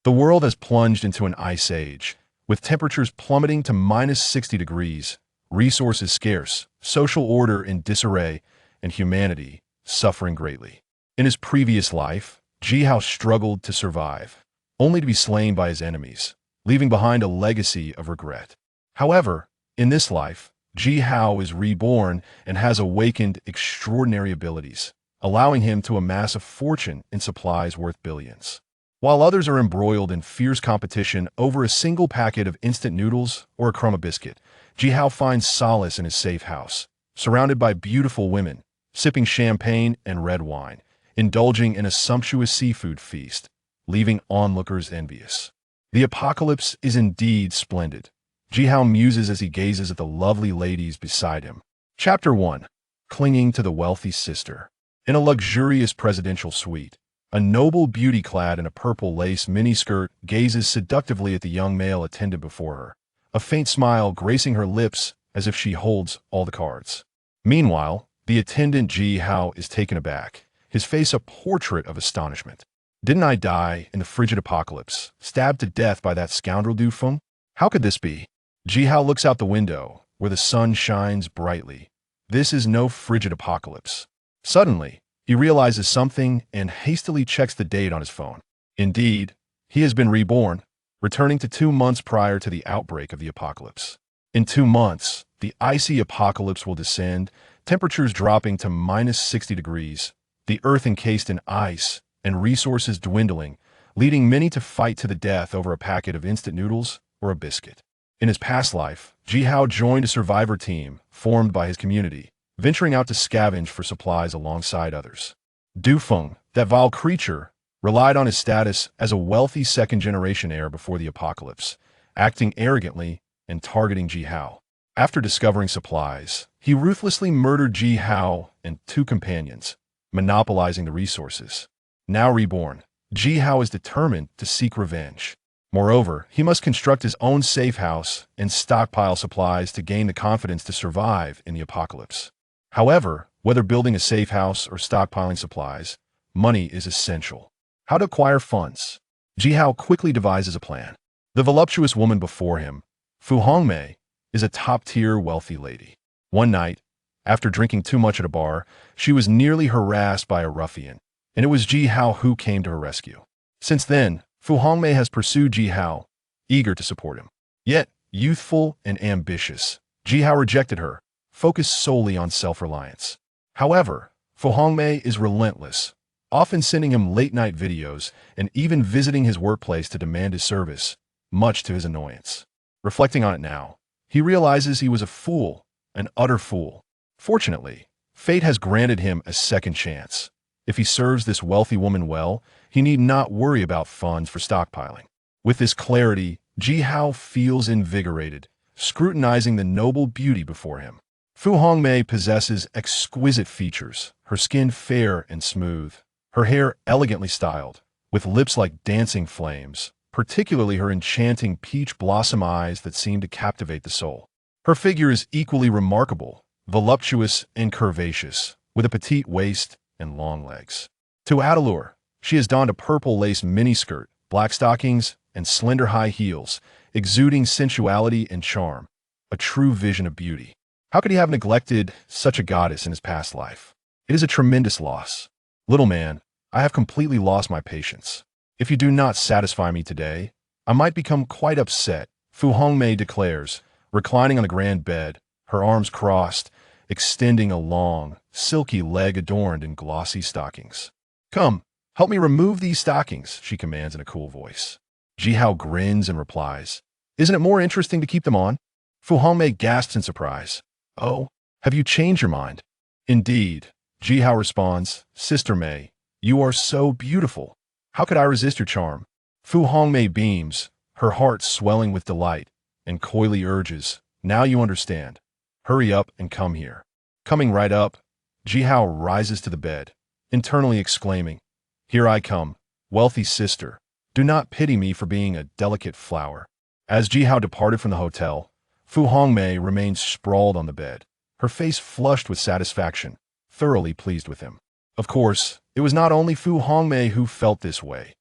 The world has plunged into an ice age, with temperatures plummeting to -60 degrees, resources scarce, social order in disarray, and humanity suffering greatly. In his previous life, Ji Hao struggled to survive, only to be slain by his enemies, leaving behind a legacy of regret. However, in this life, Ji Hao is reborn and has awakened extraordinary abilities, allowing him to amass a fortune in supplies worth billions. While others are embroiled in fierce competition over a single packet of instant noodles or a crumb of biscuit, Ji Hao finds solace in his safe house, surrounded by beautiful women, sipping champagne and red wine, indulging in a sumptuous seafood feast, leaving onlookers envious. The apocalypse is indeed splendid. Ji Hao muses as he gazes at the lovely ladies beside him. Chapter 1. Clinging to the wealthy sister. In a luxurious presidential suite, a noble beauty clad in a purple lace miniskirt gazes seductively at the young male attendant before her, a faint smile gracing her lips as if she holds all the cards. Meanwhile, the attendant Ji Hao is taken aback, his face a portrait of astonishment. Didn't I die in the frigid apocalypse, stabbed to death by that scoundrel Du Feng? How could this be? Ji Hao looks out the window, where the sun shines brightly. This is no frigid apocalypse. Suddenly, he realizes something and hastily checks the date on his phone. Indeed, he has been reborn, returning to 2 months prior to the outbreak of the apocalypse. In 2 months, the icy apocalypse will descend, temperatures dropping to -60 degrees, the earth encased in ice, and resources dwindling, leading many to fight to the death over a packet of instant noodles or a biscuit. In his past life, Ji Hao joined a survivor team formed by his community, venturing out to scavenge for supplies alongside others. Du Feng, that vile creature, relied on his status as a wealthy second-generation heir before the apocalypse, acting arrogantly and targeting Ji Hao. After discovering supplies, he ruthlessly murdered Ji Hao and 2 companions, monopolizing the resources. Now reborn, Ji Hao is determined to seek revenge. Moreover, he must construct his own safe house and stockpile supplies to gain the confidence to survive in the apocalypse. However, whether building a safe house or stockpiling supplies, money is essential. How to acquire funds? Ji Hao quickly devises a plan. The voluptuous woman before him, Fu Hongmei, is a top-tier wealthy lady. One night, after drinking too much at a bar, she was nearly harassed by a ruffian, and it was Ji Hao who came to her rescue. Since then, Fu Hongmei has pursued Ji Hao, eager to support him. Yet, youthful and ambitious, Ji Hao rejected her, focused solely on self-reliance. However, Fu Hongmei is relentless, often sending him late-night videos and even visiting his workplace to demand his service, much to his annoyance. Reflecting on it now, he realizes he was a fool, an utter fool. Fortunately, fate has granted him a second chance. If he serves this wealthy woman well, he need not worry about funds for stockpiling. With this clarity, Ji Hao feels invigorated, scrutinizing the noble beauty before him. Fu Hongmei possesses exquisite features, her skin fair and smooth, her hair elegantly styled, with lips like dancing flames, particularly her enchanting peach blossom eyes that seem to captivate the soul. Her figure is equally remarkable, voluptuous and curvaceous, with a petite waist and long legs. To add allure, she has donned a purple lace miniskirt, black stockings, and slender high heels, exuding sensuality and charm, a true vision of beauty. How could he have neglected such a goddess in his past life? It is a tremendous loss. Little man, I have completely lost my patience. If you do not satisfy me today, I might become quite upset, Fu Hongmei declares, reclining on the grand bed, her arms crossed, extending a long, silky leg adorned in glossy stockings. Come, help me remove these stockings, she commands in a cool voice. Ji Hao grins and replies, Isn't it more interesting to keep them on? Fu Hongmei gasps in surprise. Oh, have you changed your mind? Indeed, Ji Hao responds, Sister Mei, you are so beautiful. How could I resist your charm? Fu Hongmei beams, her heart swelling with delight, and coyly urges, Now you understand. Hurry up and come here. Coming right up, Ji Hao rises to the bed, internally exclaiming, Here I come, wealthy sister. Do not pity me for being a delicate flower. As Ji Hao departed from the hotel, Fu Hongmei remained sprawled on the bed, her face flushed with satisfaction, thoroughly pleased with him. Of course, it was not only Fu Hongmei who felt this way.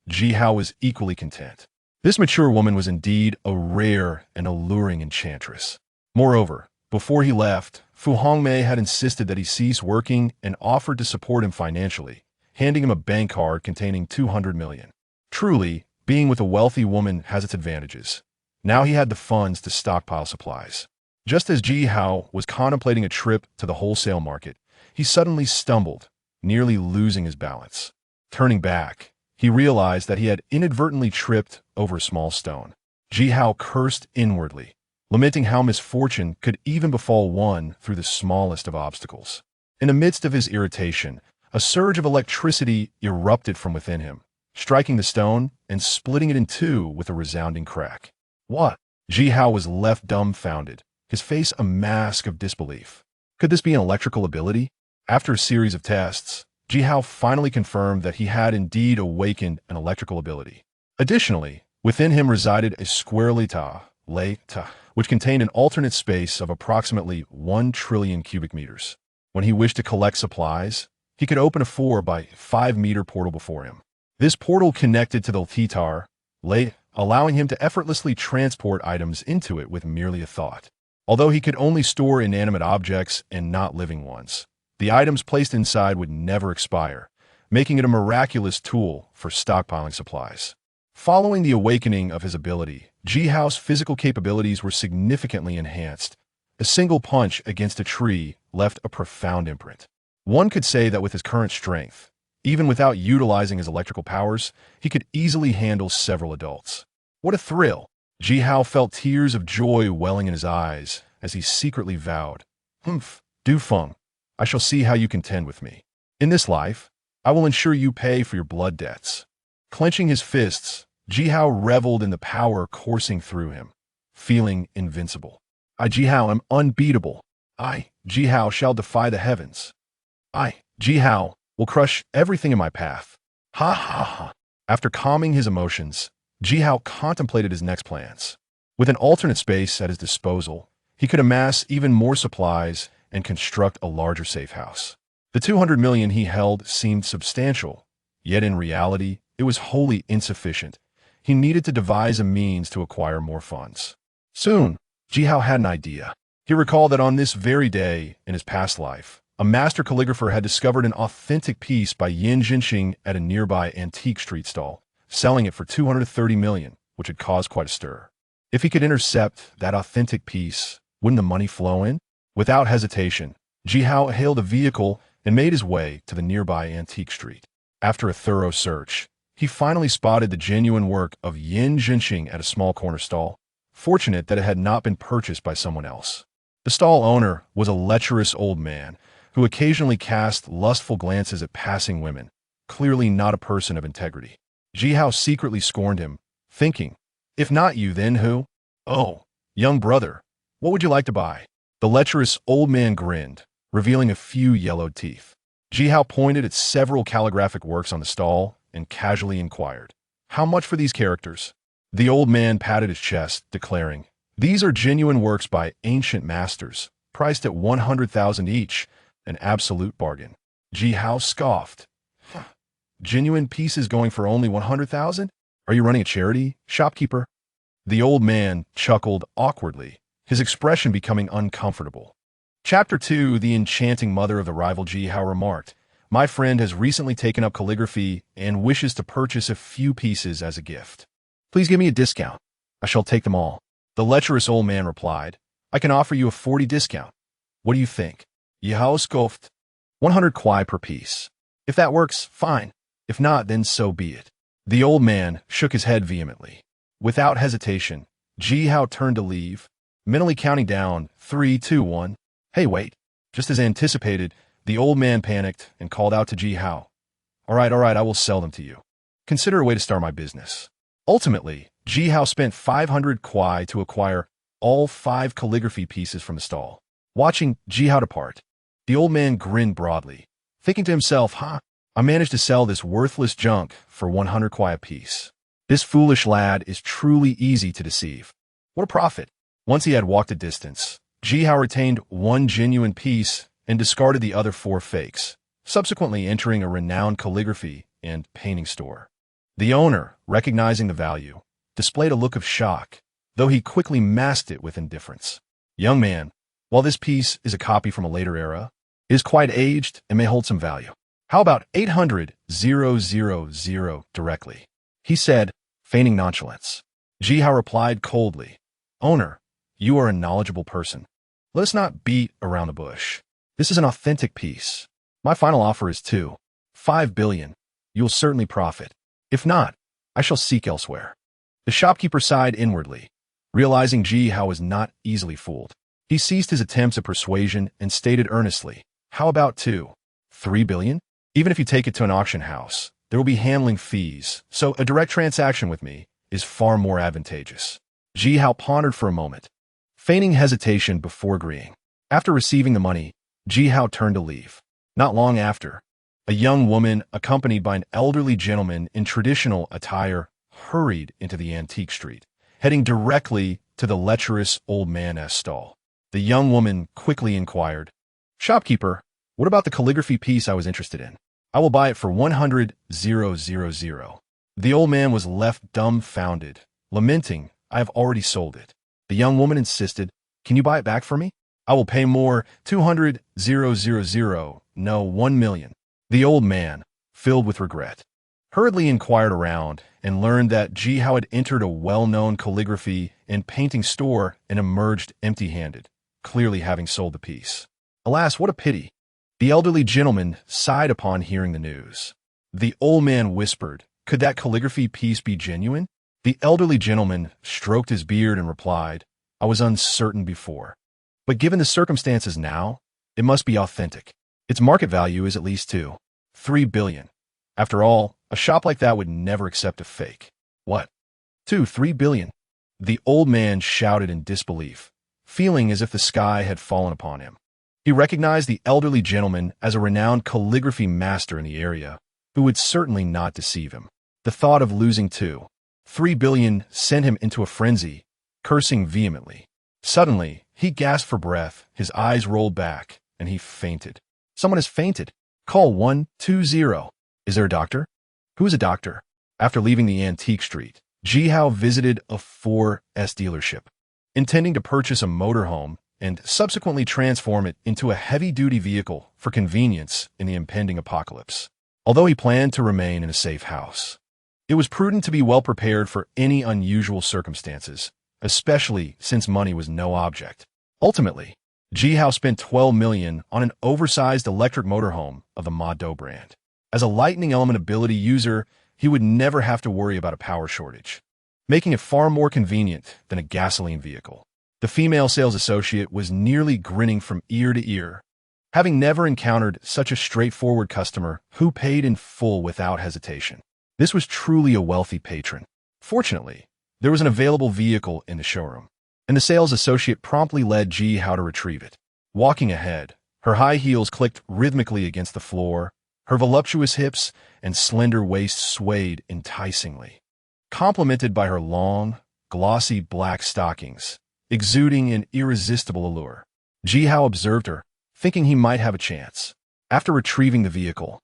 Ji Hao was equally content. This mature woman was indeed a rare and alluring enchantress. Moreover, before he left, Fu Hongmei had insisted that he cease working and offered to support him financially, handing him a bank card containing 200 million. Truly, being with a wealthy woman has its advantages. Now he had the funds to stockpile supplies. Just as Ji Hao was contemplating a trip to the wholesale market, he suddenly stumbled, nearly losing his balance. Turning back, he realized that he had inadvertently tripped over a small stone. Ji Hao cursed inwardly, lamenting how misfortune could even befall one through the smallest of obstacles. In the midst of his irritation, a surge of electricity erupted from within him, striking the stone and splitting it in two with a resounding crack. What? Ji Hao was left dumbfounded, his face a mask of disbelief. Could this be an electrical ability? After a series of tests, Ji Hao finally confirmed that he had indeed awakened an electrical ability. Additionally, within him resided a squarely which contained an alternate space of approximately 1 trillion cubic meters. When he wished to collect supplies, he could open a 4 by 5 meter portal before him. This portal connected to the Titar, allowing him to effortlessly transport items into it with merely a thought. Although he could only store inanimate objects and not living ones, the items placed inside would never expire, making it a miraculous tool for stockpiling supplies. Following the awakening of his ability, Ji Hao's physical capabilities were significantly enhanced. A single punch against a tree left a profound imprint. One could say that with his current strength, even without utilizing his electrical powers, he could easily handle several adults. What a thrill! Ji Hao felt tears of joy welling in his eyes as he secretly vowed, Du Feng, I shall see how you contend with me. In this life, I will ensure you pay for your blood debts. Clenching his fists, Ji Hao reveled in the power coursing through him, feeling invincible. I, Ji Hao, am unbeatable. I, Ji Hao, shall defy the heavens. I, Ji Hao, will crush everything in my path. Ha ha ha. After calming his emotions, Ji Hao contemplated his next plans. With an alternate space at his disposal, he could amass even more supplies and construct a larger safe house. The 200 million he held seemed substantial, yet in reality, it was wholly insufficient. He needed to devise a means to acquire more funds. Soon, Ji Hao had an idea. He recalled that on this very day in his past life, a master calligrapher had discovered an authentic piece by Yin Jinxing at a nearby antique street stall, selling it for 230 million, which had caused quite a stir. If he could intercept that authentic piece, wouldn't the money flow in? Without hesitation, Ji Hao hailed a vehicle and made his way to the nearby antique street. After a thorough search, he finally spotted the genuine work of Yin Jinxing at a small corner stall, fortunate that it had not been purchased by someone else. The stall owner was a lecherous old man who occasionally cast lustful glances at passing women, clearly not a person of integrity. Ji Hao secretly scorned him, thinking, if not you, then who? Oh, young brother, what would you like to buy? The lecherous old man grinned, revealing a few yellowed teeth. Ji Hao pointed at several calligraphic works on the stall and casually inquired, how much for these characters? The old man patted his chest, declaring, these are genuine works by ancient masters, priced at 100,000 each, an absolute bargain. Ji Hao scoffed. Genuine pieces going for only 100,000? Are you running a charity, shopkeeper? The old man chuckled awkwardly, his expression becoming uncomfortable. Chapter 2, the enchanting mother of the rival Ji Hao remarked, my friend has recently taken up calligraphy and wishes to purchase a few pieces as a gift. Please give me a discount. I shall take them all. The lecherous old man replied, I can offer you a 40 discount. What do you think? Ji Hao scoffed. 100 kuai per piece. If that works, fine. If not, then so be it. The old man shook his head vehemently. Without hesitation, Ji Hao turned to leave, mentally counting down 3, 2, 1. Hey, wait. Just as anticipated, the old man panicked and called out to Ji Hao. All right, I will sell them to you. Consider a way to start my business. Ultimately, Ji Hao spent 500 kuai to acquire all 5 calligraphy pieces from the stall. Watching Ji Hao depart, the old man grinned broadly, thinking to himself, I managed to sell this worthless junk for 100 kuai a piece. This foolish lad is truly easy to deceive. What a profit. Once he had walked a distance, Ji Hao retained 1 genuine piece and discarded the other 4 fakes, subsequently entering a renowned calligraphy and painting store. The owner, recognizing the value, displayed a look of shock, though he quickly masked it with indifference. Young man, while this piece is a copy from a later era, it is quite aged and may hold some value. How about 800,000 directly? He said, feigning nonchalance. Ji Hao replied coldly, Owner, you are a knowledgeable person. Let us not beat around the bush. This is an authentic piece. My final offer is 5 billion. You will certainly profit. If not, I shall seek elsewhere. The shopkeeper sighed inwardly, realizing Ji Hao was not easily fooled. He ceased his attempts at persuasion and stated earnestly, How about 3 billion? Even if you take it to an auction house, there will be handling fees, so a direct transaction with me is far more advantageous. Ji Hao pondered for a moment, feigning hesitation before agreeing. After receiving the money, Ji Hao turned to leave. Not long after, a young woman, accompanied by an elderly gentleman in traditional attire, hurried into the antique street, heading directly to the lecherous old man's stall. The young woman quickly inquired, Shopkeeper, what about the calligraphy piece I was interested in? I will buy it for 100,000. The old man was left dumbfounded, lamenting, I have already sold it. The young woman insisted, Can you buy it back for me? I will pay more, 200,000, no, 1 million. The old man, filled with regret, hurriedly inquired around and learned that Ji Hao had entered a well-known calligraphy and painting store and emerged empty-handed, clearly having sold the piece. Alas, what a pity! The elderly gentleman sighed upon hearing the news. The old man whispered, Could that calligraphy piece be genuine? The elderly gentleman stroked his beard and replied, I was uncertain before. But given the circumstances now, it must be authentic. Its market value is at least 3 billion. After all, a shop like that would never accept a fake. What? 3 billion? The old man shouted in disbelief, feeling as if the sky had fallen upon him. He recognized the elderly gentleman as a renowned calligraphy master in the area, who would certainly not deceive him. The thought of losing 3 billion sent him into a frenzy, cursing vehemently. Suddenly, he gasped for breath, his eyes rolled back, and he fainted. Someone has fainted. Call 120. Is there a doctor? Who is a doctor? After leaving the antique street, Ji Hao visited a Ford dealership, intending to purchase a motorhome and subsequently transform it into a heavy-duty vehicle for convenience in the impending apocalypse. Although he planned to remain in a safe house, it was prudent to be well prepared for any unusual circumstances, especially since money was no object. Ultimately, Ji Hao spent 12 million on an oversized electric motorhome of the Mado brand. As a lightning element ability user, he would never have to worry about a power shortage, making it far more convenient than a gasoline vehicle. The female sales associate was nearly grinning from ear to ear, having never encountered such a straightforward customer who paid in full without hesitation. This was truly a wealthy patron. Fortunately, there was an available vehicle in the showroom, and the sales associate promptly led Ji Hao to retrieve it. Walking ahead, her high heels clicked rhythmically against the floor, her voluptuous hips and slender waist swayed enticingly, complemented by her long, glossy black stockings, exuding an irresistible allure. Ji Hao observed her, thinking he might have a chance. After retrieving the vehicle,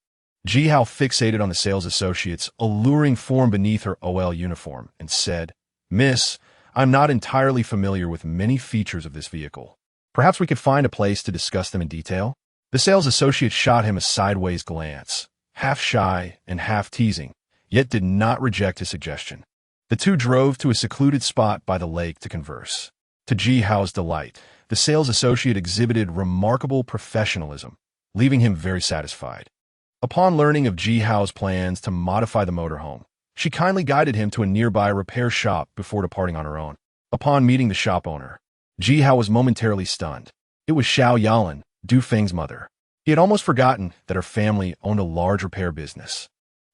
Ji Hao fixated on the sales associate's alluring form beneath her OL uniform and said, Miss, I'm not entirely familiar with many features of this vehicle. Perhaps we could find a place to discuss them in detail? The sales associate shot him a sideways glance, half shy and half teasing, yet did not reject his suggestion. The two drove to a secluded spot by the lake to converse. To Ji Hao's delight, the sales associate exhibited remarkable professionalism, leaving him very satisfied. Upon learning of Ji Hao's plans to modify the motorhome, she kindly guided him to a nearby repair shop before departing on her own. Upon meeting the shop owner, Ji Hao was momentarily stunned. It was Xiao Yalan, Du Feng's mother. He had almost forgotten that her family owned a large repair business.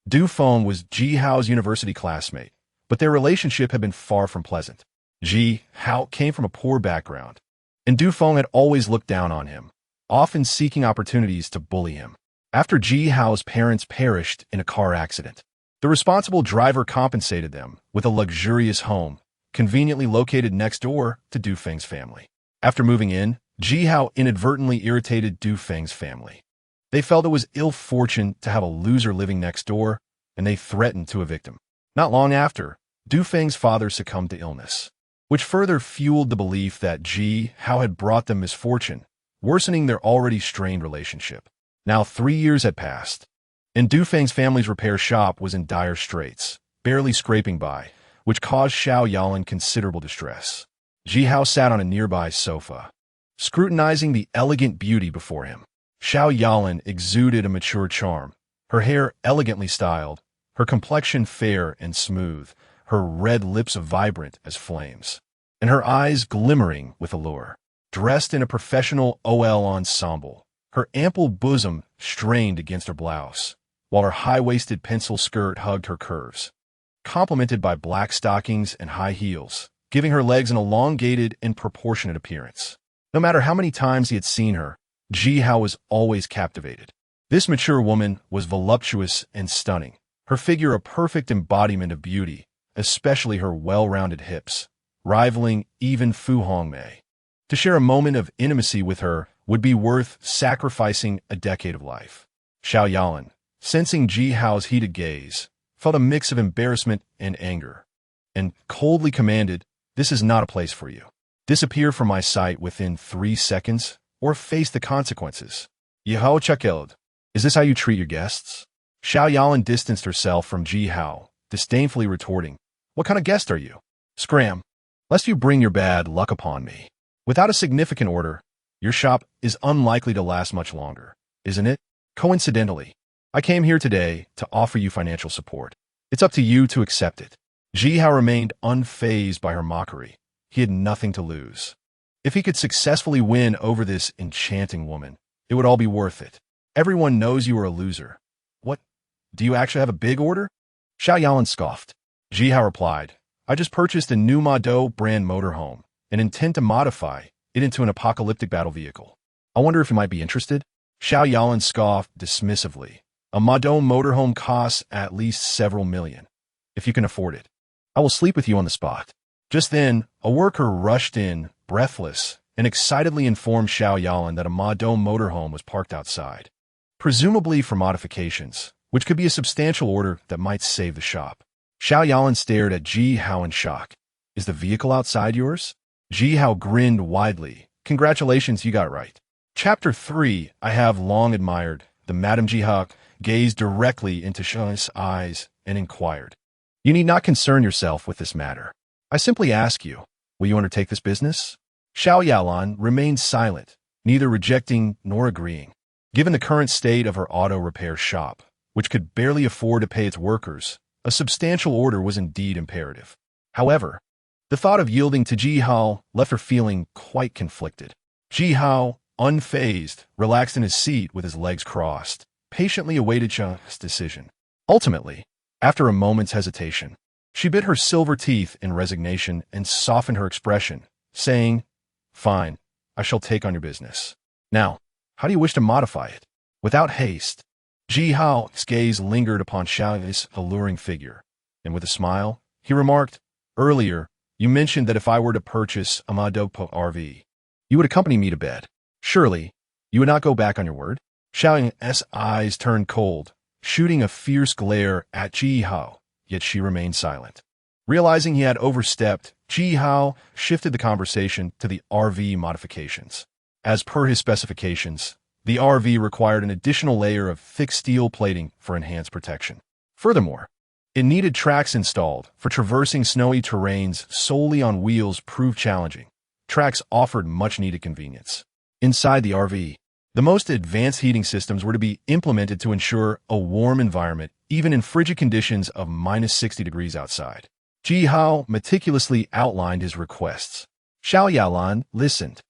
Du Feng was Ji Hao's university classmate, but their relationship had been far from pleasant. Ji Hao came from a poor background, and Du Feng had always looked down on him, often seeking opportunities to bully him. After Ji Hao's parents perished in a car accident, the responsible driver compensated them with a luxurious home, conveniently located next door to Du Feng's family. After moving in, Ji Hao inadvertently irritated Du Feng's family. They felt it was ill fortune to have a loser living next door, and they threatened to evict him. Not long after, Dufeng's father succumbed to illness, which further fueled the belief that Ji Hao had brought them misfortune, worsening their already strained relationship. Now 3 years had passed, and Dufeng's family's repair shop was in dire straits, barely scraping by, which caused Xiao Yalan considerable distress. Ji Hao sat on a nearby sofa, scrutinizing the elegant beauty before him. Xiao Yalan exuded a mature charm, her hair elegantly styled, her complexion fair and smooth, her red lips vibrant as flames, and her eyes glimmering with allure. Dressed in a professional OL ensemble, her ample bosom strained against her blouse, while her high-waisted pencil skirt hugged her curves, complemented by black stockings and high heels, giving her legs an elongated and proportionate appearance. No matter how many times he had seen her, Ji Hao was always captivated. This mature woman was voluptuous and stunning, her figure a perfect embodiment of beauty, especially her well-rounded hips, rivaling even Fu Hongmei. To share a moment of intimacy with her would be worth sacrificing a decade of life. Xiao Yalan, sensing Ji Hao's heated gaze, felt a mix of embarrassment and anger, and coldly commanded, "This is not a place for you. Disappear from my sight within 3 seconds, or face the consequences." Yihao chuckled. "Is this how you treat your guests?" Xiao Yalan distanced herself from Ji Hao, disdainfully retorting, "What kind of guest are you? Scram, lest you bring your bad luck upon me. Without a significant order, your shop is unlikely to last much longer, isn't it? Coincidentally, I came here today to offer you financial support. It's up to you to accept it." Ji Hao remained unfazed by her mockery. He had nothing to lose. If he could successfully win over this enchanting woman, it would all be worth it. "Everyone knows you are a loser. What? Do you actually have a big order?" Xiao Yalan scoffed. Ji Hao replied, "I just purchased a new Mado brand motorhome and intend to modify it into an apocalyptic battle vehicle. I wonder if you might be interested?" Xiao Yalan scoffed dismissively. "A Mado motorhome costs at least several million. If you can afford it, I will sleep with you on the spot." Just then, a worker rushed in, breathless, and excitedly informed Xiao Yalan that a Mado motorhome was parked outside, presumably for modifications, which could be a substantial order that might save the shop. Xiao Yalan stared at Ji Hao in shock. "Is the vehicle outside yours?" Ji Hao grinned widely. "Congratulations, you got it right." Chapter 3. I have long admired. The Madame Ji Hao gazed directly into Xiao's eyes and inquired, "You need not concern yourself with this matter. I simply ask you, will you undertake this business?" Xiao Yalan remained silent, neither rejecting nor agreeing. Given the current state of her auto repair shop, which could barely afford to pay its workers, a substantial order was indeed imperative. However, the thought of yielding to Ji Hao left her feeling quite conflicted. Ji Hao, unfazed, relaxed in his seat with his legs crossed, patiently awaited Xiao's decision. Ultimately, after a moment's hesitation, she bit her silver teeth in resignation and softened her expression, saying, "Fine, I shall take on your business. Now, how do you wish to modify it?" Without haste, Ji Hao's gaze lingered upon Xiao's alluring figure, and with a smile, he remarked, "Earlier, you mentioned that if I were to purchase a Madopo RV, you would accompany me to bed. Surely, you would not go back on your word?" Xiao's eyes turned cold, shooting a fierce glare at Ji Hao, yet she remained silent. Realizing he had overstepped, Ji Hao shifted the conversation to the RV modifications. As per his specifications, the RV required an additional layer of thick steel plating for enhanced protection. Furthermore, it needed tracks installed, for traversing snowy terrains solely on wheels proved challenging. Tracks offered much-needed convenience. Inside the RV, the most advanced heating systems were to be implemented to ensure a warm environment even in frigid conditions of -60 degrees outside. Ji Hao meticulously outlined his requests. Xiao Yalan listened,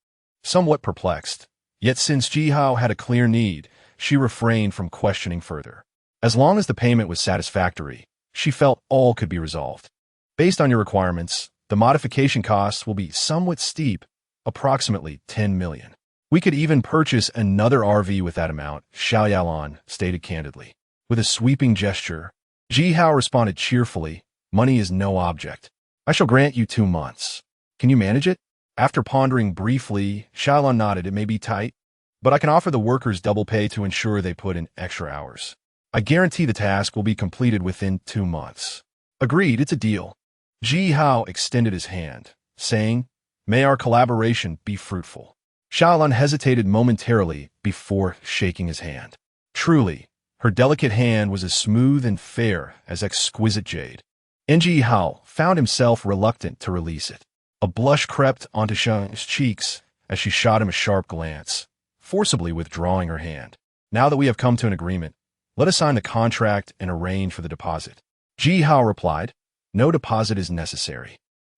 somewhat perplexed. Yet since Ji Hao had a clear need, she refrained from questioning further. As long as the payment was satisfactory, she felt all could be resolved. "Based on your requirements, the modification costs will be somewhat steep, approximately 10 million. We could even purchase another RV with that amount," Xiao Yalan stated candidly. With a sweeping gesture, Ji Hao responded cheerfully, "Money is no object. I shall grant you 2 months. Can you manage it?" After pondering briefly, Xiao Yalan nodded. "It may be tight, but I can offer the workers double pay to ensure they put in extra hours. I guarantee the task will be completed within 2 months." Agreed, it's a deal. Ji Hao extended his hand, saying, "May our collaboration be fruitful." Xiaolan hesitated momentarily before shaking his hand. Truly, her delicate hand was as smooth and fair as exquisite jade. And Ji Hao found himself reluctant to release it. A blush crept onto Xiaolan's cheeks as she shot him a sharp glance, forcibly withdrawing her hand. "Now that we have come to an agreement, let us sign the contract and arrange for the deposit." Ji Hao replied, "No deposit is necessary.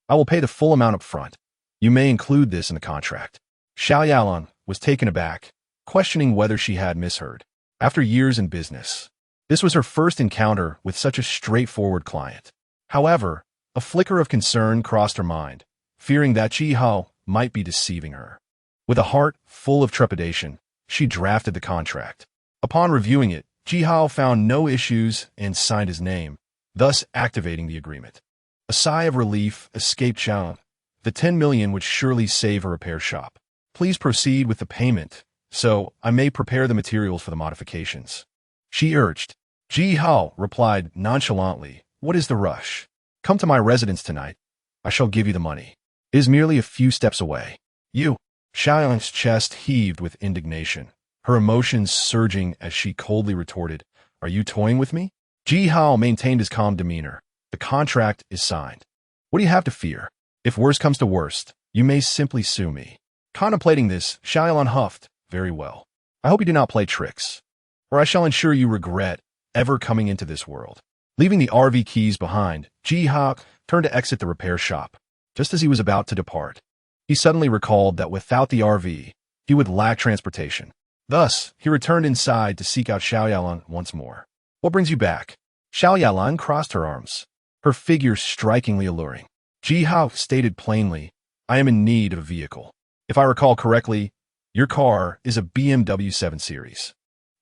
I will pay the full amount up front. You may include this in the contract." Xiaolan was taken aback, questioning whether she had misheard. After years in business, this was her first encounter with such a straightforward client. However, a flicker of concern crossed her mind, fearing that Ji Hao might be deceiving her. With a heart full of trepidation, she drafted the contract. Upon reviewing it, Ji Hao found no issues and signed his name, thus activating the agreement. A sigh of relief escaped Xiaolan. The 10 million would surely save a repair shop. "Please proceed with the payment, so I may prepare the materials for the modifications," she urged. Ji Hao replied nonchalantly, "What is the rush? Come to my residence tonight. I shall give you the money. It is merely a few steps away." "You?" Xiaolan's chest heaved with indignation, her emotions surging as she coldly retorted, "Are you toying with me?" Ji Hao maintained his calm demeanor. "The contract is signed. What do you have to fear? If worst comes to worst, you may simply sue me." Contemplating this, Xiaolan huffed, "Very well. I hope you do not play tricks, or I shall ensure you regret ever coming into this world." Leaving the RV keys behind, Ji Hao turned to exit the repair shop. Just as he was about to depart, he suddenly recalled that without the RV, he would lack transportation. Thus, he returned inside to seek out Xiaolan once more. "What brings you back?" Xiaolan crossed her arms, her figure strikingly alluring. Ji Hao stated plainly, "I am in need of a vehicle. If I recall correctly, your car is a BMW 7 Series.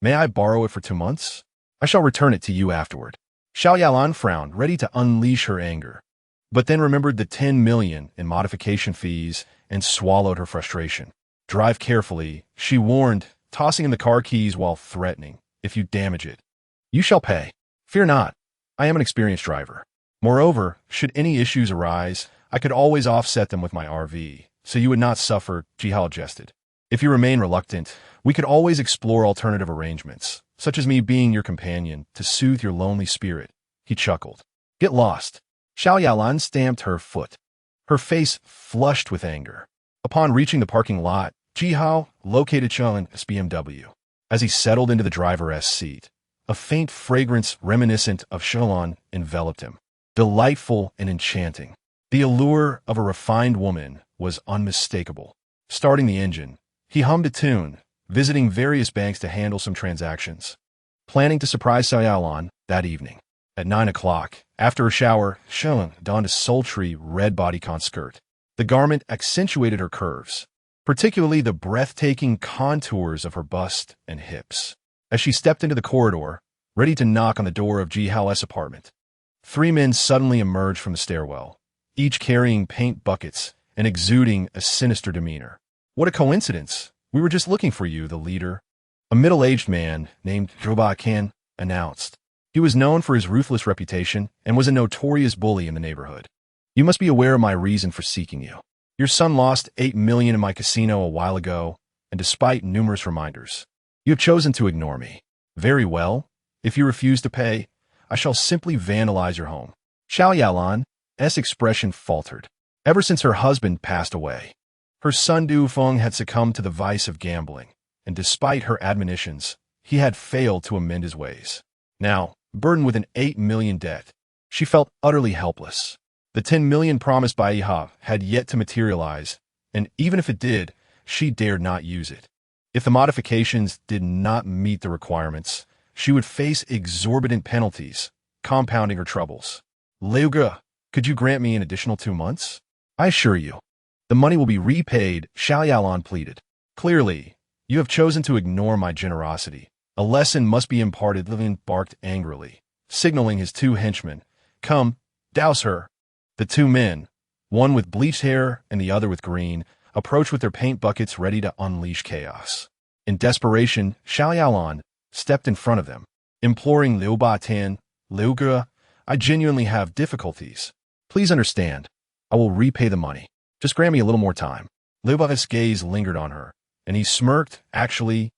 May I borrow it for 2 months? I shall return it to you afterward." Xiaolan frowned, ready to unleash her anger, but then remembered the 10 million in modification fees and swallowed her frustration. "Drive carefully," she warned, tossing in the car keys while threatening, "If you damage it, you shall pay." "Fear not. I am an experienced driver. Moreover, should any issues arise, I could always offset them with my RV, so you would not suffer," Ji Hao jested. "If you remain reluctant, we could always explore alternative arrangements, such as me being your companion, to soothe your lonely spirit." He chuckled. "Get lost." Xiaolan stamped her foot, her face flushed with anger. Upon reaching the parking lot, Ji Hao located Xiaolan's BMW. As he settled into the driver's seat, a faint fragrance reminiscent of Xiaolan enveloped him. Delightful and enchanting, the allure of a refined woman was unmistakable. Starting the engine, he hummed a tune, visiting various banks to handle some transactions, planning to surprise Xiaolan that evening. At 9 o'clock, after a shower, Xiaolan donned a sultry red bodycon skirt. The garment accentuated her curves, particularly the breathtaking contours of her bust and hips. As she stepped into the corridor, ready to knock on the door of Ji Hao's apartment, 3 men suddenly emerged from the stairwell, each carrying paint buckets and exuding a sinister demeanor. "What a coincidence! We were just looking for you," the leader, a middle-aged man named Awakens, announced. He was known for his ruthless reputation and was a notorious bully in the neighborhood. "You must be aware of my reason for seeking you. Your son lost 8 million in my casino a while ago, and despite numerous reminders, you have chosen to ignore me. Very well. If you refuse to pay, I shall simply vandalize your home." Xiaolan's expression faltered. Ever since her husband passed away, her son Du Feng had succumbed to the vice of gambling, and despite her admonitions, he had failed to amend his ways. Now, burdened with an 8 million debt, she felt utterly helpless. The 10 million promised by Iha had yet to materialize, and even if it did, she dared not use it. If the modifications did not meet the requirements, she would face exorbitant penalties, compounding her troubles. "Leuge, could you grant me an additional 2 months? I assure you, the money will be repaid," Xiaolan pleaded. "Clearly, you have chosen to ignore my generosity. A lesson must be imparted," Levin barked angrily, signaling his 2 henchmen. "Come, douse her." The 2 men, one with bleached hair and the other with green, approached with their paint buckets ready to unleash chaos. In desperation, Xiaolan stepped in front of them, imploring Liu Batan, "Leuge, I genuinely have difficulties. Please understand. I will repay the money. Just grant me a little more time. Liu Bao's gaze lingered on her, and he smirked. Actually,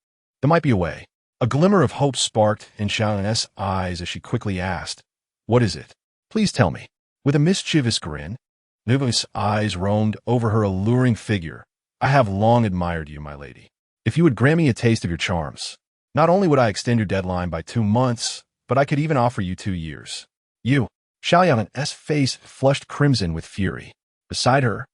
there might be a way. A glimmer of hope sparked in Xiaoyan's eyes as she quickly asked, "What is it? Please tell me." With a mischievous grin, Liu Bao's eyes roamed over her alluring figure. "I have long admired you, my lady. If you would grant me a taste of your charms, not only would I extend your deadline by 2 months, but I could even offer you 2 years." You. Xiaoyan's face flushed crimson with fury. Beside her,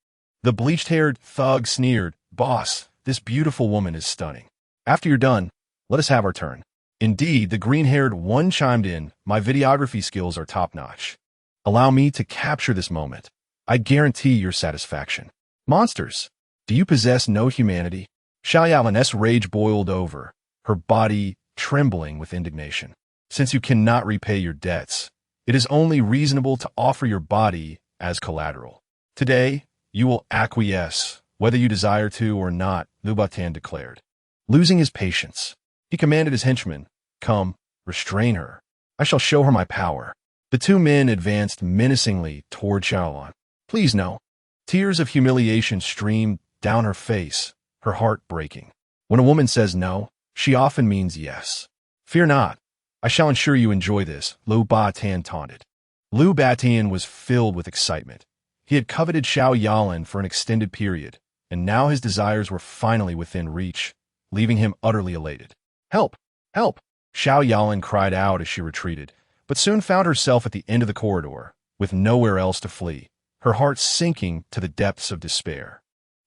the bleached-haired thug sneered, "Boss, this beautiful woman is stunning. After you're done, let us have our turn." Indeed, the green-haired one chimed in, "My videography skills are top-notch. Allow me to capture this moment. I guarantee your satisfaction." "Monsters, do you possess no humanity?" Xiaoyan's rage boiled over, her body trembling with indignation. "Since you cannot repay your debts, it is only reasonable to offer your body as collateral. Today, you will acquiesce, whether you desire to or not," Liu Batian declared. Losing his patience, he commanded his henchmen, "Come, restrain her. I shall show her my power." The 2 men advanced menacingly toward Xiaoyan. "Please no." Tears of humiliation streamed down her face, her heart breaking. When a woman says no, she often means yes. "Fear not. I shall ensure you enjoy this," Liu Batian taunted. Liu Batian was filled with excitement. He had coveted Xiaoyan for an extended period, and now his desires were finally within reach, leaving him utterly elated. "Help! Help!" Xiaoyan cried out as she retreated, but soon found herself at the end of the corridor, with nowhere else to flee, her heart sinking to the depths of despair.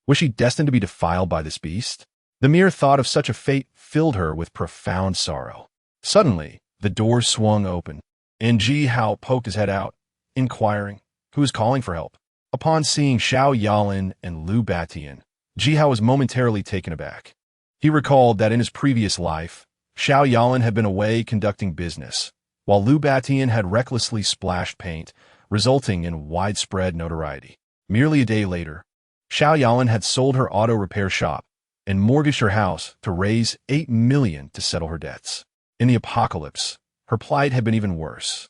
Was she destined to be defiled by this beast? The mere thought of such a fate filled her with profound sorrow. Suddenly, the door swung open, and Ji Hao poked his head out, inquiring, "Who is calling for help?" Upon seeing Xiaoyan and Liu Batian, Ji Hao was momentarily taken aback. He recalled that in his previous life, Xiaoyan had been away conducting business, while Liu Batian had recklessly splashed paint, resulting in widespread notoriety. Merely a day later, Xiaoyan had sold her auto repair shop and mortgaged her house to raise $8 million to settle her debts. In the apocalypse, her plight had been even worse.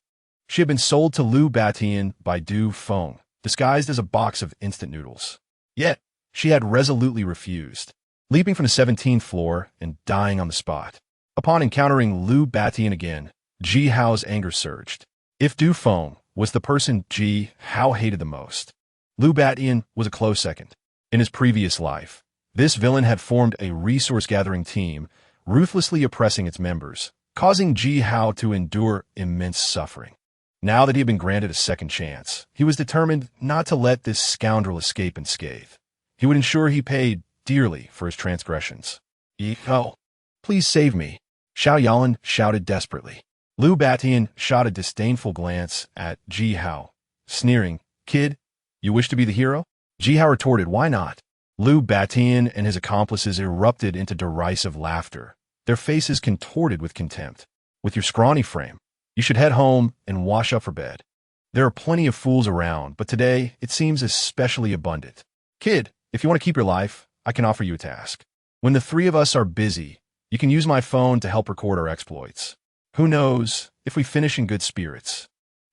She had been sold to Liu Batian by Du Feng, disguised as a box of instant noodles. Yet, she had resolutely refused, leaping from the 17th floor and dying on the spot. Upon encountering Liu Batian again, Ji Hao's anger surged. If Du Feng was the person Ji Hao hated the most, Liu Batian was a close second. In his previous life, this villain had formed a resource-gathering team, ruthlessly oppressing its members, causing Ji Hao to endure immense suffering. Now that he had been granted a second chance, he was determined not to let this scoundrel escape unscathed. He would ensure he paid dearly for his transgressions. "Oh, please save me," Xiaoyan shouted desperately. Liu Batian shot a disdainful glance at Ji Hao, sneering, "Kid, you wish to be the hero?" Ji Hao retorted, "Why not?" Liu Batian and his accomplices erupted into derisive laughter, their faces contorted with contempt. "With your scrawny frame, you should head home and wash up for bed. There are plenty of fools around, but today it seems especially abundant. Kid, if you want to keep your life, I can offer you a task. When the 3 of us are busy, you can use my phone to help record our exploits. Who knows if we finish in good spirits?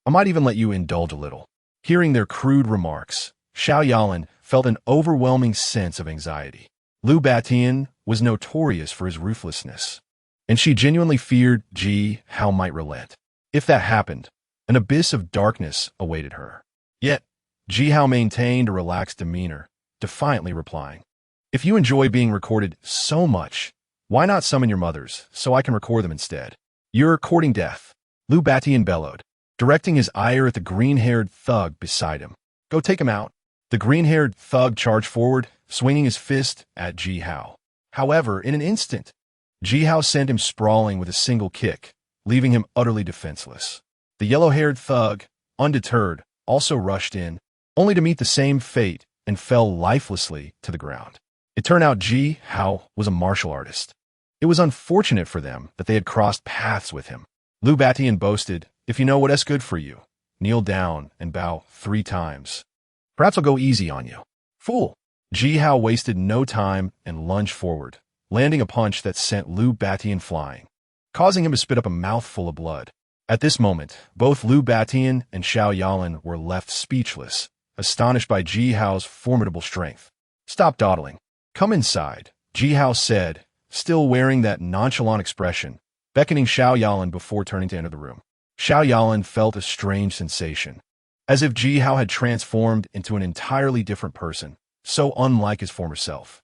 I might even let you indulge a little." Hearing their crude remarks, Xiaoyan felt an overwhelming sense of anxiety. Liu Batian was notorious for his ruthlessness, and she genuinely feared Ji Hao might relent. If that happened, an abyss of darkness awaited her. Yet, Ji Hao maintained a relaxed demeanor, defiantly replying, "If you enjoy being recorded so much, why not summon your mothers, so I can record them instead?" "You're courting death," Liu Batian bellowed, directing his ire at the green-haired thug beside him. "Go take him out." The green-haired thug charged forward, swinging his fist at Ji Hao. However, in an instant, Ji Hao sent him sprawling with a single kick, leaving him utterly defenseless. The yellow-haired thug, undeterred, also rushed in, only to meet the same fate and fell lifelessly to the ground. It turned out Ji Hao was a martial artist. It was unfortunate for them that they had crossed paths with him. Liu Batian boasted, "If you know what is good for you, kneel down and bow 3 times. Perhaps I'll go easy on you." "Fool!" Ji Hao wasted no time and lunged forward, landing a punch that sent Liu Batian flying, causing him to spit up a mouthful of blood. At this moment, both Liu Batian and Xiao Yalan were left speechless, astonished by Ji Hao's formidable strength. "Stop dawdling. Come inside," Ji Hao said, still wearing that nonchalant expression, beckoning Xiao Yalan before turning to enter the room. Xiao Yalan felt a strange sensation, as if Ji Hao had transformed into an entirely different person, so unlike his former self.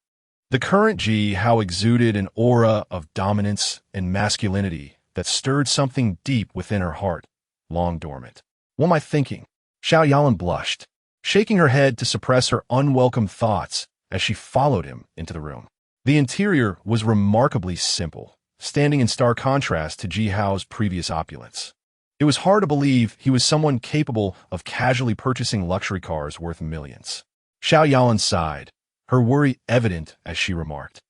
The current Ji Hao exuded an aura of dominance and masculinity that stirred something deep within her heart, long dormant. "What am I thinking?" Xiao Yalan blushed, shaking her head to suppress her unwelcome thoughts as she followed him into the room. The interior was remarkably simple, standing in stark contrast to Ji Hao's previous opulence. It was hard to believe he was someone capable of casually purchasing luxury cars worth millions. Xiao Yalan sighed, her worry evident as she remarked,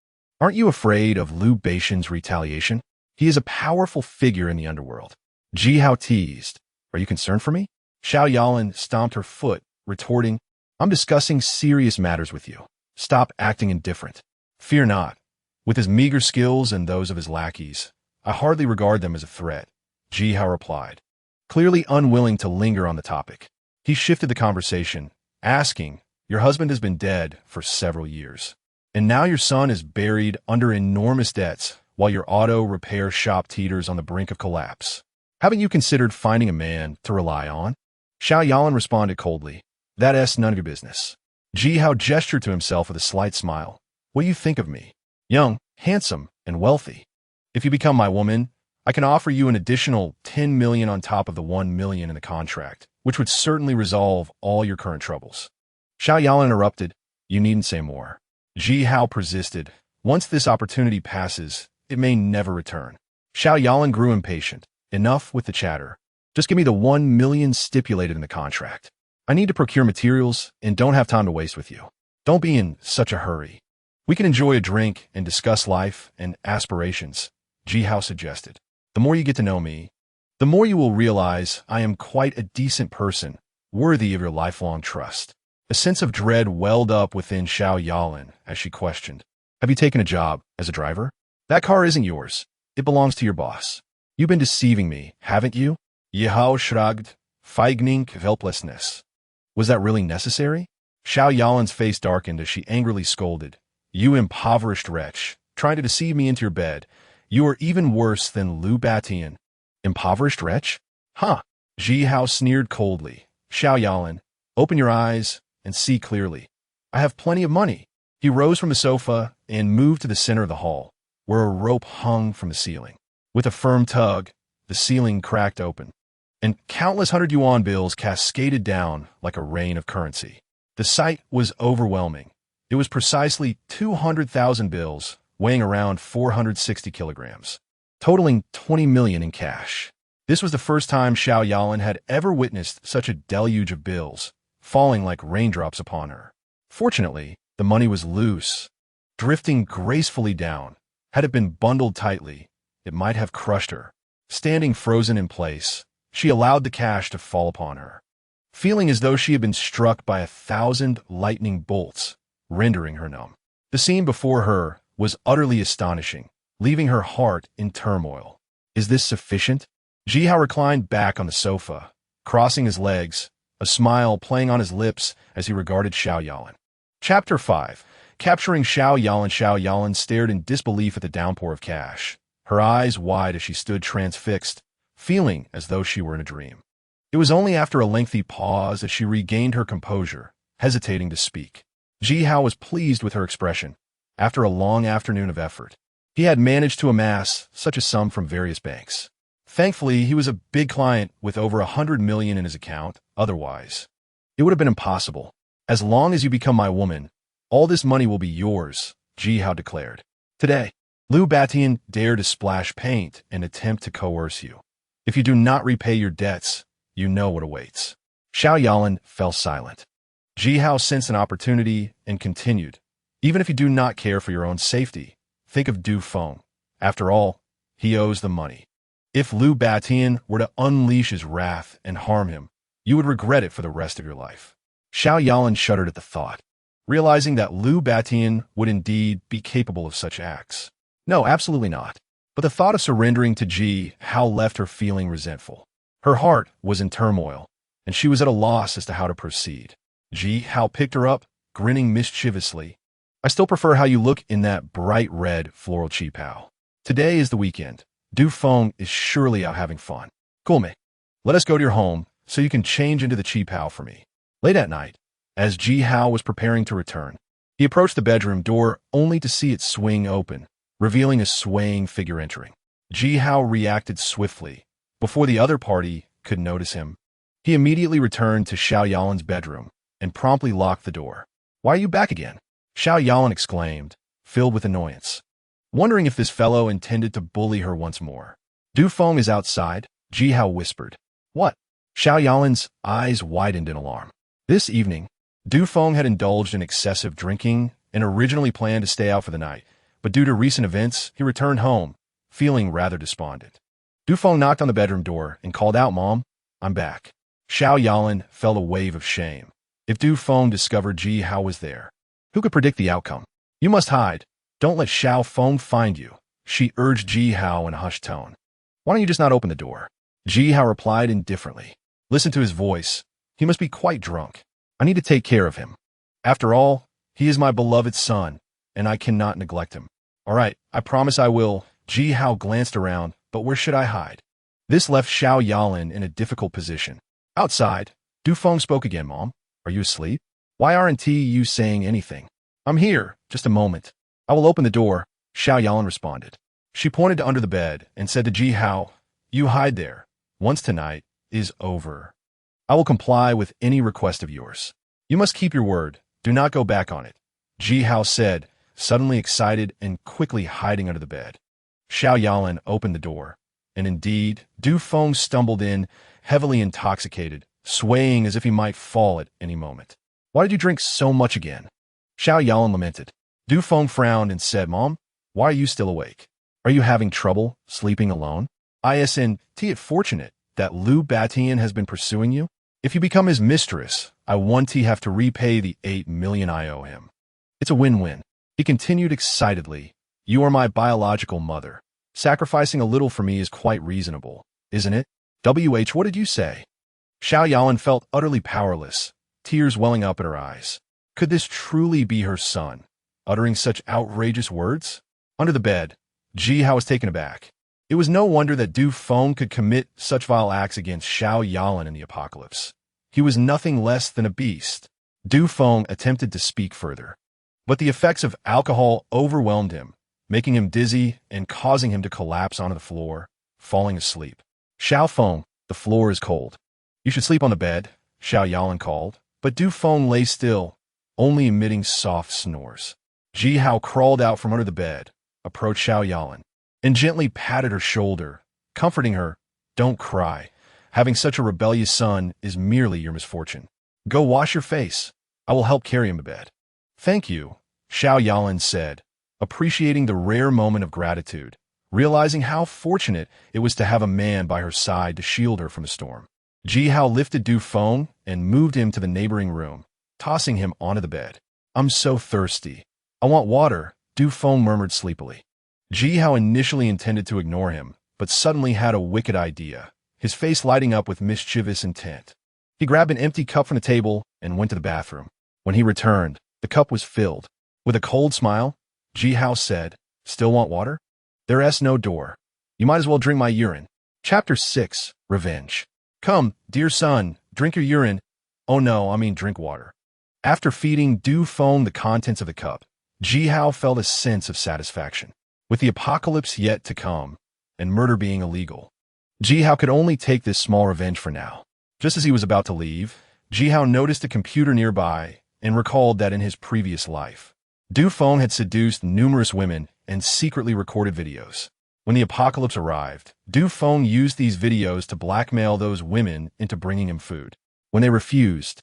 "Aren't you afraid of Liu Batian's retaliation? He is a powerful figure in the underworld." Ji Hao teased, "Are you concerned for me?" Xiao Yalan stomped her foot, retorting, "I'm discussing serious matters with you. Stop acting indifferent." "Fear not. With his meager skills and those of his lackeys, I hardly regard them as a threat," Ji Hao replied, clearly unwilling to linger on the topic. He shifted the conversation, asking, "Your husband has been dead for several years, and now your son is buried under enormous debts while your auto repair shop teeters on the brink of collapse. Haven't you considered finding a man to rely on?" Xiao Yalan responded coldly, "That's none of your business." Ji Hao gestured to himself with a slight smile. "What do you think of me? Young, handsome, and wealthy. If you become my woman, I can offer you an additional 10 million on top of the 1 million in the contract, which would certainly resolve all your current troubles." Xiao Yalan interrupted, "You needn't say more." Ji Hao persisted, "Once this opportunity passes, it may never return." Xiao Yalan grew impatient. "Enough with the chatter. Just give me the 1 million stipulated in the contract. I need to procure materials and don't have time to waste with you. Don't be in such a hurry. We can enjoy a drink and discuss life and aspirations," Ji Hao suggested. "The more you get to know me, the more you will realize I am quite a decent person, worthy of your lifelong trust." A sense of dread welled up within Xiao Yalan as she questioned, "Have you taken a job as a driver? That car isn't yours. It belongs to your boss. You've been deceiving me, haven't you?" Ji Hao shrugged, feigning helplessness. "Was that really necessary?" Xiao Yalan's face darkened as she angrily scolded, "You impoverished wretch, trying to deceive me into your bed. You are even worse than Liu Batian." "Impoverished wretch? Huh?" Ji Hao sneered coldly. "Xiao Yalan, open your eyes and see clearly. I have plenty of money." He rose from the sofa and moved to the center of the hall, where a rope hung from the ceiling. With a firm tug, the ceiling cracked open, and countless 100 yuan bills cascaded down like a rain of currency. The sight was overwhelming. It was precisely 200,000 bills, weighing around 460 kilograms, totaling 20 million in cash. This was the first time Xiao Yalan had ever witnessed such a deluge of bills, falling like raindrops upon her. Fortunately, the money was loose, drifting gracefully down. Had it been bundled tightly, it might have crushed her. Standing frozen in place, she allowed the cash to fall upon her, feeling as though she had been struck by 1,000 lightning bolts, rendering her numb. The scene before her was utterly astonishing, leaving her heart in turmoil. Is this sufficient? Ji Hao reclined back on the sofa, crossing his legs, a smile playing on his lips as he regarded Xiao Yalan. Chapter 5. Capturing Xiao Yalan. Xiao Yalan stared in disbelief at the downpour of cash, her eyes wide as she stood transfixed, feeling as though she were in a dream. It was only after a lengthy pause that she regained her composure, hesitating to speak. Ji Hao was pleased with her expression. After a long afternoon of effort, he had managed to amass such a sum from various banks. Thankfully, he was a big client with over 100 million in his account. Otherwise, it would have been impossible. "As long as you become my woman, all this money will be yours," Ji Hao declared. "Today, Liu Batian dare to splash paint and attempt to coerce you. If you do not repay your debts, you know what awaits." Xiao Yalan fell silent. Ji Hao sensed an opportunity and continued, "Even if you do not care for your own safety, think of Du Feng. After all, he owes the money. If Liu Batian were to unleash his wrath and harm him, you would regret it for the rest of your life." Xiao Yalan shuddered at the thought, realizing that Liu Batian would indeed be capable of such acts. "No, absolutely not. But the thought of surrendering to Ji Hao left her feeling resentful. Her heart was in turmoil, and she was at a loss as to how to proceed. Ji Hao picked her up, grinning mischievously. I still prefer how you look in that bright red floral qipao. Today is the weekend. Du Feng is surely out having fun. Cool me. Let us go to your home so you can change into the qipao for me. Late at night, as Ji Hao was preparing to return, he approached the bedroom door only to see it swing open, revealing a swaying figure entering. Ji Hao reacted swiftly. Before the other party could notice him, he immediately returned to Xiao Yalin's bedroom and promptly locked the door. Why are you back again? Xiao Yalin exclaimed, filled with annoyance, wondering if this fellow intended to bully her once more. Du Feng is outside, Ji Hao whispered. What? Xiao Yalin's eyes widened in alarm. This evening, Du Feng had indulged in excessive drinking and originally planned to stay out for the night, but due to recent events, he returned home, feeling rather despondent. Du Feng knocked on the bedroom door and called out, Mom, I'm back. Xiao Yalin felt a wave of shame. If Du Feng discovered Ji Hao was there, who could predict the outcome? You must hide. Don't let Xiao Feng find you, she urged Ji Hao in a hushed tone. Why don't you just not open the door? Ji Hao replied indifferently. Listen to his voice. He must be quite drunk. I need to take care of him. After all, he is my beloved son, and I cannot neglect him. All right, I promise I will. Ji Hao glanced around, but where should I hide? This left Xiao Yalin in a difficult position. Outside, Du Feng spoke again, Mom. Are you asleep? Why aren't you saying anything? I'm here. Just a moment. I will open the door, Xiao Yalin responded. She pointed to under the bed and said to Ji Hao, You hide there. Once tonight is over, I will comply with any request of yours. You must keep your word. Do not go back on it, Ji Hao said, suddenly excited and quickly hiding under the bed. Xiao Yalin opened the door, and indeed, Du Feng stumbled in, heavily intoxicated, swaying as if he might fall at any moment. Why did you drink so much again? Xiao Yalin lamented. Du Feng frowned and said, Mom, why are you still awake? Are you having trouble sleeping alone? Isn't it fortunate that Liu Batian has been pursuing you? If you become his mistress, I want to have to repay the 8 million I owe him. It's a win-win. He continued excitedly. You are my biological mother. Sacrificing a little for me is quite reasonable, isn't it? What did you say? Xiao Yalin felt utterly powerless, tears welling up at her eyes. Could this truly be her son, uttering such outrageous words? Under the bed, Ji Hao was taken aback. It was no wonder that Du Feng could commit such vile acts against Xiao Yalin in the apocalypse. He was nothing less than a beast. Du Feng attempted to speak further, but the effects of alcohol overwhelmed him, making him dizzy and causing him to collapse onto the floor, falling asleep. Xiao Feng, the floor is cold. You should sleep on the bed, Xiao Yalin called, but Du Feng lay still, only emitting soft snores. Ji Hao crawled out from under the bed, approached Xiao Yalin, and gently patted her shoulder, comforting her. Don't cry. Having such a rebellious son is merely your misfortune. Go wash your face. I will help carry him to bed. Thank you, Xiao Yalin said, appreciating the rare moment of gratitude, realizing how fortunate it was to have a man by her side to shield her from the storm. Ji Hao lifted Du Feng and moved him to the neighboring room, tossing him onto the bed. I'm so thirsty. I want water, Du Feng murmured sleepily. Ji Hao initially intended to ignore him, but suddenly had a wicked idea, his face lighting up with mischievous intent. He grabbed an empty cup from the table and went to the bathroom. When he returned, the cup was filled. With a cold smile, Ji Hao said, Still want water? There's no door. You might as well drink my urine. Chapter 6, Revenge. Come, dear son, drink your urine. Oh no, I mean drink water. After feeding Du Feng the contents of the cup, Ji Hao felt a sense of satisfaction. With the apocalypse yet to come, and murder being illegal, Ji Hao could only take this small revenge for now. Just as he was about to leave, Ji Hao noticed a computer nearby and recalled that in his previous life, Du Feng had seduced numerous women and secretly recorded videos. When the apocalypse arrived, Du Feng used these videos to blackmail those women into bringing him food. When they refused,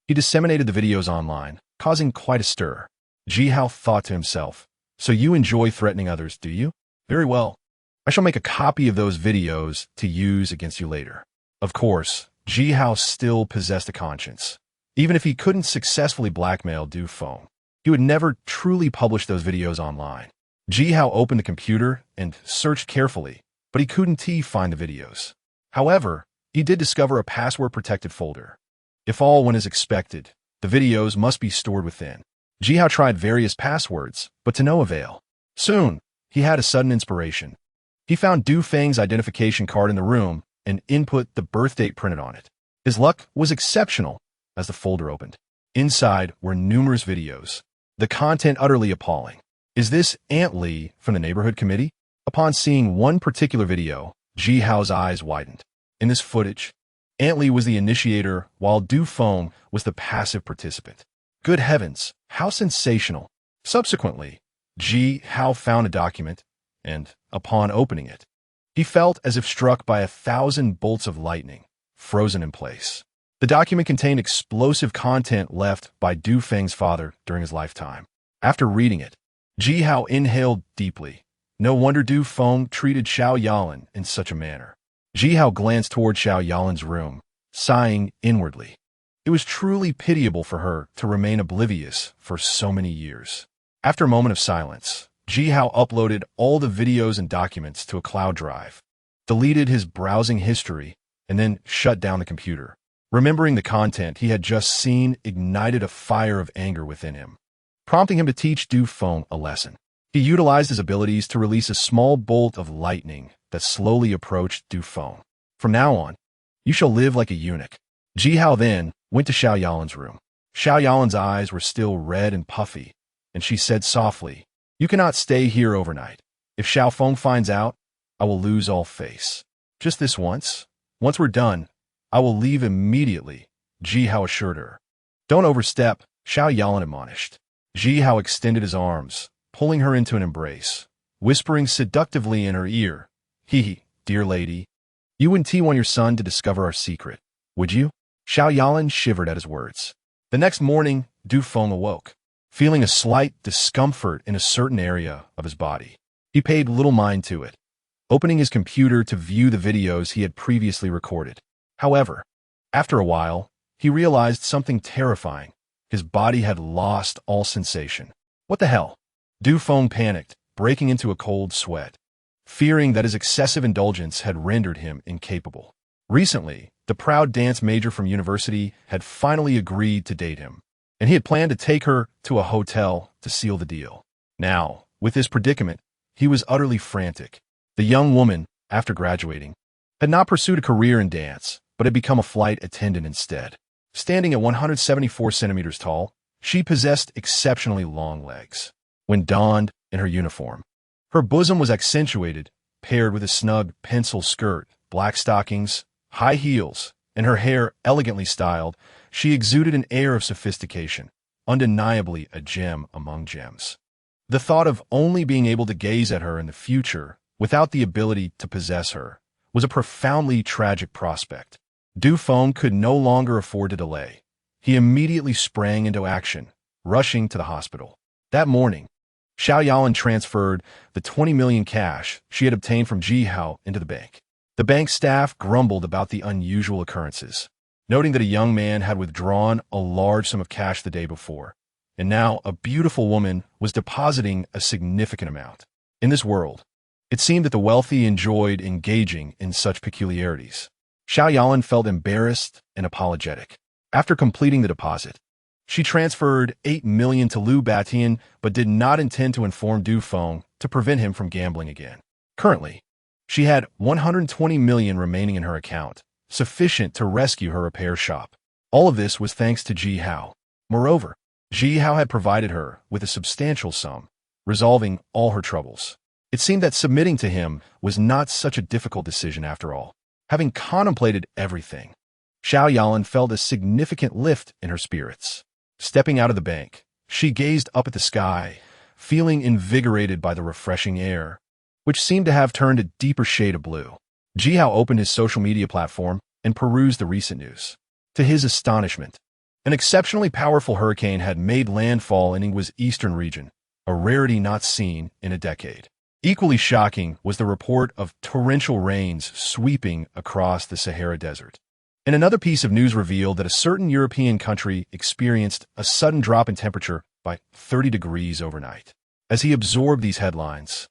he disseminated the videos online, causing quite a stir. Ji Hao thought to himself, So you enjoy threatening others, do you? Very well. I shall make a copy of those videos to use against you later. Of course, Ji Hao still possessed a conscience. Even if he couldn't successfully blackmail Du Feng, he would never truly publish those videos online. Ji Hao opened the computer and searched carefully, but he couldn't find the videos. However, he did discover a password-protected folder. If all went as expected, the videos must be stored within. Ji Hao tried various passwords, but to no avail. Soon, he had a sudden inspiration. He found Du Feng's identification card in the room and input the birth date printed on it. His luck was exceptional as the folder opened. Inside were numerous videos, the content utterly appalling. Is this Aunt Lee from the neighborhood committee? Upon seeing one particular video, Ji Hao's eyes widened. In this footage, Aunt Lee was the initiator while Du Feng was the passive participant. Good heavens, how sensational. Subsequently, Ji Hao found a document, and upon opening it, he felt as if struck by 1,000 bolts of lightning, frozen in place. The document contained explosive content left by Du Feng's father during his lifetime. After reading it, Ji Hao inhaled deeply. No wonder Du Feng treated Xiao Yalan in such a manner. Ji Hao glanced toward Xiao Yalan's room, sighing inwardly. It was truly pitiable for her to remain oblivious for so many years. After a moment of silence, Ji Hao uploaded all the videos and documents to a cloud drive, deleted his browsing history, and then shut down the computer. Remembering the content he had just seen ignited a fire of anger within him, prompting him to teach Du Feng a lesson. He utilized his abilities to release a small bolt of lightning that slowly approached Du Feng. From now on, you shall live like a eunuch. Ji Hao then went to Xiao Yalan's room. Xiao Yalan's eyes were still red and puffy, and she said softly, "You cannot stay here overnight. If Xiao Feng finds out, I will lose all face. Just this once. Once we're done, I will leave immediately," Ji Hao assured her. "Don't overstep," Xiao Yalan admonished. Ji Hao extended his arms, pulling her into an embrace, whispering seductively in her ear, "Dear lady, you wouldn't want your son to discover our secret, would you?" Xiao Yalan shivered at his words. The next morning, Du Feng awoke, feeling a slight discomfort in a certain area of his body. He paid little mind to it, opening his computer to view the videos he had previously recorded. However, after a while, he realized something terrifying. His body had lost all sensation. What the hell? Du Feng panicked, breaking into a cold sweat, fearing that his excessive indulgence had rendered him incapable. Recently, the proud dance major from university had finally agreed to date him, and he had planned to take her to a hotel to seal the deal. Now, with this predicament, he was utterly frantic. The young woman, after graduating, had not pursued a career in dance, but had become a flight attendant instead. Standing at 174 centimeters tall, she possessed exceptionally long legs. When donned in her uniform, her bosom was accentuated, paired with a snug pencil skirt, black stockings, high heels, and her hair elegantly styled. She exuded an air of sophistication, undeniably a gem among gems. The thought of only being able to gaze at her in the future without the ability to possess her was a profoundly tragic prospect. Du Feng could no longer afford to delay. He immediately sprang into action, rushing to the hospital. That morning, Xiao Yalan transferred the 20 million cash she had obtained from Ji Hao into the bank. The bank staff grumbled about the unusual occurrences, noting that a young man had withdrawn a large sum of cash the day before, and now a beautiful woman was depositing a significant amount. In this world, it seemed that the wealthy enjoyed engaging in such peculiarities. Xiao Yalan felt embarrassed and apologetic. After completing the deposit, she transferred 8 million to Liu Batian, but did not intend to inform Du Feng to prevent him from gambling again. Currently, she had 120 million remaining in her account, sufficient to rescue her repair shop. All of this was thanks to Ji Hao. Moreover, Ji Hao had provided her with a substantial sum, resolving all her troubles. It seemed that submitting to him was not such a difficult decision after all. Having contemplated everything, Xiao Yalan felt a significant lift in her spirits. Stepping out of the bank, she gazed up at the sky, feeling invigorated by the refreshing air, which seemed to have turned a deeper shade of blue. Ji Hao opened his social media platform and perused the recent news. To his astonishment, an exceptionally powerful hurricane had made landfall in Ingwa's eastern region, a rarity not seen in a decade. Equally shocking was the report of torrential rains sweeping across the Sahara Desert. And another piece of news revealed that a certain European country experienced a sudden drop in temperature by 30 degrees overnight. As he absorbed these headlines,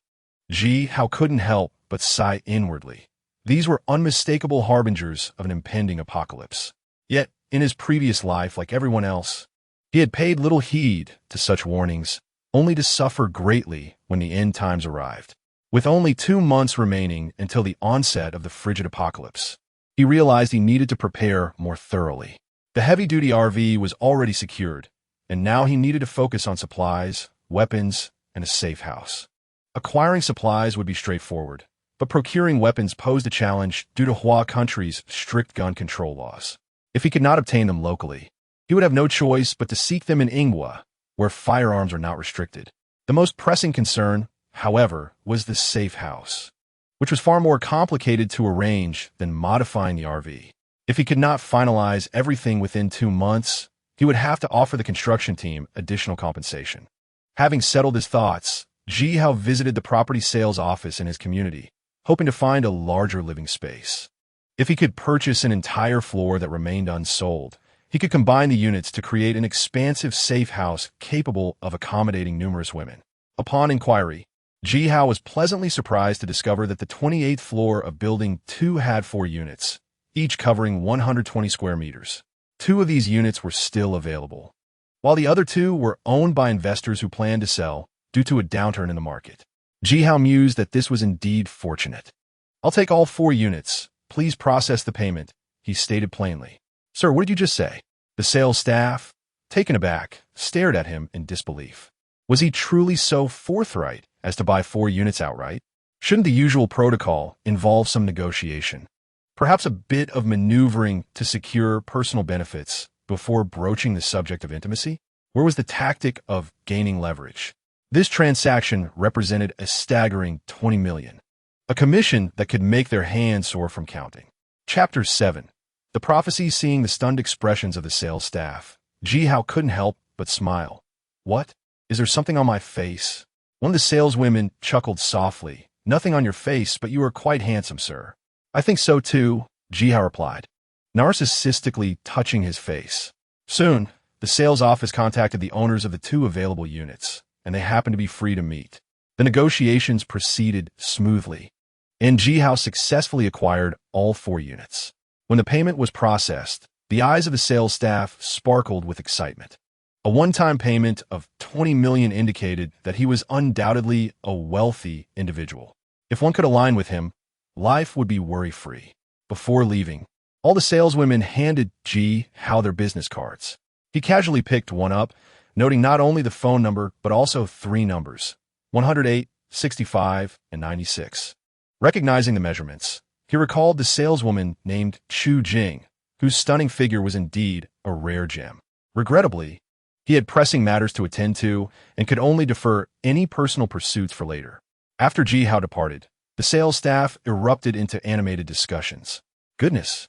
Ji Hao couldn't help but sigh inwardly. These were unmistakable harbingers of an impending apocalypse. Yet, in his previous life, like everyone else, he had paid little heed to such warnings, only to suffer greatly when the end times arrived. With only 2 months remaining until the onset of the frigid apocalypse, he realized he needed to prepare more thoroughly. The heavy-duty RV was already secured, and now he needed to focus on supplies, weapons, and a safe house. Acquiring supplies would be straightforward, but procuring weapons posed a challenge due to Hua country's strict gun control laws. If he could not obtain them locally, he would have no choice but to seek them in Ingwa, where firearms are not restricted. The most pressing concern, however, was the safe house, which was far more complicated to arrange than modifying the RV. If he could not finalize everything within 2 months, he would have to offer the construction team additional compensation. Having settled his thoughts, Ji Hao visited the property sales office in his community, hoping to find a larger living space. If he could purchase an entire floor that remained unsold, he could combine the units to create an expansive safe house capable of accommodating numerous women. Upon inquiry, Ji Hao was pleasantly surprised to discover that the 28th floor of Building 2 had 4 units, each covering 120 square meters. 2 of these units were still available, while the other 2 were owned by investors who planned to sell due to a downturn in the market. Ji Hao mused that this was indeed fortunate. "I'll take all 4 units. Please process the payment," he stated plainly. "Sir, what did you just say?" The sales staff, taken aback, stared at him in disbelief. Was he truly so forthright as to buy 4 units outright? Shouldn't the usual protocol involve some negotiation? Perhaps a bit of maneuvering to secure personal benefits before broaching the subject of intimacy? Where was the tactic of gaining leverage? This transaction represented a staggering 20 million, a commission that could make their hands sore from counting. Chapter 7. The prophecy. Seeing the stunned expressions of the sales staff, Ji Hao couldn't help but smile. "What? Is there something on my face?" One of the saleswomen chuckled softly. "Nothing on your face, but you are quite handsome, sir." "I think so too," Ji Hao replied, narcissistically touching his face. Soon, the sales office contacted the owners of the 2 available units, and they happened to be free to meet. The negotiations proceeded smoothly, and Ji Hao successfully acquired all 4 units. When the payment was processed, the eyes of the sales staff sparkled with excitement. A one-time payment of 20 million indicated that he was undoubtedly a wealthy individual. If one could align with him, life would be worry-free. Before leaving, all the saleswomen handed Ji Hao their business cards. He casually picked one up, noting not only the phone number but also 3 numbers, 108, 65, and 96. Recognizing the measurements, he recalled the saleswoman named Chu Jing, whose stunning figure was indeed a rare gem. Regrettably, he had pressing matters to attend to and could only defer any personal pursuits for later. After Ji Hao departed, the sales staff erupted into animated discussions. "Goodness,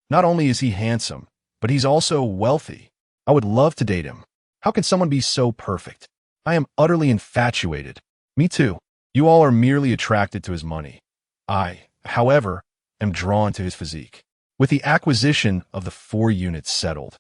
not only is he handsome, but he's also wealthy. I would love to date him. How can someone be so perfect? I am utterly infatuated." "Me too. You all are merely attracted to his money. I, however, am drawn to his physique." With the acquisition of the 4 units settled,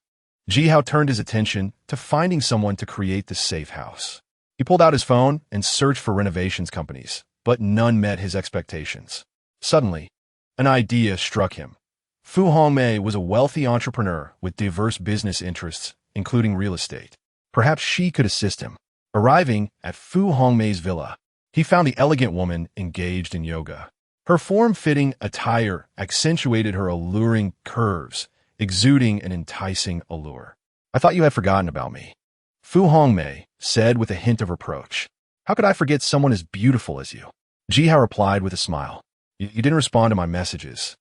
Ji Hao turned his attention to finding someone to create the safe house. He pulled out his phone and searched for renovations companies, but none met his expectations. Suddenly, an idea struck him. Fu Hongmei was a wealthy entrepreneur with diverse business interests, including real estate. Perhaps she could assist him. Arriving at Fu Hongmei's villa, he found the elegant woman engaged in yoga. Her form-fitting attire accentuated her alluring curves, exuding an enticing allure. "I thought you had forgotten about me," Fu Hongmei said with a hint of reproach. "How could I forget someone as beautiful as you?" Ji Hao replied with a smile. You didn't respond to my messages."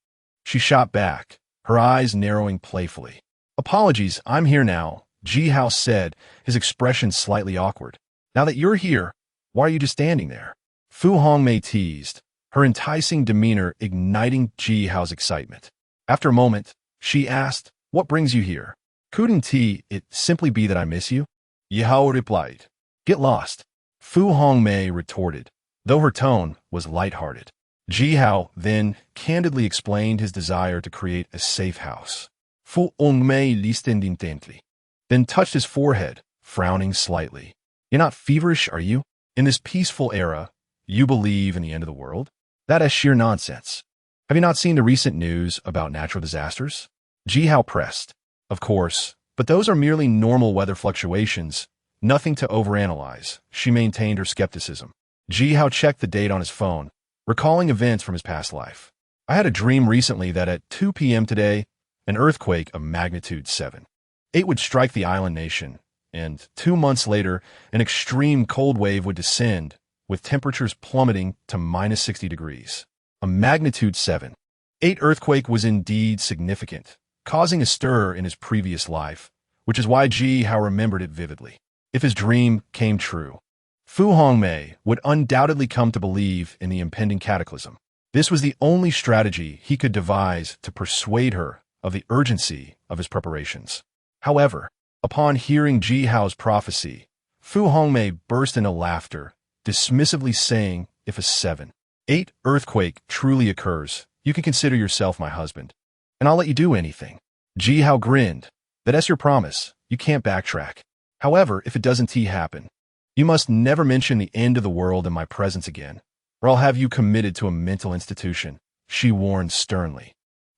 She shot back, her eyes narrowing playfully. "Apologies, I'm here now," Ji Hao said, his expression slightly awkward. "Now that you're here, why are you just standing there?" Fu Hongmei teased, her enticing demeanor igniting Ji Hao's excitement. After a moment, she asked, "What brings you here?" "Couldn't it simply be that I miss you?" Ji Hao replied. "Get lost," Fu Hongmei retorted, though her tone was lighthearted. Ji Hao then candidly explained his desire to create a safe house. Fu Hongmei listened intently, then touched his forehead, frowning slightly. "You're not feverish, are you?" In this peaceful era, you believe in the end of the world? That is sheer nonsense. Have you not seen the recent news about natural disasters? How pressed. Of course, but those are merely normal weather fluctuations, nothing to overanalyze. She maintained her skepticism. How checked the date on his phone, recalling events from his past life. I had a dream recently that at 2 p.m. today, an earthquake of magnitude 7.8 would strike the island nation, and 2 months later, an extreme cold wave would descend, with temperatures plummeting to minus 60 degrees. A magnitude 7.8 earthquake was indeed significant, causing a stir in his previous life, which is why How remembered it vividly. If his dream came true, Fu Hongmei would undoubtedly come to believe in the impending cataclysm. This was the only strategy he could devise to persuade her of the urgency of his preparations. However, upon hearing Hao's prophecy, Fu Hongmei burst into laughter, dismissively saying, "If a 7.8 earthquake truly occurs, you can consider yourself my husband, and I'll let you do anything." Hao grinned. "That's your promise. You can't backtrack. However, if it doesn't happen, you must never mention the end of the world in my presence again, or I'll have you committed to a mental institution," she warned sternly.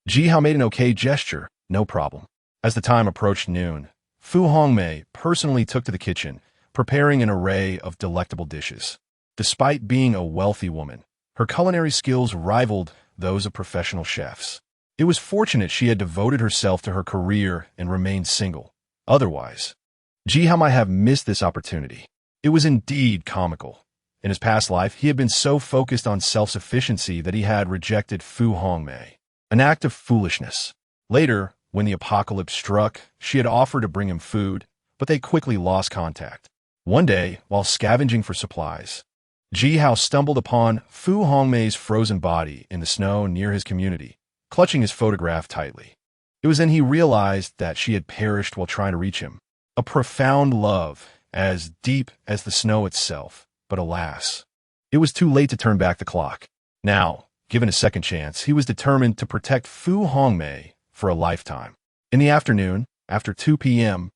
Hao made an okay gesture, "No problem." As the time approached noon, Fu Hongmei personally took to the kitchen, preparing an array of delectable dishes. Despite being a wealthy woman, her culinary skills rivaled those of professional chefs. It was fortunate she had devoted herself to her career and remained single. Otherwise, Hao might have missed this opportunity. It was indeed comical. In his past life, he had been so focused on self-sufficiency that he had rejected Fu Hongmei, an act of foolishness. Later, when the apocalypse struck, she had offered to bring him food, but they quickly lost contact. One day, while scavenging for supplies, Hao stumbled upon Fu Hongmei's frozen body in the snow near his community, clutching his photograph tightly. It was then he realized that she had perished while trying to reach him. A profound love, as deep as the snow itself. But alas, it was too late to turn back the clock. Now, given a second chance, he was determined to protect Fu Hongmei for a lifetime. In the afternoon, after 2 p.m.,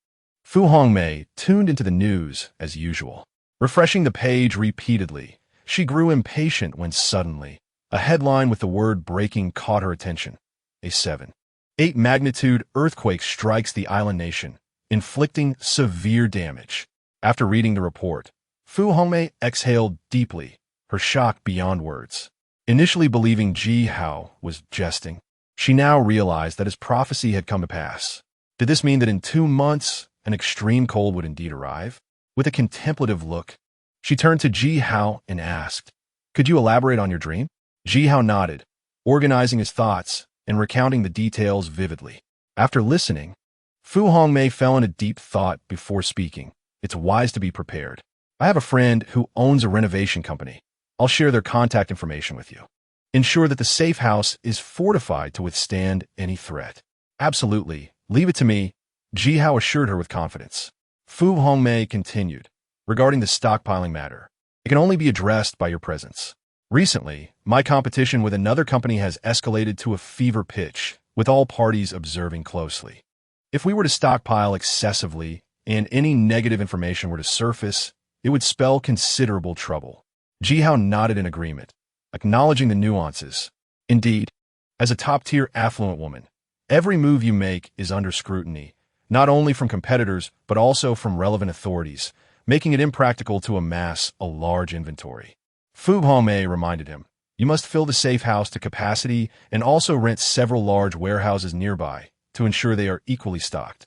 Fu Hongmei tuned into the news as usual. Refreshing the page repeatedly, she grew impatient when suddenly, a headline with the word breaking caught her attention. A 7.8 magnitude earthquake strikes the island nation, inflicting severe damage. After reading the report, Fu Hongmei exhaled deeply, her shock beyond words. Initially believing Hao was jesting, she now realized that his prophecy had come to pass. Did this mean that in 2 months, an extreme cold would indeed arrive? With a contemplative look, she turned to Hao and asked, "Could you elaborate on your dream?" Hao nodded, organizing his thoughts and recounting the details vividly. After listening, Fu Hongmei fell into deep thought before speaking. "It's wise to be prepared. I have a friend who owns a renovation company. I'll share their contact information with you. Ensure that the safe house is fortified to withstand any threat." "Absolutely. Leave it to me," Hao assured her with confidence. Fu Hongmei continued, "Regarding the stockpiling matter, it can only be addressed by your presence. Recently, my competition with another company has escalated to a fever pitch, with all parties observing closely. If we were to stockpile excessively and any negative information were to surface, it would spell considerable trouble." Hao nodded in agreement, acknowledging the nuances. Indeed, as a top-tier affluent woman, every move you make is under scrutiny, not only from competitors but also from relevant authorities, making it impractical to amass a large inventory. Fu Hongmei reminded him, "You must fill the safe house to capacity and also rent several large warehouses nearby to ensure they are equally stocked.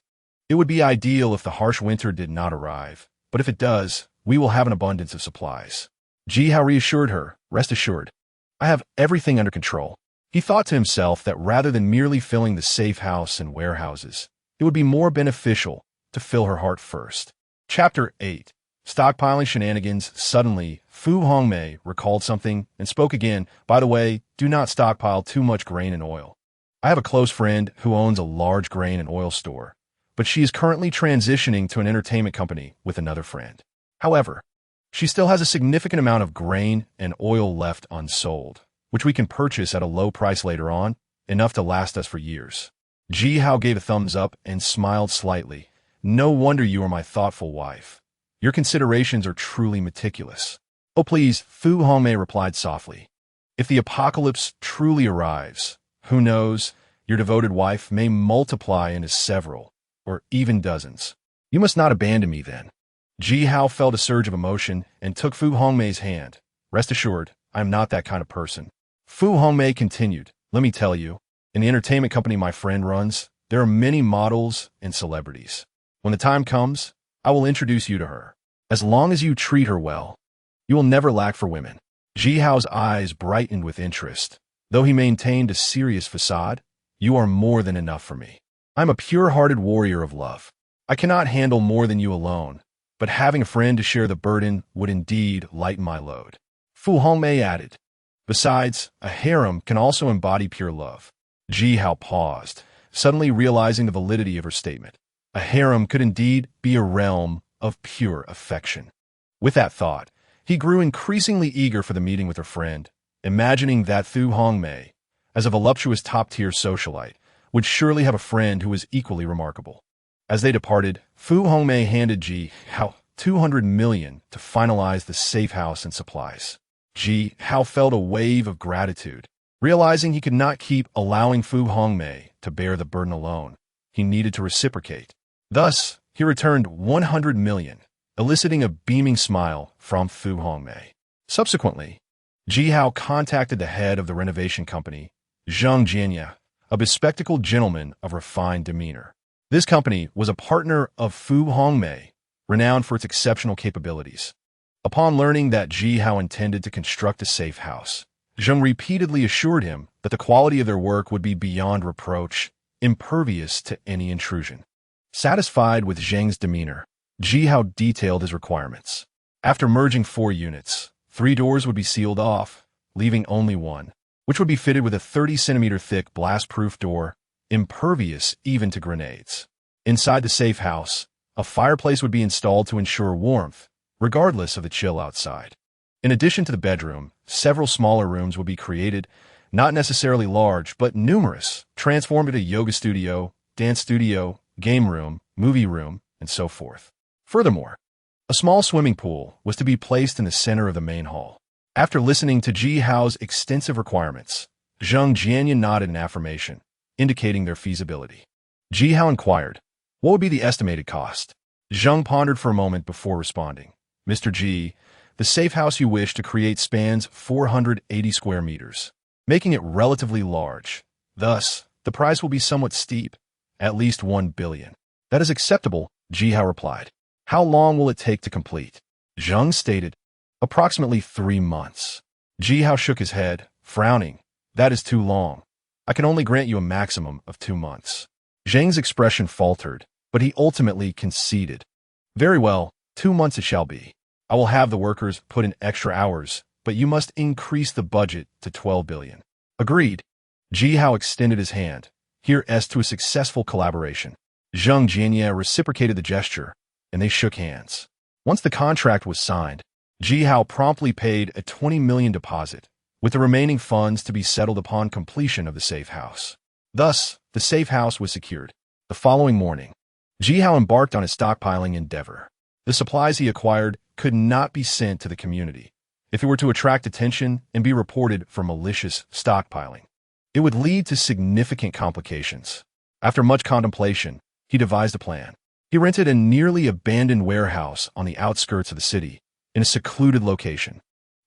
It would be ideal if the harsh winter did not arrive, but if it does, we will have an abundance of supplies." Hao reassured her, "Rest assured, I have everything under control." He thought to himself that rather than merely filling the safe house and warehouses, it would be more beneficial to fill her heart first. Chapter 8. Stockpiling Shenanigans. Suddenly, Fu Hongmei recalled something and spoke again. "By the way, do not stockpile too much grain and oil. I have a close friend who owns a large grain and oil store, but she is currently transitioning to an entertainment company with another friend. However, she still has a significant amount of grain and oil left unsold, which we can purchase at a low price later on, enough to last us for years." Hao gave a thumbs up and smiled slightly. "No wonder you are my thoughtful wife. Your considerations are truly meticulous." Oh please, Fu Hongmei replied softly. If the apocalypse truly arrives, who knows, your devoted wife may multiply into several, or even dozens. You must not abandon me then. Ji Hao felt a surge of emotion and took Fu Hongmei's hand. Rest assured, I am not that kind of person. Fu Hongmei continued, let me tell you, in the entertainment company my friend runs, there are many models and celebrities. When the time comes, I will introduce you to her. As long as you treat her well, you will never lack for women. Ji Hao's eyes brightened with interest. Though he maintained a serious facade, you are more than enough for me. I'm a pure-hearted warrior of love. I cannot handle more than you alone, but having a friend to share the burden would indeed lighten my load. Fu Hongmei added. Besides, a harem can also embody pure love. Ji Hao paused, suddenly realizing the validity of her statement. A harem could indeed be a realm of pure affection. With that thought, he grew increasingly eager for the meeting with her friend, imagining that Fu Hongmei, as a voluptuous top-tier socialite, would surely have a friend who was equally remarkable. As they departed, Fu Hongmei handed Ji Hao 200 million to finalize the safe house and supplies. Ji Hao felt a wave of gratitude. Realizing he could not keep allowing Fu Hongmei to bear the burden alone, he needed to reciprocate. Thus, he returned 100 million, eliciting a beaming smile from Fu Hongmei. Subsequently, Ji Hao contacted the head of the renovation company, Zhang Jianye, a bespectacled gentleman of refined demeanor. This company was a partner of Fu Hongmei, renowned for its exceptional capabilities. Upon learning that Ji Hao intended to construct a safe house, Zhang repeatedly assured him that the quality of their work would be beyond reproach, impervious to any intrusion. Satisfied with Zhang's demeanor, Ji Hao detailed his requirements. After merging 4 units, 3 doors would be sealed off, leaving only one, which would be fitted with a 30-centimeter thick blast-proof door, impervious even to grenades. Inside the safe house, a fireplace would be installed to ensure warmth, regardless of the chill outside. In addition to the bedroom, several smaller rooms would be created, not necessarily large, but numerous, transformed into yoga studio, dance studio, game room, movie room, and so forth. Furthermore, a small swimming pool was to be placed in the center of the main hall. After listening to Ji Hao's extensive requirements, Zhang Jianye nodded in affirmation, indicating their feasibility. Ji Hao inquired, what would be the estimated cost? Zhang pondered for a moment before responding. Mr. Ji, the safe house you wish to create spans 480 square meters, making it relatively large. Thus, the price will be somewhat steep, at least 1 billion. That is acceptable, Ji Hao replied. How long will it take to complete? Zhang stated, approximately 3 months. Ji Hao shook his head, frowning. That is too long. I can only grant you a maximum of 2 months. Zhang's expression faltered, but he ultimately conceded. Very well, 2 months it shall be. I will have the workers put in extra hours, but you must increase the budget to 12 billion. Agreed. Ji Hao extended his hand. Here's to a successful collaboration. Zhang Jianye reciprocated the gesture, and they shook hands. Once the contract was signed, Ji Hao promptly paid a 20 million deposit, with the remaining funds to be settled upon completion of the safe house. Thus, the safe house was secured. The following morning, Ji Hao embarked on a stockpiling endeavor. The supplies he acquired could not be sent to the community. If it were to attract attention and be reported for malicious stockpiling, it would lead to significant complications. After much contemplation, he devised a plan. He rented a nearly abandoned warehouse on the outskirts of the city, in a secluded location,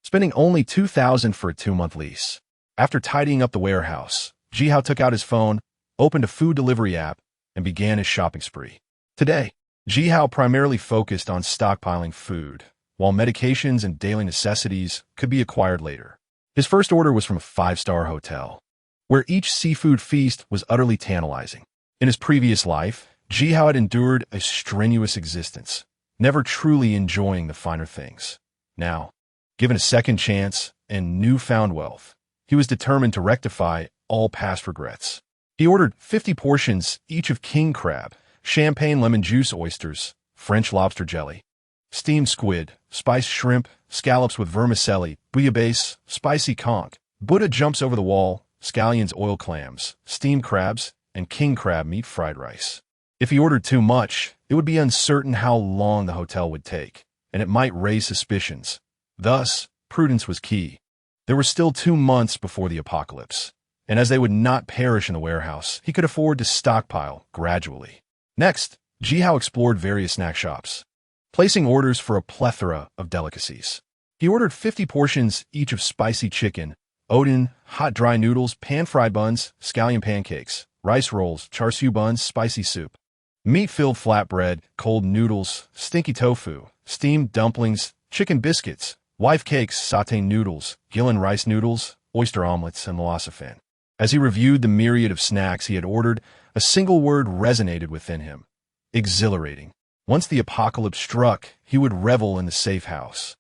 spending only 2,000 for a 2-month lease. After tidying up the warehouse, Ji Hao took out his phone, opened a food delivery app, and began his shopping spree. Today, Ji Hao primarily focused on stockpiling food, while medications and daily necessities could be acquired later. His first order was from a 5-star hotel, where each seafood feast was utterly tantalizing. In his previous life, Ji Hao had endured a strenuous existence, never truly enjoying the finer things. Now, given a second chance and newfound wealth, he was determined to rectify all past regrets. He ordered 50 portions each of king crab, champagne lemon juice oysters, French lobster jelly, steamed squid, spiced shrimp, scallops with vermicelli, bouillabaisse, spicy conch, Buddha jumps over the wall, scallions oil clams, steamed crabs, and king crab meat fried rice. If he ordered too much, it would be uncertain how long the hotel would take, and it might raise suspicions. Thus, prudence was key. There were still 2 months before the apocalypse, and as they would not perish in the warehouse, he could afford to stockpile gradually. Next, Jihao explored various snack shops, placing orders for a plethora of delicacies. He ordered 50 portions each of spicy chicken, oden, hot dry noodles, pan-fried buns, scallion pancakes, rice rolls, char siu buns, spicy soup, meat-filled flatbread, cold noodles, stinky tofu, steamed dumplings, chicken biscuits, wife cakes, sautéed noodles, Gillen rice noodles, oyster omelets, and lawsafan. As he reviewed the myriad of snacks he had ordered, a single word resonated within him: exhilarating. Once the apocalypse struck, he would revel in the safe house,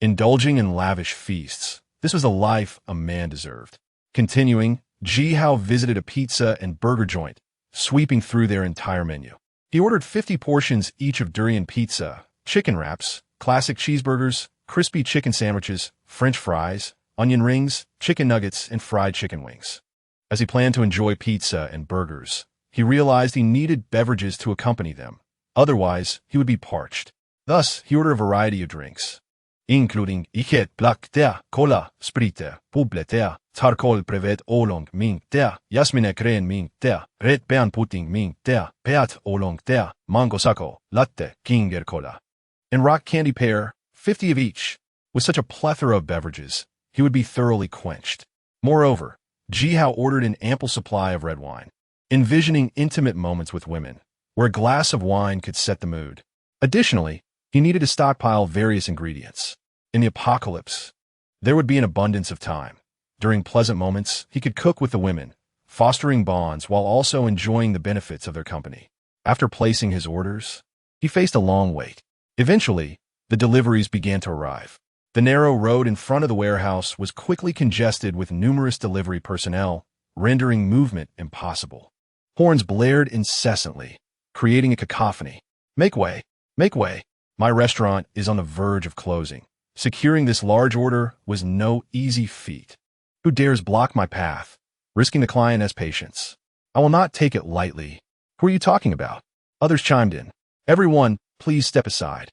indulging in lavish feasts. This was the life a man deserved. Continuing, Jihao visited a pizza and burger joint, sweeping through their entire menu. He ordered 50 portions each of durian pizza, chicken wraps, classic cheeseburgers, crispy chicken sandwiches, French fries, onion rings, chicken nuggets, and fried chicken wings. As he planned to enjoy pizza and burgers, he realized he needed beverages to accompany them. Otherwise, he would be parched. Thus, he ordered a variety of drinks, including ichet plaktea, cola, sprite, publetea, tarkol prevet olong ming tea, jasmine kren ming tea, red bean pudding ming tea, peat olong tea, mango sako, latte, kinger cola, and rock candy pear, 50 of each. With such a plethora of beverages, he would be thoroughly quenched. Moreover, Jihao ordered an ample supply of red wine, envisioning intimate moments with women, where a glass of wine could set the mood. Additionally, he needed to stockpile various ingredients. In the apocalypse, there would be an abundance of time. During pleasant moments, he could cook with the women, fostering bonds while also enjoying the benefits of their company. After placing his orders, he faced a long wait. Eventually, the deliveries began to arrive. The narrow road in front of the warehouse was quickly congested with numerous delivery personnel, rendering movement impossible. Horns blared incessantly, creating a cacophony. Make way! Make way! My restaurant is on the verge of closing. Securing this large order was no easy feat. Who dares block my path, risking the client's patience? I will not take it lightly. Who are you talking about? Others chimed in. Everyone, please step aside.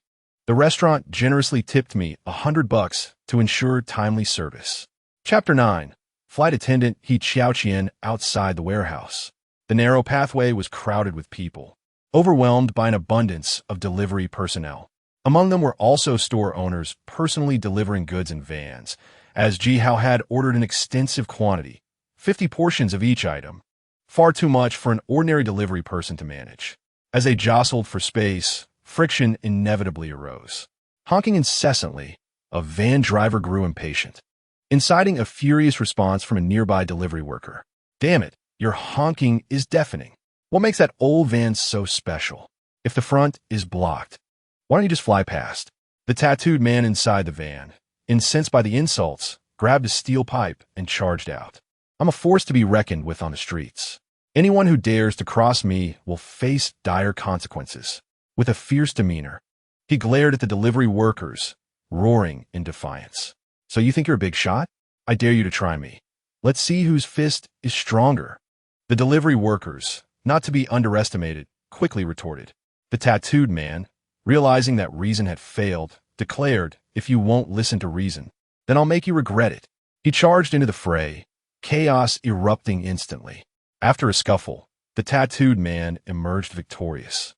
The restaurant generously tipped me $100 to ensure timely service. Chapter 9. Flight attendant He Qiaoqian outside the warehouse. The narrow pathway was crowded with people, overwhelmed by an abundance of delivery personnel. Among them were also store owners personally delivering goods in vans, as Jihao had ordered an extensive quantity, 50 portions of each item, far too much for an ordinary delivery person to manage. As they jostled for space, friction inevitably arose. Honking incessantly, a van driver grew impatient, inciting a furious response from a nearby delivery worker. Damn it, your honking is deafening. What makes that old van so special? If the front is blocked, why don't you just fly past? The tattooed man inside the van, incensed by the insults, grabbed a steel pipe and charged out. I'm a force to be reckoned with on the streets. Anyone who dares to cross me will face dire consequences. With a fierce demeanor, he glared at the delivery workers, roaring in defiance. So you think you're a big shot? I dare you to try me. Let's see whose fist is stronger. The delivery workers, not to be underestimated, quickly retorted. The tattooed man, realizing that reason had failed, declared, if you won't listen to reason, then I'll make you regret it. He charged into the fray, chaos erupting instantly. After a scuffle, the tattooed man emerged victorious,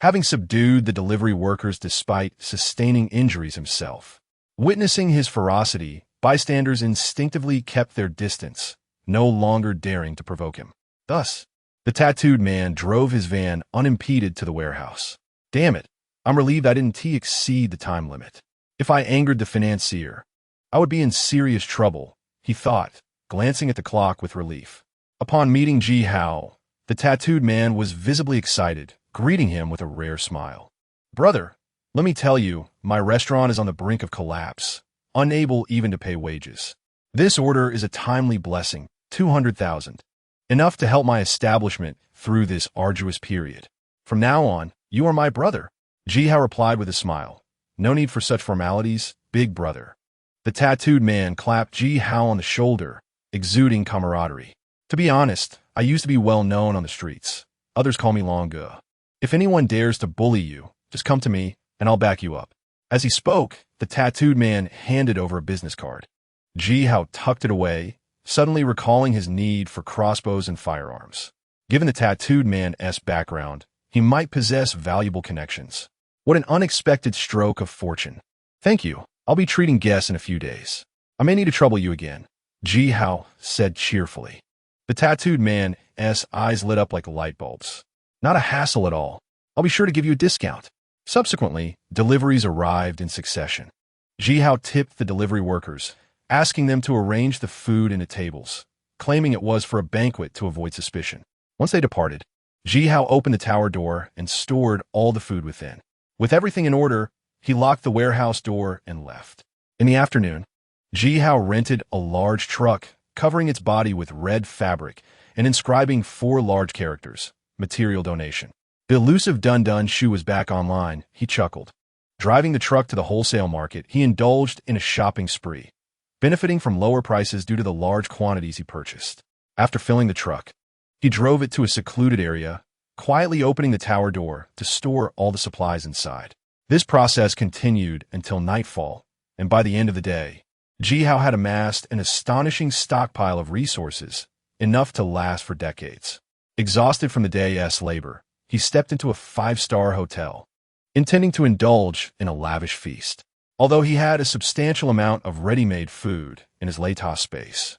having subdued the delivery workers despite sustaining injuries himself. Witnessing his ferocity, bystanders instinctively kept their distance, no longer daring to provoke him. Thus, the tattooed man drove his van unimpeded to the warehouse. Damn it, I'm relieved I didn't exceed the time limit. If I angered the financier, I would be in serious trouble, he thought, glancing at the clock with relief. Upon meeting Jihao, the tattooed man was visibly excited, greeting him with a rare smile. Brother, let me tell you, my restaurant is on the brink of collapse, unable even to pay wages. This order is a timely blessing, 200,000. Enough to help my establishment through this arduous period. From now on, you are my brother. Jihao replied with a smile. No need for such formalities, big brother. The tattooed man clapped Jihao on the shoulder, exuding camaraderie. To be honest, I used to be well known on the streets. Others call me Longue. If anyone dares to bully you, just come to me, and I'll back you up. As he spoke, the tattooed man handed over a business card. Ji Hao tucked it away, suddenly recalling his need for crossbows and firearms. Given the tattooed man's background, he might possess valuable connections. What an unexpected stroke of fortune. Thank you. I'll be treating guests in a few days. I may need to trouble you again, Ji Hao said cheerfully. The tattooed man's eyes lit up like light bulbs. Not a hassle at all. I'll be sure to give you a discount. Subsequently, deliveries arrived in succession. Ji Hao tipped the delivery workers, asking them to arrange the food into tables, claiming it was for a banquet to avoid suspicion. Once they departed, Ji Hao opened the tower door and stored all the food within. With everything in order, he locked the warehouse door and left. In the afternoon, Ji Hao rented a large truck, covering its body with red fabric and inscribing 4 large characters, material donation. The elusive Dun shoe was back online, he chuckled. Driving the truck to the wholesale market, he indulged in a shopping spree, benefiting from lower prices due to the large quantities he purchased. After filling the truck, he drove it to a secluded area, quietly opening the tower door to store all the supplies inside. This process continued until nightfall, and by the end of the day, Ji Hao had amassed an astonishing stockpile of resources, enough to last for decades. Exhausted from the day's labor, he stepped into a 5-star hotel, intending to indulge in a lavish feast. Although he had a substantial amount of ready-made food in his latest space,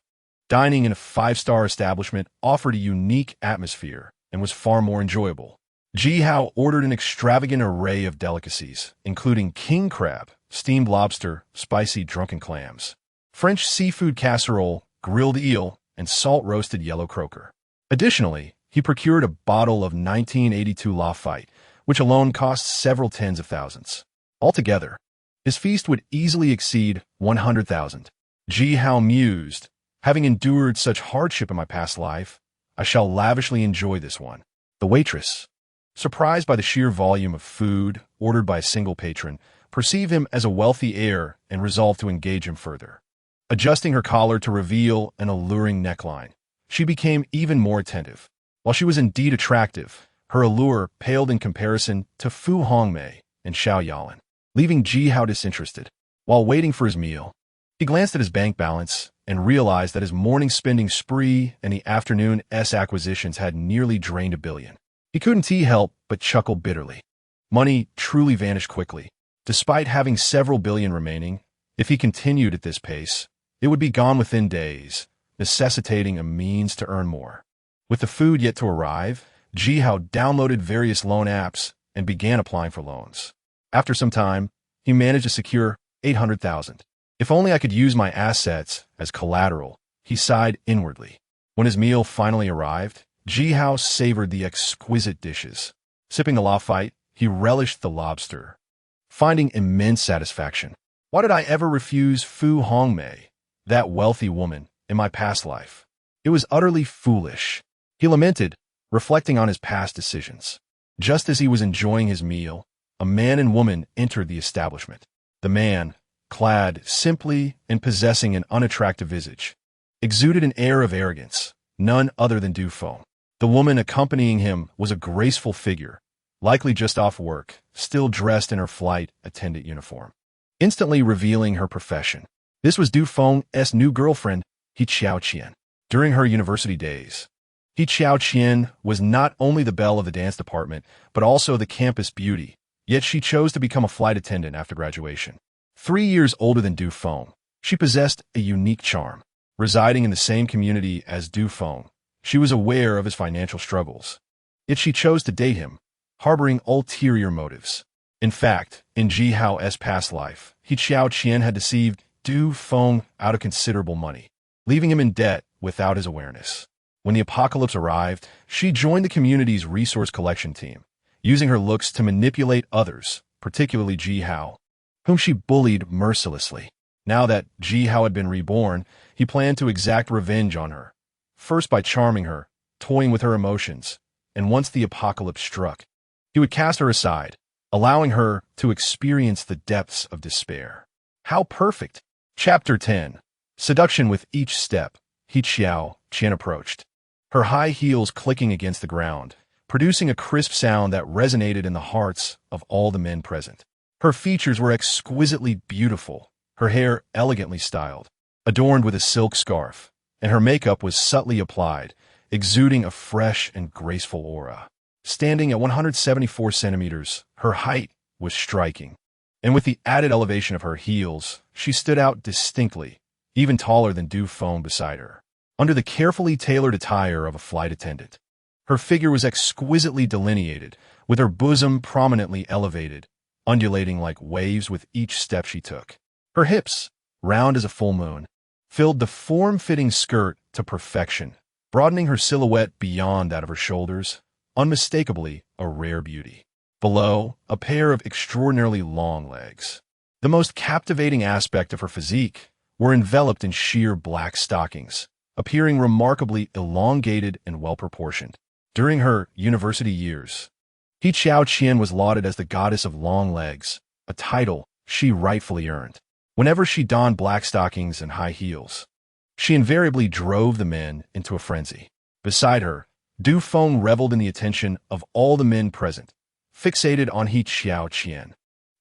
dining in a 5-star establishment offered a unique atmosphere and was far more enjoyable. Ji Hao ordered an extravagant array of delicacies, including king crab, steamed lobster, spicy drunken clams, French seafood casserole, grilled eel, and salt-roasted yellow croaker. Additionally, he procured a bottle of 1982 Lafite, which alone cost several tens of thousands. Altogether, his feast would easily exceed 100,000. Ji Hao mused, having endured such hardship in my past life, I shall lavishly enjoy this one. The waitress, surprised by the sheer volume of food ordered by a single patron, perceived him as a wealthy heir and resolved to engage him further. Adjusting her collar to reveal an alluring neckline, she became even more attentive. While she was indeed attractive, her allure paled in comparison to Fu Hongmei and Xiao Yalan, leaving Ji Hao disinterested. While waiting for his meal, he glanced at his bank balance and realized that his morning spending spree and the afternoon's acquisitions had nearly drained $1 billion. He couldn't help but chuckle bitterly. Money truly vanished quickly. Despite having several billion remaining, if he continued at this pace, it would be gone within days, necessitating a means to earn more. With the food yet to arrive, Ji Hao downloaded various loan apps and began applying for loans. After some time, he managed to secure 800,000. If only I could use my assets as collateral, he sighed inwardly. When his meal finally arrived, Ji Hao savored the exquisite dishes. Sipping the Lafite, he relished the lobster, finding immense satisfaction. Why did I ever refuse Fu Hongmei, that wealthy woman, in my past life? It was utterly foolish, he lamented, reflecting on his past decisions. Just as he was enjoying his meal, a man and woman entered the establishment. The man, clad simply and possessing an unattractive visage, exuded an air of arrogance, none other than Du Feng. The woman accompanying him was a graceful figure, likely just off work, still dressed in her flight attendant uniform, instantly revealing her profession. This was Du Feng's new girlfriend, He Qiaoqian. During her university days, He Qiaoqian was not only the belle of the dance department, but also the campus beauty, yet she chose to become a flight attendant after graduation. 3 years older than Du Feng, she possessed a unique charm. Residing in the same community as Du Feng, she was aware of his financial struggles, yet she chose to date him, harboring ulterior motives. In fact, in Ji Hao's past life, He Qiaoqian had deceived Du Feng out of considerable money, leaving him in debt without his awareness. When the apocalypse arrived, she joined the community's resource collection team, using her looks to manipulate others, particularly Ji Hao, whom she bullied mercilessly. Now that Ji Hao had been reborn, he planned to exact revenge on her, first by charming her, toying with her emotions, and once the apocalypse struck, he would cast her aside, allowing her to experience the depths of despair. How perfect! Chapter 10. Seduction with each step. He Qiaoqian approached, her high heels clicking against the ground, producing a crisp sound that resonated in the hearts of all the men present. Her features were exquisitely beautiful, her hair elegantly styled, adorned with a silk scarf, and her makeup was subtly applied, exuding a fresh and graceful aura. Standing at 174 centimeters, her height was striking, and with the added elevation of her heels, she stood out distinctly, even taller than Du Feng beside her. Under the carefully tailored attire of a flight attendant, her figure was exquisitely delineated, with her bosom prominently elevated, undulating like waves with each step she took. Her hips, round as a full moon, filled the form-fitting skirt to perfection, broadening her silhouette beyond that of her shoulders, unmistakably a rare beauty. Below, a pair of extraordinarily long legs. The most captivating aspect of her physique were enveloped in sheer black stockings, appearing remarkably elongated and well-proportioned. During her university years, He Qian was lauded as the goddess of long legs, a title she rightfully earned. Whenever she donned black stockings and high heels, she invariably drove the men into a frenzy. Beside her, Du Feng reveled in the attention of all the men present, fixated on He Qian,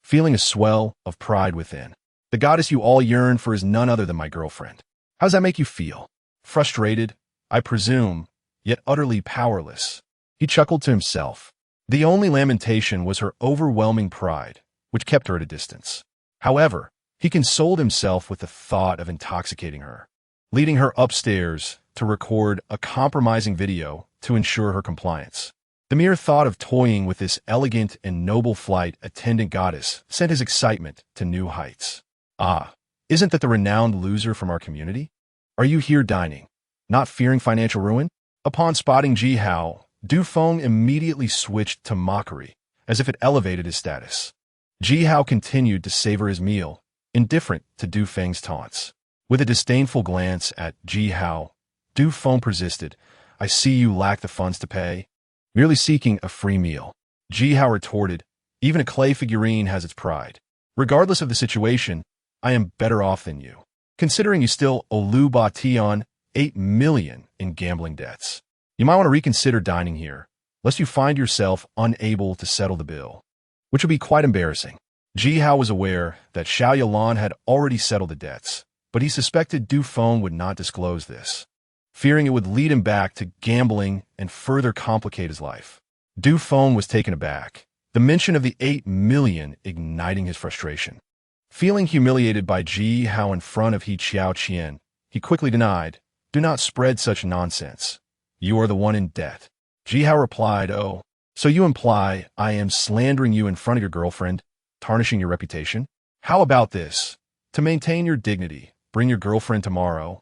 feeling a swell of pride within. The goddess you all yearn for is none other than my girlfriend. How does that make you feel? Frustrated, I presume, yet utterly powerless. He chuckled to himself. The only lamentation was her overwhelming pride, which kept her at a distance. However, he consoled himself with the thought of intoxicating her, leading her upstairs to record a compromising video to ensure her compliance. The mere thought of toying with this elegant and noble flight attendant goddess sent his excitement to new heights. Ah, isn't that the renowned loser from our community? Are you here dining, not fearing financial ruin? Upon spotting Ji Hao, Du Feng immediately switched to mockery, as if it elevated his status. Ji Hao continued to savor his meal, indifferent to Du Feng's taunts. With a disdainful glance at Ji Hao, Du Feng persisted, I see you lack the funds to pay. Merely seeking a free meal. Ji Hao retorted, even a clay figurine has its pride. Regardless of the situation, I am better off than you, considering you still owe Lu Ba Tian 8 million in gambling debts. You might want to reconsider dining here, lest you find yourself unable to settle the bill, which would be quite embarrassing. Ji Hao was aware that Xiao Yalan had already settled the debts, but he suspected Du Feng would not disclose this, fearing it would lead him back to gambling and further complicate his life. Du Feng was taken aback, the mention of the 8 million igniting his frustration. Feeling humiliated by Ji Hao in front of He Qian, he quickly denied, do not spread such nonsense. You are the one in debt. Ji Hao replied, oh, so you imply I am slandering you in front of your girlfriend, tarnishing your reputation? How about this? To maintain your dignity, bring your girlfriend tomorrow,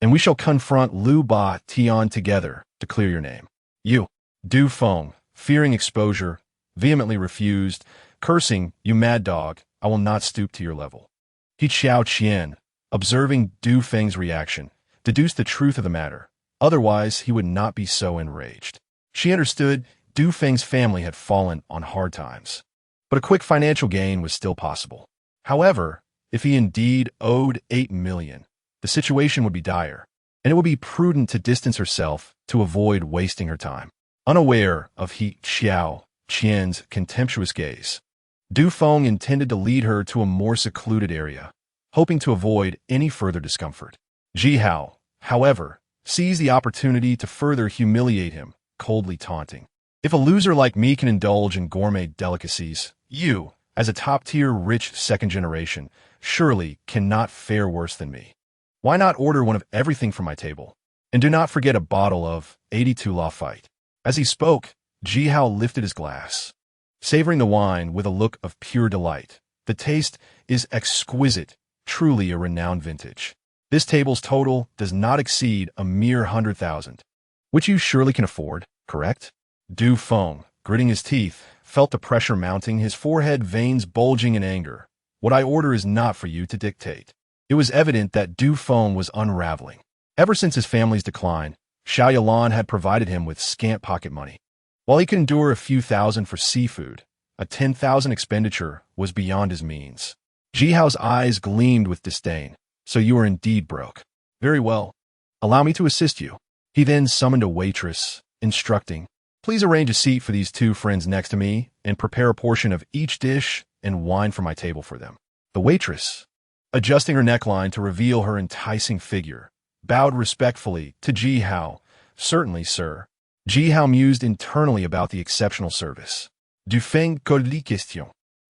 and we shall confront Lu Ba Tian together to clear your name. You, Du Feng, fearing exposure, vehemently refused, cursing, you mad dog, I will not stoop to your level. He Qian, observing Du Feng's reaction, deduced the truth of the matter. Otherwise, he would not be so enraged. She understood Du Feng's family had fallen on hard times, but a quick financial gain was still possible. However, if he indeed owed 8 million, the situation would be dire, and it would be prudent to distance herself to avoid wasting her time. Unaware of He Qian's contemptuous gaze, Du Feng intended to lead her to a more secluded area, hoping to avoid any further discomfort. Ji Hao, however, seized the opportunity to further humiliate him, coldly taunting. If a loser like me can indulge in gourmet delicacies, you, as a top-tier rich second generation, surely cannot fare worse than me. Why not order one of everything from my table? And do not forget a bottle of 82 Lafite. As he spoke, Ji Hao lifted his glass, savoring the wine with a look of pure delight. The taste is exquisite, truly a renowned vintage. This table's total does not exceed a mere 100,000, which you surely can afford, correct? Du Feng, gritting his teeth, felt the pressure mounting, his forehead veins bulging in anger. What I order is not for you to dictate. It was evident that Du Feng was unraveling. Ever since his family's decline, Xiao Yalan had provided him with scant pocket money. While he could endure a few thousand for seafood, a 10,000 expenditure was beyond his means. Ji Hao's eyes gleamed with disdain. So you are indeed broke. Very well. Allow me to assist you. He then summoned a waitress, instructing, please arrange a seat for these two friends next to me and prepare a portion of each dish and wine from my table for them. The waitress, adjusting her neckline to reveal her enticing figure, bowed respectfully to Ji Hao. Certainly, sir. Ji Hao mused internally about the exceptional service. Du feng que les questions.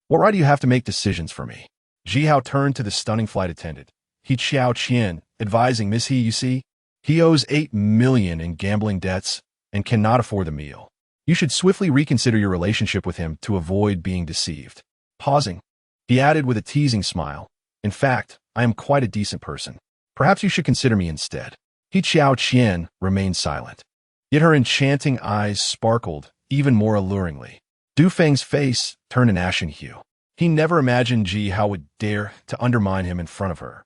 What right do you have to make decisions for me? Ji Hao turned to the stunning flight attendant. He Xiao Qian, advising Miss He, you see, he owes 8 million in gambling debts and cannot afford the meal. You should swiftly reconsider your relationship with him to avoid being deceived. Pausing, he added with a teasing smile, in fact, I am quite a decent person. Perhaps you should consider me instead. He Xiao Qian remained silent. Yet her enchanting eyes sparkled even more alluringly. Du Feng's face turned an ashen hue. He never imagined Ji Hao would dare to undermine him in front of her.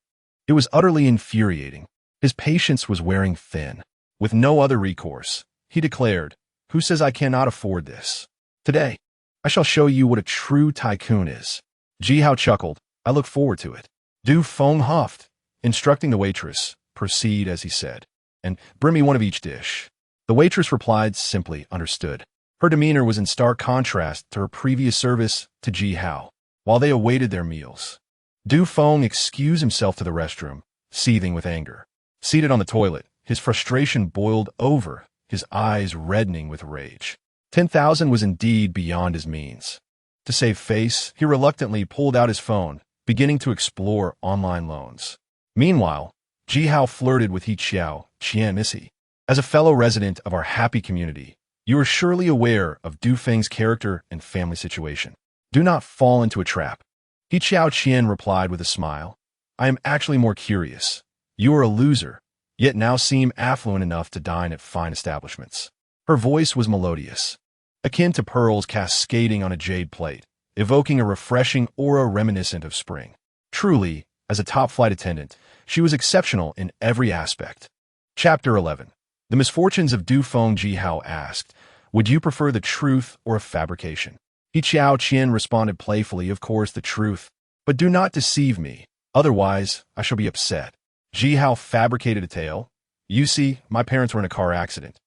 It was utterly infuriating. His patience was wearing thin. With no other recourse, he declared, "Who says I cannot afford this? Today, I shall show you what a true tycoon is." Ji Hao chuckled. "I look forward to it." Du Feng huffed, instructing the waitress, "Proceed," as he said, "and bring me one of each dish." The waitress replied simply, "Understood." Her demeanor was in stark contrast to her previous service to Ji Hao. While they awaited their meals, Du Feng excused himself to the restroom, seething with anger. Seated on the toilet, his frustration boiled over, his eyes reddening with rage. 10,000 was indeed beyond his means. To save face, he reluctantly pulled out his phone, beginning to explore online loans. Meanwhile, Ji Hao flirted with He Xiao Qian. Missy, as a fellow resident of our happy community, you are surely aware of Du Feng's character and family situation. Do not fall into a trap. He Xiao Qian replied with a smile. I am actually more curious. You are a loser, yet now seem affluent enough to dine at fine establishments. Her voice was melodious, akin to pearls cascading on a jade plate, evoking a refreshing aura reminiscent of spring. Truly, as a top flight attendant, she was exceptional in every aspect. Chapter 11. The Misfortunes of Du Feng. Ji Hao asked, "Would you prefer the truth or a fabrication?" He Xiao Qian responded playfully, "Of course the truth, but do not deceive me, otherwise I shall be upset." Ji Hao fabricated a tale. "You see, my parents were in a car accident,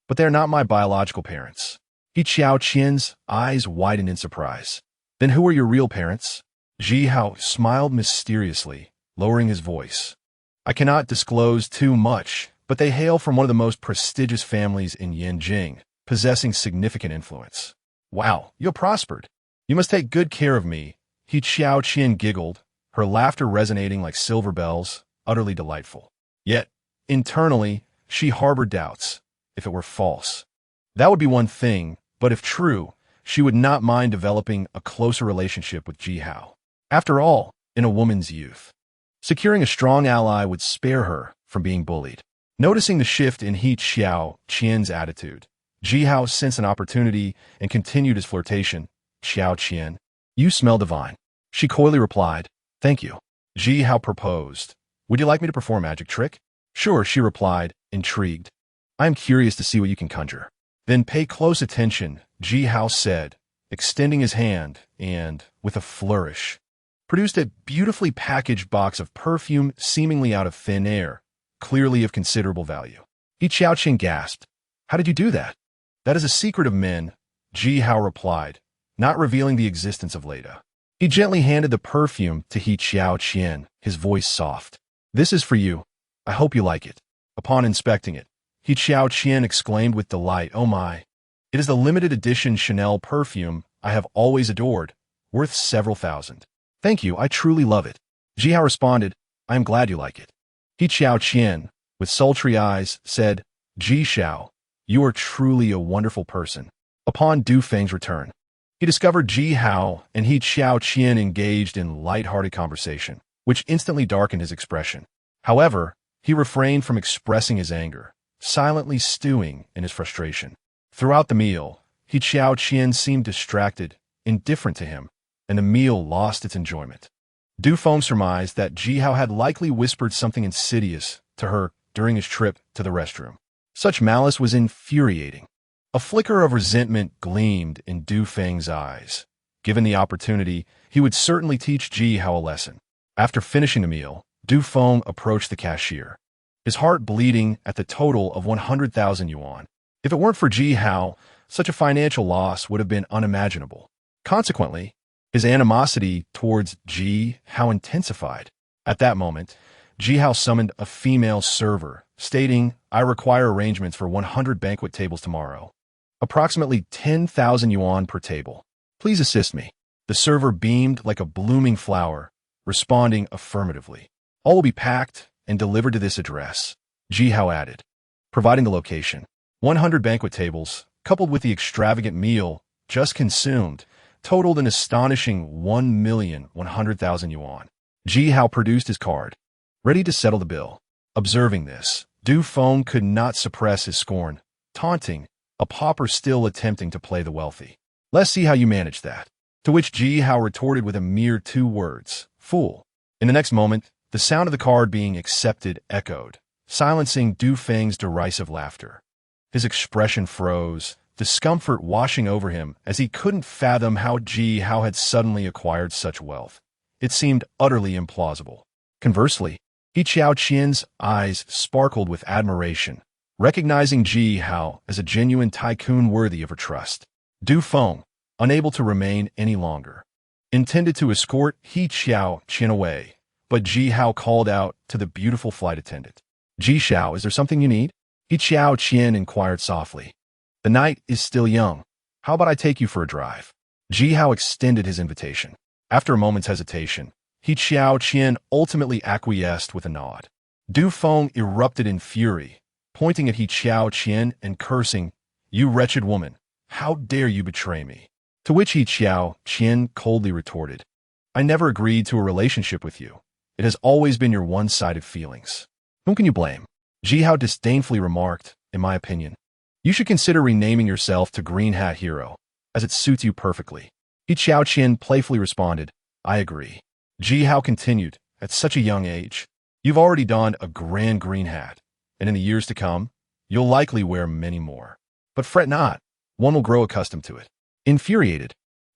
but they are not my biological parents." He Xiao Qian's eyes widened in surprise. "Then who are your real parents?" Ji Hao smiled mysteriously, lowering his voice. "I cannot disclose too much, but they hail from one of the most prestigious families in Yanjing, possessing significant influence." "Wow, you have prospered. You must take good care of me." He Xiao Qian giggled, her laughter resonating like silver bells, utterly delightful. Yet, internally, she harbored doubts. If it were false, that would be one thing, but if true, she would not mind developing a closer relationship with Ji Hao. After all, in a woman's youth, securing a strong ally would spare her from being bullied. Noticing the shift in He Xiao Qian's attitude, Ji Hao sensed an opportunity and continued his flirtation. "Xiao Qian, you smell divine." She coyly replied, "Thank you." Ji Hao proposed, "Would you like me to perform a magic trick?" "Sure," she replied, intrigued. "I am curious to see what you can conjure." "Then pay close attention," Ji Hao said, extending his hand and, with a flourish, produced a beautifully packaged box of perfume seemingly out of thin air, clearly of considerable value. He Xiao Qian gasped. "How did you do that?" "That is a secret of men," Ji Hao replied, not revealing the existence of Leda. He gently handed the perfume to He Xiao Qian, his voice soft. "This is for you. I hope you like it." Upon inspecting it, He Xiao Qian exclaimed with delight, "Oh my! It is the limited edition Chanel perfume I have always adored, worth several thousand." "Thank you, I truly love it." Ji Hao responded, "I am glad you like it." He Xiao Qian, with sultry eyes, said, "Ji Xiao, you are truly a wonderful person." Upon Du Feng's return, he discovered Ji Hao and He Xiao Qian engaged in light-hearted conversation, which instantly darkened his expression. However, he refrained from expressing his anger, silently stewing in his frustration. Throughout the meal, He Xiao Qian seemed distracted, indifferent to him, and the meal lost its enjoyment. Du Feng surmised that Ji Hao had likely whispered something insidious to her during his trip to the restroom. Such malice was infuriating. A flicker of resentment gleamed in Du Feng's eyes. Given the opportunity, he would certainly teach Ji Hao a lesson. After finishing the meal, Du Feng approached the cashier, his heart bleeding at the total of 100,000 yuan. If it weren't for Ji Hao, such a financial loss would have been unimaginable. Consequently, His animosity towards Ji Hao intensified. At that moment, Ji Hao summoned a female server, stating, "I require arrangements for 100 banquet tables tomorrow. Approximately 10,000 yuan per table. Please assist me." The server beamed like a blooming flower, responding affirmatively. "All will be packed and delivered to this address," Ji Hao added, providing the location. 100 banquet tables, coupled with the extravagant meal just consumed, totaled an astonishing 1,100,000 yuan. Ji Hao produced his card, ready to settle the bill. Observing this, Du Feng could not suppress his scorn, taunting, "A pauper still attempting to play the wealthy. Let's see how you manage that." To which Ji Hao retorted with a mere 2 words, "Fool." In the next moment, the sound of the card being accepted echoed, silencing Du Feng's derisive laughter. His expression froze, discomfort washing over him as he couldn't fathom how Ji Hao had suddenly acquired such wealth. It seemed utterly implausible. Conversely, He Xiao Qian's eyes sparkled with admiration, recognizing Ji Hao as a genuine tycoon worthy of her trust. Du Feng, unable to remain any longer, intended to escort He Xiao Qian away, but Ji Hao called out to the beautiful flight attendant. "Ji Xiao, is there something you need?" He Xiao Qian inquired softly. "The night is still young. How about I take you for a drive?" Ji Hao extended his invitation. After a moment's hesitation, He Xiao Qian ultimately acquiesced with a nod. Du Feng erupted in fury, pointing at He Xiao Qian and cursing, "You wretched woman, how dare you betray me?" To which He Xiao Qian coldly retorted, "I never agreed to a relationship with you. It has always been your one-sided feelings. Whom can you blame?" Ji Hao disdainfully remarked, "In my opinion, you should consider renaming yourself to Green Hat Hero, as it suits you perfectly." He Xiao Qian playfully responded, "I agree." Ji Hao continued, "At such a young age, you've already donned a grand green hat, and in the years to come, you'll likely wear many more. But fret not, one will grow accustomed to it." Infuriated,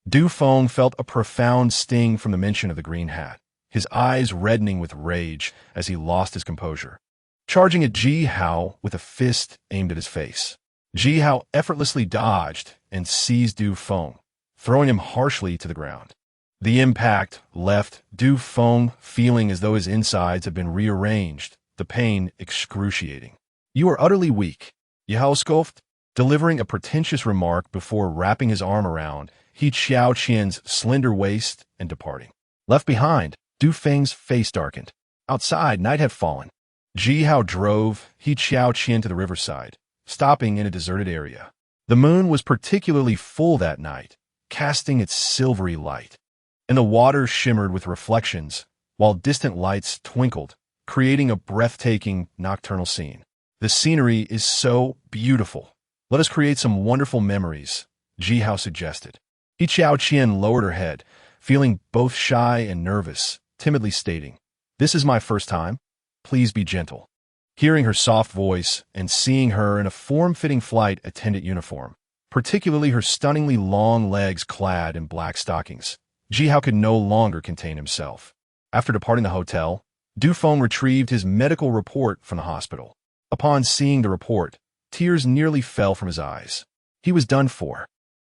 Du Feng felt a profound sting from the mention of the green hat, his eyes reddening with rage as he lost his composure. Charging at Ji Hao with a fist aimed at his face, Ji Hao effortlessly dodged and seized Du Feng, throwing him harshly to the ground. The impact left Du Feng feeling as though his insides had been rearranged, the pain excruciating. "You are utterly weak," Ji Hao scoffed, delivering a pretentious remark before wrapping his arm around He Xiao Qian's slender waist and departing. Left behind, Du Feng's face darkened. Outside, night had fallen. Ji Hao drove He Xiao Qian to the riverside, stopping in a deserted area. The moon was particularly full that night, casting its silvery light, and the water shimmered with reflections, while distant lights twinkled, creating a breathtaking nocturnal scene. "The scenery is so beautiful. Let us create some wonderful memories," Ji Hao suggested. He Xiao Qian lowered her head, feeling both shy and nervous, timidly stating, "This is my first time. Please be gentle." Hearing her soft voice and seeing her in a form-fitting flight attendant uniform, particularly her stunningly long legs clad in black stockings, Ji Hao could no longer contain himself. After departing the hotel, Du Feng retrieved his medical report from the hospital. Upon seeing the report, tears nearly fell from his eyes. He was done for.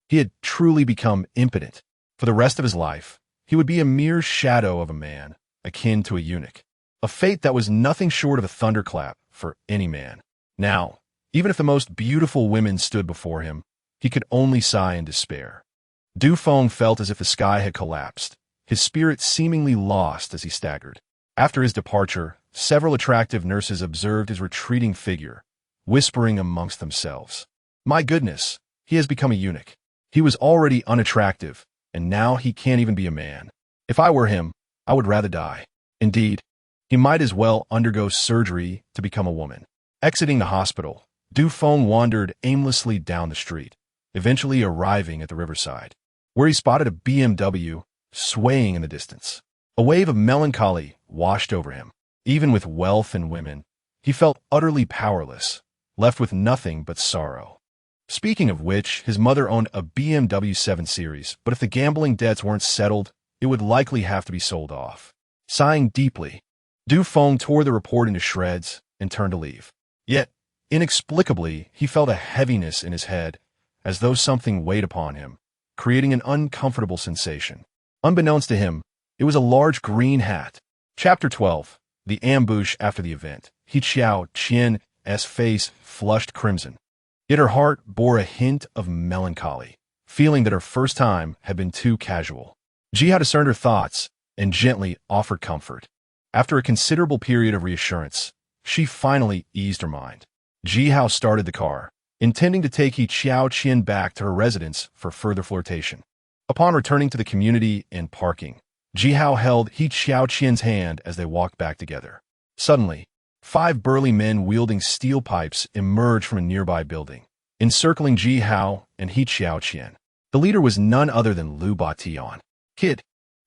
He had truly become impotent. For the rest of his life, he would be a mere shadow of a man, akin to a eunuch. A fate that was nothing short of a thunderclap for any man. Now, even if the most beautiful women stood before him, he could only sigh in despair. Du Feng felt as if the sky had collapsed, his spirit seemingly lost as he staggered. After his departure, several attractive nurses observed his retreating figure, whispering amongst themselves, "My goodness, he has become a eunuch. He was already unattractive, and now he can't even be a man. If I were him, I would rather die." Indeed, he might as well undergo surgery to become a woman. Exiting the hospital, Du Feng wandered aimlessly down the street, eventually arriving at the riverside, where he spotted a BMW swaying in the distance. A wave of melancholy washed over him. Even with wealth and women, he felt utterly powerless, left with nothing but sorrow. Speaking of which, his mother owned a BMW 7 Series, but if the gambling debts weren't settled, it would likely have to be sold off. Sighing deeply, Du Feng tore the report into shreds and turned to leave. Yet, inexplicably, he felt a heaviness in his head, as though something weighed upon him, creating an uncomfortable sensation. Unbeknownst to him, it was a large green hat. Chapter 12. The ambush after the event. He Xiao Qian's face flushed crimson. Yet her heart bore a hint of melancholy, feeling that her first time had been too casual. Jihao discerned her thoughts and gently offered comfort. After a considerable period of reassurance, she finally eased her mind. Jihao started the car, intending to take He Xiao Qian back to her residence for further flirtation. Upon returning to the community and parking, Jihao held He Xiao Qian's hand as they walked back together. Suddenly, 5 burly men wielding steel pipes emerged from a nearby building, encircling Jihao and He Xiao Qian. The leader was none other than Lu Batian. "Kid,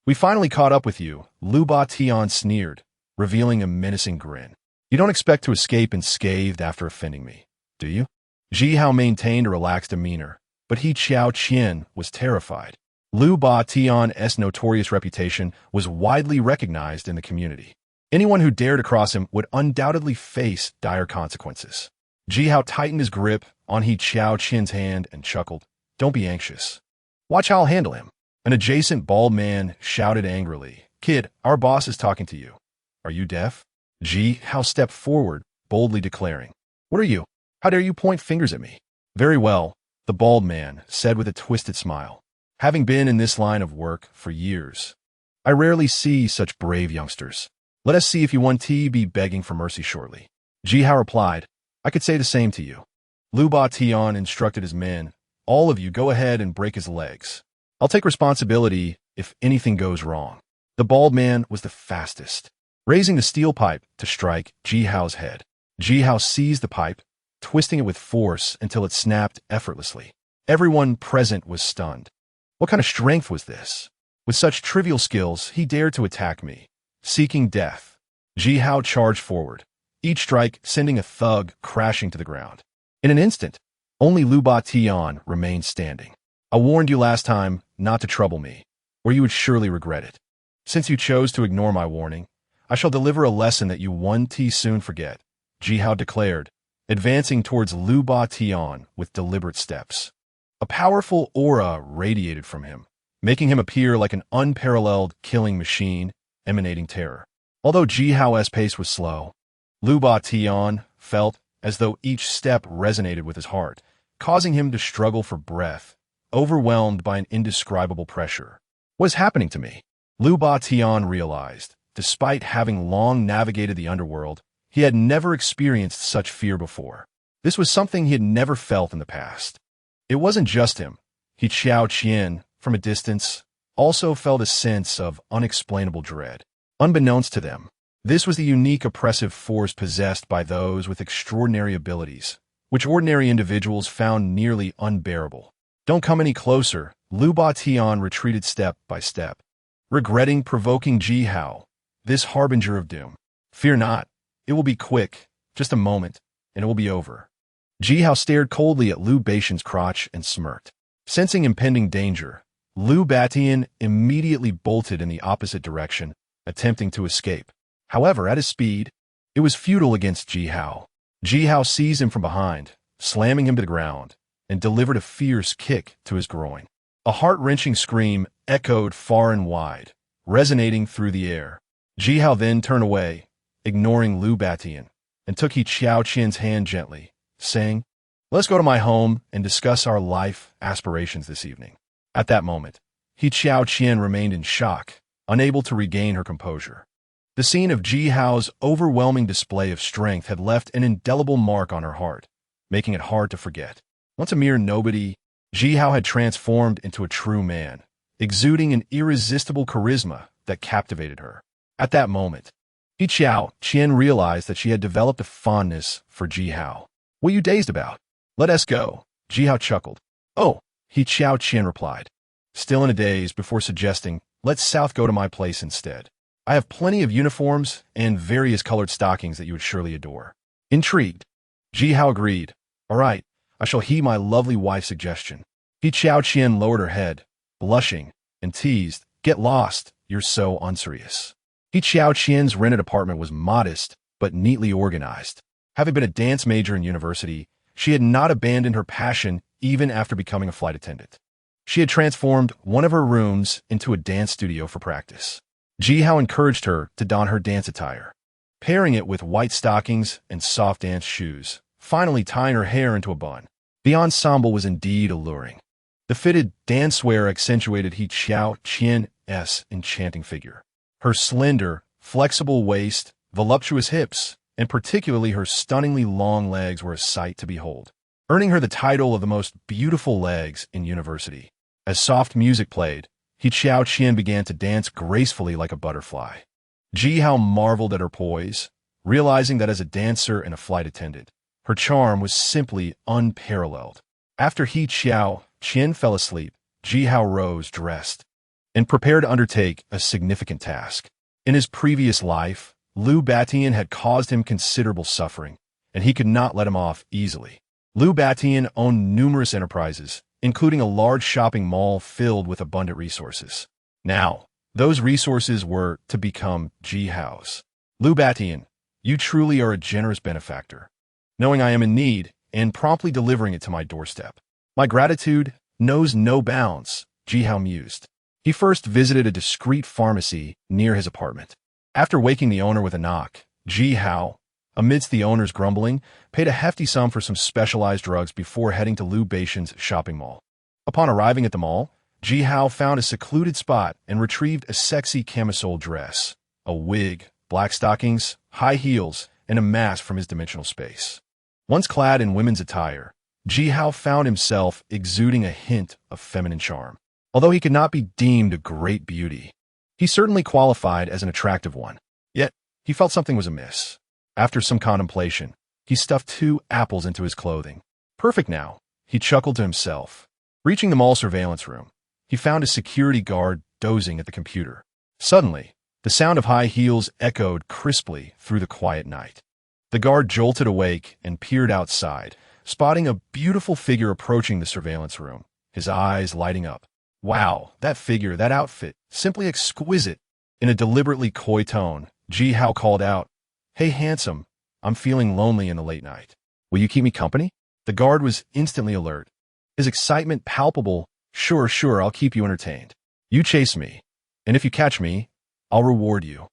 we finally caught up with you," Lu Batian sneered, revealing a menacing grin. "You don't expect to escape unscathed after offending me, do you?" Jihao maintained a relaxed demeanor, but He Xiao Qian was terrified. Lu Batian's notorious reputation was widely recognized in the community. Anyone who dared to cross him would undoubtedly face dire consequences. Jihao tightened his grip on He Xiao Qian's hand and chuckled. "Don't be anxious. Watch how I'll handle him." An adjacent bald man shouted angrily, "Kid, our boss is talking to you. Are you deaf?" Jihao stepped forward, boldly declaring, "What are you? How dare you point fingers at me?" "Very well," the bald man said with a twisted smile. "Having been in this line of work for years, I rarely see such brave youngsters. Let us see if you won't be begging for mercy shortly." Jihao replied, "I could say the same to you." Lu Batian instructed his men, "All of you go ahead and break his legs. I'll take responsibility if anything goes wrong." The bald man was the fastest, raising the steel pipe to strike Jihao's head. Jihao seized the pipe, twisting it with force until it snapped effortlessly. Everyone present was stunned. What kind of strength was this? With such trivial skills, he dared to attack me, seeking death. Jihao charged forward, each strike sending a thug crashing to the ground. In an instant, only Lu Batian remained standing. "I warned you last time not to trouble me, or you would surely regret it. Since you chose to ignore my warning, I shall deliver a lesson that you won't soon forget," Jihao declared, advancing towards Lu Batian with deliberate steps. A powerful aura radiated from him, making him appear like an unparalleled killing machine emanating terror. Although Jihao's pace was slow, Lu Batian felt as though each step resonated with his heart, causing him to struggle for breath, overwhelmed by an indescribable pressure. "What is happening to me?" Lu Batian realized. Despite having long navigated the underworld, he had never experienced such fear before. This was something he had never felt in the past. It wasn't just him. He Xiao Qian, from a distance, also felt a sense of unexplainable dread. Unbeknownst to them, this was the unique oppressive force possessed by those with extraordinary abilities, which ordinary individuals found nearly unbearable. "Don't come any closer," Lu Batian retreated step by step, regretting provoking Jihao, this harbinger of doom. "Fear not, it will be quick, just a moment, and it will be over." Jihao stared coldly at Lu Batian's crotch and smirked. Sensing impending danger, Lu Batian immediately bolted in the opposite direction, attempting to escape. However, at his speed, it was futile against Jihao. Jihao seized him from behind, slamming him to the ground, and delivered a fierce kick to his groin. A heart-wrenching scream echoed far and wide, resonating through the air. Jihao then turned away, ignoring Lu Batian, and took He Xiao Qian's hand gently, saying, "Let's go to my home and discuss our life aspirations this evening." At that moment, He Xiao Qian remained in shock, unable to regain her composure. The scene of Jihao's overwhelming display of strength had left an indelible mark on her heart, making it hard to forget. Once a mere nobody, Jihao had transformed into a true man, exuding an irresistible charisma that captivated her. At that moment, He Xiao Qian realized that she had developed a fondness for Jihao. "What are you dazed about? Let us go," Jihao chuckled. "Oh," He Xiao Qian replied, still in a daze before suggesting, "Let's south go to my place instead. I have plenty of uniforms and various colored stockings that you would surely adore." Intrigued, Jihao agreed. "All right, I shall heed my lovely wife's suggestion." He Xiao Qian lowered her head, blushing, and teased, "Get lost, you're so unserious." He Xiao Qian's rented apartment was modest, but neatly organized. Having been a dance major in university, she had not abandoned her passion even after becoming a flight attendant. She had transformed one of her rooms into a dance studio for practice. Ji-hao encouraged her to don her dance attire, pairing it with white stockings and soft dance shoes, finally tying her hair into a bun. The ensemble was indeed alluring. The fitted dancewear accentuated He Xiao Qian's enchanting figure. Her slender, flexible waist, voluptuous hips, and particularly her stunningly long legs were a sight to behold, earning her the title of the most beautiful legs in university. As soft music played, He Xiao Qian began to dance gracefully like a butterfly. Ji-hao marveled at her poise, realizing that as a dancer and a flight attendant, her charm was simply unparalleled. After He Xiao Qian fell asleep, Ji-hao rose dressed and prepared to undertake a significant task. In his previous life, Liu Batian had caused him considerable suffering, and he could not let him off easily. Liu Batian owned numerous enterprises, including a large shopping mall filled with abundant resources. Now, those resources were to become Ji-hao's. Liu Batian, you truly are a generous benefactor, knowing I am in need and promptly delivering it to my doorstep. My gratitude knows no bounds, Ji-hao mused. He first visited a discreet pharmacy near his apartment. After waking the owner with a knock, Ji-hao, amidst the owner's grumbling, paid a hefty sum for some specialized drugs before heading to Liu Batian's shopping mall. Upon arriving at the mall, Ji-hao found a secluded spot and retrieved a sexy camisole dress, a wig, black stockings, high heels, and a mask from his dimensional space. Once clad in women's attire, Ji-hao found himself exuding a hint of feminine charm. Although he could not be deemed a great beauty, he certainly qualified as an attractive one. Yet, he felt something was amiss. After some contemplation, he stuffed 2 apples into his clothing. Perfect now, he chuckled to himself. Reaching the mall surveillance room, he found a security guard dozing at the computer. Suddenly, the sound of high heels echoed crisply through the quiet night. The guard jolted awake and peered outside, spotting a beautiful figure approaching the surveillance room, his eyes lighting up. Wow, that figure, that outfit, simply exquisite. In a deliberately coy tone, Ji-hao called out, "Hey, handsome, I'm feeling lonely in the late night. Will you keep me company?" The guard was instantly alert, his excitement palpable. Sure, I'll keep you entertained. You chase me, and if you catch me, I'll reward you,"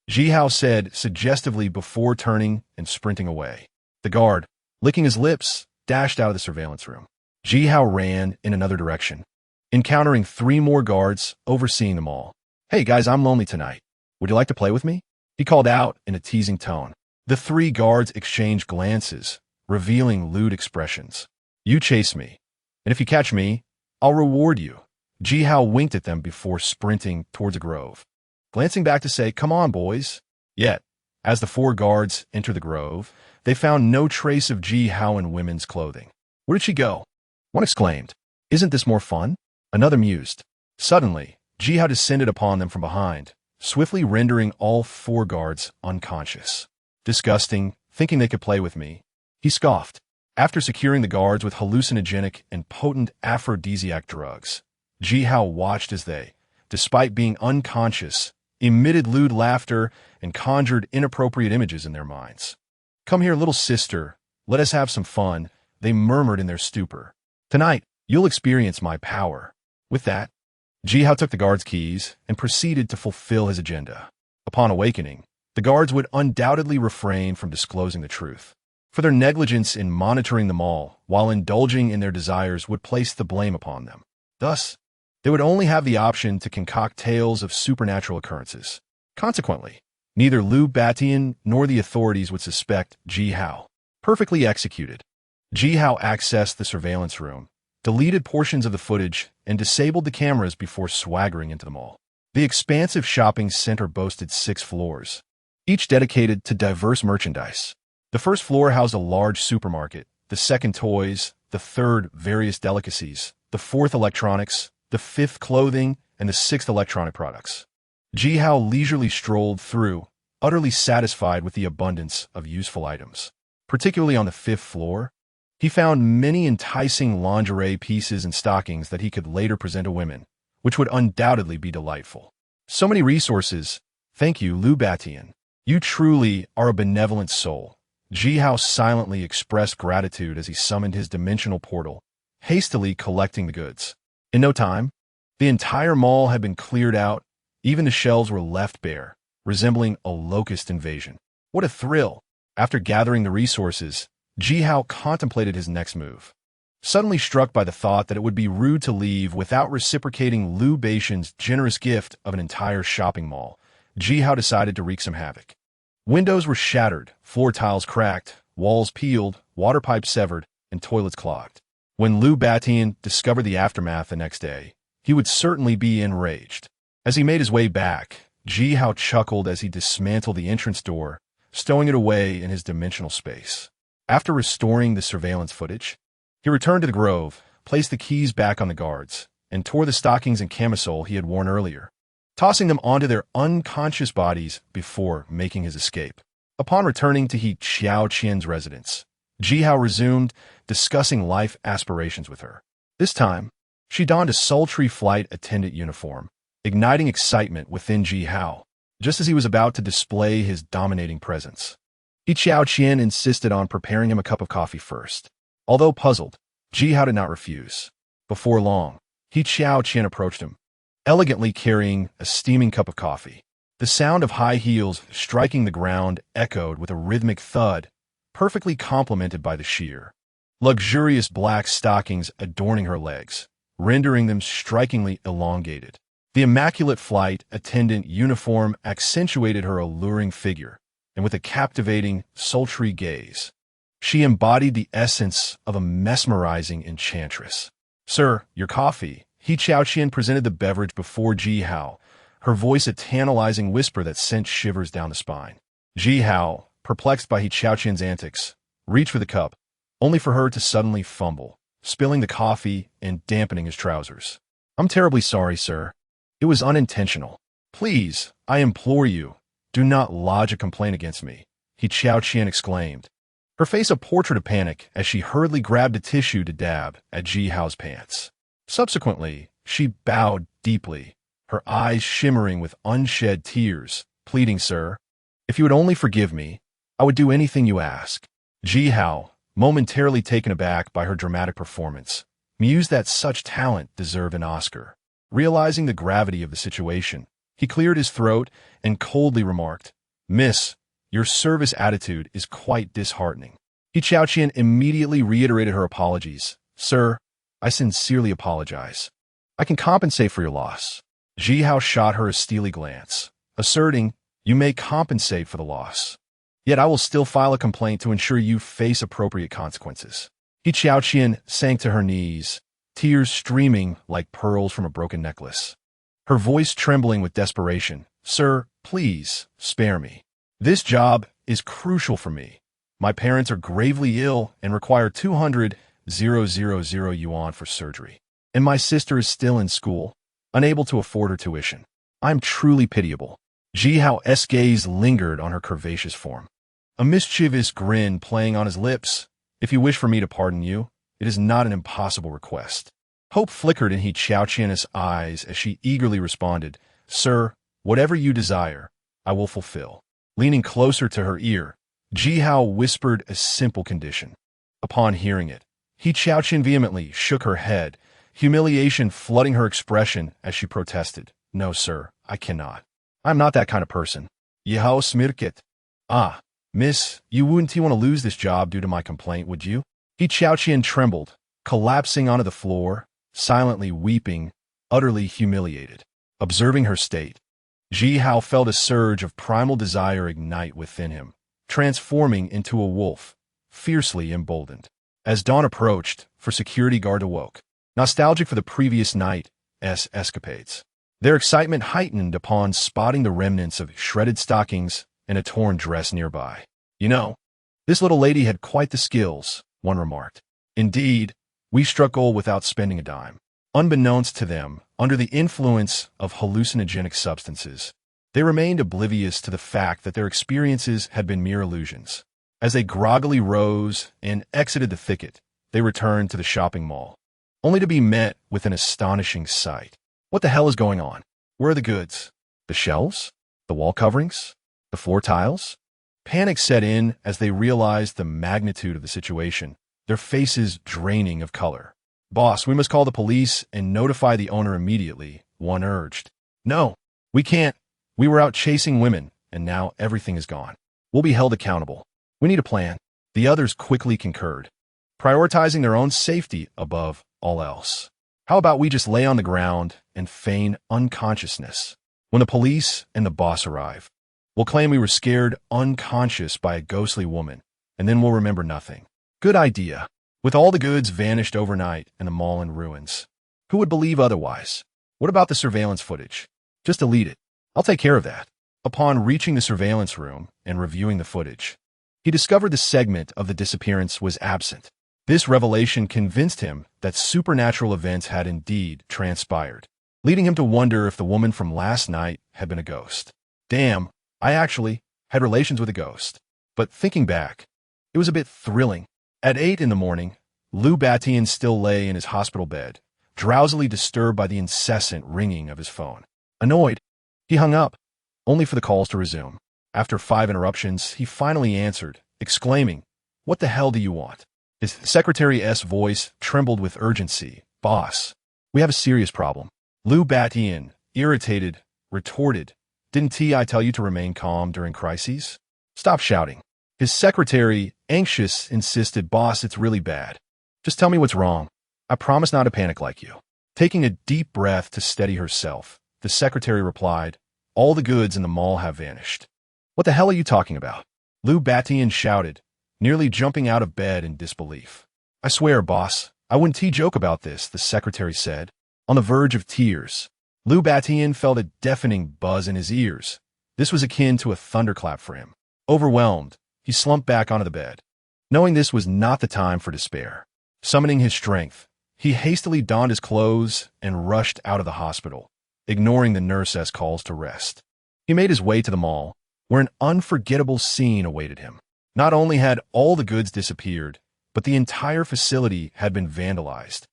Ji-hao said suggestively before turning and sprinting away. The guard, licking his lips, dashed out of the surveillance room. Ji-hao ran in another direction, encountering 3 more guards overseeing them all. "Hey guys, I'm lonely tonight. Would you like to play with me?" he called out in a teasing tone. The 3 guards exchanged glances, revealing lewd expressions. "You chase me, and if you catch me, I'll reward you." Ji-hao winked at them before sprinting towards a grove, glancing back to say, "Come on, boys." Yet, as the 4 guards entered the grove, they found no trace of Ji-hao in women's clothing. "Where did she go?" one exclaimed. "Isn't this more fun?" Another mused. Suddenly, Ji-hao descended upon them from behind, swiftly rendering all 4 guards unconscious. "Disgusting, thinking they could play with me," he scoffed. After securing the guards with hallucinogenic and potent aphrodisiac drugs, Ji-hao watched as they, despite being unconscious, emitted lewd laughter and conjured inappropriate images in their minds. "Come here, little sister, let us have some fun," they murmured in their stupor. "Tonight, you'll experience my power." With that, Ji-hao took the guards' keys and proceeded to fulfill his agenda. Upon awakening, the guards would undoubtedly refrain from disclosing the truth, for their negligence in monitoring the mall while indulging in their desires would place the blame upon them. Thus, they would only have the option to concoct tales of supernatural occurrences. Consequently, neither Liu Batian nor the authorities would suspect Ji-hao. Perfectly executed. Ji-hao accessed the surveillance room, deleted portions of the footage, and disabled the cameras before swaggering into the mall. The expansive shopping center boasted 6 floors, each dedicated to diverse merchandise. The first floor housed a large supermarket, the second toys, the third various delicacies, the fourth electronics, the fifth clothing, and the sixth electronic products. Ji-hao leisurely strolled through, utterly satisfied with the abundance of useful items. Particularly on the 5th floor, he found many enticing lingerie pieces and stockings that he could later present to women, which would undoubtedly be delightful. So many resources. Thank you, Liu Batian. You truly are a benevolent soul. Ji-hao silently expressed gratitude as he summoned his dimensional portal, hastily collecting the goods. In no time, the entire mall had been cleared out. Even the shelves were left bare, resembling a locust invasion. What a thrill! After gathering the resources, Jihao contemplated his next move. Suddenly struck by the thought that it would be rude to leave without reciprocating Liu Beixian's generous gift of an entire shopping mall, Jihao decided to wreak some havoc. Windows were shattered, floor tiles cracked, walls peeled, water pipes severed, and toilets clogged. When Liu Beixian discovered the aftermath the next day, he would certainly be enraged. As he made his way back, Jihao chuckled as he dismantled the entrance door, stowing it away in his dimensional space. After restoring the surveillance footage, he returned to the grove, placed the keys back on the guards, and tore the stockings and camisole he had worn earlier, tossing them onto their unconscious bodies before making his escape. Upon returning to He Xiaoqian's residence, Jihao resumed discussing life aspirations with her. This time, she donned a sultry flight attendant uniform, igniting excitement within Jihao, just as he was about to display his dominating presence. He Xiaoqian insisted on preparing him a cup of coffee first. Although puzzled, Jihao did not refuse. Before long, He Xiaoqian approached him, elegantly carrying a steaming cup of coffee. The sound of high heels striking the ground echoed with a rhythmic thud, perfectly complemented by the sheer, luxurious black stockings adorning her legs, rendering them strikingly elongated. The immaculate flight attendant uniform accentuated her alluring figure, and with a captivating, sultry gaze, she embodied the essence of a mesmerizing enchantress. "Sir, your coffee." He Xiaoqian presented the beverage before Jihao, her voice a tantalizing whisper that sent shivers down the spine. Jihao, perplexed by He Xiaoqian's antics, reached for the cup, only for her to suddenly fumble, spilling the coffee and dampening his trousers. "I'm terribly sorry, sir. It was unintentional. Please, I implore you, do not lodge a complaint against me," He Xiaoqian exclaimed, her face a portrait of panic as she hurriedly grabbed a tissue to dab at Jihao's pants. Subsequently, she bowed deeply, her eyes shimmering with unshed tears, pleading, "Sir, if you would only forgive me, I would do anything you ask." Jihao, momentarily taken aback by her dramatic performance, mused that such talent deserved an Oscar. Realizing the gravity of the situation, he cleared his throat and coldly remarked, "Miss, your service attitude is quite disheartening." He Xiaoqian immediately reiterated her apologies. "Sir, I sincerely apologize. I can compensate for your loss." Jihao shot her a steely glance, asserting, "You may compensate for the loss. Yet I will still file a complaint to ensure you face appropriate consequences." He Xiaoqian sank to her knees, tears streaming like pearls from a broken necklace. Her voice trembling with desperation, "Sir, please, spare me. This job is crucial for me. My parents are gravely ill and require 200,000 yuan for surgery. And my sister is still in school, unable to afford her tuition. I'm truly pitiable." Jihao's gaze lingered on her curvaceous form, a mischievous grin playing on his lips. "If you wish for me to pardon you, it is not an impossible request." Hope flickered in He Xiaoqian's eyes as she eagerly responded, "Sir, whatever you desire, I will fulfill." Leaning closer to her ear, Jihao whispered a simple condition. Upon hearing it, He Xiaoqian vehemently shook her head, humiliation flooding her expression as she protested, "No, sir, I cannot. I'm not that kind of person." Jihao smirked. "Ah, miss, you wouldn't want to lose this job due to my complaint, would you?" He Xiaoqian trembled, collapsing onto the floor, silently weeping, utterly humiliated. Observing her state, Jihao felt a surge of primal desire ignite within him, transforming into a wolf, fiercely emboldened. As dawn approached, for security guard awoke, nostalgic for the previous night's escapades. Their excitement heightened upon spotting the remnants of shredded stockings and a torn dress nearby. "You know, this little lady had quite the skills," one remarked. "Indeed, we struck gold without spending a dime." Unbeknownst to them, under the influence of hallucinogenic substances, they remained oblivious to the fact that their experiences had been mere illusions. As they groggily rose and exited the thicket, they returned to the shopping mall, only to be met with an astonishing sight. What the hell is going on? Where are the goods? The shelves? The wall coverings? The floor tiles? Panic set in as they realized the magnitude of the situation, their faces draining of color. Boss, we must call the police and notify the owner immediately, one urged. No, we can't. We were out chasing women, and now everything is gone. We'll be held accountable. We need a plan. The others quickly concurred, prioritizing their own safety above all else. How about we just lay on the ground and feign unconsciousness? When the police and the boss arrive, we'll claim we were scared unconscious by a ghostly woman, and then we'll remember nothing. Good idea. With all the goods vanished overnight and the mall in ruins. Who would believe otherwise? What about the surveillance footage? Just delete it. I'll take care of that. Upon reaching the surveillance room and reviewing the footage, he discovered the segment of the disappearance was absent. This revelation convinced him that supernatural events had indeed transpired, leading him to wonder if the woman from last night had been a ghost. Damn, I actually had relations with a ghost. But thinking back, it was a bit thrilling. At 8 in the morning, Lou Batian still lay in his hospital bed, drowsily disturbed by the incessant ringing of his phone. Annoyed, he hung up, only for the calls to resume. After 5 interruptions, he finally answered, exclaiming, "What the hell do you want?" His secretary's voice trembled with urgency. "Boss, we have a serious problem." Lou Batian, irritated, retorted, "Didn't I tell you to remain calm during crises? Stop shouting." His secretary, anxious, insisted, "Boss, it's really bad. Just tell me what's wrong. I promise not to panic like you." Taking a deep breath to steady herself, the secretary replied, "All the goods in the mall have vanished." "What the hell are you talking about?" Lou Batian shouted, nearly jumping out of bed in disbelief. "I swear, boss, I wouldn't joke about this," the secretary said. On the verge of tears, Lou Batian felt a deafening buzz in his ears. This was akin to a thunderclap for him. Overwhelmed, he slumped back onto the bed. Knowing this was not the time for despair, summoning his strength, he hastily donned his clothes and rushed out of the hospital, ignoring the nurse's calls to rest. He made his way to the mall, where an unforgettable scene awaited him. Not only had all the goods disappeared, but the entire facility had been vandalized,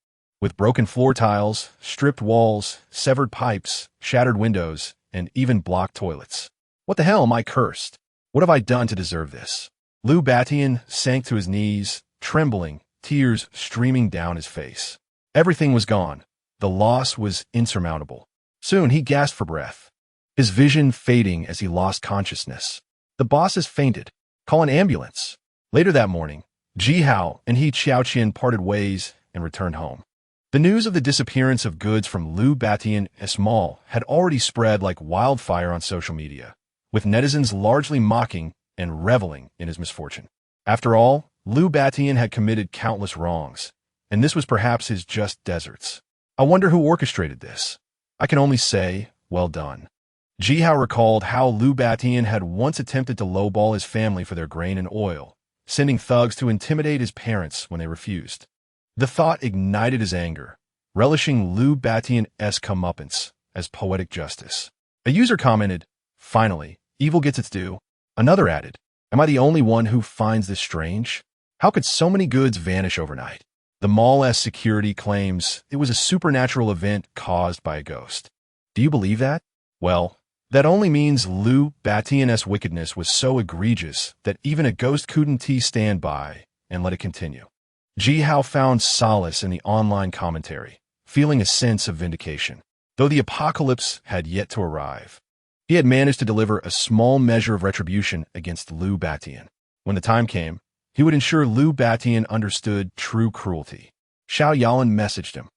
with broken floor tiles, stripped walls, severed pipes, shattered windows, and even blocked toilets. What the hell am I cursed? What have I done to deserve this? Lou Batian sank to his knees, trembling, tears streaming down his face. Everything was gone. The loss was insurmountable. Soon he gasped for breath, his vision fading as he lost consciousness. The boss has fainted. Call an ambulance. Later that morning, Ji Hao and He Xiaoqian parted ways and returned home. The news of the disappearance of goods from Lou Batian's mall had already spread like wildfire on social media, with netizens largely mocking and reveling in his misfortune. After all, Lou Batian had committed countless wrongs, and this was perhaps his just deserts. I wonder who orchestrated this. I can only say, well done. Ji Hao recalled how Lou Batian had once attempted to lowball his family for their grain and oil, sending thugs to intimidate his parents when they refused. The thought ignited his anger, relishing Lou Batian's comeuppance as poetic justice. A user commented, "Finally, evil gets its due." Another added, "Am I the only one who finds this strange? How could so many goods vanish overnight?" The mall's security claims it was a supernatural event caused by a ghost. Do you believe that? Well, that only means Lou Batian's wickedness was so egregious that even a ghost couldn't stand by and let it continue. Ji Hao found solace in the online commentary, feeling a sense of vindication. Though the apocalypse had yet to arrive, he had managed to deliver a small measure of retribution against Lou Batian. When the time came, he would ensure Lou Batian understood true cruelty. Xiao Yalan messaged him.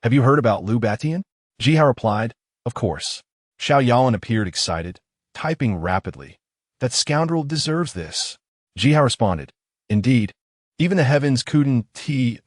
"Have you heard about Lou Batian?" Ji Hao replied, "Of course." Xiao Yalan appeared excited, typing rapidly. "That scoundrel deserves this." Ji Hao responded, "Indeed, even the heavens couldn't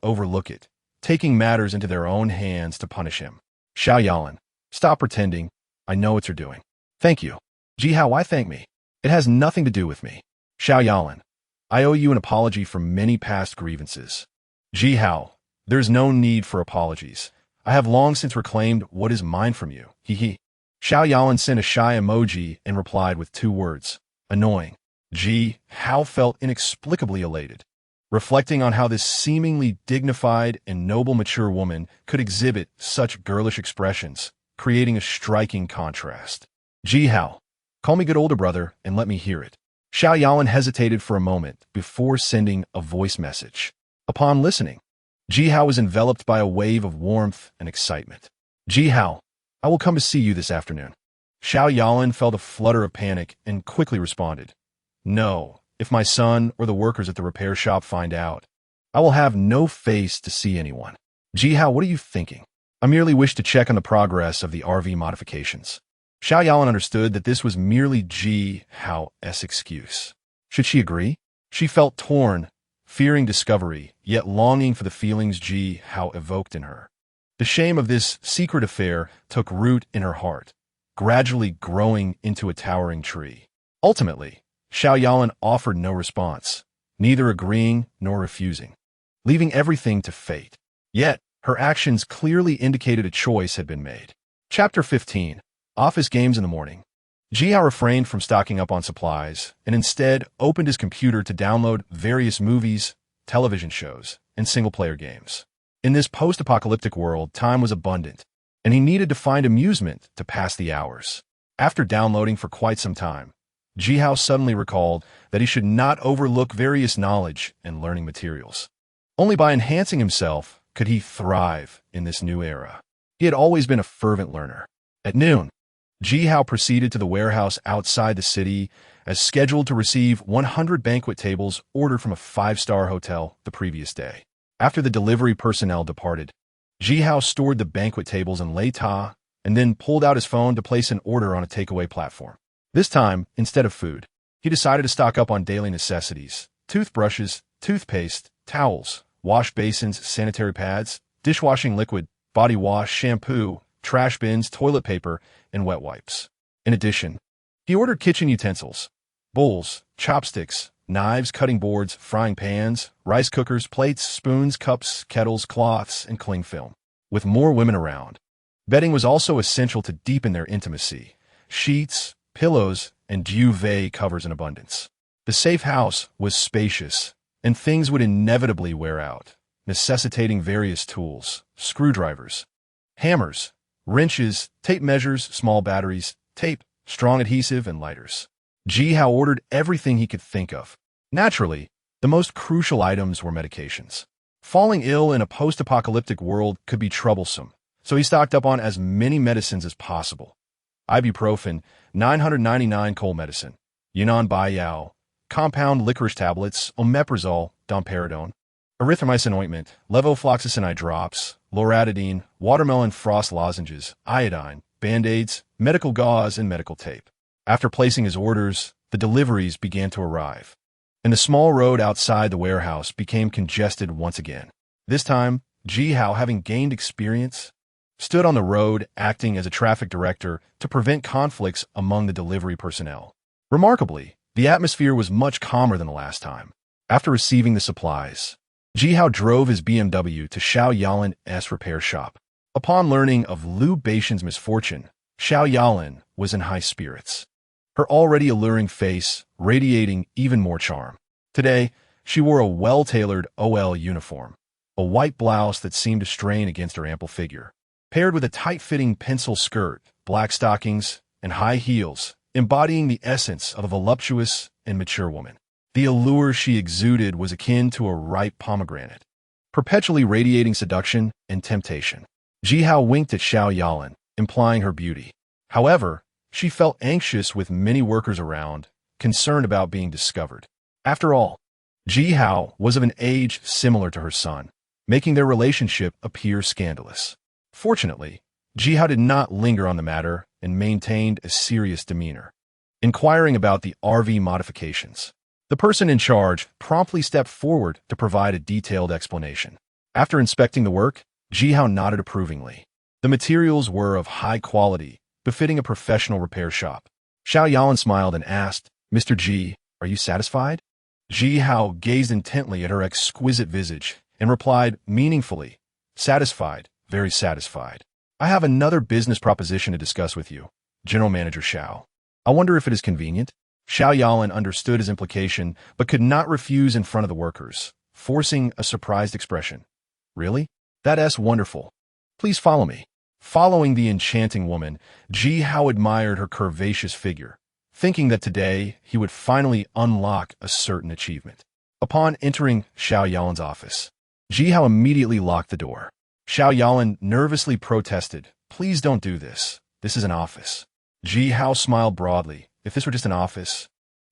overlook it, taking matters into their own hands to punish him." Xiao Yalan, "Stop pretending. I know what you're doing." "Thank you." Ji Hao, "Why thank me? It has nothing to do with me." Xiao Yalan, "I owe you an apology for many past grievances." Ji Hao, "There's no need for apologies. I have long since reclaimed what is mine from you. Hee hee." Xiao Yalan sent a shy emoji and replied with 2 words, "Annoying." Ji Hao felt inexplicably elated, reflecting on how this seemingly dignified and noble mature woman could exhibit such girlish expressions, creating a striking contrast. Ji Hao, "Call me good older brother and let me hear it." Xiao Yalan hesitated for a moment before sending a voice message. Upon listening, Ji Hao was enveloped by a wave of warmth and excitement. Ji Hao, I will come to see you this afternoon. Xiao Yalan felt a flutter of panic and quickly responded. No, if my son or the workers at the repair shop find out, I will have no face to see anyone. Ji Hao, what are you thinking? I merely wish to check on the progress of the RV modifications. Xiao Yalan understood that this was merely Ji Hao's excuse. Should she agree? She felt torn, fearing discovery, yet longing for the feelings Ji Hao evoked in her. The shame of this secret affair took root in her heart, gradually growing into a towering tree. Ultimately, Xiao Yalan offered no response, neither agreeing nor refusing, leaving everything to fate. Yet, her actions clearly indicated a choice had been made. Chapter 15. Office Games in the Morning. Ji Hao refrained from stocking up on supplies and instead opened his computer to download various movies, television shows, and single-player games. In this post-apocalyptic world, time was abundant, and he needed to find amusement to pass the hours. After downloading for quite some time, Ji Hao suddenly recalled that he should not overlook various knowledge and learning materials. Only by enhancing himself could he thrive in this new era. He had always been a fervent learner. At noon, Ji Hao proceeded to the warehouse outside the city as scheduled to receive 100 banquet tables ordered from a 5-star hotel the previous day. After the delivery personnel departed, Ji Hao stored the banquet tables in Leita and then pulled out his phone to place an order on a takeaway platform. This time, instead of food, he decided to stock up on daily necessities: toothbrushes, toothpaste, towels, wash basins, sanitary pads, dishwashing liquid, body wash, shampoo, trash bins, toilet paper, and wet wipes. In addition, he ordered kitchen utensils: bowls, chopsticks, knives, cutting boards, frying pans, rice cookers, plates, spoons, cups, kettles, cloths, and cling film. With more women around, bedding was also essential to deepen their intimacy: sheets, pillows, and duvet covers in abundance. The safe house was spacious, and things would inevitably wear out, necessitating various tools: screwdrivers, hammers, wrenches, tape measures, small batteries, tape, strong adhesive, and lighters. Ji Hao ordered everything he could think of. Naturally, the most crucial items were medications. Falling ill in a post-apocalyptic world could be troublesome, so he stocked up on as many medicines as possible: ibuprofen, 999 cold medicine, Yunnan Baiyao, compound licorice tablets, omeprazole, domperidone, erythromycin ointment, levofloxacin eye drops, loratadine, watermelon frost lozenges, iodine, band-aids, medical gauze, and medical tape. After placing his orders, the deliveries began to arrive, and the small road outside the warehouse became congested once again. This time, Ji Hao, having gained experience, stood on the road acting as a traffic director to prevent conflicts among the delivery personnel. Remarkably, the atmosphere was much calmer than the last time. After receiving the supplies, Ji Hao drove his BMW to Xiao Yalan's repair shop. Upon learning of Liu Baishan's misfortune, Xiao Yalan was in high spirits, her already alluring face radiating even more charm. Today, she wore a well-tailored OL uniform, a white blouse that seemed to strain against her ample figure, paired with a tight-fitting pencil skirt, black stockings, and high heels, embodying the essence of a voluptuous and mature woman. The allure she exuded was akin to a ripe pomegranate, perpetually radiating seduction and temptation. Ji Hao winked at Xiao Yalan, implying her beauty. However, she felt anxious with many workers around, concerned about being discovered. After all, Ji Hao was of an age similar to her son, making their relationship appear scandalous. Fortunately, Ji Hao did not linger on the matter and maintained a serious demeanor. Inquiring about the RV modifications, the person in charge promptly stepped forward to provide a detailed explanation. After inspecting the work, Ji Hao nodded approvingly. The materials were of high quality, befitting a professional repair shop. Xiao Yalan smiled and asked, "Mr. Ji, are you satisfied?" Ji Hao gazed intently at her exquisite visage and replied meaningfully, "Satisfied, very satisfied. I have another business proposition to discuss with you, General Manager Xiao. I wonder if it is convenient?" Xiao Yalan understood his implication, but could not refuse in front of the workers, forcing a surprised expression. "Really? That's wonderful. Please follow me." Following the enchanting woman, Ji Hao admired her curvaceous figure, thinking that today he would finally unlock a certain achievement. Upon entering Xiao Yalan's office, Ji Hao immediately locked the door. Xiao Yalan nervously protested, "Please don't do this. This is an office." Ji Hao smiled broadly. "If this were just an office,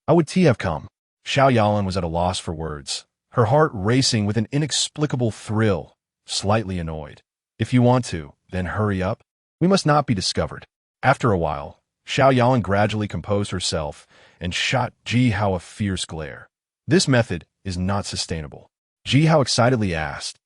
how would tea have come?" Xiao Yalan was at a loss for words, her heart racing with an inexplicable thrill, slightly annoyed. "If you want to, then hurry up. We must not be discovered." After a while, Xiao Yalan gradually composed herself and shot Ji Hao a fierce glare. "This method is not sustainable." Ji Hao excitedly asked,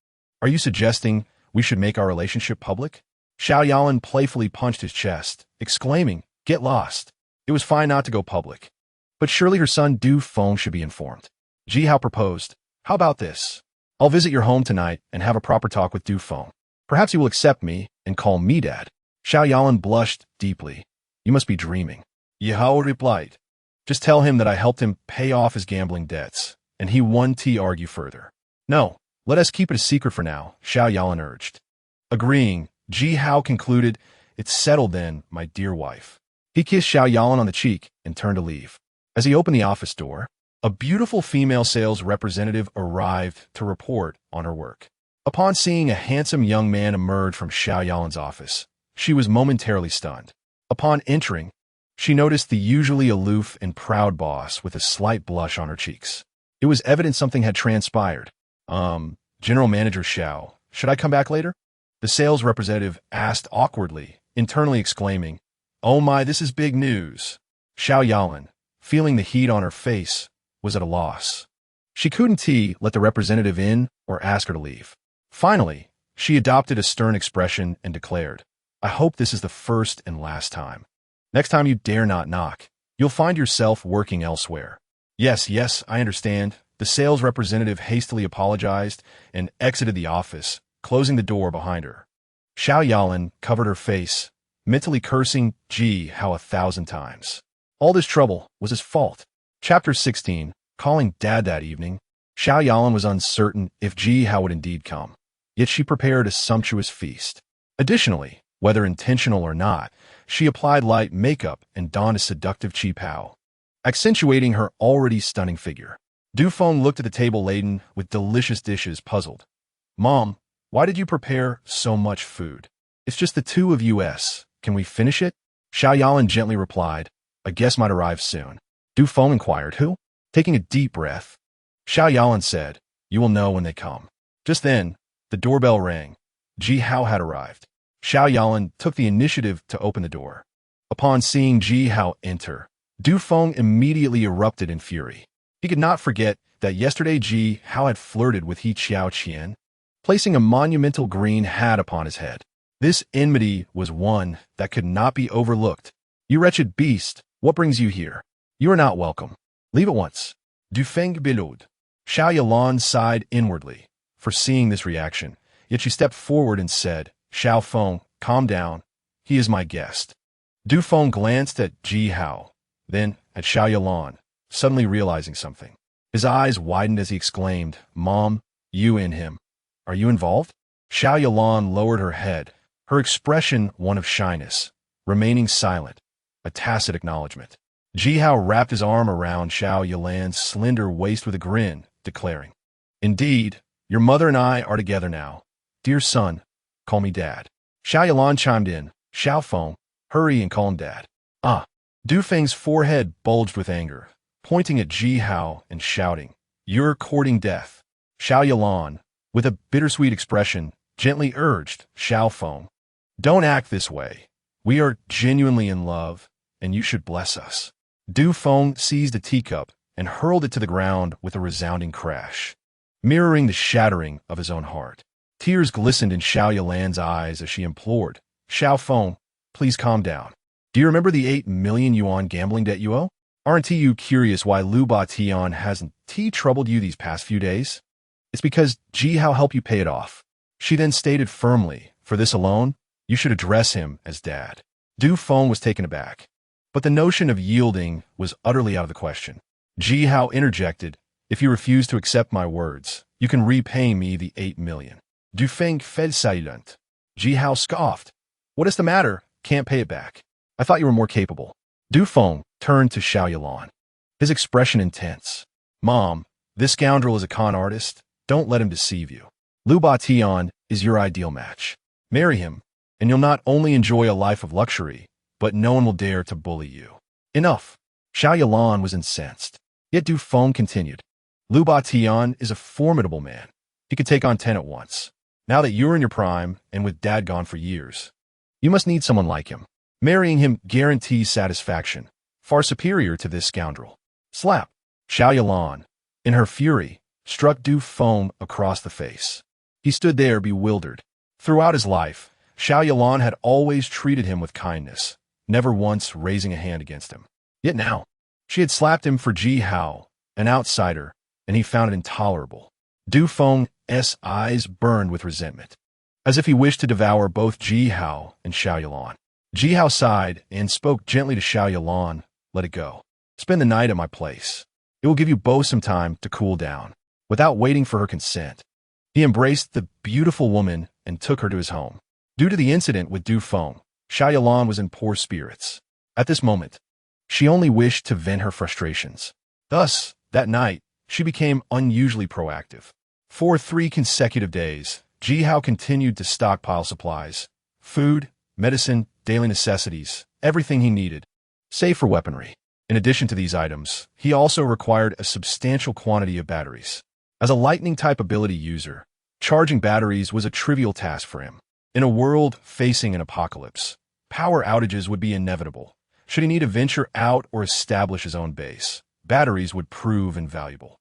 "Are you suggesting we should make our relationship public?" Xiao Yalan playfully punched his chest, exclaiming, "Get lost. It was fine not to go public. But surely her son Du Feng should be informed." Ji Hao proposed, "How about this? I'll visit your home tonight and have a proper talk with Du Feng. Perhaps he will accept me and call me dad." Xiao Yalan blushed deeply. "You must be dreaming." Ji Hao replied, "Just tell him that I helped him pay off his gambling debts, and he won to argue further." "No, let us keep it a secret for now," Xiao Yalan urged. Agreeing, Ji Hao concluded, "It's settled then, my dear wife." He kissed Xiao Yalan on the cheek and turned to leave. As he opened the office door, a beautiful female sales representative arrived to report on her work. Upon seeing a handsome young man emerge from Xiao Yalan's office, she was momentarily stunned. Upon entering, she noticed the usually aloof and proud boss with a slight blush on her cheeks. It was evident something had transpired. General Manager Xiao, should I come back later?" The sales representative asked awkwardly, internally exclaiming, "Oh my, this is big news." Xiao Yalan, feeling the heat on her face, was at a loss. She couldn't let the representative in or ask her to leave. Finally, she adopted a stern expression and declared, "I hope this is the first and last time. Next time you dare not knock, you'll find yourself working elsewhere." Yes, I understand." The sales representative hastily apologized and exited the office, closing the door behind her. Xiao Yalan covered her face, mentally cursing Ji Hao 1,000 times. All this trouble was his fault. Chapter 16, Calling Dad that evening. Xiao Yalan was uncertain if Ji Hao would indeed come, yet she prepared a sumptuous feast. Additionally, whether intentional or not, she applied light makeup and donned a seductive chi pao, accentuating her already stunning figure. Du Feng looked at the table laden with delicious dishes, puzzled. "Mom, why did you prepare so much food? It's just the two of us. Can we finish it?" Xiao Yalan gently replied, "A guest might arrive soon." Du Feng inquired, "Who?" Taking a deep breath, Xiao Yalan said, "You will know when they come." Just then, the doorbell rang. Ji Hao had arrived. Xiao Yalan took the initiative to open the door. Upon seeing Ji Hao enter, Du Feng immediately erupted in fury. He could not forget that yesterday Ji Hao had flirted with He Qiao Qian, placing a monumental green hat upon his head. This enmity was one that could not be overlooked. "You wretched beast, what brings you here? You are not welcome. Leave at once." Du Feng bellowed. Xiao Yalan sighed inwardly, foreseeing this reaction, yet she stepped forward and said, "Xiao Feng, calm down. He is my guest." Du Feng glanced at Ji Hao, then at Xiao Yalan, suddenly realizing something. His eyes widened as he exclaimed, "Mom, you and him. Are you involved?" Xiao Yalan lowered her head, her expression one of shyness, remaining silent, a tacit acknowledgement. Ji Hao wrapped his arm around Xiao Yalan's slender waist with a grin, declaring, "Indeed, your mother and I are together now. Dear son, call me Dad." Xiao Yalan chimed in, "Xiao Feng, hurry and call him Dad." "Ah." Du Feng's forehead bulged with anger, pointing at Ji Hao and shouting, "You're courting death." Xiao Yalan, with a bittersweet expression, gently urged, "Xiao Feng, don't act this way. We are genuinely in love, and you should bless us." Du Feng seized a teacup and hurled it to the ground with a resounding crash, mirroring the shattering of his own heart. Tears glistened in Xiao Yalan's eyes as she implored, "Xiao Feng, please calm down. Do you remember the 8 million yuan gambling debt you owe? Aren't you curious why Lu Ba Tian hasn't troubled you these past few days? It's because Ji Hao helped you pay it off." She then stated firmly, "For this alone, you should address him as Dad." Du Feng was taken aback, but the notion of yielding was utterly out of the question. Ji Hao interjected, "If you refuse to accept my words, you can repay me the 8 million. Du Feng fell silent. Ji Hao scoffed. "What is the matter? Can't pay it back. I thought you were more capable." Du Feng turned to Xiao Yalan, his expression intense. "Mom, this scoundrel is a con artist. Don't let him deceive you." Lu Batian is your ideal match. Marry him, and you'll not only enjoy a life of luxury, but no one will dare to bully you. Enough. Xiao Yalan was incensed. Yet Du Feng continued. Lu Batian is a formidable man. He could take on 10 at once. Now that you're in your prime, and with Dad gone for years, you must need someone like him. Marrying him guarantees satisfaction, far superior to this scoundrel. Slap. Xiao Yalan, in her fury, struck Du Feng across the face. He stood there bewildered. Throughout his life, Xiao Yalan had always treated him with kindness, never once raising a hand against him. Yet now, she had slapped him for Ji Hao, an outsider, and he found it intolerable. Du Feng's eyes burned with resentment, as if he wished to devour both Ji Hao and Xiao Yalan. Ji Hao sighed and spoke gently to Xiao Yalan. Let it go. Spend the night at my place. It will give you both some time to cool down, without waiting for her consent. He embraced the beautiful woman and took her to his home. Due to the incident with Du Feng, Xiao Yalan was in poor spirits. At this moment, she only wished to vent her frustrations. Thus, that night, she became unusually proactive. For 3 consecutive days, Ji Hao continued to stockpile supplies, food, medicine, daily necessities, everything he needed, save for weaponry. In addition to these items, he also required a substantial quantity of batteries. As a lightning-type ability user, charging batteries was a trivial task for him. In a world facing an apocalypse, power outages would be inevitable. Should he need to venture out or establish his own base, batteries would prove invaluable.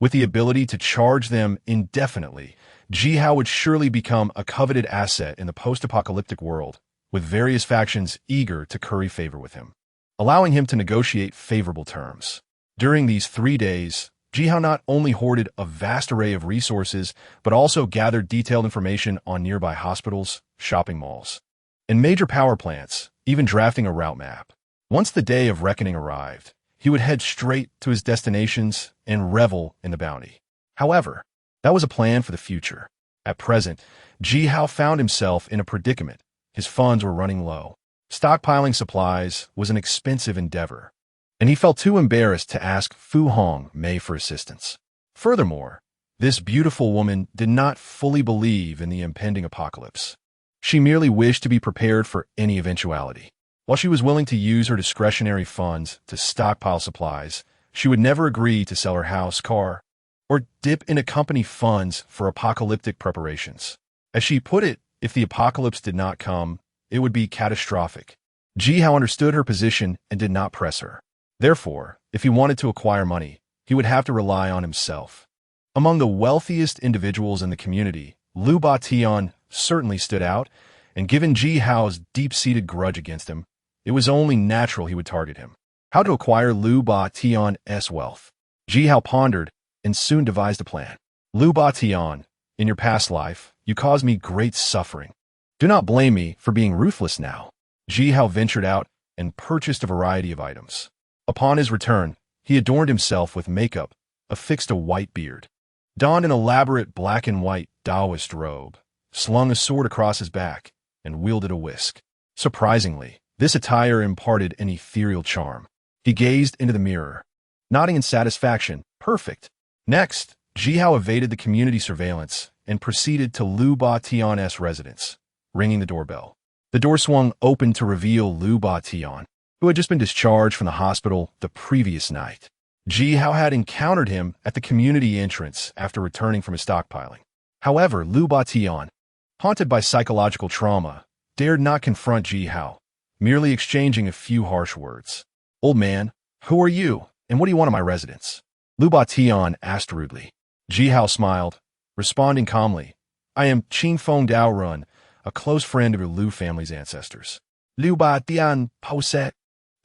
With the ability to charge them indefinitely, Ji Hao would surely become a coveted asset in the post-apocalyptic world, with various factions eager to curry favor with him, allowing him to negotiate favorable terms. During these 3 days, Ji Hao not only hoarded a vast array of resources, but also gathered detailed information on nearby hospitals, shopping malls, and major power plants, even drafting a route map. Once the day of reckoning arrived, he would head straight to his destinations and revel in the bounty. However, that was a plan for the future. At present, Ji Hao found himself in a predicament. His funds were running low. Stockpiling supplies was an expensive endeavor, and he felt too embarrassed to ask Fu Hong Mei for assistance. Furthermore, this beautiful woman did not fully believe in the impending apocalypse. She merely wished to be prepared for any eventuality. While she was willing to use her discretionary funds to stockpile supplies, she would never agree to sell her house, car, or dip into company funds for apocalyptic preparations. As she put it, if the apocalypse did not come, it would be catastrophic. Ji Hao understood her position and did not press her. Therefore, if he wanted to acquire money, he would have to rely on himself. Among the wealthiest individuals in the community, Lu Batian certainly stood out, and given Ji Hao's deep-seated grudge against him, it was only natural he would target him. How to acquire Lu Batian's wealth? Ji Hao pondered and soon devised a plan. Lu Batian, in your past life, you caused me great suffering. Do not blame me for being ruthless now. Ji Hao ventured out and purchased a variety of items. Upon his return, he adorned himself with makeup, affixed a white beard, donned an elaborate black and white Taoist robe, slung a sword across his back, and wielded a whisk. Surprisingly, this attire imparted an ethereal charm. He gazed into the mirror, nodding in satisfaction. Perfect. Next, Ji Hao evaded the community surveillance and proceeded to Lu Batian's residence, ringing the doorbell. The door swung open to reveal Lu Batian, who had just been discharged from the hospital the previous night. Ji Hao had encountered him at the community entrance after returning from his stockpiling. However, Lu Batian, haunted by psychological trauma, dared not confront Ji Hao, merely exchanging a few harsh words. Old man, who are you, and what do you want of my residence? Lu Batian asked rudely. Ji Hao smiled, responding calmly. I am Qing Feng Daorun, a close friend of your Lu family's ancestors. Lu Batian poset,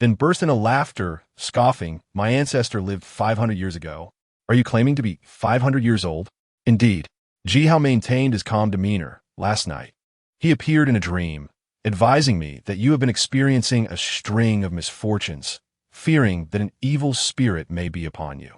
then burst into laughter, scoffing. My ancestor lived 500 years ago. Are you claiming to be 500 years old? Indeed. Ji Hao maintained his calm demeanor. Last night, he appeared in a dream, advising me that you have been experiencing a string of misfortunes, fearing that an evil spirit may be upon you.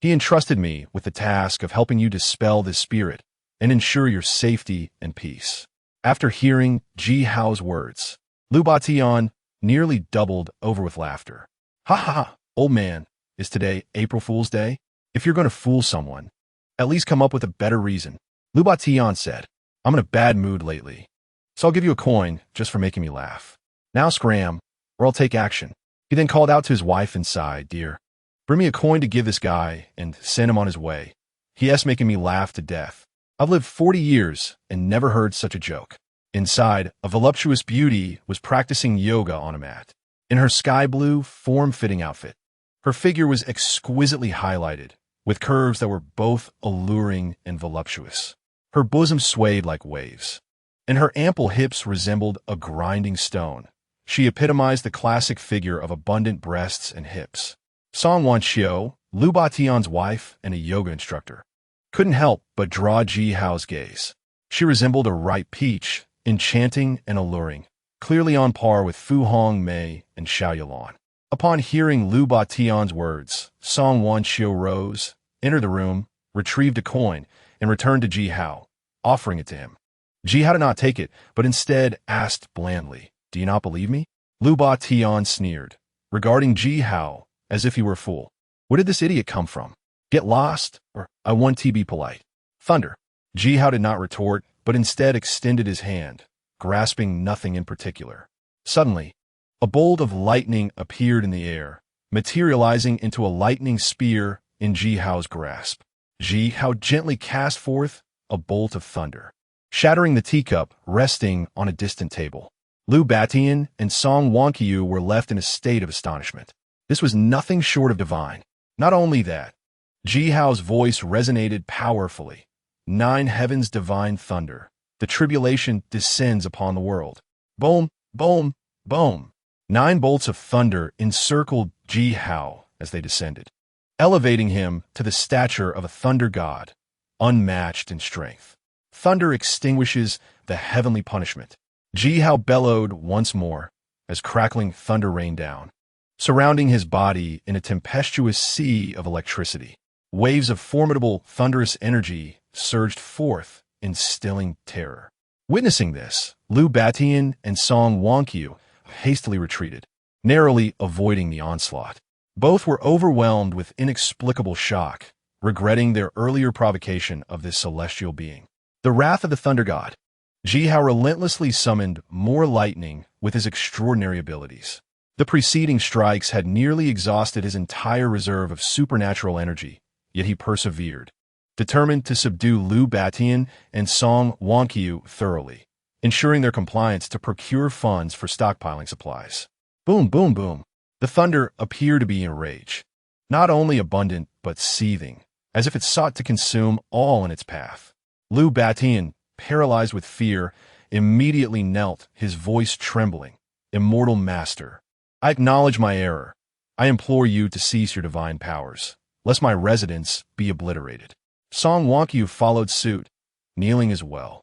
He entrusted me with the task of helping you dispel this spirit and ensure your safety and peace. After hearing Ji Hao's words, Lu Batian nearly doubled over with laughter. Ha ha ha, old man, is today April Fool's Day? If you're going to fool someone, at least come up with a better reason. Lu Batian said, I'm in a bad mood lately, so I'll give you a coin just for making me laugh. Now scram, or I'll take action. He then called out to his wife inside, Dear, bring me a coin to give this guy and send him on his way. He is making me laugh to death. I've lived 40 years and never heard such a joke. Inside, a voluptuous beauty was practicing yoga on a mat. In her sky blue, form-fitting outfit, her figure was exquisitely highlighted, with curves that were both alluring and voluptuous. Her bosom swayed like waves, and her ample hips resembled a grinding stone. She epitomized the classic figure of abundant breasts and hips. Song Wanxiu, Lu Batian's wife and a yoga instructor, couldn't help but draw Ji Hao's gaze. She resembled a ripe peach, enchanting and alluring, clearly on par with Fu Hongmei and Xiao Yalan. Upon hearing Lu Batian's words, Song Wanxiu rose, entered the room, retrieved a coin, and returned to Ji Hao, offering it to him. Ji Hao did not take it, but instead asked blandly, Do you not believe me? Lu Batian sneered, regarding Ji Hao as if he were a fool. Where did this idiot come from? Get lost, or I want to be polite. Thunder. Ji Hao did not retort, but instead extended his hand, grasping nothing in particular. Suddenly, a bolt of lightning appeared in the air, materializing into a lightning spear in Ji Hao's grasp. Ji Hao gently cast forth a bolt of thunder, shattering the teacup resting on a distant table. Lu Batian and Song Wanqiu were left in a state of astonishment. This was nothing short of divine. Not only that, Ji Hao's voice resonated powerfully. 9 heavens divine thunder. The tribulation descends upon the world. Boom, boom, boom. 9 bolts of thunder encircled Ji Hao as they descended, elevating him to the stature of a thunder god, unmatched in strength. Thunder extinguishes the heavenly punishment. Ji Hao bellowed once more as crackling thunder rained down, surrounding his body in a tempestuous sea of electricity. Waves of formidable, thunderous energy surged forth, instilling terror. Witnessing this, Lu Batian and Song Wanqiu hastily retreated, narrowly avoiding the onslaught. Both were overwhelmed with inexplicable shock, regretting their earlier provocation of this celestial being. The wrath of the thunder god. Ji Hao relentlessly summoned more lightning with his extraordinary abilities. The preceding strikes had nearly exhausted his entire reserve of supernatural energy, yet he persevered, determined to subdue Lu Batian and Song Wanqiu thoroughly, ensuring their compliance to procure funds for stockpiling supplies. Boom, boom, boom. The thunder appeared to be in a rage, not only abundant but seething, as if it sought to consume all in its path. Lu Batian, paralyzed with fear, immediately knelt, his voice trembling. Immortal Master, I acknowledge my error. I implore you to cease your divine powers, lest my residence be obliterated. Song Wanqiu followed suit, kneeling as well.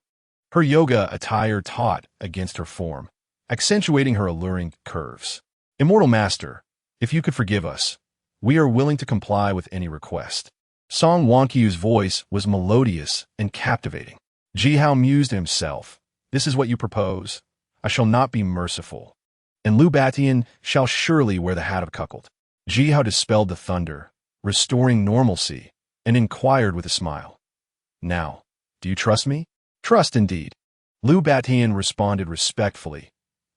Her yoga attire taut against her form, accentuating her alluring curves. Immortal Master, if you could forgive us, we are willing to comply with any request. Song Wanqiu's voice was melodious and captivating. Ji Hao mused to himself, This is what you propose. I shall not be merciful, and Lu Batian shall surely wear the hat of cuckold. Ji Hao dispelled the thunder, restoring normalcy, and inquired with a smile, Now, do you trust me? Trust indeed. Lu Batian responded respectfully,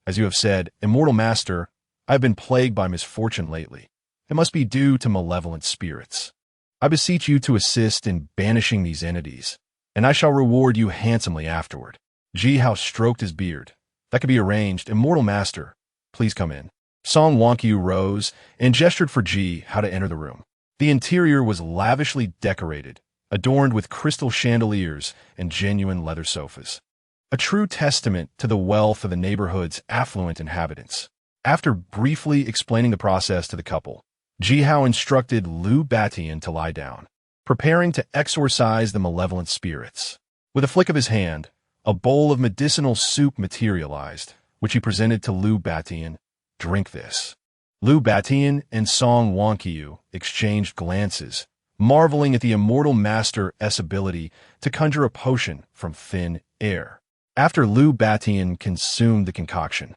As you have said, Immortal Master, I have been plagued by misfortune lately. It must be due to malevolent spirits. I beseech you to assist in banishing these entities, and I shall reward you handsomely afterward. Ji Hao stroked his beard. That could be arranged. Immortal Master, please come in. Song Wanqiu rose and gestured for Ji Hao to enter the room. The interior was lavishly decorated, adorned with crystal chandeliers and genuine leather sofas, a true testament to the wealth of the neighborhood's affluent inhabitants. After briefly explaining the process to the couple, Ji Hao instructed Lu Batian to lie down, preparing to exorcise the malevolent spirits. With a flick of his hand, a bowl of medicinal soup materialized, which he presented to Lu Batian. Drink this. Lu Batian and Song Wanqiu exchanged glances, marveling at the Immortal Master's ability to conjure a potion from thin air. After Lu Batian consumed the concoction,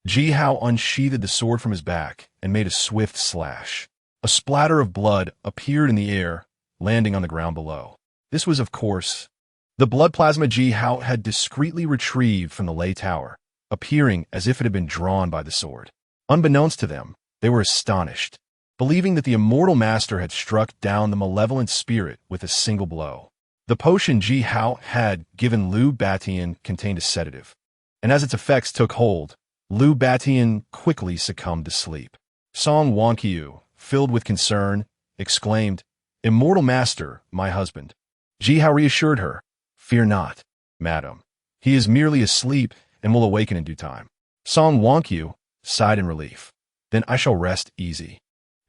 Ji Hao unsheathed the sword from his back and made a swift slash. A splatter of blood appeared in the air, landing on the ground below. This was, of course, The blood plasma Ji Hao had discreetly retrieved from the lay tower, appearing as if it had been drawn by the sword. Unbeknownst to them, they were astonished, believing that the immortal master had struck down the malevolent spirit with a single blow. The potion Ji Hao had given Lu Batian contained a sedative, and as its effects took hold, Lu Batian quickly succumbed to sleep. Song Wanqiu, filled with concern, exclaimed, "Immortal master, my husband." Ji Hao reassured her, "Fear not, madam. He is merely asleep and will awaken in due time." Song Wanqiu sighed in relief. "Then I shall rest easy."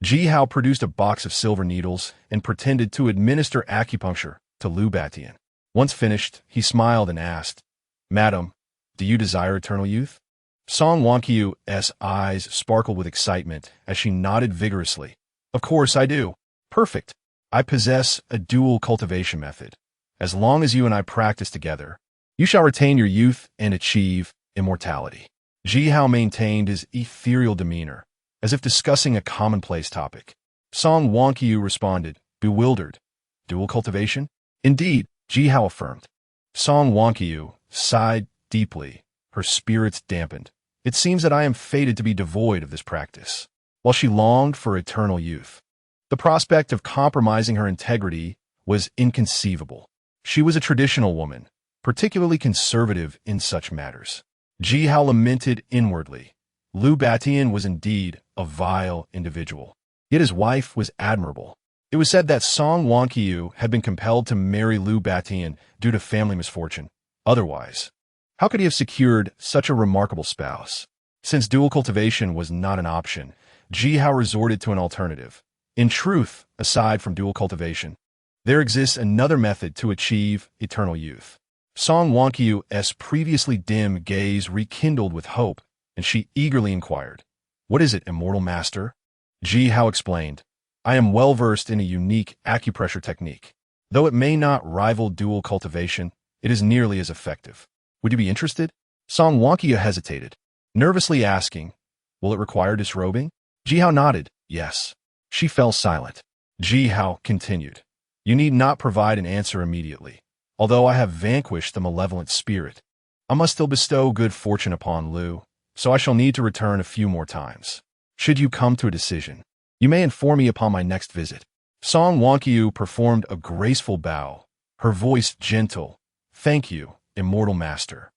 Ji Hao produced a box of silver needles and pretended to administer acupuncture to Lu Batian. Once finished, he smiled and asked, "Madam, do you desire eternal youth?" Song Wanqiu's eyes sparkled with excitement as she nodded vigorously. "Of course I do. Perfect. I possess a dual cultivation method. As long as you and I practice together, you shall retain your youth and achieve immortality." Ji Hao maintained his ethereal demeanor, as if discussing a commonplace topic. Song Wanqiu responded, bewildered. "Dual cultivation?" "Indeed," Ji Hao affirmed. Song Wanqiu sighed deeply, her spirits dampened. "It seems that I am fated to be devoid of this practice." While she longed for eternal youth, the prospect of compromising her integrity was inconceivable. She was a traditional woman, particularly conservative in such matters. Ji Hao lamented inwardly. Lu Batian was indeed a vile individual. Yet his wife was admirable. It was said that Song Wanqiu had been compelled to marry Lu Batian due to family misfortune. Otherwise, how could he have secured such a remarkable spouse? Since dual cultivation was not an option, Ji Hao resorted to an alternative. In truth, aside from dual cultivation, there exists another method to achieve eternal youth. Song Wanqiu's previously dim gaze rekindled with hope, and she eagerly inquired, "What is it, immortal master?" Ji Hao explained, "I am well versed in a unique acupressure technique. Though it may not rival dual cultivation, it is nearly as effective. Would you be interested?" Song Wanqiu hesitated, nervously asking, "Will it require disrobing?" Ji Hao nodded, "Yes." She fell silent. Ji Hao continued, "You need not provide an answer immediately. Although I have vanquished the malevolent spirit, I must still bestow good fortune upon Lu, so I shall need to return a few more times. Should you come to a decision, you may inform me upon my next visit." Song Wanqiu performed a graceful bow, her voice gentle. "Thank you, immortal master."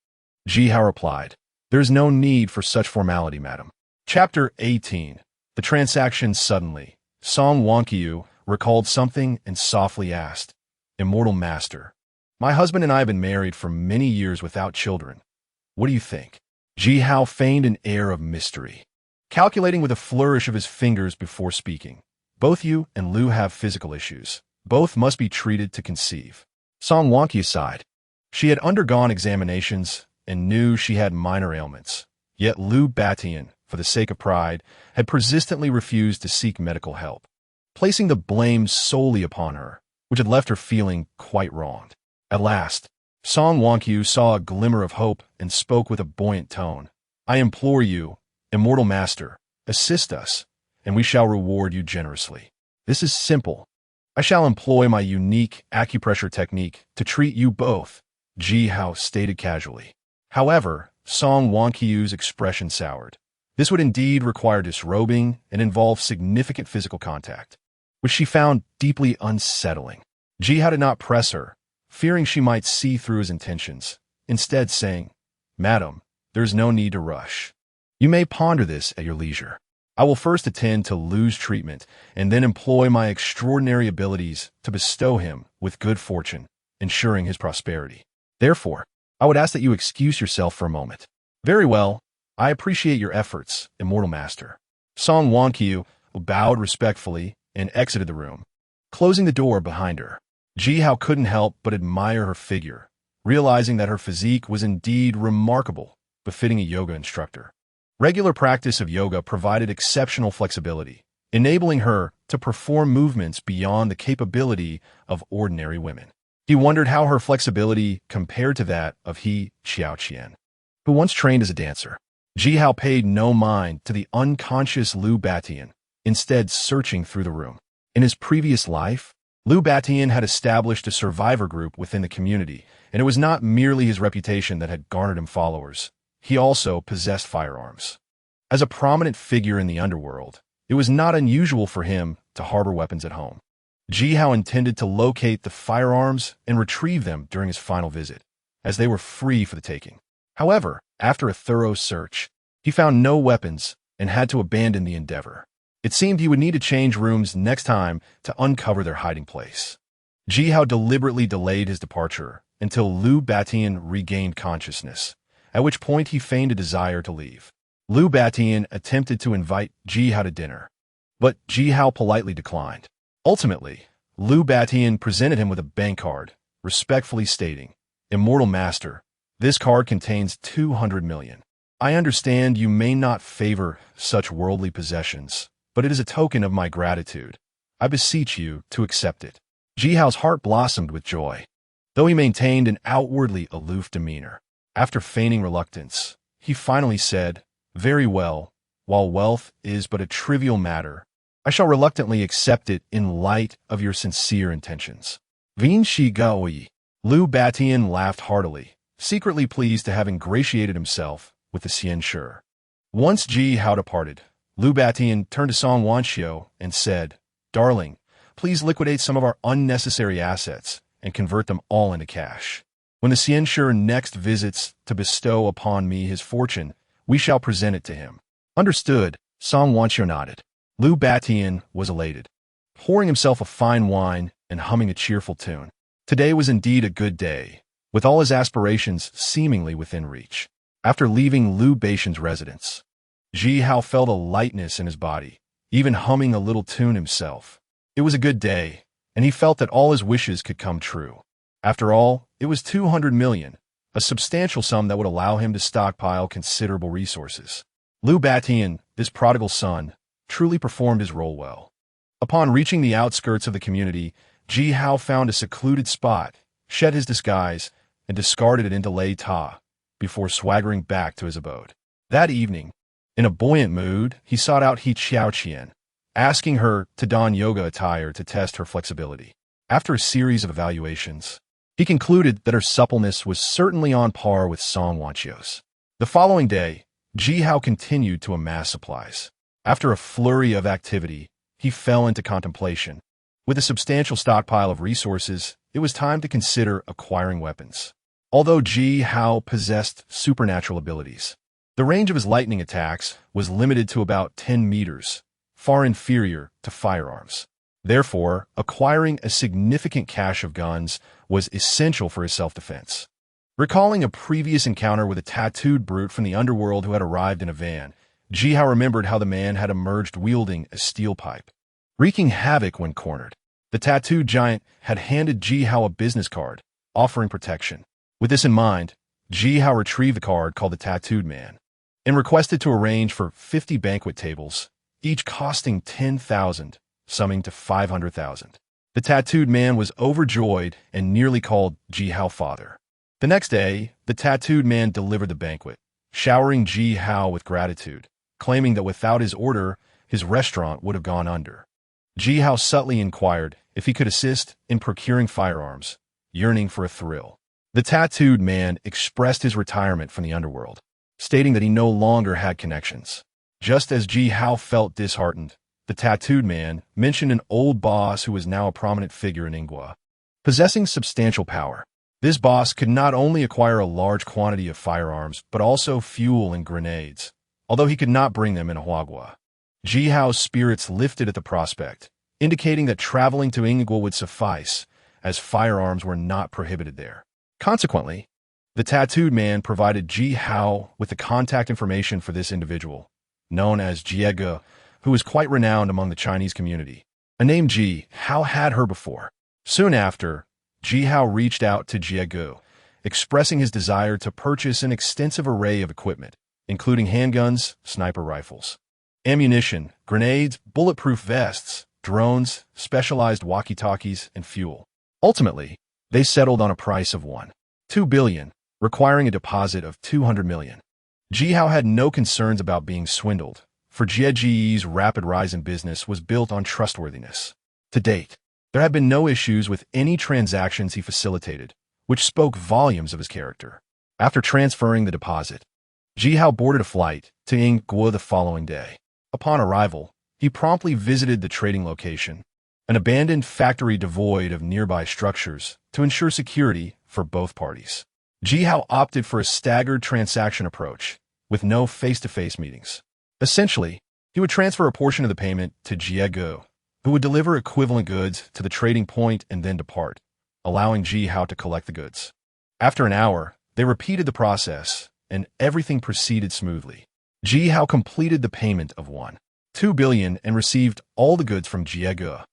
Ji Hao replied, "There is no need for such formality, madam." Chapter 18. The transaction suddenly. Song Wanqiu recalled something and softly asked, "Immortal master, my husband and I have been married for many years without children. What do you think?" Ji Hao feigned an air of mystery, calculating with a flourish of his fingers before speaking. "Both you and Lu have physical issues. Both must be treated to conceive." Song Wanqiu sighed. She had undergone examinations and knew she had minor ailments. Yet Lu Batian, for the sake of pride, had persistently refused to seek medical help, placing the blame solely upon her, which had left her feeling quite wronged. At last, Song Wanqiu saw a glimmer of hope and spoke with a buoyant tone. "I implore you, immortal master, assist us, and we shall reward you generously. This is simple. I shall employ my unique acupressure technique to treat you both," Ji Hao stated casually. However, Song Wanqiu's expression soured. This would indeed require disrobing and involve significant physical contact, which she found deeply unsettling. Ji Hao did not press her, fearing she might see through his intentions, instead saying, "Madam, there is no need to rush. You may ponder this at your leisure. I will first attend to Lu's treatment and then employ my extraordinary abilities to bestow him with good fortune, ensuring his prosperity. Therefore, I would ask that you excuse yourself for a moment." "Very well. I appreciate your efforts, immortal master." Song Wanqiu bowed respectfully and exited the room, closing the door behind her. Ji Hao couldn't help but admire her figure, realizing that her physique was indeed remarkable, befitting a yoga instructor. Regular practice of yoga provided exceptional flexibility, enabling her to perform movements beyond the capability of ordinary women. He wondered how her flexibility compared to that of He Xiaoqian, who once trained as a dancer. Ji Hao paid no mind to the unconscious Lu Batian, instead searching through the room. In his previous life, Liu Batian had established a survivor group within the community, and it was not merely his reputation that had garnered him followers. He also possessed firearms. As a prominent figure in the underworld, it was not unusual for him to harbor weapons at home. Jihao intended to locate the firearms and retrieve them during his final visit, as they were free for the taking. However, after a thorough search, he found no weapons and had to abandon the endeavor. It seemed he would need to change rooms next time to uncover their hiding place. Jihao deliberately delayed his departure until Liu Batian regained consciousness, at which point he feigned a desire to leave. Liu Batian attempted to invite Jihao to dinner, but Jihao politely declined. Ultimately, Liu Batian presented him with a bank card, respectfully stating, "Immortal Master, this card contains 200 million. I understand you may not favor such worldly possessions, but it is a token of my gratitude. I beseech you to accept it." Jihao's heart blossomed with joy, though he maintained an outwardly aloof demeanor. After feigning reluctance, he finally said, "Very well, while wealth is but a trivial matter, I shall reluctantly accept it in light of your sincere intentions." Vin Shi Gaoi. Liu Batian laughed heartily, secretly pleased to have ingratiated himself with the Xianshi. Once Jihao departed, Liu Batian turned to Song Wanxiu and said, "Darling, please liquidate some of our unnecessary assets and convert them all into cash. When the Xianshi next visits to bestow upon me his fortune, we shall present it to him." "Understood," Song Wanxiu nodded. Liu Batian was elated, pouring himself a fine wine and humming a cheerful tune. Today was indeed a good day, with all his aspirations seemingly within reach. After leaving Liu Batian's residence, Jihao felt a lightness in his body, even humming a little tune himself. It was a good day, and he felt that all his wishes could come true. After all, it was 200 million, a substantial sum that would allow him to stockpile considerable resources. Liu Batian, this prodigal son, truly performed his role well. Upon reaching the outskirts of the community, Jihao found a secluded spot, shed his disguise, and discarded it into lei ta, before swaggering back to his abode. That evening, in a buoyant mood, he sought out He Xiaoqian, asking her to don yoga attire to test her flexibility. After a series of evaluations, he concluded that her suppleness was certainly on par with Song Wanxiu's. The following day, Jihao continued to amass supplies. After a flurry of activity, he fell into contemplation. With a substantial stockpile of resources, it was time to consider acquiring weapons. Although Jihao possessed supernatural abilities, the range of his lightning attacks was limited to about 10 meters, far inferior to firearms. Therefore, acquiring a significant cache of guns was essential for his self-defense. Recalling a previous encounter with a tattooed brute from the underworld who had arrived in a van, Jihao remembered how the man had emerged wielding a steel pipe, wreaking havoc when cornered. The tattooed giant had handed Jihao a business card, offering protection. With this in mind, Jihao retrieved the card called the Tattooed Man and requested to arrange for 50 banquet tables, each costing 10,000, summing to 500,000. The Tattooed Man was overjoyed and nearly called Jihao father. The next day, the Tattooed Man delivered the banquet, showering Jihao with gratitude, claiming that without his order, his restaurant would have gone under. Jihao subtly inquired if he could assist in procuring firearms, yearning for a thrill. The Tattooed Man expressed his retirement from the underworld, stating that he no longer had connections. Just as Jihao felt disheartened, the Tattooed Man mentioned an old boss who was now a prominent figure in Ingwa, possessing substantial power. This boss could not only acquire a large quantity of firearms, but also fuel and grenades, although he could not bring them in Huagua. Jihao's spirits lifted at the prospect, indicating that traveling to Ingwa would suffice, as firearms were not prohibited there. Consequently, the Tattooed Man provided Jihao with the contact information for this individual, known as Jiege, who was quite renowned among the Chinese community. A name Jihao had heard before. Soon after, Jihao reached out to Jiege, expressing his desire to purchase an extensive array of equipment, including handguns, sniper rifles, ammunition, grenades, bulletproof vests, drones, specialized walkie-talkies, and fuel. Ultimately, they settled on a price of 1.2 billion, requiring a deposit of 200 million. Jihao had no concerns about being swindled, for Jieji's rapid rise in business was built on trustworthiness. To date, There had been no issues with any transactions he facilitated, which spoke volumes of his character. After transferring the deposit, Ji Hao boarded a flight to Yingguo the following day. Upon arrival, he promptly visited the trading location, an abandoned factory devoid of nearby structures, to ensure security for both parties. Ji Hao opted for a staggered transaction approach, with no face-to-face meetings. Essentially, he would transfer a portion of the payment to Jiegu, who would deliver equivalent goods to the trading point and then depart, allowing Ji Hao to collect the goods. After an hour, they repeated the process, and everything proceeded smoothly. Ji Hao completed the payment of 1.2 billion and received all the goods from Jiegu.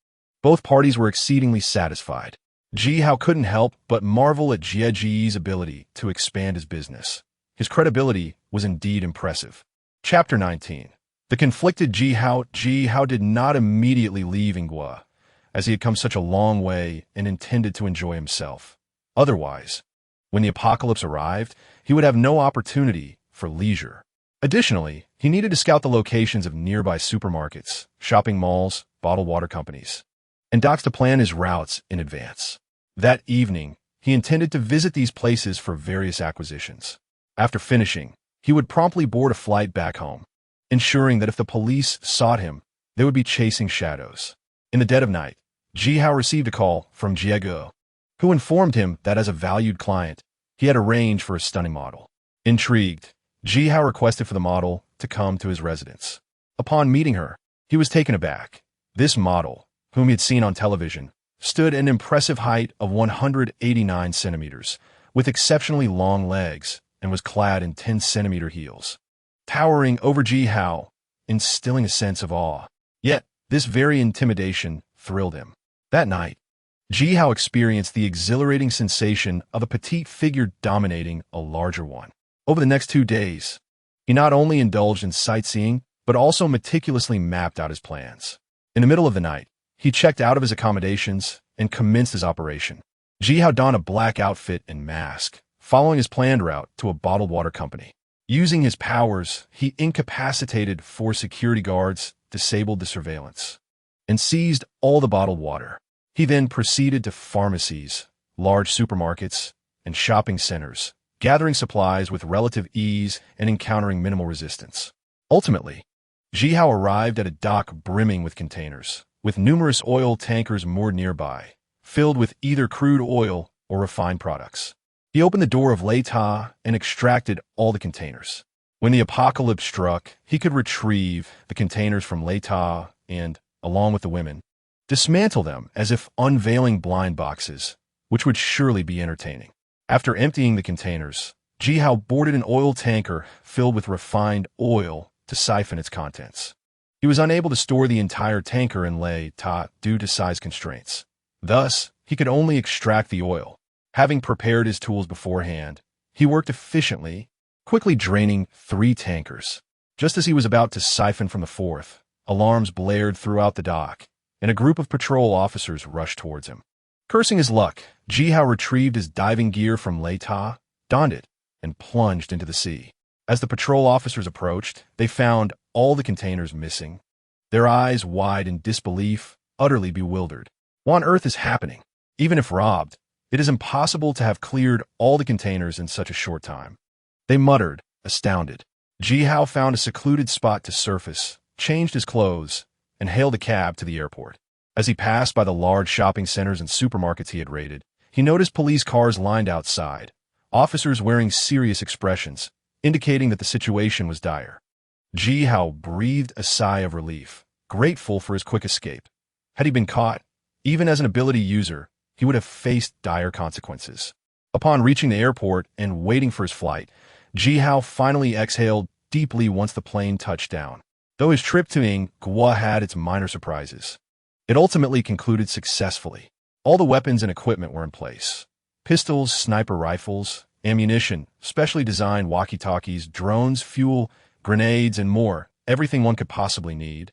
Both parties were exceedingly satisfied. Ji Hao couldn't help but marvel at Jieji's ability to expand his business. His credibility was indeed impressive. Chapter 19. The conflicted Ji Hao. Ji Hao did not immediately leave Yingguo, as he had come such a long way and intended to enjoy himself. Otherwise, when the apocalypse arrived, he would have no opportunity for leisure. Additionally, he needed to scout the locations of nearby supermarkets, shopping malls, bottled water companies, and docks to plan his routes in advance. That evening, he intended to visit these places for various acquisitions. After finishing, he would promptly board a flight back home, ensuring that if the police sought him, they would be chasing shadows. In the dead of night, Ji Hao received a call from Jiegu, who informed him that as a valued client, he had arranged for a stunning model. Intrigued, Ji Hao requested for the model to come to his residence. Upon meeting her, he was taken aback. This model, whom he had seen on television, stood at an impressive height of 189 centimeters, with exceptionally long legs, and was clad in 10-centimeter heels, towering over Ji Hao, instilling a sense of awe. Yet, this very intimidation thrilled him. That night, Ji Hao experienced the exhilarating sensation of a petite figure dominating a larger one. Over the next 2 days, he not only indulged in sightseeing, but also meticulously mapped out his plans. In the middle of the night, he checked out of his accommodations and commenced his operation. Ji Hao donned a black outfit and mask, following his planned route to a bottled water company. Using his powers, he incapacitated 4 security guards, disabled the surveillance, and seized all the bottled water. He then proceeded to pharmacies, large supermarkets, and shopping centers, gathering supplies with relative ease and encountering minimal resistance. Ultimately, Ji Hao arrived at a dock brimming with containers, with numerous oil tankers moored nearby, filled with either crude oil or refined products. He opened the door of Leita and extracted all the containers. When the apocalypse struck, he could retrieve the containers from Leita and, along with the women, dismantle them as if unveiling blind boxes, which would surely be entertaining. After emptying the containers, Ji Hao boarded an oil tanker filled with refined oil to siphon its contents. He was unable to store the entire tanker in Leita due to size constraints. Thus, he could only extract the oil. Having prepared his tools beforehand, he worked efficiently, quickly draining 3 tankers. Just as he was about to siphon from the 4th, alarms blared throughout the dock, and a group of patrol officers rushed towards him. Cursing his luck, Ji Hao retrieved his diving gear from Leita, donned it, and plunged into the sea. As the patrol officers approached, they found all the containers missing, their eyes wide in disbelief, utterly bewildered. What on earth is happening? Even if robbed, it is impossible to have cleared all the containers in such a short time. They muttered, astounded. Ji Hao found a secluded spot to surface, changed his clothes, and hailed a cab to the airport. As he passed by the large shopping centers and supermarkets he had raided, he noticed police cars lined outside, officers wearing serious expressions, indicating that the situation was dire. Ji Hao breathed a sigh of relief, grateful for his quick escape. Had he been caught, even as an ability user, he would have faced dire consequences. Upon reaching the airport and waiting for his flight, Ji Hao finally exhaled deeply once the plane touched down. Though his trip to Yingguo had its minor surprises, it ultimately concluded successfully. All the weapons and equipment were in place. Pistols, sniper rifles, ammunition, specially designed walkie-talkies, drones, fuel, grenades, and more, everything one could possibly need,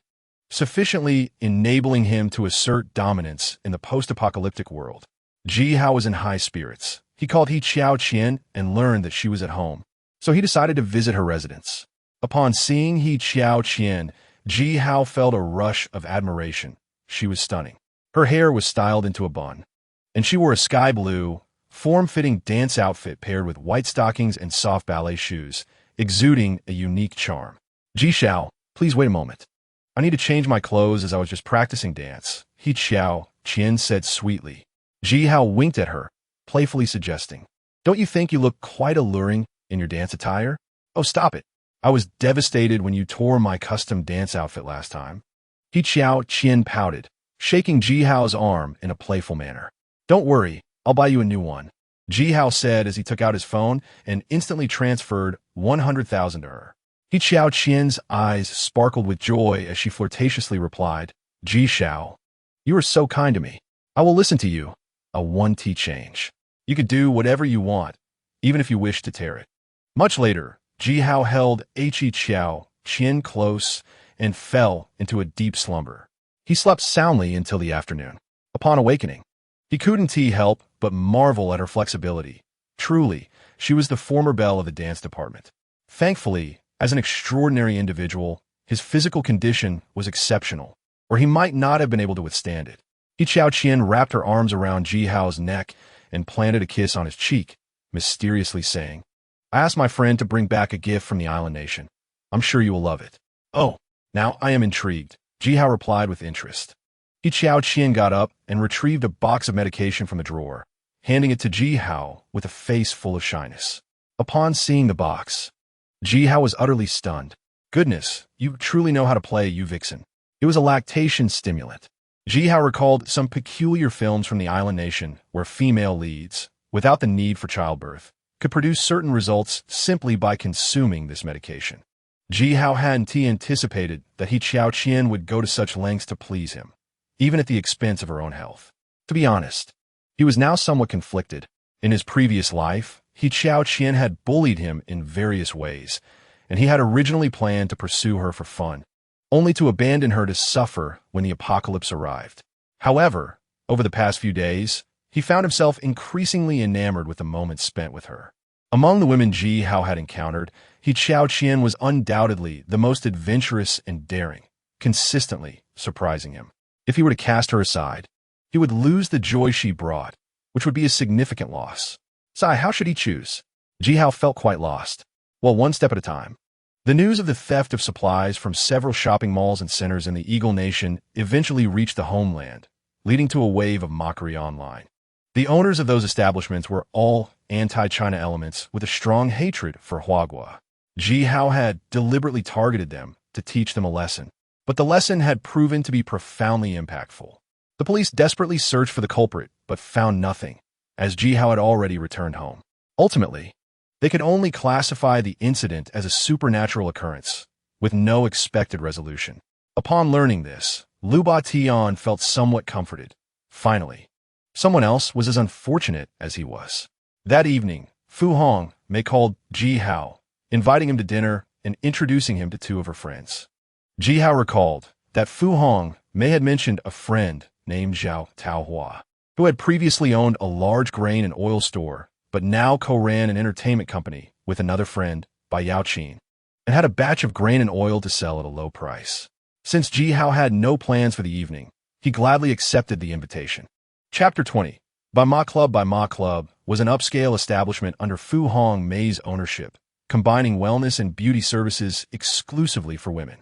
sufficiently enabling him to assert dominance in the post-apocalyptic world. Ji Hao was in high spirits. He called He Qiao Qian and learned that she was at home, so he decided to visit her residence. Upon seeing He Qiao Qian, Ji Hao felt a rush of admiration. She was stunning. Her hair was styled into a bun, and she wore a sky blue, form-fitting dance outfit paired with white stockings and soft ballet shoes, exuding a unique charm. Ji Xiao, please wait a moment. I need to change my clothes as I was just practicing dance, He Xiao Qian said sweetly. Ji Hao winked at her, playfully suggesting, don't you think you look quite alluring in your dance attire? Oh, stop it. I was devastated when you tore my custom dance outfit last time. He Xiao Qian pouted, shaking Ji Hao's arm in a playful manner. Don't worry, I'll buy you a new one, Ji Hao said as he took out his phone and instantly transferred 100,000 to her. He Xiao Qian's eyes sparkled with joy as she flirtatiously replied, Ji Xiao, you are so kind to me. I will listen to you. A 1T change. You could do whatever you want, even if you wish to tear it. Much later, Ji Hao held He Xiao Qian close and fell into a deep slumber. He slept soundly until the afternoon. Upon awakening, he couldn't help but marvel at her flexibility. Truly, she was the former belle of the dance department. Thankfully, as an extraordinary individual, his physical condition was exceptional, or he might not have been able to withstand it. He Xiao Qian wrapped her arms around Ji Hao's neck and planted a kiss on his cheek, mysteriously saying, I asked my friend to bring back a gift from the island nation. I'm sure you will love it. Oh, now I am intrigued, Ji Hao replied with interest. He Xiao Qian got up and retrieved a box of medication from the drawer, handing it to Ji Hao with a face full of shyness. Upon seeing the box, Ji Hao was utterly stunned. Goodness, you truly know how to play, you vixen. It was a lactation stimulant. Ji Hao recalled some peculiar films from the island nation where female leads, without the need for childbirth, could produce certain results simply by consuming this medication. Ji Hao hadn't anticipated that He Xiao Qian would go to such lengths to please him, even at the expense of her own health. To be honest, he was now somewhat conflicted. In his previous life, He Xiao Qian had bullied him in various ways, and he had originally planned to pursue her for fun, only to abandon her to suffer when the apocalypse arrived. However, over the past few days, he found himself increasingly enamored with the moments spent with her. Among the women Ji Hao had encountered, He Xiao Qian was undoubtedly the most adventurous and daring, consistently surprising him. If he were to cast her aside, he would lose the joy she brought, which would be a significant loss. Sai, how should he choose? Ji Hao felt quite lost. Well, one step at a time. The news of the theft of supplies from several shopping malls and centers in the Eagle Nation eventually reached the homeland, leading to a wave of mockery online. The owners of those establishments were all anti-China elements with a strong hatred for Huagua. Ji Hao had deliberately targeted them to teach them a lesson, but the lesson had proven to be profoundly impactful. The police desperately searched for the culprit, but found nothing, as Ji Hao had already returned home. Ultimately, they could only classify the incident as a supernatural occurrence, with no expected resolution. Upon learning this, Lu Ba Tian felt somewhat comforted. Finally, someone else was as unfortunate as he was. That evening, Fu Hong Mei called Ji Hao, inviting him to dinner and introducing him to two of her friends. Ji Hao recalled that Fu Hong Mei had mentioned a friend named Zhao Taohua, who had previously owned a large grain and oil store, but now co-ran an entertainment company with another friend, Bai Yaoqin, and had a batch of grain and oil to sell at a low price. Since Ji Hao had no plans for the evening, he gladly accepted the invitation. Chapter 20. Bai Ma Club was an upscale establishment under Fu Hong Mei's ownership, combining wellness and beauty services exclusively for women.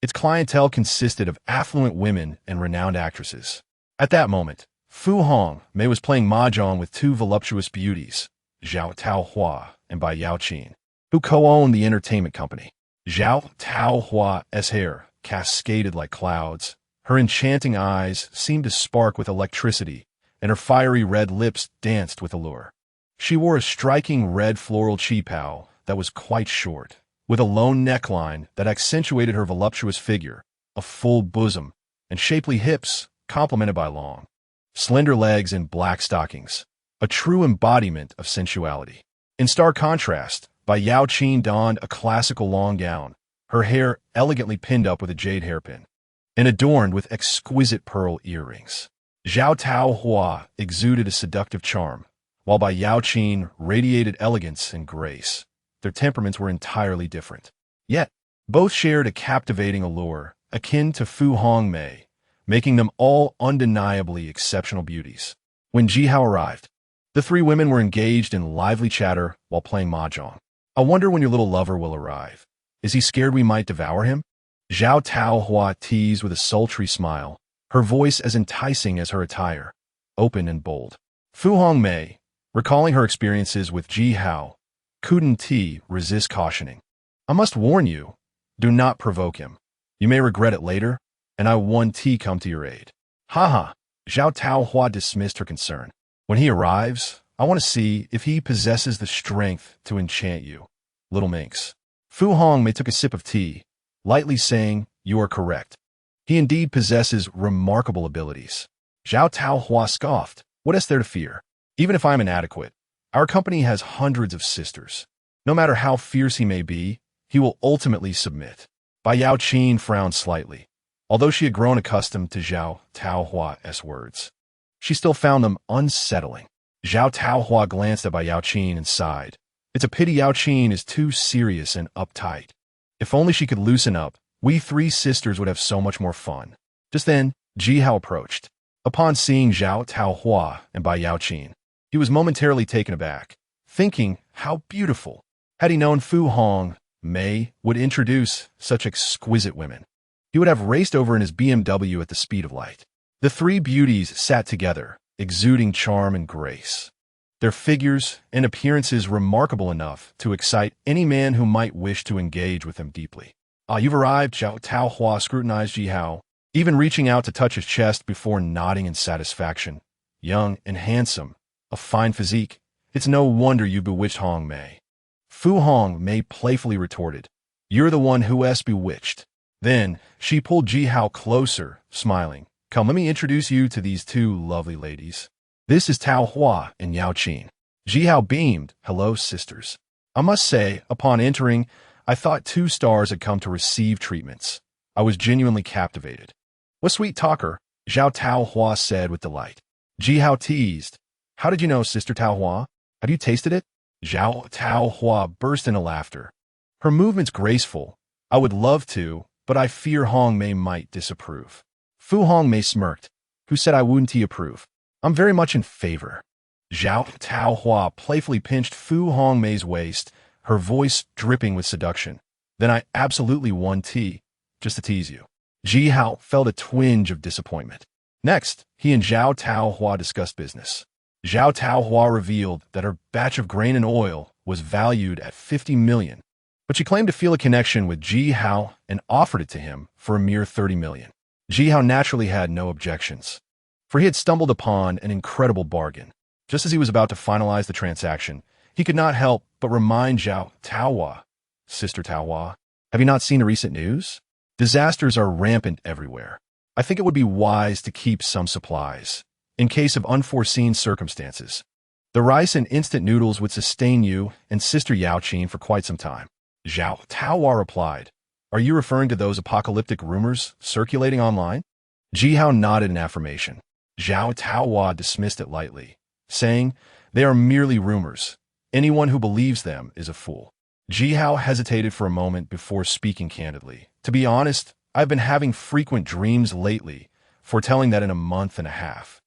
Its clientele consisted of affluent women and renowned actresses. At that moment, Fu Hong Mei was playing mahjong with two voluptuous beauties, Zhao Taohua and Bai Yaoqin, who co-owned the entertainment company. Zhao Taohua's hair cascaded like clouds. Her enchanting eyes seemed to spark with electricity, and her fiery red lips danced with allure. She wore a striking red floral qipao that was quite short, with a lone neckline that accentuated her voluptuous figure, a full bosom, and shapely hips complemented by long, slender legs and black stockings, a true embodiment of sensuality. In stark contrast, Bai Yaoqin donned a classical long gown, her hair elegantly pinned up with a jade hairpin, and adorned with exquisite pearl earrings. Zhao Taohua exuded a seductive charm, while Bai Yaoqin radiated elegance and grace. Their temperaments were entirely different. Yet, both shared a captivating allure, akin to Fu Hong Mei, making them all undeniably exceptional beauties. When Ji Hao arrived, the three women were engaged in lively chatter while playing mahjong. I wonder when your little lover will arrive. Is he scared we might devour him? Zhao Taohua teased with a sultry smile, her voice as enticing as her attire, open and bold. Fu Hongmei, recalling her experiences with Ji Hao, couldn't resist cautioning. I must warn you, do not provoke him. You may regret it later, and I won't come to your aid. Haha, Zhao Taohua dismissed her concern. When he arrives, I want to see if he possesses the strength to enchant you, little minx. Fu Hongmei took a sip of tea, lightly saying, you are correct. He indeed possesses remarkable abilities. Zhao Taohua scoffed. What is there to fear? Even if I am inadequate, our company has hundreds of sisters. No matter how fierce he may be, he will ultimately submit. Bai Yao Qin frowned slightly. Although she had grown accustomed to Zhao Taohua's words, she still found them unsettling. Zhao Taohua glanced at Bai Yao Qin and sighed. It's a pity Yao Qin is too serious and uptight. If only she could loosen up, we three sisters would have so much more fun. Just then, Ji Hao approached. Upon seeing Zhao Taohua and Bai Yao Qin, he was momentarily taken aback, thinking how beautiful. Had he known Fu Hongmei would introduce such exquisite women, he would have raced over in his BMW at the speed of light. The three beauties sat together, exuding charm and grace, their figures and appearances remarkable enough to excite any man who might wish to engage with them deeply. Ah, you've arrived, Zhao Taohua scrutinized Ji Hao, even reaching out to touch his chest before nodding in satisfaction. Young and handsome, a fine physique, it's no wonder you bewitched Hongmei. Fu Hongmei playfully retorted, you're the one who is bewitched. Then, she pulled Ji Hao closer, smiling. Come, let me introduce you to these two lovely ladies. This is Taohua and Yao Qin. Ji Hao beamed, hello, sisters. I must say, upon entering, I thought 2 stars had come to receive treatments. I was genuinely captivated. What sweet talker, Zhao Taohua said with delight. Ji Hao teased. How did you know, Sister Taohua? Have you tasted it? Zhao Taohua burst into laughter. Her movements graceful. I would love to, but I fear Hongmei might disapprove. Fu Hongmei smirked. Who said I wouldn't approve? I'm very much in favor. Zhao Taohua playfully pinched Fu Hongmei's waist, her voice dripping with seduction. Then I absolutely won just to tease you. Ji Hao felt a twinge of disappointment. Next, he and Zhao Taohua discussed business. Zhao Taohua revealed that her batch of grain and oil was valued at 50 million, but she claimed to feel a connection with Ji Hao and offered it to him for a mere 30 million. Ji Hao naturally had no objections, for he had stumbled upon an incredible bargain. Just as he was about to finalize the transaction, he could not help but remind Zhao Taohua, Sister Taohua, have you not seen the recent news? Disasters are rampant everywhere. I think it would be wise to keep some supplies, in case of unforeseen circumstances. The rice and instant noodles would sustain you and Sister Yao Qin for quite some time. Zhao Taohua replied, are you referring to those apocalyptic rumors circulating online? Ji Hao nodded in affirmation. Zhao Taohua dismissed it lightly, saying, they are merely rumors. Anyone who believes them is a fool. Ji Hao hesitated for a moment before speaking candidly. To be honest, I've been having frequent dreams lately, foretelling that in a month and a half,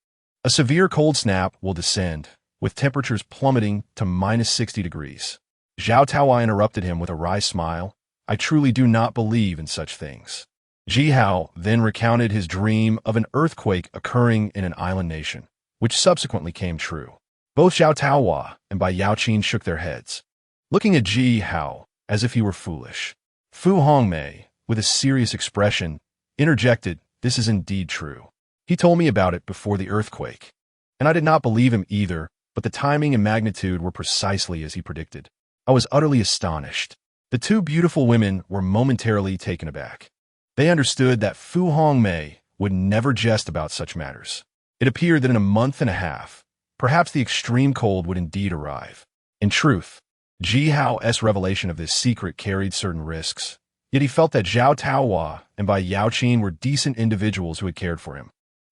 a severe cold snap will descend, with temperatures plummeting to -60 degrees. Zhao Taohua interrupted him with a wry smile. I truly do not believe in such things. Ji Hao then recounted his dream of an earthquake occurring in an island nation, which subsequently came true. Both Zhao Taohua and Bai Yao Qin shook their heads, looking at Ji Hao as if he were foolish. Fu Hongmei, with a serious expression, interjected, this is indeed true. He told me about it before the earthquake, and I did not believe him either, but the timing and magnitude were precisely as he predicted. I was utterly astonished. The 2 beautiful women were momentarily taken aback. They understood that Fu Hongmei would never jest about such matters. It appeared that in a month and a half, perhaps the extreme cold would indeed arrive. In truth, Ji Hao's revelation of this secret carried certain risks, yet he felt that Zhao Taohua and Bai Yao Qin were decent individuals who had cared for him.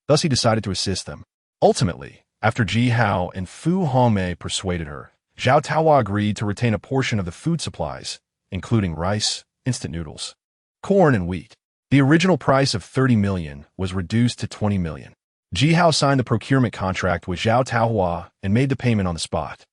Thus he decided to assist them. Ultimately, after Ji Hao and Fu Hongmei persuaded her, Zhao Taohua agreed to retain a portion of the food supplies, including rice, instant noodles, corn, and wheat. The original price of 30 million was reduced to 20 million. Ji Hao signed the procurement contract with Zhao Taohua and made the payment on the spot.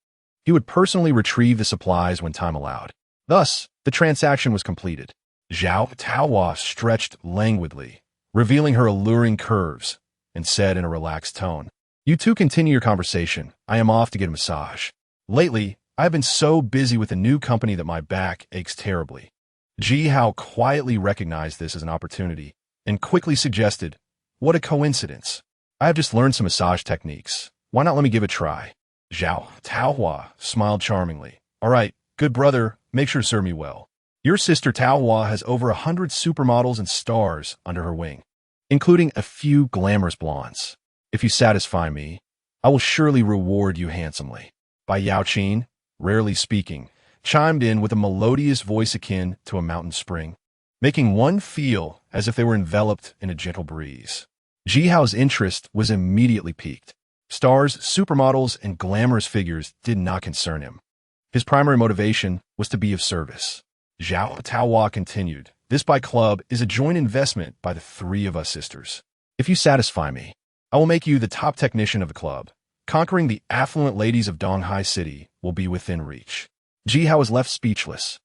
He would personally retrieve the supplies when time allowed. Thus, the transaction was completed. Zhao Taohua stretched languidly, revealing her alluring curves, and said in a relaxed tone, "You two continue your conversation. I am off to get a massage. Lately, I have been so busy with a new company that my back aches terribly." Ji Hao quietly recognized this as an opportunity and quickly suggested, "What a coincidence. I have just learned some massage techniques. Why not let me give it a try?" Zhao Taohua smiled charmingly. "All right, good brother, make sure to serve me well. Your sister Taohua has over 100 supermodels and stars under her wing, including a few glamorous blondes. If you satisfy me, I will surely reward you handsomely." Bai Yaoqin, rarely speaking, chimed in with a melodious voice akin to a mountain spring, making one feel as if they were enveloped in a gentle breeze. Ji Hao's interest was immediately piqued. Stars, supermodels, and glamorous figures did not concern him. His primary motivation was to be of service. Zhao Taohua continued, "This Bai Club is a joint investment by the three of us sisters. If you satisfy me, I will make you the top technician of the club. Conquering the affluent ladies of Donghai City will be within reach." Ji Hao was left speechless.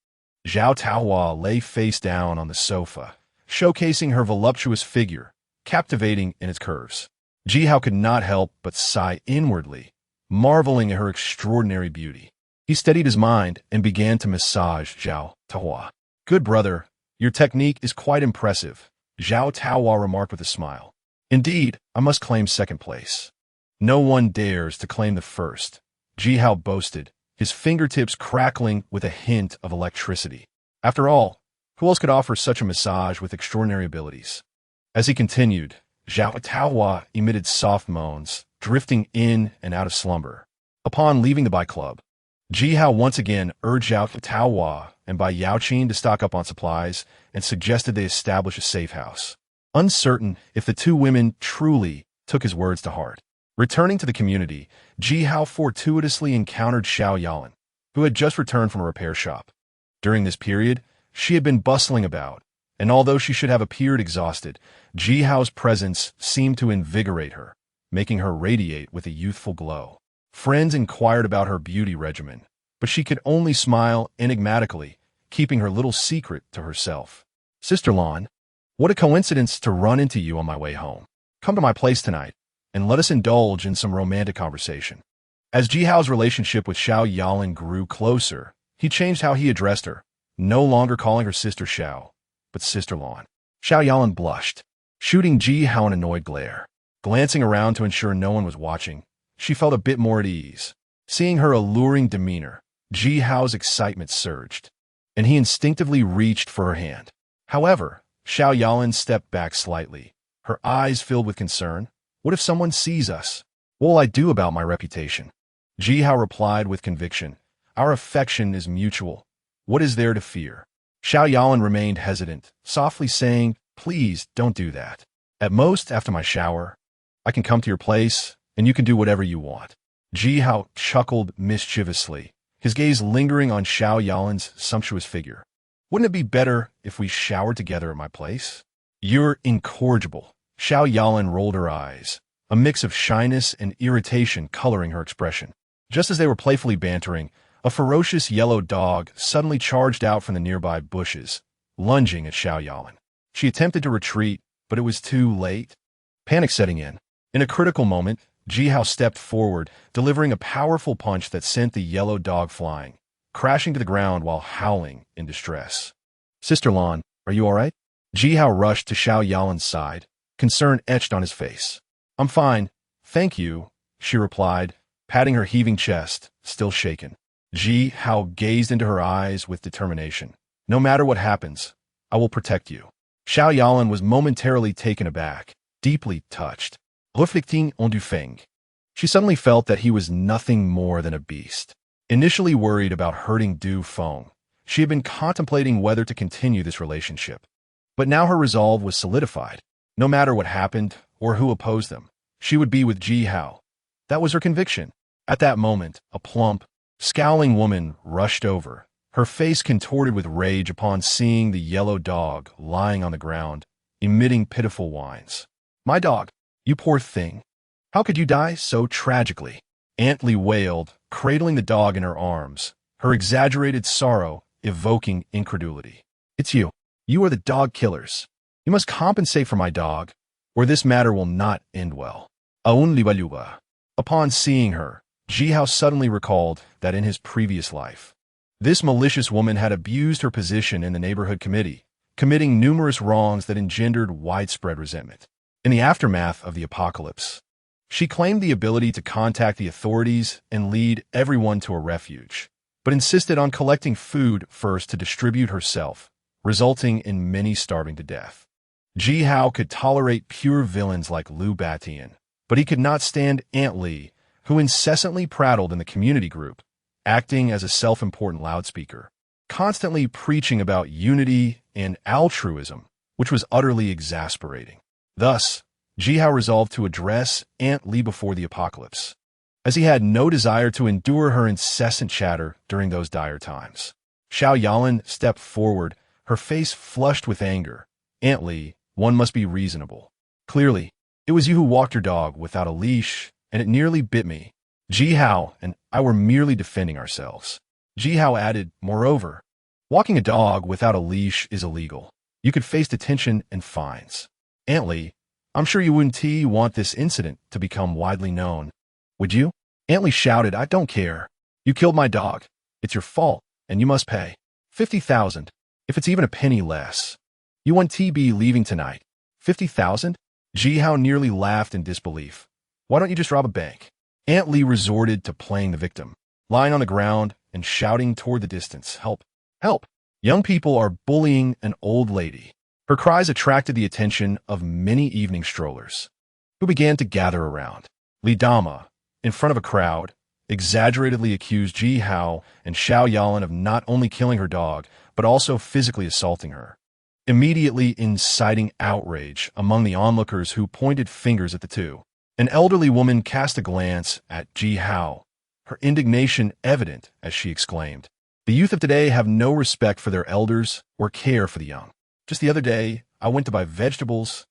Zhao Taohua lay face down on the sofa, showcasing her voluptuous figure, captivating in its curves. Ji Hao could not help but sigh inwardly, marveling at her extraordinary beauty. He steadied his mind and began to massage Zhao Taohua. "Good brother, your technique is quite impressive," Zhao Taohua remarked with a smile. "Indeed, I must claim second place." "No one dares to claim the first," Ji Hao boasted, his fingertips crackling with a hint of electricity. After all, who else could offer such a massage with extraordinary abilities? As he continued, Zhao Taohua emitted soft moans, drifting in and out of slumber. Upon leaving the Bai Club, Ji Hao once again urged Zhao Taohua and Bai Yaoqin to stock up on supplies and suggested they establish a safe house. Uncertain if the two women truly took his words to heart. Returning to the community, Ji Hao fortuitously encountered Xiao Yalan, who had just returned from a repair shop. During this period, she had been bustling about, and although she should have appeared exhausted, Ji Hao's presence seemed to invigorate her, making her radiate with a youthful glow. Friends inquired about her beauty regimen, but she could only smile enigmatically, keeping her little secret to herself. "Sister Lan, what a coincidence to run into you on my way home. Come to my place tonight, and let us indulge in some romantic conversation." As Ji Hao's relationship with Xiao Yalan grew closer, he changed how he addressed her, no longer calling her Sister Xiao, but Sister Lan. Xiao Yalan blushed, shooting Ji Hao an annoyed glare. Glancing around to ensure no one was watching, she felt a bit more at ease. Seeing her alluring demeanor, Ji Hao's excitement surged, and he instinctively reached for her hand. However, Xiao Yalan stepped back slightly, her eyes filled with concern. "What if someone sees us? What will I do about my reputation?" Ji Hao replied with conviction, "Our affection is mutual. What is there to fear?" Xiao Yalan remained hesitant, softly saying, "Please don't do that. At most, after my shower, I can come to your place, and you can do whatever you want." Ji Hao chuckled mischievously, his gaze lingering on Xiao Yalan's sumptuous figure. "Wouldn't it be better if we showered together at my place?" "You're incorrigible." Xiao Yalan rolled her eyes, a mix of shyness and irritation coloring her expression. Just as they were playfully bantering, a ferocious yellow dog suddenly charged out from the nearby bushes, lunging at Xiao Yalan. She attempted to retreat, but it was too late. Panic setting in. In a critical moment, Ji Hao stepped forward, delivering a powerful punch that sent the yellow dog flying, crashing to the ground while howling in distress. "Sister Lan, are you all right?" Ji Hao rushed to Xiao Yalan's side, concern etched on his face. "I'm fine, thank you," she replied, patting her heaving chest, still shaken. Ji Hao gazed into her eyes with determination. "No matter what happens, I will protect you." Xiao Yalan was momentarily taken aback, deeply touched. Reflecting en du feng. She suddenly felt that he was nothing more than a beast. Initially worried about hurting Du Feng, she had been contemplating whether to continue this relationship. But now her resolve was solidified. No matter what happened or who opposed them, she would be with Ji Hao. That was her conviction. At that moment, a plump, scowling woman rushed over, her face contorted with rage upon seeing the yellow dog lying on the ground, emitting pitiful whines. "My dog, you poor thing. How could you die so tragically?" Aunt Lee wailed, cradling the dog in her arms, her exaggerated sorrow evoking incredulity. "It's you. You are the dog killers. You must compensate for my dog, or this matter will not end well." Aun Libaluba. Upon seeing her, Jihao suddenly recalled that in his previous life, this malicious woman had abused her position in the neighborhood committee, committing numerous wrongs that engendered widespread resentment. In the aftermath of the apocalypse, she claimed the ability to contact the authorities and lead everyone to a refuge, but insisted on collecting food first to distribute herself, resulting in many starving to death. Jihao could tolerate pure villains like Lu Batian, but he could not stand Aunt Lee, who incessantly prattled in the community group, acting as a self-important loudspeaker, constantly preaching about unity and altruism, which was utterly exasperating. Thus, Jihao resolved to address Aunt Lee before the apocalypse, as he had no desire to endure her incessant chatter during those dire times. Xiao Yalan stepped forward, her face flushed with anger. "Aunt Lee, one must be reasonable. Clearly, it was you who walked your dog without a leash, and it nearly bit me. Jihao and I were merely defending ourselves." Jihao added, "Moreover, walking a dog without a leash is illegal. You could face detention and fines. Aunt Lee, I'm sure you wouldn't want this incident to become widely known, would you?" Aunt Lee shouted, "I don't care. You killed my dog. It's your fault, and you must pay 50,000, if it's even a penny less. You want TB leaving tonight. 50,000? Jihao nearly laughed in disbelief. "Why don't you just rob a bank?" Aunt Lee resorted to playing the victim, lying on the ground and shouting toward the distance, "Help! Help! Young people are bullying an old lady." Her cries attracted the attention of many evening strollers, who began to gather around. Li Dama, in front of a crowd, exaggeratedly accused Jihao and Xiao Yalan of not only killing her dog, but also physically assaulting her, immediately inciting outrage among the onlookers who pointed fingers at the two. An elderly woman cast a glance at Jihao, her indignation evident as she exclaimed, "The youth of today have no respect for their elders or care for the young. Just the other day, I went to buy vegetables,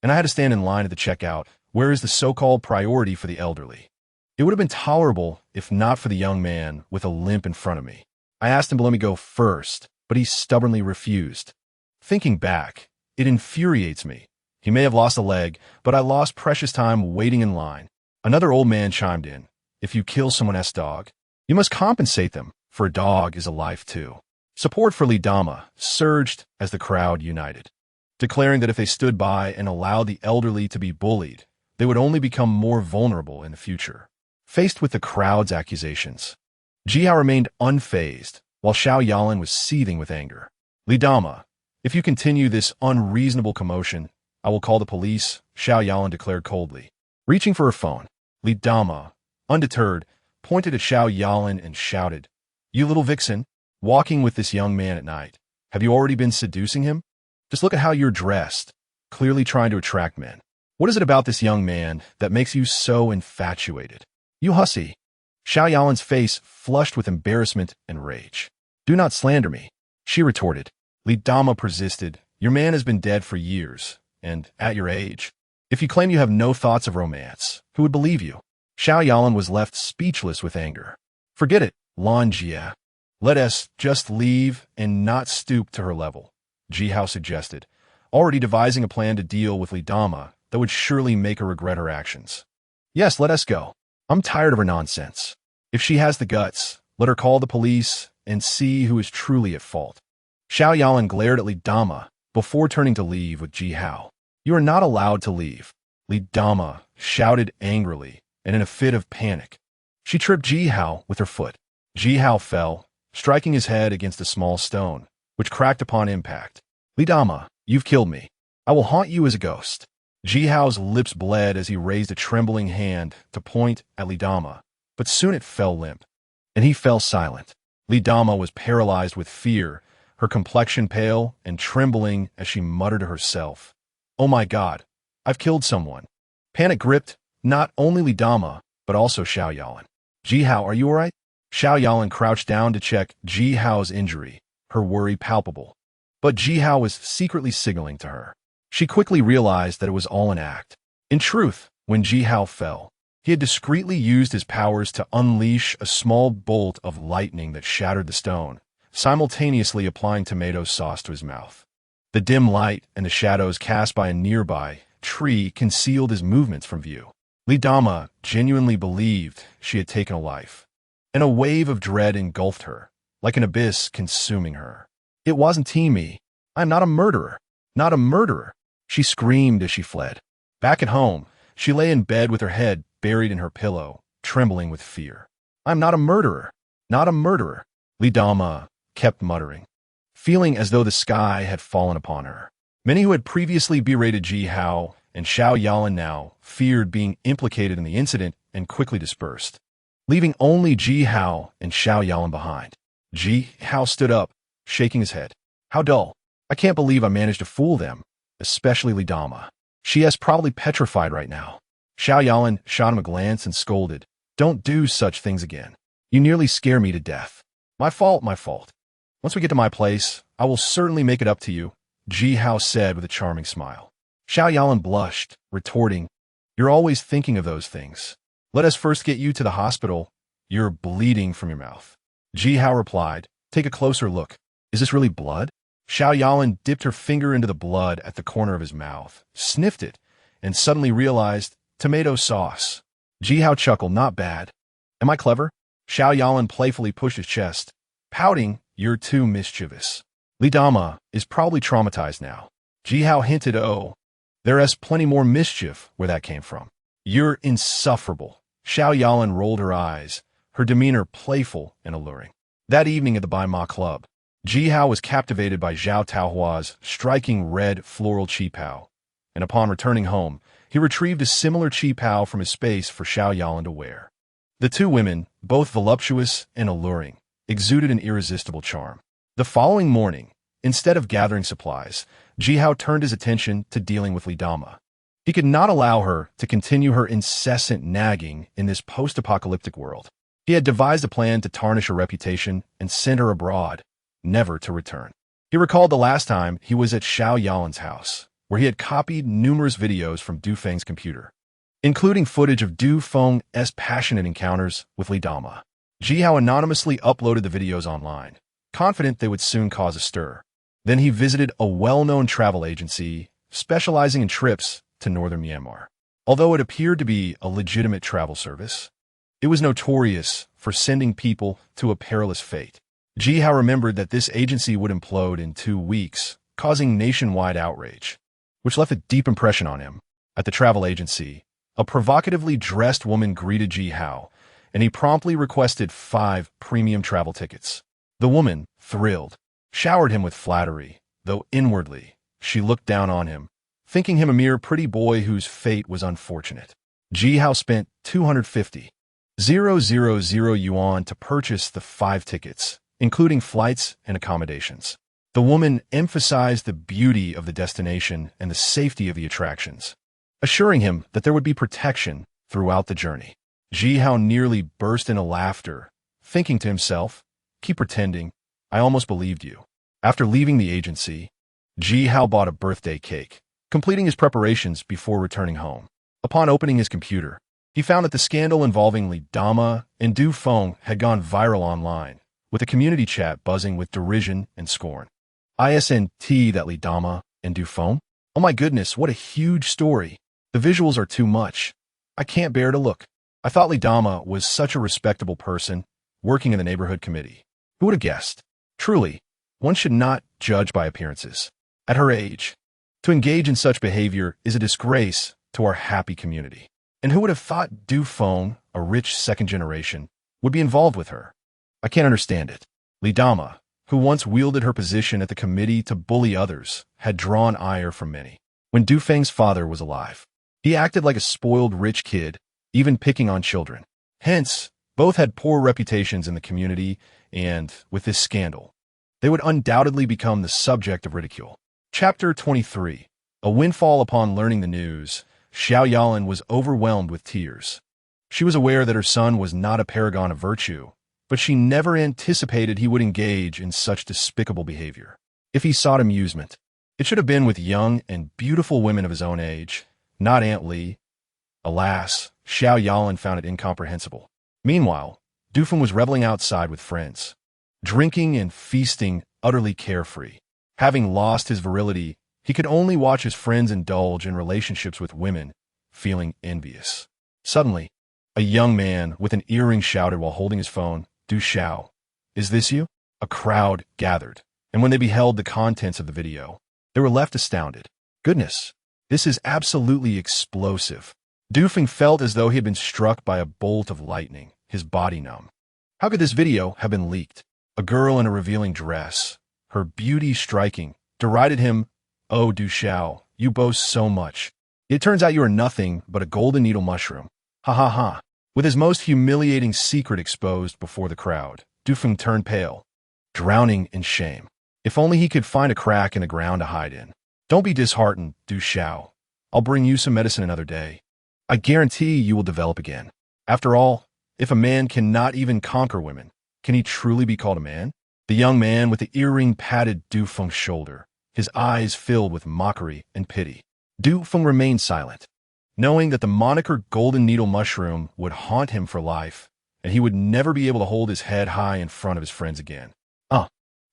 and I had to stand in line at the checkout. Where is the so-called priority for the elderly? It would have been tolerable if not for the young man with a limp in front of me. I asked him to let me go first, but he stubbornly refused. Thinking back, it infuriates me. He may have lost a leg, but I lost precious time waiting in line." Another old man chimed in, "If you kill someone else's dog, you must compensate them, for a dog is a life too." Support for Li Dama surged as the crowd united, declaring that if they stood by and allowed the elderly to be bullied, they would only become more vulnerable in the future. Faced with the crowd's accusations, Jihao remained unfazed, while Xiao Yalan was seething with anger. "Li Dama, if you continue this unreasonable commotion, I will call the police," Xiao Yalan declared coldly. Reaching for her phone, Li Dama, undeterred, pointed at Xiao Yalan and shouted, "You little vixen, walking with this young man at night. Have you already been seducing him? Just look at how you're dressed, clearly trying to attract men. What is it about this young man that makes you so infatuated? You hussy." Xiao Yalan's face flushed with embarrassment and rage. "Do not slander me," she retorted. Li Dama persisted, "Your man has been dead for years, and at your age, if you claim you have no thoughts of romance, who would believe you?" Xiao Yalan was left speechless with anger. "Forget it, Lan Jia. Let us just leave and not stoop to her level," Jihao suggested, already devising a plan to deal with Li Dama that would surely make her regret her actions. "Yes, let us go. I'm tired of her nonsense. If she has the guts, let her call the police and see who is truly at fault." Xiao Yalan glared at Li Dama before turning to leave with Jihao. "You are not allowed to leave," Li Dama shouted angrily and in a fit of panic. She tripped Jihao with her foot. Jihao fell, striking his head against a small stone, which cracked upon impact. "Li Dama, you've killed me. I will haunt you as a ghost." Jihao's lips bled as he raised a trembling hand to point at Li Dama, but soon it fell limp, and he fell silent. Li Dama was paralyzed with fear, her complexion pale and trembling as she muttered to herself, "Oh my God, I've killed someone." Panic gripped not only Li Dama, but also Xiao Yalan. "Jihao, are you all right?" Xiao Yalan crouched down to check Jihao's injury, her worry palpable. But Jihao was secretly signaling to her. She quickly realized that it was all an act. In truth, when Ji Hao fell, he had discreetly used his powers to unleash a small bolt of lightning that shattered the stone, simultaneously applying tomato sauce to his mouth. The dim light and the shadows cast by a nearby tree concealed his movements from view. Li Dama genuinely believed she had taken a life, and a wave of dread engulfed her, like an abyss consuming her. "It wasn't me. I'm not a murderer. Not a murderer," she screamed as she fled. Back at home, she lay in bed with her head buried in her pillow, trembling with fear. "I'm not a murderer. Not a murderer," Li Dama kept muttering, feeling as though the sky had fallen upon her. Many who had previously berated Ji Hao and Xiao Yalan now feared being implicated in the incident and quickly dispersed, leaving only Ji Hao and Xiao Yalan behind. Ji Hao stood up, shaking his head. "How dull. I can't believe I managed to fool them, especially Li Dama. She is probably petrified right now." Xiao Yalan shot him a glance and scolded, "Don't do such things again. You nearly scare me to death." My fault, my fault. Once we get to my place, I will certainly make it up to you," Ji Hao said with a charming smile. Xiao Yalan blushed, retorting, "You're always thinking of those things. Let us first get you to the hospital. You're bleeding from your mouth." Ji Hao replied, "Take a closer look. Is this really blood?" Xiao Yalan dipped her finger into the blood at the corner of his mouth, sniffed it, and suddenly realized tomato sauce. Ji Hao chuckled, "Not bad. Am I clever?" Xiao Yalan playfully pushed his chest, pouting, "You're too mischievous. Li Dama is probably traumatized now." Ji Hao hinted, "Oh, there's plenty more mischief where that came from." "You're insufferable." Xiao Yalan rolled her eyes, her demeanor playful and alluring. That evening at the Bai Ma Club, Ji Hao was captivated by Zhao Taohua's striking red floral qipao, and upon returning home, he retrieved a similar qipao from his space for Xiao Yalan to wear. The two women, both voluptuous and alluring, exuded an irresistible charm. The following morning, instead of gathering supplies, Ji Hao turned his attention to dealing with Li Dama. He could not allow her to continue her incessant nagging in this post-apocalyptic world. He had devised a plan to tarnish her reputation and send her abroad, never to return. He recalled the last time he was at Xiao Yalan's house, where he had copied numerous videos from Du Feng's computer, including footage of Du Feng's passionate encounters with Li Dama. Ji Hao anonymously uploaded the videos online, confident they would soon cause a stir. Then he visited a well-known travel agency specializing in trips to northern Myanmar. Although it appeared to be a legitimate travel service, it was notorious for sending people to a perilous fate. Ji Hao remembered that this agency would implode in 2 weeks, causing nationwide outrage, which left a deep impression on him. At the travel agency, a provocatively dressed woman greeted Ji Hao, and he promptly requested 5 premium travel tickets. The woman, thrilled, showered him with flattery, though inwardly, she looked down on him, thinking him a mere pretty boy whose fate was unfortunate. Ji Hao spent 250,000 yuan to purchase the 5 tickets, including flights and accommodations. The woman emphasized the beauty of the destination and the safety of the attractions, assuring him that there would be protection throughout the journey. Ji Hao nearly burst into laughter, thinking to himself, "Keep pretending, I almost believed you." After leaving the agency, Ji Hao bought a birthday cake, completing his preparations before returning home. Upon opening his computer, he found that the scandal involving Li Dama and Du Feng had gone viral online, with the community chat buzzing with derision and scorn. "ISNT that Li Dama and Du Feng? Oh my goodness, what a huge story. The visuals are too much. I can't bear to look. I thought Li Dama was such a respectable person, working in the neighborhood committee. Who would have guessed? Truly, one should not judge by appearances. At her age, to engage in such behavior is a disgrace to our happy community. And who would have thought Du Feng, a rich second generation, would be involved with her? I can't understand it." Li Dama, who once wielded her position at the committee to bully others, had drawn ire from many. When Du Feng's father was alive, he acted like a spoiled rich kid, even picking on children. Hence, both had poor reputations in the community, and, with this scandal, they would undoubtedly become the subject of ridicule. Chapter 23. A windfall. Upon learning the news, Xiao Yalan was overwhelmed with tears. She was aware that her son was not a paragon of virtue, but she never anticipated he would engage in such despicable behavior. If he sought amusement, It should have been with young and beautiful women of his own age, not Aunt Lee. Alas, Xiao Yalan found it incomprehensible. Meanwhile, Dufeng was reveling outside with friends, drinking and feasting utterly carefree. Having lost his virility, he could only watch his friends indulge in relationships with women, feeling envious. Suddenly, a young man with an earring shouted while holding his phone, "Du Xiao, is this you?" A crowd gathered, and when they beheld the contents of the video, they were left astounded. Goodness, this is absolutely explosive. Dufeng felt as though he had been struck by a bolt of lightning, his body numb. How could this video have been leaked? A girl in a revealing dress, her beauty striking, derided him. "Oh, Du Xiao, you boast so much. It turns out you are nothing but a golden needle mushroom. Ha ha ha." With his most humiliating secret exposed before the crowd, Dufeng turned pale, drowning in shame. If only he could find a crack in the ground to hide in. "Don't be disheartened, Du Xiao. I'll bring you some medicine another day. I guarantee you will develop again. After all, if a man cannot even conquer women, can he truly be called a man?" The young man with the earring patted Dufeng's shoulder, his eyes filled with mockery and pity. Dufeng remained silent, knowing that the moniker Golden Needle Mushroom would haunt him for life, and he would never be able to hold his head high in front of his friends again.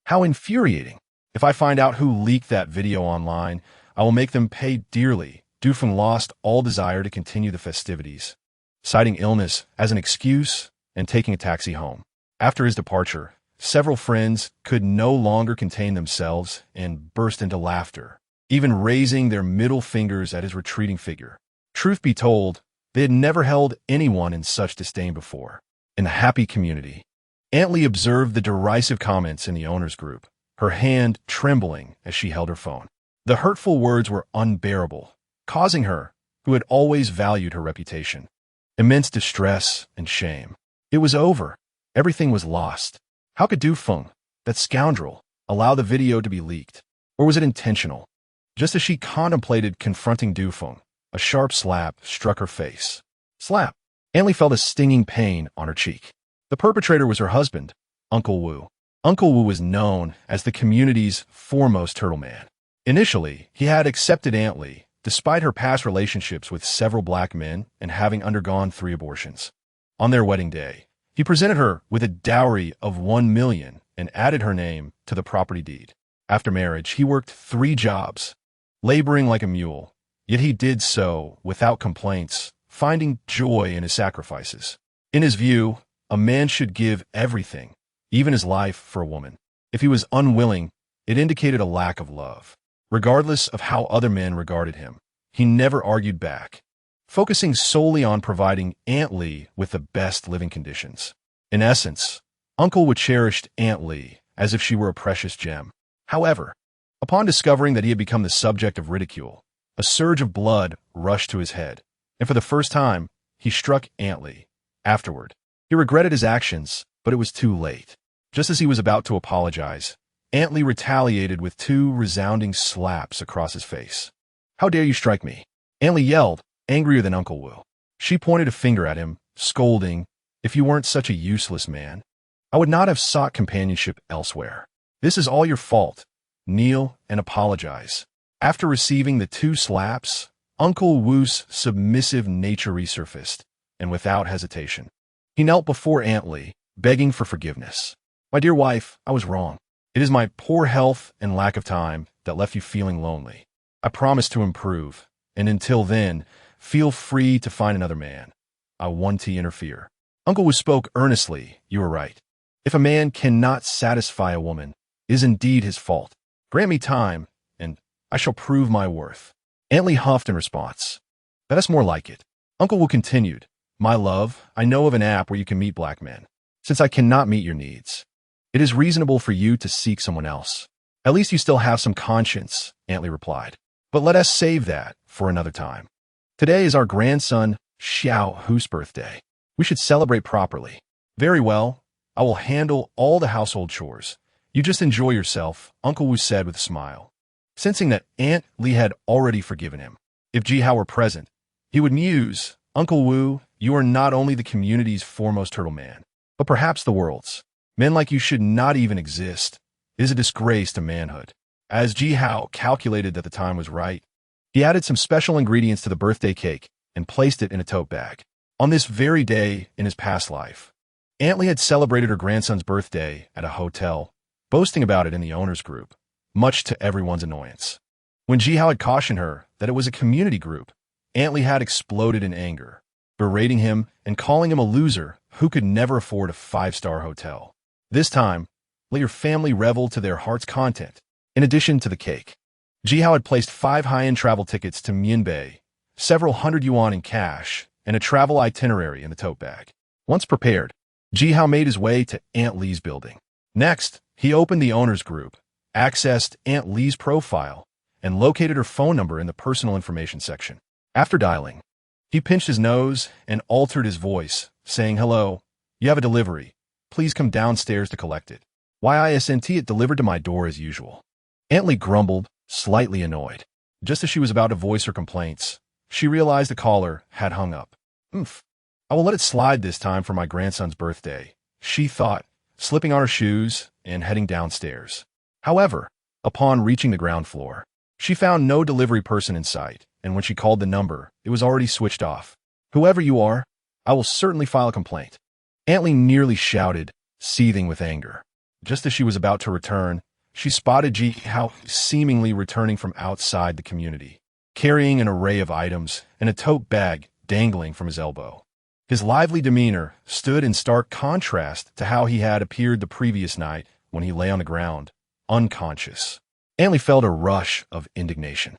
How infuriating. If I find out who leaked that video online, I will make them pay dearly. Dufeng lost all desire to continue the festivities, citing illness as an excuse and taking a taxi home. After his departure, several friends could no longer contain themselves and burst into laughter, even raising their middle fingers at his retreating figure. Truth be told, they had never held anyone in such disdain before. In the happy community, Aunt Lee observed the derisive comments in the owners' group, her hand trembling as she held her phone. The hurtful words were unbearable, causing her, who had always valued her reputation, immense distress and shame. It was over. Everything was lost. How could Dufeng, that scoundrel, allow the video to be leaked? Or was it intentional? Just as she contemplated confronting Dufeng, a sharp slap struck her face. Slap! Aunt Lee felt a stinging pain on her cheek. The perpetrator was her husband, Uncle Wu. Uncle Wu was known as the community's foremost turtle man. Initially, he had accepted Aunt Lee, despite her past relationships with several black men and having undergone 3 abortions. On their wedding day, he presented her with a dowry of 1 million and added her name to the property deed. After marriage, he worked 3 jobs, laboring like a mule, yet he did so without complaints, finding joy in his sacrifices. In his view, a man should give everything, even his life, for a woman. If he was unwilling, it indicated a lack of love. Regardless of how other men regarded him, he never argued back, focusing solely on providing Aunt Lee with the best living conditions. In essence, Uncle Wu cherished Aunt Lee as if she were a precious gem. However, upon discovering that he had become the subject of ridicule, a surge of blood rushed to his head, and for the first time, he struck Aunt Lee. Afterward, he regretted his actions, but it was too late. Just as he was about to apologize, Aunt Lee retaliated with 2 resounding slaps across his face. "How dare you strike me?" Aunt Lee yelled, angrier than Uncle Wu. She pointed a finger at him, scolding, "If you weren't such a useless man, I would not have sought companionship elsewhere. This is all your fault. Kneel and apologize." After receiving the 2 slaps, Uncle Wu's submissive nature resurfaced, and without hesitation, he knelt before Aunt Lee, begging for forgiveness. "My dear wife, I was wrong. It is my poor health and lack of time that left you feeling lonely. I promise to improve, and until then, feel free to find another man. I want to interfere." Uncle Wu spoke earnestly. "You are right. If a man cannot satisfy a woman, it is indeed his fault. Grant me time, and I shall prove my worth." Aunt Lee huffed in response. "That's more like it." Uncle Wu continued, "My love, I know of an app where you can meet black men. Since I cannot meet your needs, it is reasonable for you to seek someone else. At least you still have some conscience," Aunt Lee replied. "But let us save that for another time. Today is our grandson Xiao Hu's birthday. We should celebrate properly." "Very well. I will handle all the household chores. You just enjoy yourself," Uncle Wu said with a smile. Sensing that Aunt Lee had already forgiven him, if Ji Hao were present, he would muse, "Uncle Wu, you are not only the community's foremost turtle man, but perhaps the world's. Men like you should not even exist. It is a disgrace to manhood." As Ji Hao calculated that the time was right, he added some special ingredients to the birthday cake and placed it in a tote bag. On this very day in his past life, Aunt Lee had celebrated her grandson's birthday at a hotel, boasting about it in the owners group, much to everyone's annoyance. When Ji Hao had cautioned her that it was a community group, Aunt Lee had exploded in anger, berating him and calling him a loser who could never afford a five-star hotel. This time, her family reveled to their heart's content. In addition to the cake, Ji Hao had placed 5 high-end travel tickets to Mianbei, several hundred yuan in cash, and a travel itinerary in the tote bag. Once prepared, Ji Hao made his way to Aunt Lee's building. Next, he opened the owners group, accessed Aunt Lee's profile, and located her phone number in the personal information section. After dialing, he pinched his nose and altered his voice, saying, "Hello, you have a delivery. Please come downstairs to collect it. Isn't it delivered to my door as usual?" Aunt Lee grumbled, slightly annoyed. Just as she was about to voice her complaints, she realized the caller had hung up. I will let it slide this time for my grandson's birthday," she thought, slipping on her shoes and heading downstairs. However, upon reaching the ground floor, she found no delivery person in sight, and when she called the number, it was already switched off. "Whoever you are, I will certainly file a complaint." Aunt Lee nearly shouted, seething with anger. Just as she was about to return, she spotted Ji Hao seemingly returning from outside the community, carrying an array of items and a tote bag dangling from his elbow. His lively demeanor stood in stark contrast to how he had appeared the previous night when he lay on the ground, unconscious. Aunt Lee felt a rush of indignation.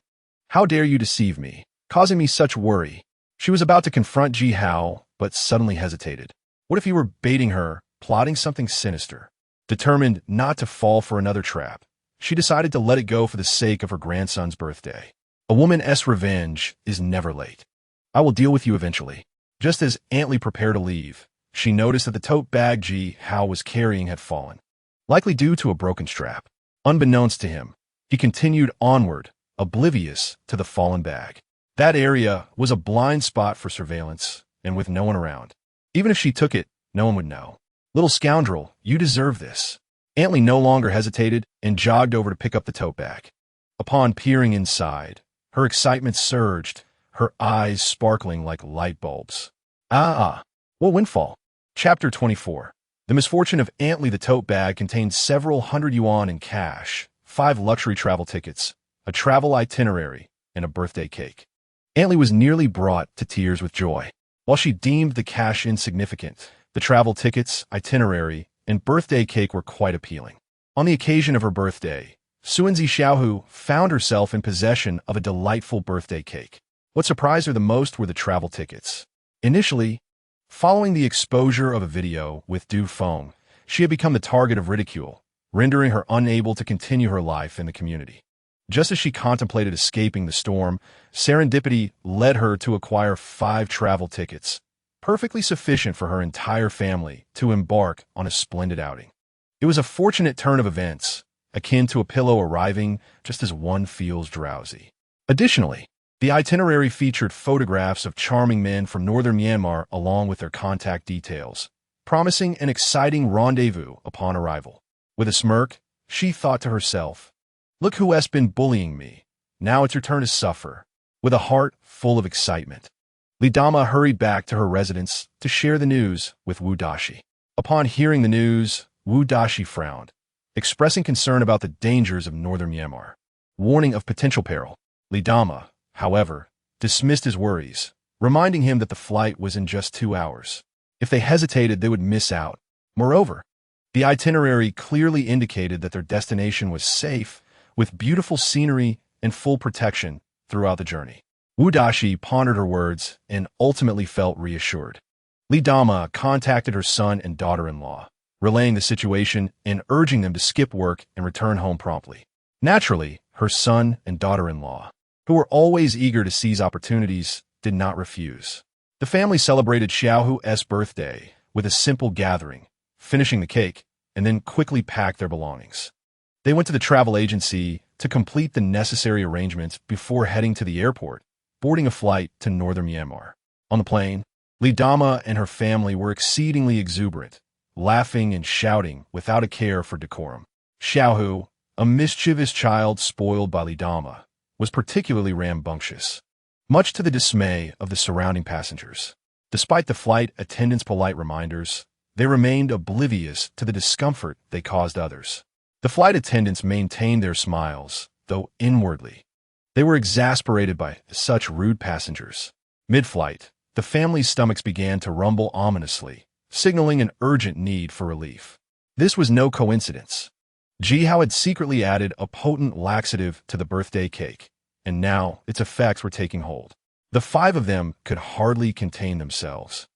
"How dare you deceive me, causing me such worry?" She was about to confront Ji Hao, but suddenly hesitated. What if he were baiting her, plotting something sinister? Determined not to fall for another trap, she decided to let it go for the sake of her grandson's birthday. A woman's revenge is never late. "I will deal with you eventually." Just as Aunt Lee prepared to leave, she noticed that the tote bag Ji Hao was carrying had fallen, likely due to a broken strap. Unbeknownst to him, he continued onward, oblivious to the fallen bag. That area was a blind spot for surveillance, and with no one around. Even if she took it, no one would know. "Little scoundrel, you deserve this." Aunt Lee no longer hesitated and jogged over to pick up the tote bag. Upon peering inside, her excitement surged, her eyes sparkling like light bulbs. What windfall! Chapter 24. The misfortune of Aunt Lee. The tote bag contained several hundred yuan in cash, 5 luxury travel tickets, a travel itinerary, and a birthday cake. Aunt Lee was nearly brought to tears with joy. While she deemed the cash insignificant, the travel tickets, itinerary, and birthday cake were quite appealing. On the occasion of her birthday, Suanzi Xiaohu found herself in possession of a delightful birthday cake. What surprised her the most were the travel tickets. Initially, following the exposure of a video with Du Feng, she had become the target of ridicule, rendering her unable to continue her life in the community. Just as she contemplated escaping the storm, serendipity led her to acquire 5 travel tickets, perfectly sufficient for her entire family to embark on a splendid outing. It was a fortunate turn of events, akin to a pillow arriving just as one feels drowsy. Additionally, the itinerary featured photographs of charming men from northern Myanmar along with their contact details, promising an exciting rendezvous upon arrival. With a smirk, she thought to herself, "Look who has been bullying me. Now it's your turn to suffer." With a heart full of excitement, Li Dama hurried back to her residence to share the news with Wu Dashi. Upon hearing the news, Wu Dashi frowned, expressing concern about the dangers of northern Myanmar. Warning of potential peril. Li Dama, however, dismissed his worries, reminding him that the flight was in just 2 hours. If they hesitated, they would miss out. Moreover, the itinerary clearly indicated that their destination was safe, with beautiful scenery and full protection throughout the journey. Wu Dashi pondered her words and ultimately felt reassured. Li Dama contacted her son and daughter-in-law, relaying the situation and urging them to skip work and return home promptly. Naturally, her son and daughter-in-law, who were always eager to seize opportunities, did not refuse. The family celebrated Xiaohu's birthday with a simple gathering, finishing the cake, and then quickly packed their belongings. They went to the travel agency to complete the necessary arrangements before heading to the airport, boarding a flight to northern Myanmar. On the plane, Li Dama and her family were exceedingly exuberant, laughing and shouting without a care for decorum. Xiaohu, a mischievous child spoiled by Lidama, was particularly rambunctious, much to the dismay of the surrounding passengers. Despite the flight attendants' polite reminders, they remained oblivious to the discomfort they caused others. The flight attendants maintained their smiles, though inwardly they were exasperated by such rude passengers. Mid-flight, the family's stomachs began to rumble ominously, signaling an urgent need for relief. This was no coincidence. Jihao had secretly added a potent laxative to the birthday cake, and now its effects were taking hold. The five of them could hardly contain themselves,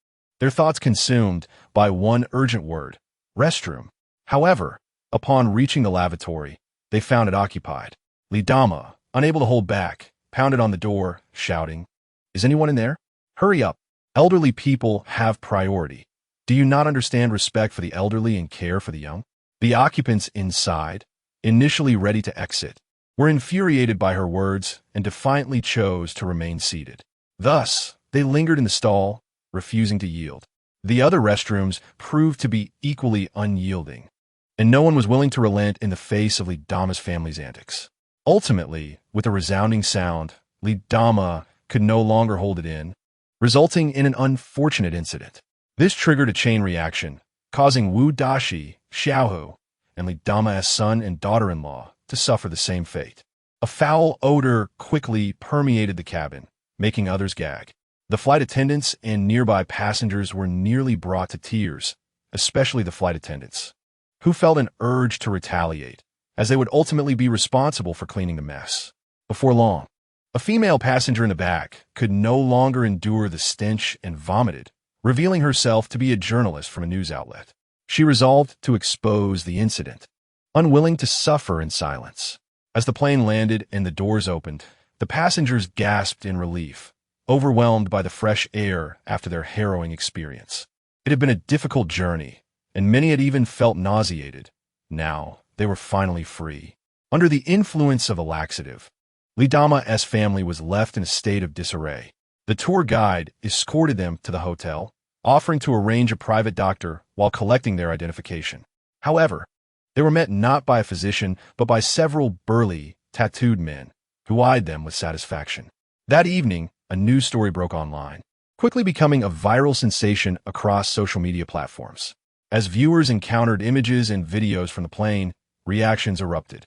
their thoughts consumed by one urgent word: restroom. However, upon reaching the lavatory, they found it occupied. Lidama, unable to hold back, pounded on the door, shouting, "Is anyone in there? Hurry up! Elderly people have priority. Do you not understand respect for the elderly and care for the young?" The occupants inside, initially ready to exit, were infuriated by her words and defiantly chose to remain seated. Thus, they lingered in the stall, refusing to yield. The other restrooms proved to be equally unyielding, and no one was willing to relent in the face of Lidama's family's antics. Ultimately, with a resounding sound, Lidama could no longer hold it in, resulting in an unfortunate incident. This triggered a chain reaction, causing Wu Dashi, Xiaohu, and Lidama's son and daughter-in-law to suffer the same fate. A foul odor quickly permeated the cabin, making others gag. The flight attendants and nearby passengers were nearly brought to tears, especially the flight attendants, who felt an urge to retaliate, as they would ultimately be responsible for cleaning the mess. Before long, a female passenger in the back could no longer endure the stench and vomited, revealing herself to be a journalist from a news outlet. She resolved to expose the incident, unwilling to suffer in silence. As the plane landed and the doors opened, the passengers gasped in relief, overwhelmed by the fresh air after their harrowing experience. It had been a difficult journey, and many had even felt nauseated. Now, they were finally free. Under the influence of a laxative, Lidama's family was left in a state of disarray. The tour guide escorted them to the hotel, offering to arrange a private doctor while collecting their identification. However, they were met not by a physician, but by several burly, tattooed men who eyed them with satisfaction. That evening, a news story broke online, quickly becoming a viral sensation across social media platforms. As viewers encountered images and videos from the plane, reactions erupted.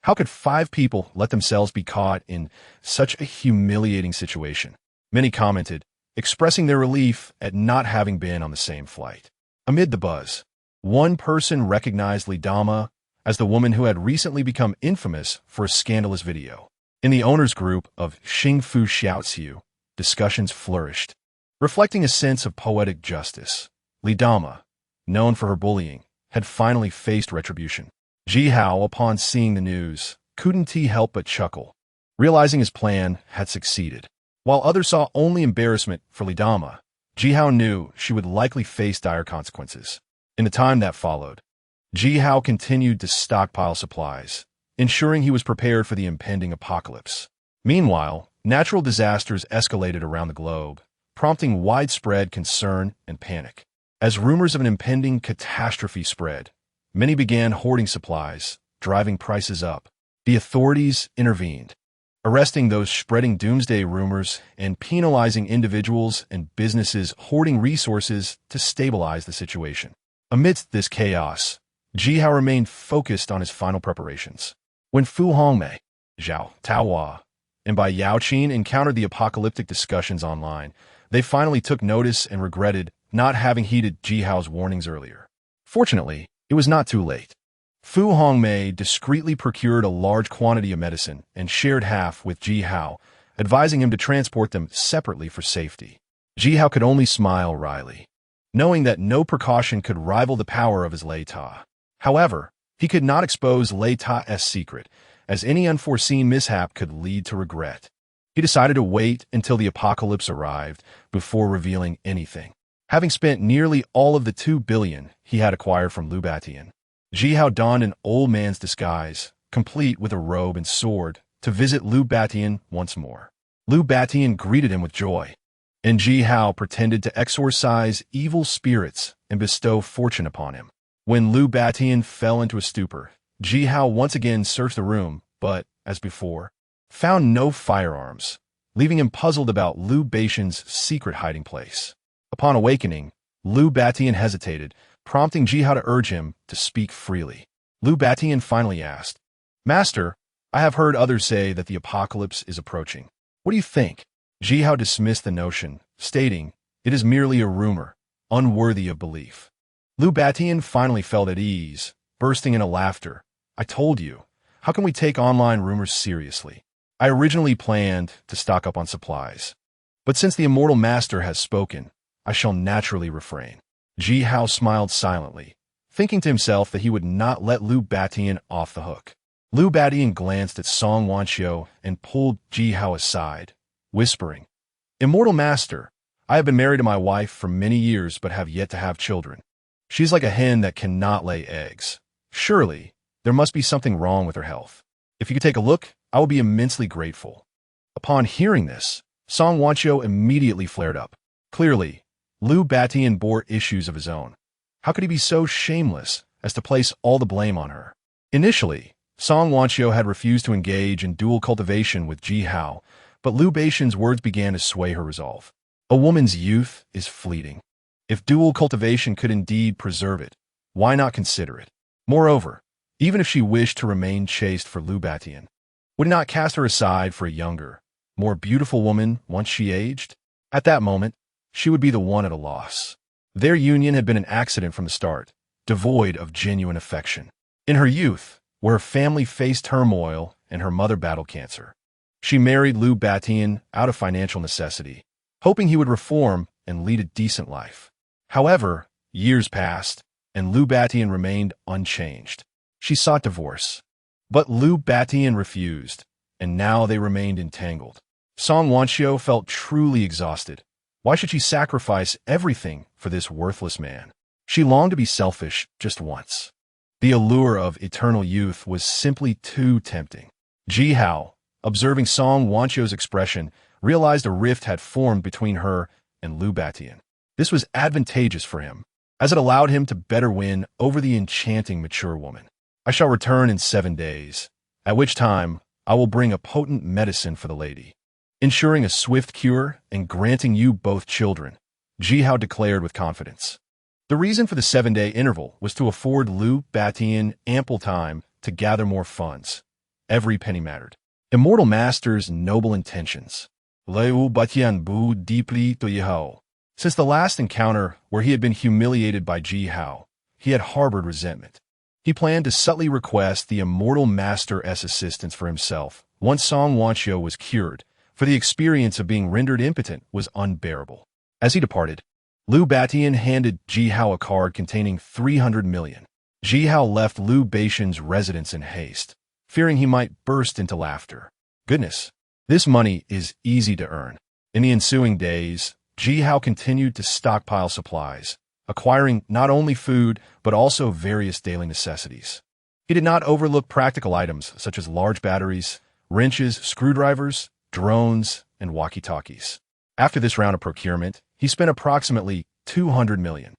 How could 5 people let themselves be caught in such a humiliating situation? Many commented, expressing their relief at not having been on the same flight. Amid the buzz, one person recognized Lidama as the woman who had recently become infamous for a scandalous video. In the owners group of Xingfu Xiaoxiu, discussions flourished, reflecting a sense of poetic justice. Lidama, known for her bullying, had finally faced retribution. Jihao, upon seeing the news, couldn't help but chuckle, realizing his plan had succeeded. While others saw only embarrassment for Lidama, Jihao knew she would likely face dire consequences. In the time that followed, Jihao continued to stockpile supplies, ensuring he was prepared for the impending apocalypse. Meanwhile, natural disasters escalated around the globe, prompting widespread concern and panic. As rumors of an impending catastrophe spread, many began hoarding supplies, driving prices up. The authorities intervened, arresting those spreading doomsday rumors and penalizing individuals and businesses hoarding resources to stabilize the situation. Amidst this chaos, Jihao remained focused on his final preparations. When Fu Hongmei, Zhao Taohua, and Bai Yaoqin encountered the apocalyptic discussions online, they finally took notice and regretted not having heeded Jihao's warnings earlier. Fortunately, it was not too late. Fu Hongmei discreetly procured a large quantity of medicine and shared half with Jihao, advising him to transport them separately for safety. Jihao could only smile wryly, knowing that no precaution could rival the power of his Lei Ta. However, he could not expose Lei Ta's secret, as any unforeseen mishap could lead to regret. He decided to wait until the apocalypse arrived before revealing anything. Having spent nearly all of the 2 billion he had acquired from Lu Batian, Jihao donned an old man's disguise, complete with a robe and sword, to visit Lu Batian once more. Lu Batian greeted him with joy, and Jihao pretended to exorcise evil spirits and bestow fortune upon him. When Lu Batian fell into a stupor, Ji Hao once again searched the room, but, as before, found no firearms, leaving him puzzled about Liu Beixian's secret hiding place. Upon awakening, Liu Batian hesitated, prompting Ji Hao to urge him to speak freely. Liu Batian finally asked, "Master, I have heard others say that the apocalypse is approaching. What do you think?" Ji Hao dismissed the notion, stating, "It is merely a rumor, unworthy of belief." Liu Batian finally felt at ease, bursting into laughter. "I told you, how can we take online rumors seriously? I originally planned to stock up on supplies. But since the immortal master has spoken, I shall naturally refrain." Ji Hao smiled silently, thinking to himself that he would not let Liu Batian off the hook. Liu Batian glanced at Song Wanqiu and pulled Ji Hao aside, whispering, "Immortal master, I have been married to my wife for many years but have yet to have children. She's like a hen that cannot lay eggs. Surely, there must be something wrong with her health. If you could take a look, I will be immensely grateful." Upon hearing this, Song Wanqiu immediately flared up. Clearly, Liu Batian bore issues of his own. How could he be so shameless as to place all the blame on her? Initially, Song Wanqiu had refused to engage in dual cultivation with Ji Hao, but Liu Beixian's words began to sway her resolve. A woman's youth is fleeting. If dual cultivation could indeed preserve it, why not consider it? Moreover, even if she wished to remain chaste for Liu Batian, would it not cast her aside for a younger, more beautiful woman once she aged? At that moment, she would be the one at a loss. Their union had been an accident from the start, devoid of genuine affection. In her youth, where her family faced turmoil and her mother battled cancer, she married Liu Batian out of financial necessity, hoping he would reform and lead a decent life. However, years passed, and Liu Batian remained unchanged. She sought divorce, but Liu Batian refused, and now they remained entangled. Song Wanqiu felt truly exhausted. Why should she sacrifice everything for this worthless man? She longed to be selfish just once. The allure of eternal youth was simply too tempting. Ji Hao, observing Song Wanqiu's expression, realized a rift had formed between her and Liu Batian. This was advantageous for him, as it allowed him to better win over the enchanting mature woman. "I shall return in 7 days, at which time I will bring a potent medicine for the lady, ensuring a swift cure and granting you both children," Ji Hao declared with confidence. The reason for the 7-day interval was to afford Liu Batian ample time to gather more funds. Every penny mattered. Immortal Master's noble intentions. Liu Batian bu deeply to Ji Hao. Since the last encounter where he had been humiliated by Ji Hao, he had harbored resentment. He planned to subtly request the Immortal Master's assistance for himself once Song Wanqiu was cured, for the experience of being rendered impotent was unbearable. As he departed, Liu Batian handed Ji Hao a card containing 300 million. Ji Hao left Liu Beixian's residence in haste, fearing he might burst into laughter. Goodness, this money is easy to earn. In the ensuing days, Ji Hao continued to stockpile supplies, acquiring not only food but also various daily necessities. He did not overlook practical items such as large batteries, wrenches, screwdrivers, drones, and walkie-talkies. After this round of procurement, he spent approximately 200 million.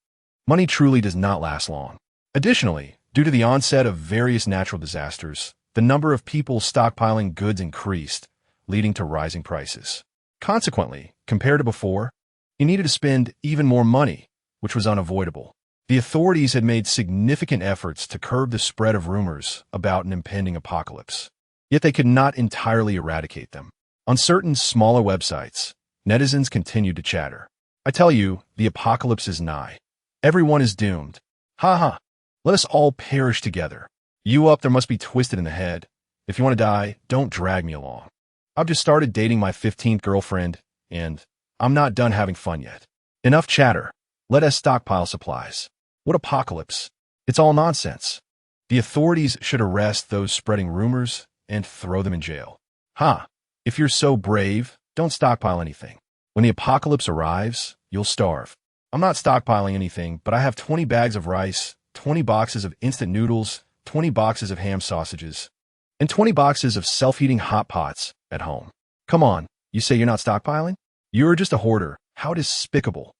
Money truly does not last long. Additionally, due to the onset of various natural disasters, the number of people stockpiling goods increased, leading to rising prices. Consequently, compared to before, he needed to spend even more money, which was unavoidable. The authorities had made significant efforts to curb the spread of rumors about an impending apocalypse, yet they could not entirely eradicate them. On certain smaller websites, netizens continued to chatter. "I tell you, the apocalypse is nigh. Everyone is doomed. Ha ha. Let us all perish together. You up there must be twisted in the head. If you want to die, don't drag me along. I've just started dating my 15th girlfriend, and I'm not done having fun yet. Enough chatter. Let us stockpile supplies. What apocalypse? It's all nonsense. The authorities should arrest those spreading rumors and throw them in jail. Ha! If you're so brave, don't stockpile anything. When the apocalypse arrives, you'll starve. I'm not stockpiling anything, but I have 20 bags of rice, 20 boxes of instant noodles, 20 boxes of ham sausages, and 20 boxes of self-heating hot pots at home. Come on, you say you're not stockpiling? You're just a hoarder. How despicable."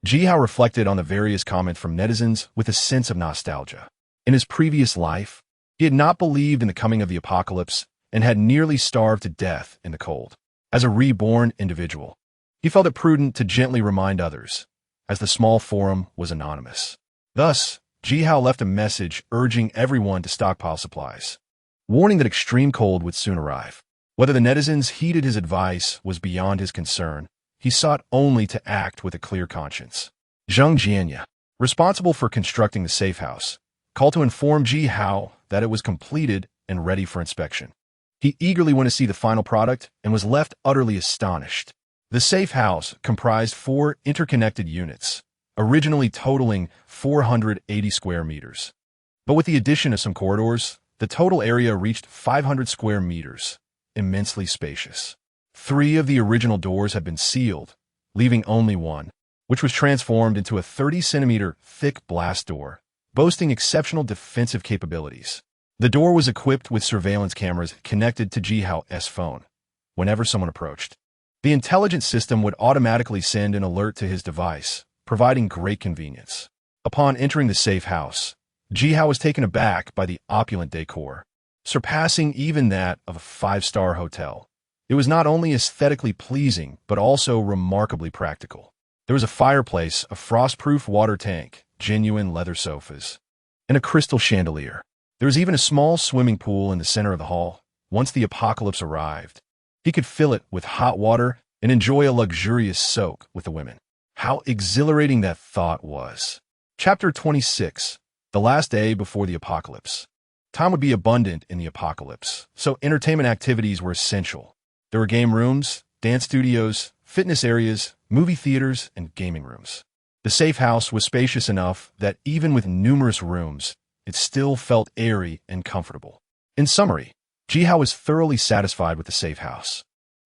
Ji Hao reflected on the various comments from netizens with a sense of nostalgia. In his previous life, He had not believed in the coming of the apocalypse and had nearly starved to death in the cold. As a reborn individual, he felt it prudent to gently remind others, as the small forum was anonymous. Thus, Jihao left a message urging everyone to stockpile supplies, warning that extreme cold would soon arrive. Whether the netizens heeded his advice was beyond his concern. He sought only to act with a clear conscience. Zheng Jianya, responsible for constructing the safe house, called to inform Jihao that it was completed and ready for inspection. He eagerly went to see the final product and was left utterly astonished. The safe house comprised 4 interconnected units, originally totaling 480 square meters. But with the addition of some corridors, the total area reached 500 square meters, immensely spacious. 3 of the original doors had been sealed, leaving only one, which was transformed into a 30-centimeter thick blast door, boasting exceptional defensive capabilities. The door was equipped with surveillance cameras connected to Jihao's phone. Whenever someone approached, the intelligence system would automatically send an alert to his device, providing great convenience. Upon entering the safe house, Jihao was taken aback by the opulent decor, surpassing even that of a 5-star hotel. It was not only aesthetically pleasing, but also remarkably practical. There was a fireplace, a frost-proof water tank, genuine leather sofas, and a crystal chandelier. There was even a small swimming pool in the center of the hall. Once the apocalypse arrived, he could fill it with hot water and enjoy a luxurious soak with the women. How exhilarating that thought was. Chapter 26. The last day before the apocalypse. Time would be abundant in the apocalypse, so entertainment activities were essential. There were game rooms, dance studios, fitness areas, movie theaters, and gaming rooms. The safe house was spacious enough that even with numerous rooms, it still felt airy and comfortable. In summary, Jihao was thoroughly satisfied with the safe house.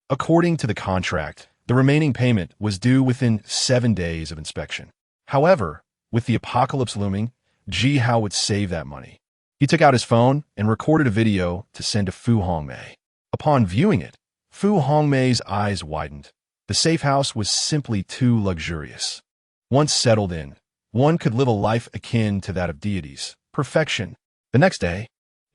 According to the contract, the remaining payment was due within 7 days of inspection. However, with the apocalypse looming, Jihao would save that money. He took out his phone and recorded a video to send to Fu Hongmei. Upon viewing it, Fu Hongmei's eyes widened. The safe house was simply too luxurious. Once settled in, one could live a life akin to that of deities. Perfection. The next day,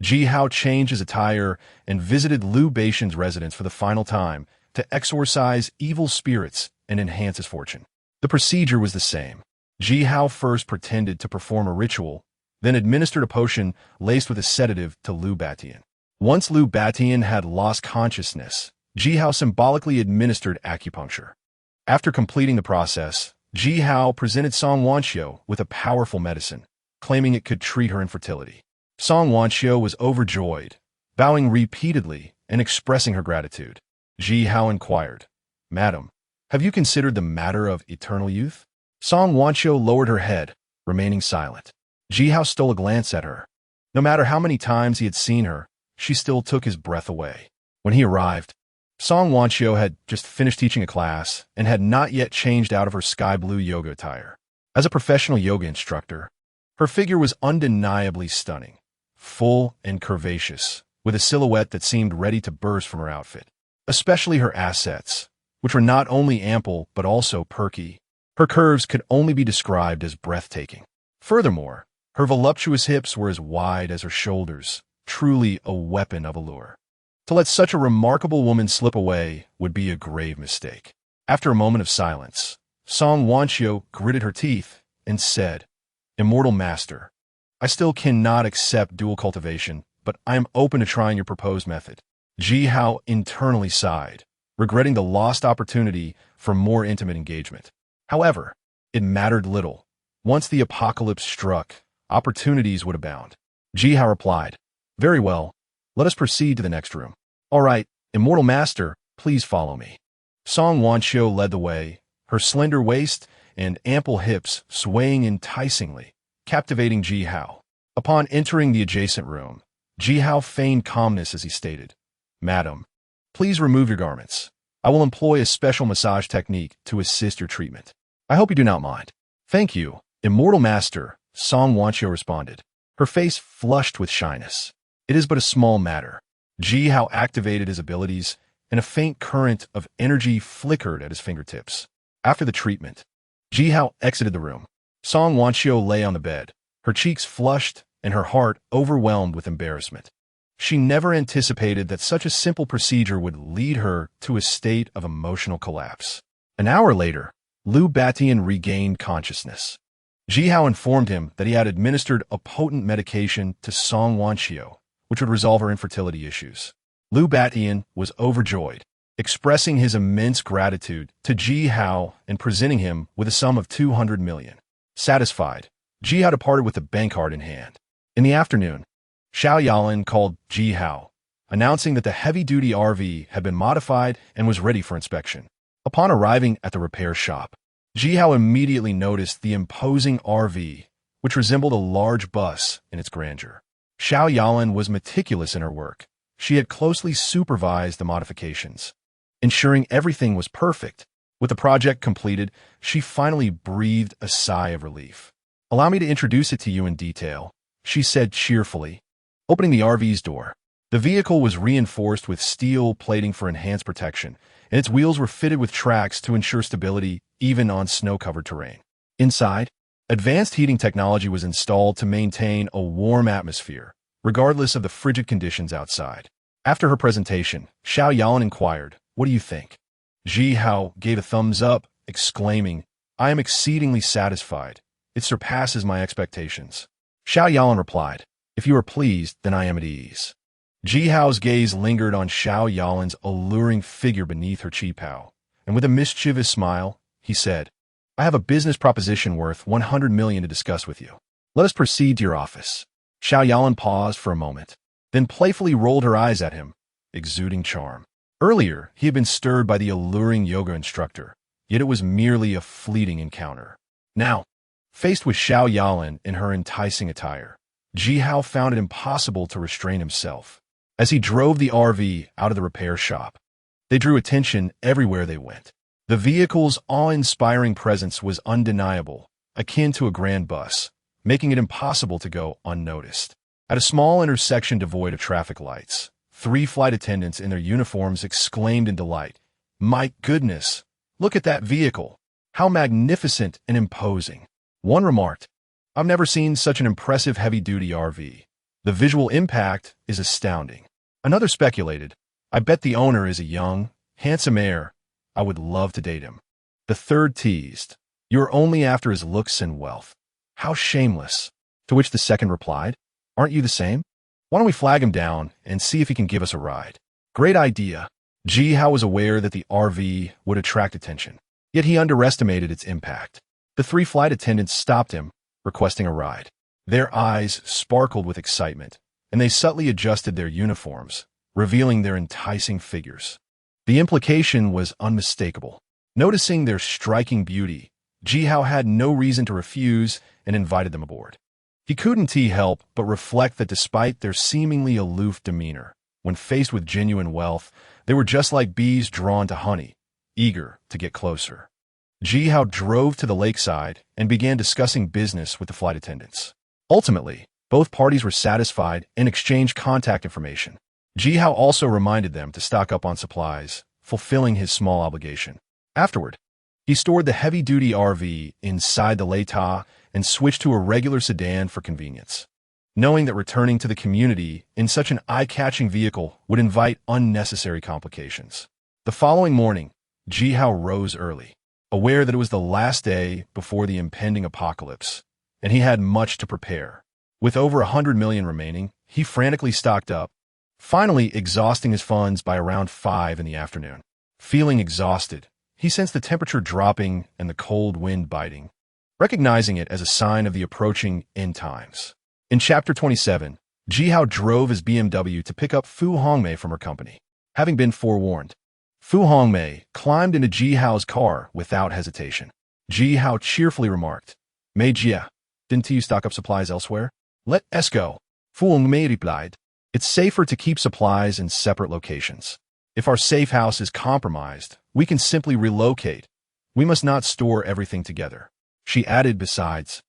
Jihao changed his attire and visited Liu Baishan's residence for the final time to exorcise evil spirits and enhance his fortune. The procedure was the same. Jihao first pretended to perform a ritual, then administered a potion laced with a sedative to Liu Batian. Once Liu Batian had lost consciousness, Jihao symbolically administered acupuncture. After completing the process, Jihao presented Song Wanxiu with a powerful medicine, claiming it could treat her infertility. Song Wanxiu was overjoyed, bowing repeatedly and expressing her gratitude. Jihao inquired, "Madam, have you considered the matter of eternal youth?" Song Wanxiu lowered her head, remaining silent. Jihao stole a glance at her. No matter how many times he had seen her, she still took his breath away. When he arrived, Song Wanxiu had just finished teaching a class and had not yet changed out of her sky blue yoga attire. As a professional yoga instructor, her figure was undeniably stunning, full and curvaceous, with a silhouette that seemed ready to burst from her outfit. Especially her assets, which were not only ample but also perky. Her curves could only be described as breathtaking. Furthermore, her voluptuous hips were as wide as her shoulders, truly a weapon of allure. To let such a remarkable woman slip away would be a grave mistake. After a moment of silence, Song Wanxiu gritted her teeth and said, "Immortal Master, I still cannot accept dual cultivation, but I am open to trying your proposed method." Jihao internally sighed, regretting the lost opportunity for more intimate engagement. However, it mattered little. Once the apocalypse struck, opportunities would abound. Jihao replied, "Very well, let us proceed to the next room." "All right, Immortal Master, please follow me." Song Wanxiu led the way, her slender waist and ample hips swaying enticingly, captivating Jihao. Upon entering the adjacent room, Jihao feigned calmness as he stated, "Madam, please remove your garments. I will employ a special massage technique to assist your treatment. I hope you do not mind." "Thank you, Immortal Master," Song Wanxiu responded, her face flushed with shyness. "It is but a small matter." Jihao activated his abilities, and a faint current of energy flickered at his fingertips. After the treatment, Jihao exited the room. Song Wanxiu lay on the bed, her cheeks flushed and her heart overwhelmed with embarrassment. She never anticipated that such a simple procedure would lead her to a state of emotional collapse. An hour later, Liu Batian regained consciousness. Jihao informed him that he had administered a potent medication to Song Wanxiu, which would resolve her infertility issues. Liu Batian was overjoyed, expressing his immense gratitude to Jihao and presenting him with a sum of 200 million. Satisfied, Jihao departed with the bank card in hand. In the afternoon, Xiao Yalan called Jihao, announcing that the heavy-duty RV had been modified and was ready for inspection. Upon arriving at the repair shop, Jihao immediately noticed the imposing RV, which resembled a large bus in its grandeur. Xiao Yalan was meticulous in her work. She had closely supervised the modifications, ensuring everything was perfect. With the project completed, she finally breathed a sigh of relief. "Allow me to introduce it to you in detail," she said cheerfully, opening the RV's door. The vehicle was reinforced with steel plating for enhanced protection, and its wheels were fitted with tracks to ensure stability even on snow-covered terrain. Inside, advanced heating technology was installed to maintain a warm atmosphere, regardless of the frigid conditions outside. After her presentation, Xiao Yalan inquired, "What do you think?" Jihao gave a thumbs up, exclaiming, "I am exceedingly satisfied. It surpasses my expectations." Xiao Yalan replied, "If you are pleased, then I am at ease." Jihao's gaze lingered on Xiao Yalan's alluring figure beneath her qipao, and with a mischievous smile, he said, "I have a business proposition worth 100 million to discuss with you. Let us proceed to your office." Xiao Yalan paused for a moment, then playfully rolled her eyes at him, exuding charm. Earlier, he had been stirred by the alluring yoga instructor, yet it was merely a fleeting encounter. Now, faced with Xiao Yalan in her enticing attire, Jihao found it impossible to restrain himself. As he drove the RV out of the repair shop, they drew attention everywhere they went. The vehicle's awe-inspiring presence was undeniable, akin to a grand bus, making it impossible to go unnoticed. At a small intersection devoid of traffic lights, 3 flight attendants in their uniforms exclaimed in delight, "My goodness, look at that vehicle! How magnificent and imposing!" One remarked, "I've never seen such an impressive heavy-duty RV. The visual impact is astounding." Another speculated, "I bet the owner is a young, handsome heir. I would love to date him." The third teased, "You're only after his looks and wealth. How shameless." To which the second replied, "Aren't you the same? Why don't we flag him down and see if he can give us a ride?" Great idea. Jihao was aware that the RV would attract attention, yet he underestimated its impact. The 3 flight attendants stopped him, requesting a ride. Their eyes sparkled with excitement, and they subtly adjusted their uniforms, revealing their enticing figures. The implication was unmistakable. Noticing their striking beauty, Jihao had no reason to refuse and invited them aboard. He couldn't help but reflect that despite their seemingly aloof demeanor, when faced with genuine wealth, they were just like bees drawn to honey, eager to get closer. Jihao drove to the lakeside and began discussing business with the flight attendants. Ultimately, both parties were satisfied and exchanged contact information. Jihao also reminded them to stock up on supplies, fulfilling his small obligation. Afterward, he stored the heavy-duty RV inside the Leta and switched to a regular sedan for convenience, knowing that returning to the community in such an eye-catching vehicle would invite unnecessary complications. The following morning, Jihao rose early, aware that it was the last day before the impending apocalypse, and he had much to prepare. With over 100 million remaining, he frantically stocked up, finally exhausting his funds by around 5 in the afternoon. Feeling exhausted, he sensed the temperature dropping and the cold wind biting, recognizing it as a sign of the approaching end times. In Chapter 27, Jihao drove his BMW to pick up Fu Hongmei from her company. Having been forewarned, Fu Hongmei climbed into Jihao's car without hesitation. Jihao cheerfully remarked, "Mei Jia, didn't you stock up supplies elsewhere?" "Let us go," Fu Hongmei replied. "It's safer to keep supplies in separate locations. If our safe house is compromised, we can simply relocate. We must not store everything together." She added, "Besides,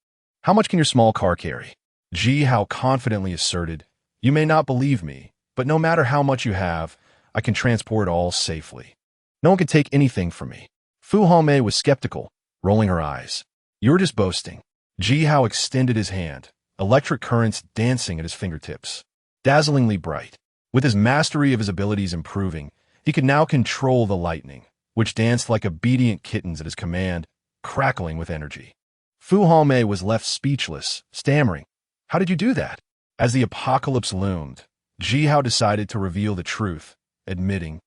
how much can your small car carry?" Jihao confidently asserted, "You may not believe me, but no matter how much you have, I can transport it all safely. No one can take anything from me." Fu Hongmei was skeptical, rolling her eyes. "You're just boasting." Jihao extended his hand, electric currents dancing at his fingertips, dazzlingly bright. With his mastery of his abilities improving, he could now control the lightning, which danced like obedient kittens at his command, crackling with energy. Fu Hongmei was left speechless, stammering, "How did you do that?" As the apocalypse loomed, Ji Hao decided to reveal the truth, admitting,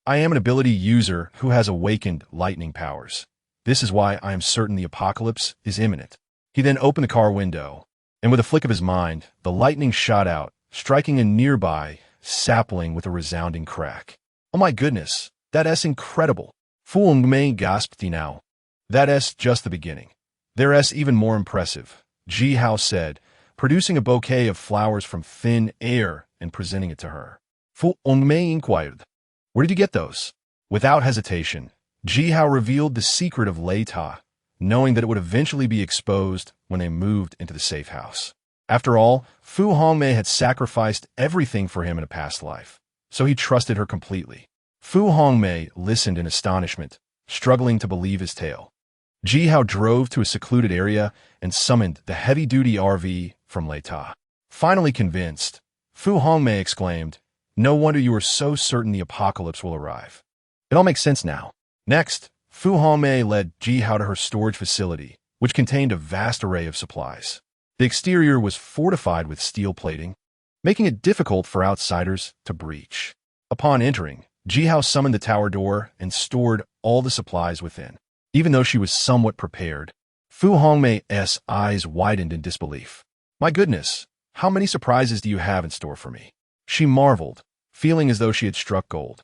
"I am an ability user who has awakened lightning powers. This is why I am certain the apocalypse is imminent." He then opened the car window, and with a flick of his mind, the lightning shot out, striking a nearby sapling with a resounding crack. "Oh my goodness, that's incredible!" Fu Hongmei gasped now. "That's just the beginning. There's even more impressive," Ji Hao said, producing a bouquet of flowers from thin air and presenting it to her. Fu Hongmei inquired, "Where did you get those?" Without hesitation, Ji Hao revealed the secret of Lei Ta, knowing that it would eventually be exposed when they moved into the safe house. After all, Fu Hongmei had sacrificed everything for him in a past life, so he trusted her completely. Fu Hongmei listened in astonishment, struggling to believe his tale. Ji Hao drove to a secluded area and summoned the heavy-duty RV from Lei Ta. Finally convinced, Fu Hongmei exclaimed, "No wonder you are so certain the apocalypse will arrive. It all makes sense now." Next, Fu Hongmei led Ji Hao to her storage facility, which contained a vast array of supplies. The exterior was fortified with steel plating, making it difficult for outsiders to breach. Upon entering, Ji Hao summoned the tower door and stored all the supplies within. Even though she was somewhat prepared, Fu Hongmei's eyes widened in disbelief. "My goodness, how many surprises do you have in store for me?" She marveled, feeling as though she had struck gold.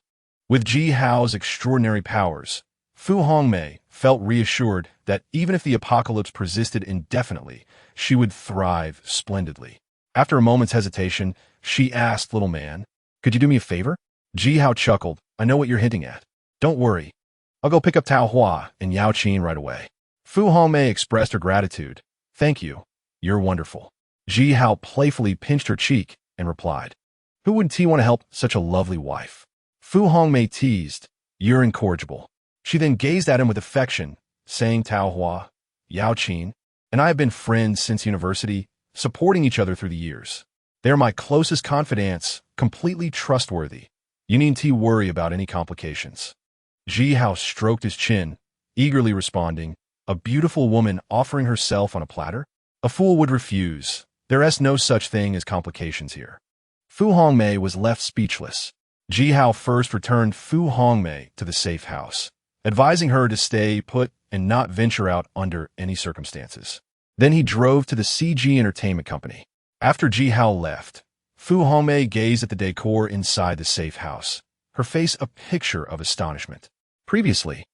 With Ji Hao's extraordinary powers, Fu Hongmei felt reassured that even if the apocalypse persisted indefinitely, she would thrive splendidly. After a moment's hesitation, she asked, "Little man, could you do me a favor?" Ji Hao chuckled, "I know what you're hinting at. Don't worry. I'll go pick up Tao Hua and Yao Qin right away." Fu Hongmei expressed her gratitude. "Thank you. You're wonderful." Ji Hao playfully pinched her cheek and replied, "Who wouldn't want to help such a lovely wife?" Fu Hongmei teased, "You're incorrigible." She then gazed at him with affection, saying, "Tao Hua, Yao Qin, and I have been friends since university, supporting each other through the years. They're my closest confidants, completely trustworthy. You needn't worry about any complications." Ji Hao stroked his chin, eagerly responding, "A beautiful woman offering herself on a platter? A fool would refuse. There's no such thing as complications here." Fu Hongmei was left speechless. Ji Hao first returned Fu Hongmei to the safe house, advising her to stay put and not venture out under any circumstances. Then he drove to the CG Entertainment Company. After Ji Hao left, Fu Hongmei gazed at the decor inside the safe house, her face a picture of astonishment. Previously,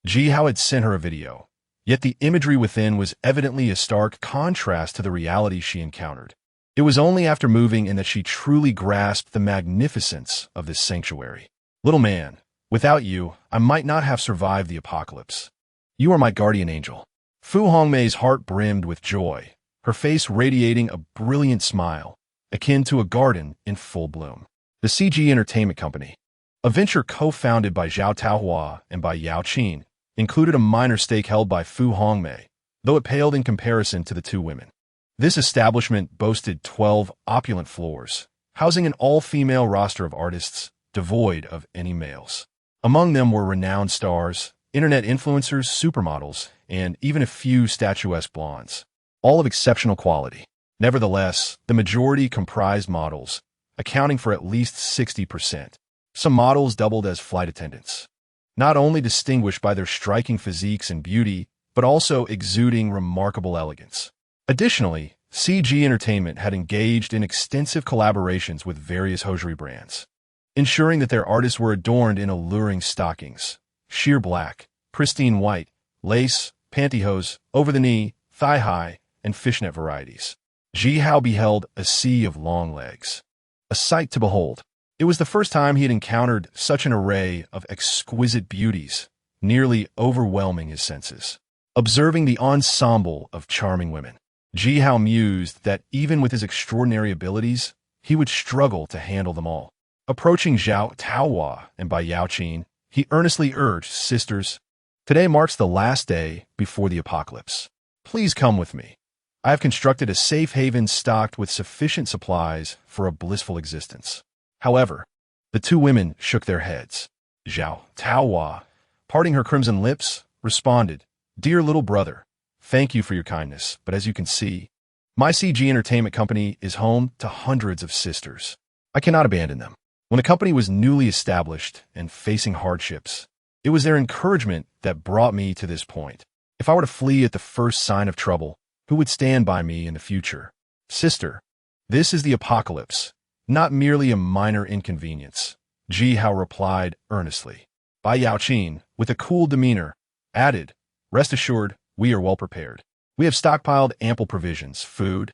Ji Hao had sent her a video, yet the imagery within was evidently a stark contrast to the reality she encountered. It was only after moving in that she truly grasped the magnificence of this sanctuary. "Little man, without you, I might not have survived the apocalypse. You are my guardian angel." Fu Hongmei's heart brimmed with joy, her face radiating a brilliant smile, akin to a garden in full bloom. The CG Entertainment Company, a venture co-founded by Zhao Taohua and by Yao Qin, included a minor stake held by Fu Hongmei, though it paled in comparison to the two women. This establishment boasted 12 opulent floors, housing an all-female roster of artists devoid of any males. Among them were renowned stars, internet influencers, supermodels, and even a few statuesque blondes, all of exceptional quality. Nevertheless, the majority comprised models, accounting for at least 60%. Some models doubled as flight attendants, not only distinguished by their striking physiques and beauty, but also exuding remarkable elegance. Additionally, CG Entertainment had engaged in extensive collaborations with various hosiery brands, ensuring that their artists were adorned in alluring stockings, sheer black, pristine white, lace, pantyhose, over-the-knee, thigh-high, and fishnet varieties. Ji Hao beheld a sea of long legs, a sight to behold. It was the first time he had encountered such an array of exquisite beauties, nearly overwhelming his senses. Observing the ensemble of charming women, Ji Hao mused that even with his extraordinary abilities, he would struggle to handle them all. Approaching Zhao Taohua and by Yao Qin, he earnestly urged, "Sisters, today marks the last day before the apocalypse. Please come with me. I have constructed a safe haven stocked with sufficient supplies for a blissful existence. However, the two women shook their heads. Zhao Taohua, parting her crimson lips, responded, "Dear little brother, thank you for your kindness, but as you can see, my CG Entertainment Company is home to hundreds of sisters. I cannot abandon them." When the company was newly established and facing hardships, it was their encouragement that brought me to this point. If I were to flee at the first sign of trouble, who would stand by me in the future? Sister, this is the apocalypse, not merely a minor inconvenience, Ji Hao replied earnestly. Bai Yaoqin, with a cool demeanor, added, "Rest assured, we are well prepared. We have stockpiled ample provisions, food,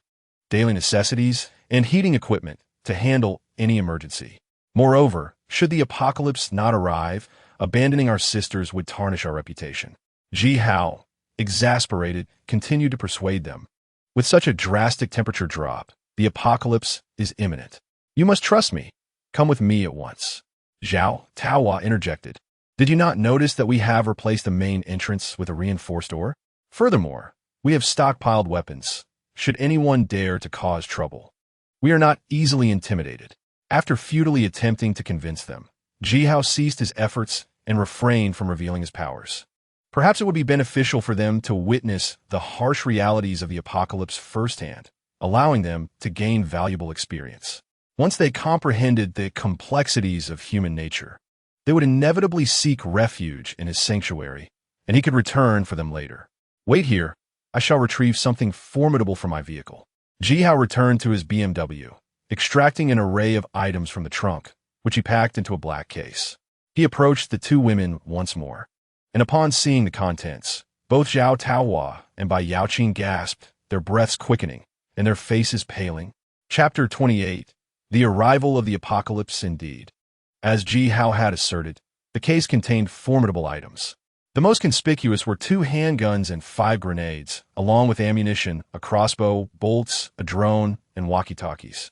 daily necessities, and heating equipment to handle any emergency. Moreover, should the apocalypse not arrive, abandoning our sisters would tarnish our reputation." Ji Hao, exasperated, continued to persuade them. "With such a drastic temperature drop, the apocalypse is imminent. You must trust me. Come with me at once." Zhao Taohua interjected. "Did you not notice that we have replaced the main entrance with a reinforced door? Furthermore, we have stockpiled weapons, should anyone dare to cause trouble. We are not easily intimidated." After futilely attempting to convince them, Ji Hao ceased his efforts and refrained from revealing his powers. Perhaps it would be beneficial for them to witness the harsh realities of the apocalypse firsthand, allowing them to gain valuable experience. Once they comprehended the complexities of human nature, they would inevitably seek refuge in his sanctuary, and he could return for them later. "Wait here. I shall retrieve something formidable from my vehicle." Ji Hao returned to his BMW, extracting an array of items from the trunk, which he packed into a black case. He approached the two women once more, and upon seeing the contents, both Zhao Taohua and Bai Yaoqin gasped, their breaths quickening and their faces paling. Chapter 28. The Arrival of the Apocalypse Indeed. As Ji Hao had asserted, the case contained formidable items. The most conspicuous were 2 handguns and 5 grenades, along with ammunition, a crossbow, bolts, a drone, and walkie-talkies.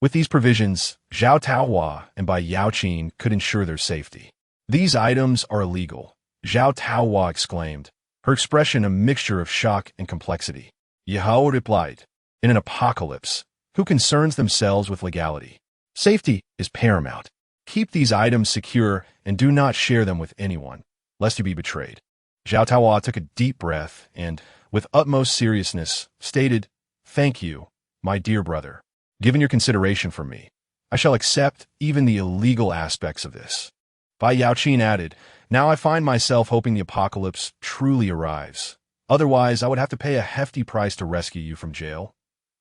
With these provisions, Zhao Taohua and Bai Yaoqin could ensure their safety. "These items are illegal," Zhao Taohua exclaimed, her expression a mixture of shock and complexity. Yahao replied, "In an apocalypse, who concerns themselves with legality? Safety is paramount. Keep these items secure and do not share them with anyone, lest you be betrayed." Zhao Taohua took a deep breath and, with utmost seriousness, stated, "Thank you, my dear brother. Given your consideration for me, I shall accept even the illegal aspects of this." Bai Yaoqin added, "Now I find myself hoping the apocalypse truly arrives. Otherwise, I would have to pay a hefty price to rescue you from jail.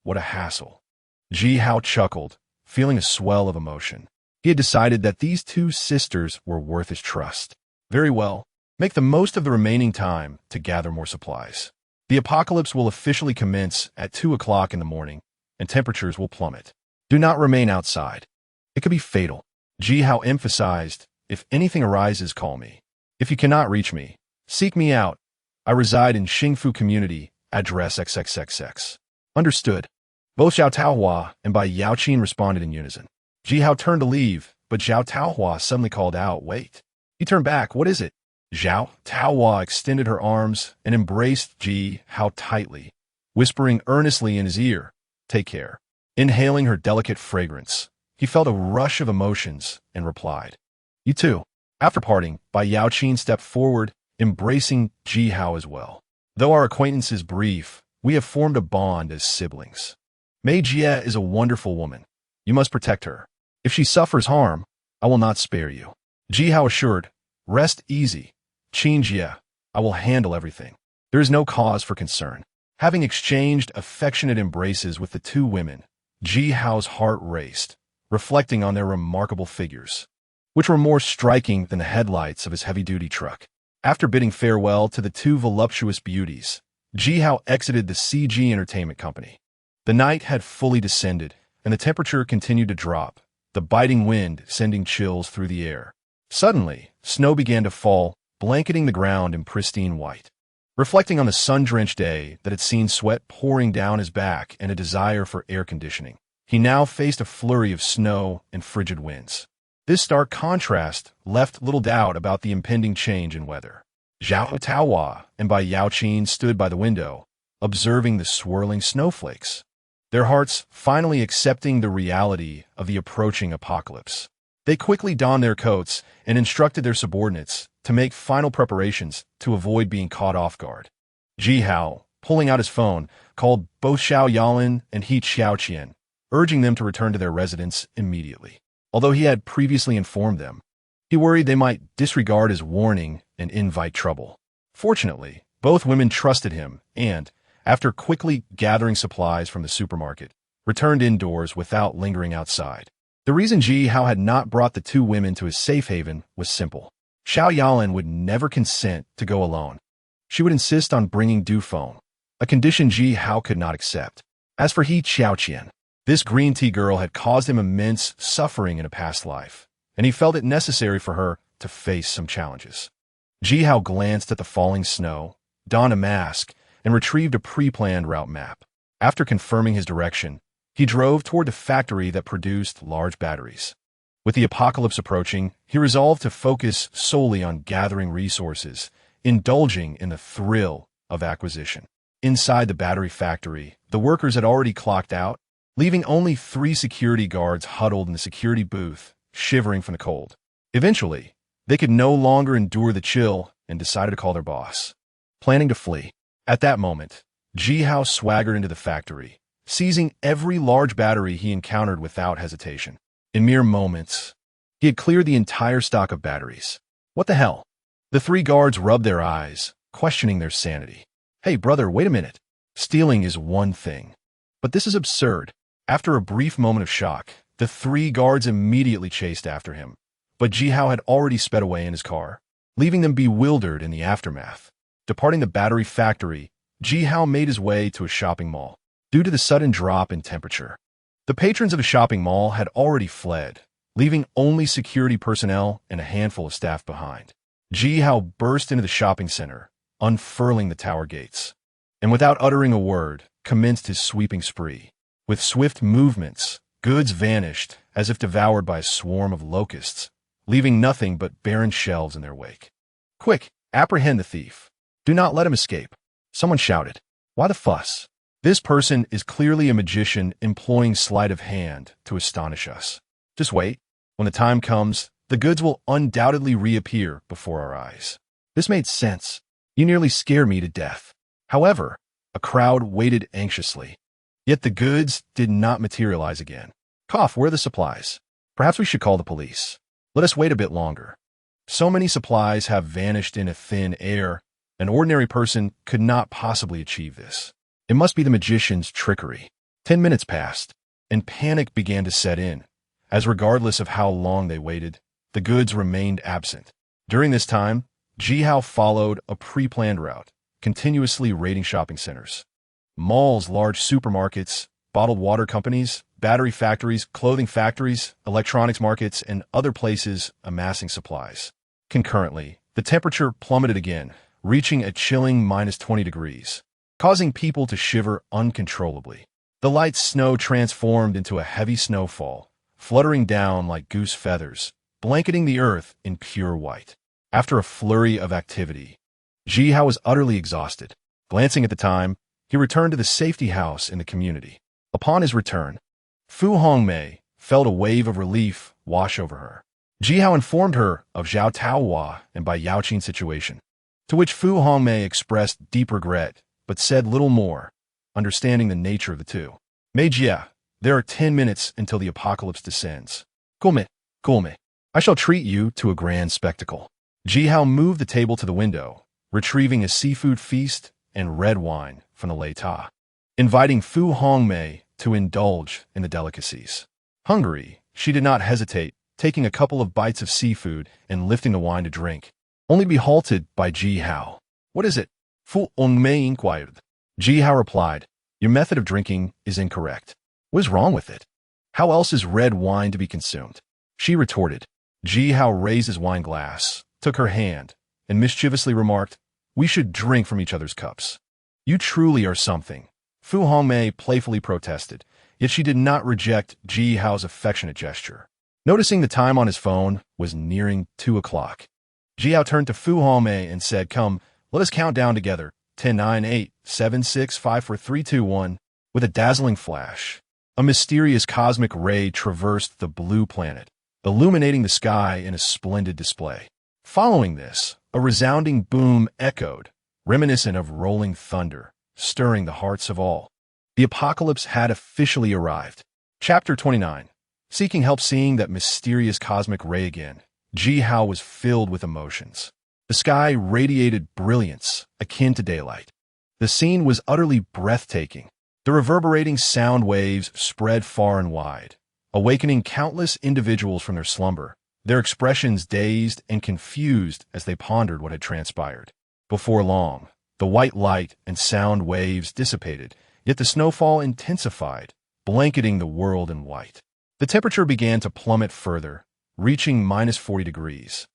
What a hassle." Ji Hao chuckled, feeling a swell of emotion. He had decided that these two sisters were worth his trust. "Very well. Make the most of the remaining time to gather more supplies. The apocalypse will officially commence at 2 o'clock in the morning, and temperatures will plummet. Do not remain outside. It could be fatal." Ji Hao emphasized, "If anything arises, call me. If you cannot reach me, seek me out. I reside in Xingfu Community, address XXXX. "Understood." Both Zhao Taohua and Bai Yaoqin responded in unison. Ji Hao turned to leave, but Zhao Taohua suddenly called out, "Wait." He turned back. "What is it?" Zhao Taohua extended her arms and embraced Ji Hao tightly, whispering earnestly in his ear, "Take care." Inhaling her delicate fragrance, he felt a rush of emotions and replied, "You too." After parting, Bai Yaoqin stepped forward, embracing Ji Hao as well. "Though our acquaintance is brief, we have formed a bond as siblings. Mei Jie is a wonderful woman. You must protect her. If she suffers harm, I will not spare you." Ji Hao assured, "Rest easy, Qin Jie. I will handle everything. There is no cause for concern." Having exchanged affectionate embraces with the two women, Ji Hao's heart raced, reflecting on their remarkable figures, which were more striking than the headlights of his heavy-duty truck. After bidding farewell to the two voluptuous beauties, Ji Hao exited the CG Entertainment Company. The night had fully descended, and the temperature continued to drop, the biting wind sending chills through the air. Suddenly, snow began to fall, blanketing the ground in pristine white. Reflecting on the sun-drenched day that had seen sweat pouring down his back and a desire for air conditioning, he now faced a flurry of snow and frigid winds. This stark contrast left little doubt about the impending change in weather. Zhao Taohua and Bai Yaoqin stood by the window, observing the swirling snowflakes, their hearts finally accepting the reality of the approaching apocalypse. They quickly donned their coats and instructed their subordinates to make final preparations to avoid being caught off guard. Ji Hao, pulling out his phone, called both Xiao Yaolin and He Xiaoqian, urging them to return to their residence immediately. Although he had previously informed them, he worried they might disregard his warning and invite trouble. Fortunately, both women trusted him and, after quickly gathering supplies from the supermarket, returned indoors without lingering outside. The reason Ji Hao had not brought the two women to his safe haven was simple. Xiao Yaolin would never consent to go alone. She would insist on bringing Du Feng, a condition Ji Hao could not accept. As for He Xiaoqian, this green tea girl had caused him immense suffering in a past life, and he felt it necessary for her to face some challenges. Ji Hao glanced at the falling snow, donned a mask, and retrieved a pre-planned route map. After confirming his direction, he drove toward the factory that produced large batteries. With the apocalypse approaching, he resolved to focus solely on gathering resources, indulging in the thrill of acquisition. Inside the battery factory, the workers had already clocked out, leaving only 3 security guards huddled in the security booth, shivering from the cold. Eventually, they could no longer endure the chill and decided to call their boss, planning to flee. At that moment, Ji Hao swaggered into the factory, seizing every large battery he encountered without hesitation. In mere moments, he had cleared the entire stock of batteries. What the hell? The 3 guards rubbed their eyes, questioning their sanity. Hey, brother, wait a minute. Stealing is one thing, but this is absurd. After a brief moment of shock, the 3 guards immediately chased after him, but Ji Hao had already sped away in his car, leaving them bewildered in the aftermath. Departing the battery factory, Ji Hao made his way to a shopping mall. Due to the sudden drop in temperature, the patrons of the shopping mall had already fled, leaving only security personnel and a handful of staff behind. Ji Hao burst into the shopping center, unfurling the tower gates, and without uttering a word, commenced his sweeping spree. With swift movements, goods vanished as if devoured by a swarm of locusts, leaving nothing but barren shelves in their wake. Quick, apprehend the thief. Do not let him escape. Someone shouted. Why the fuss? This person is clearly a magician employing sleight of hand to astonish us. Just wait. When the time comes, the goods will undoubtedly reappear before our eyes. This made sense. You nearly scared me to death. However, a crowd waited anxiously. Yet the goods did not materialize again. Cough, where are the supplies? Perhaps we should call the police. Let us wait a bit longer. So many supplies have vanished into thin air. An ordinary person could not possibly achieve this. It must be the magician's trickery. 10 minutes passed, and panic began to set in, as regardless of how long they waited, the goods remained absent. During this time, Ji Hao followed a pre-planned route, continuously raiding shopping centers. Malls, large supermarkets, bottled water companies, battery factories, clothing factories, electronics markets, and other places amassing supplies. Concurrently, the temperature plummeted again, reaching a chilling -20 degrees, causing people to shiver uncontrollably. The light snow transformed into a heavy snowfall, fluttering down like goose feathers, blanketing the earth in pure white. After a flurry of activity, Ji Hao was utterly exhausted. Glancing at the time, he returned to the safety house in the community. Upon his return, Fu Hongmei felt a wave of relief wash over her. Ji Hao informed her of Zhao Taohua and Bai Yaoqin's situation, to which Fu Hongmei expressed deep regret, but said little more, understanding the nature of the two. Mei Jia, there are 10 minutes until the apocalypse descends. Gulme, I shall treat you to a grand spectacle. Ji Hao moved the table to the window, retrieving a seafood feast and red wine from the Leita, inviting Fu Hongmei to indulge in the delicacies. Hungry, she did not hesitate, taking a couple of bites of seafood and lifting the wine to drink, only to be halted by Ji Hao. What is it? Fu Hongmei inquired. Ji Hao replied, your method of drinking is incorrect. What is wrong with it? How else is red wine to be consumed? She retorted. Ji Hao raised his wine glass, took her hand, and mischievously remarked, we should drink from each other's cups. You truly are something. Fu Hongmei playfully protested, yet she did not reject Ji Hao's affectionate gesture. Noticing the time on his phone was nearing 2 o'clock, Ji Hao turned to Fu Hongmei and said, come, let us count down together, 10, 9, 8, 7, 6, 5, 4, 3, 2, 1. With a dazzling flash, a mysterious cosmic ray traversed the blue planet, illuminating the sky in a splendid display. Following this, a resounding boom echoed, reminiscent of rolling thunder, stirring the hearts of all. The apocalypse had officially arrived. Chapter 29. Seeking help. Seeing that mysterious cosmic ray again, Ji Hao was filled with emotions. The sky radiated brilliance, akin to daylight. The scene was utterly breathtaking. The reverberating sound waves spread far and wide, awakening countless individuals from their slumber, their expressions dazed and confused as they pondered what had transpired. Before long, the white light and sound waves dissipated, yet the snowfall intensified, blanketing the world in white. The temperature began to plummet further, reaching -40 degrees,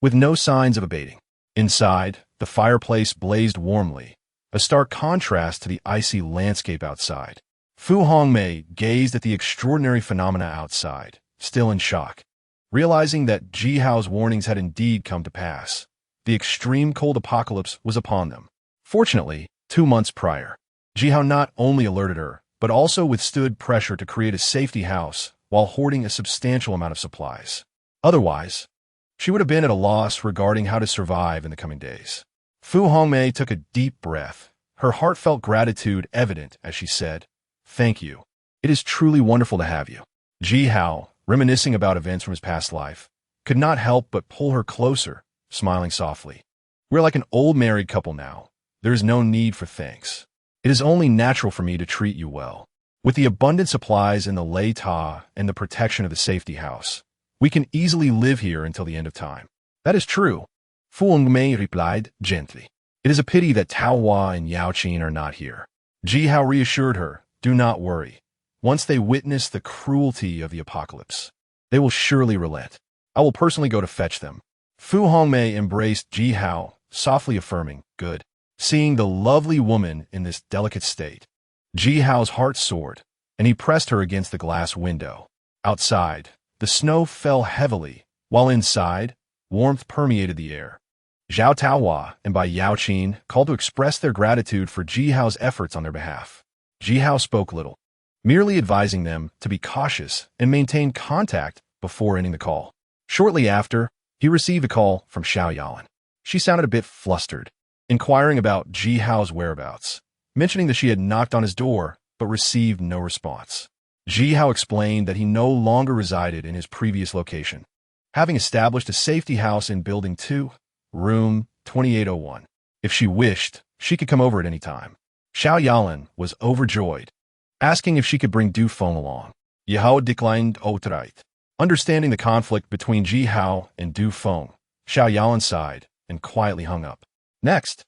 with no signs of abating. Inside, the fireplace blazed warmly, a stark contrast to the icy landscape outside. Fu Hongmei gazed at the extraordinary phenomena outside, still in shock. Realizing that Ji Hao's warnings had indeed come to pass, the extreme cold apocalypse was upon them. Fortunately, 2 months prior, Ji Hao not only alerted her, but also withstood pressure to create a safety house while hoarding a substantial amount of supplies. Otherwise, she would have been at a loss regarding how to survive in the coming days. Fu Hongmei took a deep breath, her heartfelt gratitude evident as she said, "Thank you. It is truly wonderful to have you." Ji Hao, reminiscing about events from his past life, could not help but pull her closer, smiling softly. "We're like an old married couple now. There is no need for thanks. It is only natural for me to treat you well. With the abundant supplies in the Lei Ta and the protection of the safety house, we can easily live here until the end of time." "That is true," Fu Hongmei replied gently. "It is a pity that Tao Hua and Yao Qin are not here." Ji Hao reassured her, "Do not worry. Once they witness the cruelty of the apocalypse, they will surely relent. I will personally go to fetch them." Fu Hongmei embraced Ji Hao, softly affirming, "Good." Seeing the lovely woman in this delicate state, Ji Hao's heart soared, and he pressed her against the glass window. Outside, the snow fell heavily, while inside, warmth permeated the air. Zhao Taohua and Bai Yaoqin called to express their gratitude for Ji Hao's efforts on their behalf. Ji Hao spoke little, merely advising them to be cautious and maintain contact before ending the call. Shortly after, he received a call from Xiao Yalan. She sounded a bit flustered, inquiring about Ji Hao's whereabouts, mentioning that she had knocked on his door but received no response. Ji Hao explained that he no longer resided in his previous location, having established a safety house in Building 2, Room 2801. If she wished, she could come over at any time. Xiao Yalan was overjoyed, asking if she could bring Du Feng along. Ye Hao declined outright. Understanding the conflict between Ji Hao and Du Feng, Xiao Yalan sighed and quietly hung up. Next,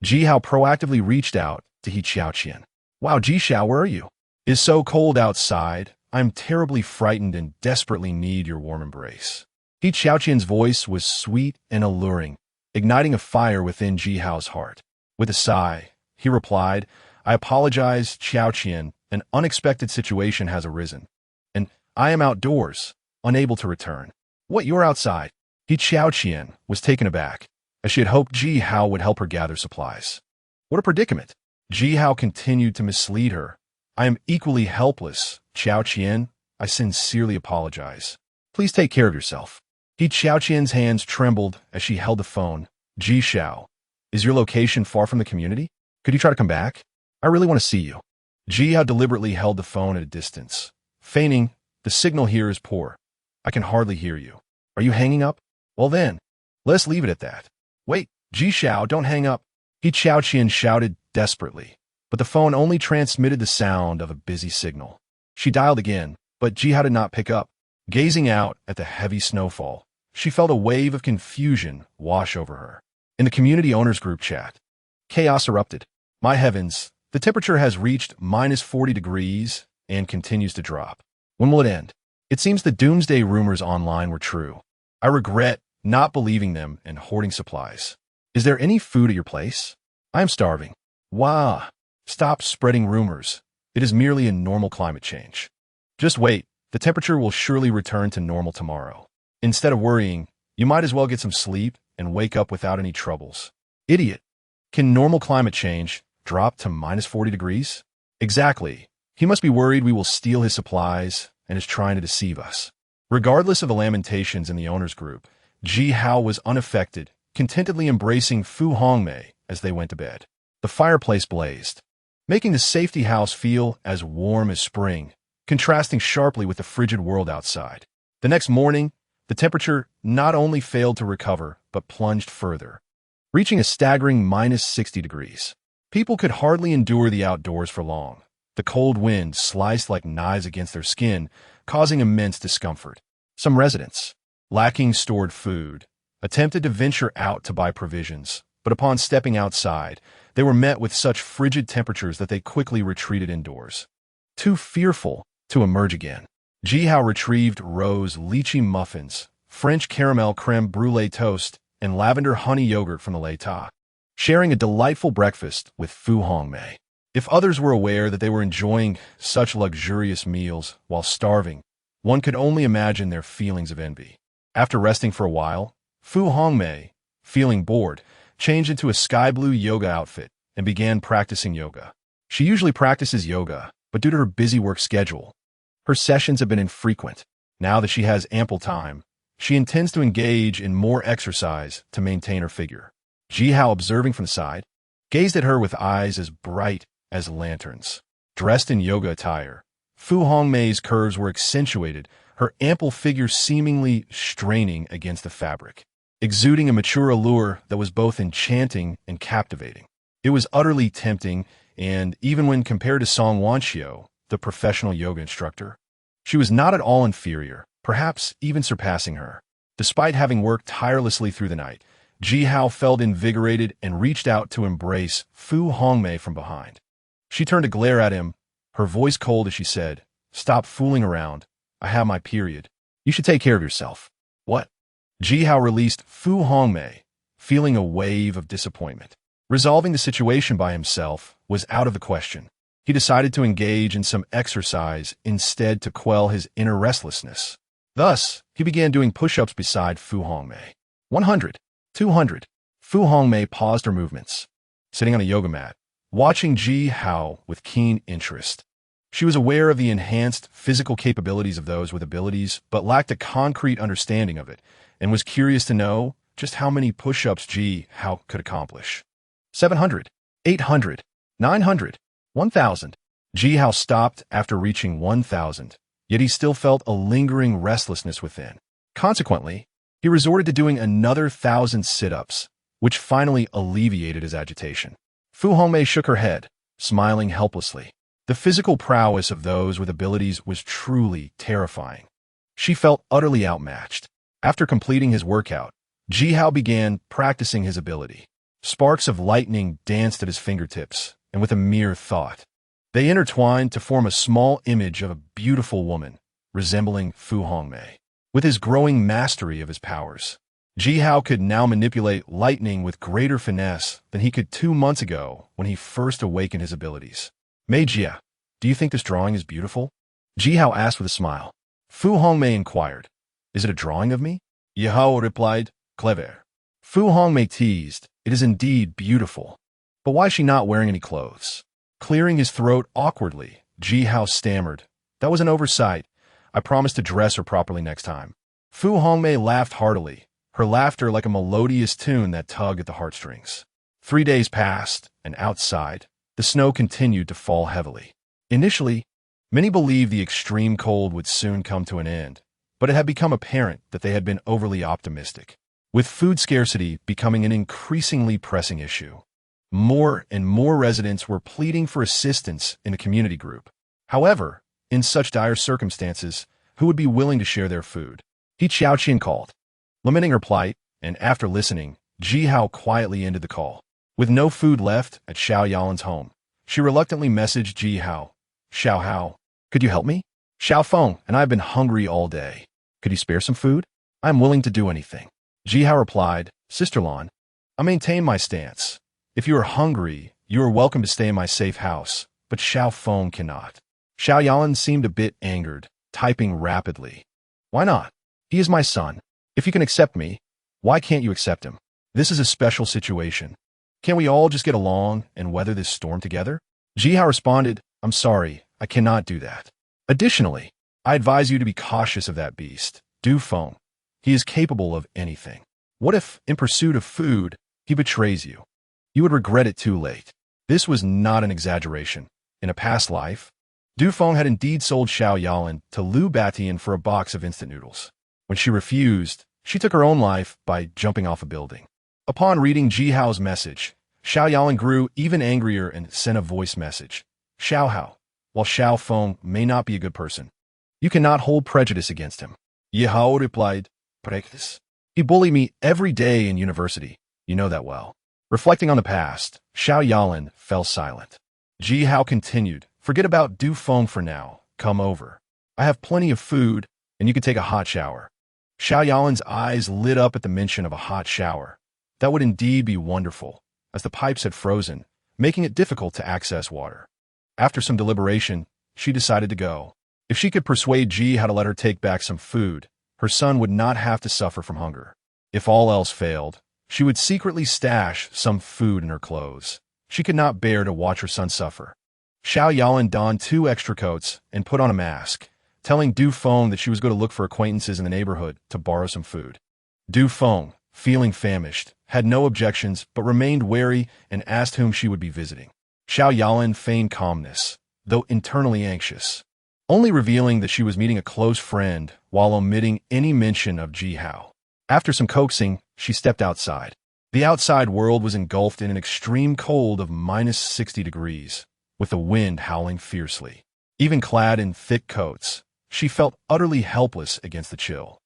Ji Hao proactively reached out to He Qiaoqian. "Wow, Ji Xiao, where are you? It is so cold outside. I'm terribly frightened and desperately need your warm embrace." He Qiaoqian's voice was sweet and alluring, igniting a fire within Ji Hao's heart. With a sigh, he replied, "I apologize, Qiaoqian. An unexpected situation has arisen, and I am outdoors, unable to return." "What, you're outside?" He Qiaoqian was taken aback, as she had hoped Ji Hao would help her gather supplies. "What a predicament!" Ji Hao continued to mislead her. "I am equally helpless, Qiaoqian. I sincerely apologize. Please take care of yourself." He Qiaoqian's hands trembled as she held the phone. "Ji Xiao, is your location far from the community? Could you try to come back? I really want to see you." Ji Hao deliberately held the phone at a distance, feigning, "The signal here is poor. I can hardly hear you. Are you hanging up? Well then, let's leave it at that." "Wait, Ji Xiao, don't hang up." He Qiaoqian shouted desperately, but the phone only transmitted the sound of a busy signal. She dialed again, but Ji Hao did not pick up. Gazing out at the heavy snowfall, she felt a wave of confusion wash over her. In the community owners group chat, chaos erupted. "My heavens, the temperature has reached -40 degrees and continues to drop. When will it end? It seems the doomsday rumors online were true. I regret not believing them and hoarding supplies. Is there any food at your place? I am starving." "Wah! Stop spreading rumors. It is merely a normal climate change. Just wait, the temperature will surely return to normal tomorrow. Instead of worrying, you might as well get some sleep and wake up without any troubles." "Idiot!" Can normal climate change drop to minus 40 degrees? Exactly. He must be worried we will steal his supplies and is trying to deceive us. Regardless of the lamentations in the owner's group, Ji Hao was unaffected, contentedly embracing Fu Hongmei as they went to bed. The fireplace blazed, making the safety house feel as warm as spring, contrasting sharply with the frigid world outside. The next morning, the temperature not only failed to recover, but plunged further, reaching a staggering minus 60 degrees. People could hardly endure the outdoors for long. The cold wind sliced like knives against their skin, causing immense discomfort. Some residents, lacking stored food, attempted to venture out to buy provisions, but upon stepping outside, they were met with such frigid temperatures that they quickly retreated indoors. Too fearful to emerge again, Ji Hao retrieved rose lychee muffins, French caramel creme brulee toast, and lavender honey yogurt from the l'étang, sharing a delightful breakfast with Fu Hongmei. If others were aware that they were enjoying such luxurious meals while starving, one could only imagine their feelings of envy. After resting for a while, Fu Hongmei, feeling bored, changed into a sky blue yoga outfit and began practicing yoga. She usually practices yoga, but due to her busy work schedule, her sessions have been infrequent. Now that she has ample time, she intends to engage in more exercise to maintain her figure. Ji Hao, observing from the side, gazed at her with eyes as bright as lanterns. Dressed in yoga attire, Fu Hongmei's curves were accentuated, her ample figure seemingly straining against the fabric, exuding a mature allure that was both enchanting and captivating. It was utterly tempting, and even when compared to Song Wanxiu, the professional yoga instructor, she was not at all inferior, perhaps even surpassing her. Despite having worked tirelessly through the night, Ji Hao felt invigorated and reached out to embrace Fu Hongmei from behind. She turned to glare at him, her voice cold as she said, "Stop fooling around. I have my period. You should take care of yourself." "What?" Ji Hao released Fu Hongmei, feeling a wave of disappointment. Resolving the situation by himself was out of the question. He decided to engage in some exercise instead to quell his inner restlessness. Thus, he began doing push-ups beside Fu Hongmei. 100, 200. Fu Hongmei paused her movements, sitting on a yoga mat, watching Ji Hao with keen interest. She was aware of the enhanced physical capabilities of those with abilities, but lacked a concrete understanding of it, and was curious to know just how many push-ups Ji Hao could accomplish. 700, 800, 900, 1,000. Ji Hao stopped after reaching 1,000, yet he still felt a lingering restlessness within. Consequently, he resorted to doing another 1,000 sit-ups, which finally alleviated his agitation. Fu Hongmei shook her head, smiling helplessly. The physical prowess of those with abilities was truly terrifying. She felt utterly outmatched. After completing his workout, Ji Hao began practicing his ability. Sparks of lightning danced at his fingertips, and with a mere thought, they intertwined to form a small image of a beautiful woman, resembling Fu Hongmei. With his growing mastery of his powers, Ji Hao could now manipulate lightning with greater finesse than he could 2 months ago when he first awakened his abilities. "Mei Jia, do you think this drawing is beautiful?" Ji Hao asked with a smile. Fu Hongmei inquired, "Is it a drawing of me?" Ji Hao replied, "Clever." Fu Hongmei teased, "It is indeed beautiful. But why is she not wearing any clothes?" Clearing his throat awkwardly, Ji Hao stammered, "That was an oversight. I promise to dress her properly next time." Fu Hongmei laughed heartily, her laughter like a melodious tune that tugged at the heartstrings. 3 days passed, and outside, the snow continued to fall heavily. Initially, many believed the extreme cold would soon come to an end, but it had become apparent that they had been overly optimistic. With food scarcity becoming an increasingly pressing issue, more and more residents were pleading for assistance in a community group. However, in such dire circumstances, who would be willing to share their food? He Qiaoqian called, lamenting her plight, and after listening, Ji Hao quietly ended the call. With no food left at Xiao Yalan's home, she reluctantly messaged Ji Hao. "Xiao Hao, could you help me? Xiao Feng and I have been hungry all day. Could you spare some food? I am willing to do anything." Ji Hao replied, "Sister Lan, I maintain my stance. If you are hungry, you are welcome to stay in my safe house, but Xiao Feng cannot." Xiao Yalan seemed a bit angered, typing rapidly. "Why not? He is my son. If you can accept me, why can't you accept him? This is a special situation. Can't we all just get along and weather this storm together? Jihao responded, I'm sorry, I cannot do that. Additionally, I advise you to be cautious of that beast, Du Feng. He is capable of anything. What if, in pursuit of food, he betrays you? You would regret it too late. This was not an exaggeration. In a past life, Du Feng had indeed sold Xiao Yalan to Liu Batian for a box of instant noodles. When she refused, she took her own life by jumping off a building. Upon reading Jihao's message, Xiao Yalan grew even angrier and sent a voice message. Xiao Hao, while Xiao Feng may not be a good person, you cannot hold prejudice against him. Yihao replied, Prejudice? He bullied me every day in university. You know that well. Reflecting on the past, Xiao Yalan fell silent. Jihao continued, Forget about Du Feng for now. Come over. I have plenty of food, and you can take a hot shower. Xiao Yalan's eyes lit up at the mention of a hot shower. That would indeed be wonderful, as the pipes had frozen, making it difficult to access water. After some deliberation, she decided to go. If she could persuade Jihao to let her take back some food, her son would not have to suffer from hunger. If all else failed, she would secretly stash some food in her clothes. She could not bear to watch her son suffer. Xiao Yalan donned 2 extra coats and put on a mask, telling Du Feng that she was going to look for acquaintances in the neighborhood to borrow some food. Du Feng, feeling famished, had no objections but remained wary and asked whom she would be visiting. Xiao Yalan feigned calmness, though internally anxious, only revealing that she was meeting a close friend while omitting any mention of Jihao. After some coaxing, she stepped outside. The outside world was engulfed in an extreme cold of -60 degrees, with the wind howling fiercely. Even clad in thick coats, she felt utterly helpless against the chill.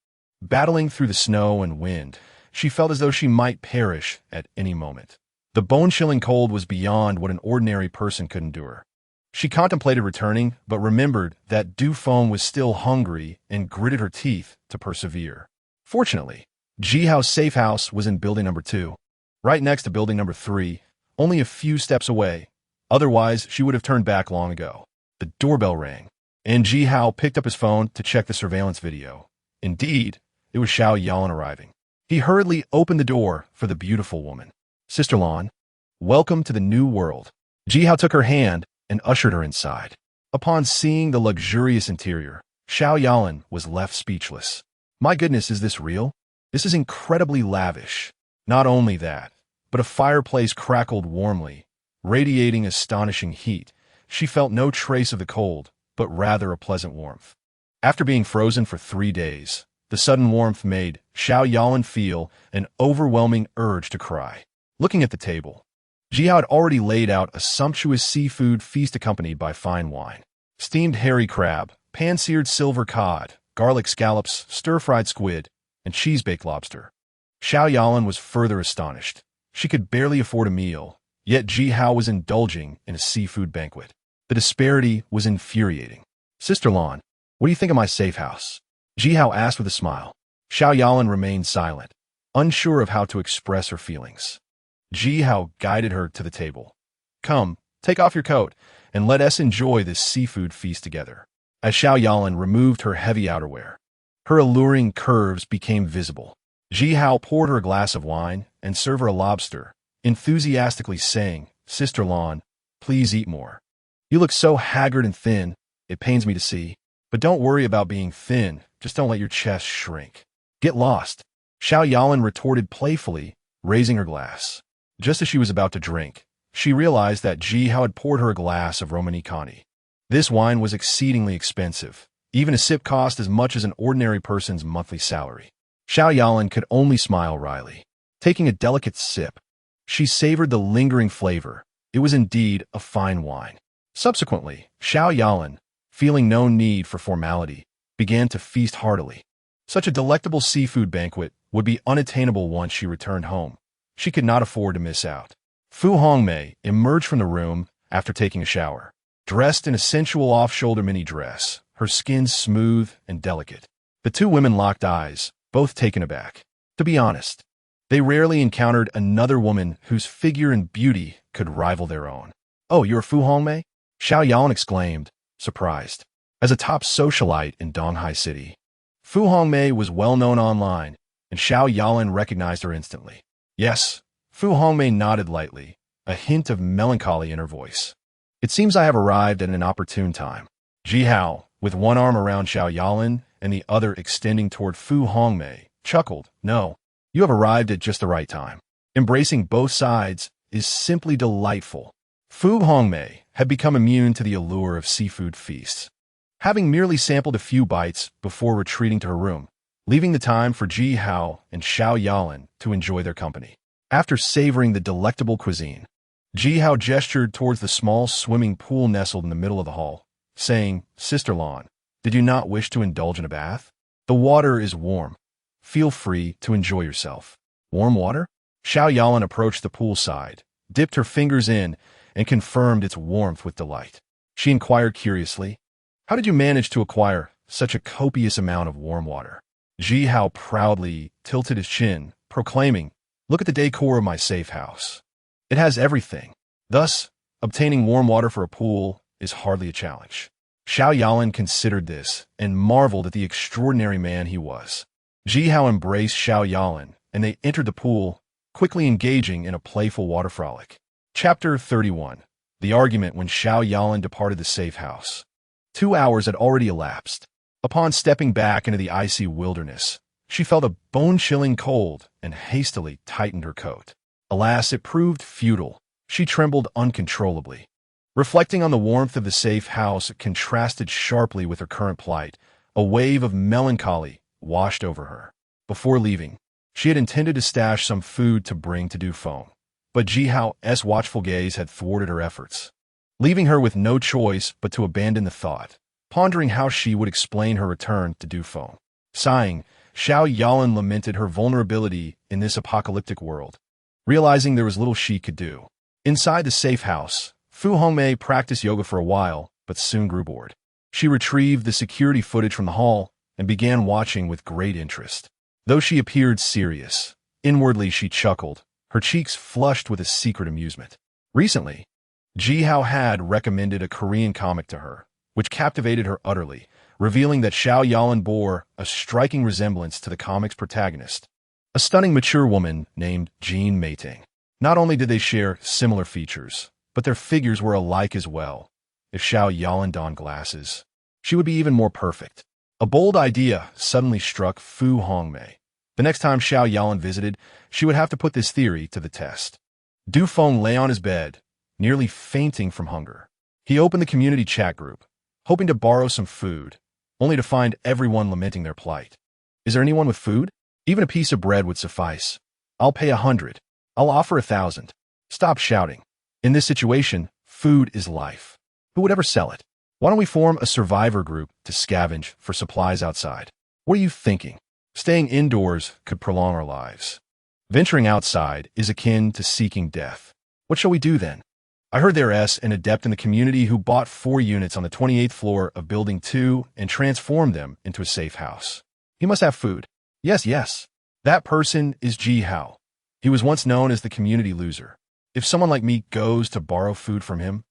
Battling through the snow and wind, she felt as though she might perish at any moment. The bone-chilling cold was beyond what an ordinary person could endure. She contemplated returning, but remembered that Du Feng was still hungry and gritted her teeth to persevere. Fortunately, Jihao's safe house was in building number 2, right next to building number 3, only a few steps away. Otherwise, she would have turned back long ago. The doorbell rang, and Jihao picked up his phone to check the surveillance video. Indeed, it was Xiao Yalan arriving. He hurriedly opened the door for the beautiful woman. Sister Lan, welcome to the new world. Jihao took her hand and ushered her inside. Upon seeing the luxurious interior, Xiao Yalan was left speechless. My goodness, is this real? This is incredibly lavish. Not only that, but a fireplace crackled warmly, radiating astonishing heat. She felt no trace of the cold, but rather a pleasant warmth. After being frozen for 3 days, the sudden warmth made Xiao Yalan feel an overwhelming urge to cry. Looking at the table, Jihao had already laid out a sumptuous seafood feast accompanied by fine wine. Steamed hairy crab, pan-seared silver cod, garlic scallops, stir-fried squid, and cheese-baked lobster. Xiao Yalan was further astonished. She could barely afford a meal, yet Jihao was indulging in a seafood banquet. The disparity was infuriating. Sister Lan, what do you think of my safe house? Jihao asked with a smile. Xiao Yalan remained silent, unsure of how to express her feelings. Jihao guided her to the table. Come, take off your coat, and let us enjoy this seafood feast together. As Xiao Yalan removed her heavy outerwear, her alluring curves became visible. Jihao poured her a glass of wine and served her a lobster, enthusiastically saying, Sister Lan, please eat more. You look so haggard and thin, it pains me to see. But don't worry about being thin, just don't let your chest shrink. Get lost. Xiao Yalan retorted playfully, raising her glass. Just as she was about to drink, she realized that Jihao had poured her a glass of Romanicani. This wine was exceedingly expensive. Even a sip cost as much as an ordinary person's monthly salary. Xiao Yalan could only smile wryly. Taking a delicate sip, she savored the lingering flavor. It was indeed a fine wine. Subsequently, Xiao Yalan, feeling no need for formality, began to feast heartily. Such a delectable seafood banquet would be unattainable once she returned home. She could not afford to miss out. Fu Hongmei emerged from the room after taking a shower, dressed in a sensual off-shoulder mini dress, her skin smooth and delicate. The 2 women locked eyes, both taken aback. To be honest, they rarely encountered another woman whose figure and beauty could rival their own. Oh, you're Fu Hongmei? Xiao Yalan exclaimed, surprised. As a top socialite in Donghai City, Fu Hongmei was well known online, and Xiao Yalan recognized her instantly. Yes, Fu Hongmei nodded lightly, a hint of melancholy in her voice. It seems I have arrived at an opportune time. Ji Hao, with one arm around Xiao Yalan and the other extending toward Fu Hongmei, chuckled. No, you have arrived at just the right time. Embracing both sides is simply delightful. Fu Hongmei had become immune to the allure of seafood feasts, having merely sampled a few bites before retreating to her room, leaving the time for Ji Hao and Xiao Yalan to enjoy their company. After savoring the delectable cuisine, Ji Hao gestured towards the small swimming pool nestled in the middle of the hall, saying, Sister Lan, did you not wish to indulge in a bath? The water is warm. Feel free to enjoy yourself. Warm water? Xiao Yalan approached the pool side, dipped her fingers in, and confirmed its warmth with delight. She inquired curiously, how did you manage to acquire such a copious amount of warm water? Ji Hao proudly tilted his chin, proclaiming, look at the decor of my safe house. It has everything. Thus, obtaining warm water for a pool is hardly a challenge. Xiao Yalan considered this and marveled at the extraordinary man he was. Ji Hao embraced Xiao Yalan, and they entered the pool, quickly engaging in a playful water frolic. Chapter 31. The argument when Xiao Yalan departed the safe house. 2 hours had already elapsed. Upon stepping back into the icy wilderness, she felt a bone-chilling cold and hastily tightened her coat. Alas, it proved futile. She trembled uncontrollably. Reflecting on the warmth of the safe house contrasted sharply with her current plight. A wave of melancholy washed over her. Before leaving, she had intended to stash some food to bring to Dufeng, but Ji Hao's watchful gaze had thwarted her efforts, leaving her with no choice but to abandon the thought, pondering how she would explain her return to Dufeng. Sighing, Xiao Yalan lamented her vulnerability in this apocalyptic world, realizing there was little she could do. Inside the safe house, Fu Hongmei practiced yoga for a while, but soon grew bored. She retrieved the security footage from the hall and began watching with great interest. Though she appeared serious, inwardly she chuckled, her cheeks flushed with a secret amusement. Recently, Ji Hao had recommended a Korean comic to her, which captivated her utterly, revealing that Xiao Yalan bore a striking resemblance to the comic's protagonist, a stunning mature woman named Jean Meiting. Not only did they share similar features, but their figures were alike as well. If Xiao Yalan donned glasses, she would be even more perfect. A bold idea suddenly struck Fu Hongmei. The next time Xiao Yalan visited, she would have to put this theory to the test. Dufeng lay on his bed, nearly fainting from hunger. He opened the community chat group, hoping to borrow some food, only to find everyone lamenting their plight. Is there anyone with food? Even a piece of bread would suffice. I'll pay 100. I'll offer 1,000. Stop shouting. In this situation, food is life. Who would ever sell it? Why don't we form a survivor group to scavenge for supplies outside? What are you thinking? Staying indoors could prolong our lives. Venturing outside is akin to seeking death. What shall we do then? I heard there's an adept in the community who bought 4 units on the 28th floor of Building 2 and transformed them into a safe house. He must have food. Yes. That person is Ji Hao. He was once known as the community loser. If someone like me goes to borrow food from him,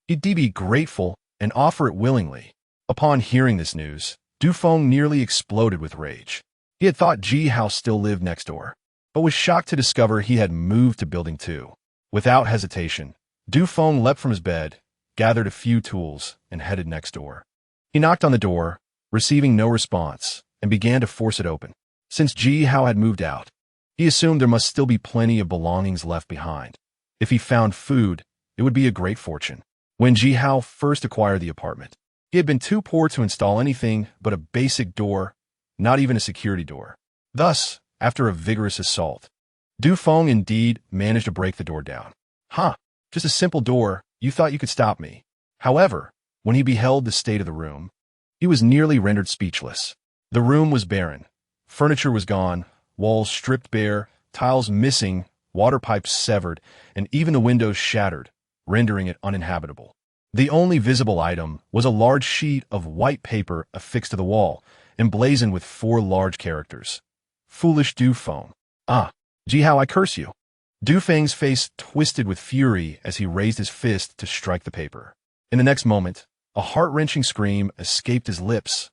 he'd be grateful and offer it willingly. Upon hearing this news, Dufeng nearly exploded with rage. He had thought Ji Hao still lived next door, but was shocked to discover he had moved to Building 2. Without hesitation, Dufeng leapt from his bed, gathered a few tools, and headed next door. He knocked on the door, receiving no response, and began to force it open. Since Ji Hao had moved out, he assumed there must still be plenty of belongings left behind. If he found food, it would be a great fortune. When Ji Hao first acquired the apartment, he had been too poor to install anything but a basic door, not even a security door. Thus, after a vigorous assault, Dufeng indeed managed to break the door down. Just a simple door, you thought you could stop me. However, when he beheld the state of the room, he was nearly rendered speechless. The room was barren. Furniture was gone, walls stripped bare, tiles missing, water pipes severed, and even the windows shattered, rendering it uninhabitable. The only visible item was a large sheet of white paper affixed to the wall, emblazoned with 4 large characters. Foolish Dufeng. Ji Hao, I curse you. Dufeng's face twisted with fury as he raised his fist to strike the paper. In the next moment, a heart-wrenching scream escaped his lips.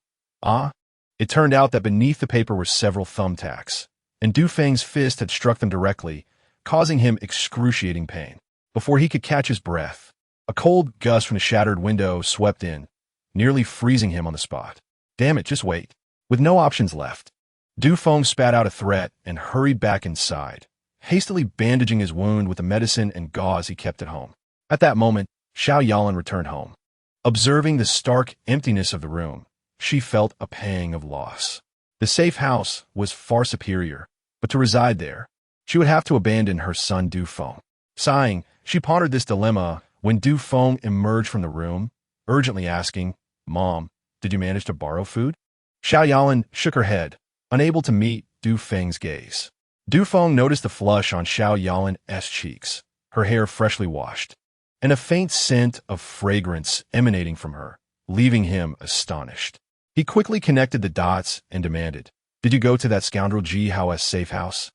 It turned out that beneath the paper were several thumbtacks, and Dufeng's fist had struck them directly, causing him excruciating pain. Before he could catch his breath, a cold gust from the shattered window swept in, nearly freezing him on the spot. Damn it, just wait. With no options left, Du Feng spat out a threat and hurried back inside, hastily bandaging his wound with the medicine and gauze he kept at home. At that moment, Xiao Yalan returned home. Observing the stark emptiness of the room, she felt a pang of loss. The safe house was far superior, but to reside there, she would have to abandon her son Du Feng. Sighing, she pondered this dilemma when Du Feng emerged from the room, urgently asking, "Mom, did you manage to borrow food?" Xiao Yalan shook her head, unable to meet Du Feng's gaze. Du Feng noticed the flush on Xiao Yalan's cheeks, her hair freshly washed, and a faint scent of fragrance emanating from her, leaving him astonished. He quickly connected the dots and demanded, "Did you go to that scoundrel Ji Hao's safe house?"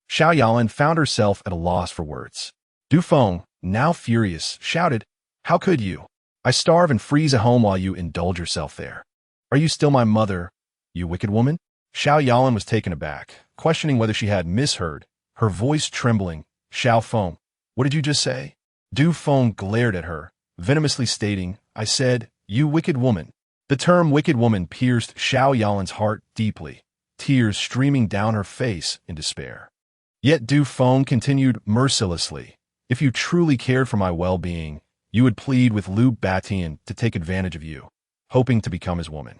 Xiao Yalan found herself at a loss for words. Du Feng, now furious, shouted, "How could you? I starve and freeze at home while you indulge yourself there. Are you still my mother, you wicked woman?" Xiao Yalan was taken aback, questioning whether she had misheard, her voice trembling. "Xiao Feng, what did you just say?" Du Feng glared at her, venomously stating, "I said, you wicked woman." The term wicked woman pierced Xiao Yalan's heart deeply, tears streaming down her face in despair. Yet Du Feng continued mercilessly, "If you truly cared for my well-being, you would plead with Liu Batian to take advantage of you, hoping to become his woman.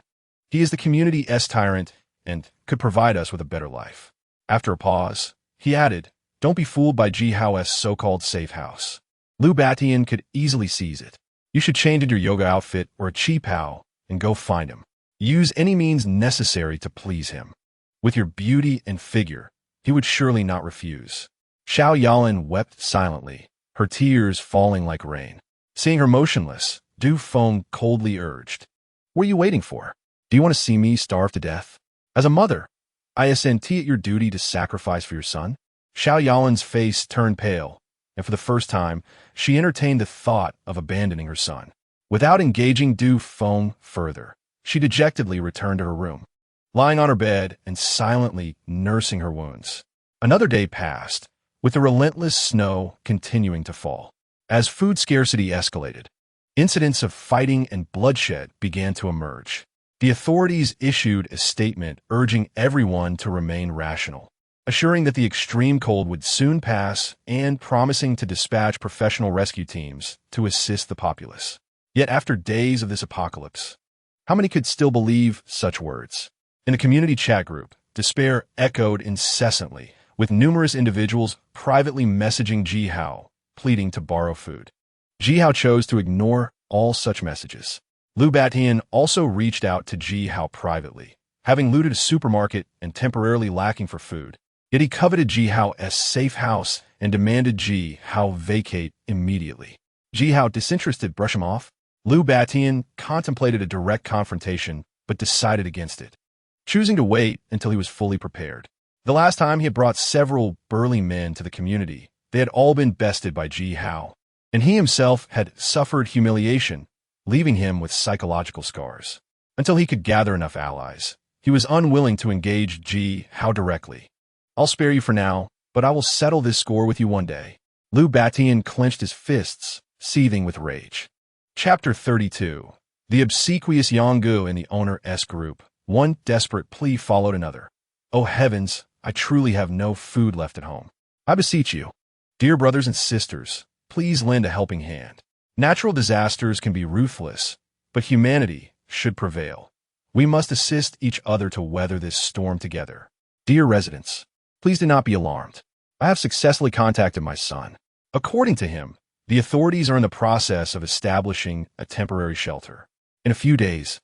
He is the community's tyrant and could provide us with a better life." After a pause, he added, "Don't be fooled by Ji Hao's so-called safe house. Liu Batian could easily seize it. You should change into your yoga outfit or a chi pao and go find him. Use any means necessary to please him. With your beauty and figure, he would surely not refuse." Xiao Yalan wept silently, her tears falling like rain. Seeing her motionless, Du Feng coldly urged, "What are you waiting for? Do you want to see me starve to death? As a mother, I assent at your duty to sacrifice for your son." Xiao Yalan's face turned pale, and for the first time, she entertained the thought of abandoning her son. Without engaging Du Feng further, she dejectedly returned to her room, lying on her bed and silently nursing her wounds. Another day passed, with the relentless snow continuing to fall. As food scarcity escalated, incidents of fighting and bloodshed began to emerge. The authorities issued a statement urging everyone to remain rational, assuring that the extreme cold would soon pass and promising to dispatch professional rescue teams to assist the populace. Yet after days of this apocalypse, how many could still believe such words? In a community chat group, despair echoed incessantly, with numerous individuals privately messaging Ji Hao, pleading to borrow food. Ji Hao chose to ignore all such messages. Liu Batian also reached out to Ji Hao privately, having looted a supermarket and temporarily lacking for food. Yet he coveted Ji Hao's safe house and demanded Ji Hao vacate immediately. Ji Hao, disinterested, brushed him off. Liu Batian contemplated a direct confrontation, but decided against it, choosing to wait until he was fully prepared. The last time he had brought several burly men to the community, they had all been bested by Ji Hao, and he himself had suffered humiliation, leaving him with psychological scars. Until he could gather enough allies, he was unwilling to engage Ji Hao directly. "I'll spare you for now, but I will settle this score with you one day." Liu Batian clenched his fists, seething with rage. Chapter 32. The obsequious Yanggu and the owner-s group. One desperate plea followed another. "Oh heavens, I truly have no food left at home. I beseech you, dear brothers and sisters, please lend a helping hand. Natural disasters can be ruthless, but humanity should prevail. We must assist each other to weather this storm together. Dear residents, please do not be alarmed. I have successfully contacted my son. According to him, the authorities are in the process of establishing a temporary shelter. In a few days,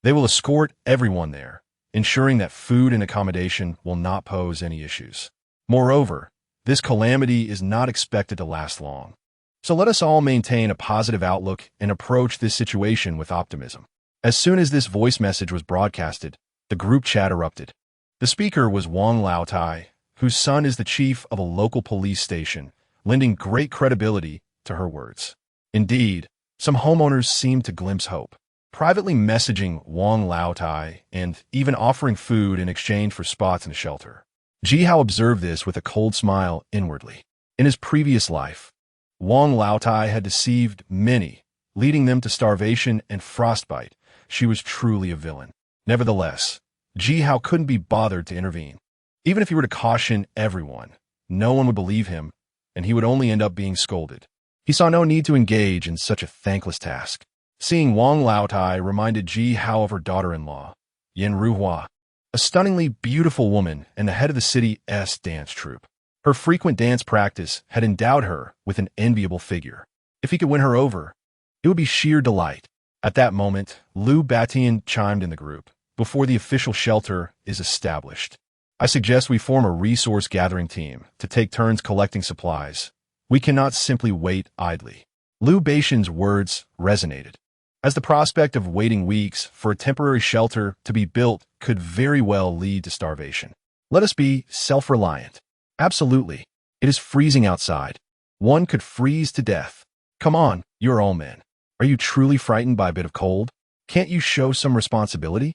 they will escort everyone there, ensuring that food and accommodation will not pose any issues. Moreover, this calamity is not expected to last long. So let us all maintain a positive outlook and approach this situation with optimism." As soon as this voice message was broadcasted, the group chat erupted. The speaker was Wang Laotai, whose son is the chief of a local police station, lending great credibility to her words. Indeed, some homeowners seemed to glimpse hope, privately messaging Wang Laotai and even offering food in exchange for spots in a shelter. Ji Hao observed this with a cold smile inwardly. In his previous life, Wang Laotai had deceived many, leading them to starvation and frostbite. She was truly a villain. Nevertheless, Ji Hao couldn't be bothered to intervene. Even if he were to caution everyone, no one would believe him, and he would only end up being scolded. He saw no need to engage in such a thankless task. Seeing Wang Laotai reminded Ji Hao of her daughter-in-law, Yin Ruhua, a stunningly beautiful woman and the head of the city's dance troupe. Her frequent dance practice had endowed her with an enviable figure. If he could win her over, it would be sheer delight. At that moment, Liu Batian chimed in the group. Before the official shelter is established, I suggest we form a resource-gathering team to take turns collecting supplies. We cannot simply wait idly. Liu Batian's words resonated, as the prospect of waiting weeks for a temporary shelter to be built could very well lead to starvation. Let us be self-reliant. Absolutely. It is freezing outside. One could freeze to death. Come on, you're all men. Are you truly frightened by a bit of cold? Can't you show some responsibility?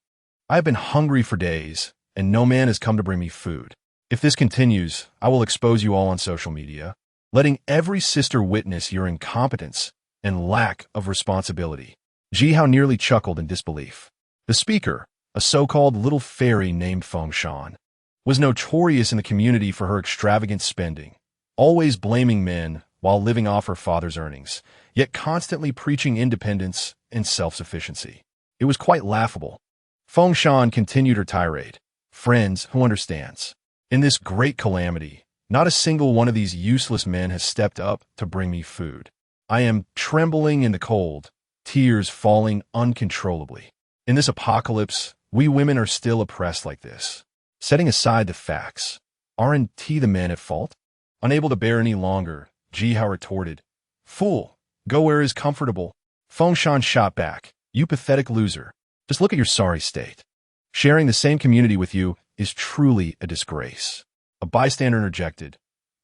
I have been hungry for days, and no man has come to bring me food. If this continues, I will expose you all on social media, letting every sister witness your incompetence and lack of responsibility. Ji Hao nearly chuckled in disbelief. The speaker, a so-called little fairy named Feng Shan, was notorious in the community for her extravagant spending, always blaming men while living off her father's earnings, yet constantly preaching independence and self-sufficiency. It was quite laughable. Feng Shan continued her tirade. Friends, who understands? In this great calamity, not a single one of these useless men has stepped up to bring me food. I am trembling in the cold, tears falling uncontrollably. In this apocalypse, we women are still oppressed like this. Setting aside the facts, aren't the men at fault? Unable to bear any longer, Ji Hao retorted, Fool, go where is comfortable. Feng Shan shot back, You pathetic loser. Just look at your sorry state. Sharing the same community with you is truly a disgrace. A bystander interjected,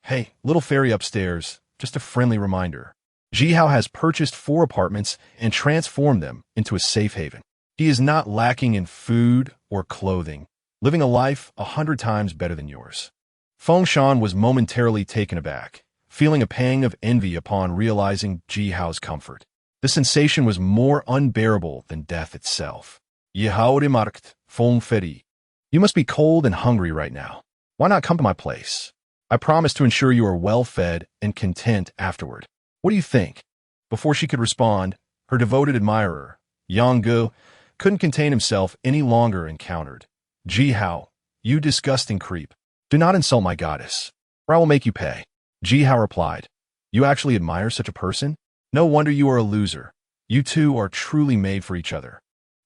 Hey, little fairy upstairs, just a friendly reminder. Ji Hao has purchased 4 apartments and transformed them into a safe haven. He is not lacking in food or clothing, living a life 100 times better than yours. Feng Shan was momentarily taken aback, feeling a pang of envy upon realizing Ji Hao's comfort. The sensation was more unbearable than death itself. Je hou remarkt, Feng Feri. You must be cold and hungry right now. Why not come to my place? I promise to ensure you are well-fed and content afterward. What do you think? Before she could respond, her devoted admirer, Yang Gu, couldn't contain himself any longer and countered. Ji Hao, you disgusting creep. Do not insult my goddess, or I will make you pay. Ji Hao replied, You actually admire such a person? No wonder you are a loser. You two are truly made for each other.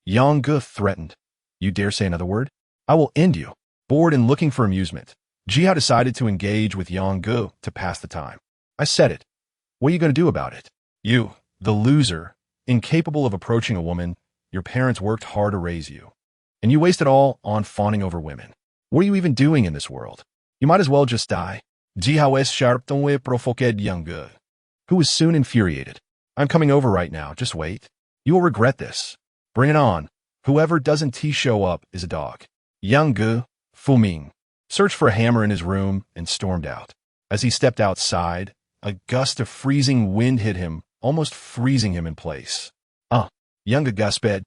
Yang Gu threatened, You dare say another word? I will end you. Bored and looking for amusement, Ji Hao decided to engage with Yang Gu to pass the time. I said it. What are you going to do about it? You, the loser, incapable of approaching a woman, your parents worked hard to raise you. And you waste it all on fawning over women. What are you even doing in this world? You might as well just die. Ji Hao es sharptonwe provoqued Yang Gu, who was soon infuriated. I'm coming over right now, just wait. You will regret this. Bring it on. Whoever doesn't show up is a dog. Yang Gu, Fu Ming, searched for a hammer in his room and stormed out. As he stepped outside, a gust of freezing wind hit him, almost freezing him in place. Yang Gu sped,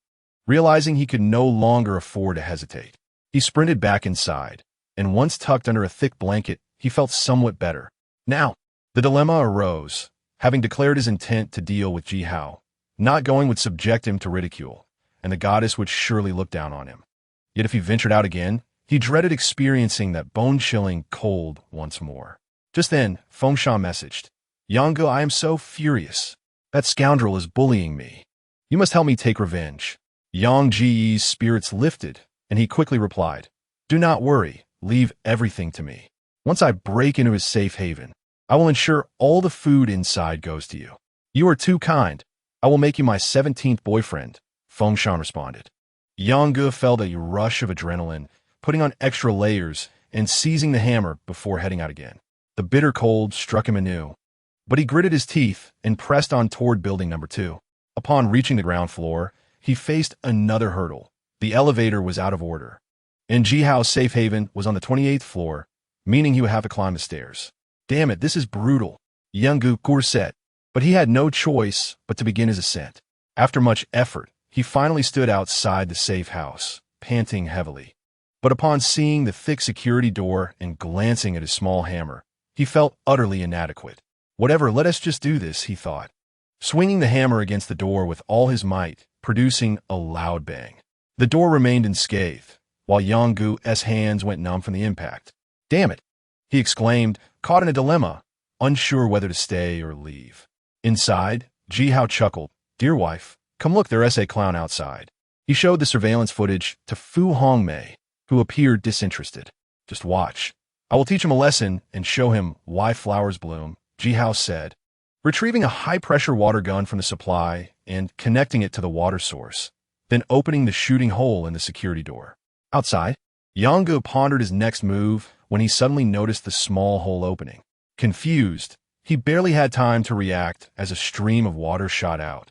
realizing he could no longer afford to hesitate. He sprinted back inside, and once tucked under a thick blanket, he felt somewhat better. Now, the dilemma arose. Having declared his intent to deal with Ji Hao, not going would subject him to ridicule, and the goddess would surely look down on him. Yet if he ventured out again, he dreaded experiencing that bone-chilling cold once more. Just then, Feng Shan messaged, Yang Gu, I am so furious. That scoundrel is bullying me. You must help me take revenge. Yang Ji's spirits lifted, and he quickly replied, Do not worry, leave everything to me. Once I break into his safe haven, I will ensure all the food inside goes to you. You are too kind. I will make you my 17th boyfriend, Feng Shan responded. Yang Gu felt a rush of adrenaline, putting on extra layers and seizing the hammer before heading out again. The bitter cold struck him anew, but he gritted his teeth and pressed on toward building number 2. Upon reaching the ground floor, he faced another hurdle. The elevator was out of order, and Ji Hao's safe haven was on the 28th floor, meaning he would have to climb the stairs. Damn it, this is brutal. Young-gu said, but he had no choice but to begin his ascent. After much effort, he finally stood outside the safe house, panting heavily. But upon seeing the thick security door and glancing at his small hammer, he felt utterly inadequate. Whatever, let us just do this, he thought, swinging the hammer against the door with all his might, producing a loud bang. The door remained unscathed, while Yang-gu's hands went numb from the impact. Damn it, he exclaimed, caught in a dilemma, unsure whether to stay or leave. Inside, Ji-hao chuckled. Dear wife, come look, there's a clown outside. He showed the surveillance footage to Fu Hongmei, who appeared disinterested. Just watch. I will teach him a lesson and show him why flowers bloom, Ji-hao said, retrieving a high-pressure water gun from the supply and connecting it to the water source, then opening the shooting hole in the security door. Outside, Yang-gu pondered his next move when he suddenly noticed the small hole opening. Confused, he barely had time to react as a stream of water shot out,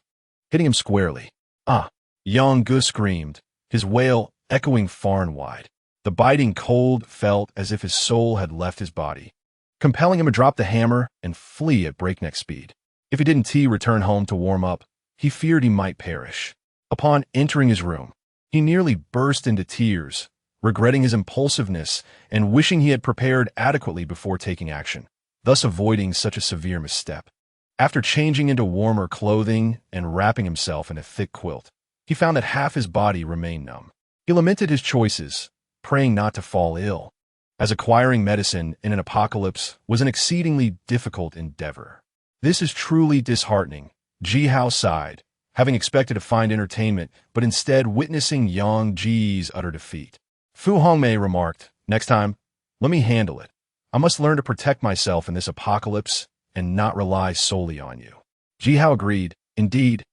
hitting him squarely. Ah! Yang-gu screamed, his wail echoing far and wide. The biting cold felt as if his soul had left his body, compelling him to drop the hammer and flee at breakneck speed. If he didn't return home to warm up, he feared he might perish. Upon entering his room, he nearly burst into tears, regretting his impulsiveness and wishing he had prepared adequately before taking action, thus avoiding such a severe misstep. After changing into warmer clothing and wrapping himself in a thick quilt, he found that half his body remained numb. He lamented his choices, praying not to fall ill, as acquiring medicine in an apocalypse was an exceedingly difficult endeavor. This is truly disheartening, Ji-hao sighed, having expected to find entertainment, but instead witnessing Yang-ji's utter defeat. Fu Hongmei remarked, next time, let me handle it. I must learn to protect myself in this apocalypse and not rely solely on you. Ji-hao agreed, indeed.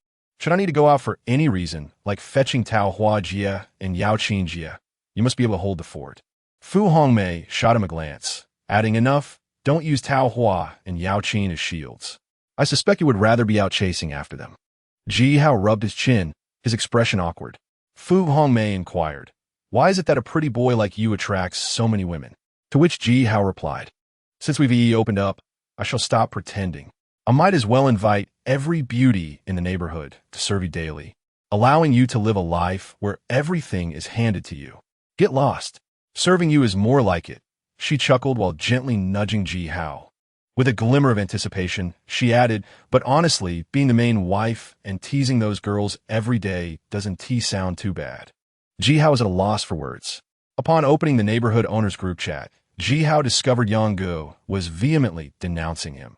Should I need to go out for any reason, like fetching Tao Hua Jia and Yao Qin Jia, you must be able to hold the fort. Fu Hongmei shot him a glance, adding, enough, don't use Tao Hua and Yao Qin as shields. I suspect you would rather be out chasing after them. Ji-hao rubbed his chin, his expression awkward. Fu Hongmei inquired, why is it that a pretty boy like you attracts so many women? To which Ji-hao replied, since we've opened up, I shall stop pretending. I might as well invite every beauty in the neighborhood to serve you daily, allowing you to live a life where everything is handed to you. Get lost. Serving you is more like it, she chuckled while gently nudging Ji-hao. With a glimmer of anticipation, she added, but honestly, being the main wife and teasing those girls every day doesn't sound too bad. Ji-hao was at a loss for words. Upon opening the neighborhood owners group chat, Ji-hao discovered Yang-gu was vehemently denouncing him,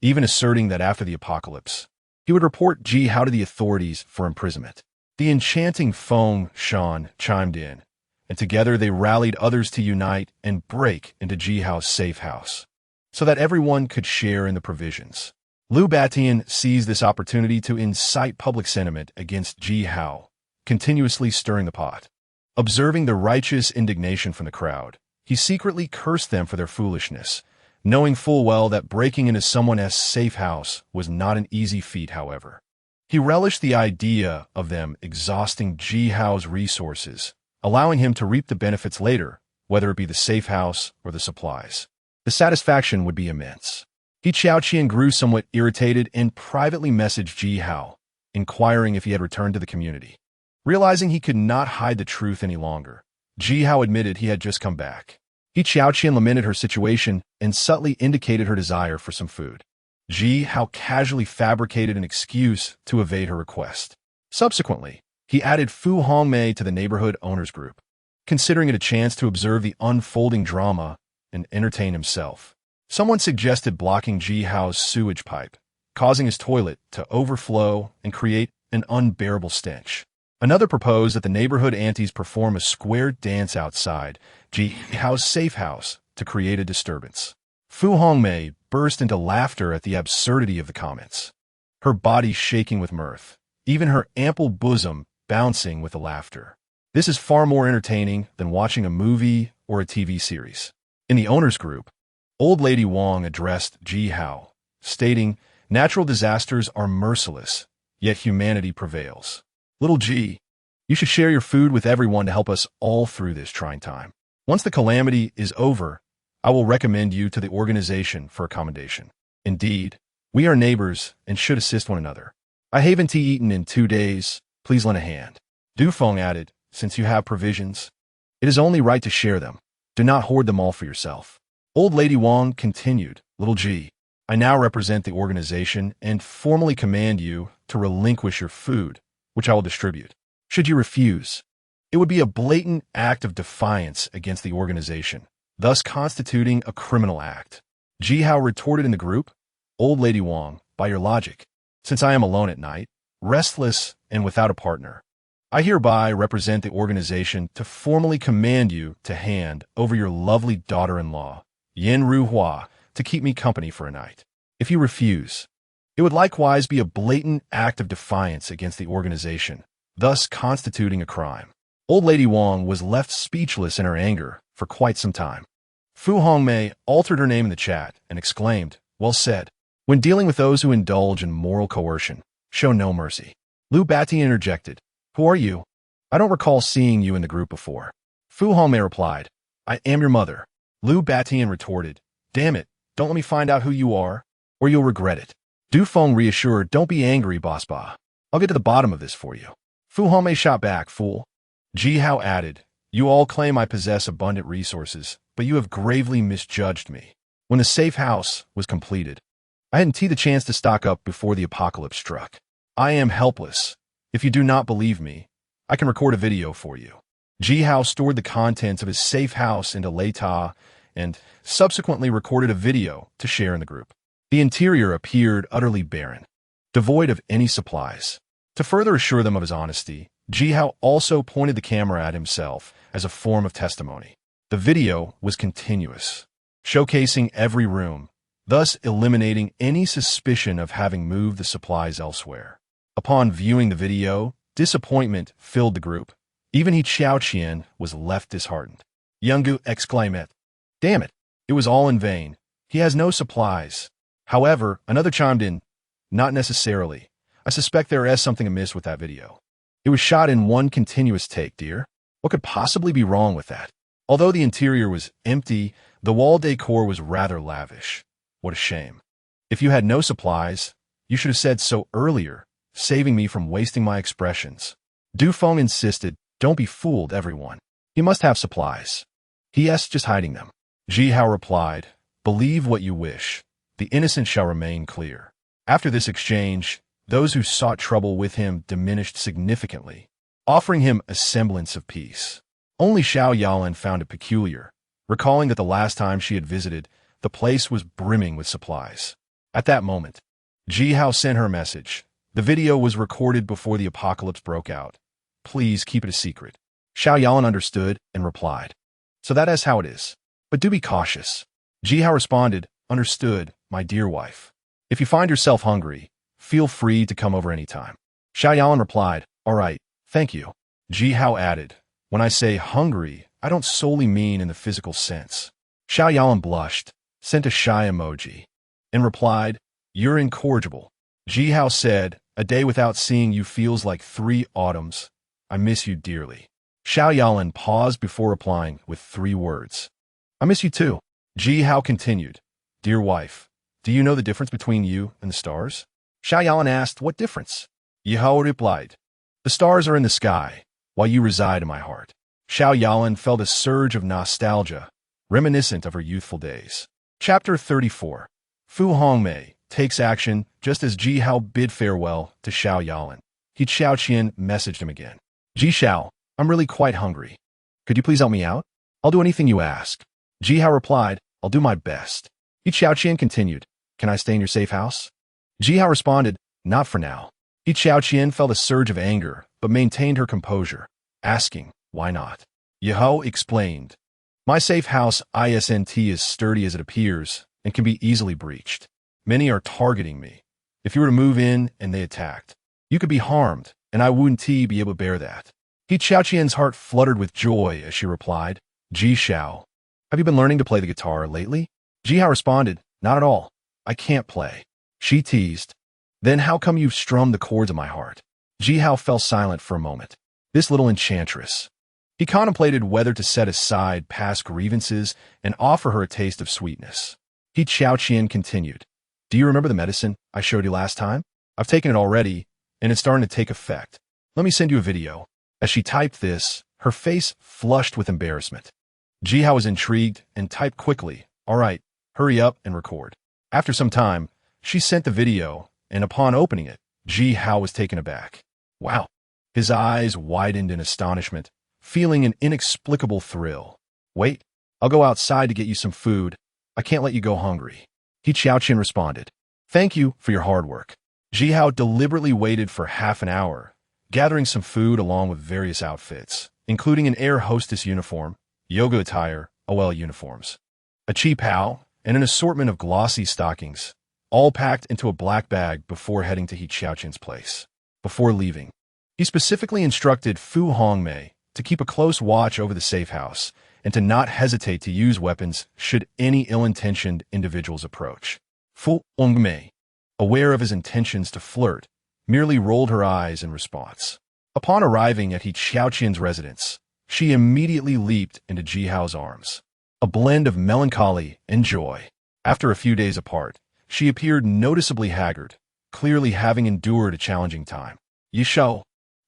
even asserting that after the apocalypse, he would report Ji-hao to the authorities for imprisonment. The enchanting Feng Shan chimed in, and together they rallied others to unite and break into Ji-hao's safe house, so that everyone could share in the provisions. Liu Batian seized this opportunity to incite public sentiment against Ji-hao, continuously stirring the pot. Observing the righteous indignation from the crowd, he secretly cursed them for their foolishness, knowing full well that breaking into someone else's safe house was not an easy feat, however. He relished the idea of them exhausting Ji-hao's resources, allowing him to reap the benefits later, whether it be the safe house or the supplies. The satisfaction would be immense. Qian grew somewhat irritated and privately messaged Ji-hao, inquiring if he had returned to the community. Realizing he could not hide the truth any longer, Ji-hao admitted he had just come back. Qian lamented her situation and subtly indicated her desire for some food. Ji-hao casually fabricated an excuse to evade her request. Subsequently, he added Fu Hongmei to the neighborhood owners group, considering it a chance to observe the unfolding drama and entertain himself. Someone suggested blocking Ji-hao's sewage pipe, causing his toilet to overflow and create an unbearable stench. Another proposed that the neighborhood aunties perform a square dance outside Ji-hao's safe house to create a disturbance. Fu Hongmei burst into laughter at the absurdity of the comments, her body shaking with mirth, even her ample bosom bouncing with the laughter. This is far more entertaining than watching a movie or a TV series. In the owners group, Old Lady Wong addressed Ji-hao, stating, natural disasters are merciless, yet humanity prevails. Little G, you should share your food with everyone to help us all through this trying time. Once the calamity is over, I will recommend you to the organization for accommodation. Indeed, we are neighbors and should assist one another. I haven't eaten in 2 days. Please lend a hand. Dufeng added, since you have provisions, it is only right to share them. Do not hoard them all for yourself. Old Lady Wang continued, Little G, I now represent the organization and formally command you to relinquish your food, which I will distribute. Should you refuse, it would be a blatant act of defiance against the organization, thus constituting a criminal act. Ji Hao retorted in the group, Old Lady Wang, by your logic, since I am alone at night, restless and without a partner, I hereby represent the organization to formally command you to hand over your lovely daughter-in-law, Yin Ruhua, to keep me company for a night. If you refuse, it would likewise be a blatant act of defiance against the organization, thus constituting a crime. Old Lady Wang was left speechless in her anger for quite some time. Fu Hongmei altered her name in the chat and exclaimed, Well said. When dealing with those who indulge in moral coercion, show no mercy. Lu Bati interjected, Who are you? I don't recall seeing you in the group before. Fu Hongmei replied, I am your mother. Lu Batian retorted, Damn it, don't let me find out who you are, or you'll regret it. Dufeng reassured, Don't be angry, Boss Ba. I'll get to the bottom of this for you. Fu Hongmei shot back, Fool. Ji Hao added, You all claim I possess abundant resources, but you have gravely misjudged me. When the safe house was completed, I hadn't the chance to stock up before the apocalypse struck. I am helpless. If you do not believe me, I can record a video for you. Ji Hao stored the contents of his safe house into Leita and subsequently recorded a video to share in the group. The interior appeared utterly barren, devoid of any supplies. To further assure them of his honesty, Ji Hao also pointed the camera at himself as a form of testimony. The video was continuous, showcasing every room, thus eliminating any suspicion of having moved the supplies elsewhere. Upon viewing the video, disappointment filled the group. Even He Xiaoqian was left disheartened. Younggu exclaimed, Damn it, it was all in vain. He has no supplies. However, another chimed in, Not necessarily. I suspect there is something amiss with that video. It was shot in one continuous take, dear. What could possibly be wrong with that? Although the interior was empty, the wall decor was rather lavish. What a shame. If you had no supplies, you should have said so earlier, saving me from wasting my expressions. Dufeng insisted, Don't be fooled, everyone. You must have supplies. He is just hiding them. Ji Hao replied, Believe what you wish. The innocent shall remain clear. After this exchange, those who sought trouble with him diminished significantly, offering him a semblance of peace. Only Xiao Yalan found it peculiar, recalling that the last time she had visited, the place was brimming with supplies. At that moment, Ji Hao sent her a message. The video was recorded before the apocalypse broke out. Please keep it a secret. Xiao Yalan understood and replied, So that is how it is. But do be cautious. Ji Hao responded, Understood, my dear wife. If you find yourself hungry, feel free to come over anytime. Xiao Yalan replied, All right, thank you. Ji Hao added, When I say hungry, I don't solely mean in the physical sense. Xiao Yalan blushed, sent a shy emoji, and replied, You're incorrigible. Ji Hao said, A day without seeing you feels like 3 autumns. I miss you dearly. Xiao Yalan paused before replying with 3 words. I miss you too. Ji Hao continued, Dear wife, do you know the difference between you and the stars? Xiao Yalan asked, What difference? Yi Hao replied, The stars are in the sky, while you reside in my heart. Xiao Yalan felt a surge of nostalgia, reminiscent of her youthful days. Chapter 34. Fu Hongmei takes action just as Ji Hao bid farewell to Xiao Yalan. He Xiaoqian messaged him again. Ji Xiao, I'm really quite hungry. Could you please help me out? I'll do anything you ask. Ji Hao replied, I'll do my best. He Xiaoqian continued, Can I stay in your safe house? Ji Hao responded, Not for now. He Xiaoqian felt a surge of anger, but maintained her composure, asking, Why not? Yi Hao explained, My safe house isn't as sturdy as it appears and can be easily breached. Many are targeting me. If you were to move in and they attacked, you could be harmed, and I wouldn't be able to bear that. He Xiaoqian's heart fluttered with joy as she replied, Ji Xiao, have you been learning to play the guitar lately? Ji Hao responded, Not at all. I can't play. She teased, Then how come you've strummed the chords of my heart? Ji Hao fell silent for a moment. This little enchantress. He contemplated whether to set aside past grievances and offer her a taste of sweetness. He Qian continued. Do you remember the medicine I showed you last time? I've taken it already, and it's starting to take effect. Let me send you a video. As she typed this, her face flushed with embarrassment. Jihao was intrigued and typed quickly, all right, hurry up and record. After some time, she sent the video, and upon opening it, Jihao was taken aback. Wow. His eyes widened in astonishment, feeling an inexplicable thrill. Wait, I'll go outside to get you some food. I can't let you go hungry. He Qian responded. Thank you for your hard work. Jihao deliberately waited for half an hour, gathering some food along with various outfits, including an air hostess uniform, yoga attire, OL uniforms, a cheap how, and an assortment of glossy stockings, all packed into a black bag before heading to He Qiaoqian's place. Before leaving, he specifically instructed Fu Hongmei to keep a close watch over the safe house and to not hesitate to use weapons should any ill-intentioned individuals approach. Fu Hongmei, aware of his intentions to flirt, merely rolled her eyes in response. Upon arriving at He Qiaoqian's residence, she immediately leaped into Jihao's arms, a blend of melancholy and joy. After a few days apart, she appeared noticeably haggard, clearly having endured a challenging time. Yishao,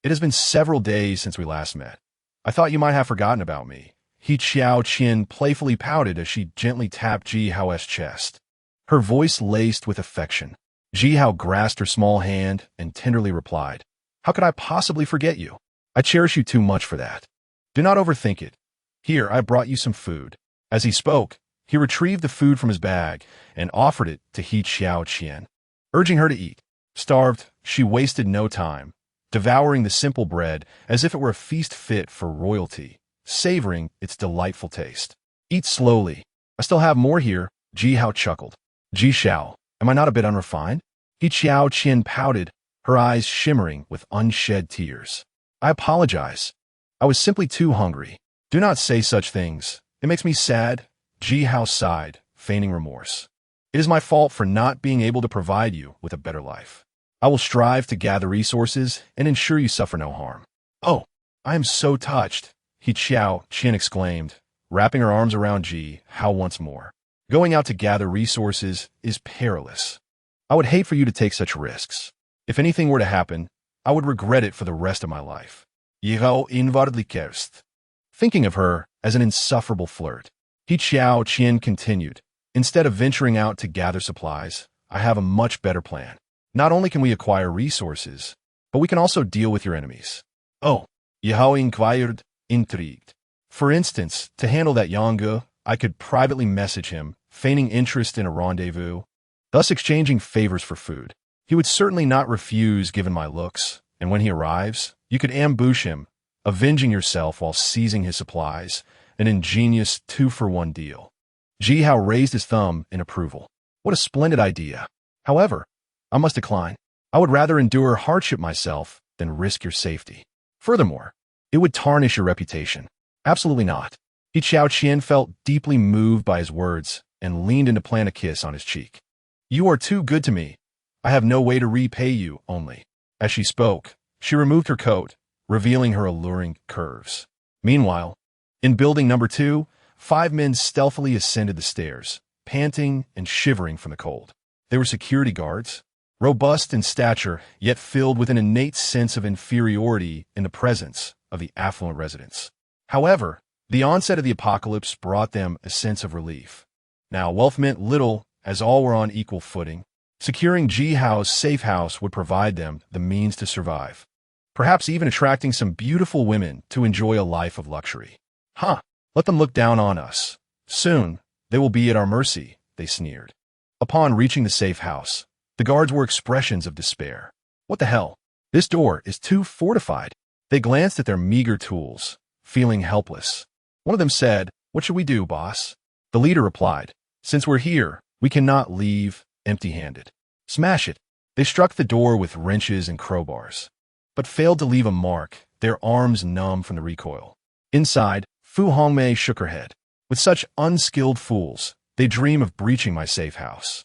it has been several days since we last met. I thought you might have forgotten about me. He Qiaoqian playfully pouted as she gently tapped Jihao's chest, her voice laced with affection. Jihao grasped her small hand and tenderly replied, How could I possibly forget you? I cherish you too much for that. Do not overthink it. Here, I brought you some food. As he spoke, he retrieved the food from his bag and offered it to He Qiaoqian, urging her to eat. Starved, she wasted no time, devouring the simple bread as if it were a feast fit for royalty, savoring its delightful taste. Eat slowly. I still have more here, Jihao chuckled. Jishao, am I not a bit unrefined? He Qiaoqian pouted, her eyes shimmering with unshed tears. I apologize. I was simply too hungry. Do not say such things. It makes me sad. Jihao sighed, feigning remorse. It is my fault for not being able to provide you with a better life. I will strive to gather resources and ensure you suffer no harm. Oh, I am so touched, He Qiaoqian exclaimed, wrapping her arms around Jihao once more. Going out to gather resources is perilous. I would hate for you to take such risks. If anything were to happen, I would regret it for the rest of my life. Jihao inwardly cursed, thinking of her as an insufferable flirt. He Qiaoqian continued, Instead of venturing out to gather supplies, I have a much better plan. Not only can we acquire resources, but we can also deal with your enemies. Oh, Jihao inquired, intrigued. For instance, to handle that Yangge, I could privately message him, feigning interest in a rendezvous, thus exchanging favors for food. He would certainly not refuse given my looks, and when he arrives, you could ambush him, avenging yourself while seizing his supplies, an ingenious 2-for-1 deal. Jihao raised his thumb in approval. What a splendid idea. However, I must decline. I would rather endure hardship myself than risk your safety. Furthermore, it would tarnish your reputation. Absolutely not. He Qiaoqian felt deeply moved by his words and leaned in to plant a kiss on his cheek. You are too good to me. I have no way to repay you, only. As she spoke, she removed her coat, revealing her alluring curves. Meanwhile, in building number 2, 5 men stealthily ascended the stairs, panting and shivering from the cold. They were security guards, robust in stature, yet filled with an innate sense of inferiority in the presence of the affluent residents. However, the onset of the apocalypse brought them a sense of relief. Now, wealth meant little, as all were on equal footing. Securing Jihao's safe house would provide them the means to survive, perhaps even attracting some beautiful women to enjoy a life of luxury. Let them look down on us. Soon, they will be at our mercy, they sneered. Upon reaching the safe house, the guards were expressions of despair. What the hell? This door is too fortified. They glanced at their meager tools, feeling helpless. One of them said, What should we do, boss? The leader replied, Since we're here, we cannot leave empty-handed. Smash it. They struck the door with wrenches and crowbars, but failed to leave a mark, their arms numb from the recoil. Inside, Fu Hongmei shook her head. With such unskilled fools, they dream of breaching my safe house.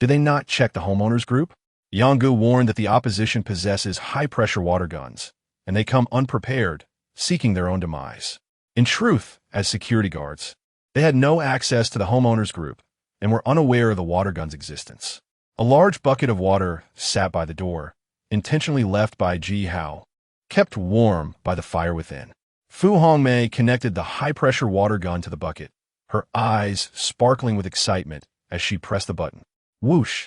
Did they not check the homeowners group? Yangge warned that the opposition possesses high-pressure water guns, and they come unprepared, seeking their own demise. In truth, as security guards, they had no access to the homeowners group and were unaware of the water gun's existence. A large bucket of water sat by the door, intentionally left by Ji Hao, kept warm by the fire within. Fu Hongmei connected the high-pressure water gun to the bucket, her eyes sparkling with excitement as she pressed the button. Whoosh!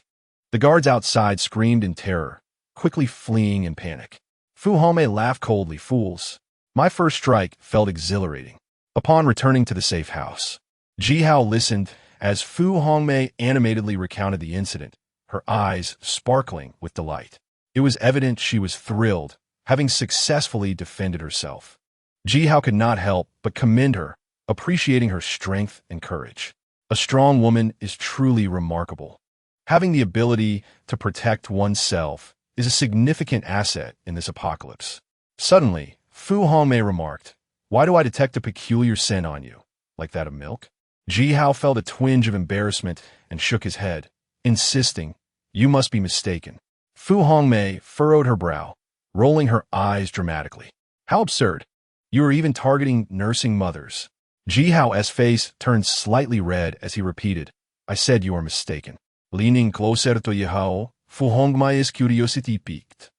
The guards outside screamed in terror, quickly fleeing in panic. Fu Hongmei laughed coldly. Fools. My first strike felt exhilarating. Upon returning to the safe house, Ji Hao listened as Fu Hongmei animatedly recounted the incident, her eyes sparkling with delight. It was evident she was thrilled, having successfully defended herself. Ji Hao could not help but commend her, appreciating her strength and courage. A strong woman is truly remarkable. Having the ability to protect oneself is a significant asset in this apocalypse. Suddenly, Fu Hongmei remarked, "Why do I detect a peculiar scent on you, like that of milk?" Ji Hao felt a twinge of embarrassment and shook his head, insisting, "You must be mistaken." Fu Hongmei furrowed her brow, rolling her eyes dramatically. "How absurd. You are even targeting nursing mothers." Ji Hao's face turned slightly red as he repeated, "I said you are mistaken." Leaning closer to Ji Hao, Fu Hongmei's curiosity piqued.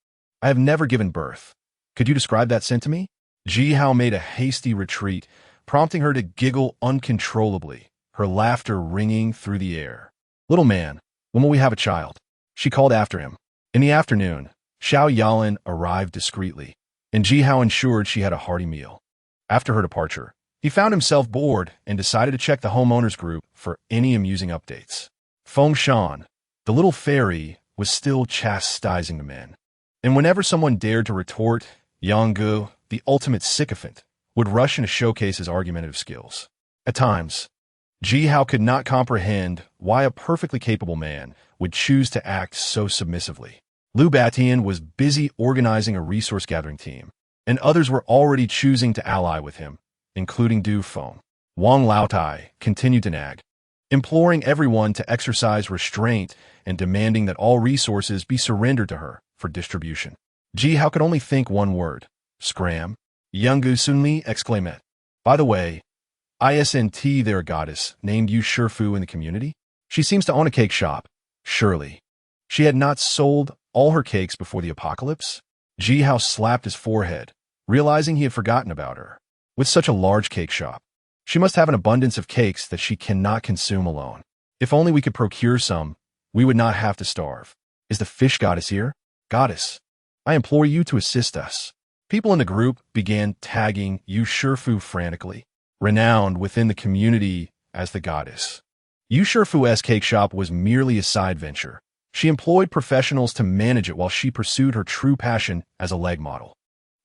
"I have never given birth. Could you describe that scent to me?" Ji Hao made a hasty retreat, prompting her to giggle uncontrollably, her laughter ringing through the air. "Little man, when will we have a child?" she called after him. In the afternoon, Xiao Yalan arrived discreetly, and Ji Hao ensured she had a hearty meal. After her departure, he found himself bored and decided to check the homeowners group for any amusing updates. Feng Shan, the little fairy, was still chastising the men. And whenever someone dared to retort, Yang Gu, the ultimate sycophant, would rush in to showcase his argumentative skills. At times, Ji Hao could not comprehend why a perfectly capable man would choose to act so submissively. Liu Batian was busy organizing a resource-gathering team, and others were already choosing to ally with him, including Du Feng. Wang Laotai continued to nag, imploring everyone to exercise restraint and demanding that all resources be surrendered to her for distribution. Ji Hao could only think one word: scram. Yungu Sunli exclaimed, "By the way, isn't there a goddess named Yu Shifu in the community? She seems to own a cake shop. Surely she had not sold all her cakes before the apocalypse?" Ji Hao slapped his forehead, realizing he had forgotten about her. With such a large cake shop, she must have an abundance of cakes that she cannot consume alone. If only we could procure some, we would not have to starve. Is the fish goddess here? Goddess, I implore you to assist us. People in the group began tagging Yu Shifu frantically, renowned within the community as the goddess. Yu Shifu's cake shop was merely a side venture. She employed professionals to manage it while she pursued her true passion as a leg model.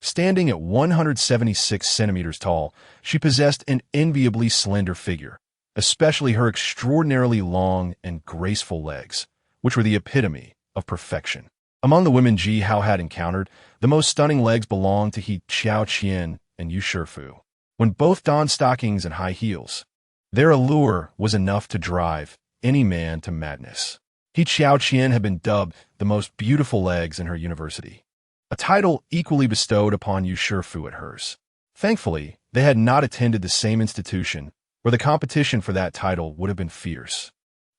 Standing at 176 centimeters tall, she possessed an enviably slender figure, especially her extraordinarily long and graceful legs, which were the epitome of perfection. Among the women Ji Hao had encountered, the most stunning legs belonged to He Qiaoqian and Yu Shifu. When both donned stockings and high heels, their allure was enough to drive any man to madness. He Qiaoqian had been dubbed the most beautiful legs in her university, a title equally bestowed upon Yu Shifu at hers. Thankfully, they had not attended the same institution, where the competition for that title would have been fierce.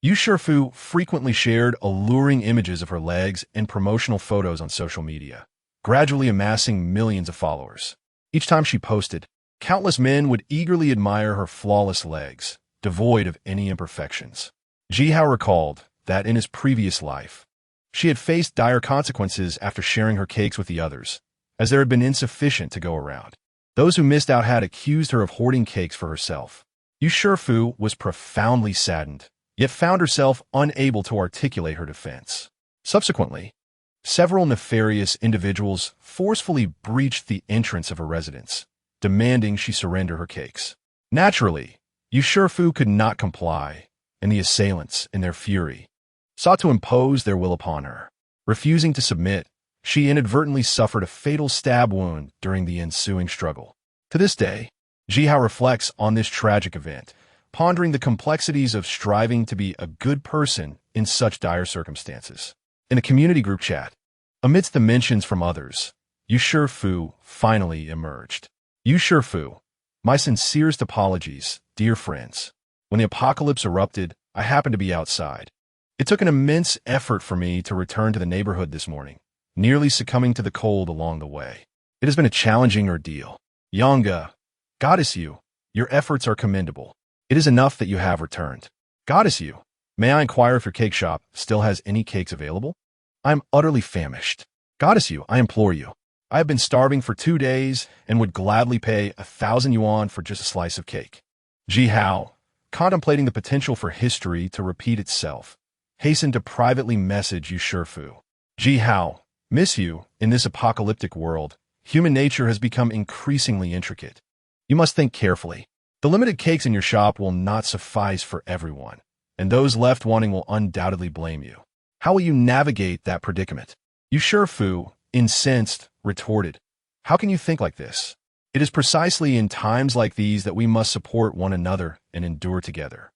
Yu Shifu frequently shared alluring images of her legs and promotional photos on social media, gradually amassing millions of followers. Each time she posted, countless men would eagerly admire her flawless legs, devoid of any imperfections. Ji Hao recalled that in his previous life, she had faced dire consequences after sharing her cakes with the others, as there had been insufficient to go around. Those who missed out had accused her of hoarding cakes for herself. Yu Shifu was profoundly saddened, yet found herself unable to articulate her defense. Subsequently, several nefarious individuals forcefully breached the entrance of her residence, demanding she surrender her cakes. Naturally, Yu Shifu could not comply, and the assailants, in their fury, sought to impose their will upon her. Refusing to submit, she inadvertently suffered a fatal stab wound during the ensuing struggle. To this day, Ji Hao reflects on this tragic event, pondering the complexities of striving to be a good person in such dire circumstances. In a community group chat, amidst the mentions from others, Yu Shifu finally emerged. Yu Shifu, My sincerest apologies, dear friends. When the apocalypse erupted, I happened to be outside. It took an immense effort for me to return to the neighborhood this morning, nearly succumbing to the cold along the way. It has been a challenging ordeal. Yanga, Goddess you, your efforts are commendable. It is enough that you have returned. Goddess you, may I inquire if your cake shop still has any cakes available? I am utterly famished. Goddess you, I implore you. I have been starving for 2 days and would gladly pay 1,000 yuan for just a slice of cake. Ji Hao, contemplating the potential for history to repeat itself, hastened to privately message Yu Shifu. Ji Hao, miss you, in this apocalyptic world, human nature has become increasingly intricate. You must think carefully. The limited cakes in your shop will not suffice for everyone, and those left wanting will undoubtedly blame you. How will you navigate that predicament? Yu Shifu, incensed, retorted, how can you think like this? It is precisely in times like these that we must support one another and endure together.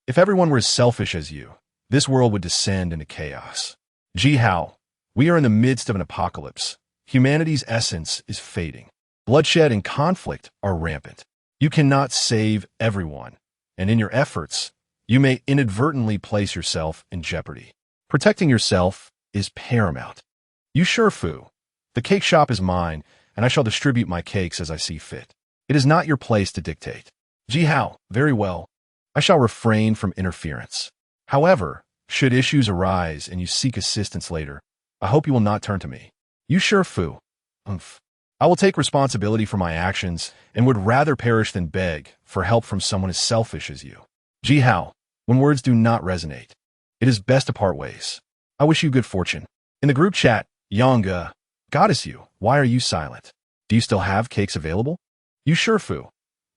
If everyone were as selfish as you, this world would descend into chaos. Ji Hao, we are in the midst of an apocalypse. Humanity's essence is fading. Bloodshed and conflict are rampant. You cannot save everyone, and in your efforts, you may inadvertently place yourself in jeopardy. Protecting yourself is paramount. Yu Shifu, the cake shop is mine, and I shall distribute my cakes as I see fit. It is not your place to dictate. Ji Hao, very well. I shall refrain from interference. However, should issues arise and you seek assistance later, I hope you will not turn to me. Yu Shifu, I will take responsibility for my actions and would rather perish than beg for help from someone as selfish as you. Ji Hao, when words do not resonate, it is best to part ways. I wish you good fortune. In the group chat, Yanga, Goddess you, why are you silent? Do you still have cakes available? Yu Shifu,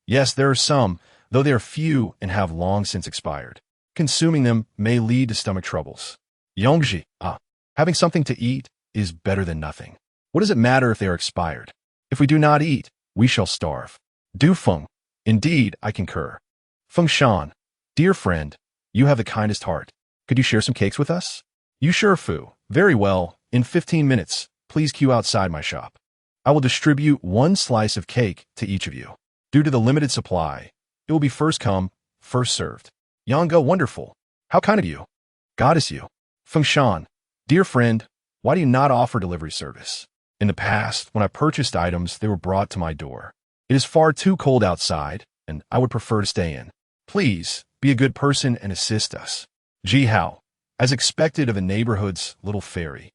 yes, there are some, though they are few and have long since expired. Consuming them may lead to stomach troubles. Yongji, having something to eat is better than nothing. What does it matter if they are expired? If we do not eat, we shall starve. Du Feng, indeed, I concur. Feng Shan, dear friend, you have the kindest heart. Could you share some cakes with us? Yu Shifu, very well, in 15 minutes, please queue outside my shop. I will distribute 1 slice of cake to each of you. Due to the limited supply, it will be first come, first served. Yanga, wonderful. How kind of you. Goddess you. Feng Shan, dear friend, why do you not offer delivery service? In the past, when I purchased items, they were brought to my door. It is far too cold outside, and I would prefer to stay in. Please, be a good person and assist us. Ji Hao, as expected of the neighborhood's little fairy.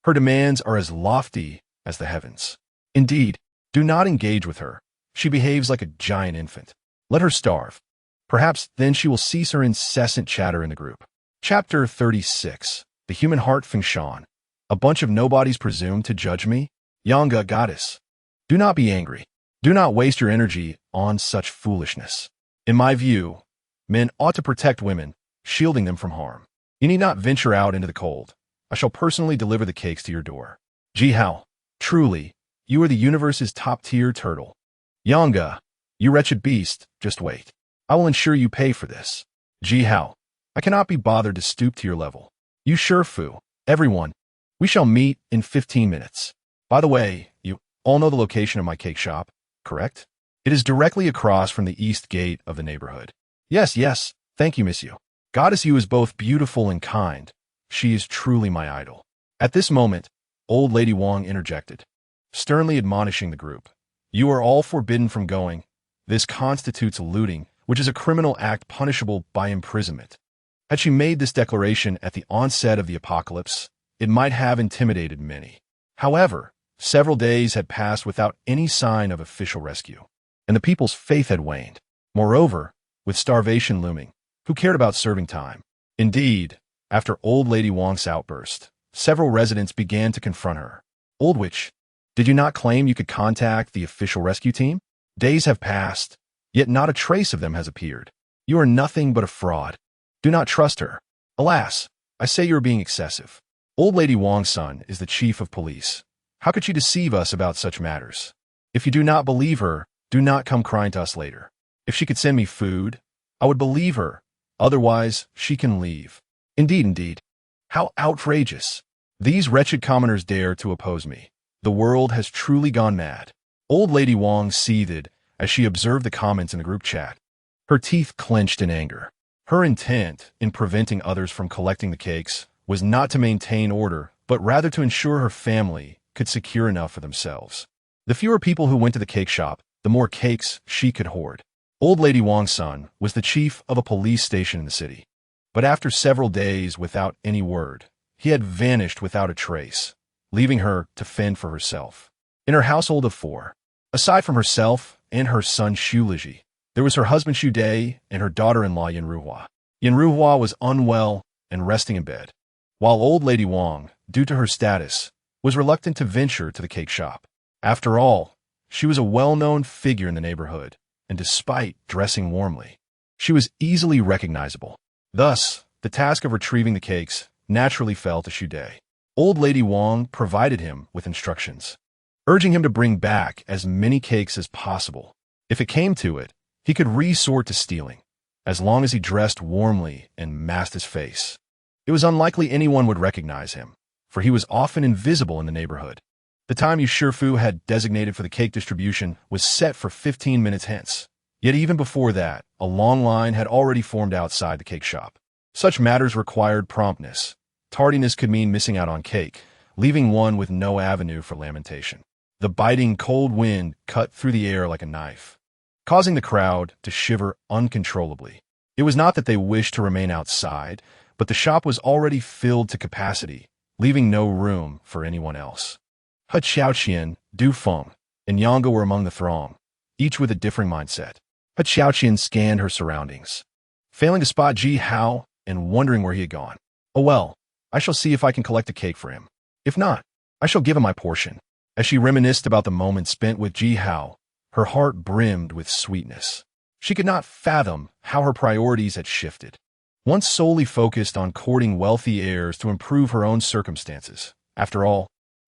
Her demands are as lofty as the heavens. Indeed, do not engage with her. She behaves like a giant infant. Let her starve. Perhaps then she will cease her incessant chatter in the group. Chapter 36. The Human Heart. Feng Shan. A bunch of nobodies presume to judge me? Yanga, Goddess. Do not be angry. Do not waste your energy on such foolishness. In my view, men ought to protect women, shielding them from harm. You need not venture out into the cold. I shall personally deliver the cakes to your door. Ji Hao, truly, you are the universe's top-tier turtle. Yanga, you wretched beast, just wait. I will ensure you pay for this. Ji Hao, I cannot be bothered to stoop to your level. Yu Shifu, everyone, we shall meet in 15 minutes. By the way, you all know the location of my cake shop, correct? It is directly across from the east gate of the neighborhood. Yes, thank you, Miss Yu. Goddess Yu is both beautiful and kind. She is truly my idol. At this moment, old lady Wang interjected, sternly admonishing the group. You are all forbidden from going. This constitutes looting, which is a criminal act punishable by imprisonment. Had she made this declaration at the onset of the apocalypse, it might have intimidated many. However, several days had passed without any sign of official rescue, and the people's faith had waned. Moreover, with starvation looming, who cared about serving time? Indeed, after old lady Wang's outburst, several residents began to confront her. Old witch, did you not claim you could contact the official rescue team? Days have passed, yet not a trace of them has appeared. You are nothing but a fraud. Do not trust her. Alas, I say you are being excessive. Old lady Wang's son is the chief of police. How could she deceive us about such matters? If you do not believe her, do not come crying to us later. If she could send me food, I would believe her. Otherwise, she can leave. Indeed. How outrageous. These wretched commoners dare to oppose me. The world has truly gone mad. Old lady Wang seethed as she observed the comments in the group chat. Her teeth clenched in anger. Her intent in preventing others from collecting the cakes was not to maintain order, but rather to ensure her family could secure enough for themselves. The fewer people who went to the cake shop, the more cakes she could hoard. Old Lady Wang's son was the chief of a police station in the city. But after several days without any word, he had vanished without a trace, leaving her to fend for herself. In her household of 4, aside from herself and her son Xu Liji, there was her husband Xu Dai and her daughter-in-law Yan Ruhua. Yan Ruhua was unwell and resting in bed, while Old Lady Wang, due to her status, was reluctant to venture to the cake shop. After all, she was a well-known figure in the neighborhood, and despite dressing warmly, she was easily recognizable. Thus, the task of retrieving the cakes naturally fell to Xu Dai. Old Lady Wang provided him with instructions, urging him to bring back as many cakes as possible. If it came to it, he could resort to stealing, as long as he dressed warmly and masked his face. It was unlikely anyone would recognize him, for he was often invisible in the neighborhood. The time Yu Shifu had designated for the cake distribution was set for 15 minutes hence. Yet even before that, a long line had already formed outside the cake shop. Such matters required promptness. Tardiness could mean missing out on cake, leaving one with no avenue for lamentation. The biting cold wind cut through the air like a knife, causing the crowd to shiver uncontrollably. It was not that they wished to remain outside, but the shop was already filled to capacity, leaving no room for anyone else. He Xiaoqian, Du Feng, and Yanga were among the throng, each with a differing mindset. He Xiaoqian scanned her surroundings, failing to spot Ji Hao and wondering where he had gone. Oh well, I shall see if I can collect a cake for him. If not, I shall give him my portion. As she reminisced about the moment spent with Ji Hao, her heart brimmed with sweetness. She could not fathom how her priorities had shifted. Once solely focused on courting wealthy heirs to improve her own circumstances. After all,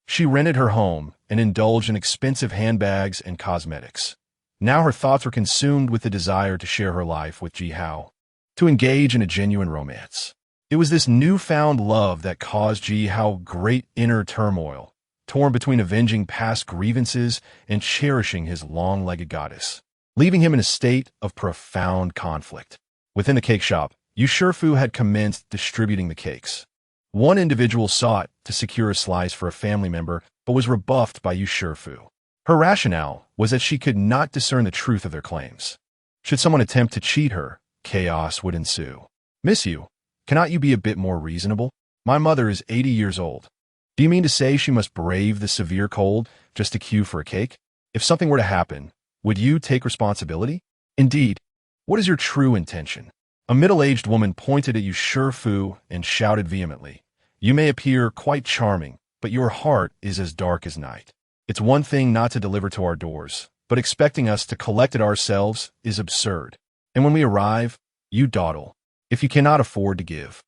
she rented her home and indulged in expensive handbags and cosmetics. Now her thoughts were consumed with the desire to share her life with Ji Hao, to engage in a genuine romance. It was this newfound love that caused Ji Hao great inner turmoil, torn between avenging past grievances and cherishing his long-legged goddess, leaving him in a state of profound conflict. Within the cake shop, Yu Shifu had commenced distributing the cakes. One individual sought to secure a slice for a family member, but was rebuffed by Yu Shifu. Her rationale was that she could not discern the truth of their claims. Should someone attempt to cheat her, chaos would ensue. Miss Yu, cannot you be a bit more reasonable? My mother is 80 years old. Do you mean to say she must brave the severe cold just to queue for a cake? If something were to happen, would you take responsibility? Indeed, what is your true intention? A middle-aged woman pointed at Yu Shifu and shouted vehemently, "You may appear quite charming, but your heart is as dark as night. It's one thing not to deliver to our doors, but expecting us to collect it ourselves is absurd. And when we arrive, you dawdle. If you cannot afford to give,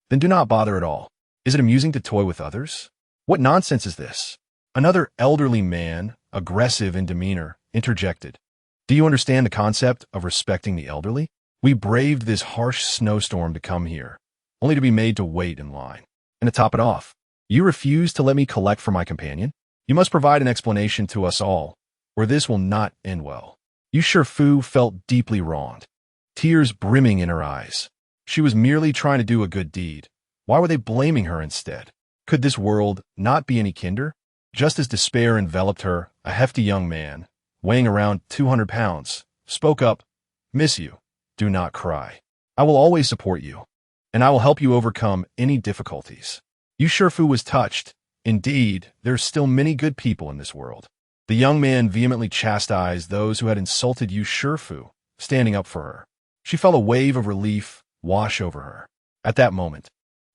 then do not bother at all. Is it amusing to toy with others? What nonsense is this?" Another elderly man, aggressive in demeanor, interjected. "Do you understand the concept of respecting the elderly? We braved this harsh snowstorm to come here, only to be made to wait in line. And to top it off, you refuse to let me collect for my companion? You must provide an explanation to us all, or this will not end well." Yu Shifu felt deeply wronged, tears brimming in her eyes. She was merely trying to do a good deed. Why were they blaming her instead? Could this world not be any kinder? Just as despair enveloped her, a hefty young man, weighing around 200 pounds, spoke up, "Miss Yu, do not cry. I will always support you, and I will help you overcome any difficulties." Yu Shifu was touched. Indeed, there are still many good people in this world. The young man vehemently chastised those who had insulted Yu Shifu, standing up for her. She felt a wave of relief wash over her. At that moment,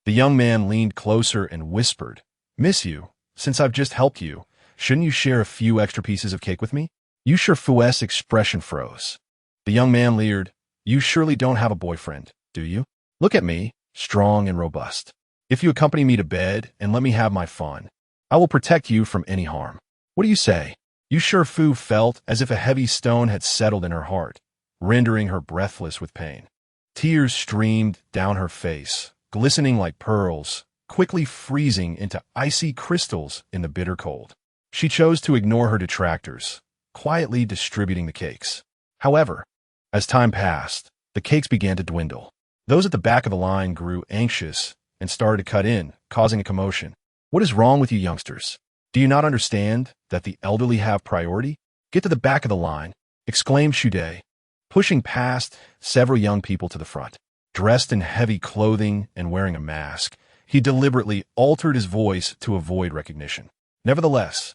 the young man leaned closer and whispered, "Miss Yu, since I've just helped you, shouldn't you share a few extra pieces of cake with me?" Yu Shifu's expression froze. The young man leered, "You surely don't have a boyfriend, do you? Look at me, strong and robust. If you accompany me to bed and let me have my fun, I will protect you from any harm. What do you say?" Yu Shifu felt as if a heavy stone had settled in her heart, rendering her breathless with pain. Tears streamed down her face, glistening like pearls, quickly freezing into icy crystals in the bitter cold. She chose to ignore her detractors, quietly distributing the cakes. However, as time passed, the cakes began to dwindle. Those at the back of the line grew anxious and started to cut in, causing a commotion. What is wrong with you youngsters? Do you not understand that the elderly have priority? Get to the back of the line, exclaimed Shude, pushing past several young people to the front. Dressed in heavy clothing and wearing a mask, he deliberately altered his voice to avoid recognition. Nevertheless,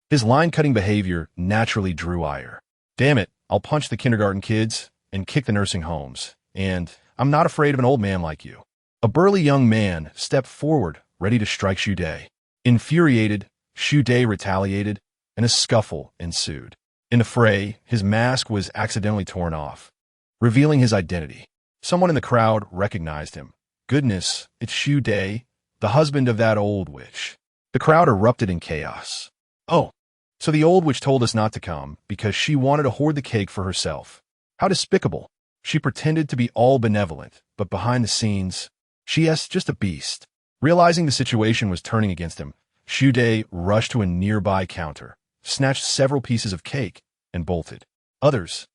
his line-cutting behavior naturally drew ire. Damn it, I'll punch the kindergarten kids and kick the nursing homes, and I'm not afraid of an old man like you. A burly young man stepped forward, ready to strike Shude. Infuriated, Shude retaliated, and a scuffle ensued. In the fray, his mask was accidentally torn off, revealing his identity. Someone in the crowd recognized him. Goodness, it's Shude, the husband of that old witch. The crowd erupted in chaos. Oh, so the old witch told us not to come because she wanted to hoard the cake for herself. How despicable. She pretended to be all benevolent, but behind the scenes, she's just a beast. Realizing the situation was turning against him, Shude rushed to a nearby counter, snatched several pieces of cake, and bolted. Others,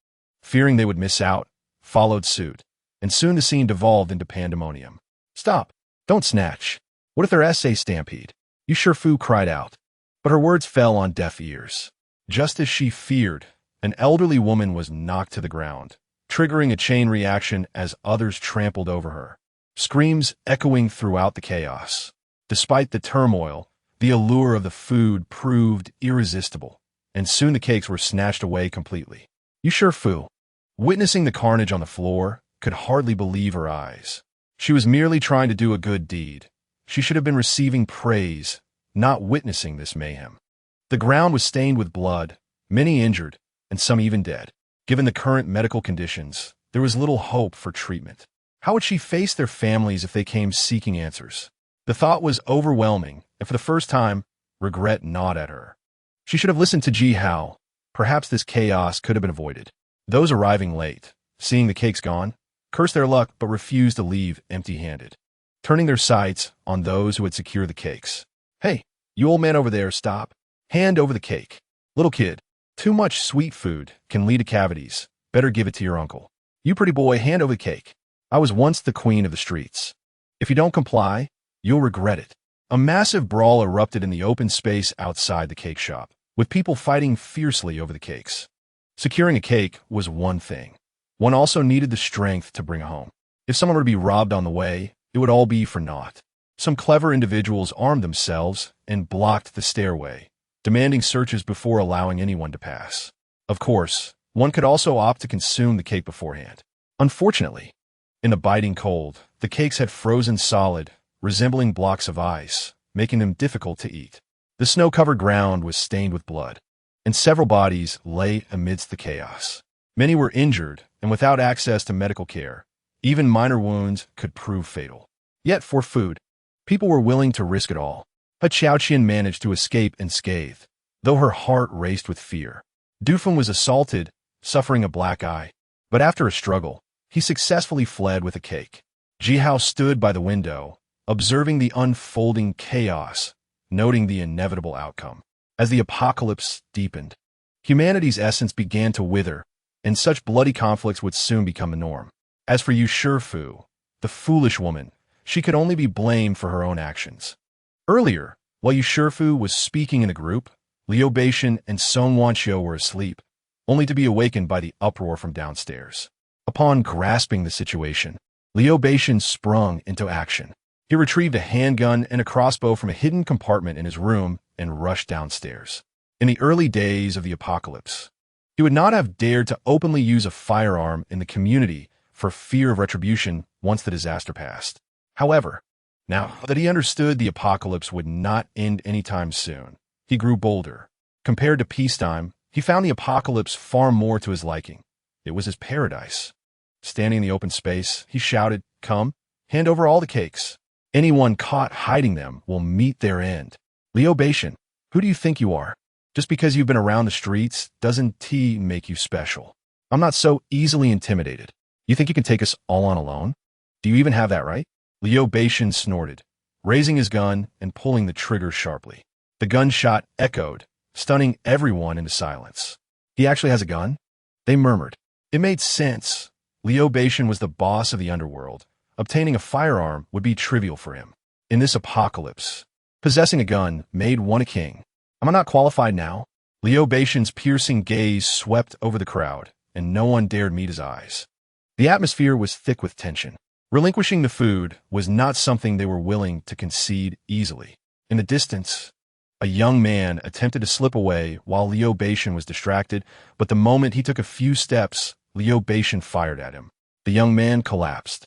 fearing they would miss out, followed suit, and soon the scene devolved into pandemonium. Stop! Don't snatch! What if they're SA stampede? Fu cried out, but her words fell on deaf ears. Just as she feared, an elderly woman was knocked to the ground, triggering a chain reaction as others trampled over her. Screams echoing throughout the chaos. Despite the turmoil, the allure of the food proved irresistible, and soon the cakes were snatched away completely. Fu, witnessing the carnage on the floor, could hardly believe her eyes. She was merely trying to do a good deed. She should have been receiving praise, not witnessing this mayhem. The ground was stained with blood, many injured, and some even dead. Given the current medical conditions, there was little hope for treatment. How would she face their families if they came seeking answers? The thought was overwhelming, and for the first time, regret gnawed at her. She should have listened to Ji Hao. Perhaps this chaos could have been avoided. Those arriving late, seeing the cakes gone, cursed their luck but refused to leave empty-handed, turning their sights on those who had secured the cakes. Hey, you old man over there, stop. Hand over the cake. Little kid, too much sweet food can lead to cavities. Better give it to your uncle. You pretty boy, hand over the cake. I was once the queen of the streets. If you don't comply, you'll regret it. A massive brawl erupted in the open space outside the cake shop, with people fighting fiercely over the cakes. Securing a cake was one thing. One also needed the strength to bring it home. If someone were to be robbed on the way, it would all be for naught. Some clever individuals armed themselves and blocked the stairway, demanding searches before allowing anyone to pass. Of course, one could also opt to consume the cake beforehand. Unfortunately, in the biting cold, the cakes had frozen solid, resembling blocks of ice, making them difficult to eat. The snow-covered ground was stained with blood, and several bodies lay amidst the chaos. Many were injured and without access to medical care. Even minor wounds could prove fatal. Yet for food, people were willing to risk it all. But Xiaoqian managed to escape unscathed, though her heart raced with fear. Dufeng was assaulted, suffering a black eye, but after a struggle, he successfully fled with a cake. Jihao stood by the window, observing the unfolding chaos, noting the inevitable outcome. As the apocalypse deepened, humanity's essence began to wither, and such bloody conflicts would soon become the norm. As for Fu, the foolish woman, she could only be blamed for her own actions. Earlier, while Fu was speaking in a group, Liu Beixian and Song Wanqiu were asleep, only to be awakened by the uproar from downstairs. Upon grasping the situation, Liu Beixian sprung into action. He retrieved a handgun and a crossbow from a hidden compartment in his room and rushed downstairs. In the early days of the apocalypse, he would not have dared to openly use a firearm in the community for fear of retribution once the disaster passed. However, now that he understood the apocalypse would not end anytime soon, he grew bolder. Compared to peacetime, he found the apocalypse far more to his liking. It was his paradise. Standing in the open space, he shouted, "Come, hand over all the cakes. Anyone caught hiding them will meet their end." Liu Beixian, who do you think you are? Just because you've been around the streets doesn't make you special. I'm not so easily intimidated. You think you can take us all on alone? Do you even have that right? Liu Beixian snorted, raising his gun and pulling the trigger sharply. The gunshot echoed, stunning everyone into silence. He actually has a gun? They murmured. It made sense. Liu Beishan was the boss of the underworld. Obtaining a firearm would be trivial for him. In this apocalypse, possessing a gun made one a king. Am I not qualified now? Liu Beishan's piercing gaze swept over the crowd, and no one dared meet his eyes. The atmosphere was thick with tension. Relinquishing the food was not something they were willing to concede easily. In the distance, a young man attempted to slip away while Liu Beishan was distracted, but the moment he took a few steps, Liu Beishan fired at him. The young man collapsed.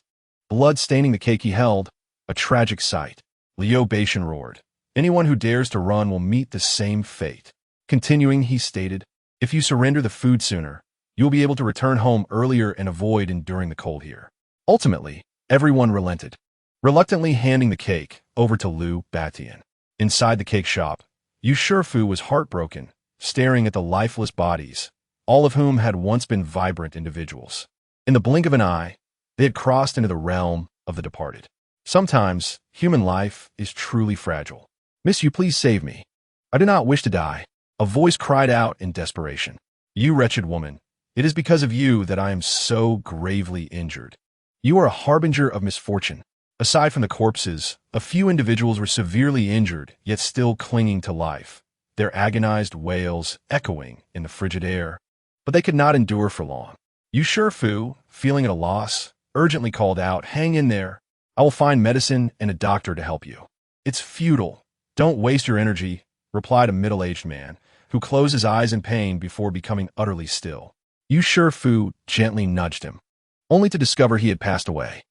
Blood staining the cake he held, a tragic sight. Liu Beishan roared. Anyone who dares to run will meet the same fate. Continuing, he stated, if you surrender the food sooner, you will be able to return home earlier and avoid enduring the cold here. Ultimately, everyone relented, reluctantly handing the cake over to Liu Batian. Inside the cake shop, Yu Shifu was heartbroken, staring at the lifeless bodies, all of whom had once been vibrant individuals. In the blink of an eye, they had crossed into the realm of the departed. Sometimes, human life is truly fragile. Miss Yu, please save me. I do not wish to die. A voice cried out in desperation. You wretched woman, it is because of you that I am so gravely injured. You are a harbinger of misfortune. Aside from the corpses, a few individuals were severely injured, yet still clinging to life, their agonized wails echoing in the frigid air. But they could not endure for long. Yu Shifu, feeling at a loss, urgently called out, hang in there. I will find medicine and a doctor to help you. It's futile. Don't waste your energy, replied a middle-aged man, who closed his eyes in pain before becoming utterly still. Yu Shifu gently nudged him, only to discover he had passed away.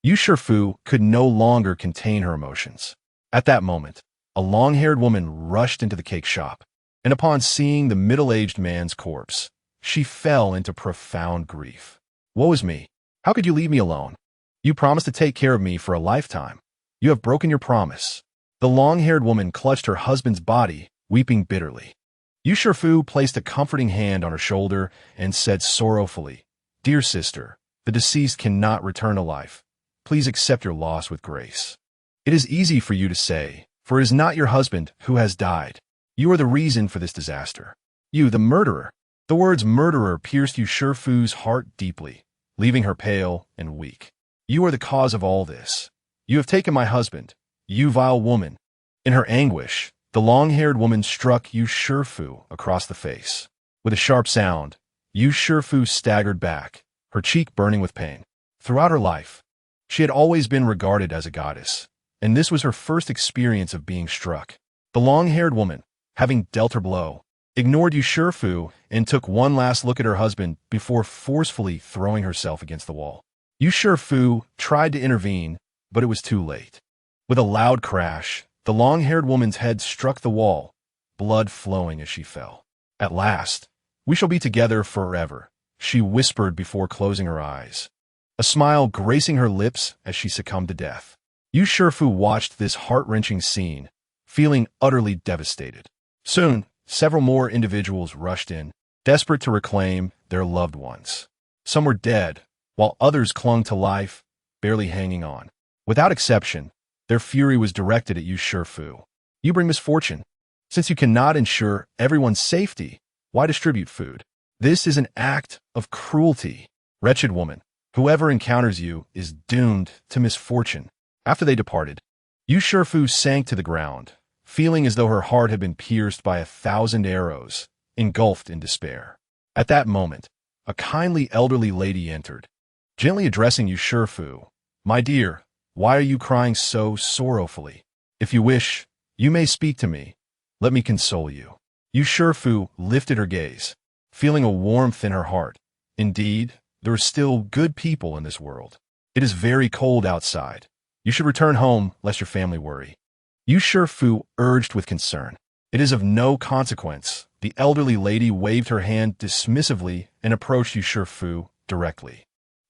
Yu Shifu could no longer contain her emotions. At that moment, a long-haired woman rushed into the cake shop, and upon seeing the middle-aged man's corpse, she fell into profound grief. Woe is me! How could you leave me alone? You promised to take care of me for a lifetime. You have broken your promise. The long-haired woman clutched her husband's body, weeping bitterly. Yu Shifu placed a comforting hand on her shoulder and said sorrowfully, Dear sister, the deceased cannot return to life. Please accept your loss with grace. It is easy for you to say, for it is not your husband who has died. You are the reason for this disaster. You, the murderer. The words murderer pierced Yu Shifu's heart deeply, leaving her pale and weak. You are the cause of all this. You have taken my husband, you vile woman. In her anguish, the long-haired woman struck Yu Shifu across the face. With a sharp sound, Yu Shifu staggered back, her cheek burning with pain. Throughout her life, she had always been regarded as a goddess, and this was her first experience of being struck. The long-haired woman, having dealt her blow, ignored Yu Shifu and took one last look at her husband before forcefully throwing herself against the wall. Yu Shifu tried to intervene, but it was too late. With a loud crash, the long-haired woman's head struck the wall, blood flowing as she fell. At last, we shall be together forever, she whispered before closing her eyes, a smile gracing her lips as she succumbed to death. Yu Shifu watched this heart-wrenching scene, feeling utterly devastated. Soon, several more individuals rushed in, desperate to reclaim their loved ones. Some were dead, while others clung to life, barely hanging on. Without exception, their fury was directed at Yu Shifu. You bring misfortune. Since you cannot ensure everyone's safety, why distribute food? This is an act of cruelty. Wretched woman, whoever encounters you is doomed to misfortune. After they departed, Yu Shifu sank to the ground, feeling as though her heart had been pierced by 1,000 arrows, engulfed in despair. At that moment, a kindly elderly lady entered, gently addressing Yu Shifu. My dear, why are you crying so sorrowfully? If you wish, you may speak to me. Let me console you. Yu Shifu lifted her gaze, feeling a warmth in her heart. Indeed, there are still good people in this world. It is very cold outside. You should return home lest your family worry. Yu Shifu urged with concern. It is of no consequence. The elderly lady waved her hand dismissively and approached Yu Shifu directly.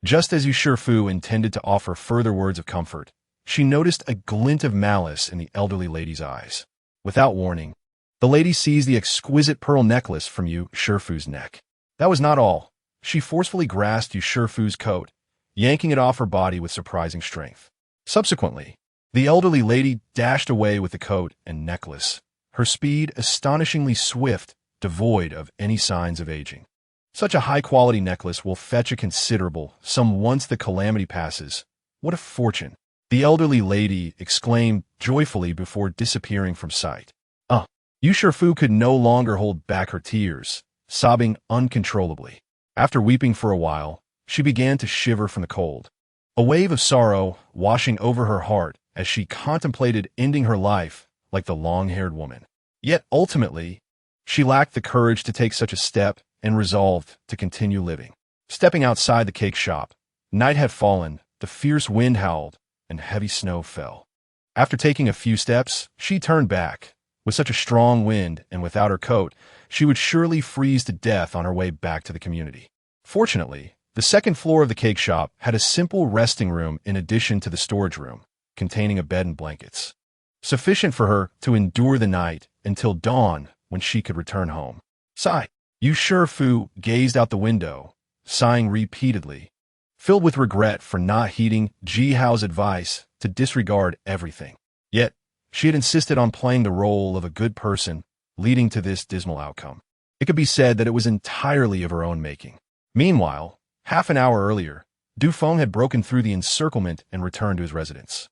Just as Yu Shifu intended to offer further words of comfort, she noticed a glint of malice in the elderly lady's eyes. Without warning, the lady seized the exquisite pearl necklace from Yu Shifu's neck. That was not all. She forcefully grasped Yu Shifu's coat, yanking it off her body with surprising strength. Subsequently, the elderly lady dashed away with the coat and necklace, her speed astonishingly swift devoid of any signs of aging. Such a high-quality necklace will fetch a considerable sum once the calamity passes. What a fortune! The elderly lady exclaimed joyfully before disappearing from sight. Yu Shifu could no longer hold back her tears, sobbing uncontrollably. After weeping for a while, she began to shiver from the cold. A wave of sorrow washing over her heart as she contemplated ending her life like the long-haired woman. Yet ultimately, she lacked the courage to take such a step and resolved to continue living. Stepping outside the cake shop, night had fallen, the fierce wind howled, and heavy snow fell. After taking a few steps, she turned back. With such a strong wind and without her coat, she would surely freeze to death on her way back to the community. Fortunately, the second floor of the cake shop had a simple resting room in addition to the storage room, containing a bed and blankets, sufficient for her to endure the night until dawn when she could return home. Sigh. Yu Shifu gazed out the window, sighing repeatedly, filled with regret for not heeding Ji Hao's advice to disregard everything. Yet, she had insisted on playing the role of a good person, leading to this dismal outcome. It could be said that it was entirely of her own making. Meanwhile, half an hour earlier, Du Feng had broken through the encirclement and returned to his residence.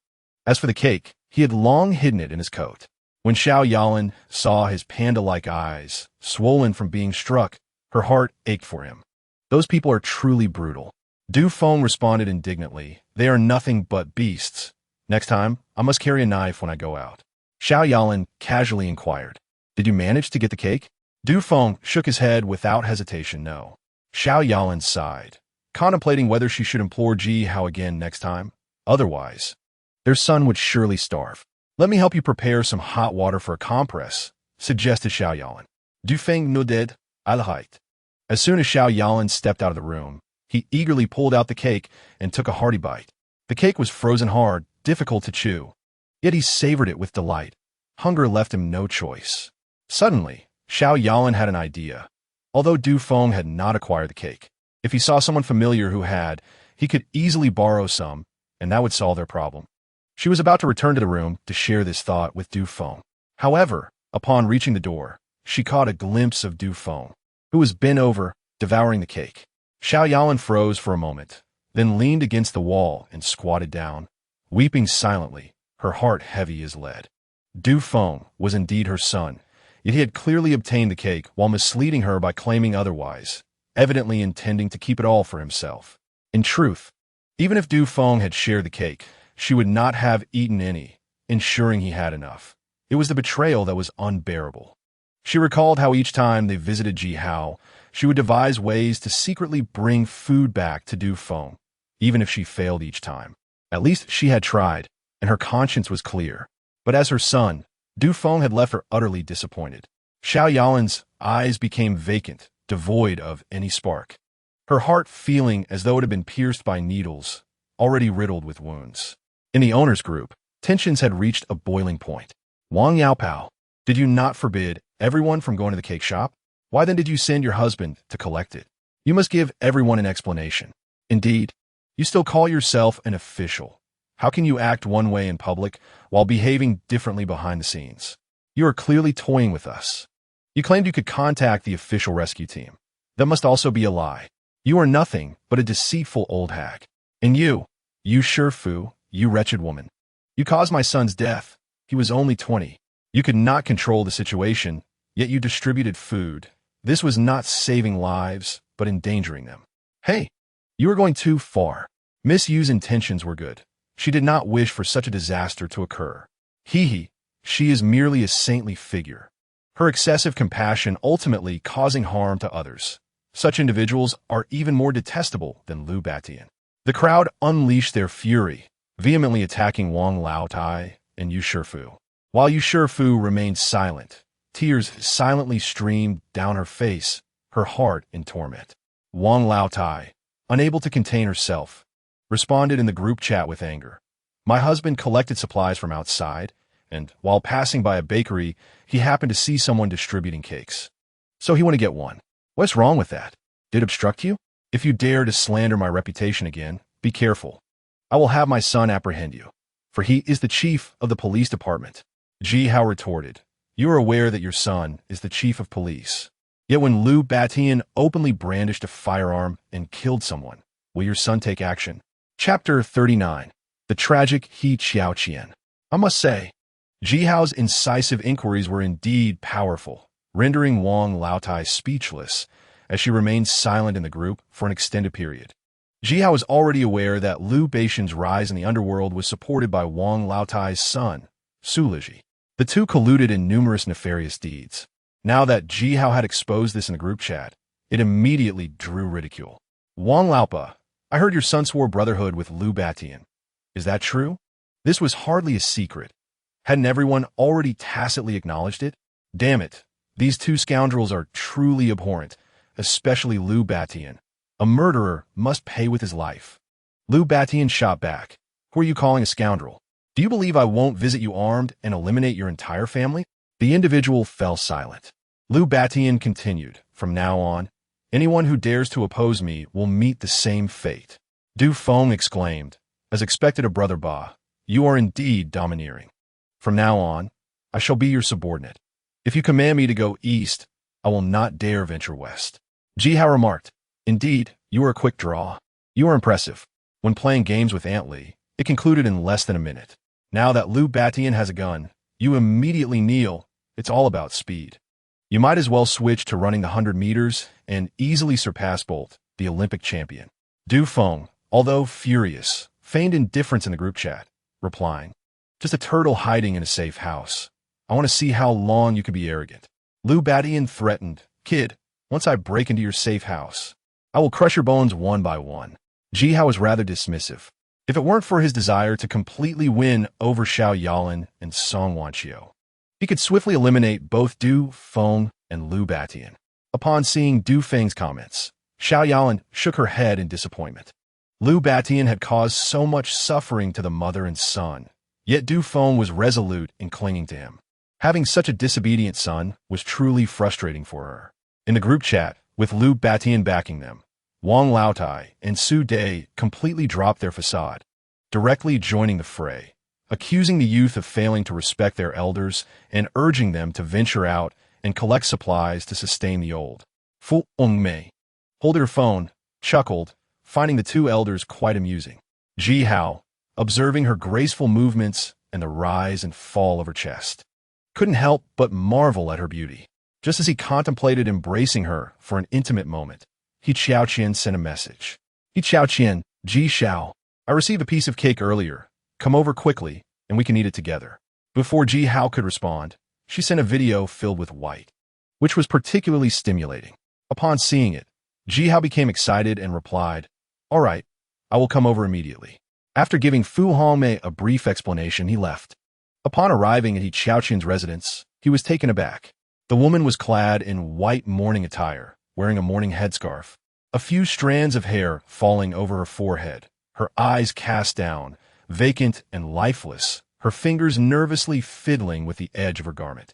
As for the cake, he had long hidden it in his coat. When Xiao Yalan saw his panda-like eyes, swollen from being struck, her heart ached for him. Those people are truly brutal. Du Feng responded indignantly, "They are nothing but beasts. Next time, I must carry a knife when I go out." Xiao Yalan casually inquired, "Did you manage to get the cake?" Du Feng shook his head without hesitation, no. Xiao Yalan sighed, contemplating whether she should implore Ji Hao again next time. Otherwise, their son would surely starve. "Let me help you prepare some hot water for a compress," suggested Xiao Yalan. Du Feng nodded, "Alright." As soon as Xiao Yalan stepped out of the room, he eagerly pulled out the cake and took a hearty bite. The cake was frozen hard, difficult to chew, yet he savored it with delight. Hunger left him no choice. Suddenly, Xiao Yalan had an idea. Although Du Feng had not acquired the cake, if he saw someone familiar who had, he could easily borrow some, and that would solve their problem. She was about to return to the room to share this thought with Du Feng. However, upon reaching the door, she caught a glimpse of Du Feng, who was bent over, devouring the cake. Xiao Yalan froze for a moment, then leaned against the wall and squatted down, weeping silently, her heart heavy as lead. Du Feng was indeed her son, yet he had clearly obtained the cake while misleading her by claiming otherwise, evidently intending to keep it all for himself. In truth, even if Du Feng had shared the cake, she would not have eaten any, ensuring he had enough. It was the betrayal that was unbearable. She recalled how each time they visited Ji Hao, she would devise ways to secretly bring food back to Du Feng, even if she failed each time. At least she had tried, and her conscience was clear. But as her son, Du Feng had left her utterly disappointed. Xiao Yalan's eyes became vacant, devoid of any spark, her heart feeling as though it had been pierced by needles, already riddled with wounds. In the owner's group, tensions had reached a boiling point. "Wang Yaopao, did you not forbid everyone from going to the cake shop? Why then did you send your husband to collect it? You must give everyone an explanation. Indeed, you still call yourself an official. How can you act one way in public while behaving differently behind the scenes? You are clearly toying with us. You claimed you could contact the official rescue team. That must also be a lie. You are nothing but a deceitful old hag. And you Shifu, you wretched woman. You caused my son's death. He was only 20. You could not control the situation, yet you distributed food. This was not saving lives, but endangering them. Hey, you are going too far. Miss Yu's intentions were good. She did not wish for such a disaster to occur. He, she is merely a saintly figure. Her excessive compassion ultimately causing harm to others. Such individuals are even more detestable than Lu Batian." The crowd unleashed their fury, vehemently attacking Wang Laotai and Yu Shifu. While Yu Shifu remained silent, tears silently streamed down her face, her heart in torment. Wang Laotai, unable to contain herself, responded in the group chat with anger. "My husband collected supplies from outside, and while passing by a bakery, he happened to see someone distributing cakes. So he wanted to get one. What's wrong with that? Did it obstruct you? If you dare to slander my reputation again, be careful. I will have my son apprehend you, for he is the chief of the police department." Ji Hao retorted, "You are aware that your son is the chief of police. Yet when Lu Batian openly brandished a firearm and killed someone, will your son take action? Chapter 39. The Tragic He Qiaoqian. I must say, Jihao's incisive inquiries were indeed powerful, rendering Wang Laotai speechless as she remained silent in the group for an extended period. Jihao was already aware that Lu Batian's rise in the underworld was supported by Wang Laotai's son, Su Liji. The two colluded in numerous nefarious deeds. Now that Jihao had exposed this in the group chat, it immediately drew ridicule. Wang Laopa, I heard your son swore brotherhood with Lu Batian. Is that true? This was hardly a secret. Hadn't everyone already tacitly acknowledged it? Damn it, these two scoundrels are truly abhorrent, especially Lu Batian. A murderer must pay with his life. Lu Batian shot back. Who are you calling a scoundrel? Do you believe I won't visit you armed and eliminate your entire family? The individual fell silent. Lu Batian continued, from now on, anyone who dares to oppose me will meet the same fate. Du Feng exclaimed, as expected of Brother Ba, you are indeed domineering. From now on, I shall be your subordinate. If you command me to go east, I will not dare venture west. Jihao remarked, indeed, you are a quick draw. You are impressive. When playing games with Aunt Li, it concluded in less than a minute. Now that Lu Batian has a gun, you immediately kneel. It's all about speed. You might as well switch to running the 100 meters and easily surpass Bolt, the Olympic champion. Du Feng, although furious, feigned indifference in the group chat, replying, just a turtle hiding in a safe house. I want to see how long you can be arrogant. Lu Batian threatened, kid, once I break into your safe house, I will crush your bones one by one. Jihao was rather dismissive. If it weren't for his desire to completely win over Xiao Yalan and Song Wanqiu, he could swiftly eliminate both Du Feng and Lu Batian. Upon seeing Du Feng's comments, Xiao Yalan shook her head in disappointment. Lu Batian had caused so much suffering to the mother and son, yet Du Feng was resolute in clinging to him. Having such a disobedient son was truly frustrating for her. In the group chat, with Lu Batian backing them, Wang Laotai and Su Dai completely dropped their facade, directly joining the fray, accusing the youth of failing to respect their elders and urging them to venture out and collect supplies to sustain the old. Fu Mei, holding her phone, chuckled, finding the two elders quite amusing. Jihao, observing her graceful movements and the rise and fall of her chest, couldn't help but marvel at her beauty. Just as he contemplated embracing her for an intimate moment, He Qiaoqian sent a message. He Qiaoqian, Ji Xiao, I received a piece of cake earlier. Come over quickly, and we can eat it together. Before Ji Hao could respond, she sent a video filled with white, which was particularly stimulating. Upon seeing it, Ji Hao became excited and replied, all right, I will come over immediately. After giving Fu Hongmei a brief explanation, he left. Upon arriving at He Qiaoqian's residence, he was taken aback. The woman was clad in white mourning attire, wearing a mourning headscarf, a few strands of hair falling over her forehead, her eyes cast down, vacant and lifeless, her fingers nervously fiddling with the edge of her garment.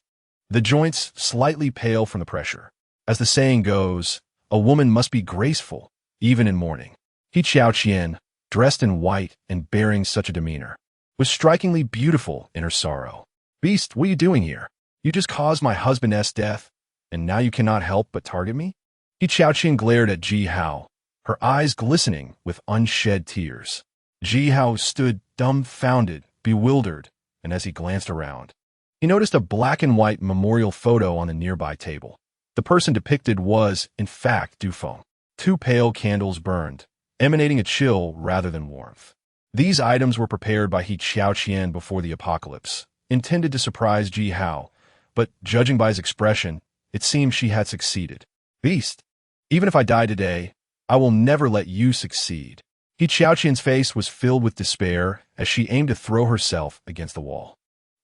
The joints slightly pale from the pressure. As the saying goes, a woman must be graceful, even in mourning. He Qiaoqian, dressed in white and bearing such a demeanor, was strikingly beautiful in her sorrow. Beast, what are you doing here? You just caused my husband's death, and now you cannot help but target me? He Qiaoqian glared at Ji Hao, her eyes glistening with unshed tears. Ji Hao stood dumbfounded, bewildered, and as he glanced around, he noticed a black and white memorial photo on a nearby table. The person depicted was, in fact, Du Feng. Two pale candles burned, emanating a chill rather than warmth. These items were prepared by He Qiaoqian before the apocalypse, intended to surprise Ji Hao, but judging by his expression, it seemed she had succeeded. Beast, even if I die today, I will never let you succeed. He Qiaoqian's face was filled with despair as she aimed to throw herself against the wall.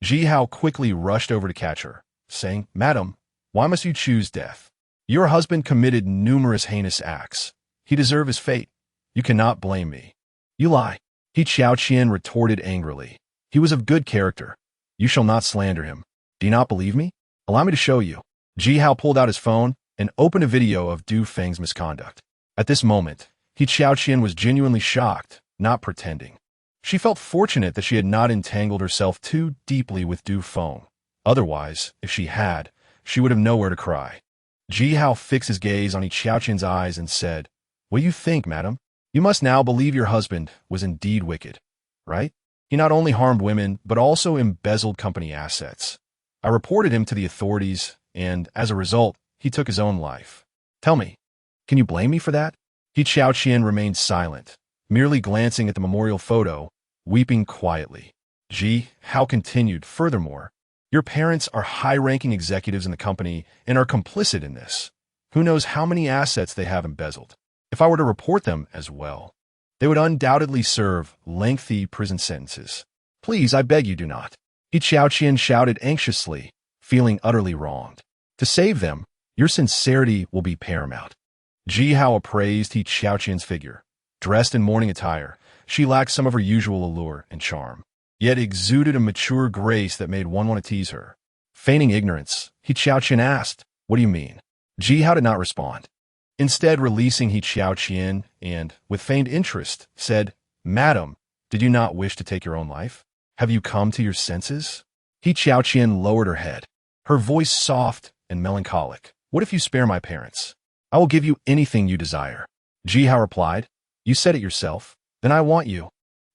Ji Hao quickly rushed over to catch her, saying, Madam, why must you choose death? Your husband committed numerous heinous acts. He deserved his fate. You cannot blame me. You lie. He Qiaoqian retorted angrily. He was of good character. You shall not slander him. Do you not believe me? Allow me to show you. Ji Hao pulled out his phone and opened a video of Du Feng's misconduct. At this moment, He Qiaoqian was genuinely shocked, not pretending. She felt fortunate that she had not entangled herself too deeply with Du Feng. Otherwise, if she had, she would have nowhere to cry. Ji Hao fixed his gaze on Yi Xiaoqian's eyes and said, "What do you think, madam? You must now believe your husband was indeed wicked, right? He not only harmed women, but also embezzled company assets. I reported him to the authorities, and as a result, he took his own life. Tell me, can you blame me for that?" Yi Xiaoqian remained silent, merely glancing at the memorial photo, weeping quietly. Ji Hao continued, "Furthermore, your parents are high-ranking executives in the company and are complicit in this. Who knows how many assets they have embezzled? If I were to report them as well, they would undoubtedly serve lengthy prison sentences. Please, I beg you, do not." Yi Xiaoqian shouted anxiously, feeling utterly wronged. "To save them, your sincerity will be paramount." Ji Hao appraised Yi Xiaoqian's figure. Dressed in mourning attire, she lacked some of her usual allure and charm, yet exuded a mature grace that made one want to tease her. Feigning ignorance, Yi Xiaoqian asked, "What do you mean?" Ji Hao did not respond. Instead, releasing Yi Xiaoqian and, with feigned interest, said, "Madam, did you not wish to take your own life? Have you come to your senses?" Yi Xiaoqian lowered her head, her voice soft and melancholic. "What if you spare my parents? I will give you anything you desire." Ji Hao replied, "You said it yourself. Then I want you."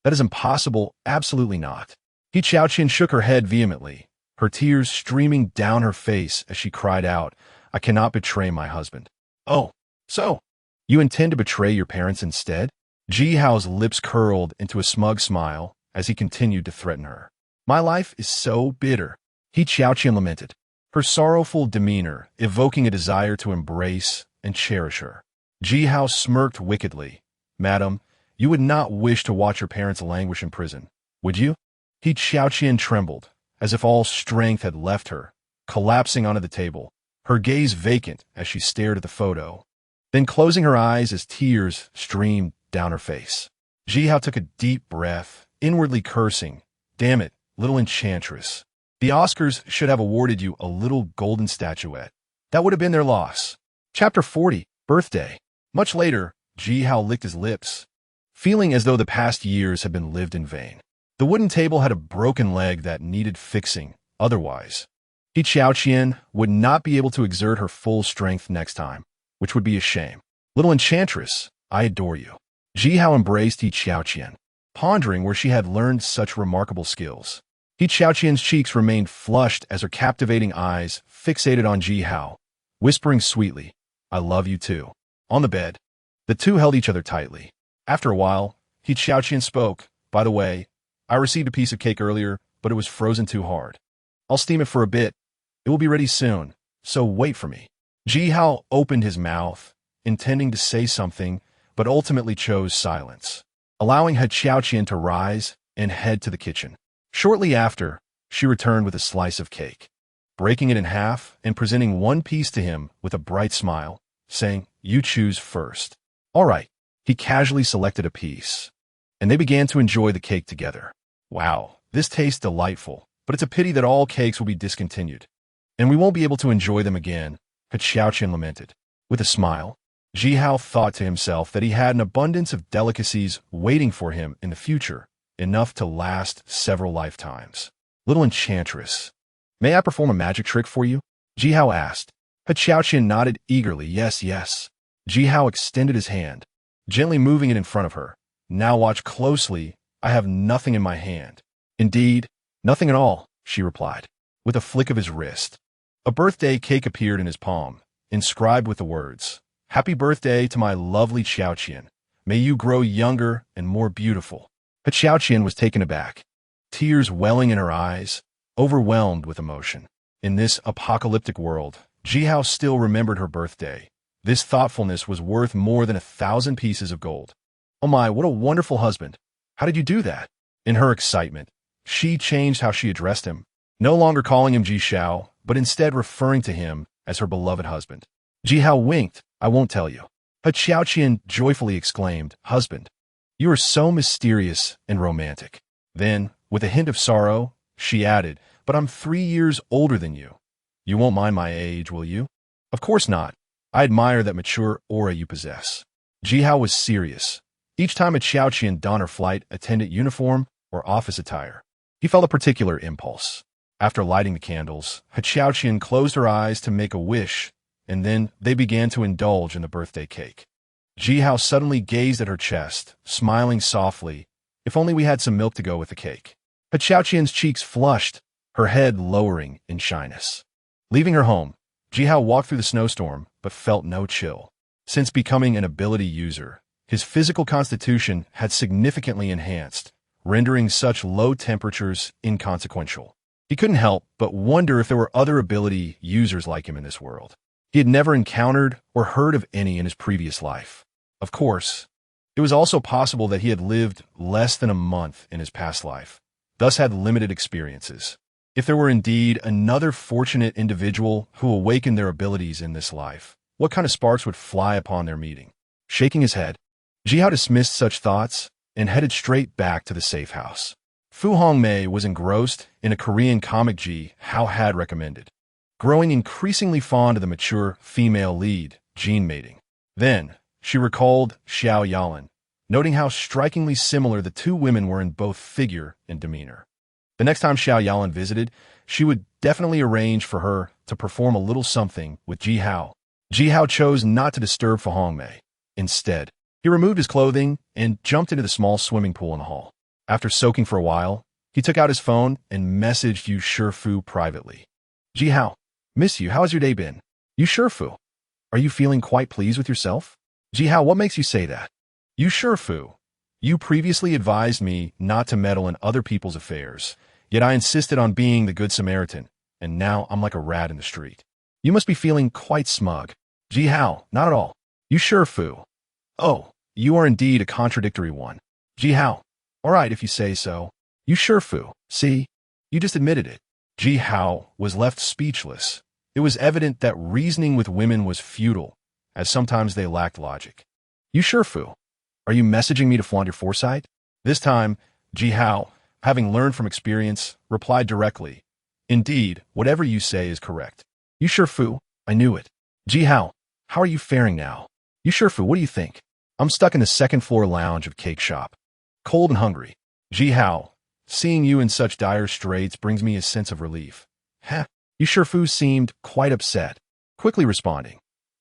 "That is impossible, absolutely not." Yi Xiaoqian shook her head vehemently, her tears streaming down her face as she cried out, "I cannot betray my husband." "Oh, so you intend to betray your parents instead?" Ji Hao's lips curled into a smug smile as he continued to threaten her. "My life is so bitter," Yi Xiaoqian lamented, her sorrowful demeanor evoking a desire to embrace and cherish her. Ji Hao smirked wickedly. "Madam, you would not wish to watch your parents languish in prison, would you?" Yi Xiaoqian trembled, as if all strength had left her, collapsing onto the table, her gaze vacant as she stared at the photo, then closing her eyes as tears streamed down her face. Ji Hao took a deep breath, inwardly cursing, "Damn it, little enchantress. The Oscars should have awarded you a little golden statuette. That would have been their loss." Chapter 40, Birthday. Much later, Ji Hao licked his lips, feeling as though the past years had been lived in vain. The wooden table had a broken leg that needed fixing, otherwise Yi Xiaoqian would not be able to exert her full strength next time, which would be a shame. "Little enchantress, I adore you." Ji Hao embraced Yi Xiaoqian, pondering where she had learned such remarkable skills. Yi Xiaoqian's cheeks remained flushed as her captivating eyes fixated on Ji Hao, whispering sweetly, "I love you too." On the bed, the two held each other tightly. After a while, Yi Xiaoqian spoke, "By the way, I received a piece of cake earlier, but it was frozen too hard. I'll steam it for a bit. It will be ready soon, so wait for me." Ji Hao opened his mouth, intending to say something, but ultimately chose silence, allowing Yi Xiaoqian to rise and head to the kitchen. Shortly after, she returned with a slice of cake, breaking it in half and presenting one piece to him with a bright smile, saying, "You choose first." "All right." He casually selected a piece, and they began to enjoy the cake together. "Wow, this tastes delightful, but it's a pity that all cakes will be discontinued, and we won't be able to enjoy them again," Yi Xiaoqian lamented. With a smile, Ji Hao thought to himself that he had an abundance of delicacies waiting for him in the future, enough to last several lifetimes. "Little enchantress, may I perform a magic trick for you?" Ji Hao asked. Yi Xiaoqian nodded eagerly, "Yes, yes." Ji Hao extended his hand, gently moving it in front of her. "Now watch closely. I have nothing in my hand." "Indeed, nothing at all," she replied, with a flick of his wrist. A birthday cake appeared in his palm, inscribed with the words, "Happy birthday to my lovely Xiaoqian. May you grow younger and more beautiful." Yi Xiaoqian was taken aback, tears welling in her eyes, overwhelmed with emotion. In this apocalyptic world, Ji Hao still remembered her birthday. This thoughtfulness was worth more than 1,000 pieces of gold. "Oh my, what a wonderful husband. How did you do that?" In her excitement, she changed how she addressed him, no longer calling him Ji Xiao, but instead referring to him as her beloved husband. Ji Hao winked. "I won't tell you." Yi Xiaoqian joyfully exclaimed, "Husband, you are so mysterious and romantic." Then, with a hint of sorrow, she added, "But I'm 3 years older than you. You won't mind my age, will you?" "Of course not. I admire that mature aura you possess." Ji Hao was serious. Each time Yi Xiaoqian donned her flight attendant uniform or office attire, he felt a particular impulse. After lighting the candles, Yi Xiaoqian closed her eyes to make a wish, and then they began to indulge in the birthday cake. Jihao suddenly gazed at her chest, smiling softly. If only we had some milk to go with the cake. Qian's cheeks flushed, her head lowering in shyness. Leaving her home, Jihao walked through the snowstorm, but felt no chill. Since becoming an ability user, his physical constitution had significantly enhanced, rendering such low temperatures inconsequential. He couldn't help but wonder if there were other ability users like him in this world. He had never encountered or heard of any in his previous life. Of course, it was also possible that he had lived less than a month in his past life, thus had limited experiences. If there were indeed another fortunate individual who awakened their abilities in this life, what kind of sparks would fly upon their meeting? Shaking his head, Jihao dismissed such thoughts and headed straight back to the safe house. Fu Hongmei was engrossed in a Korean comic Jihao had recommended, growing increasingly fond of the mature female lead, gene mating. Then, she recalled Xiao Yalan, noting how strikingly similar the two women were in both figure and demeanor. The next time Xiao Yalan visited, she would definitely arrange for her to perform a little something with Jihao. Jihao chose not to disturb Fu Hongmei. Instead, he removed his clothing and jumped into the small swimming pool in the hall. After soaking for a while, he took out his phone and messaged Yu Shifu privately. Jihao, miss you. How has your day been? Yu Shifu, are you feeling quite pleased with yourself? Jihao, what makes you say that? Yu Shifu, you previously advised me not to meddle in other people's affairs, yet I insisted on being the good Samaritan, and now I'm like a rat in the street. You must be feeling quite smug. Jihao, not at all. Yu Shifu, oh, you are indeed a contradictory one. Jihao, all right if you say so. Yu Shifu, see, you just admitted it. Jihao was left speechless. It was evident that reasoning with women was futile, as sometimes they lacked logic. Yu Shifu, are you messaging me to flaunt your foresight? This time, Jihao, having learned from experience, replied directly. Indeed, whatever you say is correct. Yu Shifu, I knew it. Jihao, how are you faring now? Yu Shifu, what do you think? I'm stuck in the second-floor lounge of Cake Shop. Cold and hungry. Jihao, seeing you in such dire straits brings me a sense of relief. Heh. Yu Shifu seemed quite upset, quickly responding.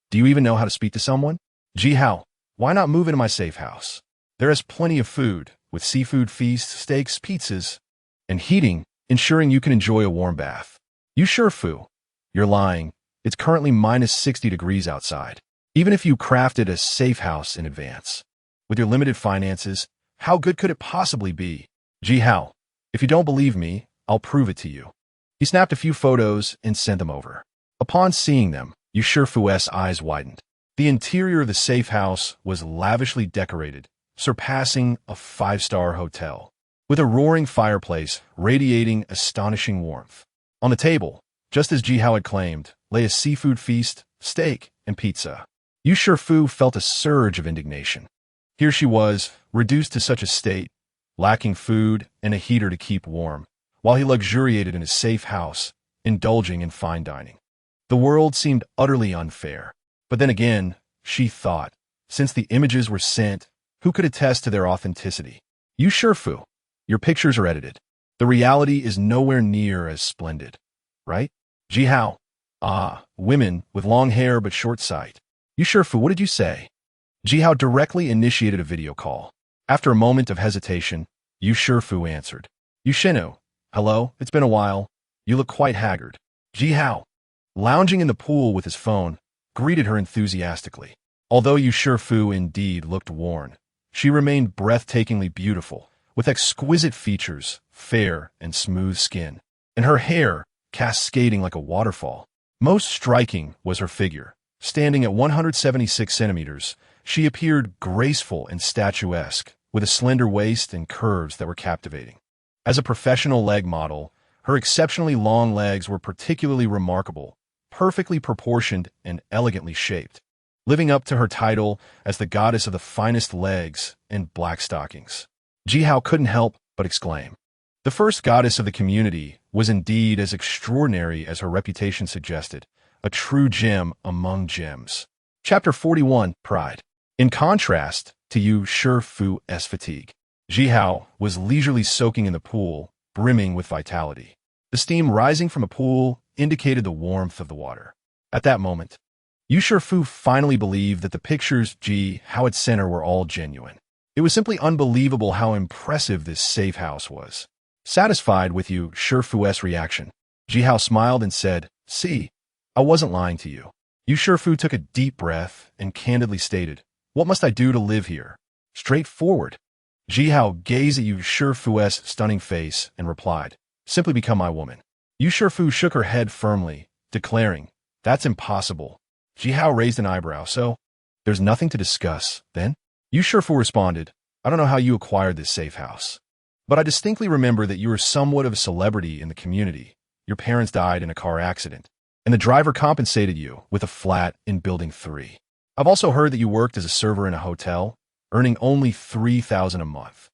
Do you even know how to speak to someone? Jihao, why not move into my safe house? There is plenty of food, with seafood feasts, steaks, pizzas, and heating, ensuring you can enjoy a warm bath. Yu Shifu, you're lying. It's currently minus 60 degrees outside. Even if you crafted a safe house in advance. With your limited finances, how good could it possibly be? Jihao, if you don't believe me, I'll prove it to you. He snapped a few photos and sent them over. Upon seeing them, Yu Shifu's eyes widened. The interior of the safe house was lavishly decorated, surpassing a five-star hotel, with a roaring fireplace radiating astonishing warmth. On the table, just as Jihao had claimed, lay a seafood feast, steak, and pizza. Yu Shifu felt a surge of indignation. Here she was, reduced to such a state, lacking food and a heater to keep warm, while he luxuriated in his safe house, indulging in fine dining. The world seemed utterly unfair. But then again, she thought, since the images were sent, who could attest to their authenticity? Yu Shifu, your pictures are edited. The reality is nowhere near as splendid, right? Jihao, women with long hair but short sight. Yu Shifu, what did you say? Jihao directly initiated a video call. After a moment of hesitation, Yu Shifu answered. Yu Shinu, hello, it's been a while. You look quite haggard. Jihao, lounging in the pool with his phone, greeted her enthusiastically. Although Yu Shifu indeed looked worn, she remained breathtakingly beautiful, with exquisite features, fair and smooth skin, and her hair cascading like a waterfall. Most striking was her figure. Standing at 176 centimeters, she appeared graceful and statuesque, with a slender waist and curves that were captivating. As a professional leg model, her exceptionally long legs were particularly remarkable, perfectly proportioned and elegantly shaped, living up to her title as the goddess of the finest legs and black stockings. Jihao couldn't help but exclaim. The first goddess of the community was indeed as extraordinary as her reputation suggested, a true gem among gems. Chapter 41, Pride. In contrast to Yu Shifu's fatigue, Jihao was leisurely soaking in the pool, brimming with vitality. The steam rising from a pool indicated the warmth of the water. At that moment, Yu Shifu finally believed that the pictures Ji Hao had sent her were all genuine. It was simply unbelievable how impressive this safe house was. Satisfied with Yu Shifu's reaction, Ji Hao smiled and said, "See, I wasn't lying to you." Yu Shifu took a deep breath and candidly stated, "What must I do to live here?" Straightforward. Ji Hao gazed at Yu Shifu's stunning face and replied, "Simply become my woman." Yu Shifu shook her head firmly, declaring, "That's impossible." Ji Hao raised an eyebrow. "So, there's nothing to discuss, then?" Yu Shifu responded, "I don't know how you acquired this safe house, but I distinctly remember that you were somewhat of a celebrity in the community. Your parents died in a car accident, and the driver compensated you with a flat in Building 3. I've also heard that you worked as a server in a hotel, earning only 3,000 a month."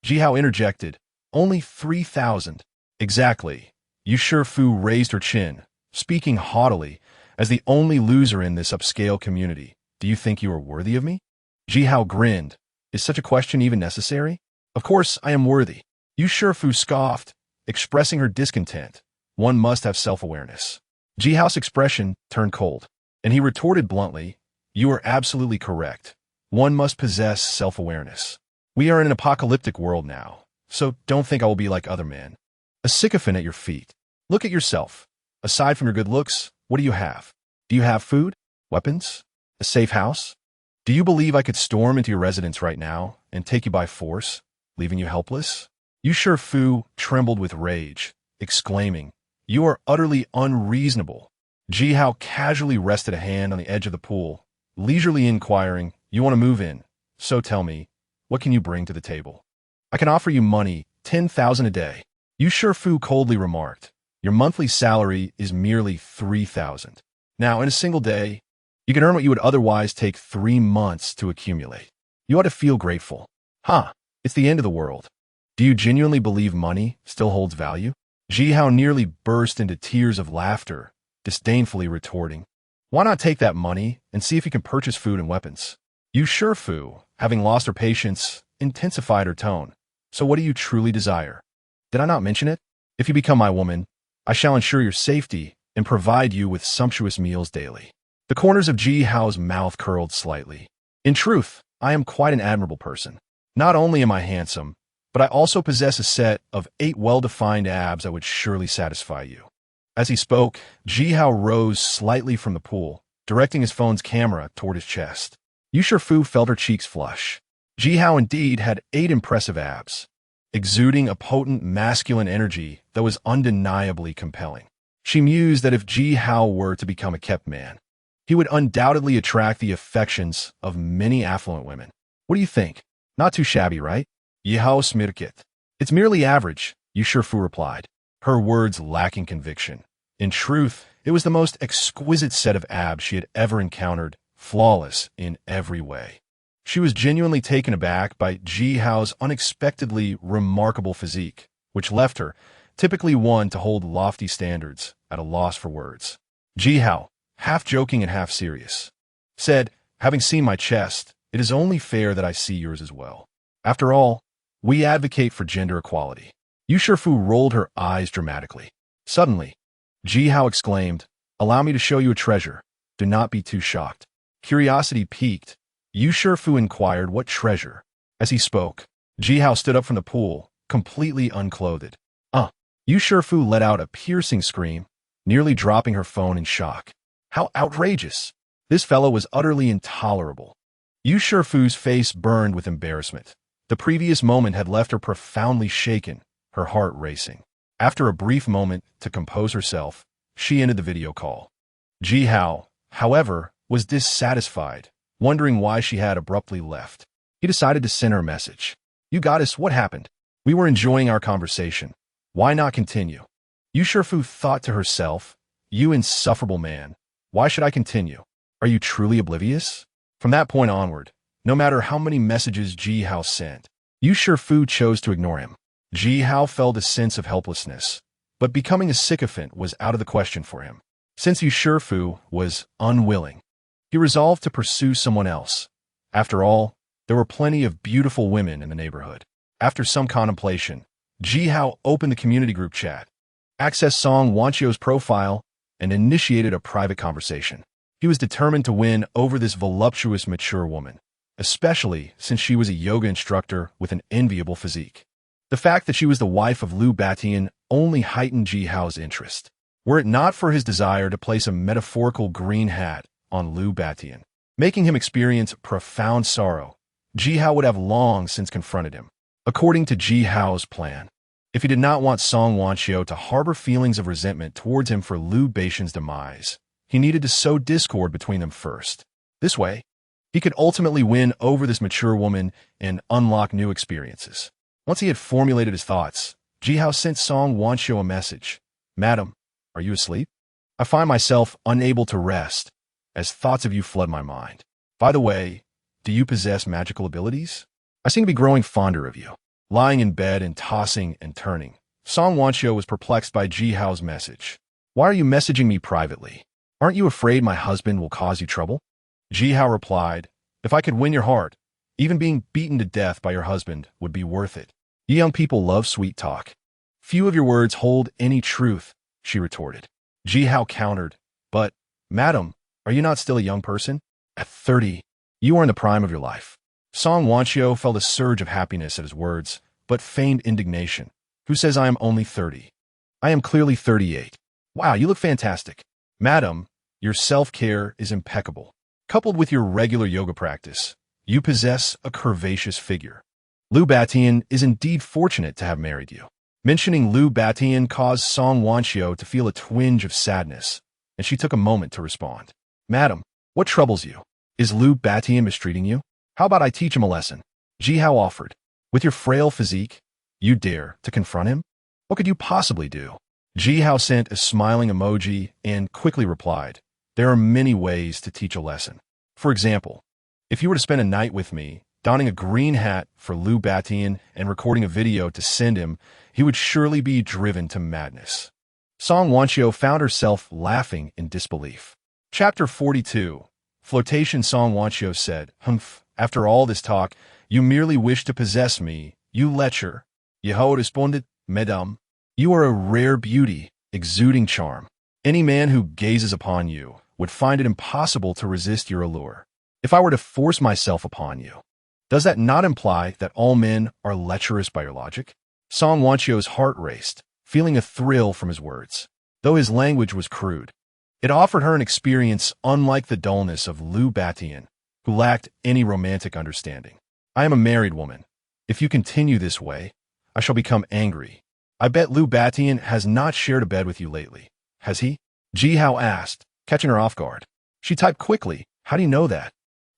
Ji Hao interjected, "Only 3,000? Exactly." Yu Shifu raised her chin, speaking haughtily, "As the only loser in this upscale community, do you think you are worthy of me?" Ji Hao grinned. "Is such a question even necessary? Of course I am worthy." Yu Shifu scoffed, expressing her discontent. "One must have self-awareness." Ji Hao's expression turned cold, and he retorted bluntly, "You are absolutely correct. One must possess self-awareness. We are in an apocalyptic world now, so don't think I will be like other men. A sycophant at your feet. Look at yourself. Aside from your good looks, what do you have? Do you have food? Weapons? A safe house? Do you believe I could storm into your residence right now and take you by force, leaving you helpless?" Yu Shifu trembled with rage, exclaiming, "You are utterly unreasonable." Ji Hao casually rested a hand on the edge of the pool, leisurely inquiring, "You want to move in, so tell me, what can you bring to the table?" "I can offer you money, 10,000 a day." Yu Shifu coldly remarked, "Your monthly salary is merely 3,000. Now, in a single day, you can earn what you would otherwise take 3 months to accumulate. You ought to feel grateful." "Huh, it's the end of the world. Do you genuinely believe money still holds value?" Ji Hao nearly burst into tears of laughter, disdainfully retorting, "Why not take that money and see if you can purchase food and weapons?" Yu Shifu, having lost her patience, intensified her tone. "So what do you truly desire? Did I not mention it? If you become my woman, I shall ensure your safety and provide you with sumptuous meals daily." The corners of Ji Hao's mouth curled slightly. "In truth, I am quite an admirable person. Not only am I handsome, but I also possess a set of 8 well-defined abs that would surely satisfy you." As he spoke, Ji Hao rose slightly from the pool, directing his phone's camera toward his chest. Yu Shifu felt her cheeks flush. Ji Hao indeed had 8 impressive abs, exuding a potent masculine energy that was undeniably compelling. She mused that if Ji Hao were to become a kept man, he would undoubtedly attract the affections of many affluent women. "What do you think? Not too shabby, right?" "Yi Hao smirkit." "It's merely average," Yu Shifu replied, her words lacking conviction. In truth, it was the most exquisite set of abs she had ever encountered, flawless in every way. She was genuinely taken aback by Ji Hao's unexpectedly remarkable physique, which left her, typically one to hold lofty standards, at a loss for words. Ji Hao, half joking and half serious, said, "Having seen my chest, it is only fair that I see yours as well. After all, we advocate for gender equality." Yu Shifu rolled her eyes dramatically. Suddenly, Ji Hao exclaimed, "Allow me to show you a treasure. Do not be too shocked." Curiosity piqued, Yu Shifu inquired what treasure. As he spoke, Ji Hao stood up from the pool, completely unclothed. Yu Shifu let out a piercing scream, nearly dropping her phone in shock. How outrageous! This fellow was utterly intolerable. Yu Shifu's face burned with embarrassment. The previous moment had left her profoundly shaken, her heart racing. After a brief moment to compose herself, she ended the video call. Ji Hao, however, was dissatisfied, wondering why she had abruptly left. He decided to send her a message. "You goddess, what happened? We were enjoying our conversation. Why not continue?" Yu Shifu thought to herself, "You insufferable man. Why should I continue? Are you truly oblivious?" From that point onward, no matter how many messages Ji Hao sent, Yu Shifu chose to ignore him. Ji Hao felt a sense of helplessness, but becoming a sycophant was out of the question for him. Since Yu Shifu was unwilling, he resolved to pursue someone else. After all, there were plenty of beautiful women in the neighborhood. After some contemplation, Ji Hao opened the community group chat, accessed Song Wanchio's profile, and initiated a private conversation. He was determined to win over this voluptuous, mature woman, especially since she was a yoga instructor with an enviable physique. The fact that she was the wife of Lu Batian only heightened Ji Hao's interest. Were it not for his desire to place a metaphorical green hat on Lu Batian, making him experience profound sorrow, Ji Hao would have long since confronted him. According to Ji Hao's plan, if he did not want Song Wanxiu to harbor feelings of resentment towards him for Lu Batian's demise, he needed to sow discord between them first. This way, he could ultimately win over this mature woman and unlock new experiences. Once he had formulated his thoughts, Ji Hao sent Song Wanxiu a message. "Madam, are you asleep? I find myself unable to rest, as thoughts of you flood my mind. By the way, do you possess magical abilities? I seem to be growing fonder of you." Lying in bed and tossing and turning, Song Wanxiu was perplexed by Ji Hao's message. "Why are you messaging me privately? Aren't you afraid my husband will cause you trouble?" Ji Hao replied, "If I could win your heart, even being beaten to death by your husband would be worth it. You young people love sweet talk. Few of your words hold any truth," she retorted. Ji Hao countered, "But, madam, are you not still a young person? At 30, you are in the prime of your life." Song Wanxiu felt a surge of happiness at his words, but feigned indignation. "Who says I am only 30? I am clearly 38. Wow, you look fantastic. Madam, your self-care is impeccable. Coupled with your regular yoga practice, you possess a curvaceous figure. Lu Batian is indeed fortunate to have married you." Mentioning Lu Batian caused Song Wanxiu to feel a twinge of sadness, and she took a moment to respond. "Madam, what troubles you? Is Lu Batian mistreating you? How about I teach him a lesson?" Ji Hao offered. "With your frail physique, you dare to confront him? What could you possibly do?" Ji Hao sent a smiling emoji and quickly replied, "There are many ways to teach a lesson. For example, if you were to spend a night with me, donning a green hat for Lu Batian and recording a video to send him, he would surely be driven to madness." Song Wanxiu found herself laughing in disbelief. Chapter 42. Flotation. Song Wanxiu said, "Humph, after all this talk, you merely wish to possess me, you lecher." Ji Hao responded, "Mesdames, you are a rare beauty, exuding charm. Any man who gazes upon you would find it impossible to resist your allure. If I were to force myself upon you, does that not imply that all men are lecherous by your logic?" Song Wanxiu's heart raced, feeling a thrill from his words. Though his language was crude, it offered her an experience unlike the dullness of Lu Batian, who lacked any romantic understanding. "I am a married woman. If you continue this way, I shall become angry. I bet Lu Batian has not shared a bed with you lately, has he?" Ji Hao asked, catching her off guard. She typed quickly, "How do you know that?"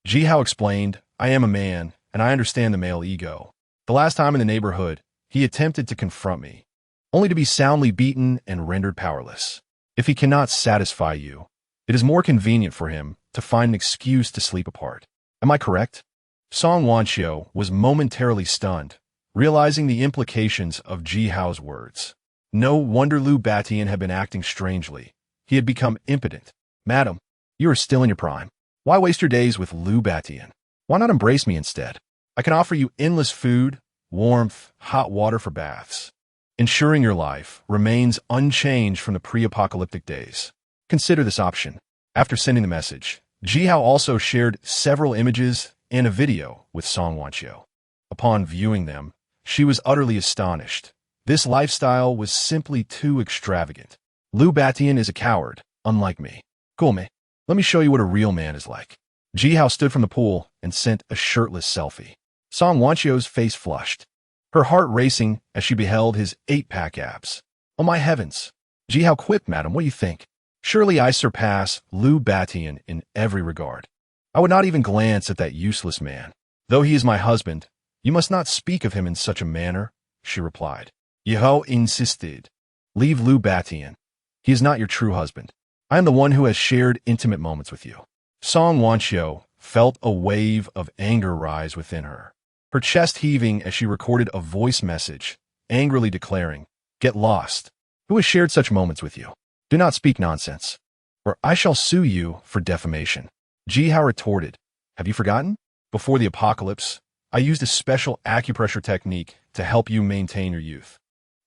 Ji Hao explained, "I am a man, and I understand the male ego. The last time in the neighborhood, he attempted to confront me, only to be soundly beaten and rendered powerless. If he cannot satisfy you, it is more convenient for him to find an excuse to sleep apart. Am I correct?" Song Wanxiu was momentarily stunned, realizing the implications of Ji Hao's words. No wonder Lu Batian had been acting strangely. He had become impotent. "Madam, you are still in your prime. Why waste your days with Lu Batian? Why not embrace me instead? I can offer you endless food, warmth, hot water for baths, ensuring your life remains unchanged from the pre-apocalyptic days. Consider this option." After sending the message, Ji Hao also shared several images and a video with Song Wanxiu. Upon viewing them, she was utterly astonished. This lifestyle was simply too extravagant. "Lu Batian is a coward, unlike me. Come, let me show you what a real man is like." Ji Hao stood from the pool and sent a shirtless selfie. Song Wanxiu's face flushed, her heart racing as she beheld his 8-pack abs. "Oh my heavens!" Ji Hao quipped, "Madam, what do you think? Surely I surpass Lu Batian in every regard. I would not even glance at that useless man. Though he is my husband, you must not speak of him in such a manner," she replied. Ji Hao insisted, "Leave Lu Batian. He is not your true husband. I am the one who has shared intimate moments with you." Song Wanxiu felt a wave of anger rise within her, her chest heaving as she recorded a voice message, angrily declaring, "Get lost. Who has shared such moments with you? Do not speak nonsense, or I shall sue you for defamation." Ji Hao retorted, "Have you forgotten? Before the apocalypse, I used a special acupressure technique to help you maintain your youth.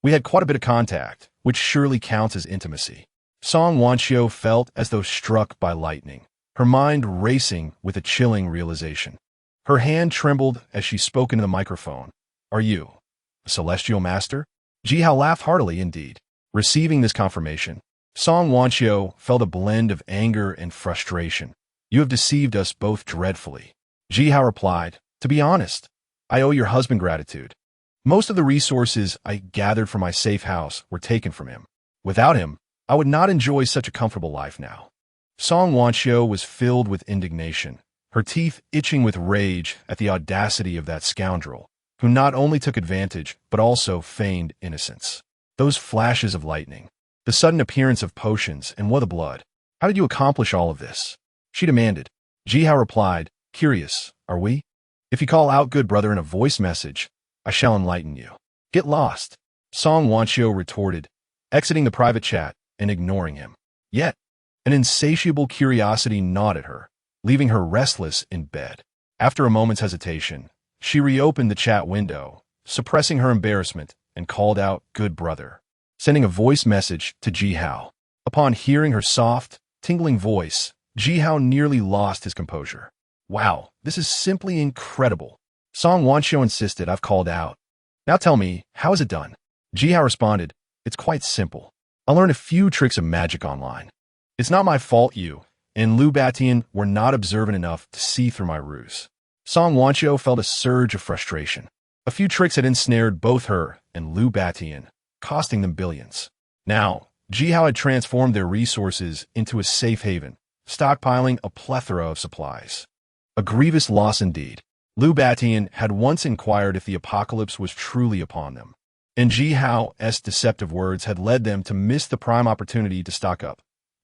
We had quite a bit of contact, which surely counts as intimacy." Song Wanxiu felt as though struck by lightning. her mind racing with a chilling realization. Her hand trembled as she spoke into the microphone. "Are you a celestial master?" Jihao laughed heartily indeed. Receiving this confirmation, Song Wanqiu felt a blend of anger and frustration. "You have deceived us both dreadfully." Jihao replied, "To be honest, I owe your husband gratitude. Most of the resources I gathered from my safe house were taken from him. Without him, I would not enjoy such a comfortable life now." Song Wanqiu was filled with indignation, her teeth itching with rage at the audacity of that scoundrel, who not only took advantage but also feigned innocence. Those flashes of lightning, the sudden appearance of potions, and what a blood. "How did you accomplish all of this?" she demanded. Jihao replied, "Curious, are we? If you call out good brother in a voice message, I shall enlighten you." "Get lost," Song Wanqiu retorted, exiting the private chat and ignoring him. Yet, an insatiable curiosity gnawed at her, leaving her restless in bed. After a moment's hesitation, she reopened the chat window, suppressing her embarrassment, and called out, "Good brother," sending a voice message to Jihao. Upon hearing her soft, tingling voice, Jihao nearly lost his composure. "Wow, this is simply incredible." Song Wanqiu insisted, "I've called out. Now tell me, how is it done?" Jihao responded, "It's quite simple. I learned a few tricks of magic online. It's not my fault you and Lu Batian were not observant enough to see through my ruse." Song Wanqiu felt a surge of frustration. A few tricks had ensnared both her and Lu Batian, costing them billions. Now, Jihao had transformed their resources into a safe haven, stockpiling a plethora of supplies. A grievous loss indeed. Lu Batian had once inquired if the apocalypse was truly upon them, and Jihao's deceptive words had led them to miss the prime opportunity to stock up.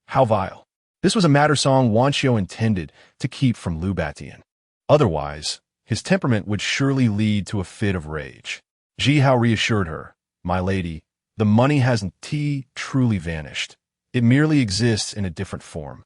How vile. This was a matter Song Wanqiu intended to keep from Lu Batian. Otherwise, his temperament would surely lead to a fit of rage. Jihao reassured her, "My lady, the money hasn't truly vanished. It merely exists in a different form,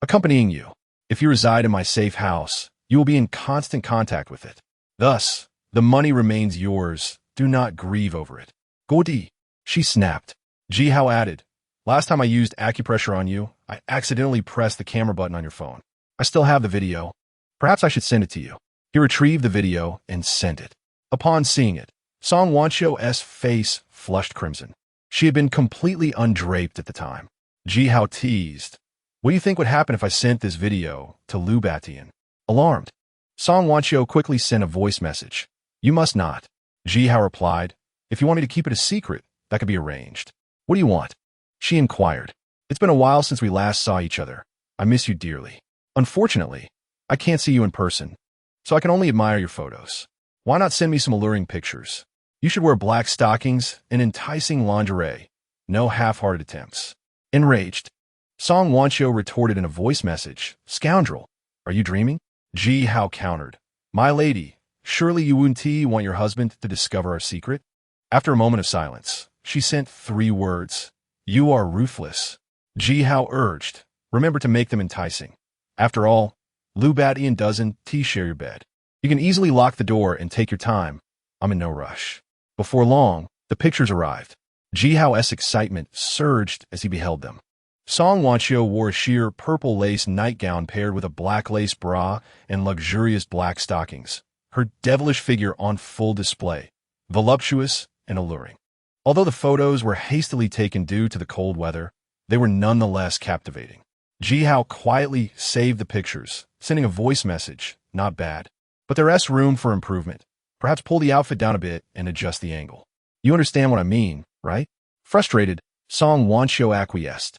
accompanying you. If you reside in my safe house, you will be in constant contact with it. Thus, the money remains yours. Do not grieve over it." "Godi," she snapped. Jihao added, "Last time I used acupressure on you, I accidentally pressed the camera button on your phone. I still have the video. Perhaps I should send it to you." He retrieved the video and sent it. Upon seeing it, Song Wanqiu's face flushed crimson. She had been completely undraped at the time. Jihao teased, "What do you think would happen if I sent this video to Lu Batian?" Alarmed, Song Wanqiu quickly sent a voice message. "You must not." Jihao replied, "If you want me to keep it a secret, that could be arranged." "What do you want?" she inquired. "It's been a while since we last saw each other. I miss you dearly. Unfortunately, I can't see you in person, so I can only admire your photos. Why not send me some alluring pictures? You should wear black stockings and enticing lingerie. No half-hearted attempts." Enraged, Song Wanqiu retorted in a voice message, "Scoundrel, are you dreaming?" Jihao countered, "My lady, surely you wouldn't want your husband to discover our secret?" After a moment of silence, she sent 3 words, "You are ruthless." Jihao urged, "Remember to make them enticing. After all, Lu Batian doesn't share your bed. You can easily lock the door and take your time. I'm in no rush." Before long, the pictures arrived. Jihao's excitement surged as he beheld them. Song Wanqiu wore a sheer purple lace nightgown paired with a black lace bra and luxurious black stockings, her devilish figure on full display, voluptuous and alluring. Although the photos were hastily taken due to the cold weather, they were nonetheless captivating. Jihao quietly saved the pictures, sending a voice message, "Not bad, but there's room for improvement. Perhaps pull the outfit down a bit and adjust the angle." You understand what I mean, right? Frustrated, Song Wanqiu acquiesced.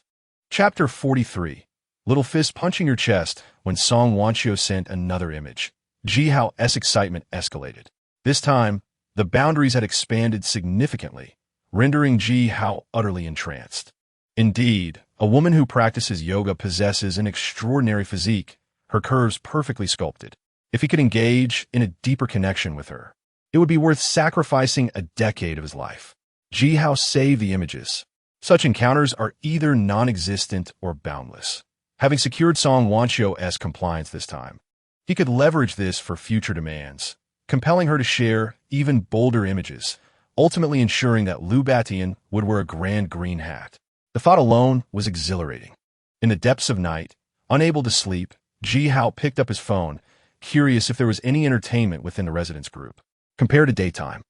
Chapter 43. Little fist punching your chest when Song Wanqiu sent another image. Jihao's excitement escalated. This time, the boundaries had expanded significantly, rendering Jihao utterly entranced. Indeed, a woman who practices yoga possesses an extraordinary physique, her curves perfectly sculpted. If he could engage in a deeper connection with her, it would be worth sacrificing a decade of his life. Jihao saved the images. Such encounters are either non-existent or boundless. Having secured Song Wanqiu's compliance this time, he could leverage this for future demands, compelling her to share even bolder images, ultimately ensuring that Lu Batian would wear a grand green hat. The thought alone was exhilarating. In the depths of night, unable to sleep, Ji Hao picked up his phone, curious if there was any entertainment within the residence group. Compared to daytime,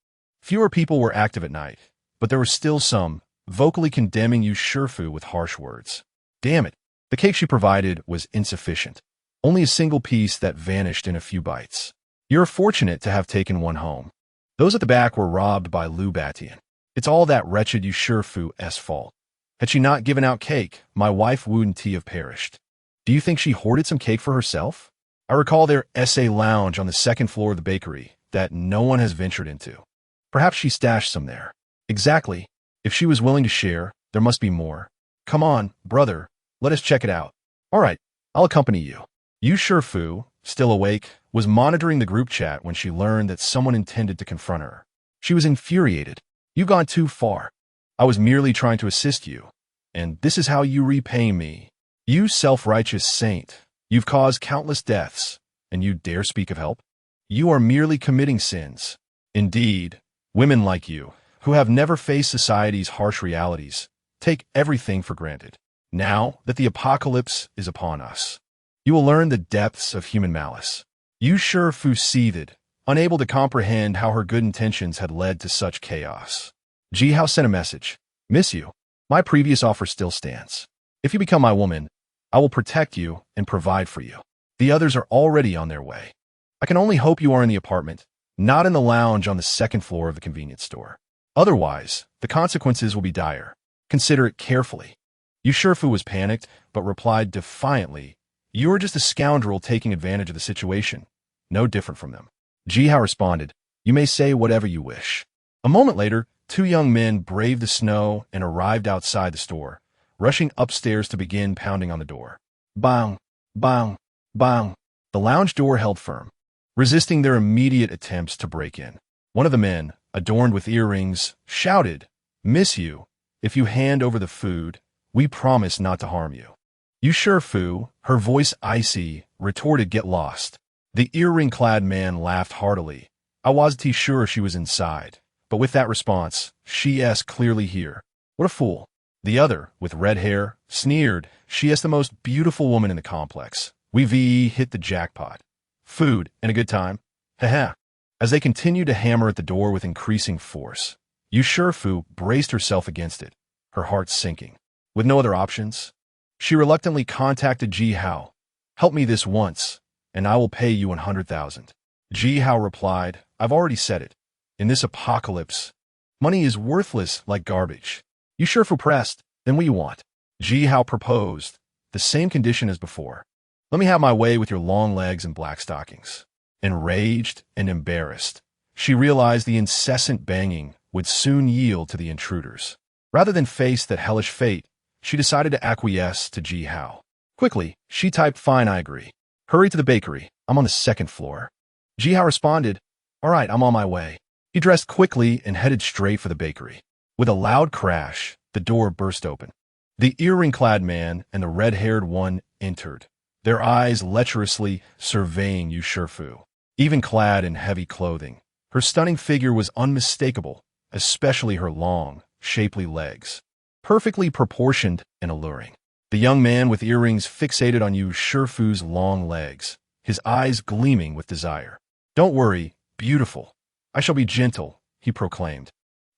fewer people were active at night, but there were still some, vocally condemning Yu Shifu with harsh words. Damn it, the cake she provided was insufficient. Only a single piece that vanished in a few bites. You're fortunate to have taken one home. Those at the back were robbed by Lu Batian. It's all that wretched Yu Shifu's fault. Had she not given out cake, my wife wouldn't have perished. Do you think she hoarded some cake for herself? I recall their SA lounge on the second floor of the bakery that no one has ventured into. Perhaps she stashed some there. Exactly. If she was willing to share, there must be more. Come on, brother, let us check it out. All right, I'll accompany you. Yu Shifu, still awake, was monitoring the group chat when she learned that someone intended to confront her. She was infuriated. You've gone too far. I was merely trying to assist you, and this is how you repay me. You self-righteous saint, you've caused countless deaths, and you dare speak of help? You are merely committing sins. Indeed, women like you, who have never faced society's harsh realities, take everything for granted. Now that the apocalypse is upon us, you will learn the depths of human malice. Yu Shifu seethed, unable to comprehend how her good intentions had led to such chaos. Ji Hao sent a message. Miss you. My previous offer still stands. If you become my woman, I will protect you and provide for you. The others are already on their way. I can only hope you are in the apartment, not in the lounge on the second floor of the convenience store. Otherwise, the consequences will be dire. Consider it carefully. Yu Shifu was panicked, but replied defiantly, You are just a scoundrel taking advantage of the situation. No different from them. Ji Hao responded, You may say whatever you wish. A moment later, two young men braved the snow and arrived outside the store, rushing upstairs to begin pounding on the door. Bang, bang, bang. The lounge door held firm, resisting their immediate attempts to break in. One of the men, adorned with earrings, shouted, Miss you, if you hand over the food, we promise not to harm you. Yu Shifu, her voice icy, retorted, Get lost. The earring-clad man laughed heartily. I wasn't sure she was inside, but with that response, she's clearly here. What a fool. The other, with red hair, sneered, She is the most beautiful woman in the complex. We've hit the jackpot. Food and a good time. Haha. As they continued to hammer at the door with increasing force, Yu Shifu braced herself against it, her heart sinking. With no other options, she reluctantly contacted Ji Hao. Help me this once, and I will pay you 100,000. Ji Hao replied, I've already said it. In this apocalypse, money is worthless like garbage. Yu Shifu pressed, Then what do you want? Ji Hao proposed, the same condition as before. Let me have my way with your long legs and black stockings. Enraged and embarrassed, she realized the incessant banging would soon yield to the intruders. Rather than face that hellish fate, she decided to acquiesce to Ji Hao. Quickly, she typed, Fine, I agree. Hurry to the bakery. I'm on the second floor. Ji Hao responded, All right, I'm on my way. He dressed quickly and headed straight for the bakery. With a loud crash, the door burst open. The earring-clad man and the red-haired one entered, their eyes lecherously surveying Yu Shifu. Even clad in heavy clothing, her stunning figure was unmistakable, especially her long, shapely legs, perfectly proportioned and alluring. The young man with earrings fixated on Yu Shifu's long legs, his eyes gleaming with desire. Don't worry, beautiful. I shall be gentle, he proclaimed.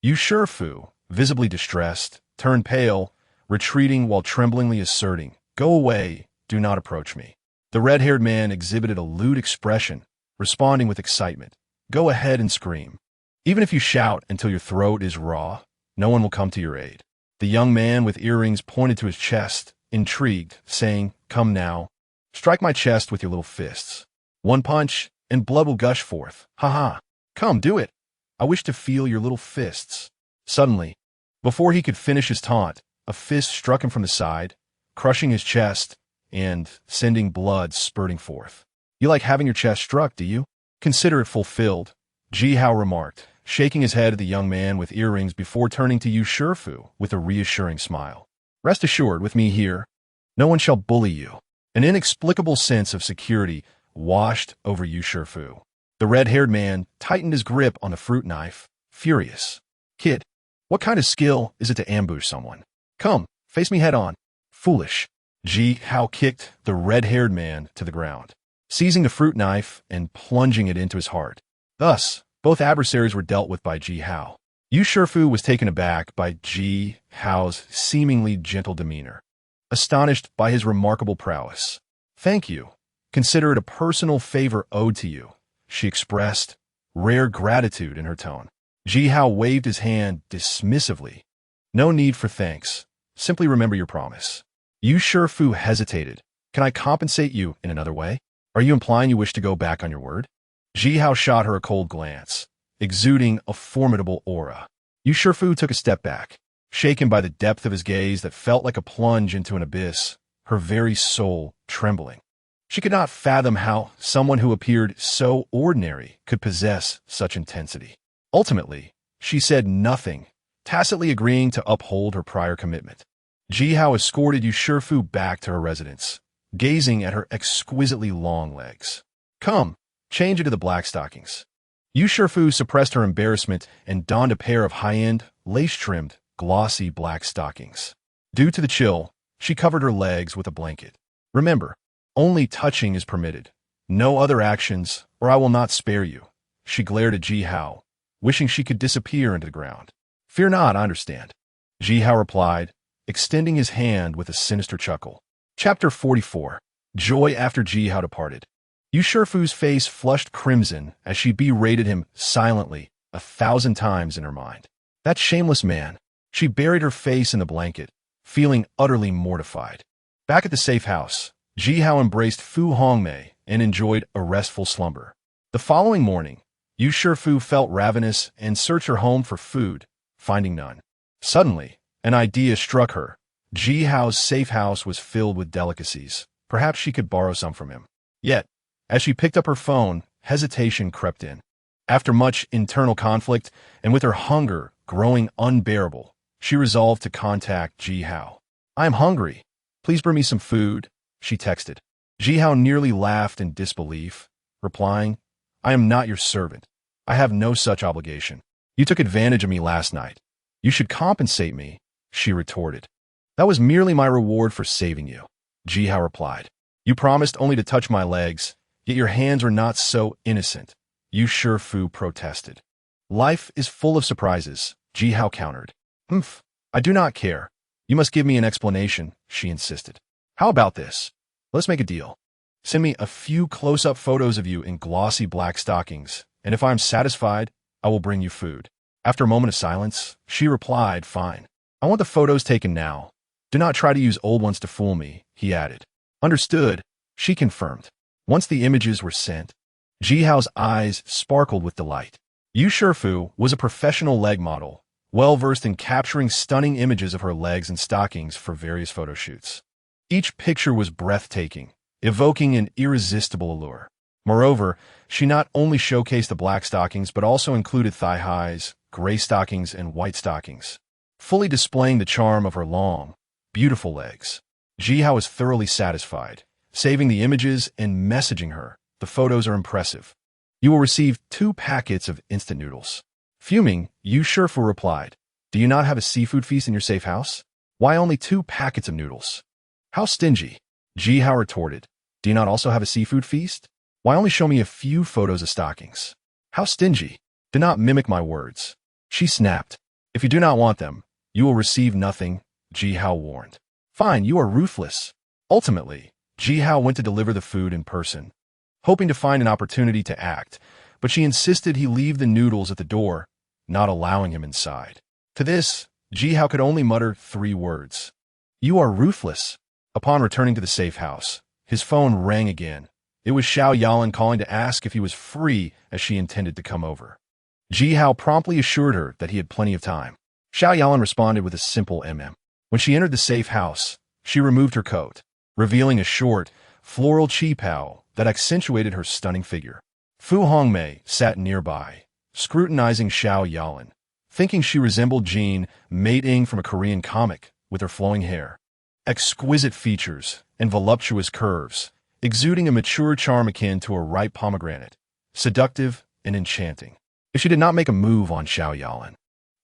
Yu Shifu, visibly distressed, turned pale, retreating while tremblingly asserting, Go away, do not approach me. The red-haired man exhibited a lewd expression, responding with excitement. Go ahead and scream. Even if you shout until your throat is raw, no one will come to your aid. The young man with earrings pointed to his chest, intrigued, saying, Come now. Strike my chest with your little fists. One punch, and blood will gush forth. Ha. Come, do it. I wish to feel your little fists. Suddenly, before he could finish his taunt, a fist struck him from the side, crushing his chest and sending blood spurting forth. You like having your chest struck, do you? Consider it fulfilled, Ji Hao remarked, shaking his head at the young man with earrings before turning to Yu Shifu with a reassuring smile. Rest assured, with me here, no one shall bully you. An inexplicable sense of security washed over Yu Shifu. The red-haired man tightened his grip on the fruit knife, furious. Kid, what kind of skill is it to ambush someone? Come, face me head on. Foolish. Ji Hao kicked the red-haired man to the ground, seizing the fruit knife and plunging it into his heart. Thus, both adversaries were dealt with by Ji Hao. Yu Shifu was taken aback by Ji Hao's seemingly gentle demeanor, astonished by his remarkable prowess. "Thank you. Consider it a personal favor owed to you," she expressed, rare gratitude in her tone. Ji Hao waved his hand dismissively. "No need for thanks. Simply remember your promise." Yu Shifu hesitated. "Can I compensate you in another way? Are you implying you wish to go back on your word?" Ji Hao shot her a cold glance, exuding a formidable aura. Yu Shifu took a step back, shaken by the depth of his gaze that felt like a plunge into an abyss, her very soul trembling. She could not fathom how someone who appeared so ordinary could possess such intensity. Ultimately, she said nothing, tacitly agreeing to uphold her prior commitment. Ji Hao escorted Yu Shifu back to her residence, gazing at her exquisitely long legs. "Come, change into the black stockings." Yu Shifu suppressed her embarrassment and donned a pair of high-end, lace-trimmed, glossy black stockings. Due to the chill, she covered her legs with a blanket. "Remember, only touching is permitted. No other actions, or I will not spare you." She glared at Ji Hao, wishing she could disappear into the ground. "Fear not, I understand," Ji Hao replied, extending his hand with a sinister chuckle. Chapter 44. Joy after Ji Hao departed. Yu Shifu's face flushed crimson as she berated him silently 1,000 times in her mind. That shameless man. She buried her face in the blanket, feeling utterly mortified. Back at the safe house, Ji Hao embraced Fu Hongmei and enjoyed a restful slumber. The following morning, Yu Shifu felt ravenous and searched her home for food, finding none. Suddenly, an idea struck her. Ji Hao's safe house was filled with delicacies. Perhaps she could borrow some from him. Yet, as she picked up her phone, hesitation crept in. After much internal conflict, and with her hunger growing unbearable, she resolved to contact Ji Hao. "I am hungry. Please bring me some food," she texted. Ji Hao nearly laughed in disbelief, replying, "I am not your servant. I have no such obligation. You took advantage of me last night. You should compensate me," she retorted. "That was merely my reward for saving you," Ji Hao replied. "You promised only to touch my legs, yet your hands were not so innocent," Yu Shifu protested. "Life is full of surprises," Ji Hao countered. "Humph, I do not care. You must give me an explanation," she insisted. "How about this? Let's make a deal. Send me a few close-up photos of you in glossy black stockings, and if I am satisfied, I will bring you food." After a moment of silence, she replied, "Fine. I want the photos taken now. Do not try to use old ones to fool me," he added. "Understood," she confirmed. Once the images were sent, Ji Hao's eyes sparkled with delight. Yu Shifu was a professional leg model, well-versed in capturing stunning images of her legs and stockings for various photo shoots. Each picture was breathtaking, evoking an irresistible allure. Moreover, she not only showcased the black stockings but also included thigh-highs, gray stockings, and white stockings, fully displaying the charm of her long, beautiful legs. Ji Hao was thoroughly satisfied, saving the images and messaging her, "The photos are impressive. You will receive 2 packets of instant noodles." Fuming, Yu Shifu replied, "Do you not have a seafood feast in your safe house? Why only 2 packets of noodles?" "How stingy," Ji Hao retorted. "Do you not also have a seafood feast? Why only show me a few photos of stockings?" "How stingy. Do not mimic my words," she snapped. "If you do not want them, you will receive nothing," Ji Hao warned. "Fine, you are ruthless." Ultimately, Ji Hao went to deliver the food in person, hoping to find an opportunity to act, but she insisted he leave the noodles at the door, not allowing him inside. To this, Ji Hao could only mutter 3 words. "You are ruthless." Upon returning to the safe house, his phone rang again. It was Xiao Yalan calling to ask if he was free, as she intended to come over. Ji Hao promptly assured her that he had plenty of time. Xiao Yalan responded with a simple mm. When she entered the safe house, she removed her coat, revealing a short, floral qipao that accentuated her stunning figure. Fu Hongmei sat nearby, scrutinizing Xiao Yalan, thinking she resembled Jean Mei-Ing from a Korean comic with her flowing hair, exquisite features, and voluptuous curves, exuding a mature charm akin to a ripe pomegranate, seductive and enchanting. If she did not make a move on Xiao Yalan,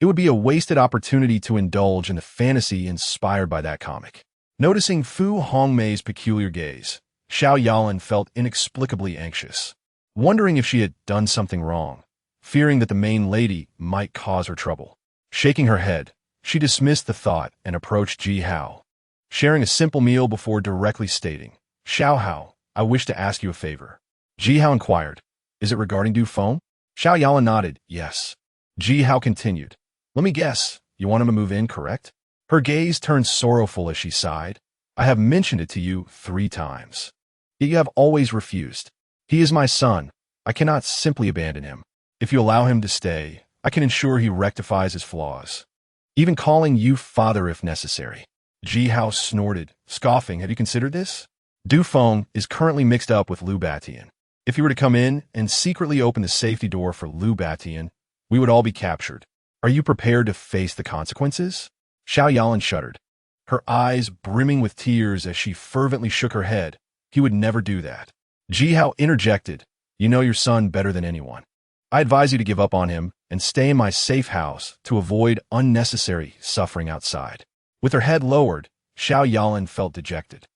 it would be a wasted opportunity to indulge in the fantasy inspired by that comic. Noticing Fu Hongmei's peculiar gaze, Xiao Yalan felt inexplicably anxious, wondering if she had done something wrong, fearing that the main lady might cause her trouble. Shaking her head, she dismissed the thought and approached Ji Hao, sharing a simple meal before directly stating, "Xiao Hao, I wish to ask you a favor." Ji Hao inquired, "Is it regarding Du Feng?" Xiao Yalan nodded, "Yes." Ji Hao continued, "Let me guess, you want him to move in, correct?" Her gaze turned sorrowful as she sighed. "I have mentioned it to you 3 times. Yet you have always refused. He is my son. I cannot simply abandon him. If you allow him to stay, I can ensure he rectifies his flaws, even calling you father if necessary." Ji Hao snorted, scoffing. "Have you considered this? Du Feng is currently mixed up with Liu Batian. If he were to come in and secretly open the safety door for Liu Batian, we would all be captured. Are you prepared to face the consequences?" Xiao Yalan shuddered, her eyes brimming with tears as she fervently shook her head. "He would never do that." Ji Hao interjected, "You know your son better than anyone. I advise you to give up on him and stay in my safe house to avoid unnecessary suffering outside." With her head lowered, Xiao Yalan felt dejected.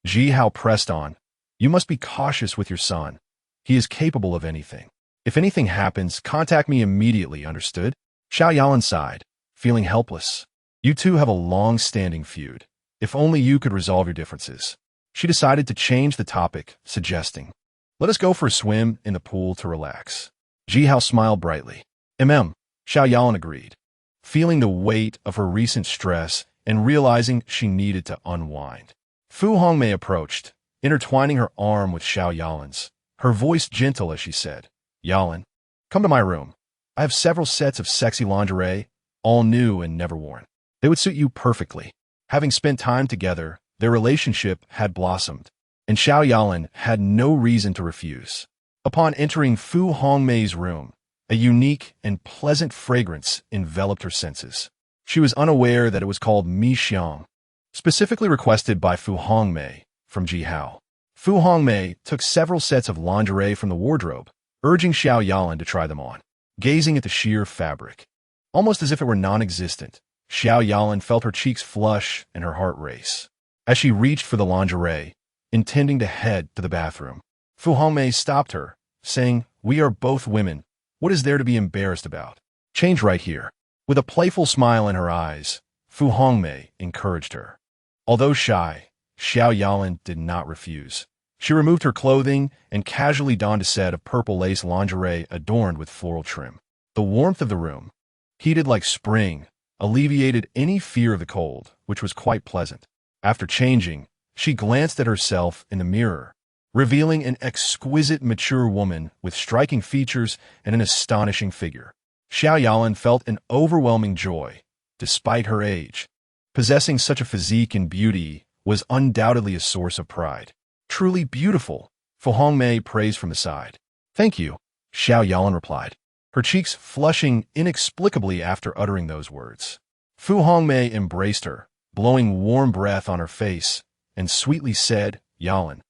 Ji Hao pressed on, "You must be cautious with your son. He is capable of anything. If anything happens, contact me immediately, understood?" Xiao Yalan sighed, feeling helpless. "You two have a long-standing feud. If only you could resolve your differences." She decided to change the topic, suggesting, "Let us go for a swim in the pool to relax." Ji Hao smiled brightly. Xiao Yalan agreed, feeling the weight of her recent stress and realizing she needed to unwind. Fu Hongmei approached, intertwining her arm with Xiao Yalan's, her voice gentle as she said, "Yalan, come to my room. I have several sets of sexy lingerie, all new and never worn. They would suit you perfectly." Having spent time together, their relationship had blossomed, and Xiao Yalan had no reason to refuse. Upon entering Fu Hongmei's room, a unique and pleasant fragrance enveloped her senses. She was unaware that it was called Mi Xiang, specifically requested by Fu Hongmei from Ji Hao. Fu Hongmei took several sets of lingerie from the wardrobe, urging Xiao Yalan to try them on. Gazing at the sheer fabric, almost as if it were non-existent, Xiao Yalan felt her cheeks flush and her heart race. As she reached for the lingerie, intending to head to the bathroom, Fu Hongmei stopped her, saying, "We are both women. What is there to be embarrassed about? Change right here." With a playful smile in her eyes, Fu Hongmei encouraged her. Although shy, Xiao Yalan did not refuse. She removed her clothing and casually donned a set of purple lace lingerie adorned with floral trim. The warmth of the room, heated like spring, alleviated any fear of the cold, which was quite pleasant. After changing, she glanced at herself in the mirror, revealing an exquisite mature woman with striking features and an astonishing figure. Xiao Yalan felt an overwhelming joy, despite her age. Possessing such a physique and beauty was undoubtedly a source of pride. "Truly beautiful," Fu Hongmei praised from the side. "Thank you," Xiao Yalan replied, her cheeks flushing inexplicably after uttering those words. Fu Hongmei embraced her, blowing warm breath on her face, and sweetly said, "Yalan,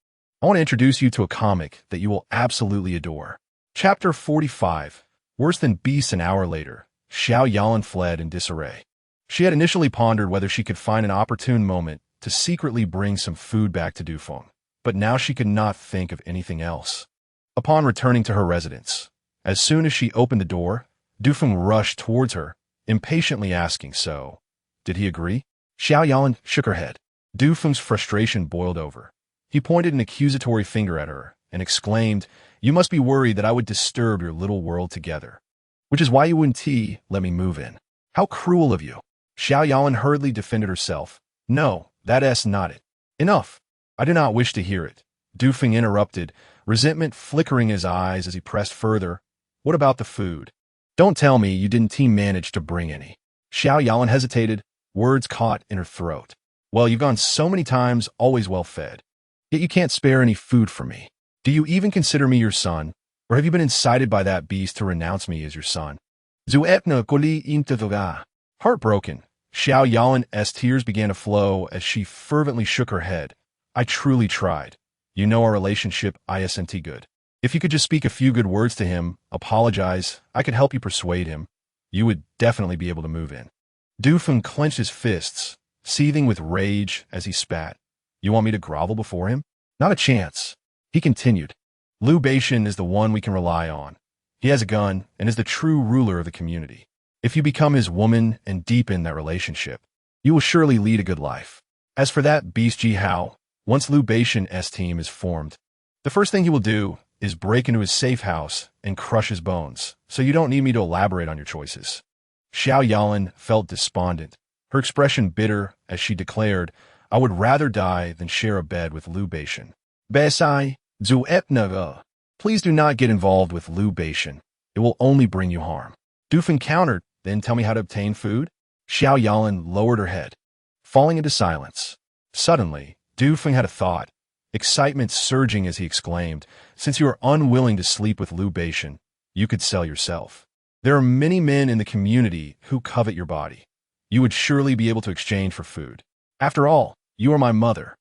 I want to introduce you to a comic that you will absolutely adore." Chapter 45. Worse than beasts. An hour later, Xiao Yalan fled in disarray. She had initially pondered whether she could find an opportune moment to secretly bring some food back to Dufeng, but now she could not think of anything else. Upon returning to her residence, as soon as she opened the door, Dufeng rushed towards her, impatiently asking, "So, did he agree?" Xiao Yalan shook her head. Dufeng's frustration boiled over. He pointed an accusatory finger at her and exclaimed, "You must be worried that I would disturb your little world together, which is why you wouldn't let me move in. How cruel of you." Xiao Yalan hurriedly defended herself. "No, that's not it." "Enough. I do not wish to hear it," Dufeng interrupted, resentment flickering his eyes as he pressed further. "What about the food? Don't tell me you didn't manage to bring any." Xiao Yalan hesitated, words caught in her throat. "Well, you've gone so many times, always well fed. Yet you can't spare any food for me. Do you even consider me your son, or have you been incited by that beast to renounce me as your son?" Heartbroken, Xiao Yalan's tears began to flow as she fervently shook her head. "I truly tried. You know our relationship isn't good. If you could just speak a few good words to him, apologize, I could help you persuade him. You would definitely be able to move in." Dufeng clenched his fists, seething with rage as he spat. You want me to grovel before him? Not a chance. He continued. Liu Beishan is the one we can rely on. He has a gun and is the true ruler of the community. If you become his woman and deepen that relationship, you will surely lead a good life. As for that beast Ji Hao, once Liu Beishan's team is formed, the first thing he will do is break into his safe house and crush his bones, so you don't need me to elaborate on your choices. Xiao Yalan felt despondent, her expression bitter as she declared, I would rather die than share a bed with Liu Beishan. Besai, zu epnava. Please do not get involved with Liu Beishan. It will only bring you harm. Dufeng countered, then tell me how to obtain food? Xiao Yalan lowered her head, falling into silence. Suddenly, Dufeng had a thought, excitement surging as he exclaimed, since you are unwilling to sleep with Liu Beishan, you could sell yourself. There are many men in the community who covet your body. You would surely be able to exchange for food. After all, you are my mother.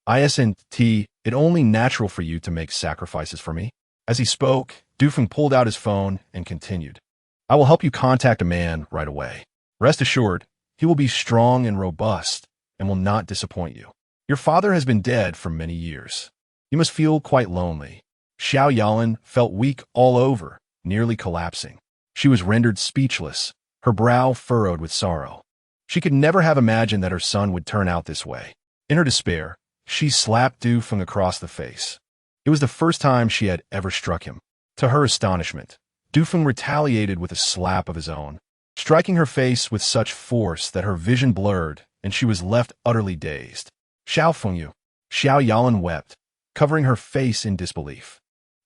Isn't it only natural for you to make sacrifices for me? As he spoke, Dufeng pulled out his phone and continued. I will help you contact a man right away. Rest assured, he will be strong and robust and will not disappoint you. Your father has been dead for many years. You must feel quite lonely. Xiao Yalan felt weak all over, nearly collapsing. She was rendered speechless, her brow furrowed with sorrow. She could never have imagined that her son would turn out this way. In her despair, she slapped Dufeng across the face. It was the first time she had ever struck him. To her astonishment, Dufeng retaliated with a slap of his own, striking her face with such force that her vision blurred and she was left utterly dazed. Xiao Fengyu. Xiao Yalan wept, covering her face in disbelief.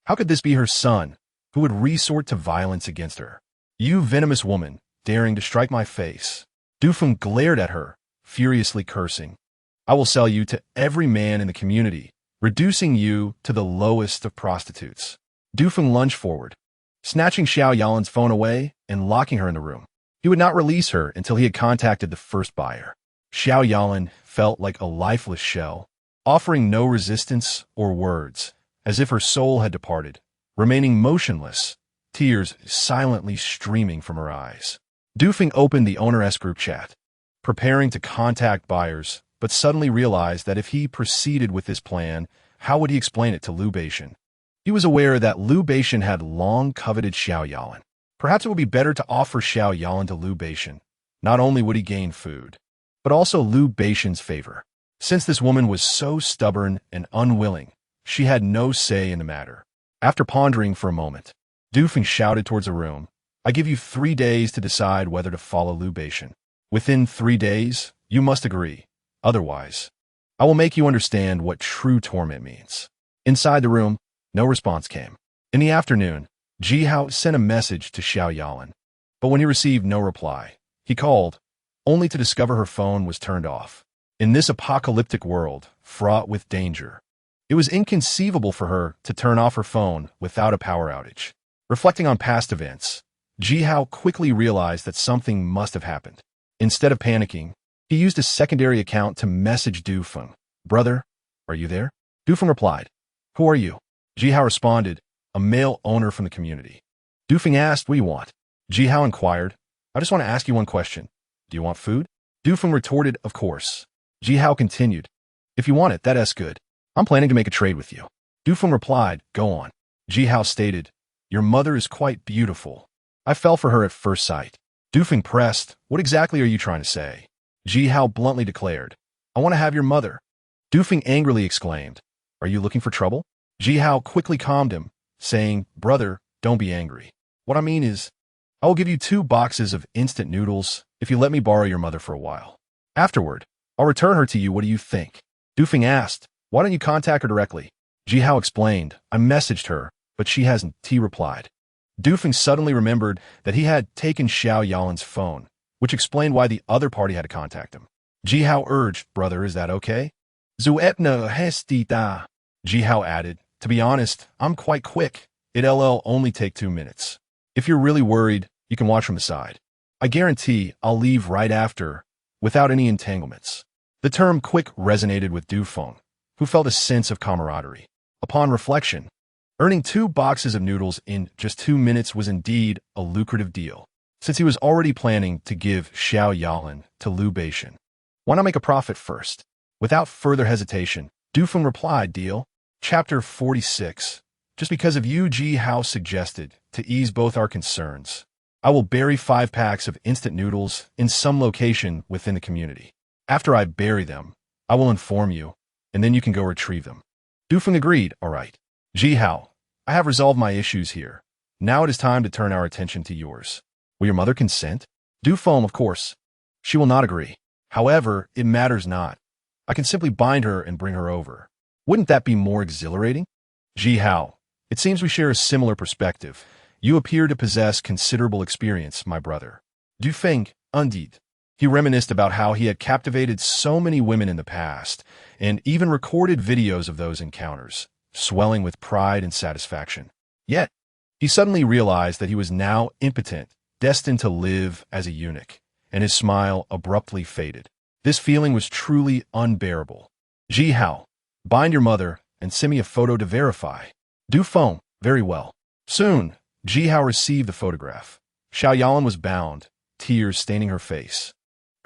How could this be her son, who would resort to violence against her? You venomous woman, daring to strike my face. Dufeng glared at her, furiously cursing. I will sell you to every man in the community, reducing you to the lowest of prostitutes. Dufeng lunged forward, snatching Xiao Yalan's phone away and locking her in the room. He would not release her until he had contacted the first buyer. Xiao Yalan felt like a lifeless shell, offering no resistance or words, as if her soul had departed, remaining motionless, tears silently streaming from her eyes. Dufeng opened the owner-s group chat, preparing to contact buyers, but suddenly realized that if he proceeded with this plan, how would he explain it to Liu Beishan? He was aware that Liu Beishan had long coveted Xiao Yalan. Perhaps it would be better to offer Xiao Yalan to Liu Beishan. Not only would he gain food, but also Liu Beishan's favor. Since this woman was so stubborn and unwilling, she had no say in the matter. After pondering for a moment, Dufeng shouted towards the room, I give you 3 days to decide whether to follow Liu Beishan. Within 3 days, you must agree. Otherwise, I will make you understand what true torment means. Inside the room, no response came. In the afternoon, Ji Hao sent a message to Xiao Yalan, but when he received no reply, he called, only to discover her phone was turned off. In this apocalyptic world, fraught with danger, it was inconceivable for her to turn off her phone without a power outage. Reflecting on past events, Ji Hao quickly realized that something must have happened. Instead of panicking, he used a secondary account to message Dufeng. Brother, are you there? Dufeng replied, Who are you? Ji Hao responded, a male owner from the community. Dufeng asked, What do you want? Ji Hao inquired, I just want to ask you one question. Do you want food? Dufeng retorted, Of course. Ji Hao continued, If you want it, that's good. I'm planning to make a trade with you. Dufeng replied, Go on. Ji Hao stated, Your mother is quite beautiful. I fell for her at first sight. Dufeng pressed, What exactly are you trying to say? Ji Hao bluntly declared, I want to have your mother. Dufeng angrily exclaimed, Are you looking for trouble? Ji Hao quickly calmed him, saying, Brother, don't be angry. What I mean is, I will give you 2 boxes of instant noodles if you let me borrow your mother for a while. Afterward, I'll return her to you. What do you think? Dufeng asked, Why don't you contact her directly? Ji Hao explained, I messaged her, but she hasn't. He replied. Dufeng suddenly remembered that he had taken Xiao Yalan's phone, which explained why the other party had to contact him. Ji Hao urged, Brother, is that okay? Zuetna hestita. Ji Hao added, To be honest, I'm quite quick. It'll only take 2 minutes. If you're really worried, you can watch from the side. I guarantee I'll leave right after, without any entanglements. The term quick resonated with Dufeng, who felt a sense of camaraderie. Upon reflection, earning 2 boxes of noodles in just 2 minutes was indeed a lucrative deal, since he was already planning to give Xiao Yalan to Liu Beishan. Why not make a profit first? Without further hesitation, Dufeng replied, deal. Chapter 46. Just because of you, Ji Hao suggested, to ease both our concerns, I will bury 5 packs of instant noodles in some location within the community. After I bury them, I will inform you, and then you can go retrieve them. Dufeng agreed, all right. Ji Hao, I have resolved my issues here. Now it is time to turn our attention to yours. Will your mother consent? Dufeng, of course. She will not agree. However, it matters not. I can simply bind her and bring her over. Wouldn't that be more exhilarating? Ji Hao, it seems we share a similar perspective. You appear to possess considerable experience, my brother. Dufeng, indeed. He reminisced about how he had captivated so many women in the past, and even recorded videos of those encounters, swelling with pride and satisfaction. Yet, he suddenly realized that he was now impotent, destined to live as a eunuch, and his smile abruptly faded. This feeling was truly unbearable. Ji Hao, bind your mother and send me a photo to verify. Dufeng, very well. Soon, Ji Hao received the photograph. Xiao Yalan was bound, tears staining her face.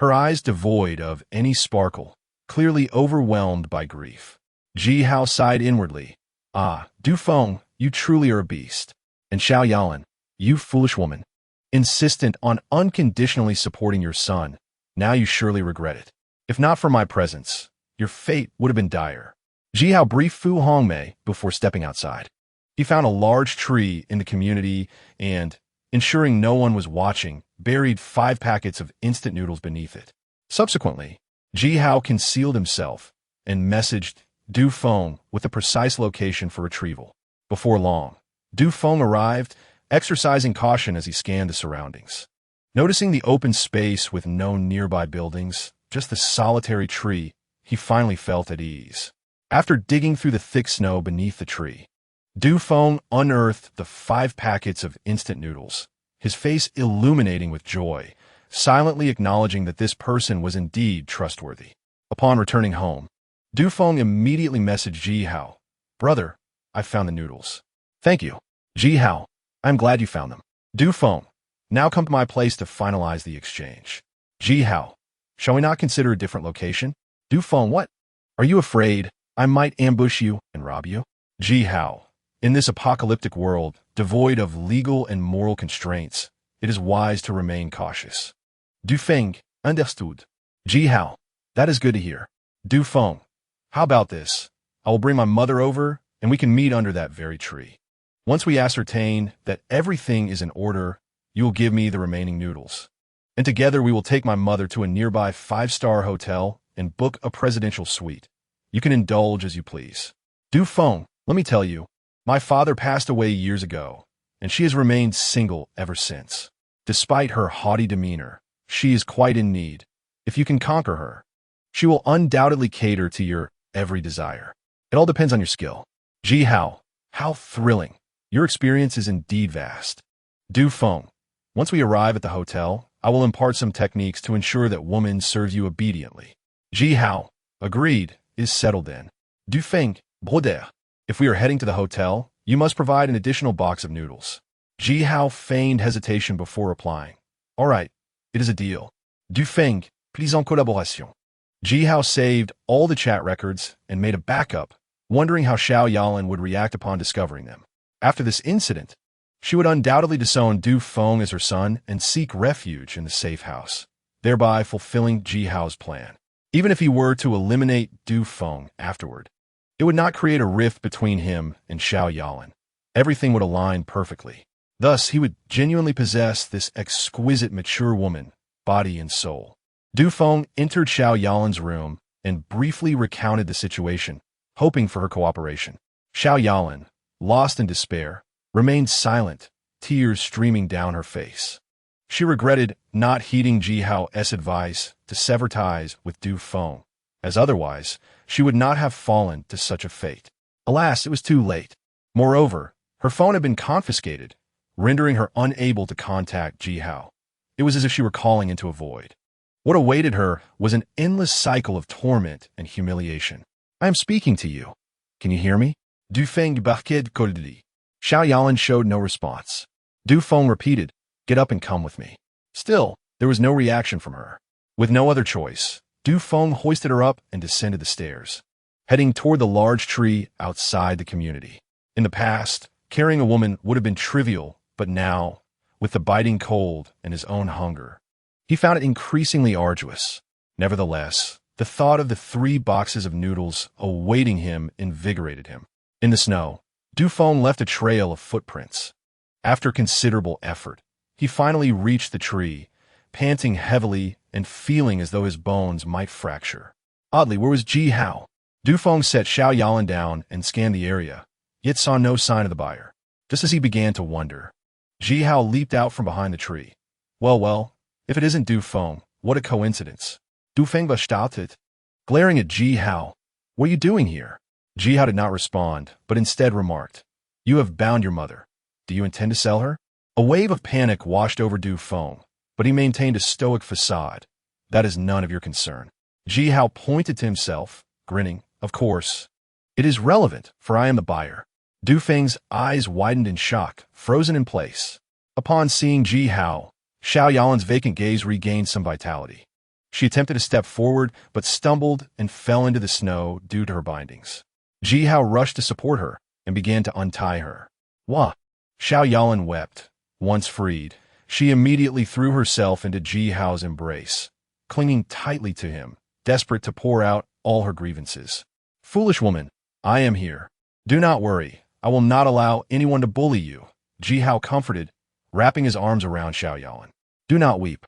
Her eyes devoid of any sparkle, clearly overwhelmed by grief. Ji Hao sighed inwardly. Ah, Dufeng, you truly are a beast. And Xiao Yalan, you foolish woman. Insistent on unconditionally supporting your son, now you surely regret it. If not for my presence, your fate would have been dire. Ji Hao briefed Fu Hongmei before stepping outside. He found a large tree in the community and, ensuring no one was watching, buried 5 packets of instant noodles beneath it. Subsequently, Ji Hao concealed himself and messaged Dufeng with a precise location for retrieval. Before long, Dufeng arrived, exercising caution as he scanned the surroundings. Noticing the open space with no nearby buildings, just the solitary tree, he finally felt at ease. After digging through the thick snow beneath the tree, Dufeng unearthed the 5 packets of instant noodles, his face illuminating with joy, silently acknowledging that this person was indeed trustworthy. Upon returning home, Dufeng immediately messaged Ji Hao, brother, I found the noodles. Thank you. Ji Hao, I'm glad you found them. Dufeng, now come to my place to finalize the exchange. Ji Hao, shall we not consider a different location? Dufeng, what? Are you afraid I might ambush you and rob you? Ji Hao, in this apocalyptic world, devoid of legal and moral constraints, it is wise to remain cautious. Dufeng, understood. Ji Hao, that is good to hear. Dufeng, how about this? I will bring my mother over, and we can meet under that very tree. Once we ascertain that everything is in order, you will give me the remaining noodles. And together we will take my mother to a nearby 5-star hotel and book a presidential suite. You can indulge as you please. Dufeng, let me tell you, my father passed away years ago, and she has remained single ever since. Despite her haughty demeanor, she is quite in need. If you can conquer her, she will undoubtedly cater to your every desire. It all depends on your skill. Ji Hao, how thrilling. Your experience is indeed vast. Dufeng, once we arrive at the hotel, I will impart some techniques to ensure that woman serves you obediently. Ji Hao, agreed, is settled then. Dufeng, broder. If we are heading to the hotel, you must provide an additional box of noodles. Ji Hao feigned hesitation before replying. All right, it is a deal. Dufeng, please en collaboration. Ji Hao saved all the chat records and made a backup, wondering how Xiao Yalan would react upon discovering them. After this incident, she would undoubtedly disown Dufeng as her son and seek refuge in the safe house, thereby fulfilling Ji Hao's plan. Even if he were to eliminate Dufeng afterward, it would not create a rift between him and Xiao Yalan. Everything would align perfectly. Thus, he would genuinely possess this exquisite mature woman, body and soul. Dufeng entered Xiao Yalan's room and briefly recounted the situation, hoping for her cooperation. Xiao Yalan, lost in despair, remained silent, tears streaming down her face. She regretted not heeding Ji Hao's advice to sever ties with Dufeng, as otherwise she would not have fallen to such a fate. Alas, it was too late. Moreover, her phone had been confiscated, rendering her unable to contact Ji Hao. It was as if she were calling into a void. What awaited her was an endless cycle of torment and humiliation. I am speaking to you. Can you hear me? Dufeng contentedly. Xiao Yalan showed no response. Dufeng repeated, get up and come with me. Still, there was no reaction from her. With no other choice, Du Feng hoisted her up and descended the stairs, heading toward the large tree outside the community. In the past, carrying a woman would have been trivial, but now, with the biting cold and his own hunger, he found it increasingly arduous. Nevertheless, the thought of the 3 boxes of noodles awaiting him invigorated him. In the snow, Du Feng left a trail of footprints. After considerable effort, he finally reached the tree, panting heavily and feeling as though his bones might fracture. Oddly, where was Ji Hao? Du Feng set Xiao Yalan down and scanned the area, yet saw no sign of the buyer. Just as he began to wonder, Ji Hao leaped out from behind the tree. Well, if it isn't Du Feng, what a coincidence. Du Feng was startled, glaring at Ji Hao. What are you doing here? Ji Hao did not respond, but instead remarked, You have bound your mother. Do you intend to sell her? A wave of panic washed over Du Feng, but he maintained a stoic facade. That is none of your concern. Ji Hao pointed to himself, grinning. Of course. It is relevant, for I am the buyer. Du Feng's eyes widened in shock, frozen in place. Upon seeing Ji Hao, Xiao Yalan's vacant gaze regained some vitality. She attempted to step forward, but stumbled and fell into the snow due to her bindings. Ji Hao rushed to support her and began to untie her. Wah! Xiao Yalan wept. Once freed, she immediately threw herself into Ji Hao's embrace, clinging tightly to him, desperate to pour out all her grievances. Foolish woman, I am here. Do not worry, I will not allow anyone to bully you, Ji Hao comforted, wrapping his arms around Xiao Yalan. Do not weep.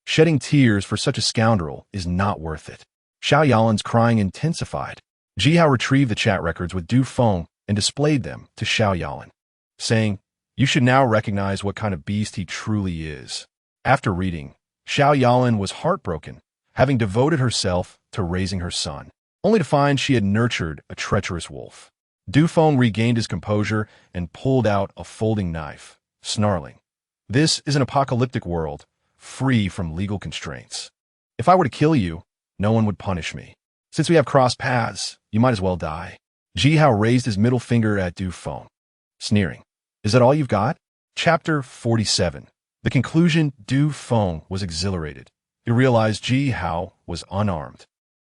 Shedding tears for such a scoundrel is not worth it. Xiao Yalan's crying intensified. Ji Hao retrieved the chat records with Du Feng and displayed them to Xiao Yalan, saying, You should now recognize what kind of beast he truly is. After reading, Xiao Yalan was heartbroken, having devoted herself to raising her son, only to find she had nurtured a treacherous wolf. Du Feng regained his composure and pulled out a folding knife, snarling, This is an apocalyptic world, free from legal constraints. If I were to kill you, no one would punish me. Since we have crossed paths, you might as well die. Ji Hao raised his middle finger at Du Feng, sneering. Is that all you've got? Chapter 47. The conclusion. Du Feng was exhilarated. He realized Ji Hao was unarmed.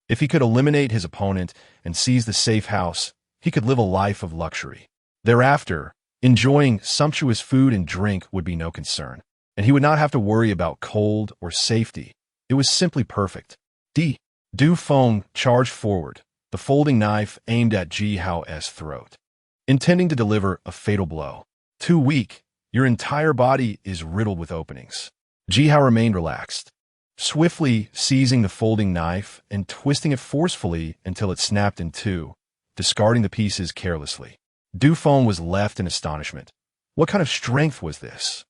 If he could eliminate his opponent and seize the safe house, he could live a life of luxury. Thereafter, enjoying sumptuous food and drink would be no concern, and he would not have to worry about cold or safety. It was simply perfect. Du Feng charged forward, the folding knife aimed at Ji Hao's throat, intending to deliver a fatal blow. Too weak, your entire body is riddled with openings. Ji Hao remained relaxed, swiftly seizing the folding knife and twisting it forcefully until it snapped in two, discarding the pieces carelessly. Du Feng was left in astonishment. What kind of strength was this?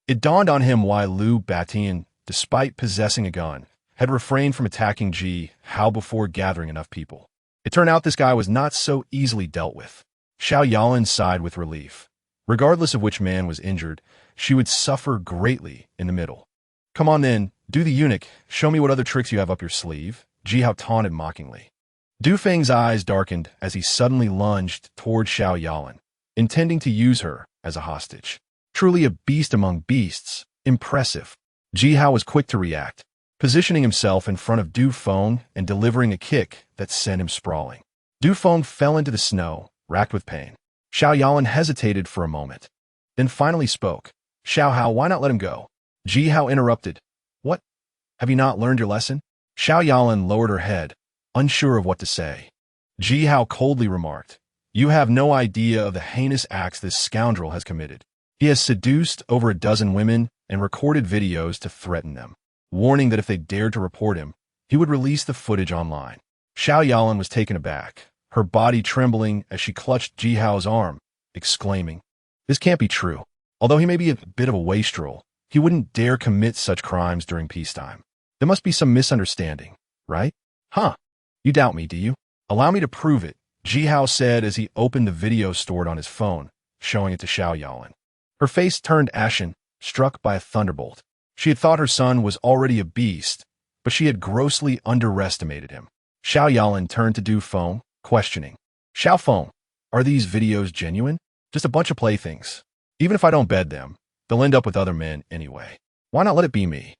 It dawned on him why Liu Batian, despite possessing a gun, had refrained from attacking Ji Hao before gathering enough people. It turned out this guy was not so easily dealt with. Xiao Yalan sighed with relief. Regardless of which man was injured, she would suffer greatly in the middle. Come on then, do the eunuch, show me what other tricks you have up your sleeve, Ji Hao taunted mockingly. Du Feng's eyes darkened as he suddenly lunged toward Xiao Yalan, intending to use her as a hostage. Truly a beast among beasts, impressive. Ji Hao was quick to react, positioning himself in front of Du Feng and delivering a kick that sent him sprawling. Du Feng fell into the snow, racked with pain. Xiao Yalan hesitated for a moment, then finally spoke. Xiao Hao, why not let him go? Ji Hao interrupted. What? Have you not learned your lesson? Xiao Yalan lowered her head, unsure of what to say. Ji Hao coldly remarked, You have no idea of the heinous acts this scoundrel has committed. He has seduced over a dozen women and recorded videos to threaten them, warning that if they dared to report him, he would release the footage online. Xiao Yalan was taken aback, her body trembling as she clutched Ji Hao's arm, exclaiming, This can't be true. Although he may be a bit of a wastrel, he wouldn't dare commit such crimes during peacetime. There must be some misunderstanding, right? Huh? You doubt me, do you? Allow me to prove it, Ji Hao said as he opened the video stored on his phone, showing it to Xiao Yalan. Her face turned ashen, struck by a thunderbolt. She had thought her son was already a beast, but she had grossly underestimated him. Xiao Yalan turned to Du Feng, questioning. Xiao Feng, are these videos genuine? Just a bunch of playthings. Even if I don't bed them, they'll end up with other men anyway. Why not let it be me?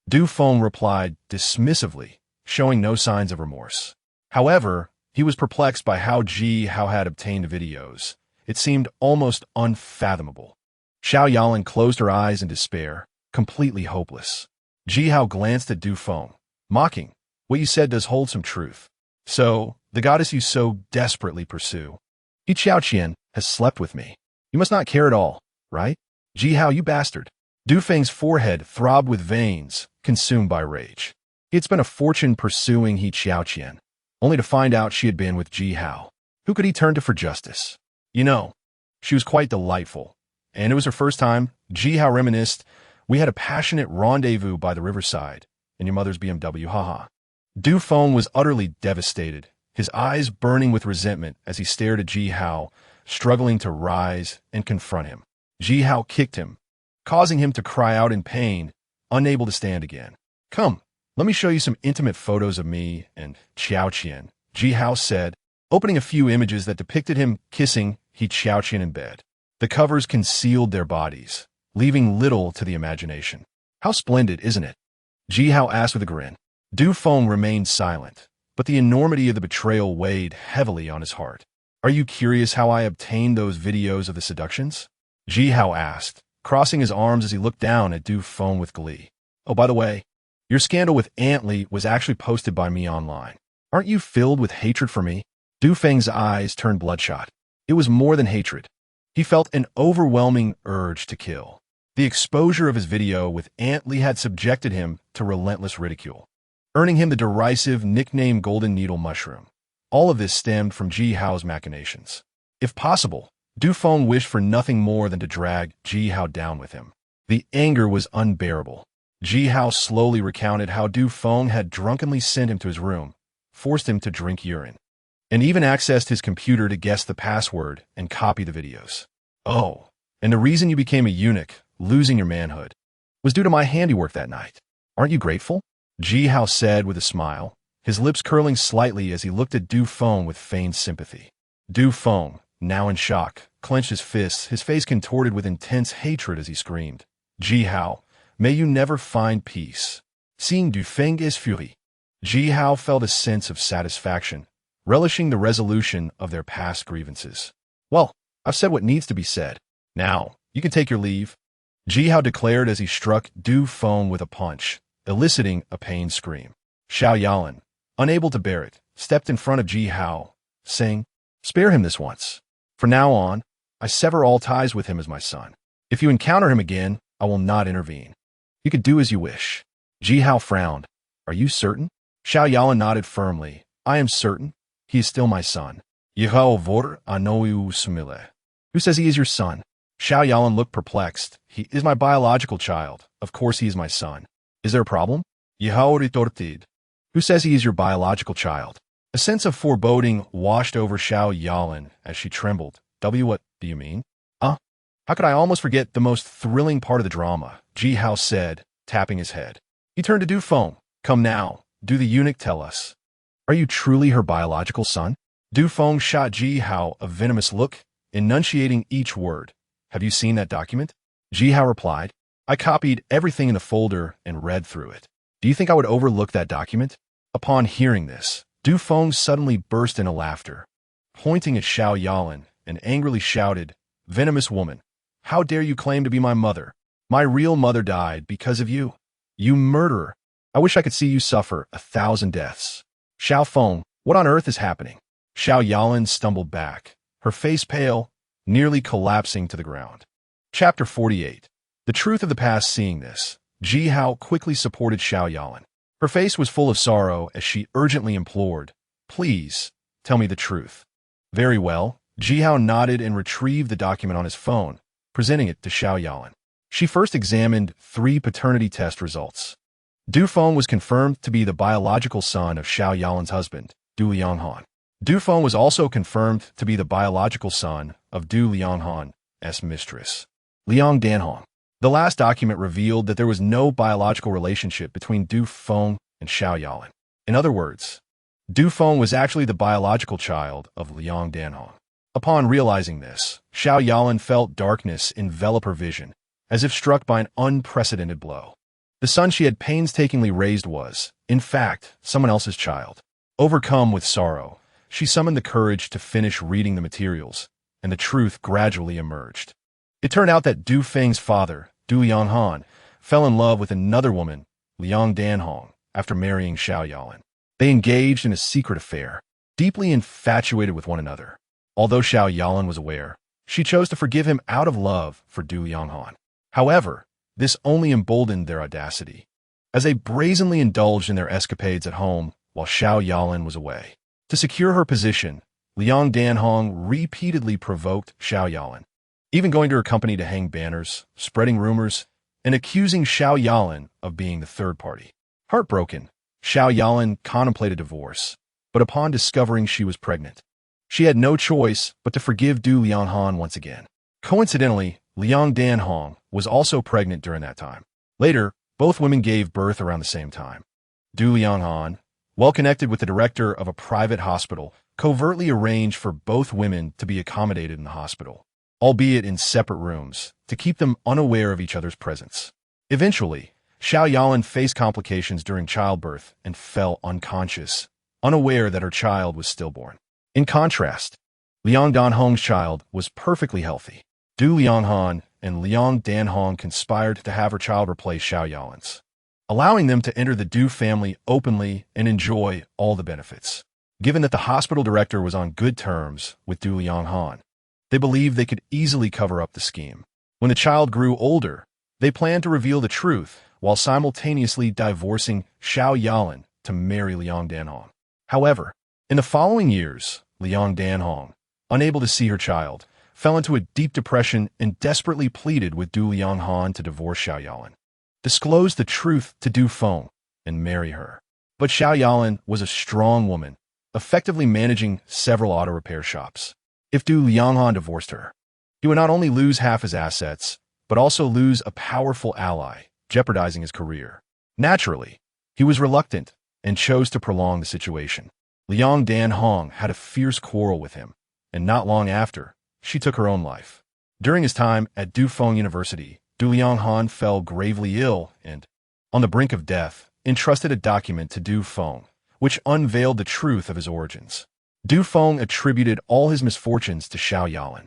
Du Feng replied dismissively, showing no signs of remorse. However, he was perplexed by how Ji Hao had obtained videos. It seemed almost unfathomable. Xiao Yalan closed her eyes in despair, completely hopeless. Ji Hao glanced at Du Feng, mocking, "What you said does hold some truth. So, the goddess you so desperately pursue, Yi Qiaoqian, has slept with me. You must not care at all, right? Ji Hao, you bastard." Du Feng's forehead throbbed with veins, consumed by rage. He had spent a fortune pursuing Yi Qiaoqian, only to find out she had been with Ji Hao. Who could he turn to for justice? You know, she was quite delightful, and it was her first time. Ji Hao reminisced, "We had a passionate rendezvous by the riverside, in your mother's BMW, haha." Du Feng was utterly devastated, his eyes burning with resentment as he stared at Ji Hao, struggling to rise and confront him. Ji Hao kicked him, causing him to cry out in pain, unable to stand again. "Come, let me show you some intimate photos of me and Qiaoqian," Ji Hao said, opening a few images that depicted him kissing Yi Qiaoqian in bed. The covers concealed their bodies, leaving little to the imagination. "How splendid, isn't it?" Ji Hao asked with a grin. Du Feng remained silent, but the enormity of the betrayal weighed heavily on his heart. "Are you curious how I obtained those videos of the seductions?" Ji Hao asked, crossing his arms as he looked down at Du Feng with glee. "Oh, by the way, your scandal with Aunt Li was actually posted by me online. Aren't you filled with hatred for me?" Du Feng's eyes turned bloodshot. It was more than hatred. He felt an overwhelming urge to kill. The exposure of his video with Aunt Li had subjected him to relentless ridicule, earning him the derisive nickname Golden Needle Mushroom. All of this stemmed from Ji Hao's machinations. If possible, Du Feng wished for nothing more than to drag Ji Hao down with him. The anger was unbearable. Ji Hao slowly recounted how Du Feng had drunkenly sent him to his room, forced him to drink urine, and even accessed his computer to guess the password and copy the videos. "Oh, and the reason you became a eunuch, losing your manhood, was due to my handiwork that night. Aren't you grateful?" Ji Hao said with a smile, his lips curling slightly as he looked at Du Feng with feigned sympathy. Du Feng, now in shock, clenched his fists, his face contorted with intense hatred as he screamed, "Ji Hao, may you never find peace." Seeing Du Feng's fury, Ji Hao felt a sense of satisfaction, relishing the resolution of their past grievances. "Well, I've said what needs to be said. Now, you can take your leave," Ji Hao declared as he struck Du Feng with a punch, eliciting a pained scream. Xiao Yalan, unable to bear it, stepped in front of Ji Hao, saying, "Spare him this once. From now on, I sever all ties with him as my son. If you encounter him again, I will not intervene. You can do as you wish." Ji Hao frowned. "Are you certain?" Xiao Yalan nodded firmly. "I am certain. He is still my son. Who says he is your son?" Xiao Yalan looked perplexed. "He is my biological child. Of course he is my son. Is there a problem?" "Who says he is your biological child?" A sense of foreboding washed over Xiao Yalan as she trembled. What do you mean?" How could I almost forget the most thrilling part of the drama?" Ji Hao said, tapping his head. He turned to Du Feng. "Come now, do the eunuch tell us? Are you truly her biological son?" Du Feng shot Ji Hao a venomous look, enunciating each word. "Have you seen that document?" Ji Hao replied. "I copied everything in the folder and read through it. Do you think I would overlook that document?" Upon hearing this, Du Feng suddenly burst into laughter, pointing at Xiao Yalan, and angrily shouted, "Venomous woman, how dare you claim to be my mother? My real mother died because of you. You murderer. I wish I could see you suffer 1,000 deaths." "Xiao Feng, what on earth is happening?" Xiao Yalan stumbled back, her face pale, nearly collapsing to the ground. Chapter 48. The truth of the past. Seeing this, Ji Hao quickly supported Xiao Yalan. Her face was full of sorrow as she urgently implored, "Please, tell me the truth." "Very well." Ji Hao nodded and retrieved the document on his phone, presenting it to Xiao Yalan. She first examined 3 paternity test results. Du Feng was confirmed to be the biological son of Xiao Yalan's husband, Du Lianghan. Du Feng was also confirmed to be the biological son of Du Lianghan's mistress, Liang Danhong. The last document revealed that there was no biological relationship between Du Feng and Xiao Yalan. In other words, Du Feng was actually the biological child of Liang Danhong. Upon realizing this, Xiao Yalan felt darkness envelop her vision, as if struck by an unprecedented blow. The son she had painstakingly raised was, in fact, someone else's child. Overcome with sorrow, she summoned the courage to finish reading the materials, and the truth gradually emerged. It turned out that Du Feng's father, Du Lianghan, fell in love with another woman, Liang Danhong, after marrying Xiao Yalan. They engaged in a secret affair, deeply infatuated with one another. Although Xiao Yalan was aware, she chose to forgive him out of love for Du Lianghan. However, this only emboldened their audacity, as they brazenly indulged in their escapades at home while Xiao Yalan was away. To secure her position, Liang Danhong repeatedly provoked Xiao Yalan, even going to her company to hang banners, spreading rumors, and accusing Xiao Yalan of being the third party. Heartbroken, Xiao Yalan contemplated divorce, but upon discovering she was pregnant, she had no choice but to forgive Du Lianghan once again. Coincidentally, Liang Danhong was also pregnant during that time. Later, both women gave birth around the same time. Du Lianghan, well connected with the director of a private hospital, covertly arranged for both women to be accommodated in the hospital, albeit in separate rooms, to keep them unaware of each other's presence. Eventually, Xiao Yalan faced complications during childbirth and fell unconscious, unaware that her child was stillborn. In contrast, Liang Danhong's child was perfectly healthy. Du Lianghan and Liang Danhong conspired to have her child replace Xiao Yalan's, allowing them to enter the Du family openly and enjoy all the benefits. Given that the hospital director was on good terms with Du Lianghan, they believed they could easily cover up the scheme. When the child grew older, they planned to reveal the truth while simultaneously divorcing Xiao Yalan to marry Liang Danhong. However, in the following years, Liang Danhong, unable to see her child, fell into a deep depression and desperately pleaded with Du Lianghan to divorce Xiao Yalan, disclose the truth to Du Feng, and marry her. But Xiao Yalan was a strong woman, effectively managing several auto repair shops. If Du Lianghan divorced her, he would not only lose half his assets, but also lose a powerful ally, jeopardizing his career. Naturally, he was reluctant and chose to prolong the situation. Liang Danhong had a fierce quarrel with him, and not long after, she took her own life. During his time at Du Feng University, Du Lianghan fell gravely ill and, on the brink of death, entrusted a document to Du Feng, which unveiled the truth of his origins. Du Feng attributed all his misfortunes to Xiao Yalan,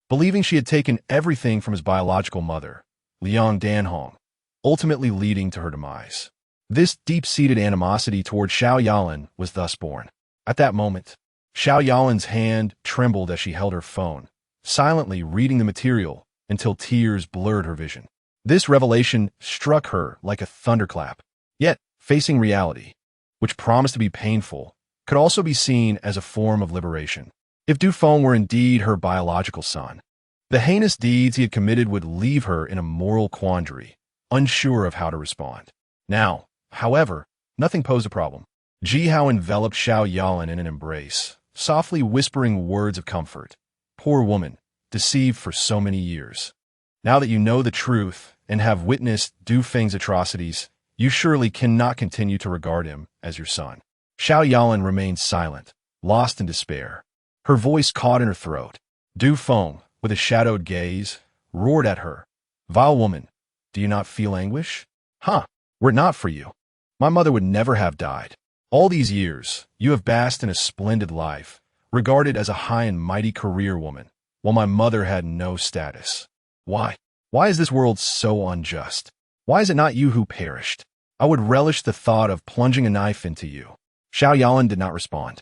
believing she had taken everything from his biological mother, Liang Danhong, ultimately leading to her demise. This deep-seated animosity toward Xiao Yalan was thus born. At that moment, Xiao Yalan's hand trembled as she held her phone, silently reading the material until tears blurred her vision. This revelation struck her like a thunderclap. Yet, facing reality, which promised to be painful, could also be seen as a form of liberation. If Du Feng were indeed her biological son, the heinous deeds he had committed would leave her in a moral quandary, unsure of how to respond. Now, however, nothing posed a problem. Jihao enveloped Xiao Yalan in an embrace, softly whispering words of comfort. Poor woman, deceived for so many years. Now that you know the truth and have witnessed Du Feng's atrocities, you surely cannot continue to regard him as your son. Xiao Yalan remained silent, lost in despair. Her voice caught in her throat. Du Feng, with a shadowed gaze, roared at her. Vile woman, do you not feel anguish? Huh, were it not for you, my mother would never have died. All these years, you have basked in a splendid life, regarded as a high and mighty career woman, while my mother had no status. Why? Why is this world so unjust? Why is it not you who perished? I would relish the thought of plunging a knife into you. Xiao Yalan did not respond,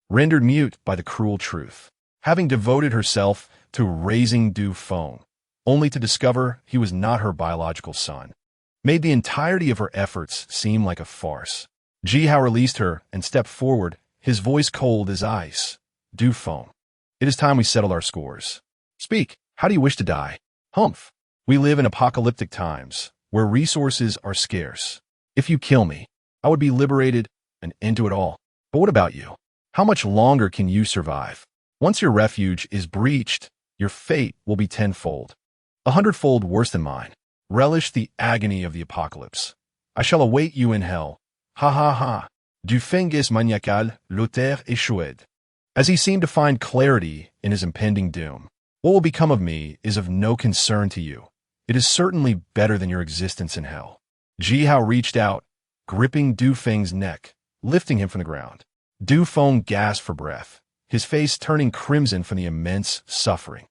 rendered mute by the cruel truth, having devoted herself to raising Du Feng, only to discover he was not her biological son, made the entirety of her efforts seem like a farce. Jihao released her and stepped forward, his voice cold as ice. Du Feng, it is time we settled our scores. Speak, how do you wish to die? Humph. We live in apocalyptic times, where resources are scarce. If you kill me, I would be liberated and into it all. But what about you? How much longer can you survive? Once your refuge is breached, your fate will be tenfold, 100-fold worse than mine. Relish the agony of the apocalypse. I shall await you in hell. Ha ha ha. Du fengis maniacal, l'auteur échoué. As he seemed to find clarity in his impending doom. What will become of me is of no concern to you. It is certainly better than your existence in hell. Ji Hao reached out, gripping Du Feng's neck, lifting him from the ground. Du Feng gasped for breath, his face turning crimson from the immense suffering.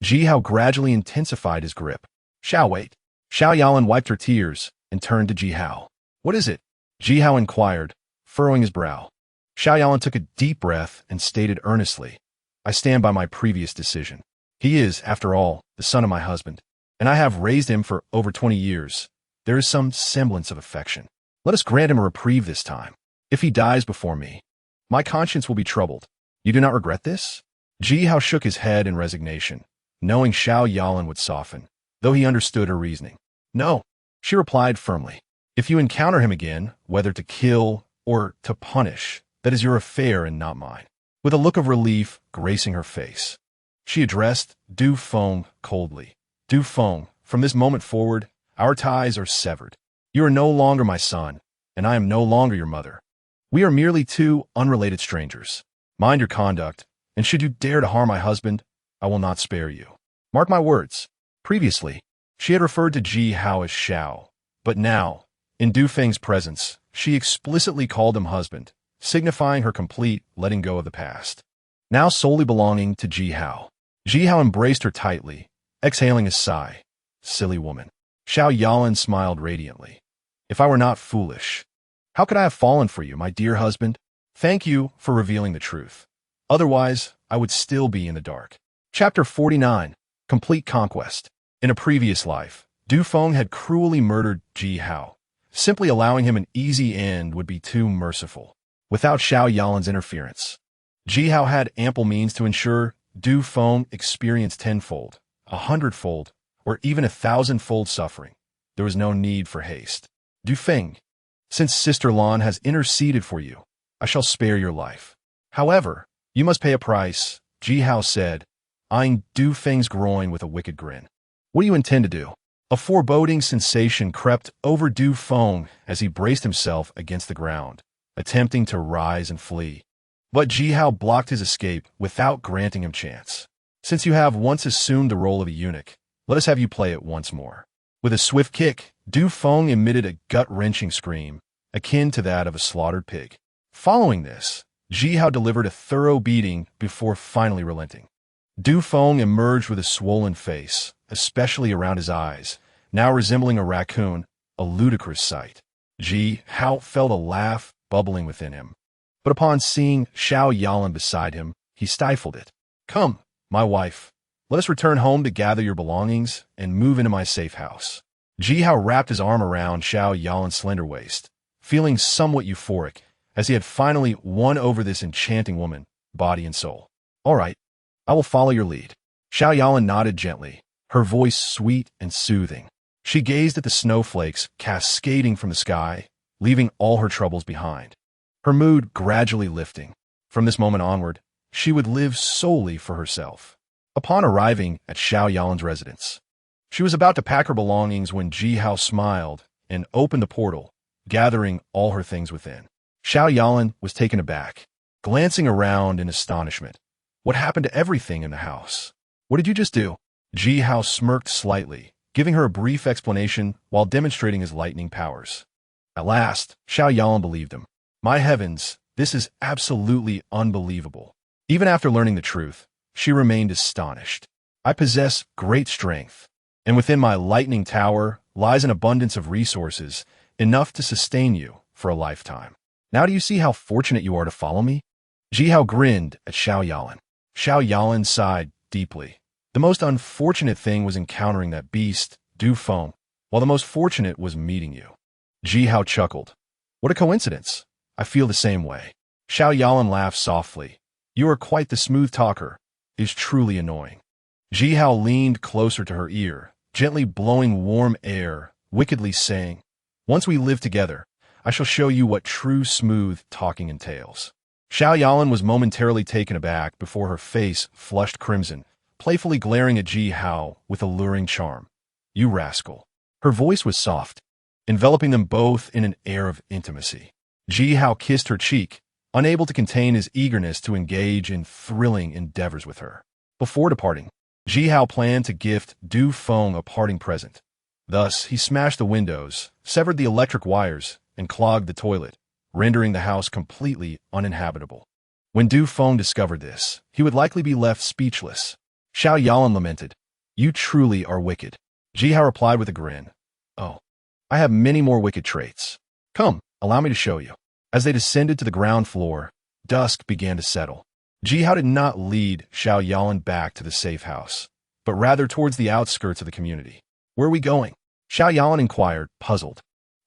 Ji Hao gradually intensified his grip. Xiao, wait. Xiao Yalan wiped her tears and turned to Ji Hao. What is it? Ji Hao inquired, furrowing his brow. Xiao Yalan took a deep breath and stated earnestly, I stand by my previous decision. He is, after all, the son of my husband, and I have raised him for over 20 years. There is some semblance of affection. Let us grant him a reprieve this time. If he dies before me, my conscience will be troubled. You do not regret this? Ji Hao shook his head in resignation, knowing Xiao Yalan would soften, though he understood her reasoning. No, she replied firmly. If you encounter him again, whether to kill or to punish, that is your affair and not mine. With a look of relief gracing her face, she addressed Du Feng coldly. Du Feng, from this moment forward, our ties are severed. You are no longer my son, and I am no longer your mother. We are merely two unrelated strangers. Mind your conduct, and should you dare to harm my husband, I will not spare you. Mark my words. Previously, she had referred to Ji Hao as Xiao, but now, in Du Feng's presence, she explicitly called him husband, signifying her complete letting go of the past. Now solely belonging to Ji Hao. Ji Hao embraced her tightly, exhaling a sigh. Silly woman. Xiao Yalan smiled radiantly. If I were not foolish, how could I have fallen for you, my dear husband? Thank you for revealing the truth. Otherwise, I would still be in the dark. Chapter 49. Complete Conquest. In a previous life, Du Feng had cruelly murdered Ji Hao. Simply allowing him an easy end would be too merciful. Without Xiao Yalan's interference, Ji Hao had ample means to ensure Du Feng experienced tenfold, 100-fold, or even 1,000-fold suffering. There was no need for haste. Du Feng, since Sister Lan has interceded for you, I shall spare your life. However, you must pay a price, Ji Hao said, eyeing Du Feng's groin with a wicked grin. What do you intend to do? A foreboding sensation crept over Du Feng as he braced himself against the ground, attempting to rise and flee. But Ji Hao blocked his escape without granting him chance. Since you have once assumed the role of a eunuch, let us have you play it once more. With a swift kick, Du Feng emitted a gut-wrenching scream, akin to that of a slaughtered pig. Following this, Ji Hao delivered a thorough beating before finally relenting. Du Feng emerged with a swollen face, especially around his eyes, now resembling a raccoon, a ludicrous sight. Ji Hao felt a laugh bubbling within him. But upon seeing Xiao Yalan beside him, he stifled it. Come, my wife, let us return home to gather your belongings and move into my safe house. Ji Hao wrapped his arm around Xiao Yalan's slender waist, feeling somewhat euphoric as he had finally won over this enchanting woman, body and soul. All right, I will follow your lead. Xiao Yalan nodded gently, her voice sweet and soothing. She gazed at the snowflakes cascading from the sky, leaving all her troubles behind. Her mood gradually lifting. From this moment onward, she would live solely for herself. Upon arriving at Xiao Yalan's residence, she was about to pack her belongings when Ji Hao smiled and opened the portal, gathering all her things within. Xiao Yalan was taken aback, glancing around in astonishment. What happened to everything in the house? What did you just do? Ji Hao smirked slightly, giving her a brief explanation while demonstrating his lightning powers. At last, Xiao Yalan believed him. My heavens, this is absolutely unbelievable. Even after learning the truth, she remained astonished. I possess great strength, and within my lightning tower lies an abundance of resources, enough to sustain you for a lifetime. Now do you see how fortunate you are to follow me? Ji Hao grinned at Xiao Yalan. Xiao Yalan sighed deeply. The most unfortunate thing was encountering that beast, Du Feng, while the most fortunate was meeting you. Ji Hao chuckled. What a coincidence. I feel the same way. Xiao Yalan laughed softly. You are quite the smooth talker. It is truly annoying. Ji Hao leaned closer to her ear, gently blowing warm air, wickedly saying, Once we live together, I shall show you what true smooth talking entails. Xiao Yalan was momentarily taken aback before her face flushed crimson, playfully glaring at Ji Hao with alluring charm. You rascal. Her voice was soft, enveloping them both in an air of intimacy. Ji Hao kissed her cheek, unable to contain his eagerness to engage in thrilling endeavors with her. Before departing, Ji Hao planned to gift Du Feng a parting present, Thus, he smashed the windows, severed the electric wires, and clogged the toilet, rendering the house completely uninhabitable. When Du Feng discovered this, he would likely be left speechless. Xiao Yalan lamented, "You truly are wicked." Ji Hao replied with a grin, "Oh, I have many more wicked traits. Come, allow me to show you." As they descended to the ground floor, dusk began to settle. Ji Hao did not lead Xiao Yalan back to the safe house, but rather towards the outskirts of the community. "Where are we going?" Xiao Yalan inquired, puzzled.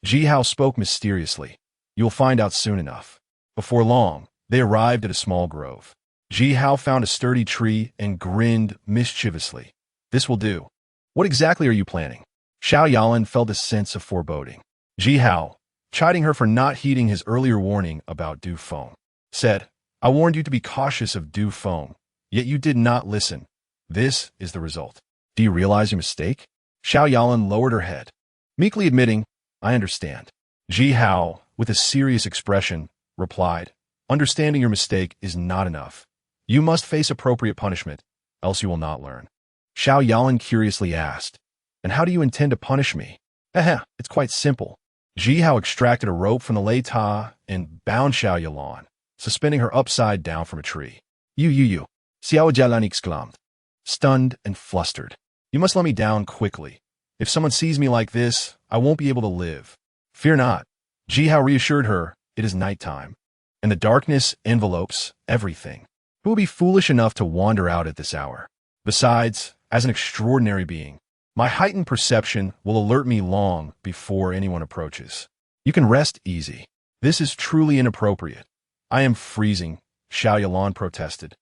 Ji Hao spoke mysteriously. "You'll find out soon enough." Before long, they arrived at a small grove. Ji Hao found a sturdy tree and grinned mischievously. "This will do. What exactly are you planning?" Xiao Yalan felt a sense of foreboding. Ji Hao, chiding her for not heeding his earlier warning about Du Feng, said, "I warned you to be cautious of Du Feng, yet you did not listen. This is the result. Do you realize your mistake?" Xiao Yalan lowered her head, meekly admitting, "I understand." Ji Hao, with a serious expression, replied, "Understanding your mistake is not enough. You must face appropriate punishment, else you will not learn." Xiao Yalan curiously asked, "And how do you intend to punish me?" It's quite simple." Ji Hao extracted a rope from the lei ta and bound Xiao Yalan, suspending her upside down from a tree. You. Xiao Yalan exclaimed, stunned and flustered. "You must let me down quickly. If someone sees me like this, I won't be able to live." "Fear not." Ji Hao reassured her, "It is nighttime, and the darkness envelopes everything. Who will be foolish enough to wander out at this hour? Besides, as an extraordinary being, my heightened perception will alert me long before anyone approaches. You can rest easy." "This is truly inappropriate. I am freezing," Xiao Yalan protested,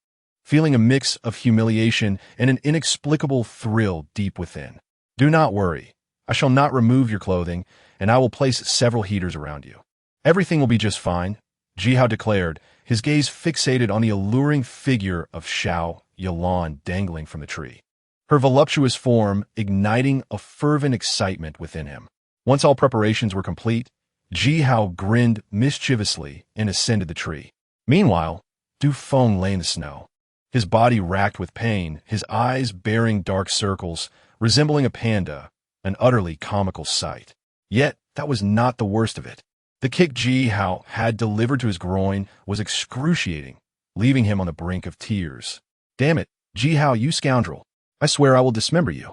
feeling a mix of humiliation and an inexplicable thrill deep within. "Do not worry. I shall not remove your clothing, and I will place several heaters around you. Everything will be just fine," Ji Hao declared, his gaze fixated on the alluring figure of Xiao Yalan dangling from the tree, her voluptuous form igniting a fervent excitement within him. Once all preparations were complete, Ji Hao grinned mischievously and ascended the tree. Meanwhile, Du Feng lay in the snow, his body racked with pain, his eyes bearing dark circles, resembling a panda, an utterly comical sight. Yet, that was not the worst of it. The kick Ji Hao had delivered to his groin was excruciating, leaving him on the brink of tears. "Damn it, Ji Hao, you scoundrel. I swear I will dismember you."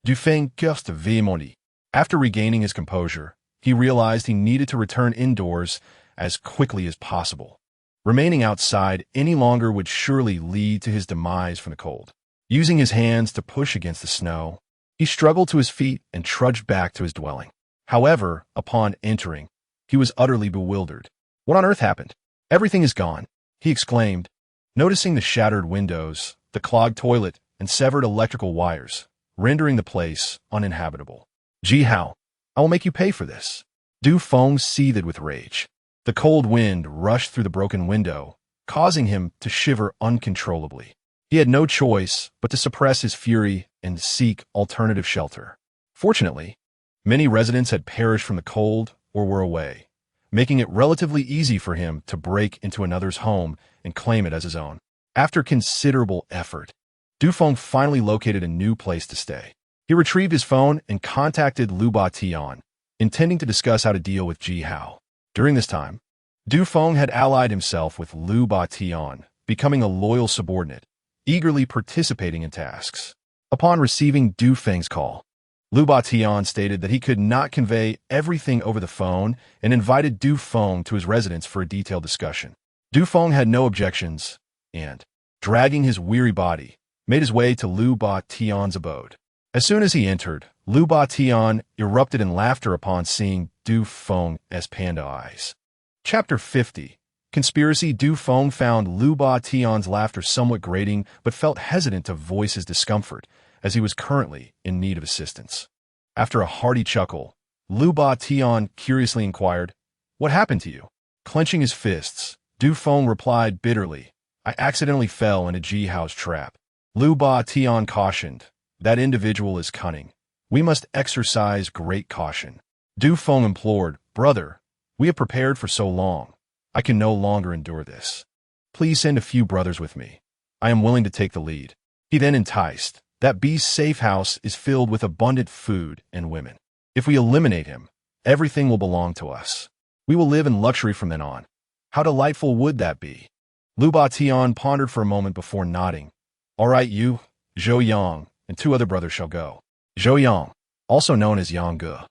Du Feng cursed vehemently. After regaining his composure, he realized he needed to return indoors as quickly as possible. Remaining outside any longer would surely lead to his demise from the cold. Using his hands to push against the snow, he struggled to his feet and trudged back to his dwelling. However, upon entering, he was utterly bewildered. "What on earth happened? Everything is gone," he exclaimed, noticing the shattered windows, the clogged toilet, and severed electrical wires, rendering the place uninhabitable. "Ji Hao, I will make you pay for this." Du Feng seethed with rage. The cold wind rushed through the broken window, causing him to shiver uncontrollably. He had no choice but to suppress his fury and seek alternative shelter. Fortunately, many residents had perished from the cold or were away, making it relatively easy for him to break into another's home and claim it as his own. After considerable effort, Du Feng finally located a new place to stay. He retrieved his phone and contacted Lu Ba Tian, intending to discuss how to deal with Ji Hao. During this time, Du Feng had allied himself with Lu Ba Tian, becoming a loyal subordinate, eagerly participating in tasks. Upon receiving Du Feng's call, Lu Ba Tian stated that he could not convey everything over the phone and invited Du Feng to his residence for a detailed discussion. Du Feng had no objections and, dragging his weary body, made his way to Lu Ba Tian's abode. As soon as he entered, Lu Ba Tian erupted in laughter upon seeing Du Feng's panda eyes. Chapter 50. Conspiracy. Du Feng found Lu Ba Tian's laughter somewhat grating, but felt hesitant to voice his discomfort, as he was currently in need of assistance. After a hearty chuckle, Lu Ba Tian curiously inquired, "What happened to you?" Clenching his fists, Du Feng replied bitterly, "I accidentally fell into Ji Hao's trap." Lu Ba Tian cautioned, "That individual is cunning. We must exercise great caution." Du Feng implored, "Brother, we have prepared for so long. I can no longer endure this. Please send a few brothers with me. I am willing to take the lead." He then enticed, "That beast's safe house is filled with abundant food and women. If we eliminate him, everything will belong to us. We will live in luxury from then on. How delightful would that be? Lu Batian pondered for a moment before nodding. All right, you, Zhou Yang, and 2 other brothers shall go. Zhou Yang, also known as Yang Ge,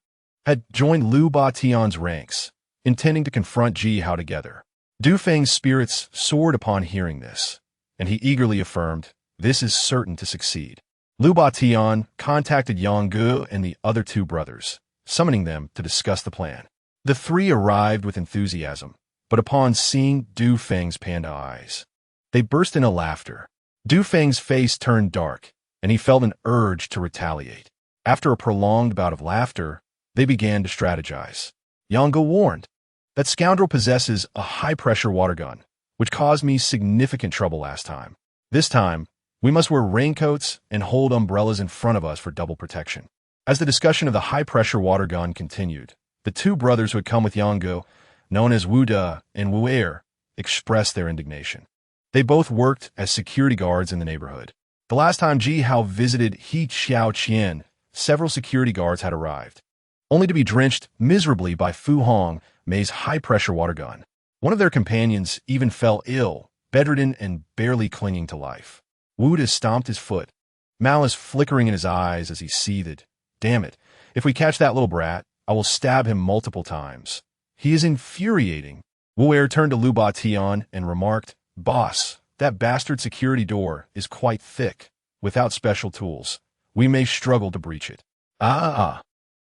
had joined Lu Batian's ranks, intending to confront Ji Hao together. Du Feng's spirits soared upon hearing this, and he eagerly affirmed, this is certain to succeed. Lu Batian contacted Yang Ge and the other 2 brothers, summoning them to discuss the plan. The 3 arrived with enthusiasm, but upon seeing Du Feng's panda eyes, they burst into laughter. Du Feng's face turned dark, and he felt an urge to retaliate. After a prolonged bout of laughter, they began to strategize. Yang Ge warned, that scoundrel possesses a high-pressure water gun, which caused me significant trouble last time. This time, we must wear raincoats and hold umbrellas in front of us for double protection. As the discussion of the high-pressure water gun continued, the 2 brothers who had come with Yang Ge, known as Wu De and Wu Er, expressed their indignation. They both worked as security guards in the neighborhood. The last time Ji Hao visited He Xiao Qian, several security guards had arrived, only to be drenched miserably by Fu Hong Mei's high-pressure water gun. One of their companions even fell ill, bedridden and barely clinging to life. Wu De stomped his foot, malice flickering in his eyes as he seethed. Damn it, if we catch that little brat, I will stab him multiple times. He is infuriating. Wu Er turned to Lu Batian and remarked, Boss, that bastard security door is quite thick. Without special tools, we may struggle to breach it. I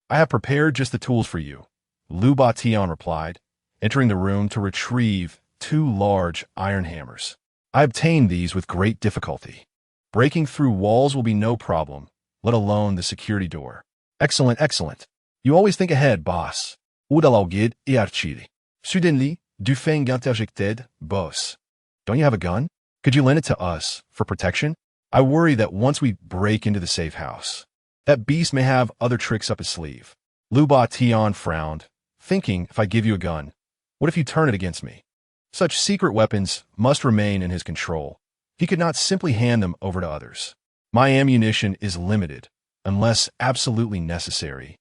have prepared just the tools for you, Lu Batian replied, entering the room to retrieve 2 large iron hammers. I obtained these with great difficulty. Breaking through walls will be no problem, let alone the security door. Excellent, excellent. You always think ahead, boss. Udalogid et archiri. Sudenly, du feng interjected, boss. Don't you have a gun? Could you lend it to us, for protection? I worry that once we break into the safe house, that beast may have other tricks up his sleeve. Lu Batian frowned, thinking, if I give you a gun, what if you turn it against me? Such secret weapons must remain in his control. He could not simply hand them over to others. My ammunition is limited, unless absolutely necessary.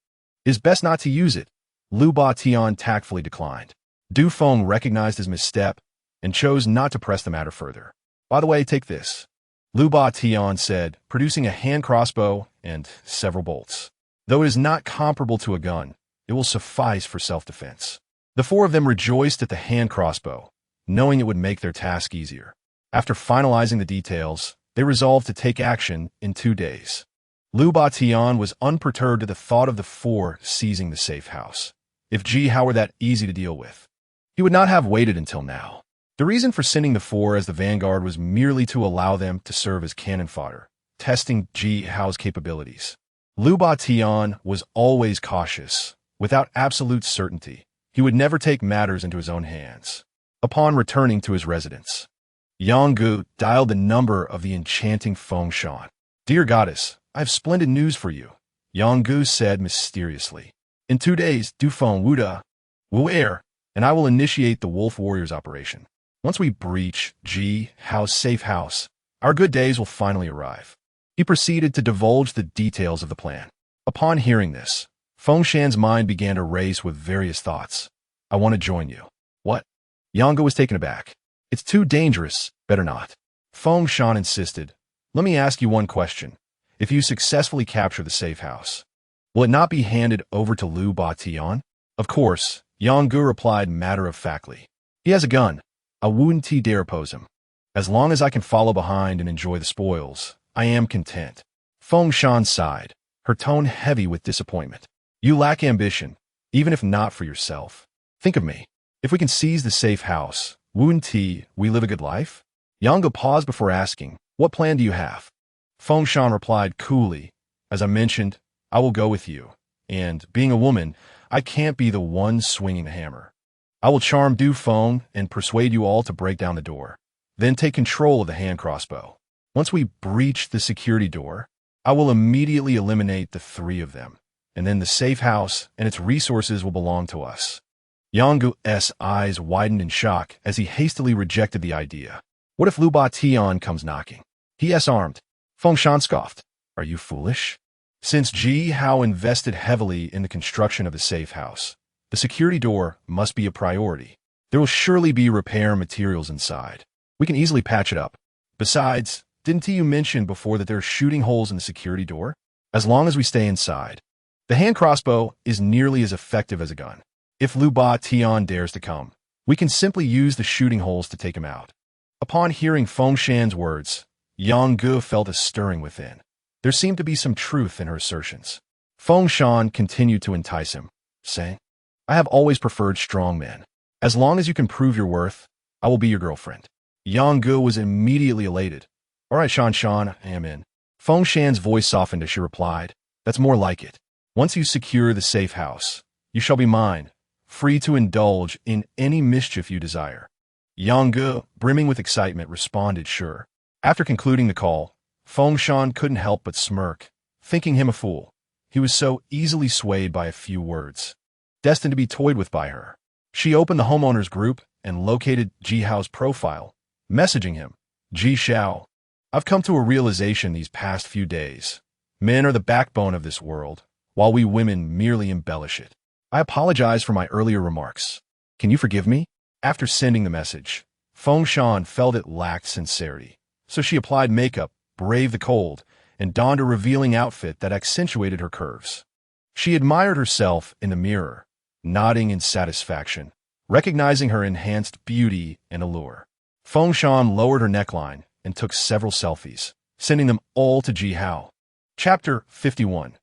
It is best not to use it. Lu Batian tactfully declined. Du Feng recognized his misstep and chose not to press the matter further. By the way, take this, Lu Batian said, producing a hand crossbow and several bolts. Though it is not comparable to a gun, it will suffice for self-defense. The 4 of them rejoiced at the hand crossbow, knowing it would make their task easier. After finalizing the details, they resolved to take action in 2 days. Lu Batian was unperturbed at the thought of the 4 seizing the safe house. If Ji Hao were that easy to deal with, he would not have waited until now. The reason for sending the 4 as the vanguard was merely to allow them to serve as cannon fodder, testing Ji Hao's capabilities. Lu Batian was always cautious. Without absolute certainty, he would never take matters into his own hands. Upon returning to his residence, Yang Ge dialed the number of the enchanting Feng Shan. Dear goddess, I have splendid news for you, Yang Ge said mysteriously. In 2 days, Du Feng Wu De, Wu Er, and I will initiate the Wolf Warriors operation. Once we breach Ji Hao's safe house, our good days will finally arrive. He proceeded to divulge the details of the plan. Upon hearing this, Feng Shan's mind began to race with various thoughts. I want to join you. What? Yang Ge was taken aback. It's too dangerous, better not. Feng Shan insisted. Let me ask you one question. If you successfully capture the safe house, will it not be handed over to Lu Batian? Of course, Yang Ge replied matter-of-factly. He has a gun. I wouldn't dare oppose him. As long as I can follow behind and enjoy the spoils, I am content. Feng Shan sighed, her tone heavy with disappointment. You lack ambition, even if not for yourself. Think of me. If we can seize the safe house, wouldn't we live a good life? Yang Ge paused before asking, what plan do you have? Feng Shan replied coolly, as I mentioned, I will go with you, and, being a woman, I can't be the one swinging the hammer. I will charm Du Feng and persuade you all to break down the door, then take control of the hand crossbow. Once we breach the security door, I will immediately eliminate the 3 of them, and then the safe house and its resources will belong to us. Yang Ge's eyes widened in shock as he hastily rejected the idea. What if Lu Batian comes knocking? He is armed. Feng Shan scoffed. Are you foolish? Since Ji Hao invested heavily in the construction of the safe house, the security door must be a priority. There will surely be repair materials inside. We can easily patch it up. Besides, didn't you mention before that there are shooting holes in the security door? As long as we stay inside. The hand crossbow is nearly as effective as a gun. If Lu Ba Tian dares to come, we can simply use the shooting holes to take him out. Upon hearing Feng Shan's words, Yang Ge felt a stirring within. There seemed to be some truth in her assertions. Feng Shan continued to entice him, saying, I have always preferred strong men. As long as you can prove your worth, I will be your girlfriend. Yang Ge was immediately elated. All right, Shan, I am in. Feng Shan's voice softened as she replied, That's more like it. Once you secure the safe house, you shall be mine, free to indulge in any mischief you desire. Yang Ge, brimming with excitement, responded, Sure. After concluding the call, Feng Shan couldn't help but smirk, thinking him a fool. He was so easily swayed by a few words, destined to be toyed with by her. She opened the homeowners group and located Ji Hao's profile, messaging him, Ji Xiao, I've come to a realization these past few days. Men are the backbone of this world, while we women merely embellish it. I apologize for my earlier remarks. Can you forgive me? After sending the message, Feng Shan felt it lacked sincerity, so she applied makeup, braved the cold, and donned a revealing outfit that accentuated her curves. She admired herself in the mirror, nodding in satisfaction, recognizing her enhanced beauty and allure. Feng Shan lowered her neckline and took several selfies, sending them all to Ji Hao. Chapter 51.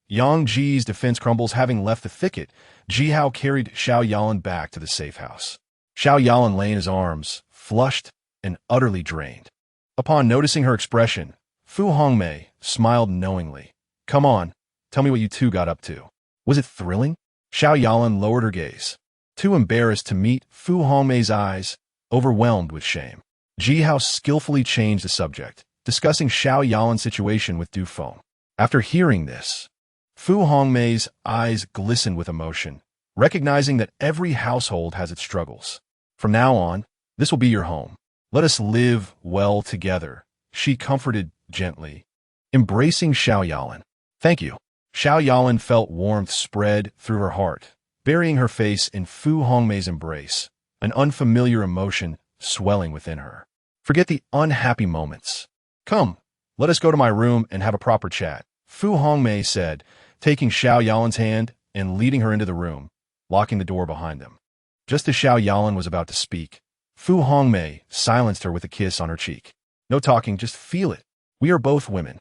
Yang Ji's defense crumbles. Having left the thicket, Ji Hao carried Xiao Yalan back to the safe house. Xiao Yalan lay in his arms, flushed and utterly drained. Upon noticing her expression, Fu Hongmei smiled knowingly. Come on, tell me what you two got up to. Was it thrilling? Xiao Yalan lowered her gaze, too embarrassed to meet Fu Hongmei's eyes, overwhelmed with shame. Ji Hao skillfully changed the subject, discussing Xiao Yalan's situation with Du Feng. After hearing this, Fu Hongmei's eyes glistened with emotion, recognizing that every household has its struggles. From now on, this will be your home. Let us live well together, she comforted gently, embracing Xiao Yalan. Thank you. Xiao Yalan felt warmth spread through her heart, burying her face in Fu Hongmei's embrace, an unfamiliar emotion swelling within her. Forget the unhappy moments. Come, let us go to my room and have a proper chat, Fu Hongmei said, taking Xiao Yalan's hand and leading her into the room, locking the door behind them. Just as Xiao Yalan was about to speak, Fu Hongmei silenced her with a kiss on her cheek. No talking, just feel it. We are both women,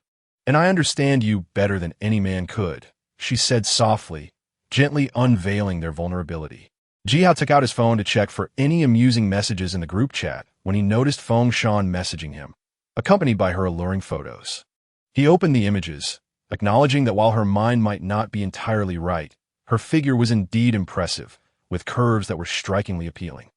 and I understand you better than any man could, she said softly, gently unveiling their vulnerability. Ji Hao took out his phone to check for any amusing messages in the group chat when he noticed Feng Shan messaging him, accompanied by her alluring photos. He opened the images, acknowledging that while her mind might not be entirely right, her figure was indeed impressive, with curves that were strikingly appealing.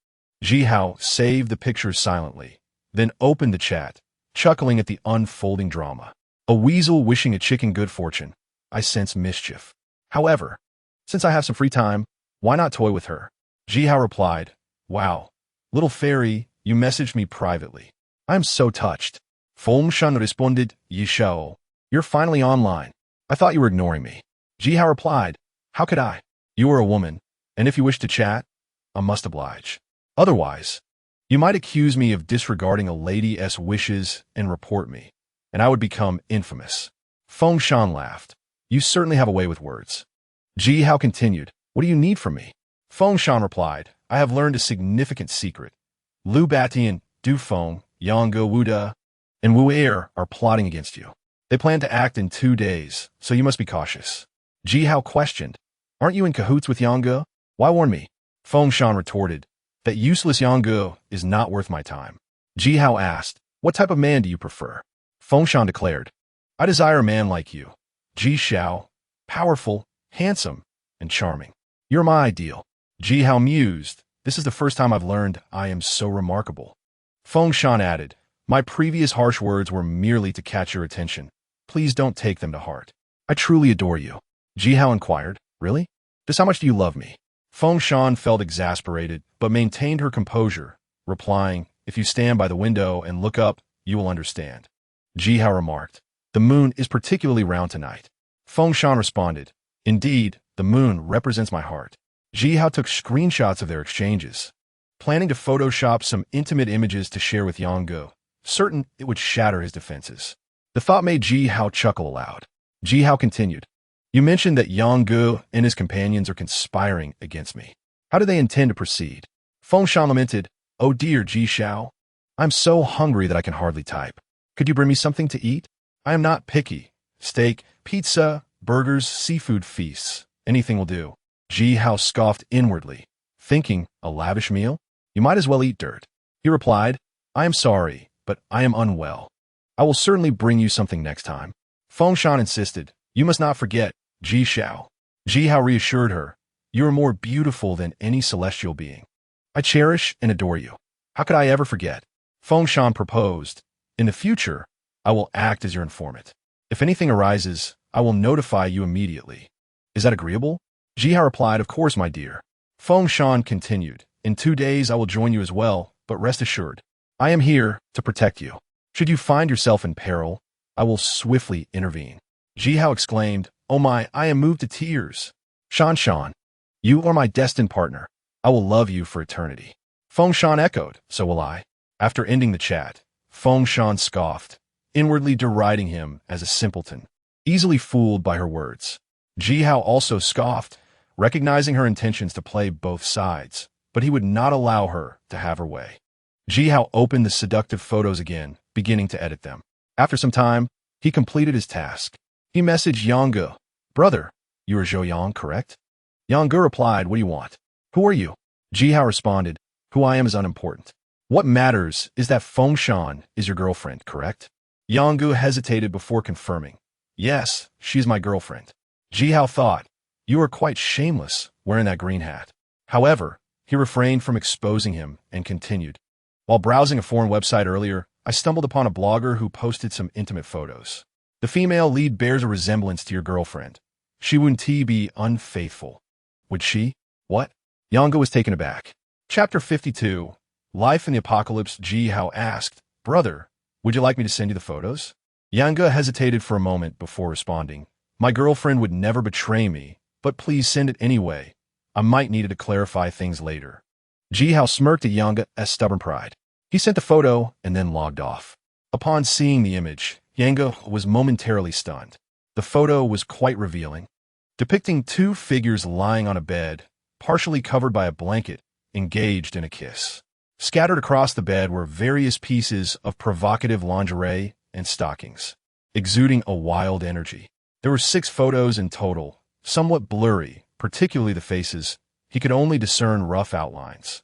Ji Hao saved the pictures silently, then opened the chat, chuckling at the unfolding drama. A weasel wishing a chicken good fortune. I sense mischief. However, since I have some free time, why not toy with her? Ji Hao replied, Wow, little fairy, you messaged me privately. I am so touched. Feng Shan responded, Yi Shao, you're finally online. I thought you were ignoring me. Ji Hao replied, How could I? You are a woman, and if you wish to chat, I must oblige. Otherwise, you might accuse me of disregarding a lady's wishes and report me, and I would become infamous. Feng Shan laughed. You certainly have a way with words. Ji Hao continued, What do you need from me? Feng Shan replied, I have learned a significant secret. Lu Batian, Du Feng, Yang Ge Wuda, and Wu Er are plotting against you. They plan to act in 2 days, so you must be cautious. Ji Hao questioned, Aren't you in cahoots with Yang Ge? Why warn me? Feng Shan retorted, That useless Yang Ge is not worth my time. Ji Hao asked, What type of man do you prefer? Feng Shan declared, I desire a man like you. Ji Xiao, powerful, handsome, and charming. You're my ideal. Ji Hao mused, This is the first time I've learned I am so remarkable. Feng Shan added, My previous harsh words were merely to catch your attention. Please don't take them to heart. I truly adore you. Ji Hao inquired, Really? Just how much do you love me? Feng Shan felt exasperated, but maintained her composure, replying, If you stand by the window and look up, you will understand. Ji Hao remarked, The moon is particularly round tonight. Fengshan responded, "Indeed, the moon represents my heart." Ji Hao took screenshots of their exchanges, planning to Photoshop some intimate images to share with Yang Gu, certain it would shatter his defenses. The thought made Ji Hao chuckle aloud. Ji Hao continued, "You mentioned that Yang Gu and his companions are conspiring against me. How do they intend to proceed?" Fengshan lamented, "Oh dear, Ji Hao. I'm so hungry that I can hardly type. Could you bring me something to eat? I am not picky. Steak, pizza, burgers, seafood feasts. Anything will do." Ji Hao scoffed inwardly, thinking, "A lavish meal? You might as well eat dirt." He replied, "I am sorry, but I am unwell. I will certainly bring you something next time." Fengshan insisted, "You must not forget, Ji Hao." Ji Hao reassured her, "You are more beautiful than any celestial being. I cherish and adore you. How could I ever forget?" Fengshan proposed, "In the future, I will act as your informant. If anything arises, I will notify you immediately. Is that agreeable?" Ji Hao replied, "Of course, my dear." Fengshan continued, "In 2 days I will join you as well, but rest assured, I am here to protect you. Should you find yourself in peril, I will swiftly intervene." Ji Hao exclaimed, "Oh my, I am moved to tears. Shan, you are my destined partner. I will love you for eternity." Fengshan echoed, "So will I." After ending the chat, Fengshan scoffed, inwardly deriding him as a simpleton, easily fooled by her words. Ji Hao also scoffed, recognizing her intentions to play both sides, but he would not allow her to have her way. Ji Hao opened the seductive photos again, beginning to edit them. After some time, he completed his task. He messaged Yang Gu, "Brother, you are Zhou Yang, correct?" Yang Gu replied, "What do you want?" "Who are you?" Ji Hao responded, "Who I am is unimportant. What matters is that Fengshan is your girlfriend, correct?" Yang Gu hesitated before confirming, "Yes, she is my girlfriend." Ji Hao thought, "You are quite shameless wearing that green hat." However, he refrained from exposing him and continued, "While browsing a foreign website earlier, I stumbled upon a blogger who posted some intimate photos. The female lead bears a resemblance to your girlfriend. She wouldn't be unfaithful. Would she?" "What?" Yang Gu was taken aback. Chapter 52, Life in the Apocalypse. Ji Hao asked, "Brother, would you like me to send you the photos?" Yang Gu hesitated for a moment before responding, "My girlfriend would never betray me, but please send it anyway. I might need it to clarify things later." Ji Hao smirked at Yang Gu's stubborn pride. He sent the photo and then logged off. Upon seeing the image, Yang Gu was momentarily stunned. The photo was quite revealing, depicting 2 figures lying on a bed, partially covered by a blanket, engaged in a kiss. Scattered across the bed were various pieces of provocative lingerie and stockings, exuding a wild energy. There were 6 photos in total, somewhat blurry, particularly the faces. He could only discern rough outlines.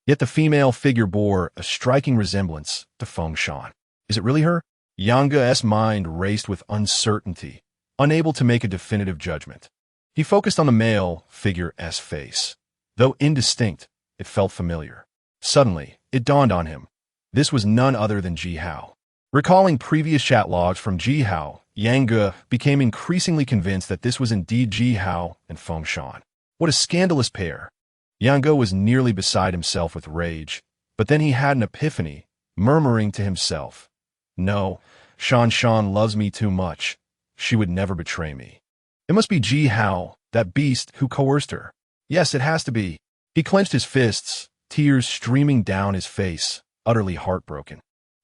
Yet the female figure bore a striking resemblance to Fengshan. Is it really her? Yang Gu's mind raced with uncertainty, unable to make a definitive judgment. He focused on the male figure's face. Though indistinct, it felt familiar. Suddenly, it dawned on him. This was none other than Ji Hao. Recalling previous chat logs from Ji Hao, Yang Gu became increasingly convinced that this was indeed Ji Hao and Fengshan. What a scandalous pair! Yang Gu was nearly beside himself with rage, but then he had an epiphany, murmuring to himself, "No, Shan loves me too much. She would never betray me. It must be Ji Hao, that beast who coerced her. Yes, it has to be." He clenched his fists, tears streaming down his face, utterly heartbroken.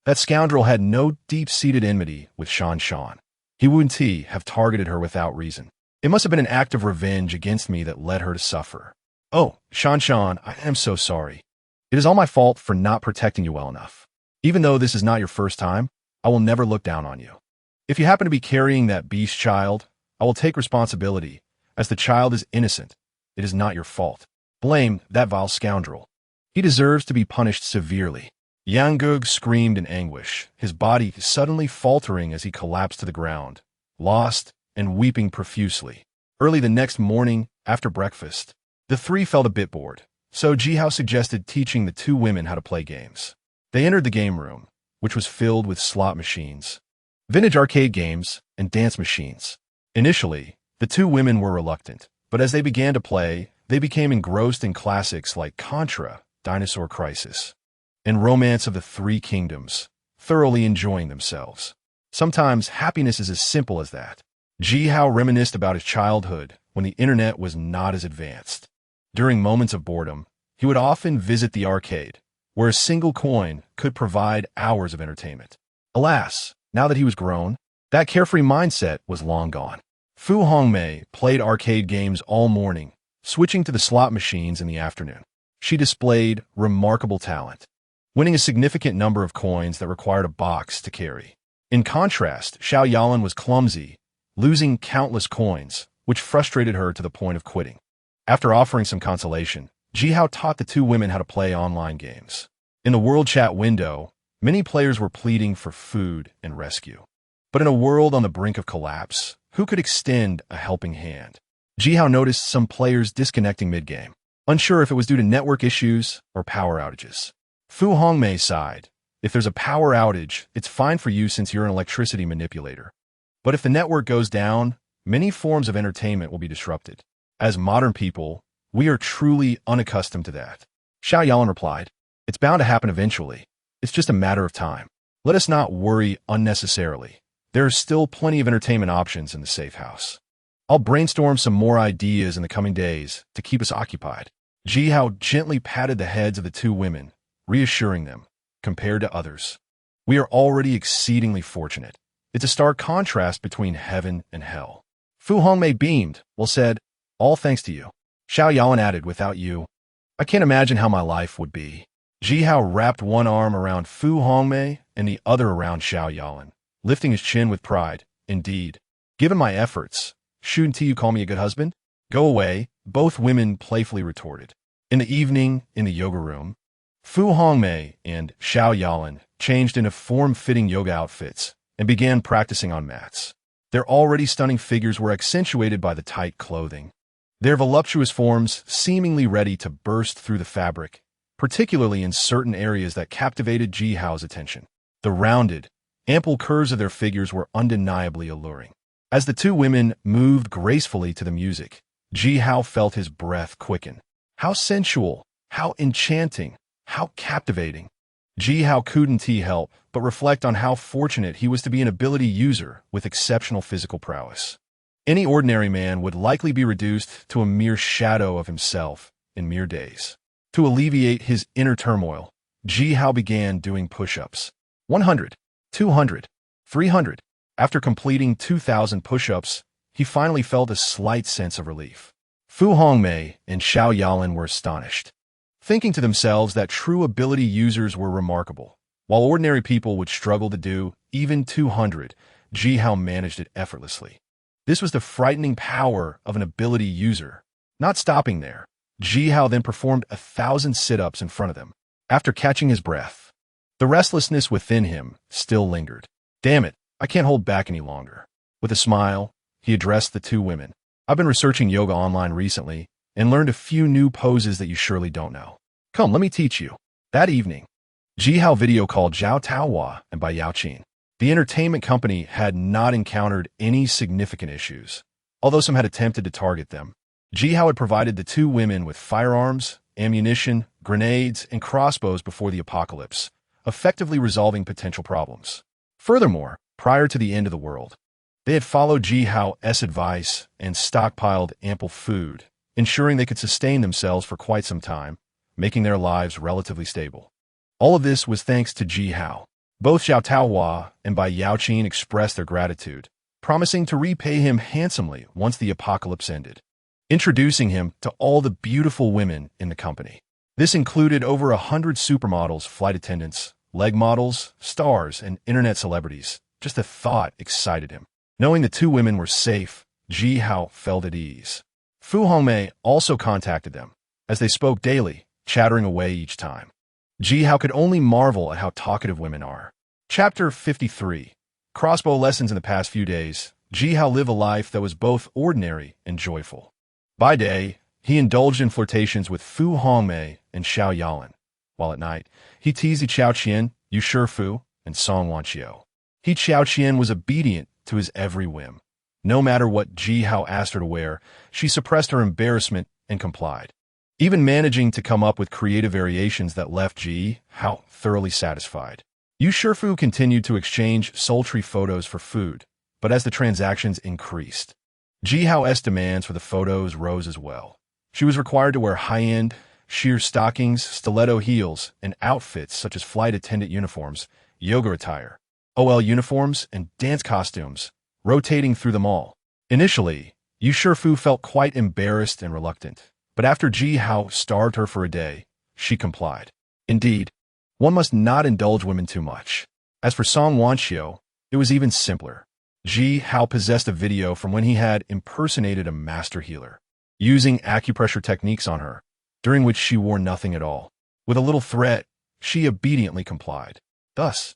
That scoundrel had no deep-seated enmity with Shan. He wouldn't have targeted her without reason. It must have been an act of revenge against me that led her to suffer. "Oh, Shan, I am so sorry. It is all my fault for not protecting you well enough. Even though this is not your first time, I will never look down on you. If you happen to be carrying that beast child, I will take responsibility, as the child is innocent. It is not your fault. Blame that vile scoundrel. He deserves to be punished severely." Yang Gu screamed in anguish, his body suddenly faltering as he collapsed to the ground, lost and weeping profusely. Early the next morning, after breakfast, the 3 felt a bit bored, so Ji Hao suggested teaching the 2 women how to play games. They entered the game room, which was filled with slot machines, vintage arcade games, and dance machines. Initially, the 2 women were reluctant, but as they began to play, they became engrossed in classics like Contra, Dinosaur Crisis, and Romance of the 3 Kingdoms, thoroughly enjoying themselves. Sometimes happiness is as simple as that. Ji Hao reminisced about his childhood when the internet was not as advanced. During moments of boredom, he would often visit the arcade, where a single coin could provide hours of entertainment. Alas, now that he was grown, that carefree mindset was long gone. Fu Hongmei played arcade games all morning, switching to the slot machines in the afternoon. She displayed remarkable talent, winning a significant number of coins that required a box to carry. In contrast, Xiao Yalan was clumsy, losing countless coins, which frustrated her to the point of quitting. After offering some consolation, Ji Hao taught the two women how to play online games. In the world chat window, many players were pleading for food and rescue. But in a world on the brink of collapse, who could extend a helping hand? Ji Hao noticed some players disconnecting mid-game, unsure if it was due to network issues or power outages. Fu Hongmei sighed. If there's a power outage, it's fine for you since you're an electricity manipulator. But if the network goes down, many forms of entertainment will be disrupted. As modern people, we are truly unaccustomed to that. Xiao Yalan replied, it's bound to happen eventually. It's just a matter of time. Let us not worry unnecessarily. There are still plenty of entertainment options in the safe house. I'll brainstorm some more ideas in the coming days to keep us occupied. Ji Hao gently patted the heads of the two women, reassuring them, compared to others, we are already exceedingly fortunate. It's a stark contrast between heaven and hell. Fu Hongmei beamed, well said, all thanks to you. Xiao Yalan added, without you, I can't imagine how my life would be. Ji Hao wrapped one arm around Fu Hongmei and the other around Xiao Yalan, lifting his chin with pride. Indeed, given my efforts, shouldn't you call me a good husband? Go away, both women playfully retorted. In the evening, in the yoga room, Fu Hongmei and Xiao Yalan changed into form-fitting yoga outfits and began practicing on mats. Their already stunning figures were accentuated by the tight clothing, their voluptuous forms seemingly ready to burst through the fabric, particularly in certain areas that captivated Ji Hao's attention. The rounded, ample curves of their figures were undeniably alluring. As the two women moved gracefully to the music, Ji Hao felt his breath quicken. How sensual, how enchanting, how captivating. Ji Hao couldn't help but reflect on how fortunate he was to be an ability user with exceptional physical prowess. Any ordinary man would likely be reduced to a mere shadow of himself in mere days. To alleviate his inner turmoil, Ji Hao began doing push-ups. 100, 200, 300. After completing 2,000 push-ups, he finally felt a slight sense of relief. Fu Hongmei and Xiao Yalan were astonished, thinking to themselves that true ability users were remarkable. While ordinary people would struggle to do even 200, Ji Hao managed it effortlessly. This was the frightening power of an ability user. Not stopping there, Ji Hao then performed 1,000 sit-ups in front of them. After catching his breath, the restlessness within him still lingered. Damn it, I can't hold back any longer. With a smile, he addressed the two women. I've been researching yoga online recently and learned a few new poses that you surely don't know. Come, let me teach you. That evening, Ji Hao video called Zhao Taohua and Bai Yaoqin. The entertainment company had not encountered any significant issues, although some had attempted to target them. Ji Hao had provided the two women with firearms, ammunition, grenades, and crossbows before the apocalypse, effectively resolving potential problems. Furthermore, prior to the end of the world, they had followed Ji Hao's advice and stockpiled ample food, ensuring they could sustain themselves for quite some time, making their lives relatively stable. All of this was thanks to Ji Hao. Both Zhao Taohua and Bai Yaoqin expressed their gratitude, promising to repay him handsomely once the apocalypse ended, introducing him to all the beautiful women in the company. This included over 100 supermodels, flight attendants, leg models, stars, and internet celebrities. Just the thought excited him. Knowing the two women were safe, Ji Hao felt at ease. Fu Hongmei also contacted them, as they spoke daily, chattering away each time. Ji Hao could only marvel at how talkative women are. Chapter 53. Crossbow lessons. In the past few days, Ji Hao lived a life that was both ordinary and joyful. By day, he indulged in flirtations with Fu Hongmei and Xiao Yalan, while at night, he teased Xiao Qian, Yu Shifu, and Song Wanqiu. Xiao Qian was obedient to his every whim. No matter what Ji Hao asked her to wear, she suppressed her embarrassment and complied, even managing to come up with creative variations that left Ji Hao thoroughly satisfied. Yu Shifu continued to exchange sultry photos for food, But as the transactions increased, Ji Hao's demands for the photos rose as well. She was required to wear high-end, sheer stockings, stiletto heels, and outfits such as flight attendant uniforms, yoga attire, OL uniforms, and dance costumes, rotating through them all. Initially, Yu Shifu felt quite embarrassed and reluctant, but after Ji Hao starved her for a day, she complied. Indeed, one must not indulge women too much. As for Song Wanxiu, it was even simpler. Ji Hao possessed a video from when he had impersonated a master healer, using acupressure techniques on her, during which she wore nothing at all. With a little threat, she obediently complied. Thus,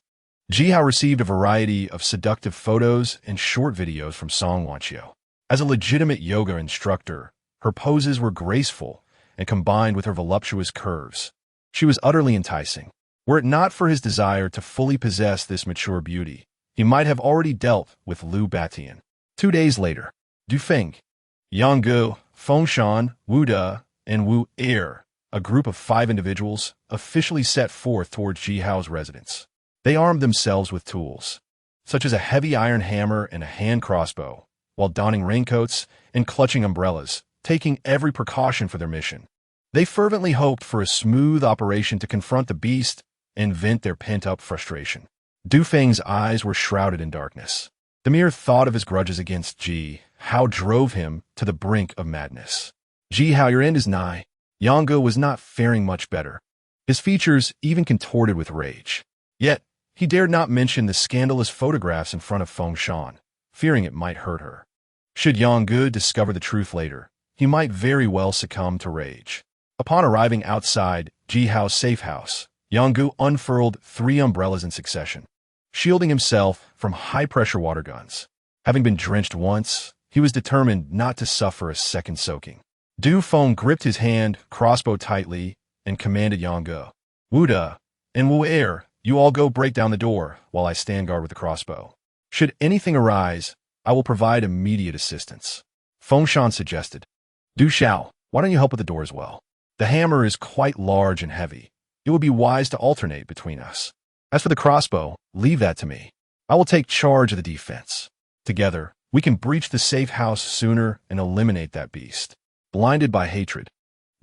Ji Hao received a variety of seductive photos and short videos from Song Wanxiu. As a legitimate yoga instructor, her poses were graceful and combined with her voluptuous curves. She was utterly enticing. Were it not for his desire to fully possess this mature beauty, he might have already dealt with Liu Batian. 2 days later, Du Feng, Yang Gu, Feng Shan, Wu De, and Wu Er, a group of 5 individuals, officially set forth towards Ji Hao's residence. They armed themselves with tools, such as a heavy iron hammer and a hand crossbow, while donning raincoats and clutching umbrellas, taking every precaution for their mission. They fervently hoped for a smooth operation to confront the beast and vent their pent-up frustration. Du Feng's eyes were shrouded in darkness. The mere thought of his grudges against Ji Hao drove him to the brink of madness. Ji Hao, your end is nigh. Yang Gu was not faring much better, his features even contorted with rage. Yet, he dared not mention the scandalous photographs in front of Feng Shan, fearing it might hurt her. Should Yang Gu discover the truth later, he might very well succumb to rage. Upon arriving outside Ji Hao's safe house, Yang Gu unfurled 3 umbrellas in succession, shielding himself from high-pressure water guns. Having been drenched once, he was determined not to suffer a second soaking. Du Feng gripped his hand crossbow tightly and commanded Yang Gu, Wu De, and Wu Er, you all go break down the door while I stand guard with the crossbow. Should anything arise, I will provide immediate assistance. Feng Shan suggested. Du Xiao, why don't you help with the door as well? The hammer is quite large and heavy. It would be wise to alternate between us. As for the crossbow, leave that to me. I will take charge of the defense. Together, we can breach the safe house sooner and eliminate that beast. Blinded by hatred,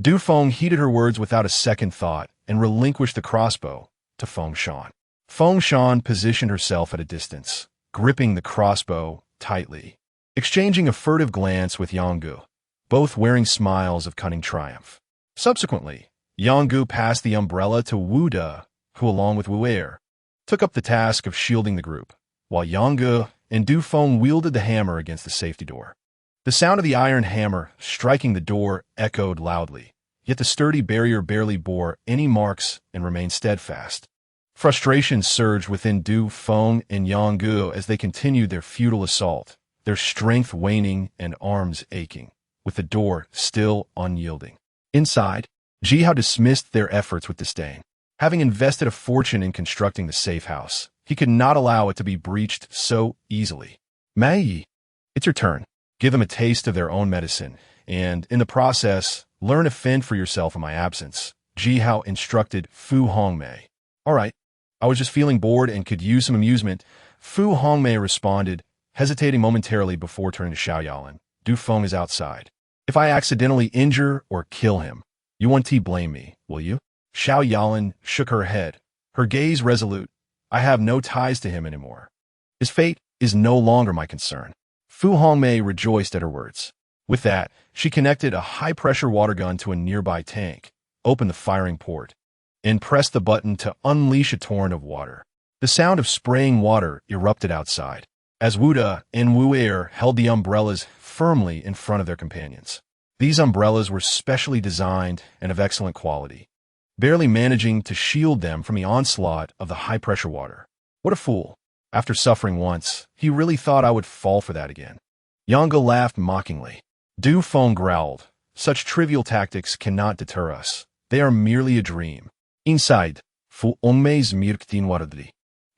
Du Feng heeded her words without a second thought and relinquished the crossbow to Feng Shan. Feng Shan positioned herself at a distance, gripping the crossbow tightly, exchanging a furtive glance with Yang Gu, both wearing smiles of cunning triumph. Subsequently, Yang Gu passed the umbrella to Wu De, who, along with Wu Er, took up the task of shielding the group, while Yang Gu and Du Feng wielded the hammer against the safety door. The sound of the iron hammer striking the door echoed loudly, yet the sturdy barrier barely bore any marks and remained steadfast. Frustration surged within Du Feng and Yang Gu as they continued their futile assault, their strength waning and arms aching, with the door still unyielding. Inside, Ji Hao dismissed their efforts with disdain. Having invested a fortune in constructing the safe house, he could not allow it to be breached so easily. Mei, it's your turn. Give them a taste of their own medicine, and, in the process, learn to fend for yourself in my absence, Ji Hao instructed Fu Hongmei. All right, I was just feeling bored and could use some amusement, Fu Hongmei responded, hesitating momentarily before turning to Xiao Yalan. Du Feng is outside. If I accidentally injure or kill him, you won't blame me, will you? Xiao Yalan shook her head, her gaze resolute. I have no ties to him anymore. His fate is no longer my concern. Fu Hongmei rejoiced at her words. With that, she connected a high-pressure water gun to a nearby tank, opened the firing port, and pressed the button to unleash a torrent of water. The sound of spraying water erupted outside, as Wu De and Wu Er held the umbrellas firmly in front of their companions. These umbrellas were specially designed and of excellent quality, barely managing to shield them from the onslaught of the high-pressure water. What a fool. After suffering once, he really thought I would fall for that again. Yang Gu laughed mockingly. Du Feng growled. Such trivial tactics cannot deter us. They are merely a dream. Inside, Fu Hongmei's mirktin waradri.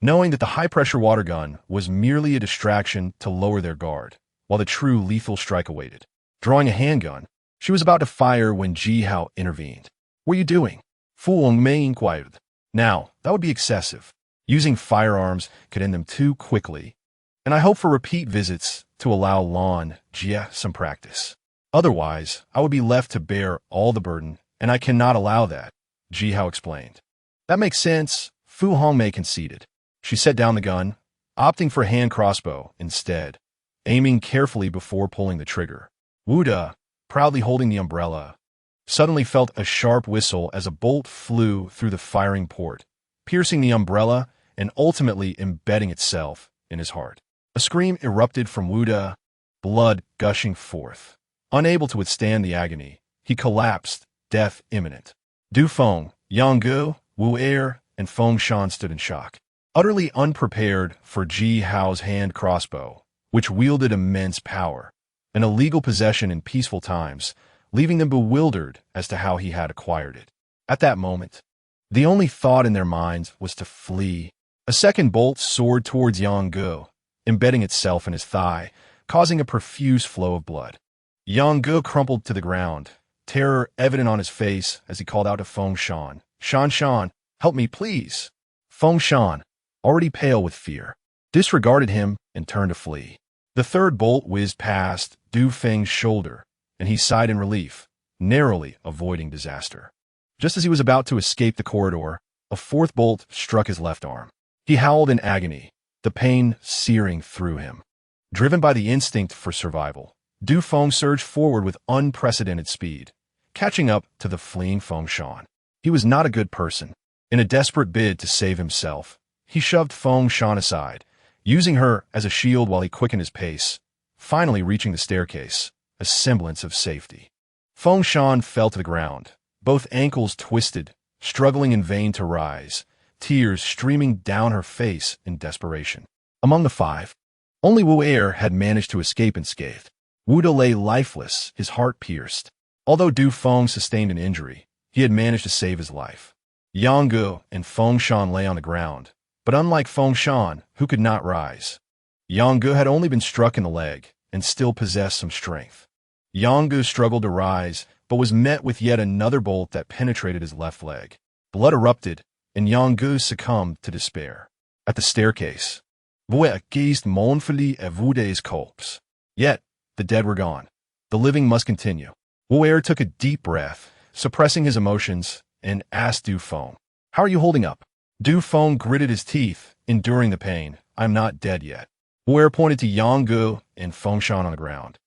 Knowing that the high-pressure water gun was merely a distraction to lower their guard, while the true lethal strike awaited. Drawing a handgun, she was about to fire when Ji Hao intervened. What are you doing? Fu Hongmei inquired. Now, that would be excessive. Using firearms could end them too quickly. and I hope for repeat visits to allow Lan Jie some practice. Otherwise, I would be left to bear all the burden, and I cannot allow that, Ji Hao explained. That makes sense, Fu Hongmei conceded. She set down the gun, opting for a hand crossbow instead, aiming carefully before pulling the trigger. Wu De, proudly holding the umbrella, suddenly felt a sharp whistle as a bolt flew through the firing port, piercing the umbrella and ultimately embedding itself in his heart. A scream erupted from Wu De, blood gushing forth. Unable to withstand the agony, he collapsed, death imminent. Du Feng, Yang Gu, Wu Er, and Feng Shan stood in shock, utterly unprepared for Ji Hao's hand crossbow, which wielded immense power, an illegal possession in peaceful times, leaving them bewildered as to how he had acquired it. At that moment, the only thought in their minds was to flee. A second bolt soared towards Yang Gu, embedding itself in his thigh, causing a profuse flow of blood. Yang Gu crumpled to the ground, terror evident on his face as he called out to Feng Shan. Shan, help me, please. Feng Shan, already pale with fear, disregarded him and turned to flee. The third bolt whizzed past Du Feng's shoulder, and he sighed in relief, narrowly avoiding disaster. Just as he was about to escape the corridor, a fourth bolt struck his left arm. He howled in agony, the pain searing through him. Driven by the instinct for survival, Du Feng surged forward with unprecedented speed, catching up to the fleeing Feng Shan. He was not a good person. In a desperate bid to save himself, he shoved Feng Shan aside, using her as a shield while he quickened his pace, finally reaching the staircase, a semblance of safety. Feng Shan fell to the ground, both ankles twisted, struggling in vain to rise, tears streaming down her face in desperation. Among the five, only Wu Er had managed to escape unscathed. Wu De lay lifeless, his heart pierced. Although Du Feng sustained an injury, he had managed to save his life. Yang Gu and Feng Shan lay on the ground, but unlike Feng Shan, who could not rise, Yang Gu had only been struck in the leg and still possessed some strength. Yang Gu struggled to rise, but was met with yet another bolt that penetrated his left leg. Blood erupted, and Yang Gu succumbed to despair. At the staircase, Wu gazed mournfully at Wu De's corpse. Yet, the dead were gone. The living must continue. Wu Er took a deep breath, suppressing his emotions, and asked Du Feng, "How are you holding up?" Du Feng gritted his teeth, enduring the pain. "I'm not dead yet." Wu Er pointed to Yang Gu and Feng Shan on the ground,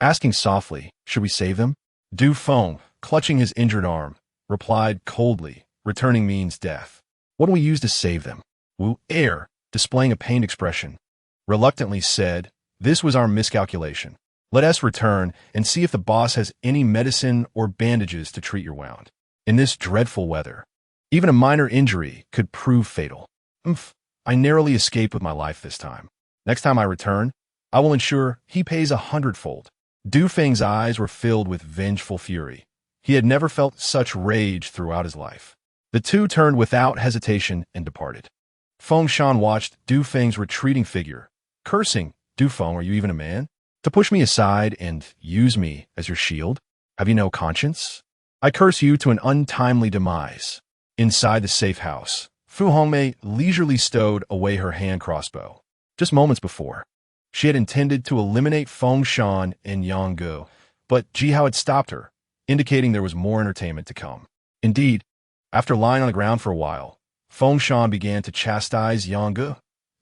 asking softly, "Should we save them?" Du Feng, clutching his injured arm, replied coldly, "Returning means death. What do we use to save them?" Wu Er, displaying a pained expression, reluctantly said, "This was our miscalculation. Let us return and see if the boss has any medicine or bandages to treat your wound. In this dreadful weather, even a minor injury could prove fatal. I narrowly escaped with my life this time. Next time I return, I will ensure he pays 100-fold." Du Feng's eyes were filled with vengeful fury. He had never felt such rage throughout his life. The two turned without hesitation and departed. Feng Shan watched Du Feng's retreating figure, cursing, "Du Feng, are you even a man? To push me aside and use me as your shield? Have you no conscience? I curse you to an untimely demise." Inside the safe house, Fu Hongmei leisurely stowed away her hand crossbow. Just moments before, she had intended to eliminate Feng Shan and Yang Gu, but Ji Hao had stopped her, indicating there was more entertainment to come. Indeed, after lying on the ground for a while, Feng Shan began to chastise Yang Gu.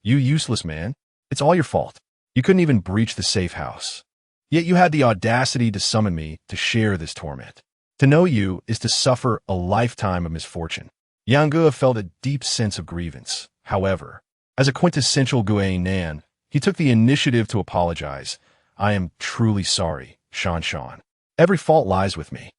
"You useless man, it's all your fault. You couldn't even breach the safe house. Yet you had the audacity to summon me to share this torment. To know you is to suffer a lifetime of misfortune." Yang Gu felt a deep sense of grievance. However, as a quintessential Guan Nan, he took the initiative to apologize. "I am truly sorry, Shan. Every fault lies with me.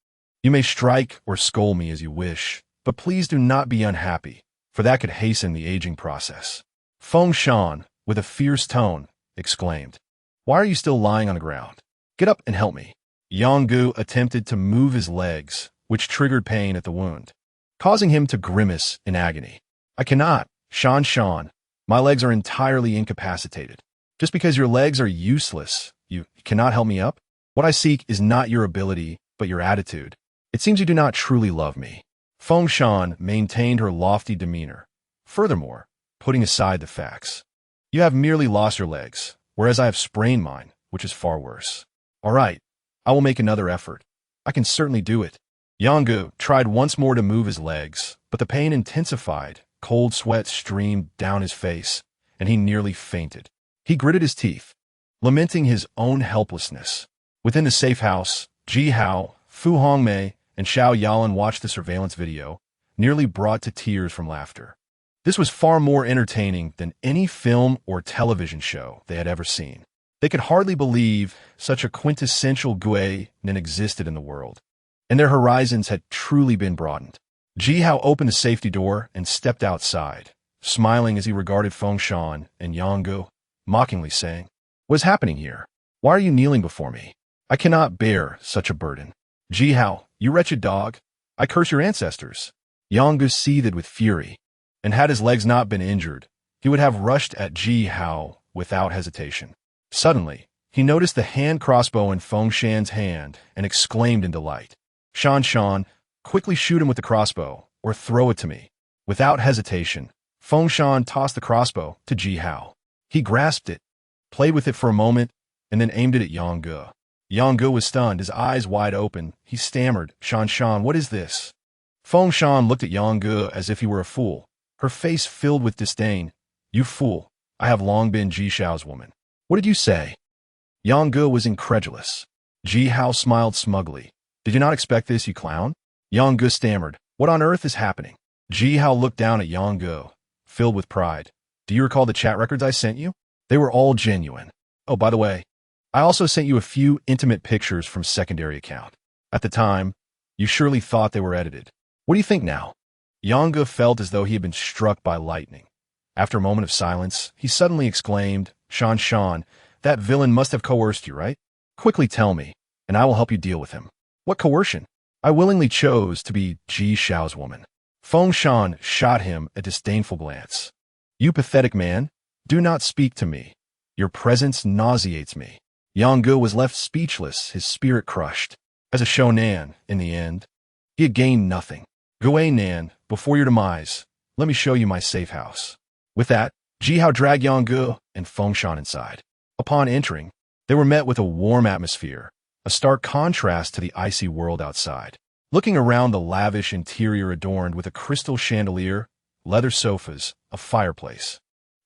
You may strike or scold me as you wish, but please do not be unhappy, for that could hasten the aging process." Feng Shan, with a fierce tone, exclaimed, "Why are you still lying on the ground? Get up and help me." Yang Gu attempted to move his legs, which triggered pain at the wound, causing him to grimace in agony. "I cannot, Shan. My legs are entirely incapacitated. Just because your legs are useless, you cannot help me up? What I seek is not your ability, but your attitude. It seems you do not truly love me." Feng Shan maintained her lofty demeanor, furthermore, putting aside the facts. You have merely lost your legs, whereas I have sprained mine, which is far worse. All right, I will make another effort. I can certainly do it. Yongu tried once more to move his legs, but the pain intensified. Cold sweat streamed down his face, and he nearly fainted. He gritted his teeth, lamenting his own helplessness. Within the safe house, Ji Hao, Fu Hongmei, and Xiao Yalan watched the surveillance video, nearly brought to tears from laughter. This was far more entertaining than any film or television show they had ever seen. They could hardly believe such a quintessential Gui Nin existed in the world, and their horizons had truly been broadened. Ji Hao opened the safety door and stepped outside, smiling as he regarded Feng Shan and Yongu, mockingly saying, "What is happening here? Why are you kneeling before me? I cannot bear such a burden. Ji Hao, you wretched dog, I curse your ancestors." Yongu seethed with fury, and had his legs not been injured, he would have rushed at Ji Hao without hesitation. Suddenly, he noticed the hand crossbow in Feng Shan's hand and exclaimed in delight, Shan, quickly shoot him with the crossbow, or throw it to me." Without hesitation, Feng Shan tossed the crossbow to Ji Hao. He grasped it, played with it for a moment, and then aimed it at Yongu. Yongu was stunned, his eyes wide open. He stammered, Shan, what is this?" Feng Shan looked at Yongu as if he were a fool, her face filled with disdain. "You fool, I have long been Ji Shao's woman." "What did you say?" Yongu was incredulous. Ji Hao smiled smugly. "Did you not expect this, you clown?" Yongu stammered, "What on earth is happening?" Ji Hao looked down at Yongu, filled with pride. "Do you recall the chat records I sent you? They were all genuine. Oh, by the way, I also sent you a few intimate pictures from secondary account. At the time, you surely thought they were edited. What do you think now?" Yongu felt as though he had been struck by lightning. After a moment of silence, he suddenly exclaimed, Shan, that villain must have coerced you, right? Quickly tell me, and I will help you deal with him." "What coercion? I willingly chose to be Ji Shao's woman." Feng Shan shot him a disdainful glance. "You pathetic man, do not speak to me. Your presence nauseates me." Yongu was left speechless, his spirit crushed. As a shonan, in the end, he had gained nothing. "Gui Nan, before your demise, let me show you my safe house." With that, Ji Hao dragged Yongu and Feng Shan inside. Upon entering, they were met with a warm atmosphere, a stark contrast to the icy world outside. Looking around the lavish interior adorned with a crystal chandelier, leather sofas, a fireplace,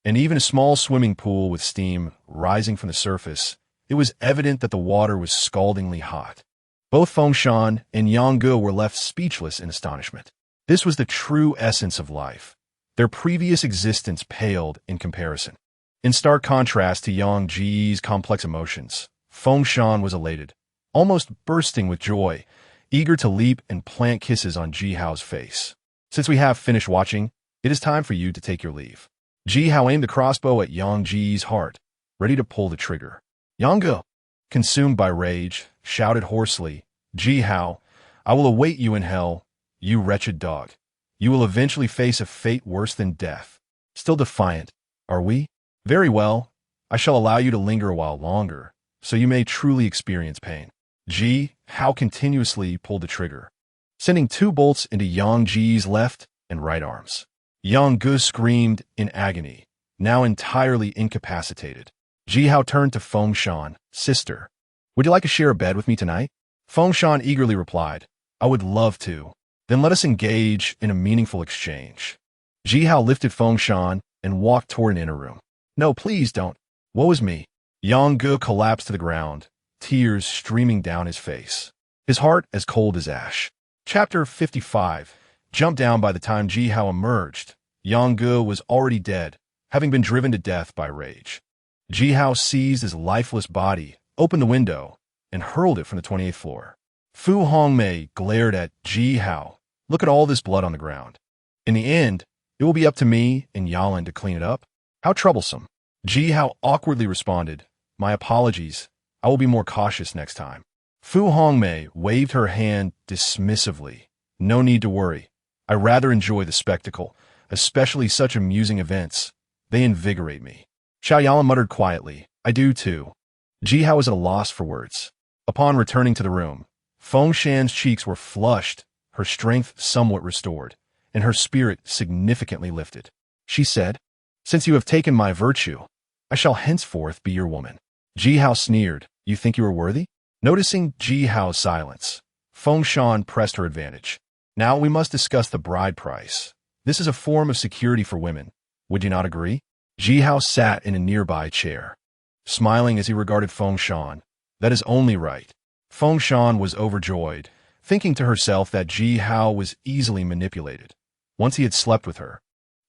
and even a small swimming pool with steam rising from the surface, it was evident that the water was scaldingly hot. Both Feng Shan and Yongu were left speechless in astonishment. This was the true essence of life. Their previous existence paled in comparison. In stark contrast to Yang Ji's complex emotions, Feng Shan was elated, almost bursting with joy, eager to leap and plant kisses on Ji Hao's face. "Since we have finished watching, it is time for you to take your leave." Ji Hao aimed the crossbow at Yang Ji's heart, ready to pull the trigger. Yongu, consumed by rage, shouted hoarsely, "Ji Hao, I will await you in hell, you wretched dog. You will eventually face a fate worse than death." Still defiant, are we? Very well, I shall allow you to linger a while longer, so you may truly experience pain. Ji Hao continuously pulled the trigger, sending 2 bolts into Yang Ji's left and right arms. Yongu screamed in agony, now entirely incapacitated. Ji Hao turned to Feng Shan, "Sister, would you like to share a bed with me tonight?" Feng Shan eagerly replied, "I would love to. Then let us engage in a meaningful exchange." Ji Hao lifted Feng Shan and walked toward an inner room. "No, please don't. Woe is me." Yongu collapsed to the ground, tears streaming down his face, his heart as cold as ash. Chapter 55. Jumped down. By the time Ji Hao emerged, Yongu was already dead, having been driven to death by rage. Ji Hao seized his lifeless body, opened the window, and hurled it from the 28th floor. Fu Hongmei glared at Ji Hao. "Look at all this blood on the ground. In the end, it will be up to me and Yalan to clean it up. How troublesome." Ji Hao awkwardly responded, "My apologies. I will be more cautious next time." Fu Hongmei waved her hand dismissively. "No need to worry. I rather enjoy the spectacle, especially such amusing events. They invigorate me." Xiao Yalan muttered quietly, "I do too." Ji Hao was at a loss for words. Upon returning to the room, Feng Shan's cheeks were flushed, her strength somewhat restored, and her spirit significantly lifted. She said, "Since you have taken my virtue, I shall henceforth be your woman. Ji Hao sneered. You think you are worthy? Noticing Ji Hao's silence, Feng Shan pressed her advantage. Now we must discuss the bride price. This is a form of security for women. Would you not agree? Ji Hao sat in a nearby chair, smiling as he regarded Feng Shan. That is only right. Feng Shan was overjoyed, thinking to herself that Ji Hao was easily manipulated. Once he had slept with her,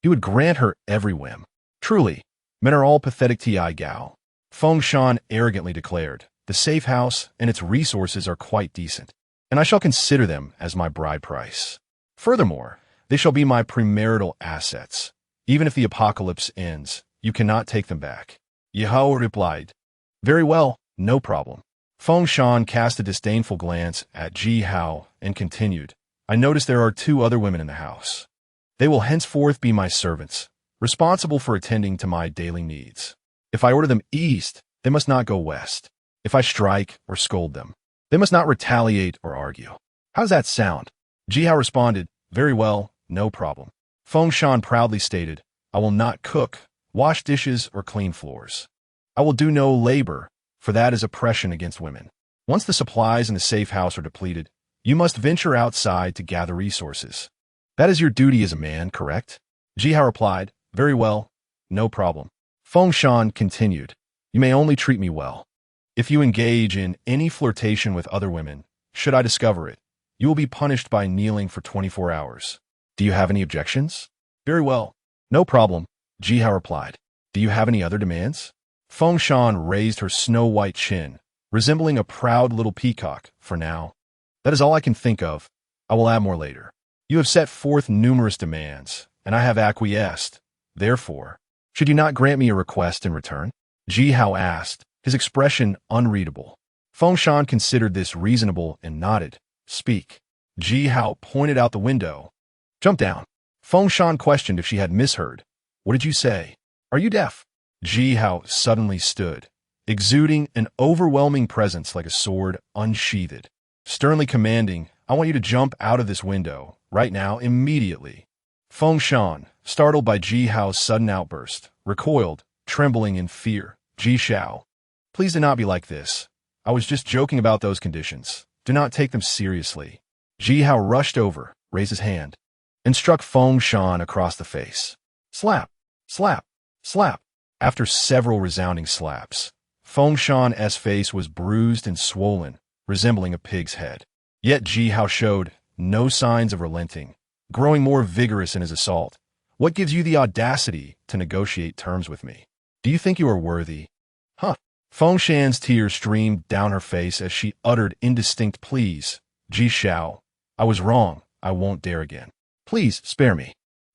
he would grant her every whim. Truly, men are all pathetic ti gao. Feng Shan arrogantly declared, the safe house and its resources are quite decent, and I shall consider them as my bride price. Furthermore, they shall be my premarital assets. Even if the apocalypse ends, you cannot take them back. Ji Hao replied, very well, no problem. Feng Shan cast a disdainful glance at Ji Hao and continued, I notice there are 2 other women in the house. They will henceforth be my servants, responsible for attending to my daily needs. If I order them east, they must not go west. If I strike or scold them, they must not retaliate or argue. How does that sound? Ji Hao responded, very well, no problem. Feng Shan proudly stated, I will not cook, wash dishes, or clean floors. I will do no labor, for that is oppression against women. Once the supplies in the safe house are depleted, you must venture outside to gather resources. That is your duty as a man, correct? Ji Hao replied, very well, no problem. Feng Shan continued, you may only treat me well. If you engage in any flirtation with other women, should I discover it, you will be punished by kneeling for 24 hours. Do you have any objections? Very well, no problem, Ji Hao replied. Do you have any other demands? Feng Shan raised her snow-white chin, resembling a proud little peacock. For now, that is all I can think of. I will add more later. You have set forth numerous demands, and I have acquiesced. Therefore, should you not grant me a request in return? Ji Hao asked, his expression unreadable. Feng Shan considered this reasonable and nodded. Speak. Ji Hao pointed out the window. Jump down. Feng Shan questioned if she had misheard. What did you say? Are you deaf? Ji Hao suddenly stood, exuding an overwhelming presence like a sword unsheathed, sternly commanding, I want you to jump out of this window, right now, immediately. Feng Shan, startled by Ji Hao's sudden outburst, recoiled, trembling in fear. Ji Xiao, please do not be like this. I was just joking about those conditions. Do not take them seriously. Ji Hao rushed over, raised his hand, and struck Feng Shan across the face. Slap, slap, slap. After several resounding slaps, Feng Shan's face was bruised and swollen, resembling a pig's head. Yet Ji Hao showed no signs of relenting, growing more vigorous in his assault. What gives you the audacity to negotiate terms with me? Do you think you are worthy? Huh. Feng Shan's tears streamed down her face as she uttered indistinct pleas. Ji Xiao, I was wrong. I won't dare again. Please spare me.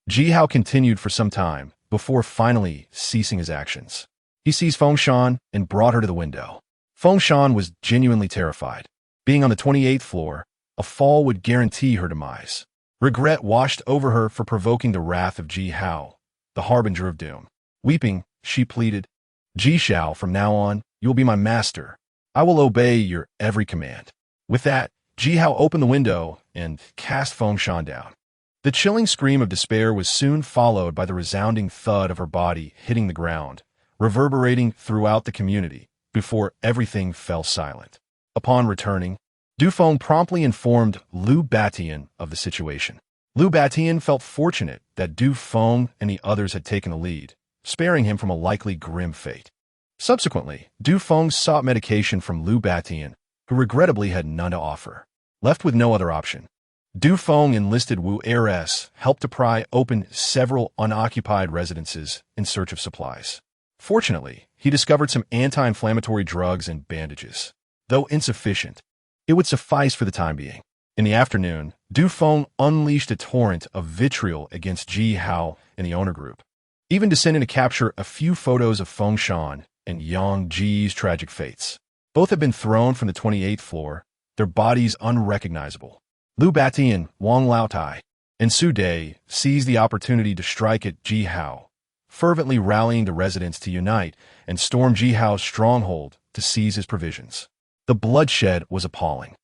Ji Hao continued for some time, before finally ceasing his actions. He seized Feng Shan and brought her to the window. Feng Shan was genuinely terrified. Being on the 28th floor, a fall would guarantee her demise. Regret washed over her for provoking the wrath of Ji Hao, the harbinger of doom. Weeping, she pleaded, Ji Xiao, from now on, you will be my master. I will obey your every command. With that, Ji Hao opened the window and cast Feng Shan down. The chilling scream of despair was soon followed by the resounding thud of her body hitting the ground, reverberating throughout the community, before everything fell silent. Upon returning, Du Feng promptly informed Liu Batian of the situation. Liu Batian felt fortunate that Du Feng and the others had taken the lead, sparing him from a likely grim fate. Subsequently, Du Feng sought medication from Liu Batian, who regrettably had none to offer. Left with no other option, Du Feng enlisted Wu Rs, helped to pry open several unoccupied residences in search of supplies. Fortunately, he discovered some anti-inflammatory drugs and bandages. Though insufficient, it would suffice for the time being. In the afternoon, Du Feng unleashed a torrent of vitriol against Ji Hao and the owner group, even descending to capture a few photos of Feng Shan and Yang Ji's tragic fates. Both had been thrown from the 28th floor, their bodies unrecognizable. Liu Batian, Wang Laotai, and Su Dai seized the opportunity to strike at Ji Hao, fervently rallying the residents to unite and storm Ji Hao's stronghold to seize his provisions. The bloodshed was appalling.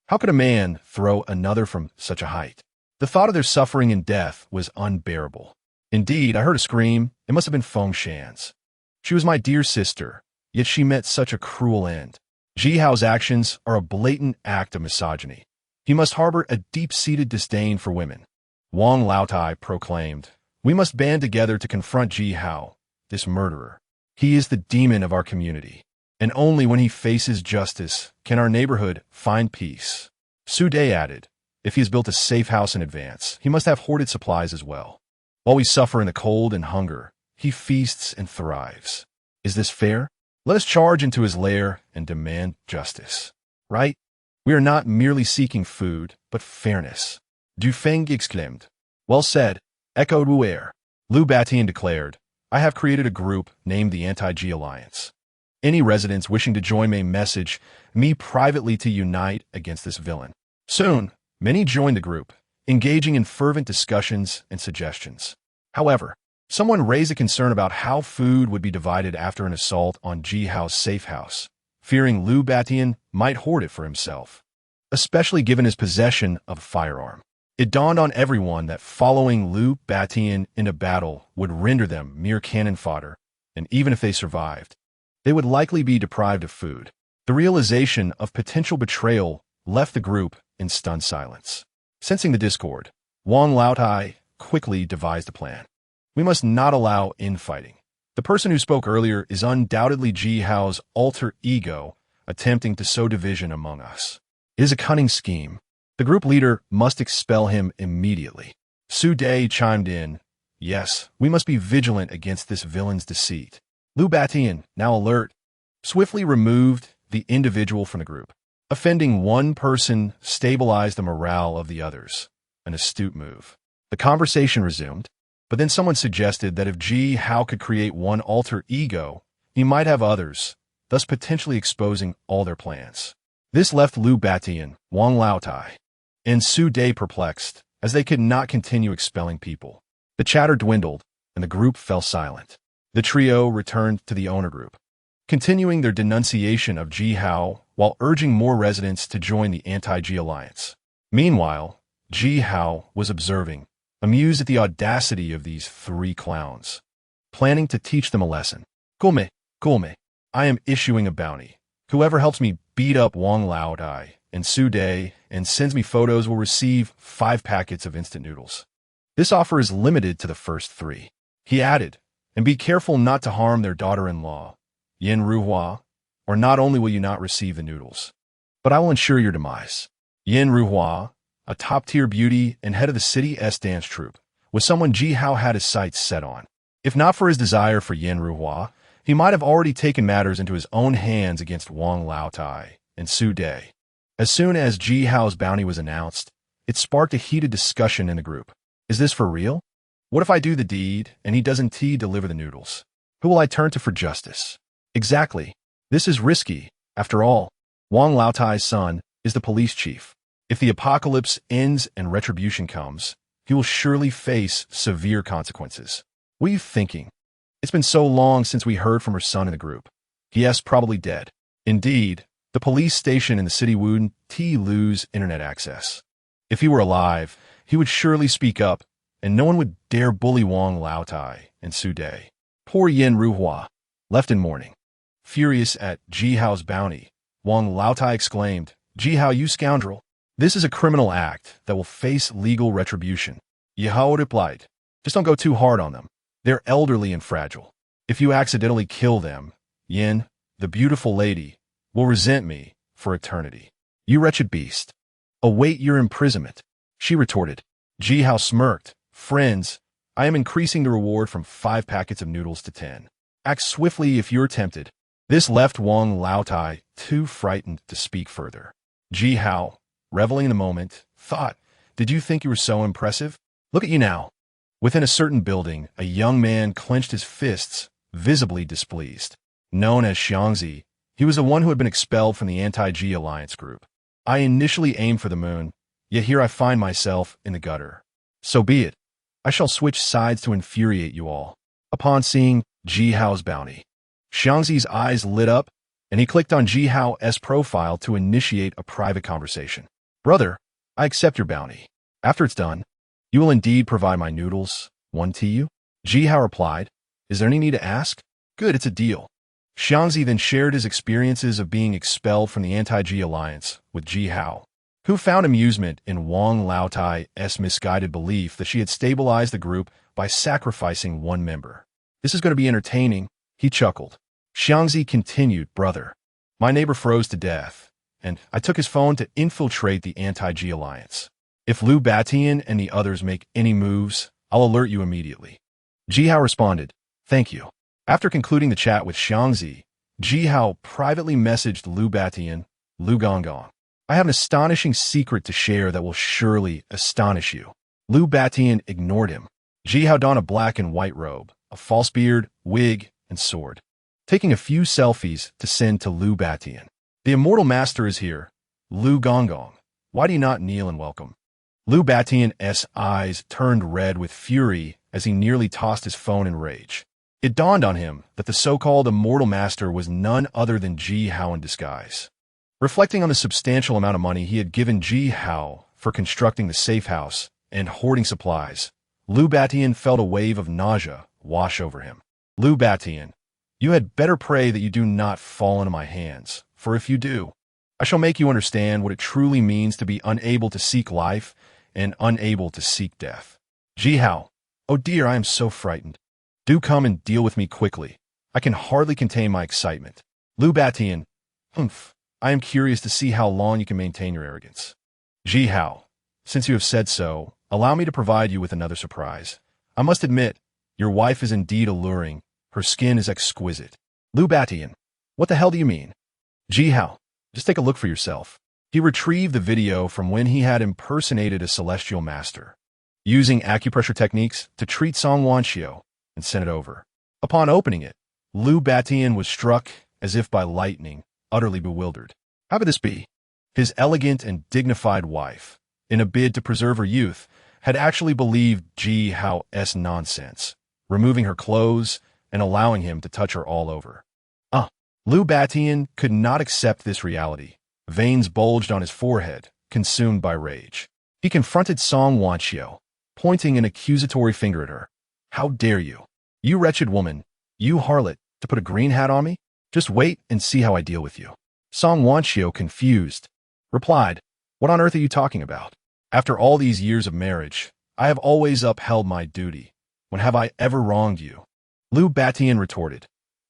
How could a man throw another from such a height? The thought of their suffering and death was unbearable. Indeed, I heard a scream. It must have been Feng Shan's. She was my dear sister, yet she met such a cruel end. Ji Hao's actions are a blatant act of misogyny. He must harbor a deep-seated disdain for women. Wang Laotai proclaimed, "We must band together to confront Ji Hao, this murderer. He is the demon of our community, and only when he faces justice can our neighborhood find peace." Su Dei added, "If he has built a safe house in advance, he must have hoarded supplies as well. While we suffer in the cold and hunger, he feasts and thrives. Is this fair? Let us charge into his lair and demand justice. Right? We are not merely seeking food, but fairness." Du Feng exclaimed. "Well said," echoed Wu Er. Lu Batian declared, "I have created a group named the Anti-G Alliance. Any residents wishing to join may message me privately to unite against this villain." Soon, many joined the group, engaging in fervent discussions and suggestions. However, someone raised a concern about how food would be divided after an assault on Ji Hao's safe house, fearing Lu Batian might hoard it for himself, especially given his possession of a firearm. It dawned on everyone that following Lu Batian into battle would render them mere cannon fodder, and even if they survived, they would likely be deprived of food. The realization of potential betrayal left the group in stunned silence. Sensing the discord, Wang Laotai quickly devised a plan. "We must not allow infighting. The person who spoke earlier is undoubtedly Ji Hao's alter ego attempting to sow division among us. It is a cunning scheme. The group leader must expel him immediately." Su Dei chimed in, "Yes, we must be vigilant against this villain's deceit." Lu Batian, now alert, swiftly removed the individual from the group. Offending one person stabilized the morale of the others, an astute move. The conversation resumed, but then someone suggested that if Ji Hao could create one alter ego, he might have others, thus potentially exposing all their plans. This left Lu Batian, Wang Laotai, and Su Dei perplexed, as they could not continue expelling people. The chatter dwindled, and the group fell silent. The trio returned to the owner group, continuing their denunciation of Ji Hao while urging more residents to join the Anti-G Alliance. Meanwhile, Ji Hao was observing, amused at the audacity of these three clowns, planning to teach them a lesson. Gulme, I am issuing a bounty. Whoever helps me beat up Wang Laotai and Su Dei and sends me photos will receive 5 packets of instant noodles. This offer is limited to the first 3. He added, "And be careful not to harm their daughter-in-law, Yin Ruhua, or not only will you not receive the noodles, but I will ensure your demise." Yin Ruhua, a top-tier beauty and head of the City S dance troupe, was someone Ji Hao had his sights set on. If not for his desire for Yin Ruhua, he might have already taken matters into his own hands against Wang Laotai and Su Dei. As soon as Ji Hao's bounty was announced, it sparked a heated discussion in the group. Is this for real? What if I do the deed and he doesn't deliver the noodles? Who will I turn to for justice? Exactly. This is risky. After all, Wang Laotai's son is the police chief. If the apocalypse ends and retribution comes, he will surely face severe consequences. What are you thinking? It's been so long since we heard from her son in the group. Yes, probably dead. Indeed, the police station in the city wouldn't lose internet access. If he were alive, he would surely speak up, and no one would dare bully Wang Laotai and Su Dei. Poor Yin Ruhua, left in mourning. Furious at Ji Hao's bounty, Wang Laotai exclaimed, "Ji Hao, you scoundrel! This is a criminal act that will face legal retribution." Ji Hao replied, "Just don't go too hard on them. They're elderly and fragile. If you accidentally kill them, Yin, the beautiful lady, will resent me for eternity. You wretched beast. Await your imprisonment." She retorted. Ji Hao smirked, "Friends, I am increasing the reward from 5 packets of noodles to 10. Act swiftly if you're tempted." This left Wang Laotai too frightened to speak further. Ji Hao, reveling in the moment, thought, "Did you think you were so impressive? Look at you now." Within a certain building, a young man clenched his fists, visibly displeased. Known as Xiangzi, he was the one who had been expelled from the Anti-G Alliance group. "I initially aimed for the moon, yet here I find myself in the gutter. So be it. I shall switch sides to infuriate you all." Upon seeing Ji Hao's bounty, Xiangzi's eyes lit up, and he clicked on Ji Hao's profile to initiate a private conversation. "Brother, I accept your bounty. After it's done, you will indeed provide my noodles, one to you?" Ji Hao replied, "Is there any need to ask? Good, it's a deal. Xiangzi then shared his experiences of being expelled from the anti-G alliance with Ji Hao, who found amusement in Wang Laotai's misguided belief that she had stabilized the group by sacrificing one member. This is going to be entertaining, he chuckled. Xiangzi continued, brother. My neighbor froze to death, and I took his phone to infiltrate the anti-G alliance. If Liu Batian and the others make any moves, I'll alert you immediately. Ji Hao responded, thank you. After concluding the chat with Xiangzi, Ji Hao privately messaged Liu Batian, Liu Gonggong. I have an astonishing secret to share that will surely astonish you. Liu Batian ignored him. Ji Hao donned a black and white robe, a false beard, wig, and sword, taking a few selfies to send to Liu Batian. The immortal master is here. Liu Gonggong, why do you not kneel and welcome? Liu Batian's eyes turned red with fury as he nearly tossed his phone in rage. It dawned on him that the so-called immortal master was none other than Ji Hao in disguise. Reflecting on the substantial amount of money he had given Ji Hao for constructing the safe house and hoarding supplies, Liu Batian felt a wave of nausea wash over him. Liu Batian, you had better pray that you do not fall into my hands, for if you do, I shall make you understand what it truly means to be unable to seek life and unable to seek death. Ji Hao, oh dear, I am so frightened. Do come and deal with me quickly. I can hardly contain my excitement. Liu Batian, humph, I am curious to see how long you can maintain your arrogance. Ji Hao, since you have said so, allow me to provide you with another surprise. I must admit, your wife is indeed alluring. Her skin is exquisite. Liu Batian, what the hell do you mean? Ji Hao, just take a look for yourself. He retrieved the video from when he had impersonated a celestial master, using acupressure techniques to treat Song Wanxiu, and sent it over. Upon opening it, Liu Batian was struck as if by lightning, utterly bewildered. How could this be? His elegant and dignified wife, in a bid to preserve her youth, had actually believed Ji Hao's nonsense, removing her clothes and allowing him to touch her all over. Liu Batian could not accept this reality. Veins bulged on his forehead, consumed by rage. He confronted Song Wanxiu, pointing an accusatory finger at her. How dare you? You wretched woman, you harlot, to put a green hat on me? Just wait and see how I deal with you. Song Wanxiu, confused, replied, what on earth are you talking about? After all these years of marriage, I have always upheld my duty. When have I ever wronged you? Liu Batian retorted,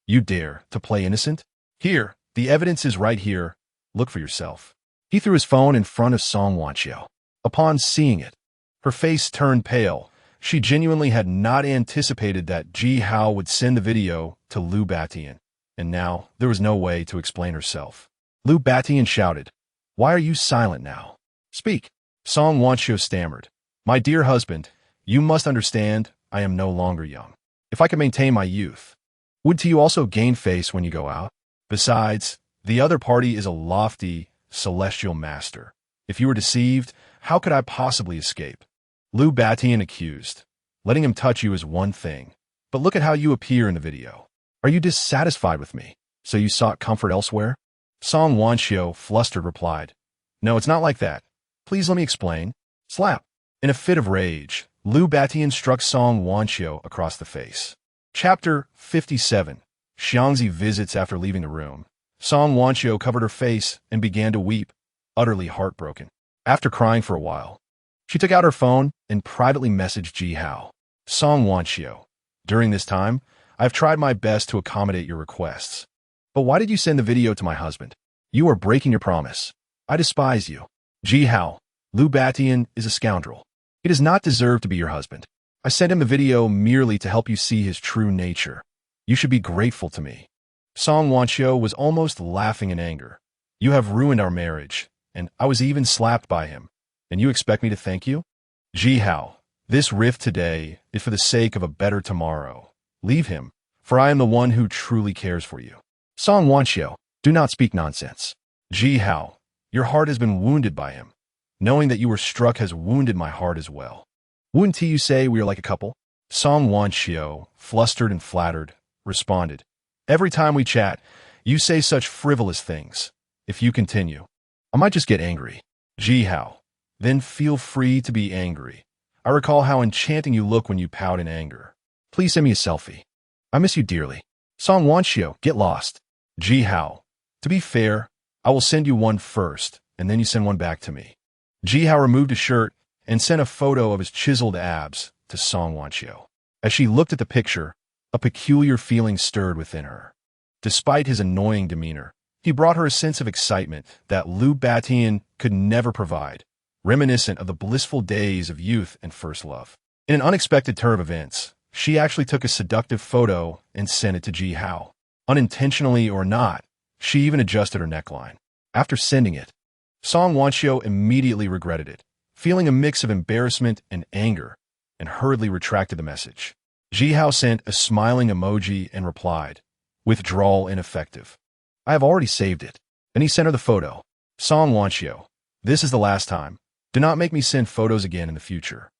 you dare to play innocent? Here, the evidence is right here. Look for yourself. He threw his phone in front of Song Wanxiu. Upon seeing it, her face turned pale. She genuinely had not anticipated that Ji Hao would send the video to Liu Batian, and now there was no way to explain herself. Liu Batian shouted, why are you silent now? Speak. Song Wanxiu stammered, my dear husband, you must understand, I am no longer young. If I could maintain my youth, would you also gain face when you go out? Besides, the other party is a lofty, celestial master. If you were deceived, how could I possibly escape? Liu Batian accused, letting him touch you is one thing, but look at how you appear in the video. Are you dissatisfied with me, so you sought comfort elsewhere? Song Wanxiu, flustered, replied, no, it's not like that. Please let me explain. Slap. In a fit of rage, Liu Batian struck Song Wanxiu across the face. Chapter 57. Xiangzi visits after leaving the room. Song Wanxiu covered her face and began to weep, utterly heartbroken. After crying for a while, she took out her phone and privately messaged Ji Hao. Song Wanxiu, during this time, I have tried my best to accommodate your requests. But why did you send the video to my husband? You are breaking your promise. I despise you. Ji Hao, Liu Batian is a scoundrel. He does not deserve to be your husband. I sent him the video merely to help you see his true nature. You should be grateful to me. Song Wanxiu was almost laughing in anger. You have ruined our marriage, and I was even slapped by him. And you expect me to thank you? Ji Hao, this rift today is for the sake of a better tomorrow. Leave him, for I am the one who truly cares for you. Song Wanxiu, do not speak nonsense. Ji Hao, your heart has been wounded by him. Knowing that you were struck has wounded my heart as well. Wouldn't you say we are like a couple? Song Wanxiu, flustered and flattered, responded, every time we chat, you say such frivolous things. If you continue, I might just get angry. Ji Hao, then feel free to be angry. I recall how enchanting you look when you pout in anger. Please send me a selfie. I miss you dearly. Song Wanxiu, get lost. Ji Hao, to be fair, I will send you one first, and then you send one back to me. Ji Hao removed his shirt and sent a photo of his chiseled abs to Song Wanxiu. As she looked at the picture, a peculiar feeling stirred within her. Despite his annoying demeanor, he brought her a sense of excitement that Liu Batian could never provide, reminiscent of the blissful days of youth and first love. In an unexpected turn of events, she actually took a seductive photo and sent it to Ji Hao. Unintentionally or not, she even adjusted her neckline. After sending it, Song Wanxiu immediately regretted it, feeling a mix of embarrassment and anger, and hurriedly retracted the message. Ji Hao sent a smiling emoji and replied, "Withdrawal ineffective. I have already saved it." Then he sent her the photo. Song Wanxiu, this is the last time. Do not make me send photos again in the future.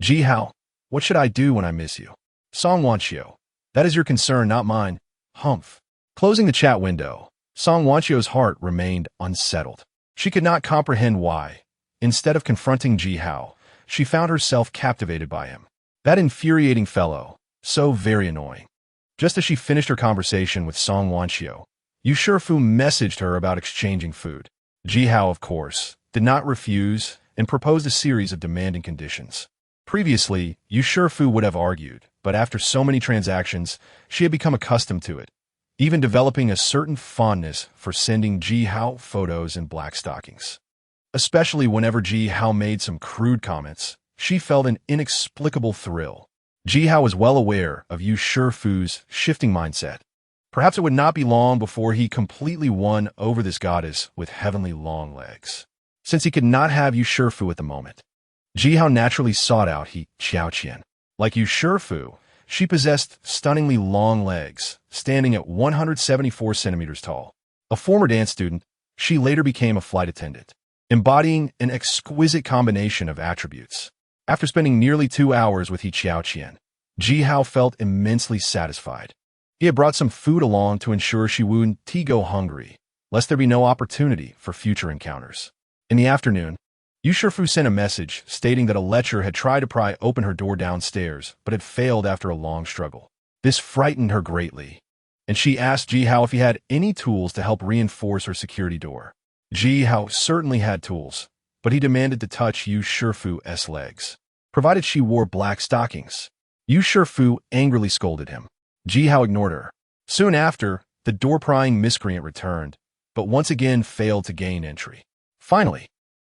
Ji Hao, what should I do when I miss you? Song Wanxiu, that is your concern, not mine. Humph. Closing the chat window, Song Wanxiu's heart remained unsettled. She could not comprehend why. Instead of confronting Ji Hao, she found herself captivated by him. That infuriating fellow, so very annoying. Just as she finished her conversation with Song Wanxiu, Yu Shifu messaged her about exchanging food. Ji Hao, of course, did not refuse and proposed a series of demanding conditions. Previously, Yu Shifu would have argued, but after so many transactions, she had become accustomed to it, even developing a certain fondness for sending Ji Hao photos in black stockings. Especially whenever Ji Hao made some crude comments, she felt an inexplicable thrill. Ji Hao was well aware of Yu Shifu's shifting mindset. Perhaps it would not be long before he completely won over this goddess with heavenly long legs. Since he could not have Yu Shifu at the moment, Ji Hao naturally sought out He Qiaoqian. Like Yu Shifu, she possessed stunningly long legs, standing at 174 centimeters tall. A former dance student, she later became a flight attendant, embodying an exquisite combination of attributes. After spending nearly 2 hours with He Qiaoqian, Ji Hao felt immensely satisfied. He had brought some food along to ensure she wouldn't go hungry, lest there be no opportunity for future encounters. In the afternoon, Yu Shifu sent a message stating that a lecher had tried to pry open her door downstairs, but had failed after a long struggle. This frightened her greatly, and she asked Ji Hao if he had any tools to help reinforce her security door. Ji Hao certainly had tools, but he demanded to touch Yu Shifu's legs, provided she wore black stockings. Yu Shifu angrily scolded him. Ji Hao ignored her. Soon after, the door-prying miscreant returned, but once again failed to gain entry. Finally,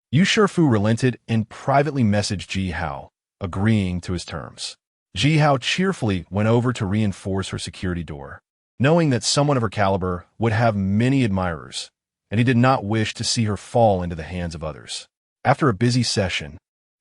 Yu Shifu relented and privately messaged Ji Hao, agreeing to his terms. Ji Hao cheerfully went over to reinforce her security door, knowing that someone of her caliber would have many admirers, and he did not wish to see her fall into the hands of others. After a busy session,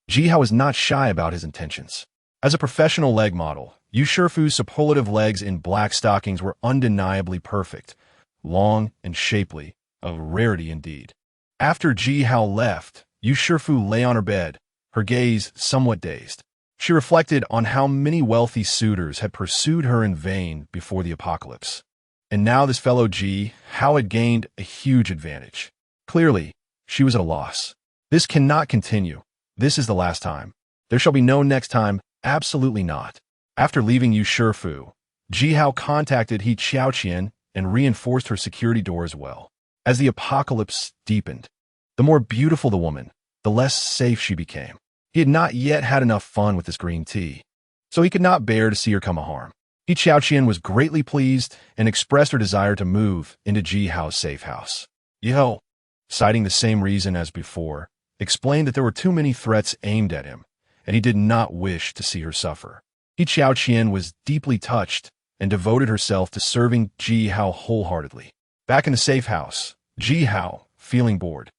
Ji Hao was not shy about his intentions. As a professional leg model, Yu Shifu's superlative legs in black stockings were undeniably perfect, long and shapely, a rarity indeed. After Ji Hao left, Yu Shifu lay on her bed, her gaze somewhat dazed. She reflected on how many wealthy suitors had pursued her in vain before the apocalypse. And now this fellow Ji Hao had gained a huge advantage. Clearly, she was at a loss. This cannot continue. This is the last time. There shall be no next time, absolutely not. After leaving Yu Shifu, Ji Hao contacted He Qiaoqian and reinforced her security door as well. As the apocalypse deepened, the more beautiful the woman, the less safe she became. He had not yet had enough fun with this green tea, so he could not bear to see her come a harm. He Qiaoqian was greatly pleased and expressed her desire to move into Ji Hao's safe house. Yo, citing the same reason as before, explained that there were too many threats aimed at him, and he did not wish to see her suffer. He Qiaoqian was deeply touched and devoted herself to serving Ji Hao wholeheartedly. Back in the safe house, Ji Hao, feeling bored,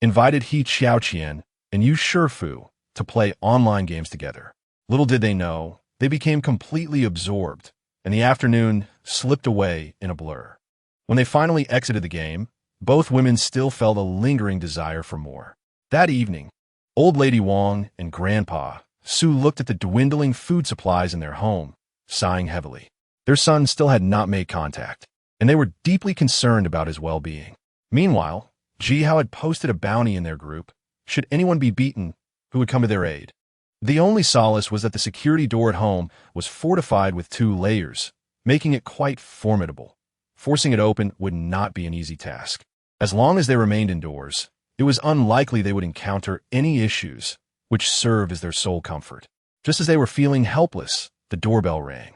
invited He Qiaoqian and Yu Shifu to play online games together. Little did they know, they became completely absorbed, and the afternoon slipped away in a blur. When they finally exited the game, both women still felt a lingering desire for more. That evening, Old Lady Wang and Grandpa Su looked at the dwindling food supplies in their home, sighing heavily. Their son still had not made contact, and they were deeply concerned about his well-being. Meanwhile, Ji Hao had posted a bounty in their group, should anyone be beaten, who would come to their aid. The only solace was that the security door at home was fortified with 2 layers, making it quite formidable. Forcing it open would not be an easy task. As long as they remained indoors, it was unlikely they would encounter any issues, which served as their sole comfort. Just as they were feeling helpless, the doorbell rang.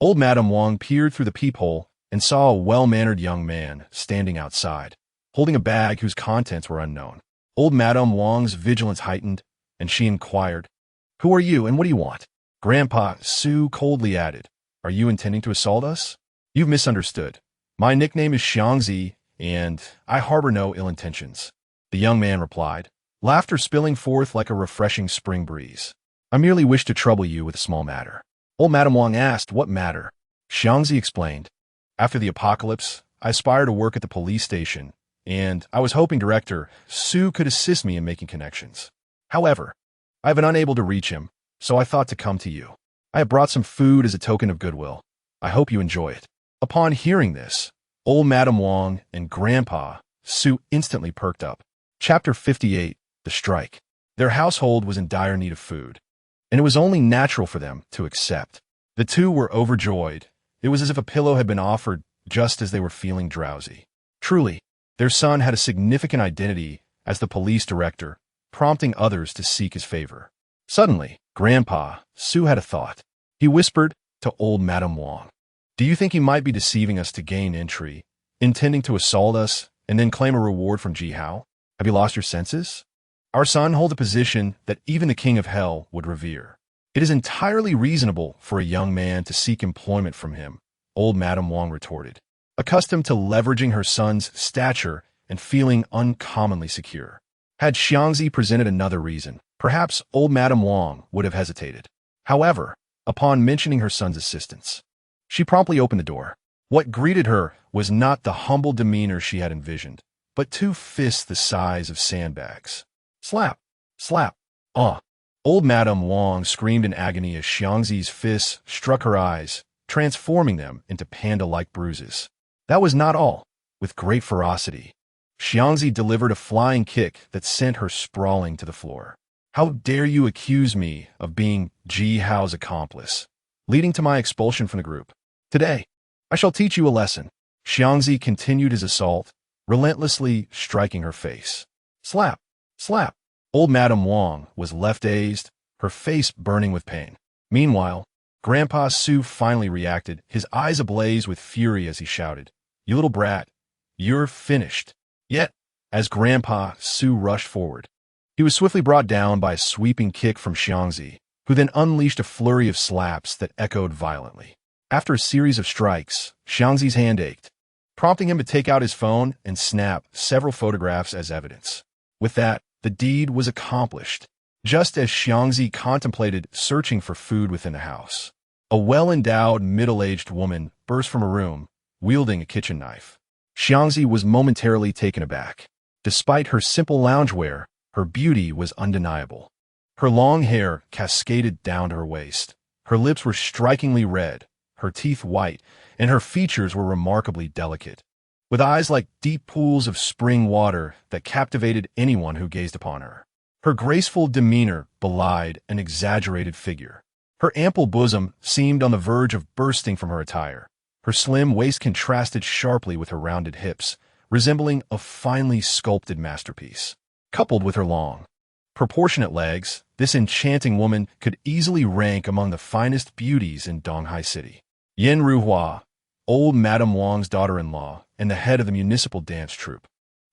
Old Madame Wong peered through the peephole and saw a well-mannered young man standing outside, holding a bag whose contents were unknown. Old Madame Wong's vigilance heightened, and she inquired, "Who are you and what do you want?" Grandpa Su coldly added, "Are you intending to assault us?" "You've misunderstood. My nickname is Xiangzi, and I harbor no ill intentions," the young man replied, laughter spilling forth like a refreshing spring breeze. "I merely wish to trouble you with a small matter." Old Madame Wong asked, "What matter?" Xiangzi explained, "After the apocalypse, I aspire to work at the police station, and I was hoping Director Su could assist me in making connections. However, I have been unable to reach him, so I thought to come to you. I have brought some food as a token of goodwill. I hope you enjoy it." Upon hearing this, Old Madame Wong and Grandpa Su instantly perked up. Chapter 58, The Strike. Their household was in dire need of food, and it was only natural for them to accept. The two were overjoyed. It was as if a pillow had been offered just as they were feeling drowsy. Truly, their son had a significant identity as the police director, prompting others to seek his favor. Suddenly, Grandpa Su had a thought. He whispered to Old Madame Wong, "Do you think he might be deceiving us to gain entry, intending to assault us and then claim a reward from Ji Hao? Have you lost your senses? Our son holds a position that even the King of Hell would revere. It is entirely reasonable for a young man to seek employment from him," Old Madame Wong retorted, accustomed to leveraging her son's stature and feeling uncommonly secure. Had Xiangzi presented another reason, perhaps Old Madame Wong would have hesitated. However, upon mentioning her son's assistance, she promptly opened the door. What greeted her was not the humble demeanor she had envisioned, but two fists the size of sandbags. Slap! Slap! Old Madame Wong screamed in agony as Xiangzi's fists struck her eyes, transforming them into panda-like bruises. That was not all. With great ferocity, Xiangzi delivered a flying kick that sent her sprawling to the floor. "How dare you accuse me of being Ji Hao's accomplice, leading to my expulsion from the group? Today, I shall teach you a lesson." Xiangzi continued his assault, relentlessly striking her face. Slap! Slap! Old Madame Wong was left dazed, her face burning with pain. Meanwhile, Grandpa Su finally reacted, his eyes ablaze with fury as he shouted, "You little brat, you're finished." Yet, as Grandpa Su rushed forward, he was swiftly brought down by a sweeping kick from Xiangzi, who then unleashed a flurry of slaps that echoed violently. After a series of strikes, Xiangzi's hand ached, prompting him to take out his phone and snap several photographs as evidence. With that, the deed was accomplished, just as Xiangzi contemplated searching for food within the house. A well-endowed, middle-aged woman burst from a room, wielding a kitchen knife. Xiangzi was momentarily taken aback. Despite her simple loungewear, her beauty was undeniable. Her long hair cascaded down to her waist. Her lips were strikingly red, her teeth white, and her features were remarkably delicate, with eyes like deep pools of spring water that captivated anyone who gazed upon her. Her graceful demeanor belied an exaggerated figure. Her ample bosom seemed on the verge of bursting from her attire. Her slim waist contrasted sharply with her rounded hips, resembling a finely sculpted masterpiece. Coupled with her long, proportionate legs, this enchanting woman could easily rank among the finest beauties in Donghai City. Yen Ruhua, Old Madame Wong's daughter-in-law and the head of the municipal dance troupe,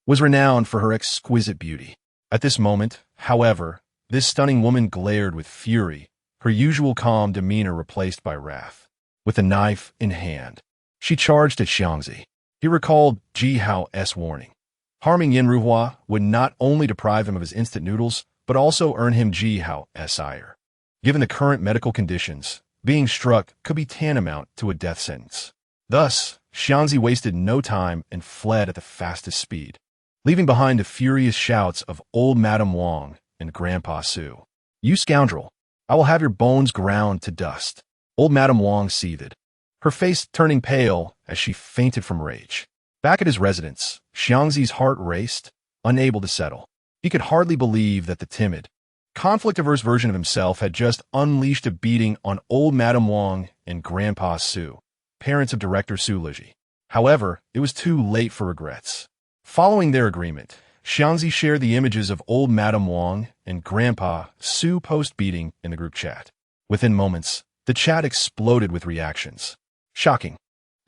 was renowned for her exquisite beauty. At this moment, however, this stunning woman glared with fury, her usual calm demeanor replaced by wrath. With a knife in hand, she charged at Xiangzi. He recalled Ji Hao's warning. Harming Yen Ruhua would not only deprive him of his instant noodles, but also earn him Ji Hao's ire. Given the current medical conditions, being struck could be tantamount to a death sentence. Thus, Xiangzi wasted no time and fled at the fastest speed, leaving behind the furious shouts of Old Madame Wong and Grandpa Su. "You scoundrel! I will have your bones ground to dust." Old Madame Wong seethed, her face turning pale as she fainted from rage. Back at his residence, Xiangzi's heart raced, unable to settle. He could hardly believe that the timid, conflict-averse version of himself had just unleashed a beating on Old Madame Wong and Grandpa Su. parents of director Su Liji. However, it was too late for regrets. Following their agreement, Xiangzi shared the images of old Madame Wang and Grandpa Su post-beating in the group chat. Within moments, the chat exploded with reactions. Shocking.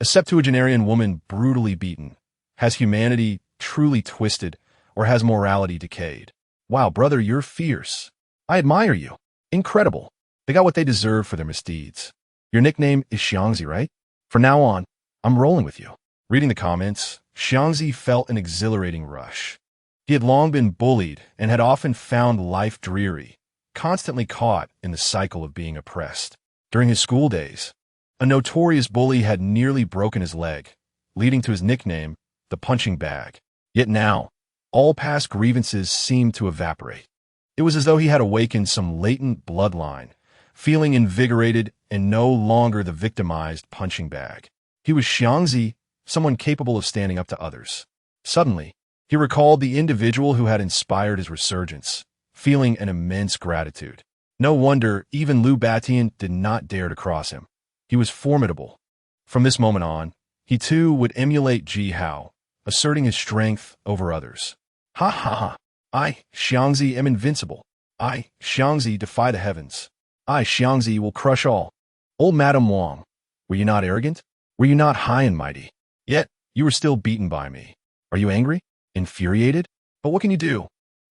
A septuagenarian woman brutally beaten. Has humanity truly twisted, or has morality decayed? Wow, brother, you're fierce. I admire you. Incredible. They got what they deserve for their misdeeds. Your nickname is Xiangzi, right? From now on, I'm rolling with you. Reading the comments, Xiangzi felt an exhilarating rush. He had long been bullied and had often found life dreary, constantly caught in the cycle of being oppressed. During his school days, a notorious bully had nearly broken his leg, leading to his nickname, the punching bag. Yet now, all past grievances seemed to evaporate. It was as though he had awakened some latent bloodline, feeling invigorated and no longer the victimized punching bag. He was Xiangzi, someone capable of standing up to others. Suddenly, he recalled the individual who had inspired his resurgence, feeling an immense gratitude. No wonder even Liu Batian did not dare to cross him. He was formidable. From this moment on, he too would emulate Ji Hao, asserting his strength over others. Ha ha ha! I, Xiangzi, am invincible. I, Xiangzi, defy the heavens. I, Xiangzi, will crush all. Old Madame Wang, were you not arrogant? Were you not high and mighty? Yet, you were still beaten by me. Are you angry? Infuriated? But what can you do?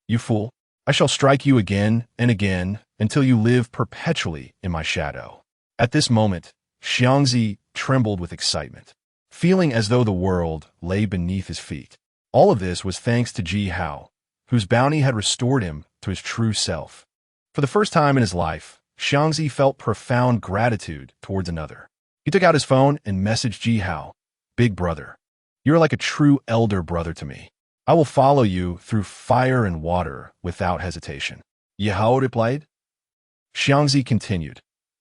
You fool, I shall strike you again and again until you live perpetually in my shadow. At this moment, Xiangzi trembled with excitement, feeling as though the world lay beneath his feet. All of this was thanks to Ji Hao, whose bounty had restored him to his true self. For the first time in his life, Xiangzi felt profound gratitude towards another. He took out his phone and messaged Ji Hao, "Big brother, you're like a true elder brother to me. I will follow you through fire and water without hesitation." Ji Hao replied. Xiangzi continued,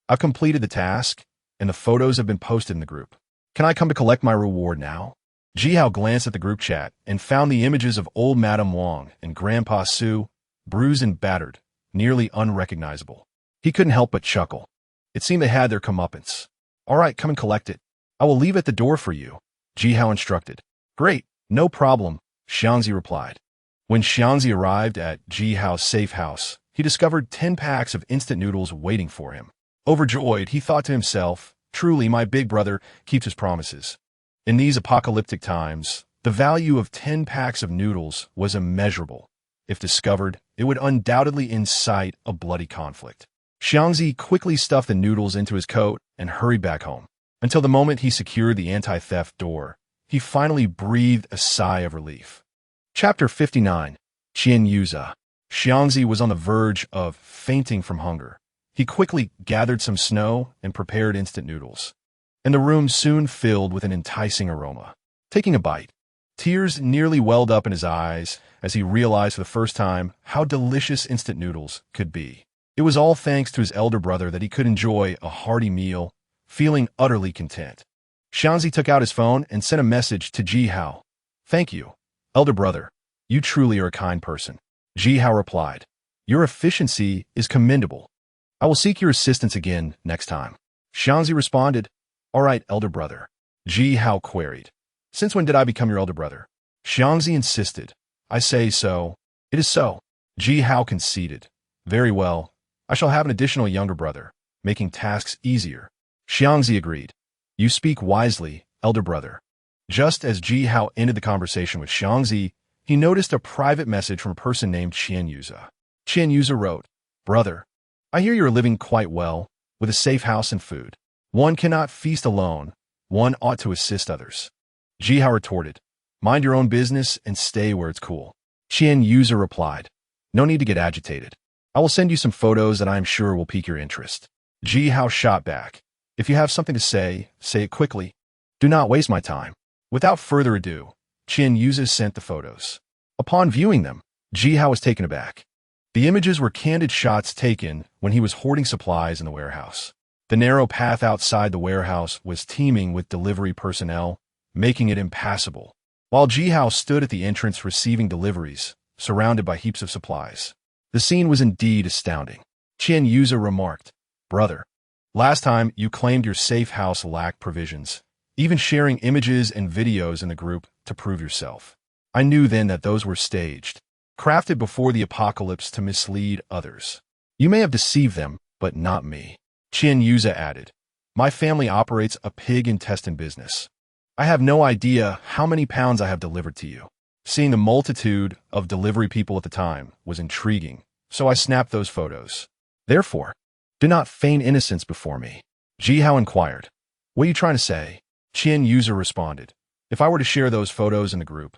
"I've completed the task, and the photos have been posted in the group. Can I come to collect my reward now?" Ji Hao glanced at the group chat and found the images of old Madame Wang and Grandpa Su, bruised and battered, nearly unrecognizable. He couldn't help but chuckle. It seemed they had their comeuppance. "All right, come and collect it. I will leave it at the door for you," Ji Hao instructed. "Great, no problem," Xiangzi replied. When Xiangzi arrived at Ji Hao's safe house, he discovered 10 packs of instant noodles waiting for him. Overjoyed, he thought to himself, "Truly, my big brother keeps his promises." In these apocalyptic times, the value of 10 packs of noodles was immeasurable. If discovered, it would undoubtedly incite a bloody conflict. Xiangzi quickly stuffed the noodles into his coat and hurried back home. Until the moment he secured the anti-theft door, he finally breathed a sigh of relief. Chapter 59. Qian Yuza. Xiangzi was on the verge of fainting from hunger. He quickly gathered some snow and prepared instant noodles, and the room soon filled with an enticing aroma. Taking a bite, tears nearly welled up in his eyes as he realized for the first time how delicious instant noodles could be. It was all thanks to his elder brother that he could enjoy a hearty meal, feeling utterly content. Xiangzi took out his phone and sent a message to Ji Hao. "Thank you, elder brother. You truly are a kind person." Ji Hao replied, "Your efficiency is commendable. I will seek your assistance again next time." Xiangzi responded, "All right, elder brother." Ji Hao queried, "Since when did I become your elder brother?" Xiangzi insisted, "I say so. It is so." Ji Hao conceded, "Very well. I shall have an additional younger brother, making tasks easier." Xiangzi agreed, "You speak wisely, elder brother." Just as Ji Hao ended the conversation with Xiangzi, he noticed a private message from a person named Qian Yuza. Qian Yuza wrote, "Brother, I hear you are living quite well, with a safe house and food. One cannot feast alone. One ought to assist others." Ji Hao retorted, "Mind your own business and stay where it's cool." Qian Yuza replied, "No need to get agitated. I will send you some photos that I am sure will pique your interest." Ji Hao shot back, "If you have something to say it quickly. Do not waste my time." Without further ado, Qian Yuza sent the photos. Upon viewing them, Ji Hao was taken aback. The images were candid shots taken when he was hoarding supplies in the warehouse. The narrow path outside the warehouse was teeming with delivery personnel, making it impassable, while Ji Hao stood at the entrance receiving deliveries, surrounded by heaps of supplies. The scene was indeed astounding. Qian Yuza remarked, "Brother, last time you claimed your safe house lacked provisions, even sharing images and videos in the group to prove yourself. I knew then that those were staged, crafted before the apocalypse to mislead others. You may have deceived them, but not me. Chen Yuza added, my family operates a pig intestine business. I have no idea how many pounds I have delivered to you. Seeing the multitude of delivery people at the time was intriguing, so I snapped those photos. Therefore, do not feign innocence before me. Ji Hao inquired. What are you trying to say? Chen Yuza responded. If I were to share those photos in the group,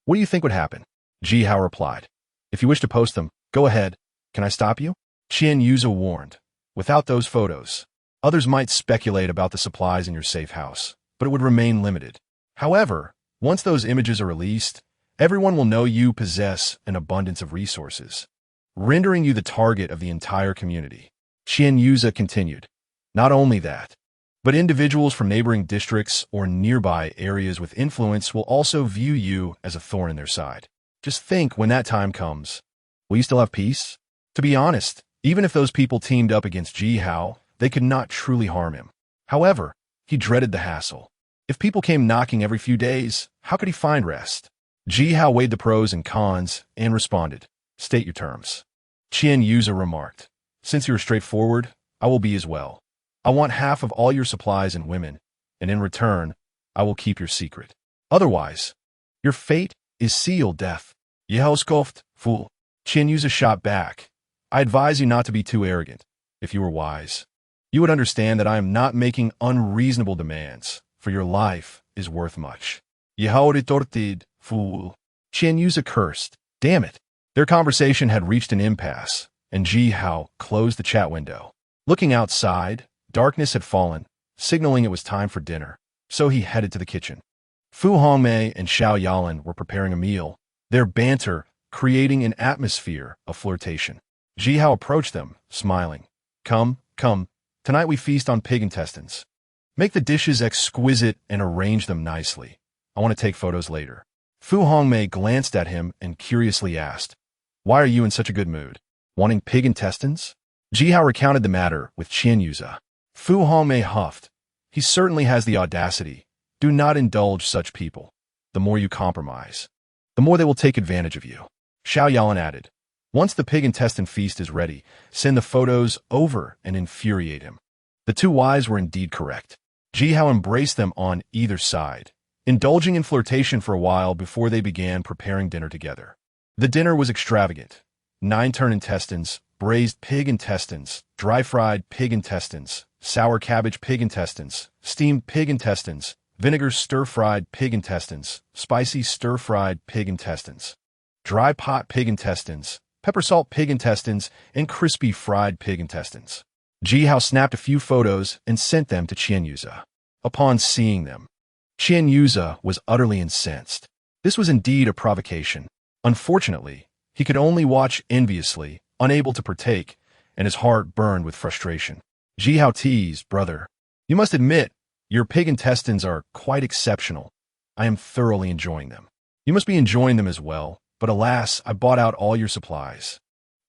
what do you think would happen? Ji Hao replied. If you wish to post them, go ahead. Can I stop you? Chen Yuza warned. Without those photos, others might speculate about the supplies in your safe house, but it would remain limited. However, once those images are released, everyone will know you possess an abundance of resources, rendering you the target of the entire community. Chen Yuza continued. Not only that, but individuals from neighboring districts or nearby areas with influence will also view you as a thorn in their side. Just think when that time comes. Will you still have peace? To be honest, even if those people teamed up against Ji Hao, they could not truly harm him. However, he dreaded the hassle. If people came knocking every few days, how could he find rest? Ji Hao weighed the pros and cons and responded, state your terms. Chen Yuza remarked, since you are straightforward, I will be as well. I want half of all your supplies and women, and in return, I will keep your secret. Otherwise, your fate is sealed death. Ye Hao scoffed, fool. Chen Yuza shot back. I advise you not to be too arrogant. If you were wise, you would understand that I am not making unreasonable demands, for your life is worth much. Ye Hao retorted, fool. Chen Yuza cursed. Damn it. Their conversation had reached an impasse, and Ji Hao closed the chat window. Looking outside, darkness had fallen, signaling it was time for dinner, so he headed to the kitchen. Fu Hongmei and Xiao Yalan were preparing a meal, their banter creating an atmosphere of flirtation. Ji Hao approached them, smiling. Come, come, tonight we feast on pig intestines. Make the dishes exquisite and arrange them nicely. I want to take photos later. Fu Hongmei glanced at him and curiously asked, why are you in such a good mood? Wanting pig intestines? Ji Hao recounted the matter with Chen Yuza. Fu Hongmei huffed. He certainly has the audacity. Do not indulge such people. The more you compromise, the more they will take advantage of you. Xiao Yalan added, once the pig intestine feast is ready, send the photos over and infuriate him. The two wives were indeed correct. Ji Hao embraced them on either side, indulging in flirtation for a while before they began preparing dinner together. The dinner was extravagant. 9-turn intestines, braised pig intestines, dry-fried pig intestines, sour cabbage pig intestines, steamed pig intestines, vinegar stir-fried pig intestines, spicy stir-fried pig intestines, dry pot pig intestines, pepper salt pig intestines, and crispy fried pig intestines. Ji Hao snapped a few photos and sent them to Chen Yuza. Upon seeing them, Chen Yuza was utterly incensed. This was indeed a provocation. Unfortunately, he could only watch enviously, unable to partake, and his heart burned with frustration. Ji Hao teased, brother, you must admit, your pig intestines are quite exceptional. I am thoroughly enjoying them. You must be enjoying them as well, but alas, I bought out all your supplies.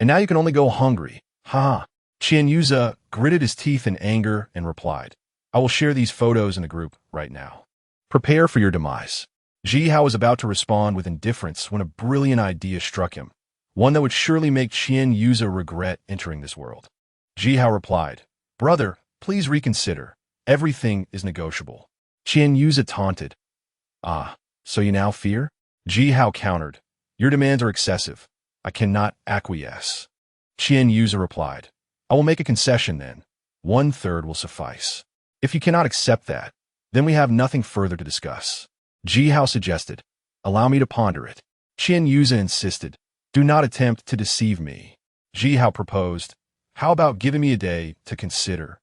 And now you can only go hungry. Ha! Chen Yuza gritted his teeth in anger and replied, I will share these photos in the group right now. Prepare for your demise. Ji Hao was about to respond with indifference when a brilliant idea struck him, one that would surely make Chen Yuza regret entering this world. Ji Hao replied, brother, please reconsider. Everything is negotiable. Chen Yuza taunted. Ah, so you now fear? Ji Hao countered, your demands are excessive. I cannot acquiesce. Chen Yuza replied, I will make a concession then. 1/3 will suffice. If you cannot accept that, then we have nothing further to discuss. Ji Hao suggested, allow me to ponder it. Chen Yuza insisted, do not attempt to deceive me. Ji Hao proposed, how about giving me a day to consider?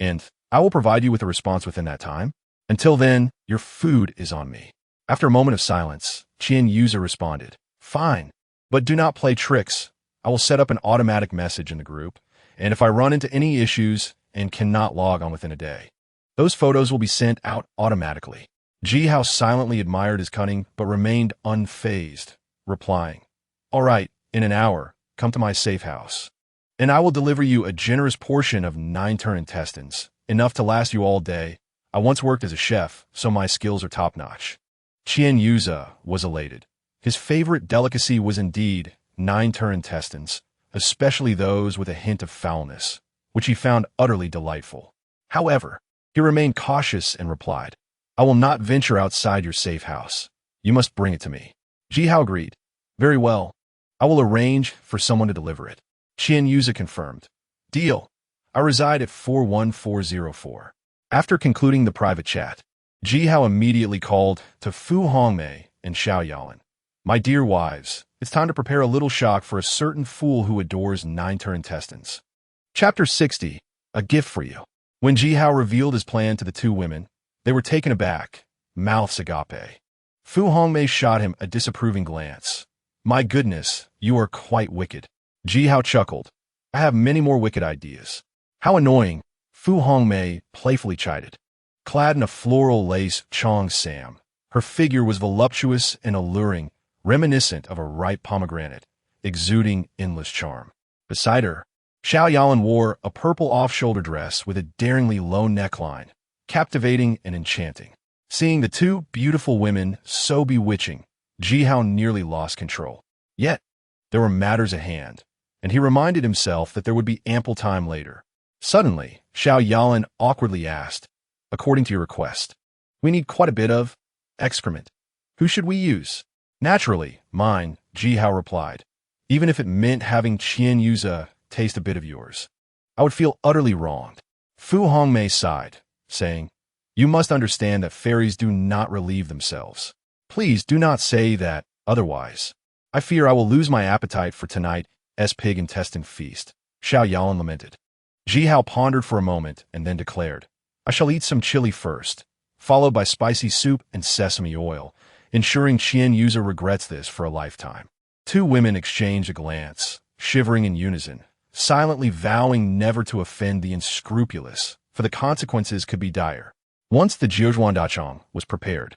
And I will provide you with a response within that time. Until then, your food is on me. After a moment of silence, Chen Yuza responded, fine, but do not play tricks. I will set up an automatic message in the group, and if I run into any issues and cannot log on within a day, those photos will be sent out automatically. Ji Hao silently admired his cunning but remained unfazed, replying, all right, in an hour, come to my safe house, and I will deliver you a generous portion of 9-turn intestines, enough to last you all day. I once worked as a chef, so my skills are top-notch. Qian Yuza was elated. His favorite delicacy was indeed nine-tur intestines, especially those with a hint of foulness, which he found utterly delightful. However, he remained cautious and replied, I will not venture outside your safe house. You must bring it to me. Ji Hao agreed. Very well. I will arrange for someone to deliver it. Qian Yuza confirmed. Deal. I reside at 41404. After concluding the private chat, Ji Hao immediately called to Fu Hongmei and Xiao Yalan. My dear wives, it's time to prepare a little shock for a certain fool who adores nine-tur intestines. Chapter 60. A gift for you. When Ji Hao revealed his plan to the two women, they were taken aback, mouths agape. Fu Hongmei shot him a disapproving glance. My goodness, you are quite wicked. Ji Hao chuckled. I have many more wicked ideas. How annoying, Fu Hongmei playfully chided. Clad in a floral lace Chong Sam, her figure was voluptuous and alluring, reminiscent of a ripe pomegranate, exuding endless charm. Beside her, Xiao Yalan wore a purple off-shoulder dress with a daringly low neckline, captivating and enchanting. Seeing the two beautiful women so bewitching, Ji Hao nearly lost control. Yet, there were matters at hand, and he reminded himself that there would be ample time later. Suddenly, Xiao Yalan awkwardly asked, according to your request, we need quite a bit of excrement. Who should we use? Naturally, mine, Ji Hao replied. Even if it meant having Qian Yuza taste a bit of yours, I would feel utterly wronged. Fu Hongmei sighed, saying, you must understand that fairies do not relieve themselves. Please do not say that, otherwise. I fear I will lose my appetite for tonight's pig intestine feast, Xiao Yalan lamented. Ji Hao pondered for a moment and then declared, I shall eat some chili first, followed by spicy soup and sesame oil, ensuring Qian Yuza regrets this for a lifetime. Two women exchanged a glance, shivering in unison, silently vowing never to offend the unscrupulous, for the consequences could be dire. Once the jiuzhuandachong was prepared,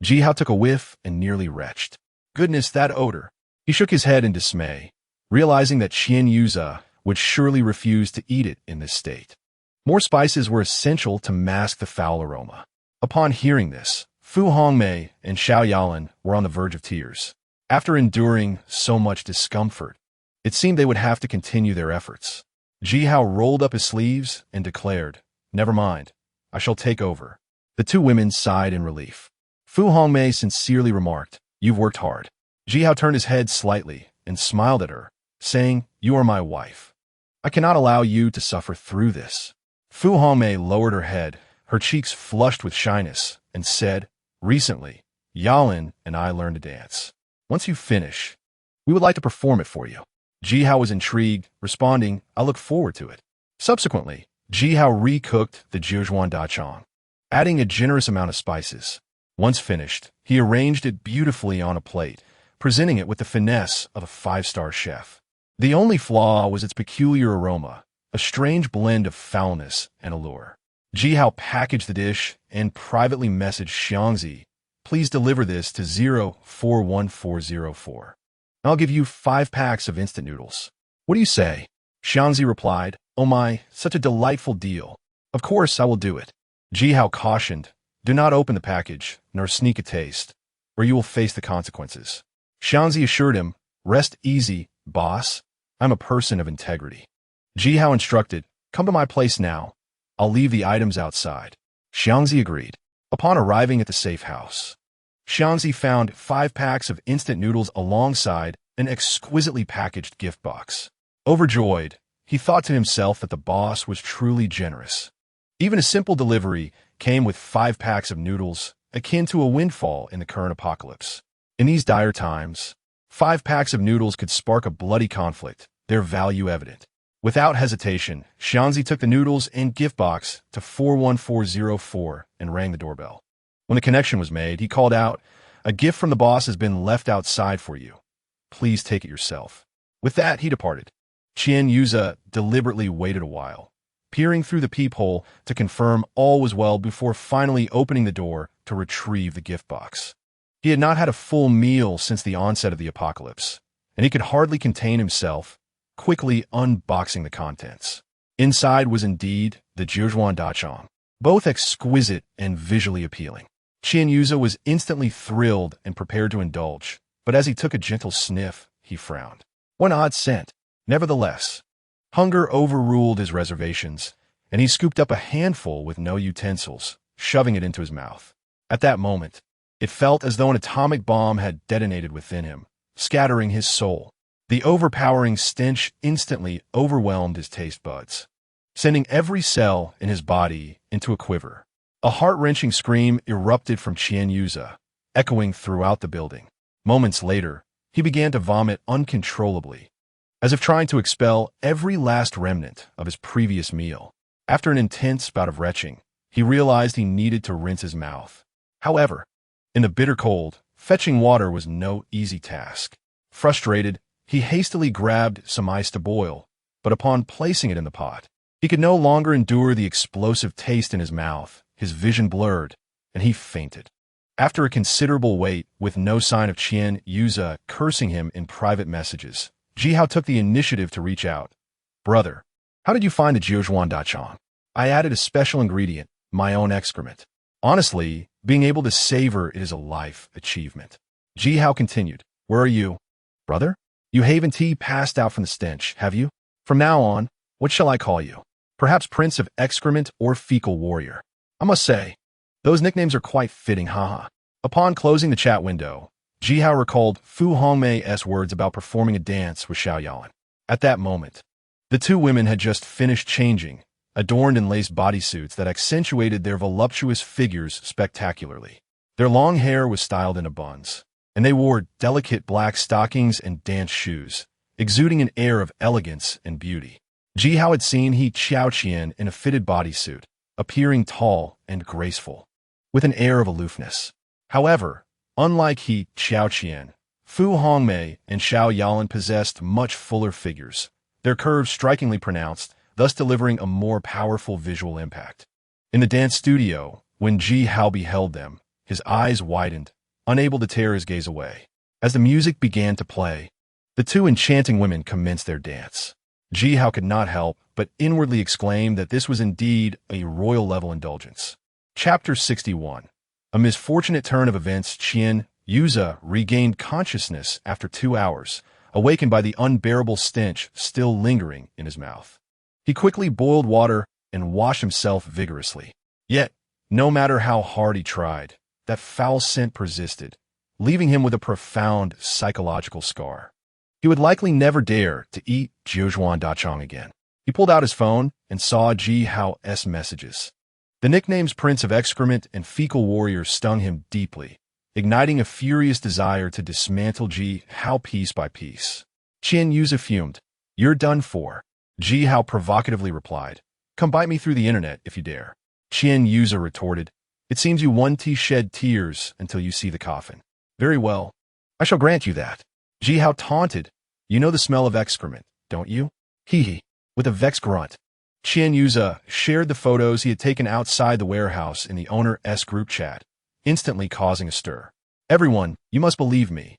Ji Hao took a whiff and nearly retched. Goodness, that odor! He shook his head in dismay, realizing that Qian Yuza would surely refuse to eat it in this state. More spices were essential to mask the foul aroma. Upon hearing this, Fu Hongmei and Xiao Yalan were on the verge of tears. After enduring so much discomfort, it seemed they would have to continue their efforts. Ji Hao rolled up his sleeves and declared, never mind, I shall take over. The two women sighed in relief. Fu Hongmei sincerely remarked, you've worked hard. Ji Hao turned his head slightly and smiled at her, saying, you are my wife. I cannot allow you to suffer through this. Fu Hongmei lowered her head, her cheeks flushed with shyness, and said, recently, Yalan and I learned to dance. Once you finish, we would like to perform it for you. Ji Hao was intrigued, responding, I look forward to it. Subsequently, Ji Hao recooked the jiuzhuandachong, adding a generous amount of spices. Once finished, he arranged it beautifully on a plate, presenting it with the finesse of a five-star chef. The only flaw was its peculiar aroma, a strange blend of foulness and allure. Ji Hao packaged the dish and privately messaged Xiangzi, please deliver this to 41404. I'll give you 5 packs of instant noodles. What do you say? Xiangzi replied, oh my, such a delightful deal. Of course I will do it. Ji Hao cautioned, do not open the package, nor sneak a taste, or you will face the consequences. Xiangzi assured him, rest easy, boss. I'm a person of integrity. Ji Hao instructed, come to my place now. I'll leave the items outside. Xiangzi agreed. Upon arriving at the safe house, Xiangzi found 5 packs of instant noodles alongside an exquisitely packaged gift box. Overjoyed, he thought to himself that the boss was truly generous. Even a simple delivery came with 5 packs of noodles, akin to a windfall in the current apocalypse. In these dire times, 5 packs of noodles could spark a bloody conflict, their value evident. Without hesitation, Xiangzi took the noodles and gift box to 41404 and rang the doorbell. When the connection was made, he called out, a gift from the boss has been left outside for you. Please take it yourself. With that, he departed. Qian Yuza deliberately waited a while, peering through the peephole to confirm all was well before finally opening the door to retrieve the gift box. He had not had a full meal since the onset of the apocalypse, and he could hardly contain himself, quickly unboxing the contents. Inside was indeed the jiuzhuandachong, both exquisite and visually appealing. Qian Yuza was instantly thrilled and prepared to indulge, but as he took a gentle sniff, he frowned. What an odd scent. Nevertheless, hunger overruled his reservations, and he scooped up a handful with no utensils, shoving it into his mouth. At that moment, it felt as though an atomic bomb had detonated within him, scattering his soul. The overpowering stench instantly overwhelmed his taste buds, sending every cell in his body into a quiver. A heart-wrenching scream erupted from Qian Yuza, echoing throughout the building. Moments later, he began to vomit uncontrollably, as if trying to expel every last remnant of his previous meal. After an intense bout of retching, he realized he needed to rinse his mouth. However, in the bitter cold, fetching water was no easy task. Frustrated, he hastily grabbed some ice to boil, but upon placing it in the pot, he could no longer endure the explosive taste in his mouth. His vision blurred, and he fainted. After a considerable wait, with no sign of Qian Yuza cursing him in private messages, Jihao took the initiative to reach out. Brother, how did you find the Jiuzhuan Dachang? I added a special ingredient, my own excrement. Honestly, being able to savor it is a life achievement. Jihao continued. Where are you? Brother? You haven't passed out from the stench, have you? From now on, what shall I call you? Perhaps Prince of Excrement or Fecal Warrior. I must say, those nicknames are quite fitting, haha. Upon closing the chat window, Jihao recalled Fu Hongmei's words about performing a dance with Xiao Yalan. At that moment, the two women had just finished changing, adorned in lace bodysuits that accentuated their voluptuous figures spectacularly. Their long hair was styled into buns, and they wore delicate black stockings and dance shoes, exuding an air of elegance and beauty. Jihao had seen He Qiaoqian in a fitted bodysuit, appearing tall and graceful, with an air of aloofness. However, unlike He Qiaoqian, Fu Hongmei and Xiao Yalan possessed much fuller figures, their curves strikingly pronounced, thus delivering a more powerful visual impact. In the dance studio, when Jihao beheld them, his eyes widened, unable to tear his gaze away. As the music began to play, the two enchanting women commenced their dance. Jihao could not help but inwardly exclaim that this was indeed a royal-level indulgence. Chapter 61. A misfortunate turn of events. Qian Yuza regained consciousness after 2 hours, awakened by the unbearable stench still lingering in his mouth. He quickly boiled water and washed himself vigorously. Yet, no matter how hard he tried, that foul scent persisted, leaving him with a profound psychological scar. He would likely never dare to eat Jiuzhuan Dachang again. He pulled out his phone and saw Jihao's messages. The nicknames Prince of Excrement and Fecal Warrior stung him deeply, igniting a furious desire to dismantle Jihao piece by piece. Qian Yuza fumed. You're done for. Jihao provocatively replied. Come bite me through the internet if you dare. Qian Yuza retorted. It seems you shed tears until you see the coffin. Very well. I shall grant you that. Jihao taunted. You know the smell of excrement, don't you? Hee. With a vexed grunt, Qian Yuza shared the photos he had taken outside the warehouse in the owner's group chat, instantly causing a stir. Everyone, you must believe me.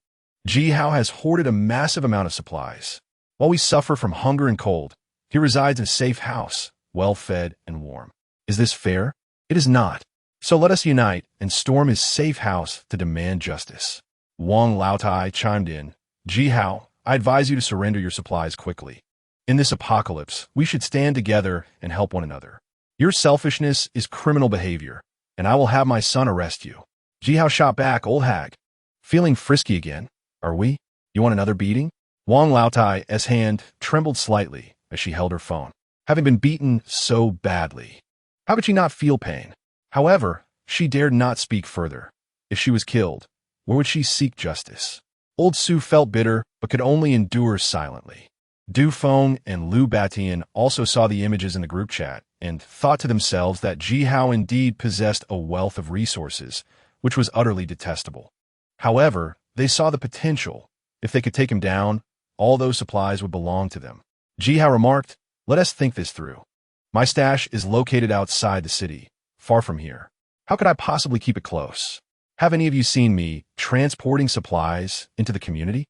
Jihao has hoarded a massive amount of supplies. While we suffer from hunger and cold, he resides in a safe house, well-fed and warm. Is this fair? It is not. So let us unite and storm his safe house to demand justice. Wang Laotai chimed in. Jihao, I advise you to surrender your supplies quickly. In this apocalypse, we should stand together and help one another. Your selfishness is criminal behavior, and I will have my son arrest you. Jihao shot back, old hag. Feeling frisky again, are we? You want another beating? Wang Laotai's hand trembled slightly as she held her phone. Having been beaten so badly, how could she not feel pain? However, she dared not speak further. If she was killed, where would she seek justice? Old Su felt bitter, but could only endure silently. Du Feng and Lu Batian also saw the images in the group chat and thought to themselves that Jihao indeed possessed a wealth of resources, which was utterly detestable. However, they saw the potential. If they could take him down, all those supplies would belong to them. Jihao remarked, let us think this through. My stash is located outside the city, far from here. How could I possibly keep it close? Have any of you seen me transporting supplies into the community?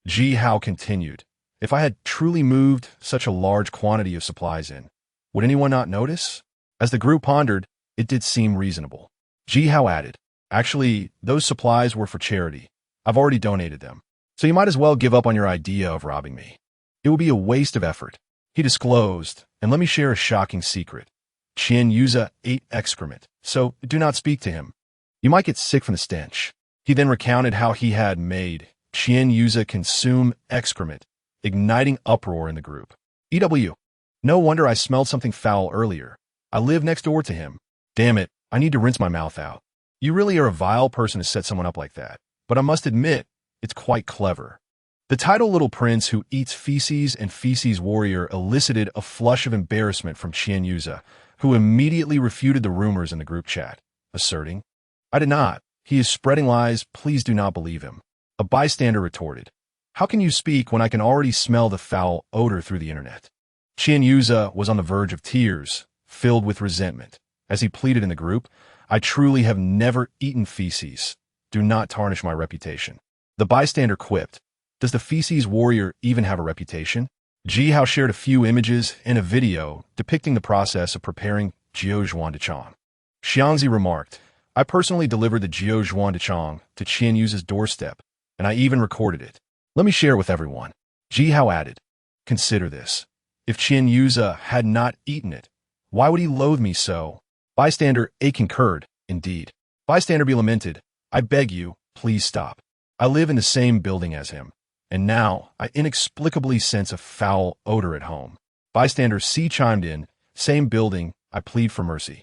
Jihao continued. If I had truly moved such a large quantity of supplies in, would anyone not notice? As the group pondered, It did seem reasonable. Ji Hao added, actually, those supplies were for charity. I've already donated them. So you might as well give up on your idea of robbing me. It will be a waste of effort. He disclosed, and let me share a shocking secret. Qian Yuza ate excrement, so do not speak to him. You might get sick from the stench. He then recounted how he had made Qian Yuza consume excrement, igniting uproar in the group. EW. No wonder I smelled something foul earlier. I live next door to him. Damn it, I need to rinse my mouth out. You really are a vile person to set someone up like that, but I must admit, it's quite clever. The title Little Prince Who Eats Feces and Feces Warrior elicited a flush of embarrassment from Qian Yuza, who immediately refuted the rumors in the group chat, asserting, I did not. He is spreading lies. Please do not believe him. A bystander retorted, how can you speak when I can already smell the foul odor through the internet? Qian Yuza was on the verge of tears, filled with resentment, as he pleaded in the group, I truly have never eaten feces. Do not tarnish my reputation. The bystander quipped, does the feces warrior even have a reputation? Ji Hao shared a few images and a video depicting the process of preparing jiaozhuan dachang. Xiangzi remarked, I personally delivered the jiaozhuan dachang to Qian Yuza's doorstep, and I even recorded it. Let me share it with everyone. Ji Hao added, consider this. If Qian Yuza had not eaten it, why would he loathe me so? Bystander A concurred, indeed. Bystander B lamented, I beg you, please stop. I live in the same building as him, and now I inexplicably sense a foul odor at home. Bystander C chimed in, same building, I plead for mercy.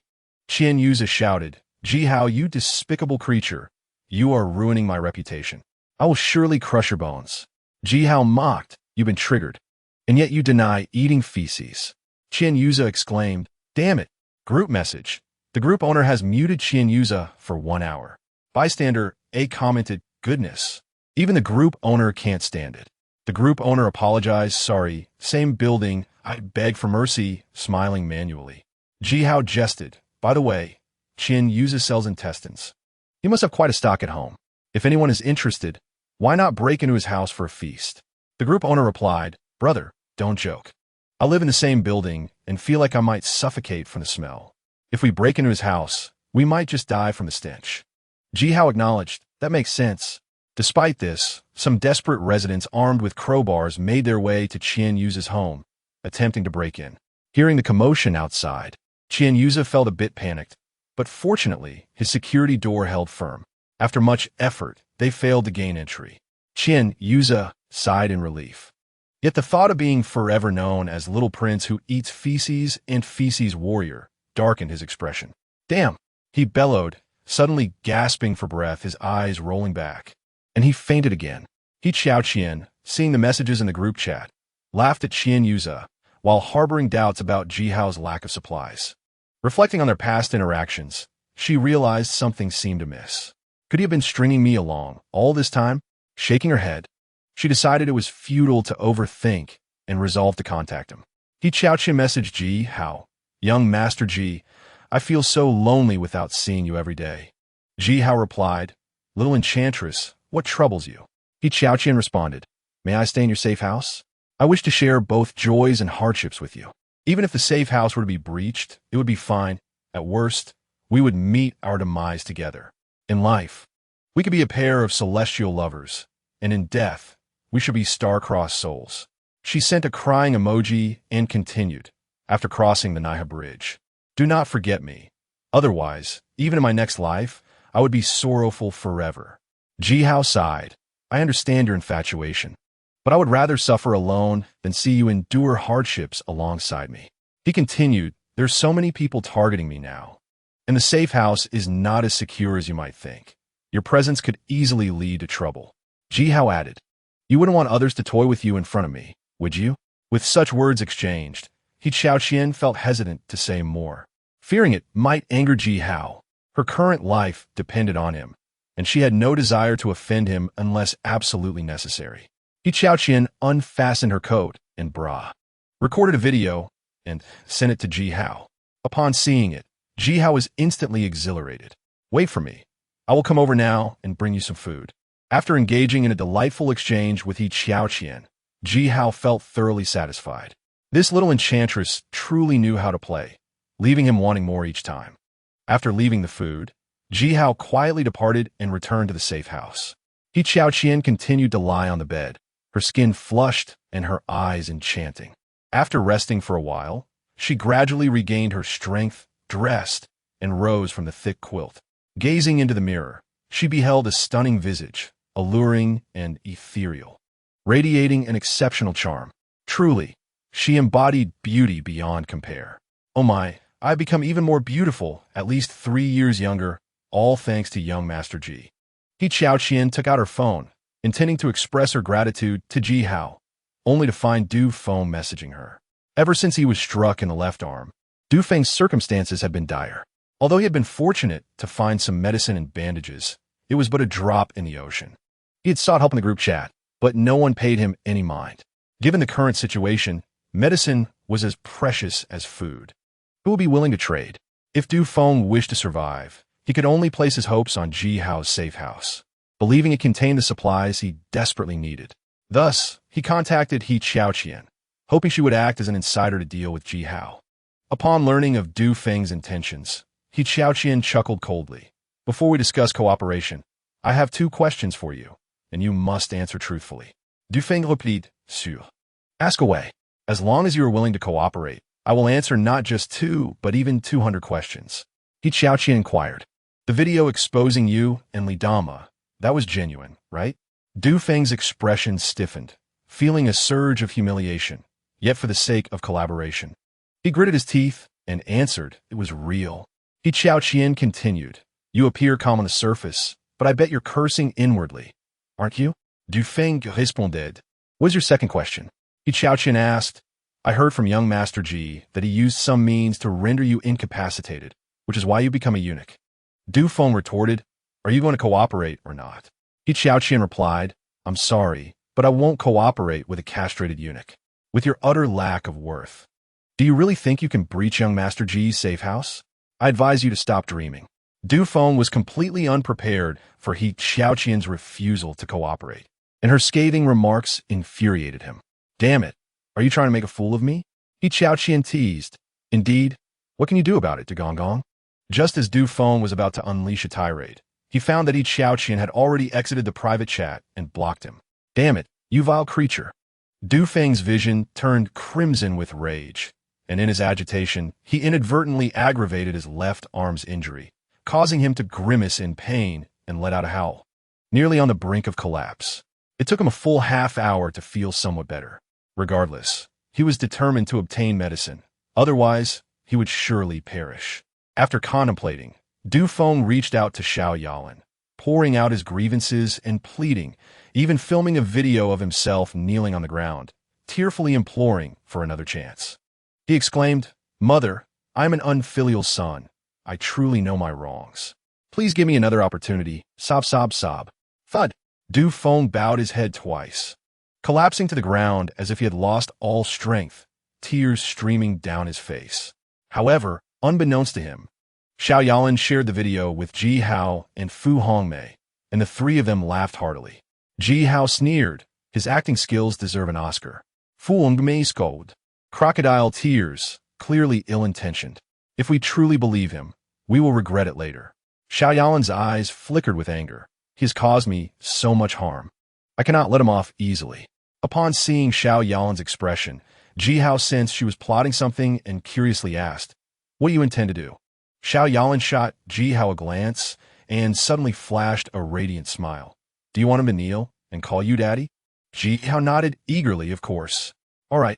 Qian Yuza shouted, Ji Hao, you despicable creature, you are ruining my reputation. I will surely crush your bones. Ji Hao mocked, you've been triggered, and yet you deny eating feces. Qian Yuza exclaimed, damn it, group message. The group owner has muted Qian Yuza for 1 hour. Bystander A commented, goodness. Even the group owner can't stand it. The group owner apologized, sorry, same building, I beg for mercy, smiling manually. Ji Hao jested, by the way, Qian Yuza sells intestines. He must have quite a stock at home. If anyone is interested, why not break into his house for a feast? The group owner replied, brother, don't joke. I live in the same building and feel like I might suffocate from the smell. If we break into his house, we might just die from the stench. Ji Hao acknowledged, that makes sense. Despite this, some desperate residents armed with crowbars made their way to Qian Yuza's home, attempting to break in. Hearing the commotion outside, Qian Yuza felt a bit panicked, but fortunately, his security door held firm. After much effort, they failed to gain entry. Qian Yuza sighed in relief. Yet the thought of being forever known as Little Prince Who Eats Feces and Feces Warrior darkened his expression. Damn, he bellowed, suddenly gasping for breath, his eyes rolling back. And he fainted again. He Qian, seeing the messages in the group chat, laughed at Qian Yuza, while harboring doubts about Ji Hao's lack of supplies. Reflecting on their past interactions, she realized something seemed amiss. Could he have been stringing me along all this time? Shaking her head, she decided it was futile to overthink and resolved to contact him. He Qian messaged Ji Hao, young Master Ji, I feel so lonely without seeing you every day. Ji Hao replied, little enchantress, what troubles you? He Qian responded, may I stay in your safe house? I wish to share both joys and hardships with you. Even if the safe house were to be breached, it would be fine. At worst, we would meet our demise together. In life, we could be a pair of celestial lovers, and in death, we should be star-crossed souls. She sent a crying emoji and continued, after crossing the Niha Bridge. Do not forget me. Otherwise, even in my next life, I would be sorrowful forever. Ji Hao sighed. I understand your infatuation, but I would rather suffer alone than see you endure hardships alongside me. He continued, there's so many people targeting me now, and the safe house is not as secure as you might think. Your presence could easily lead to trouble. Ji Hao added, you wouldn't want others to toy with you in front of me, would you? With such words exchanged, He Qian felt hesitant to say more, fearing it might anger Ji Hao. Her current life depended on him, and she had no desire to offend him unless absolutely necessary. He Qian unfastened her coat and bra, recorded a video, and sent it to Ji Hao. Upon seeing it, Ji Hao was instantly exhilarated. Wait for me. I will come over now and bring you some food. After engaging in a delightful exchange with He Qian, Ji Hao felt thoroughly satisfied. This little enchantress truly knew how to play, leaving him wanting more each time. After leaving the food, Ji Hao quietly departed and returned to the safe house. He Qian continued to lie on the bed, her skin flushed and her eyes enchanting. After resting for a while, she gradually regained her strength, dressed, and rose from the thick quilt. Gazing into the mirror, she beheld a stunning visage, alluring and ethereal, radiating an exceptional charm. Truly, she embodied beauty beyond compare. Oh my, I've become even more beautiful, at least 3 years younger, all thanks to young Master Ji. He Qian took out her phone, intending to express her gratitude to Ji Hao, only to find Du Feng messaging her. Ever since he was struck in the left arm, Du Feng's circumstances had been dire. Although he had been fortunate to find some medicine and bandages, it was but a drop in the ocean. He had sought help in the group chat, but no one paid him any mind. Given the current situation, medicine was as precious as food. Who would be willing to trade? If Du Feng wished to survive, he could only place his hopes on Ji Hao's safe house, believing it contained the supplies he desperately needed. Thus, he contacted He Qian, hoping she would act as an insider to deal with Ji Hao. Upon learning of Du Feng's intentions, He Qian chuckled coldly. Before we discuss cooperation, I have 2 questions for you, and you must answer truthfully. Du Feng replied, sûr. Ask away. As long as you are willing to cooperate, I will answer not just 2, but even 200 questions. He Qian inquired. The video exposing you and Li Dama, that was genuine, right? Du Feng's expression stiffened, feeling a surge of humiliation, yet for the sake of collaboration. He gritted his teeth and answered it was real. He Qian continued. You appear calm on the surface, but I bet you're cursing inwardly, aren't you? Du Feng responded. What's your second question? He Qian asked. I heard from young Master Ji that he used some means to render you incapacitated, which is why you become a eunuch. Du Feng retorted, are you going to cooperate or not? He Qian replied, I'm sorry, but I won't cooperate with a castrated eunuch. With your utter lack of worth. Do you really think you can breach young Master Ji's safe house? I advise you to stop dreaming. Du Feng was completely unprepared for He Qian's refusal to cooperate, and her scathing remarks infuriated him. Damn it, are you trying to make a fool of me? He Qian teased. Indeed, what can you do about it, Gong? Just as Du Feng was about to unleash a tirade, he found that He Qian had already exited the private chat and blocked him. Damn it, you vile creature. Du Feng's vision turned crimson with rage, and in his agitation, he inadvertently aggravated his left arm's injury, causing him to grimace in pain and let out a howl, nearly on the brink of collapse. It took him a full half-hour to feel somewhat better. Regardless, he was determined to obtain medicine, otherwise he would surely perish. After contemplating, Du Feng reached out to Xiao Yalan, pouring out his grievances and pleading, even filming a video of himself kneeling on the ground, tearfully imploring for another chance. He exclaimed, Mother, I am an unfilial son. I truly know my wrongs. Please give me another opportunity. Sob, sob, sob. Thud. Du Feng bowed his head twice, collapsing to the ground as if he had lost all strength, tears streaming down his face. However, unbeknownst to him, Xiao Yalan shared the video with Ji Hao and Fu Hongmei, and the 3 of them laughed heartily. Ji Hao sneered. His acting skills deserve an Oscar. Fu Hongmei scolded. Crocodile tears, clearly ill-intentioned. If we truly believe him, we will regret it later. Xiao Yalan's eyes flickered with anger. He has caused me so much harm. I cannot let him off easily. Upon seeing Xiao Yalan's expression, Ji Hao sensed she was plotting something and curiously asked, What do you intend to do? Xiao Yalan shot Ji Hao a glance and suddenly flashed a radiant smile. Do you want him to kneel and call you daddy? Ji Hao nodded eagerly, of course. All right.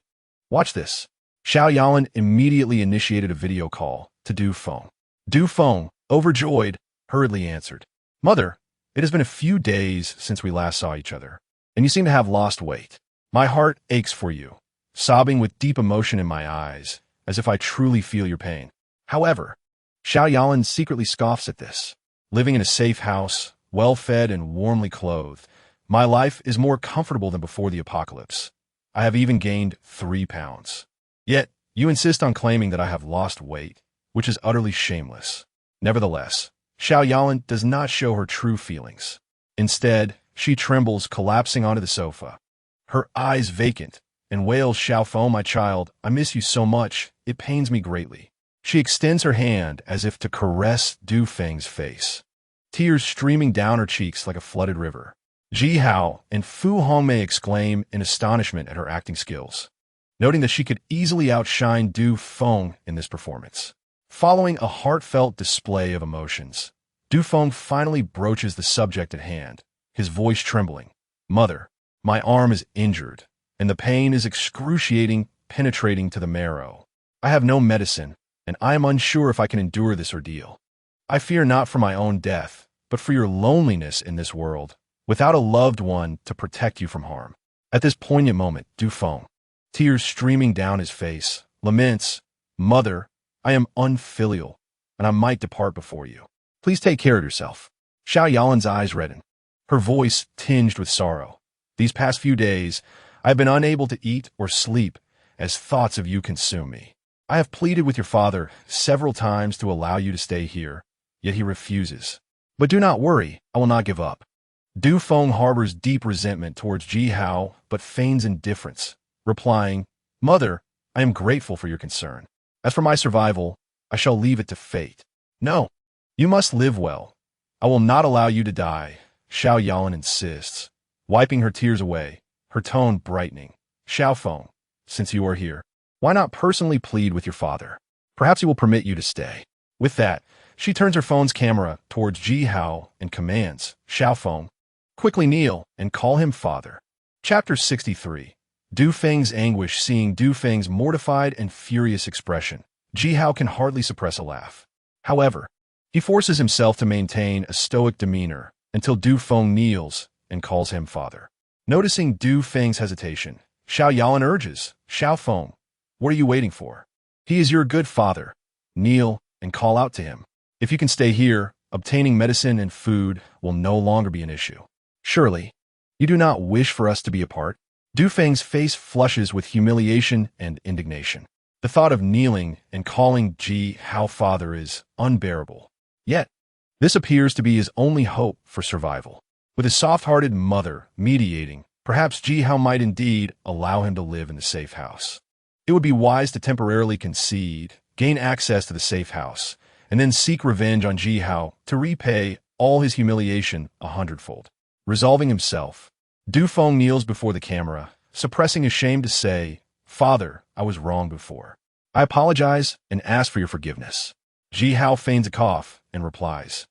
Watch this. Xiao Yalan immediately initiated a video call to Du Feng. Du Feng, overjoyed, hurriedly answered, Mother, it has been a few days since we last saw each other, and you seem to have lost weight. My heart aches for you, sobbing with deep emotion in my eyes, as if I truly feel your pain. However, Xiao Yalan secretly scoffs at this. Living in a safe house, well-fed and warmly clothed, my life is more comfortable than before the apocalypse. I have even gained 3 pounds. Yet, you insist on claiming that I have lost weight, which is utterly shameless. Nevertheless, Xiao Yalan does not show her true feelings. Instead, she trembles, collapsing onto the sofa, her eyes vacant, and wails, Xiao Feng, my child, I miss you so much, it pains me greatly. She extends her hand as if to caress Du Feng's face, tears streaming down her cheeks like a flooded river. Ji Hao and Fu Hongmei exclaim in astonishment at her acting skills, noting that she could easily outshine Du Feng in this performance. Following a heartfelt display of emotions, Du Feng finally broaches the subject at hand, his voice trembling. "Mother, my arm is injured, and the pain is excruciating, penetrating to the marrow. I have no medicine, and I am unsure if I can endure this ordeal. I fear not for my own death, but for your loneliness in this world, without a loved one to protect you from harm." At this poignant moment, Du Feng, tears streaming down his face, laments, "Mother, I am unfilial, and I might depart before you. Please take care of yourself." Xiao Yalin's eyes redden, her voice tinged with sorrow. "These past few days, I have been unable to eat or sleep as thoughts of you consume me. I have pleaded with your father several times to allow you to stay here, yet he refuses. But do not worry, I will not give up." Du Feng harbors deep resentment towards Ji Hao, but feigns indifference, replying, "Mother, I am grateful for your concern. As for my survival, I shall leave it to fate." "No, you must live well. I will not allow you to die," Xiao Yalin insists, wiping her tears away, her tone brightening. "Xiao Feng, since you are here, why not personally plead with your father? Perhaps he will permit you to stay." With that, she turns her phone's camera towards Ji Hao and commands, "Xiao Feng, quickly kneel and call him father." Chapter 63. Du Feng's anguish. Seeing Du Feng's mortified and furious expression, Ji Hao can hardly suppress a laugh. However, he forces himself to maintain a stoic demeanor until Du Feng kneels and calls him father. Noticing Du Feng's hesitation, Xiao Yalan urges, "Xiao Feng, what are you waiting for? He is your good father. Kneel and call out to him. If you can stay here, obtaining medicine and food will no longer be an issue. Surely, you do not wish for us to be apart?" Du Feng's face flushes with humiliation and indignation. The thought of kneeling and calling Ji Hao father is unbearable. Yet, this appears to be his only hope for survival. With his soft-hearted mother mediating, perhaps Ji Hao might indeed allow him to live in the safe house. It would be wise to temporarily concede, gain access to the safe house, and then seek revenge on Ji Hao to repay all his humiliation 100-fold. Resolving himself, Du Feng kneels before the camera, suppressing his shame to say, "Father, I was wrong before. I apologize and ask for your forgiveness." Ji Hao feigns a cough and replies,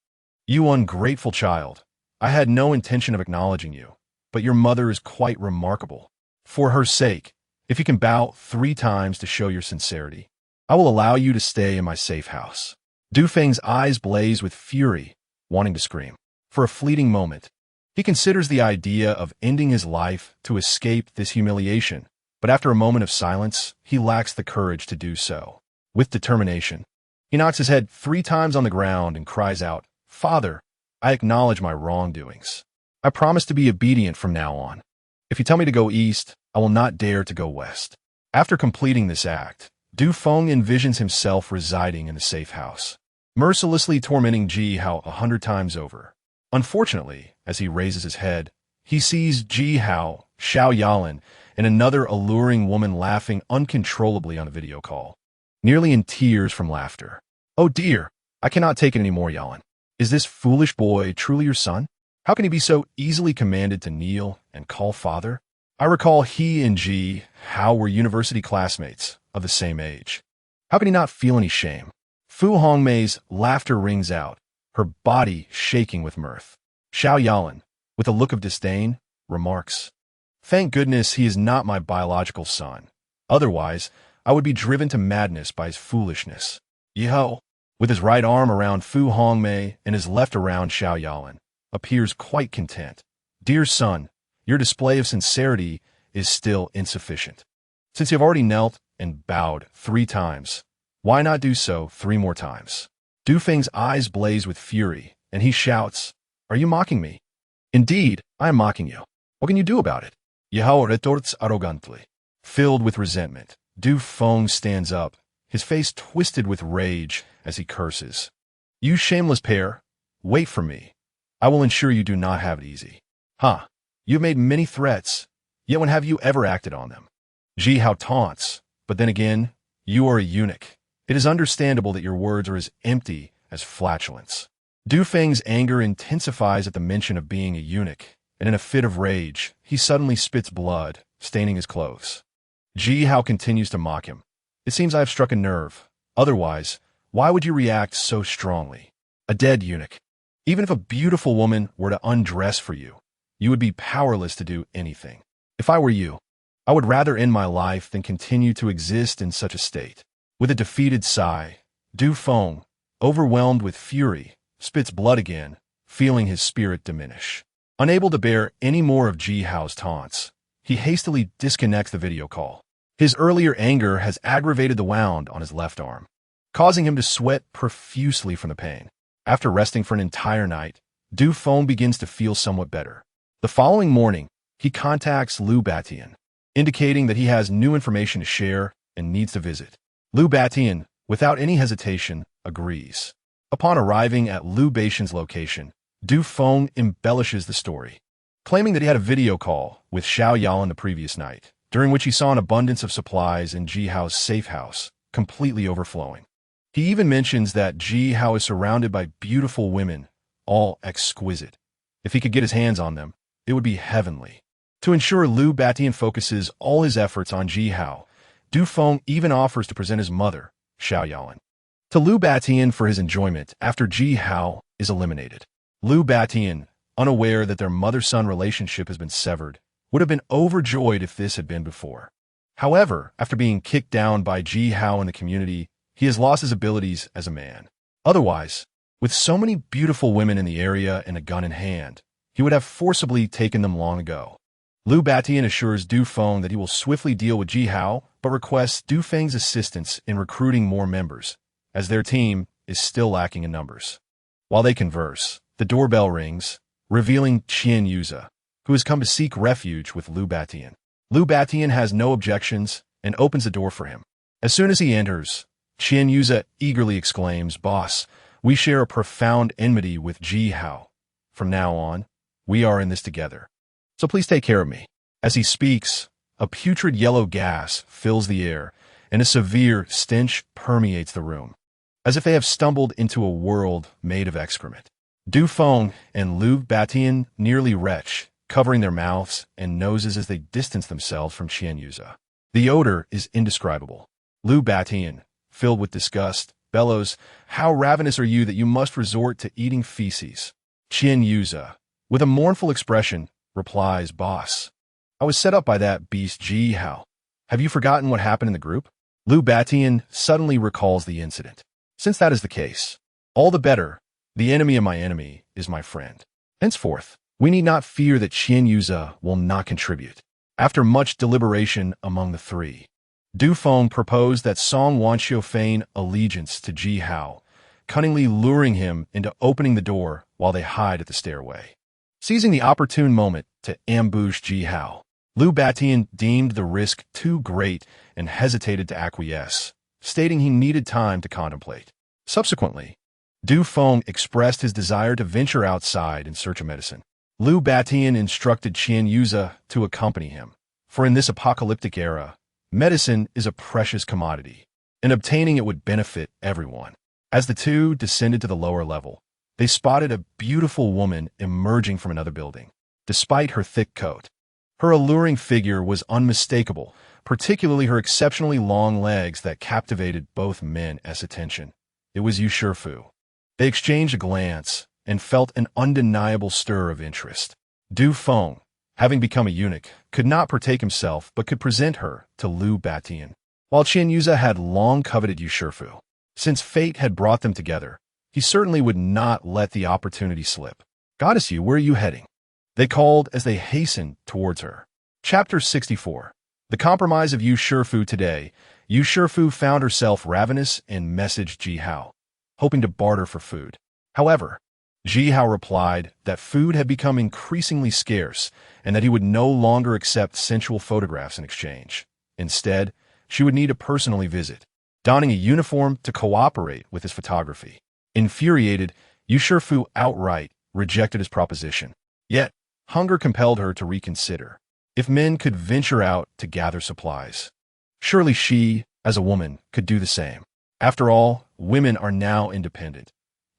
"You ungrateful child, I had no intention of acknowledging you, but your mother is quite remarkable. For her sake, if you can bow 3 times to show your sincerity, I will allow you to stay in my safe house." Du Feng's eyes blaze with fury, wanting to scream. For a fleeting moment, he considers the idea of ending his life to escape this humiliation, but after a moment of silence, he lacks the courage to do so. With determination, he knocks his head 3 times on the ground and cries out, "Father, I acknowledge my wrongdoings. I promise to be obedient from now on. If you tell me to go east, I will not dare to go west." After completing this act, Du Feng envisions himself residing in the safe house, mercilessly tormenting Ji Hao 100 times over. Unfortunately, as he raises his head, he sees Ji Hao, Xiao Yalan, and another alluring woman laughing uncontrollably on a video call, nearly in tears from laughter. "Oh dear, I cannot take it anymore, Yalan. Is this foolish boy truly your son? How can he be so easily commanded to kneel and call father? I recall he and Ji Hao were university classmates of the same age. How can he not feel any shame?" Fu Hongmei's laughter rings out, her body shaking with mirth. Xiao Yalan, with a look of disdain, remarks, "Thank goodness he is not my biological son. Otherwise, I would be driven to madness by his foolishness." Yihao, with his right arm around Fu Hongmei and his left around Xiao Yalan, appears quite content. "Dear son, your display of sincerity is still insufficient. Since you have already knelt and bowed 3 times, why not do so 3 more times?" Du Feng's eyes blaze with fury, and he shouts, "Are you mocking me?" "Indeed, I am mocking you. What can you do about it?" Yihao retorts arrogantly. Filled with resentment, Du Feng stands up, his face twisted with rage as he curses. "You shameless pair, wait for me. I will ensure you do not have it easy. Ha! You have made many threats, yet when have you ever acted on them?" Ji Hao taunts, but then again, "You are a eunuch, It is understandable that your words are as empty as flatulence. Du Feng's anger intensifies at the mention of being a eunuch, and in a fit of rage, he suddenly spits blood, staining his clothes. Ji Hao continues to mock him. It seems I have struck a nerve. Otherwise, why would you react so strongly? A dead eunuch. Even if a beautiful woman were to undress for you, you would be powerless to do anything. If I were you, I would rather end my life than continue to exist in such a state. With a defeated sigh, Du Feng, overwhelmed with fury, spits blood again, feeling his spirit diminish. Unable to bear any more of Ji Hao's taunts, he hastily disconnects the video call. His earlier anger has aggravated the wound on his left arm, causing him to sweat profusely from the pain. After resting for an entire night, Du Feng begins to feel somewhat better. The following morning, he contacts Liu Batian, indicating that he has new information to share and needs to visit. Liu Batian, without any hesitation, agrees. Upon arriving at Liu Batian's location, Du Feng embellishes the story, claiming that he had a video call with Xiao Yalan the previous night, during which he saw an abundance of supplies in Ji Hao's safe house, completely overflowing. He even mentions that Ji Hao is surrounded by beautiful women, all exquisite. If he could get his hands on them, it would be heavenly. To ensure Liu Batian focuses all his efforts on Ji Hao, Du Feng even offers to present his mother, Xiao Yalan, to Liu Batian for his enjoyment after Ji Hao is eliminated. Liu Batian, unaware that their mother-son relationship has been severed, would have been overjoyed if this had been before. However, after being kicked down by Ji Hao in the community, he has lost his abilities as a man. Otherwise, with so many beautiful women in the area and a gun in hand, he would have forcibly taken them long ago. Liu Batian assures Du Feng that he will swiftly deal with Ji Hao, but requests Du Feng's assistance in recruiting more members, as their team is still lacking in numbers. While they converse, the doorbell rings, revealing Qian Yuza, who has come to seek refuge with Liu Batian. Liu Batian has no objections and opens the door for him. As soon as he enters, Qian Yuza eagerly exclaims, "Boss, we share a profound enmity with Ji Hao. From now on, we are in this together. So please take care of me." As he speaks, a putrid yellow gas fills the air, and a severe stench permeates the room, as if they have stumbled into a world made of excrement. Du Feng and Liu Batian nearly retch, covering their mouths and noses as they distance themselves from Qian Yuza. The odor is indescribable. Liu Batian, filled with disgust, bellows, "How ravenous are you that you must resort to eating feces?" Qian Yuza, with a mournful expression, replies, "Boss, I was set up by that beast Ji Hao. Have you forgotten what happened in the group?" Liu Batian suddenly recalls the incident. "Since that is the case, all the better. The enemy of my enemy is my friend. Henceforth, we need not fear that Qian Yuza will not contribute." After much deliberation among the three, Du Feng proposed that Song Wanxiu feign allegiance to Ji Hao, cunningly luring him into opening the door while they hide at the stairway. Seizing the opportune moment to ambush Ji Hao, Liu Batian deemed the risk too great and hesitated to acquiesce, stating he needed time to contemplate. Subsequently, Du Feng expressed his desire to venture outside in search of medicine. Liu Batian instructed Qian Yuza to accompany him, for in this apocalyptic era, medicine is a precious commodity, and obtaining it would benefit everyone. As the two descended to the lower level, they spotted a beautiful woman emerging from another building. Despite her thick coat, her alluring figure was unmistakable, particularly her exceptionally long legs that captivated both men's attention. It was Yu Shifu. They exchanged a glance and felt an undeniable stir of interest. Du Feng, having become a eunuch, could not partake himself but could present her to Liu Batian, while Qian Yuza had long coveted Yu Shifu. Since fate had brought them together, he certainly would not let the opportunity slip. "Goddess Yu, where are you heading?" they called as they hastened towards her. Chapter 64. The compromise of Yu Shifu. Today, Yu Shifu found herself ravenous and messaged Ji Hao, hoping to barter for food. However, Ji Hao replied that food had become increasingly scarce and that he would no longer accept sensual photographs in exchange. Instead, she would need to personally visit, donning a uniform to cooperate with his photography. Infuriated, Yu Shifu outright rejected his proposition. Yet, hunger compelled her to reconsider. If men could venture out to gather supplies, surely she, as a woman, could do the same. After all, women are now independent.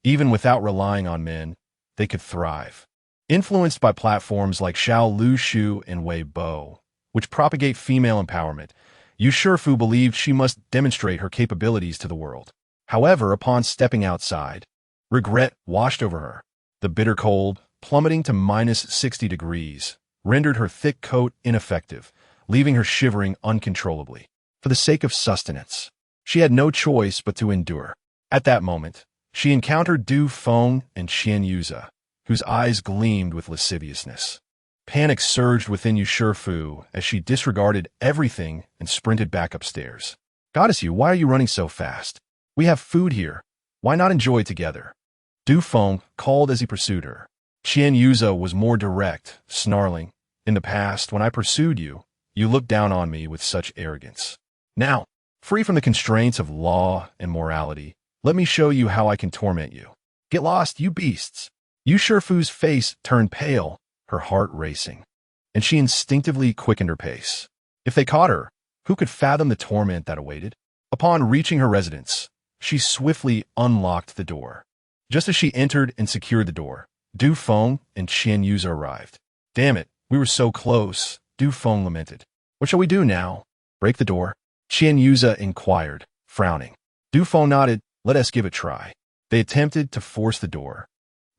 Even without relying on men, they could thrive. Influenced by platforms like Xiao Lu Shu and Weibo, which propagate female empowerment, Yu Shifu believed she must demonstrate her capabilities to the world. However, upon stepping outside, regret washed over her. The bitter cold, plummeting to -60 degrees, rendered her thick coat ineffective, leaving her shivering uncontrollably. For the sake of sustenance, she had no choice but to endure. At that moment, she encountered Du Feng and Qian Yuza, whose eyes gleamed with lasciviousness. Panic surged within Yu Shifu as she disregarded everything and sprinted back upstairs. "Goddess Yu, why are you running so fast? We have food here. Why not enjoy together?" Du Feng called as he pursued her. Qian Yuza was more direct, snarling, "In the past, when I pursued you, you looked down on me with such arrogance. Now, free from the constraints of law and morality, let me show you how I can torment you. Get lost, you beasts." Yu Shifu's face turned pale, her heart racing, and she instinctively quickened her pace. If they caught her, who could fathom the torment that awaited? Upon reaching her residence, she swiftly unlocked the door. Just as she entered and secured the door, Du Feng and Qian Yuza arrived. "Damn it, we were so close," Du Feng lamented. "What shall we do now? Break the door?" Qian Yuza inquired, frowning. Du Feng nodded. "Let us give it a try." They attempted to force the door,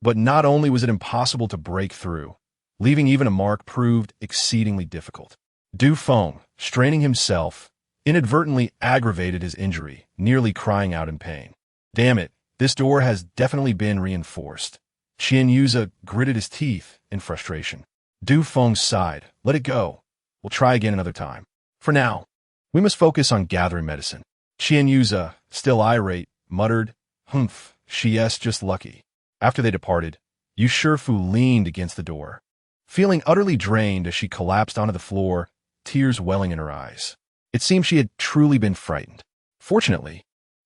but not only was it impossible to break through, leaving even a mark proved exceedingly difficult. Du Feng, straining himself, inadvertently aggravated his injury, nearly crying out in pain. "Damn it, this door has definitely been reinforced." Qian Yuza gritted his teeth in frustration. Du Feng sighed. "Let it go. We'll try again another time. For now, we must focus on gathering medicine." Qian Yuza, still irate, muttered, "Humph, she's just lucky." After they departed, Yu Shifu leaned against the door, feeling utterly drained as she collapsed onto the floor, tears welling in her eyes. It seemed she had truly been frightened. Fortunately,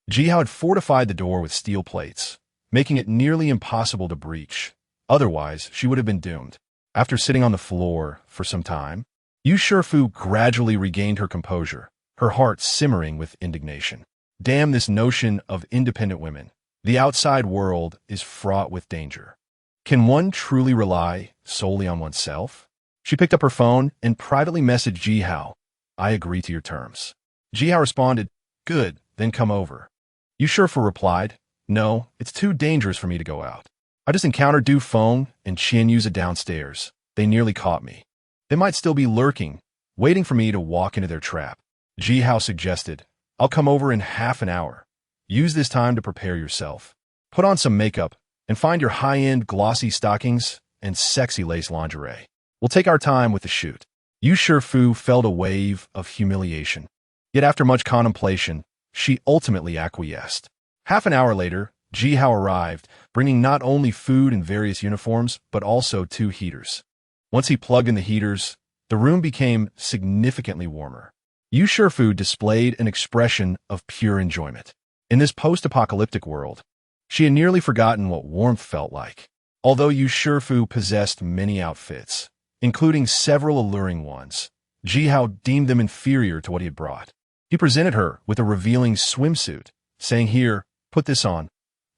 Jihao had fortified the door with steel plates, making it nearly impossible to breach. Otherwise, she would have been doomed. After sitting on the floor for some time, Yu Shifu gradually regained her composure, her heart simmering with indignation. Damn this notion of independent women. The outside world is fraught with danger. Can one truly rely solely on oneself? She picked up her phone and privately messaged Jihao. "I agree to your terms." Jihao responded, "Good, then come over." Yu Shifu replied, "No, it's too dangerous for me to go out. I just encountered Du Feng and Qian Yuza downstairs. They nearly caught me. They might still be lurking, waiting for me to walk into their trap." Jihao suggested, "I'll come over in half an hour. Use this time to prepare yourself. Put on some makeup and find your high-end glossy stockings and sexy lace lingerie. We'll take our time with the shoot." Yu Shifu felt a wave of humiliation. Yet after much contemplation, she ultimately acquiesced. Half an hour later, Jihao arrived, bringing not only food and various uniforms, but also 2 heaters. Once he plugged in the heaters, the room became significantly warmer. Yu Shifu displayed an expression of pure enjoyment. In this post-apocalyptic world, she had nearly forgotten what warmth felt like. Although Yu Shifu possessed many outfits, including several alluring ones, Jihao deemed them inferior to what he had brought. He presented her with a revealing swimsuit, saying, "Here, put this on.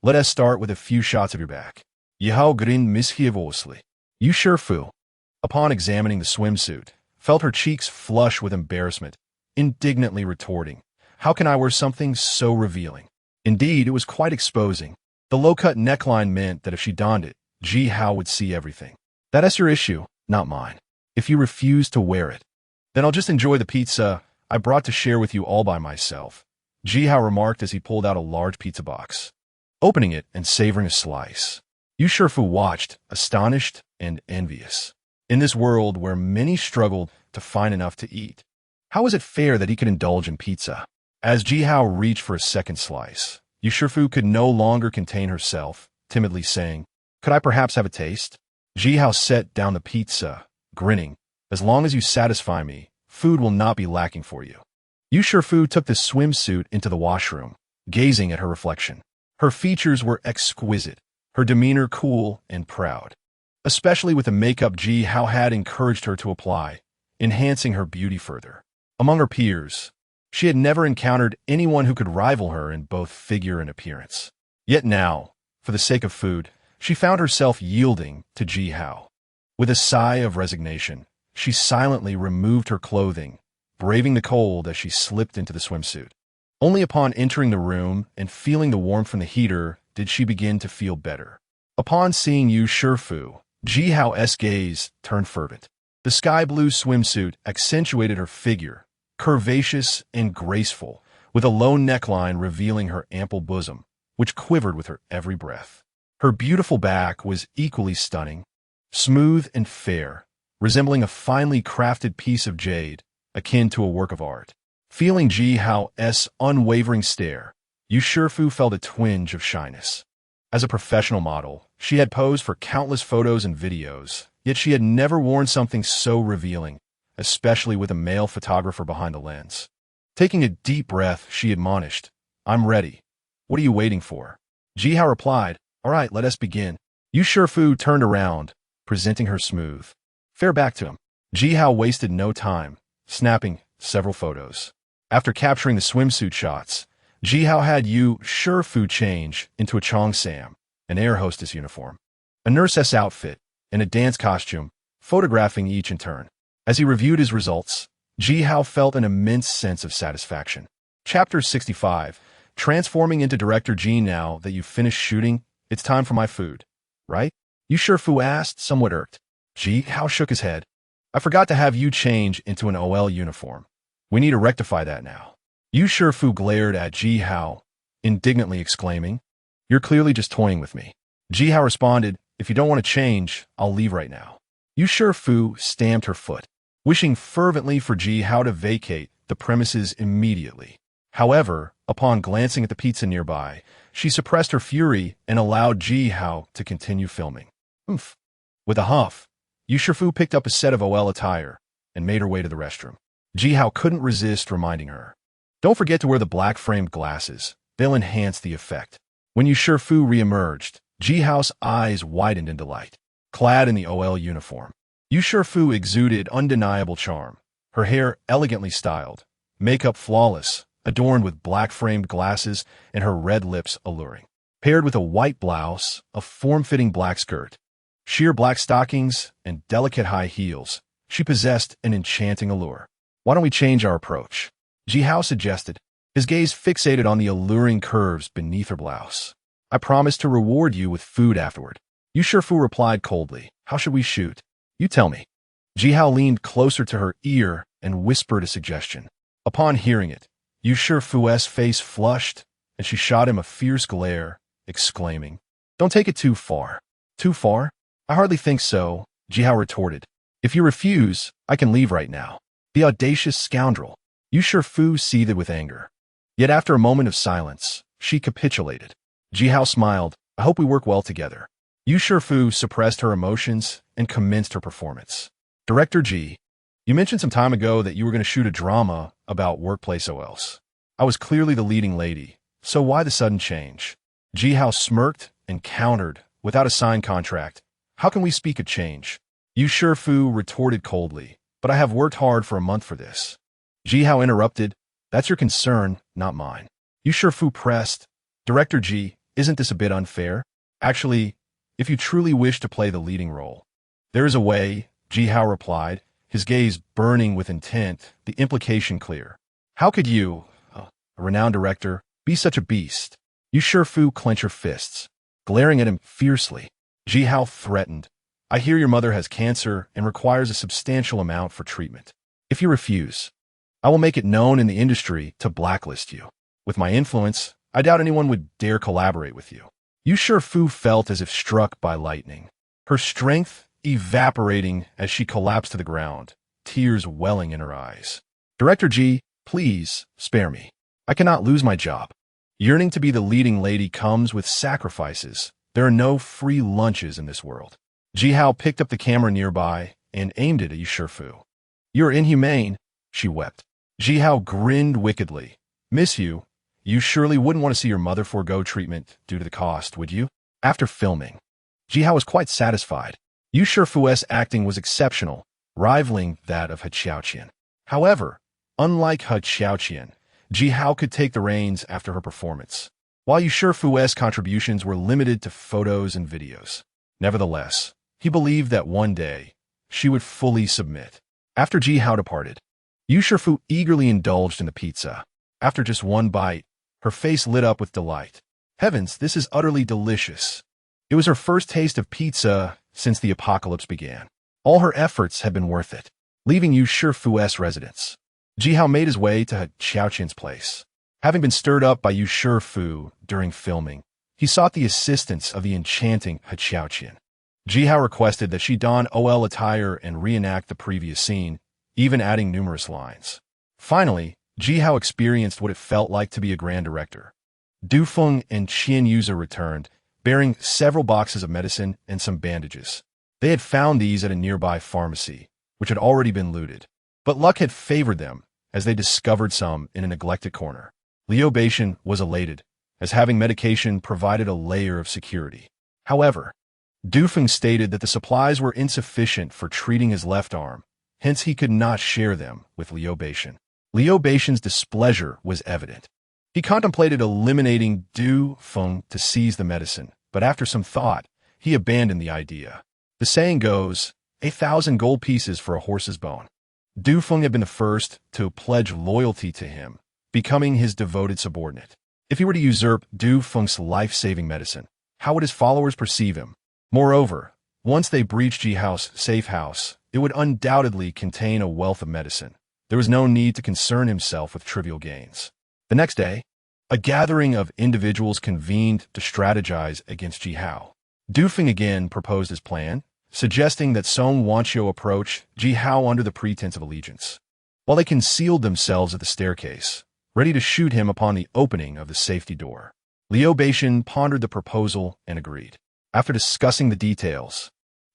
Let us start with a few shots of your back." Jihao grinned mischievously. Yu Shifu, upon examining the swimsuit, felt her cheeks flush with embarrassment, indignantly retorting, "How can I wear something so revealing?" Indeed, it was quite exposing. The low-cut neckline meant that if she donned it, Jihao would see everything. "That's your issue, not mine. If you refuse to wear it, then I'll just enjoy the pizza I brought to share with you all by myself," Jihao remarked as he pulled out a large pizza box. Opening it and savoring a slice, Yu Shifu watched, astonished and envious. In this world where many struggled to find enough to eat, how was it fair that he could indulge in pizza? As Jihao reached for a second slice, Yu Shifu could no longer contain herself, timidly saying, "Could I perhaps have a taste?" Jihao set down the pizza, grinning, "As long as you satisfy me, food will not be lacking for you." Yu Shifu took the swimsuit into the washroom, gazing at her reflection. Her features were exquisite, her demeanor cool and proud, especially with the makeup Jihao had encouraged her to apply, enhancing her beauty further. Among her peers, She had never encountered anyone who could rival her in both figure and appearance. Yet now, for the sake of food, she found herself yielding to Ji Hao. With a sigh of resignation, she silently removed her clothing, braving the cold as she slipped into the swimsuit. Only upon entering the room and feeling the warmth from the heater did she begin to feel better. Upon seeing Yu Shifu, Ji Hao's gaze turned fervent. The sky blue swimsuit accentuated her figure, curvaceous and graceful, with a low neckline revealing her ample bosom, which quivered with her every breath. Her beautiful back was equally stunning, smooth and fair, resembling a finely crafted piece of jade, akin to a work of art. Feeling Ji Hao's unwavering stare, Yu Shifu felt a twinge of shyness. As a professional model, she had posed for countless photos and videos, yet she had never worn something so revealing, especially with a male photographer behind the lens. Taking a deep breath, she admonished, "I'm ready. What are you waiting for?" Ji Hao replied, "All right, let us begin." Yu Shifu turned around, presenting her smooth, fair back to him. Ji Hao wasted no time, snapping several photos. After capturing the swimsuit shots, Ji Hao had Yu Shifu change into a Cheongsam, an air hostess uniform, a nurse's outfit, and a dance costume, photographing each in turn. As he reviewed his results, Ji Hao felt an immense sense of satisfaction. Chapter 65. Transforming into Director Ji. Now that you've finished shooting, it's time for my food, right? Yu Shifu asked, somewhat irked. Ji Hao shook his head. I forgot to have you change into an OL uniform. We need to rectify that now. Yu Shifu glared at Ji Hao, indignantly exclaiming, You're clearly just toying with me. Ji Hao responded, If you don't want to change, I'll leave right now. Yu Shifu stamped her foot, wishing fervently for Ji Hao to vacate the premises immediately. However, upon glancing at the pizza nearby, she suppressed her fury and allowed Ji Hao to continue filming. Oomph. With a huff, Yu Shifu picked up a set of OL attire and made her way to the restroom. Ji Hao couldn't resist reminding her, Don't forget to wear the black-framed glasses. They'll enhance the effect. When Yu Shifu re-emerged, Ji Hao's eyes widened in delight. Clad in the OL uniform, Yu Shifu exuded undeniable charm, her hair elegantly styled, makeup flawless, adorned with black-framed glasses, and her red lips alluring. Paired with a white blouse, a form-fitting black skirt, sheer black stockings, and delicate high heels, she possessed an enchanting allure. Why don't we change our approach? Ji Hao suggested, his gaze fixated on the alluring curves beneath her blouse. I promise to reward you with food afterward. Yu Shifu replied coldly, How should we shoot? You tell me. Ji Hao leaned closer to her ear and whispered a suggestion. Upon hearing it, Yu Shifu's face flushed, and she shot him a fierce glare, exclaiming, Don't take it too far. Too far? I hardly think so, Ji Hao retorted. If you refuse, I can leave right now. The audacious scoundrel. Yu Shifu seethed with anger. Yet after a moment of silence, she capitulated. Ji Hao smiled, I hope we work well together. Yu Shifu suppressed her emotions and commenced her performance. Director Ji, you mentioned some time ago that you were going to shoot a drama about workplace OLs. I was clearly the leading lady, so why the sudden change? Ji Hao smirked and countered, without a signed contract. How can we speak of change? Yu Shifu retorted coldly, but I have worked hard for a month for this. Ji Hao interrupted, That's your concern, not mine. Yu Shifu pressed, Director Ji, isn't this a bit unfair? Actually, if you truly wish to play the leading role, there is a way, Ji Hao replied, his gaze burning with intent, the implication clear. How could you, a renowned director, be such a beast? Yu Shifu clenched her fists, glaring at him fiercely. Ji Hao threatened, I hear your mother has cancer and requires a substantial amount for treatment. If you refuse, I will make it known in the industry to blacklist you. With my influence, I doubt anyone would dare collaborate with you. Yu Shifu felt as if struck by lightning, her strength evaporating as she collapsed to the ground, tears welling in her eyes. Director Ji, please spare me. I cannot lose my job. Yearning to be the leading lady comes with sacrifices. There are no free lunches in this world. Ji Hao picked up the camera nearby and aimed it at Yu Shifu. You're inhumane, she wept. Ji Hao grinned wickedly. Miss you, you surely wouldn't want to see your mother forego treatment due to the cost, would you? After filming, Ji Hao was quite satisfied. Yu Shifu's acting was exceptional, rivaling that of He Xiaoqian. However, unlike He Xiaoqian, Ji Hao could take the reins after her performance, while Yu Shifu's contributions were limited to photos and videos. Nevertheless, he believed that one day, she would fully submit. After Ji Hao departed, Yu Shifu eagerly indulged in the pizza. After just one bite, her face lit up with delight. Heavens, this is utterly delicious. It was her first taste of pizza since the apocalypse began. All her efforts had been worth it. Leaving Yu Shifu's residence, Ji Hao made his way to Xiaoqian's place. Having been stirred up by Yu Shifu during filming, he sought the assistance of the enchanting Xiaoqian. Ji Hao requested that she don OL attire and reenact the previous scene, even adding numerous lines. Finally, Ji Hao experienced what it felt like to be a grand director. Du Feng and Qian Yuza returned, bearing several boxes of medicine and some bandages. They had found these at a nearby pharmacy, which had already been looted. But luck had favored them, as they discovered some in a neglected corner. Liu Beixian was elated, as having medication provided a layer of security. However, Du Feng stated that the supplies were insufficient for treating his left arm, hence he could not share them with Liu Beixian. Liu Beixian's displeasure was evident. He contemplated eliminating Du Feng to seize the medicine, but after some thought, he abandoned the idea. The saying goes, 1,000 gold pieces for a horse's bone. Du Feng had been the first to pledge loyalty to him, becoming his devoted subordinate. If he were to usurp Du Feng's life-saving medicine, how would his followers perceive him? Moreover, once they breached Ji Hao's safe house, it would undoubtedly contain a wealth of medicine. There was no need to concern himself with trivial gains. The next day, a gathering of individuals convened to strategize against Ji Hao. Du Feng again proposed his plan, suggesting that Song Wanqiu approach Ji Hao under the pretense of allegiance, while they concealed themselves at the staircase, ready to shoot him upon the opening of the safety door. Liu Beixian pondered the proposal and agreed. After discussing the details,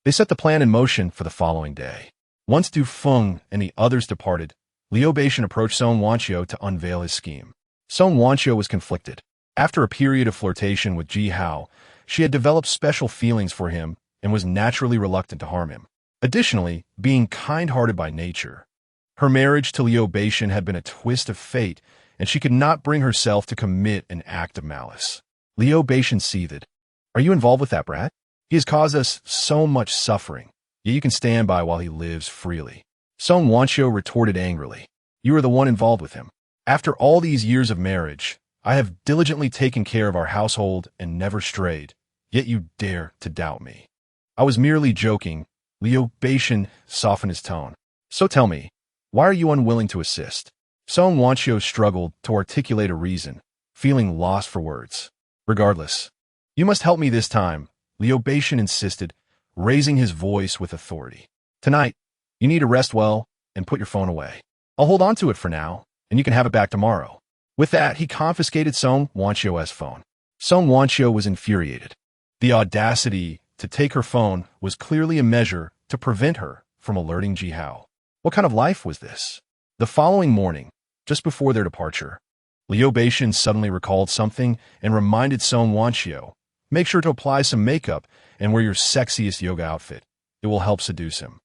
they set the plan in motion for the following day. Once Du Feng and the others departed, Liu Beixian approached Song Wanqiu to unveil his scheme. Song Wanqiu was conflicted. After a period of flirtation with Ji Hao, she had developed special feelings for him and was naturally reluctant to harm him. Additionally, being kind-hearted by nature, her marriage to Liu Beixian had been a twist of fate, and she could not bring herself to commit an act of malice. Liu Beixian seethed. Are you involved with that brat? He has caused us so much suffering, yet you can stand by while he lives freely. Song Wanqiu retorted angrily. You are the one involved with him. After all these years of marriage, I have diligently taken care of our household and never strayed, yet you dare to doubt me. I was merely joking. Liu Beixian softened his tone. So tell me, why are you unwilling to assist? Song Wanqiu struggled to articulate a reason, feeling lost for words. Regardless, you must help me this time, Liu Beixian insisted, raising his voice with authority. Tonight, you need to rest well and put your phone away. I'll hold on to it for now, and you can have it back tomorrow. With that, he confiscated Song Wanqiu's phone. Song Wanqiu was infuriated. The audacity to take her phone was clearly a measure to prevent her from alerting Ji Hao. What kind of life was this? The following morning, just before their departure, Liu Beixian suddenly recalled something and reminded Song Wanqiu, make sure to apply some makeup and wear your sexiest yoga outfit. It will help seduce him.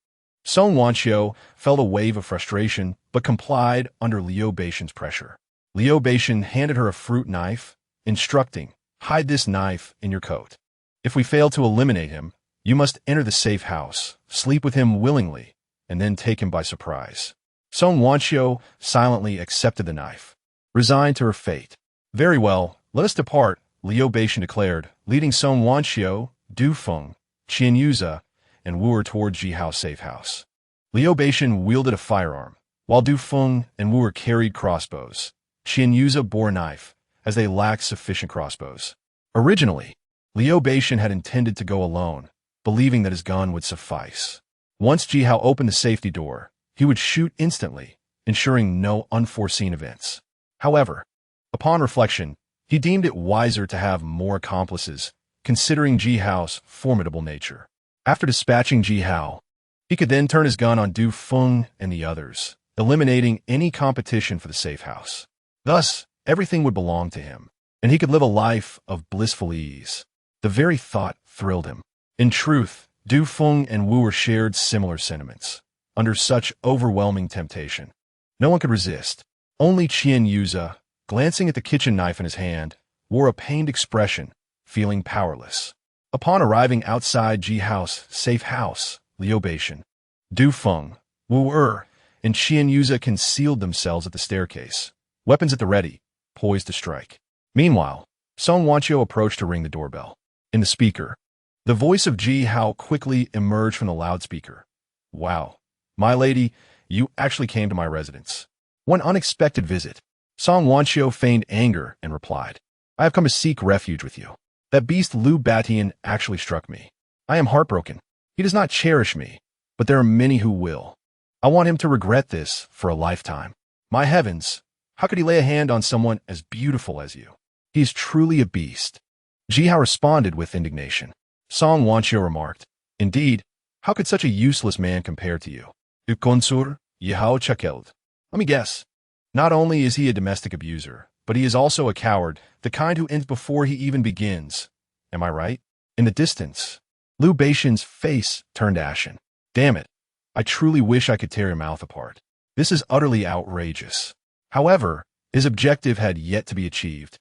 Song Wanqiu felt a wave of frustration, but complied under Liu Beixian's pressure. Liu Beixian handed her a fruit knife, instructing, hide this knife in your coat. If we fail to eliminate him, you must enter the safe house, sleep with him willingly, and then take him by surprise. Song Wanqiu silently accepted the knife, resigned to her fate. Very well, let us depart, Liu Beixian declared, leading Song Wanqiu, Du Feng, Qian Yuza, and Wu towards Ji Hao's safe house. Liu Beixian wielded a firearm, while Du Feng and Wu carried crossbows. Qian Yuza bore a knife, as they lacked sufficient crossbows. Originally, Liu Beixian had intended to go alone, believing that his gun would suffice. Once Ji Hao opened the safety door, he would shoot instantly, ensuring no unforeseen events. However, upon reflection, he deemed it wiser to have more accomplices, considering Ji Hao's formidable nature. After dispatching Ji Hao, he could then turn his gun on Du Feng and the others, eliminating any competition for the safe house. Thus, everything would belong to him, and he could live a life of blissful ease. The very thought thrilled him. In truth, Du Feng and Wu shared similar sentiments. Under such overwhelming temptation, no one could resist. Only Qian Yuza, glancing at the kitchen knife in his hand, wore a pained expression, feeling powerless. Upon arriving outside Ji House, safe house, Liu Beishan, Du Feng, Wu Er, and Qian Yuza concealed themselves at the staircase, weapons at the ready, poised to strike. Meanwhile, Song Wanqiu approached to ring the doorbell. In the speaker, the voice of Ji Hao quickly emerged from the loudspeaker. Wow, my lady, you actually came to my residence. One unexpected visit. Song Wanqiu feigned anger and replied, I have come to seek refuge with you. That beast Liu Batian actually struck me. I am heartbroken. He does not cherish me, but there are many who will. I want him to regret this for a lifetime. My heavens, how could he lay a hand on someone as beautiful as you? He is truly a beast. Ji Hao responded with indignation. Song Wanqiu remarked, Indeed, how could such a useless man compare to you? Ukonsur, Yihao Chakeld. Let me guess. Not only is he a domestic abuser, but he is also a coward, the kind who ends before he even begins. Am I right? In the distance, Liu Beishan's face turned ashen. Damn it. I truly wish I could tear your mouth apart. This is utterly outrageous. However, his objective had yet to be achieved.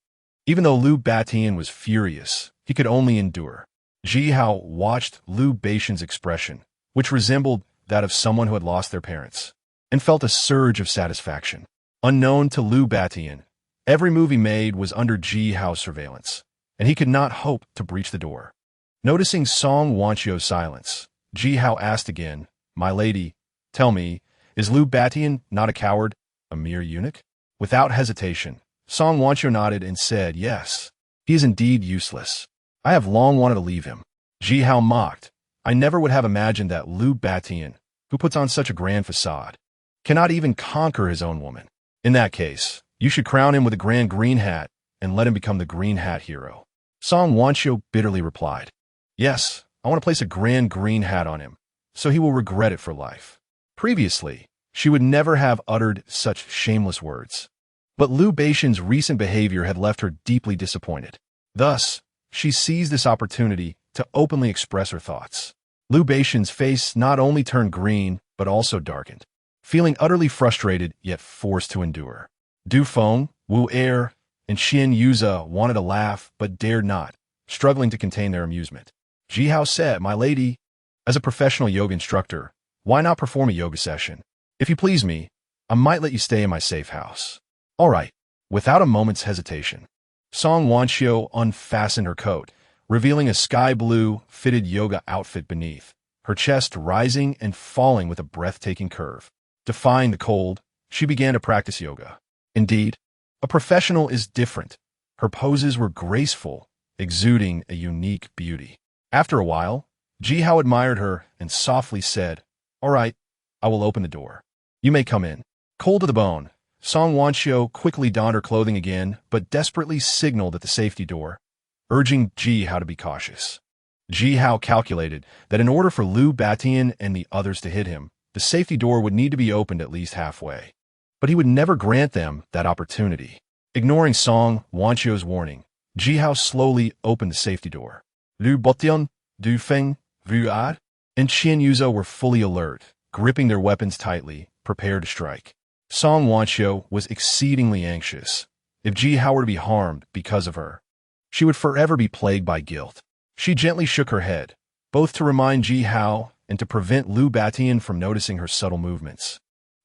Even though Liu Batian was furious, he could only endure. Ji Hao watched Liu Beishan's expression, which resembled that of someone who had lost their parents, and felt a surge of satisfaction. Unknown to Liu Batian, every move he made was under Ji Hao's surveillance, and he could not hope to breach the door. Noticing Song Wanqiu's silence, Ji Hao asked again, My lady, tell me, is Liu Batian not a coward, a mere eunuch? Without hesitation, Song Wanqiu nodded and said, Yes, he is indeed useless. I have long wanted to leave him. Ji Hao mocked. I never would have imagined that Liu Batian, who puts on such a grand facade, cannot even conquer his own woman. In that case, you should crown him with a grand green hat and let him become the green hat hero. Song Wanqiu bitterly replied, Yes, I want to place a grand green hat on him, so he will regret it for life. Previously, she would never have uttered such shameless words. But Liu Beishan's recent behavior had left her deeply disappointed. Thus, she seized this opportunity to openly express her thoughts. Liu Beishan's face not only turned green, but also darkened. Feeling utterly frustrated yet forced to endure, Du Feng, Wu Er, and Qian Yuza wanted to laugh but dared not, struggling to contain their amusement. Ji Hao said, My lady, as a professional yoga instructor, why not perform a yoga session? If you please me, I might let you stay in my safe house. All right. Without a moment's hesitation, Song Wanqiu unfastened her coat, revealing a sky blue, fitted yoga outfit beneath, her chest rising and falling with a breathtaking curve. Defying the cold, she began to practice yoga. Indeed, a professional is different. Her poses were graceful, exuding a unique beauty. After a while, Ji Hao admired her and softly said, All right, I will open the door. You may come in. Cold to the bone, Song Wanqiu quickly donned her clothing again, but desperately signaled at the safety door, urging Ji Hao to be cautious. Ji Hao calculated that in order for Liu Batian and the others to hit him, the safety door would need to be opened at least halfway. But he would never grant them that opportunity. Ignoring Song Wanqiu's warning, Ji Hao slowly opened the safety door. Liu Batian, Du Feng, Wu Er, and Qian Yuza were fully alert, gripping their weapons tightly, prepared to strike. Song Wanqiu was exceedingly anxious. If Ji Hao were to be harmed because of her, she would forever be plagued by guilt. She gently shook her head, both to remind Ji Hao and to prevent Liu Batian from noticing her subtle movements,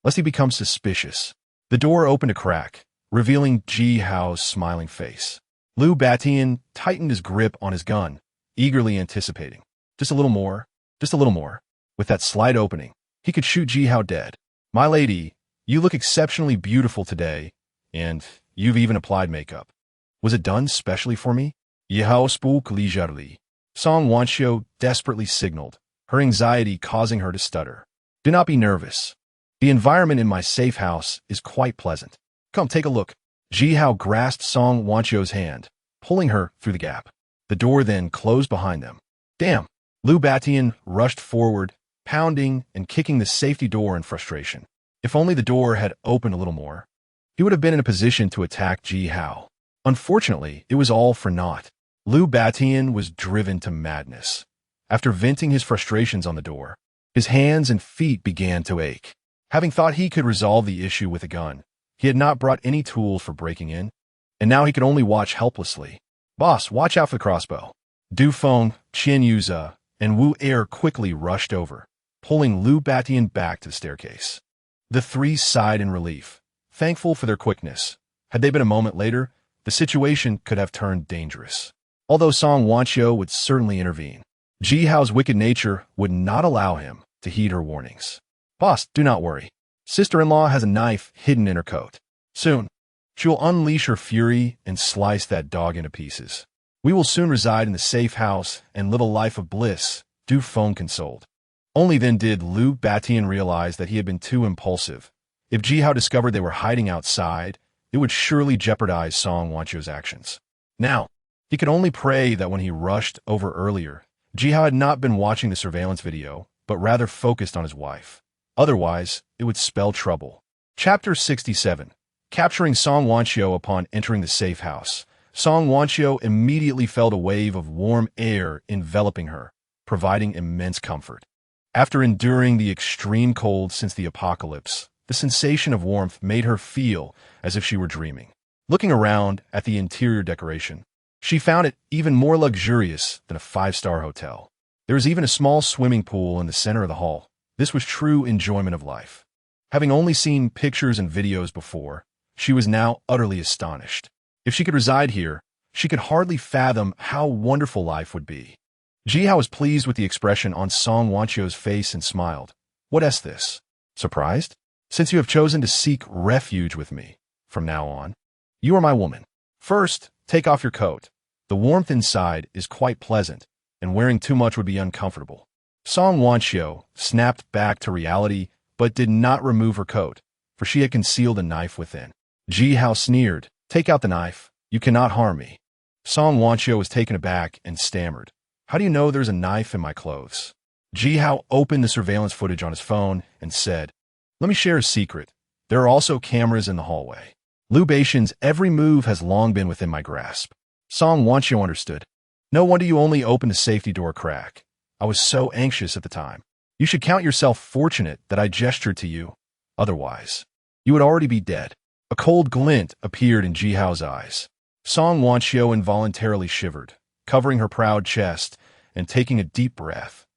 lest he become suspicious. The door opened a crack, revealing Ji Hao's smiling face. Liu Batian tightened his grip on his gun, eagerly anticipating. Just a little more, just a little more. With that slight opening, he could shoot Ji Hao dead. My lady, you look exceptionally beautiful today, and you've even applied makeup. Was it done specially for me? Yihao spoke leisurely. Song Wanqiu desperately signaled, her anxiety causing her to stutter. Do not be nervous. The environment in my safe house is quite pleasant. Come, take a look. Ji Hao grasped Song Wanqiu's hand, pulling her through the gap. The door then closed behind them. Damn! Liu Batian rushed forward, pounding and kicking the safety door in frustration. If only the door had opened a little more, he would have been in a position to attack Ji Hao. Unfortunately, it was all for naught. Liu Batian was driven to madness. After venting his frustrations on the door, his hands and feet began to ache. Having thought he could resolve the issue with a gun, He had not brought any tools for breaking in, and now he could only watch helplessly. "Boss, watch out for the crossbow." Du Feng, Qian Yuza, and Wu Er quickly rushed over, pulling Lu Batian back to the staircase. The three sighed in relief, thankful for their quickness. Had they been a moment later, the situation could have turned dangerous. Although Song Wanqiu would certainly intervene, Ji Hao's wicked nature would not allow him to heed her warnings. "Boss, do not worry. Sister-in-law has a knife hidden in her coat. Soon, she will unleash her fury and slice that dog into pieces. We will soon reside in the safe house and live a life of bliss," Du Feng consoled. Only then did Lu Batian realize that he had been too impulsive. If Ji Hao discovered they were hiding outside, it would surely jeopardize Song Wanqiu's actions. Now, he could only pray that when he rushed over earlier, Ji Hao had not been watching the surveillance video, but rather focused on his wife. Otherwise, it would spell trouble. Chapter 67. Capturing Song Wanqiu upon entering the safe house. Song Wanqiu immediately felt a wave of warm air enveloping her, providing immense comfort. After enduring the extreme cold since the apocalypse, the sensation of warmth made her feel as if she were dreaming. Looking around at the interior decoration, she found it even more luxurious than a five-star hotel. There was even a small swimming pool in the center of the hall. This was true enjoyment of life. Having only seen pictures and videos before, she was now utterly astonished. If she could reside here, she could hardly fathom how wonderful life would be. Ji Hao was pleased with the expression on Song Wanqiu's face and smiled. "What is this? Surprised? Since you have chosen to seek refuge with me, from now on, you are my woman. First, take off your coat. The warmth inside is quite pleasant, and wearing too much would be uncomfortable." Song Wanqiu snapped back to reality, but did not remove her coat, for she had concealed a knife within. Ji Hao sneered. "Take out the knife. You cannot harm me." Song Wanqiu was taken aback and stammered. "How do you know there's a knife in my clothes?" Ji Hao opened the surveillance footage on his phone and said, "Let me share a secret. There are also cameras in the hallway. Liu Beixian's every move has long been within my grasp." Song Wanqiu understood. "No wonder you only opened the safety door crack. I was so anxious at the time. You should count yourself fortunate that I gestured to you. Otherwise, you would already be dead." A cold glint appeared in Ji Hao's eyes. Song Wanqiu involuntarily shivered, covering her proud chest and taking a deep breath.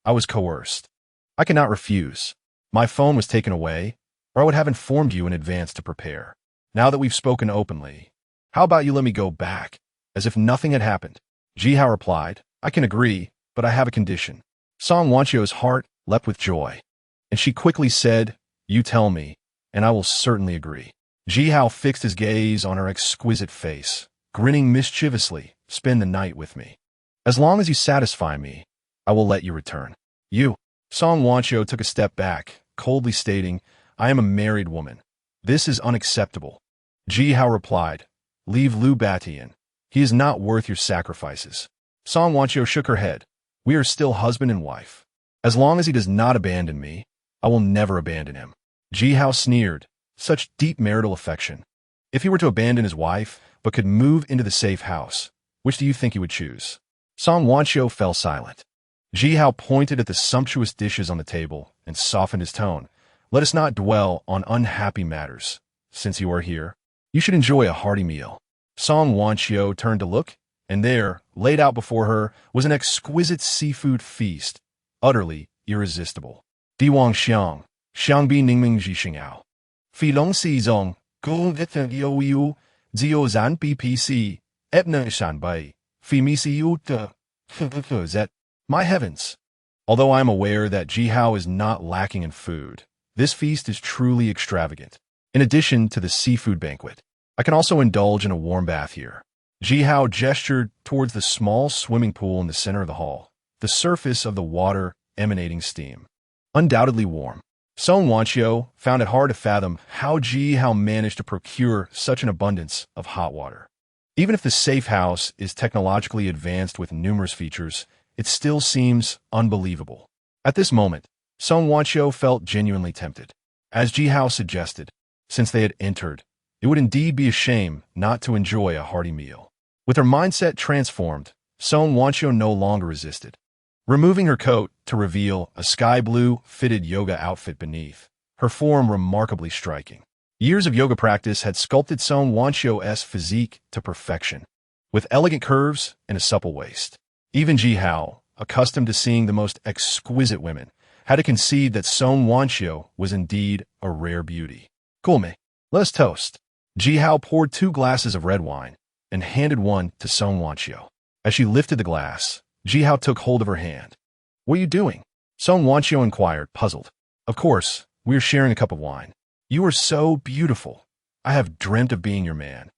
"I was coerced. I cannot refuse. My phone was taken away, or I would have informed you in advance to prepare. Now that we've spoken openly, how about you let me go back, as if nothing had happened?" Ji Hao replied, "I can agree, but I have a condition." Song Wanqiu's heart leapt with joy, and she quickly said, "You tell me, and I will certainly agree." Ji Hao fixed his gaze on her exquisite face, grinning mischievously. "Spend the night with me. As long as you satisfy me, I will let you return." "You." Song Wanqiu took a step back, coldly stating, "I am a married woman. This is unacceptable." Ji Hao replied, "Leave Lu Batian. He is not worth your sacrifices." Song Wanqiu shook her head. "We are still husband and wife. As long as he does not abandon me, I will never abandon him." Ji Hao sneered. Such deep marital affection. If he were to abandon his wife, but could move into the safe house, which do you think he would choose? Song Wanqiu fell silent. Ji Hao pointed at the sumptuous dishes on the table and softened his tone. "Let us not dwell on unhappy matters. Since you are here, you should enjoy a hearty meal." Song Wanqiu turned to look, and there, laid out before her, was an exquisite seafood feast, utterly irresistible. Di Wang Xiang, Xiangbi Ningming Ji Xingao. Fi Long Si Zong, Gong Vitten Yo Yu, Zio Zan BPC, Ebna Shan Bai, Fi Mi Si Yu Zet. My heavens! Although I am aware that Ji Hao is not lacking in food, this feast is truly extravagant. In addition to the seafood banquet, I can also indulge in a warm bath here. Ji Hao gestured towards the small swimming pool in the center of the hall, the surface of the water emanating steam. Undoubtedly warm. Song Wanqiu found it hard to fathom how Ji Hao managed to procure such an abundance of hot water. Even if the safe house is technologically advanced with numerous features, it still seems unbelievable. At this moment, Song Wanqiu felt genuinely tempted. As Ji Hao suggested, since they had entered, it would indeed be a shame not to enjoy a hearty meal. With her mindset transformed, Song Wanqiu no longer resisted. Removing her coat to reveal a sky blue fitted yoga outfit beneath, her form remarkably striking. Years of yoga practice had sculpted Song Wanchio's physique to perfection, with elegant curves and a supple waist. Even Ji Hao, accustomed to seeing the most exquisite women, had to concede that Song Wanchio was indeed a rare beauty. Kulme, let us toast. Ji Hao poured 2 glasses of red wine and handed one to Song Wanchio. As she lifted the glass, Ji Hao took hold of her hand. What are you doing? Song Wanchio inquired, puzzled. Of course, we are sharing a cup of wine. You are so beautiful. I have dreamt of being your man.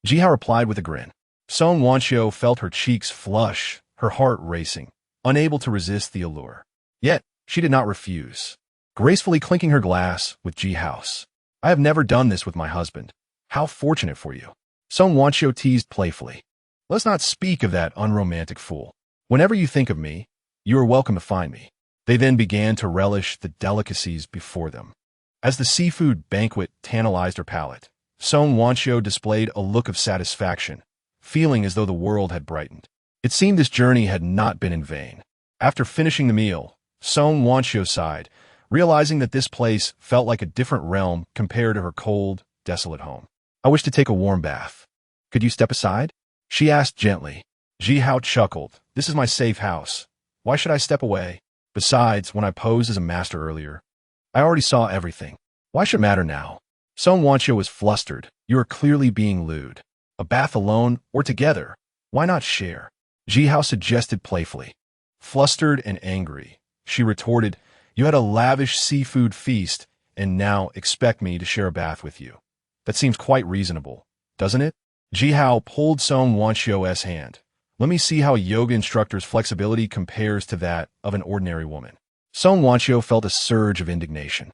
Ji Hao replied with a grin. Song Wanchio felt her cheeks flush, her heart racing, unable to resist the allure. Yet, she did not refuse, gracefully clinking her glass with Ji Hao's. I have never done this with my husband. How fortunate for you. Song Wanchio teased playfully. Let's not speak of that unromantic fool. Whenever you think of me, you are welcome to find me. They then began to relish the delicacies before them. As the seafood banquet tantalized her palate, Song Wanchio displayed a look of satisfaction, feeling as though the world had brightened. It seemed this journey had not been in vain. After finishing the meal, Song Wanchio sighed, realizing that this place felt like a different realm compared to her cold, desolate home. I wish to take a warm bath. Could you step aside? She asked gently. Ji Hao chuckled. This is my safe house. Why should I step away? Besides, when I posed as a master earlier, I already saw everything. Why should it matter now? Song Wanchio was flustered. You are clearly being lewd. A bath alone or together? Why not share? Ji Hao suggested playfully. Flustered and angry, she retorted, you had a lavish seafood feast and now expect me to share a bath with you. That seems quite reasonable, doesn't it? Ji Hao pulled Song Wanchio's hand. Let me see how a yoga instructor's flexibility compares to that of an ordinary woman. Song Wanchio felt a surge of indignation,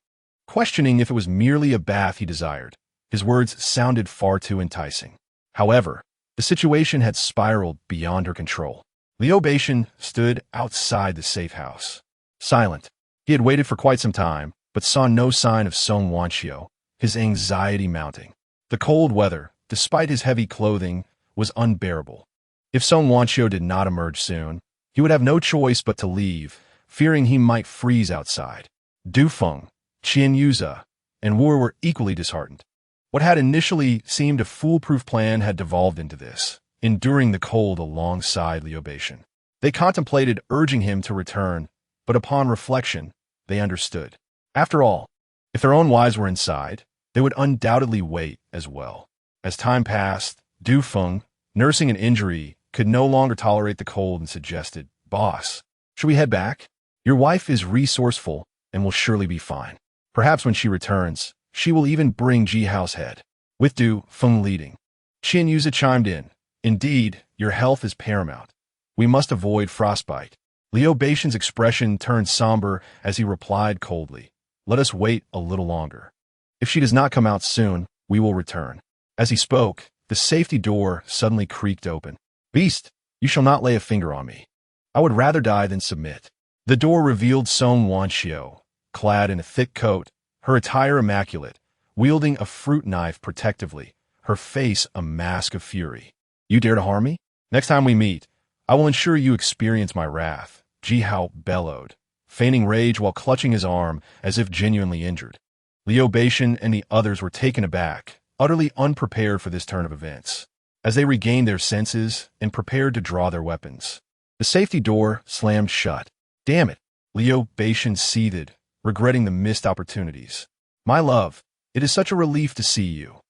questioning if it was merely a bath he desired. His words sounded far too enticing. However, the situation had spiraled beyond her control. Liu Beishan stood outside the safe house, silent. He had waited for quite some time, but saw no sign of Song Wanchio, his anxiety mounting. The cold weather, despite his heavy clothing, was unbearable. If Song Wanchio did not emerge soon, he would have no choice but to leave, fearing he might freeze outside. Du Feng, Qian Yuza, and Wu were equally disheartened. What had initially seemed a foolproof plan had devolved into this, enduring the cold alongside Liu Beishan. They contemplated urging him to return, but upon reflection, they understood. After all, if their own wives were inside, they would undoubtedly wait as well. As time passed, Du Feng, nursing an injury, could no longer tolerate the cold and suggested, Boss, should we head back? Your wife is resourceful and will surely be fine. Perhaps when she returns, she will even bring Ji Hao's head. With Du Feng leading, Qian Yuza chimed in. Indeed, your health is paramount. We must avoid frostbite. Liu Beishan's expression turned somber as he replied coldly. Let us wait a little longer. If she does not come out soon, we will return. As he spoke, the safety door suddenly creaked open. Beast, you shall not lay a finger on me. I would rather die than submit. The door revealed Song Wanchio, clad in a thick coat, her attire immaculate, wielding a fruit knife protectively, her face a mask of fury. You dare to harm me? Next time we meet, I will ensure you experience my wrath, Ji Hao bellowed, feigning rage while clutching his arm as if genuinely injured. Liu Beishan and the others were taken aback, utterly unprepared for this turn of events. As they regained their senses and prepared to draw their weapons, the safety door slammed shut. Damn it, Liu Beishan seethed, regretting the missed opportunities. My love, it is such a relief to see you.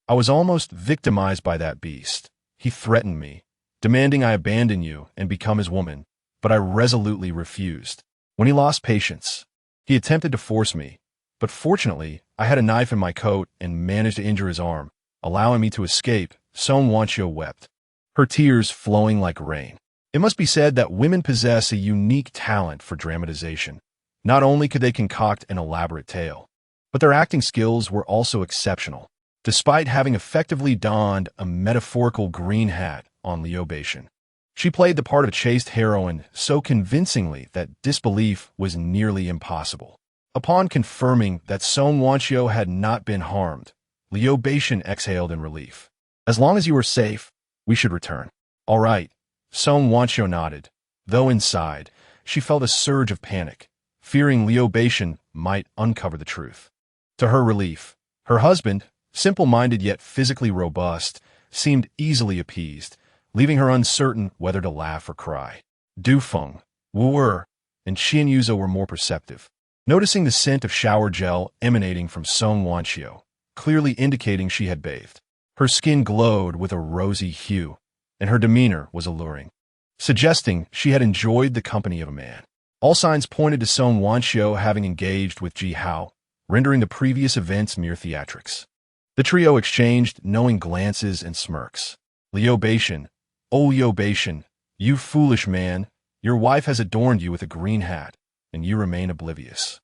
I was almost victimized by that beast. He threatened me, demanding I abandon you and become his woman, but I resolutely refused. When he lost patience, he attempted to force me, but fortunately, I had a knife in my coat and managed to injure his arm, allowing me to escape. Song Wanchio wept, her tears flowing like rain. It must be said that women possess a unique talent for dramatization. Not only could they concoct an elaborate tale, but their acting skills were also exceptional. Despite having effectively donned a metaphorical green hat on Liu Beishan, she played the part of a chaste heroine so convincingly that disbelief was nearly impossible. Upon confirming that Song Wanchio had not been harmed, Liu Beishan exhaled in relief. As long as you are safe, we should return. All right, Song Wanchio nodded, though inside, she felt a surge of panic, fearing Liu Beishan might uncover the truth. To her relief, her husband, simple-minded yet physically robust, seemed easily appeased, leaving her uncertain whether to laugh or cry. Dufeng, Wu and Qian Yuzo were more perceptive, noticing the scent of shower gel emanating from Song Wanxiu, clearly indicating she had bathed. Her skin glowed with a rosy hue, and her demeanor was alluring, suggesting she had enjoyed the company of a man. All signs pointed to Song Wanxiu having engaged with Ji Hao, rendering the previous events mere theatrics. The trio exchanged knowing glances and smirks. Liu Beixian, "Oh Liu Beixian, you foolish man, your wife has adorned you with a green hat, and you remain oblivious.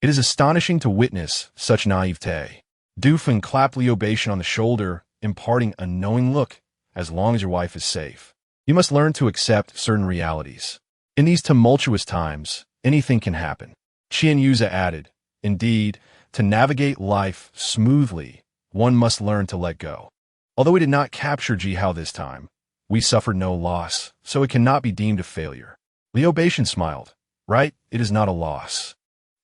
It is astonishing to witness such naivete." Dufeng clapped Liu Beixian on the shoulder, imparting a knowing look. "As long as your wife is safe, you must learn to accept certain realities. In these tumultuous times, anything can happen." Qian Yuza added, "Indeed, to navigate life smoothly, one must learn to let go. Although we did not capture Ji Hao this time, we suffered no loss, so it cannot be deemed a failure." Liu Beixian smiled. "Right, it is not a loss.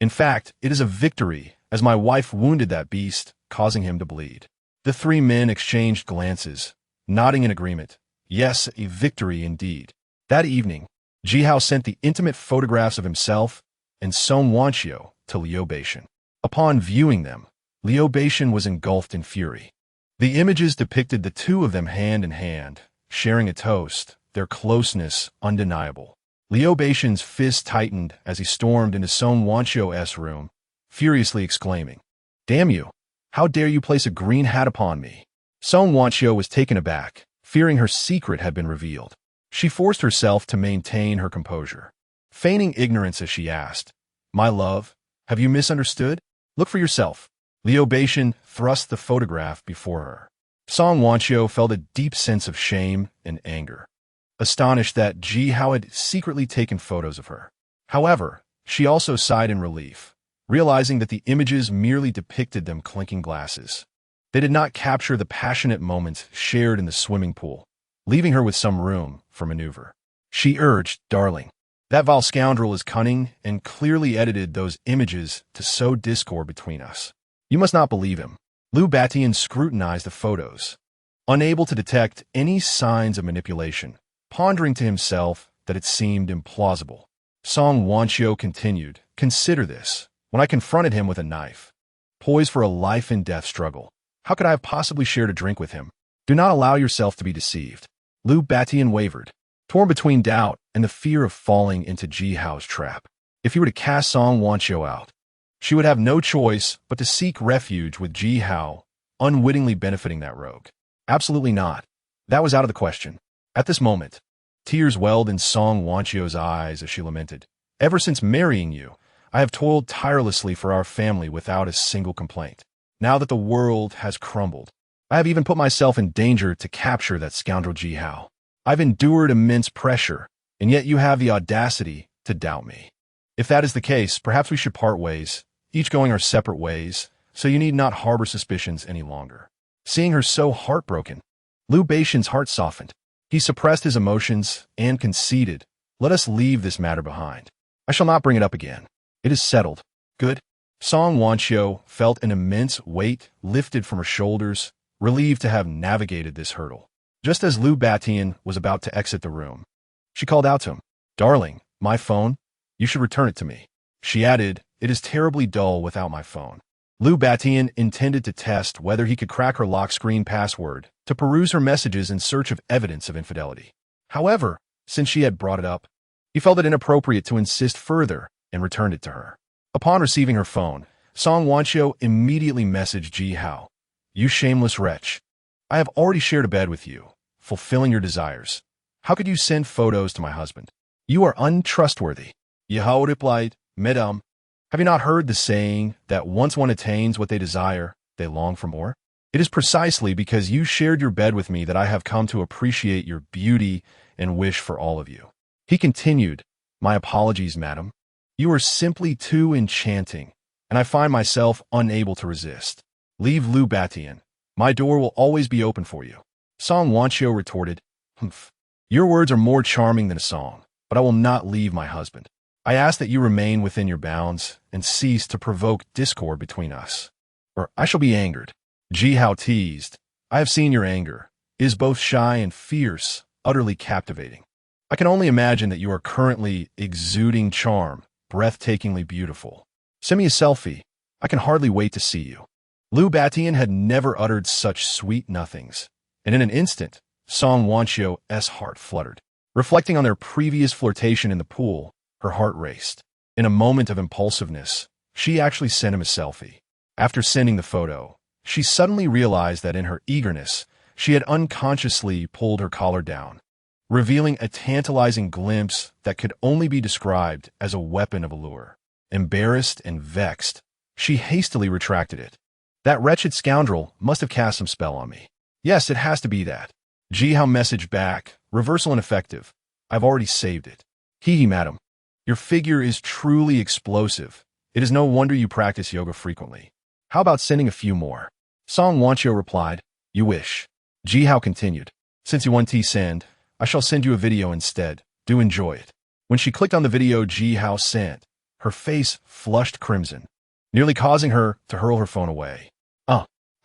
In fact, it is a victory, as my wife wounded that beast, causing him to bleed." The three men exchanged glances, nodding in agreement. Yes, a victory indeed. That evening, Ji Hao sent the intimate photographs of himself and Song Wanxiu to Liu Beixian. Upon viewing them, Liu Beixian was engulfed in fury. The images depicted the two of them hand in hand, sharing a toast, their closeness undeniable. Liu Beixian's fist tightened as he stormed into Song Wanxiu's room, furiously exclaiming, "Damn you! How dare you place a green hat upon me?" Song Wanxiu was taken aback, fearing her secret had been revealed. She forced herself to maintain her composure, feigning ignorance as she asked, "My love, have you misunderstood? Look for yourself." Liu Beixian thrust the photograph before her. Song Wanxiu felt a deep sense of shame and anger, astonished that Ji Hao had secretly taken photos of her. However, she also sighed in relief, realizing that the images merely depicted them clinking glasses. They did not capture the passionate moments shared in the swimming pool, leaving her with some room for maneuver. She urged, "Darling, that vile scoundrel is cunning and clearly edited those images to sow discord between us. You must not believe him." Liu Batian scrutinized the photos, unable to detect any signs of manipulation, pondering to himself that it seemed implausible. Song Wanxiu continued, "Consider this. When I confronted him with a knife, poised for a life-and-death struggle, how could I have possibly shared a drink with him? Do not allow yourself to be deceived." Liu Batian wavered, torn between doubt and the fear of falling into Ji Hao's trap. If he were to cast Song Wanxiu out, she would have no choice but to seek refuge with Ji Hao, unwittingly benefiting that rogue. Absolutely not. That was out of the question. At this moment, tears welled in Song Wanxiu's eyes as she lamented, "Ever since marrying you, I have toiled tirelessly for our family without a single complaint. Now that the world has crumbled, I have even put myself in danger to capture that scoundrel Ji Hao. I've endured immense pressure, and yet you have the audacity to doubt me. If that is the case, perhaps we should part ways, each going our separate ways, so you need not harbor suspicions any longer." Seeing her so heartbroken, Liu Beixian's heart softened. He suppressed his emotions and conceded, "Let us leave this matter behind. I shall not bring it up again. It is settled." "Good." Song Wanxiu felt an immense weight lifted from her shoulders, relieved to have navigated this hurdle. Just as Liu Batian was about to exit the room, she called out to him, "Darling, my phone? You should return it to me." She added, "It is terribly dull without my phone." Liu Batian intended to test whether he could crack her lock screen password to peruse her messages in search of evidence of infidelity. However, since she had brought it up, he felt it inappropriate to insist further and returned it to her. Upon receiving her phone, Song Wanxiu immediately messaged Ji Hao, "You shameless wretch. I have already shared a bed with you, fulfilling your desires. How could you send photos to my husband? You are untrustworthy." Ji Hao replied, "Madame, have you not heard the saying that once one attains what they desire, they long for more? It is precisely because you shared your bed with me that I have come to appreciate your beauty and wish for all of you." He continued, "My apologies, madam. You are simply too enchanting, and I find myself unable to resist. Leave Liu Batian. My door will always be open for you." Song Wanxiu retorted, "Humph. Your words are more charming than a song, but I will not leave my husband. I ask that you remain within your bounds and cease to provoke discord between us, or I shall be angered." Ji Hao teased. I have seen your anger. It is both shy and fierce, utterly captivating. I can only imagine that you are currently exuding charm, breathtakingly beautiful. Send me a selfie. I can hardly wait to see you. Lu Batian had never uttered such sweet nothings, and in an instant, Song Wanchio's heart fluttered. Reflecting on their previous flirtation in the pool, her heart raced. In a moment of impulsiveness, she actually sent him a selfie. After sending the photo, she suddenly realized that in her eagerness, she had unconsciously pulled her collar down, revealing a tantalizing glimpse that could only be described as a weapon of allure. Embarrassed and vexed, she hastily retracted it. That wretched scoundrel must have cast some spell on me. Yes, it has to be that. Ji Hao messaged back, reversal ineffective. I've already saved it. Hee madam. Your figure is truly explosive. It is no wonder you practice yoga frequently. How about sending a few more? Song Wanchio replied, You wish. Ji Hao continued, Since you want send, I shall send you a video instead. Do enjoy it. When she clicked on the video Ji Hao sent, her face flushed crimson, nearly causing her to hurl her phone away.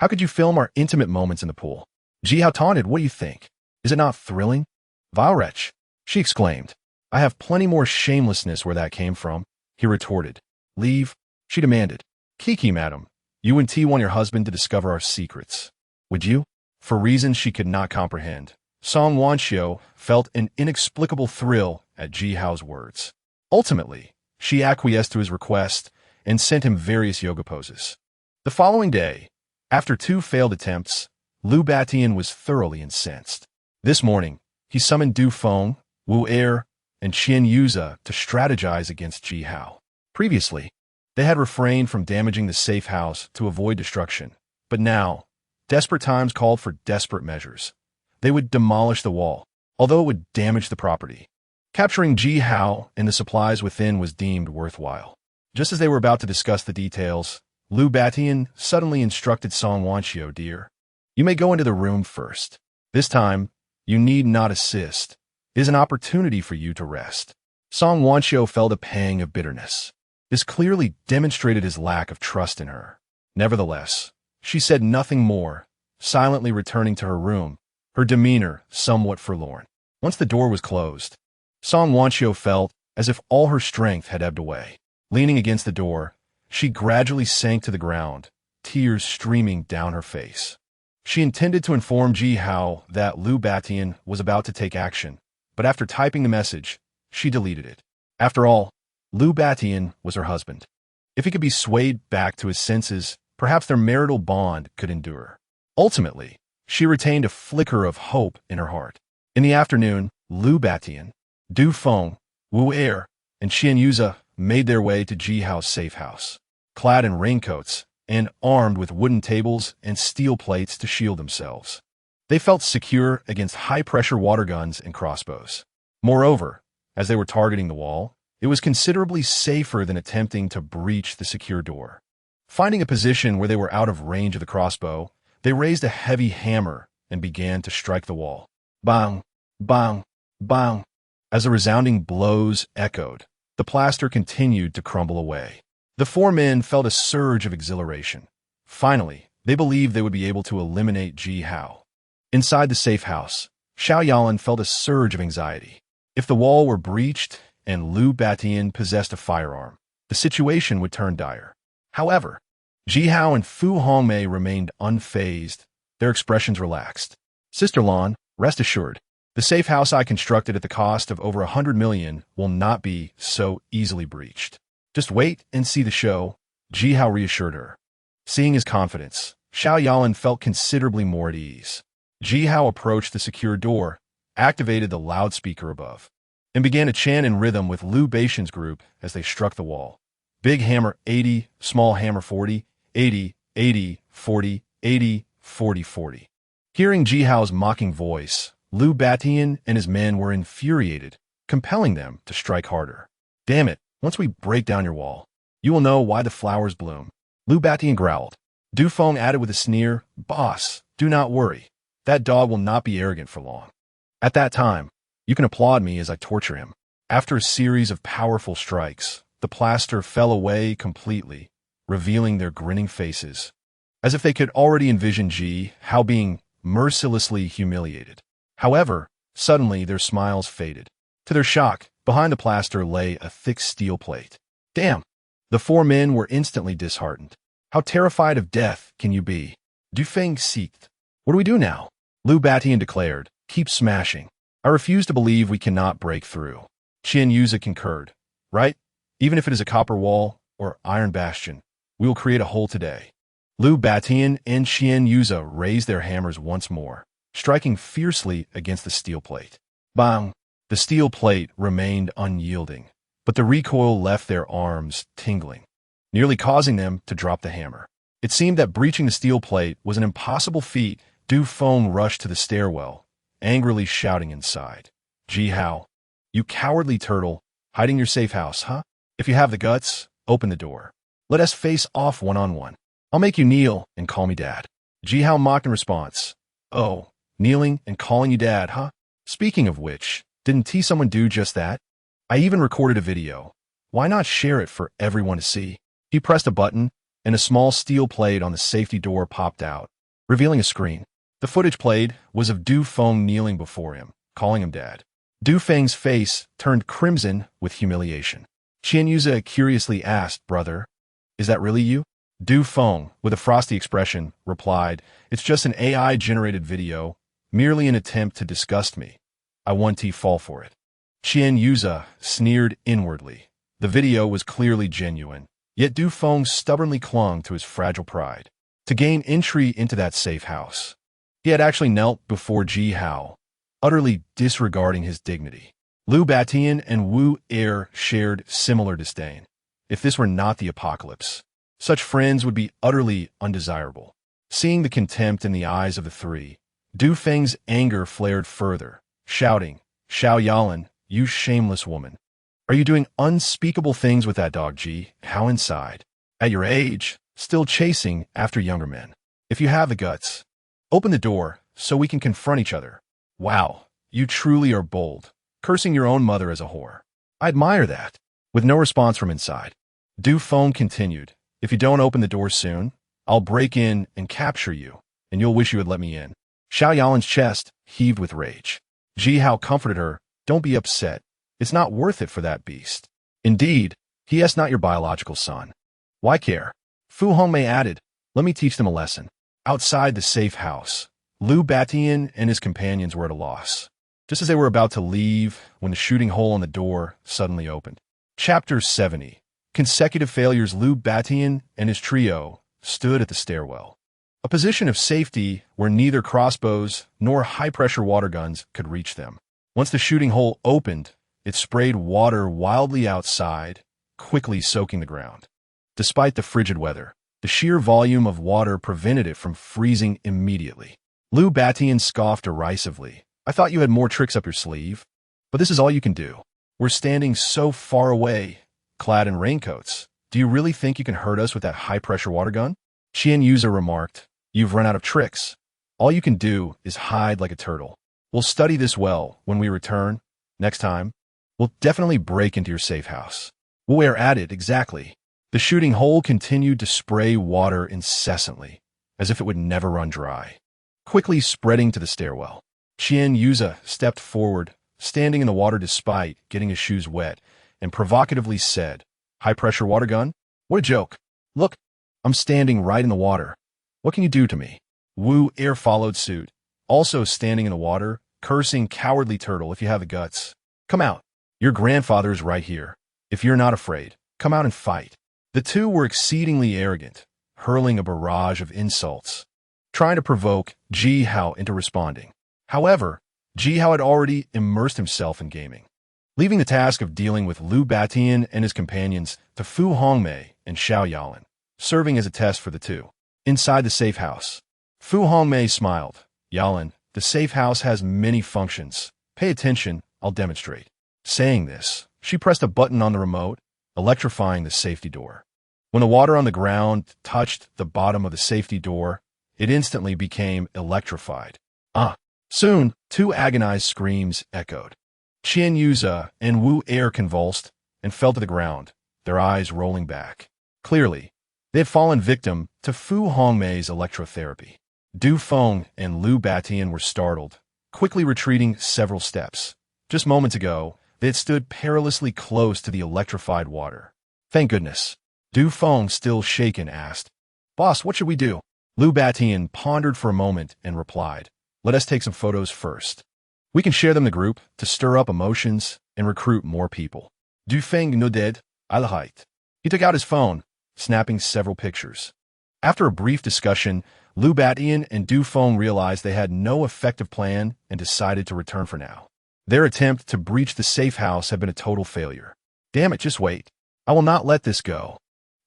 How could you film our intimate moments in the pool? Ji Hao taunted, What do you think? Is it not thrilling? Vile wretch, she exclaimed. I have plenty more shamelessness where that came from, he retorted. Leave, she demanded. Kiki, madam, you and T want your husband to discover our secrets. Would you? For reasons she could not comprehend, Song Wanchio felt an inexplicable thrill at Ji Hao's words. Ultimately, she acquiesced to his request and sent him various yoga poses. The following day, after 2 failed attempts, Lu Batian was thoroughly incensed. This morning, he summoned Du Feng, Wu Er, and Qian Yuza to strategize against Ji Hao. Previously, they had refrained from damaging the safe house to avoid destruction, but now, desperate times called for desperate measures. They would demolish the wall, although it would damage the property. Capturing Ji Hao and the supplies within was deemed worthwhile. Just as they were about to discuss the details, Lu Batian suddenly instructed Song Wanchio, Dear, you may go into the room first. This time, you need not assist. It is an opportunity for you to rest. Song Wanchio felt a pang of bitterness. This clearly demonstrated his lack of trust in her. Nevertheless, she said nothing more, silently returning to her room, her demeanor somewhat forlorn. Once the door was closed, Song Wanchio felt as if all her strength had ebbed away. Leaning against the door, she gradually sank to the ground, tears streaming down her face. She intended to inform Ji Hao that Lu Batian was about to take action, but after typing the message, she deleted it. After all, Lu Batian was her husband. If he could be swayed back to his senses, perhaps their marital bond could endure. Ultimately, she retained a flicker of hope in her heart. In the afternoon, Lu Batian, Du Feng, Wu Er, and Qian Yuza made their way to Ji Hao's safe house. Clad in raincoats and armed with wooden tables and steel plates to shield themselves, they felt secure against high-pressure water guns and crossbows. Moreover, as they were targeting the wall, it was considerably safer than attempting to breach the secure door. Finding a position where they were out of range of the crossbow, they raised a heavy hammer and began to strike the wall. Bang, bang, bang. As the resounding blows echoed, the plaster continued to crumble away. The 4 men felt a surge of exhilaration. Finally, they believed they would be able to eliminate Ji Hao. Inside the safe house, Xiao Yalan felt a surge of anxiety. If the wall were breached and Lu Batian possessed a firearm, the situation would turn dire. However, Ji Hao and Fu Hongmei remained unfazed, their expressions relaxed. Sister Lan, rest assured, the safe house I constructed at the cost of over 100 million will not be so easily breached. Just wait and see the show, Ji Hao reassured her. Seeing his confidence, Xiao Yalan felt considerably more at ease. Ji Hao approached the secure door, activated the loudspeaker above, and began to chant in rhythm with Lu Batian's group as they struck the wall. Big hammer 80, small hammer 40, 80, 80, 40, 80, 40, 40. Hearing Ji Hao's mocking voice, Lu Batian and his men were infuriated, compelling them to strike harder. Damn it, once we break down your wall, you will know why the flowers bloom. Lu Batian growled. Du Feng added with a sneer, Boss, do not worry. That dog will not be arrogant for long. At that time, you can applaud me as I torture him. After a series of powerful strikes, the plaster fell away completely, revealing their grinning faces. as if they could already envision Ji Hao being mercilessly humiliated. However, suddenly their smiles faded. To their shock, behind the plaster lay a thick steel plate. Damn! The four men were instantly disheartened. How terrified of death can you be? Du Feng seethed. What do we do now? Lu Batian declared, keep smashing. I refuse to believe we cannot break through. Qian Yuza concurred. Right? Even if it is a copper wall or iron bastion, we will create a hole today. Lu Batian and Qian Yuza raised their hammers once more, striking fiercely against the steel plate. Bang! The steel plate remained unyielding, but the recoil left their arms tingling, nearly causing them to drop the hammer. It seemed that breaching the steel plate was an impossible feat. Du Feng rushed to the stairwell, angrily shouting inside. Ji Hao, you cowardly turtle, hiding your safe house, huh? If you have the guts, open the door. Let us face off one-on-one. I'll make you kneel and call me dad. Ji Hao mocked in response. Oh, kneeling and calling you dad, huh? Speaking of which, didn't someone do just that? I even recorded a video. Why not share it for everyone to see? He pressed a button, and a small steel plate on the safety door popped out, revealing a screen. The footage played was of Du Feng kneeling before him, calling him dad. Du Feng's face turned crimson with humiliation. Qian Yuza curiously asked, brother, is that really you? Du Feng, with a frosty expression, replied, it's just an AI-generated video, merely an attempt to disgust me. I want to fall for it. Qian Yuza sneered inwardly. The video was clearly genuine, yet Du Feng stubbornly clung to his fragile pride. To gain entry into that safe house, he had actually knelt before Ji Hao, utterly disregarding his dignity. Lu Batian and Wu Er shared similar disdain. If this were not the apocalypse, such friends would be utterly undesirable. Seeing the contempt in the eyes of the three, Du Feng's anger flared further, shouting, Xiao Yalan, you shameless woman. Are you doing unspeakable things with that dog, Ji Hao inside? At your age, still chasing after younger men. If you have the guts, open the door so we can confront each other. Wow, you truly are bold, cursing your own mother as a whore. I admire that. With no response from inside, Du Feng continued, if you don't open the door soon, I'll break in and capture you, and you'll wish you had let me in. Xiao Yalan's chest heaved with rage. Ji Hao comforted her, don't be upset. It's not worth it for that beast. Indeed, he is not your biological son. Why care? Fu Hongmei added, let me teach them a lesson. Outside the safe house, Lu Batian and his companions were at a loss. Just as they were about to leave, when the shooting hole on the door suddenly opened. Chapter 70. Consecutive failures. Lu Batian and his trio stood at the stairwell, a position of safety where neither crossbows nor high-pressure water guns could reach them. Once the shooting hole opened, it sprayed water wildly outside, quickly soaking the ground. Despite the frigid weather, the sheer volume of water prevented it from freezing immediately. Lu Batian scoffed derisively. I thought you had more tricks up your sleeve, but this is all you can do. We're standing so far away, clad in raincoats. Do you really think you can hurt us with that high-pressure water gun? Qian Yuza remarked, you've run out of tricks. All you can do is hide like a turtle. We'll study this well when we return. Next time, we'll definitely break into your safe house. Wu Er added, exactly. The shooting hole continued to spray water incessantly, as if it would never run dry, quickly spreading to the stairwell. Qian Yuza stepped forward, standing in the water despite getting his shoes wet, and provocatively said, high-pressure water gun? What a joke. Look, I'm standing right in the water. What can you do to me? Wu Er followed suit, also standing in the water, cursing, cowardly turtle, if you have the guts. Come out. Your grandfather is right here. If you're not afraid, come out and fight. The two were exceedingly arrogant, hurling a barrage of insults, trying to provoke Ji Hao into responding. However, Ji Hao had already immersed himself in gaming, leaving the task of dealing with Lu Batian and his companions to Fu Hongmei and Xiao Yalan, serving as a test for the two. Inside the safe house, Fu Hongmei smiled. Yalan, the safe house has many functions. Pay attention, I'll demonstrate. Saying this, she pressed a button on the remote, electrifying the safety door. When the water on the ground touched the bottom of the safety door, it instantly became electrified. Soon, two agonized screams echoed. Qian Yuza and Wu Er convulsed and fell to the ground, their eyes rolling back. Clearly, They had fallen victim to Fu Hongmei's electrotherapy. Du Feng and Liu Batian were startled, quickly retreating several steps. Just moments ago, they had stood perilously close to the electrified water. Thank goodness. Du Feng, still shaken, asked, "Boss, what should we do?" Liu Batian pondered for a moment and replied, "Let us take some photos first. We can share them in the group to stir up emotions and recruit more people." Du Feng nodded, "Alright." He took out his phone, snapping several pictures. After a brief discussion, Liu Batian and Du Feng realized they had no effective plan and decided to return for now. Their attempt to breach the safe house had been a total failure. "Damn it, just wait. I will not let this go."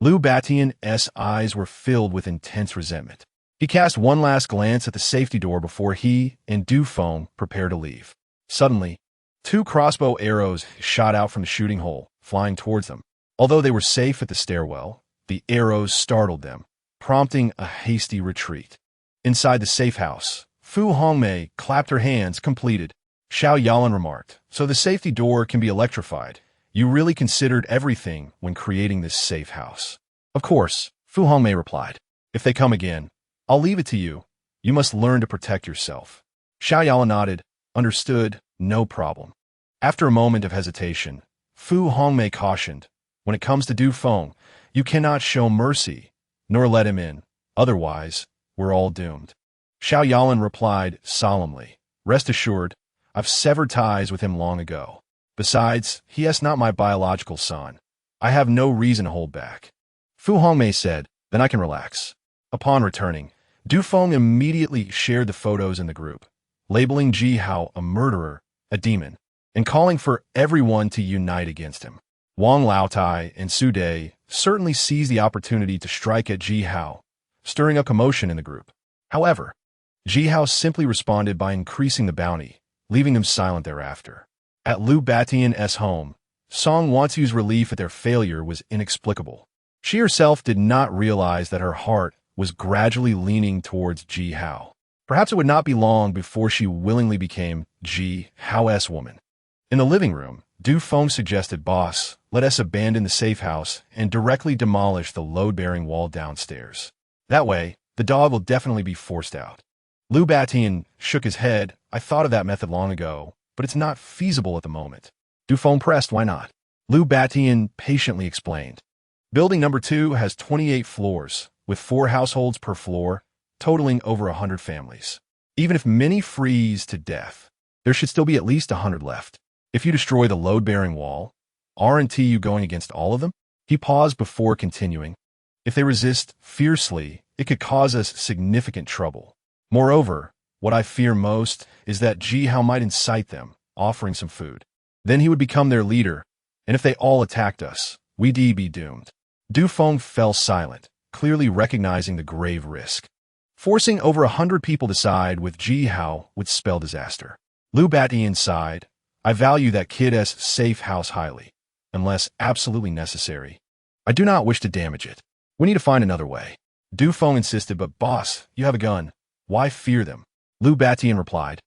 Liu Batian's eyes were filled with intense resentment. He cast one last glance at the safety door before he and Du Feng prepared to leave. Suddenly, 2 crossbow arrows shot out from the shooting hole, flying towards them. Although they were safe at the stairwell, the arrows startled them, prompting a hasty retreat. Inside the safe house, Fu Hongmei clapped her hands, completed. Xiao Yalan remarked, "So the safety door can be electrified. You really considered everything when creating this safe house." "Of course," Fu Hongmei replied. "If they come again, I'll leave it to you. You must learn to protect yourself." Xiao Yalan nodded. "Understood, no problem." After a moment of hesitation, Fu Hongmei cautioned, "When it comes to Du Feng, you cannot show mercy, nor let him in. Otherwise, we're all doomed." Xiao Yalan replied solemnly, "Rest assured, I've severed ties with him long ago. Besides, he is not my biological son. I have no reason to hold back." Fu Hongmei said, "Then I can relax." Upon returning, Du Feng immediately shared the photos in the group, labeling Ji Hao a murderer, a demon, and calling for everyone to unite against him. Wang Laotai and Su Dei certainly seized the opportunity to strike at Ji Hao, stirring up commotion in the group. However, Ji Hao simply responded by increasing the bounty, leaving them silent thereafter. At Liu Batian's home, Song Wansu's relief at their failure was inexplicable. She herself did not realize that her heart was gradually leaning towards Ji Hao. Perhaps it would not be long before she willingly became Ji Hao's woman. In the living room, Du Feng suggested, "Boss, let us abandon the safe house and directly demolish the load-bearing wall downstairs. That way, the dog will definitely be forced out." Liu Batian shook his head. "I thought of that method long ago, but it's not feasible at the moment." Du Feng pressed, "Why not?" Liu Batian patiently explained. "Building number 2 has 28 floors, with 4 households per floor, totaling over 100 families. Even if many freeze to death, there should still be at least 100 left. If you destroy the load-bearing wall, aren't you going against all of them?" He paused before continuing. "If they resist fiercely, it could cause us significant trouble. Moreover, what I fear most is that Ji Hao might incite them, offering some food. Then he would become their leader, and if they all attacked us, we'd be doomed." Du Feng fell silent, clearly recognizing the grave risk. Forcing over 100 people to side with Ji Hao would spell disaster. Liu Batian sighed, "I value that kid's safe house highly, unless absolutely necessary. I do not wish to damage it. We need to find another way." Du Feng insisted, "But boss, you have a gun. Why fear them?" Liu Batian replied,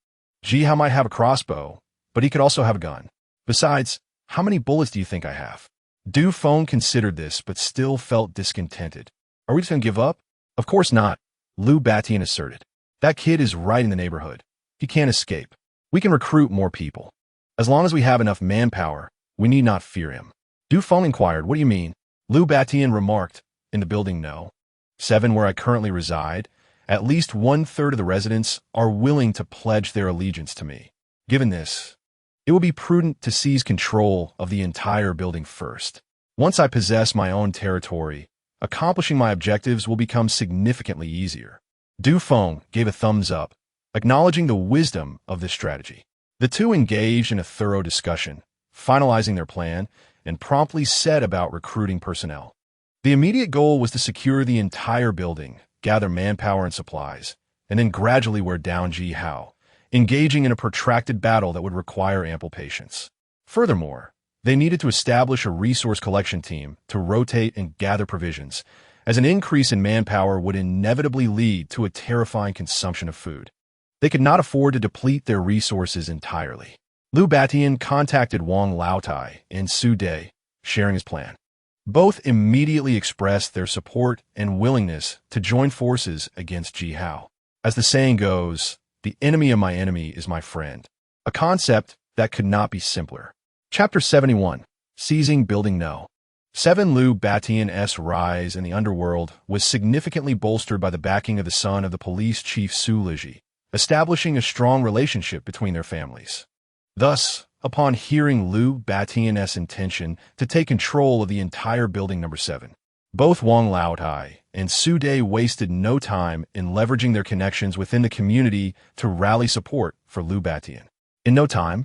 "Ji Hao might have a crossbow, but he could also have a gun. Besides, how many bullets do you think I have?" Du Feng considered this, but still felt discontented. "Are we just going to give up?" "Of course not," Liu Batian asserted. "That kid is right in the neighborhood. He can't escape. We can recruit more people. As long as we have enough manpower, we need not fear him." Du Feng inquired, "What do you mean?" Liu Batian remarked, "In the building No. 7 where I currently reside, at least 1/3 of the residents are willing to pledge their allegiance to me. Given this, it will be prudent to seize control of the entire building first. Once I possess my own territory, accomplishing my objectives will become significantly easier." Du Feng gave a thumbs up, acknowledging the wisdom of this strategy. The two engaged in a thorough discussion, finalizing their plan, and promptly set about recruiting personnel. The immediate goal was to secure the entire building, gather manpower and supplies, and then gradually wear down Ji Hao, engaging in a protracted battle that would require ample patience. Furthermore, they needed to establish a resource collection team to rotate and gather provisions, as an increase in manpower would inevitably lead to a terrifying consumption of food. They could not afford to deplete their resources entirely. Liu Batian contacted Wang Laotai and Su Dei, sharing his plan. Both immediately expressed their support and willingness to join forces against Ji Hao. As the saying goes, the enemy of my enemy is my friend. A concept that could not be simpler. Chapter 71. Seizing Building No. 7 Liu Batian's rise in the underworld was significantly bolstered by the backing of the son of the police chief Su Liji, establishing a strong relationship between their families. Thus, upon hearing Liu Batian's intention to take control of the entire building number 7, both Wang Laotai and Su Dai wasted no time in leveraging their connections within the community to rally support for Liu Batian. In no time,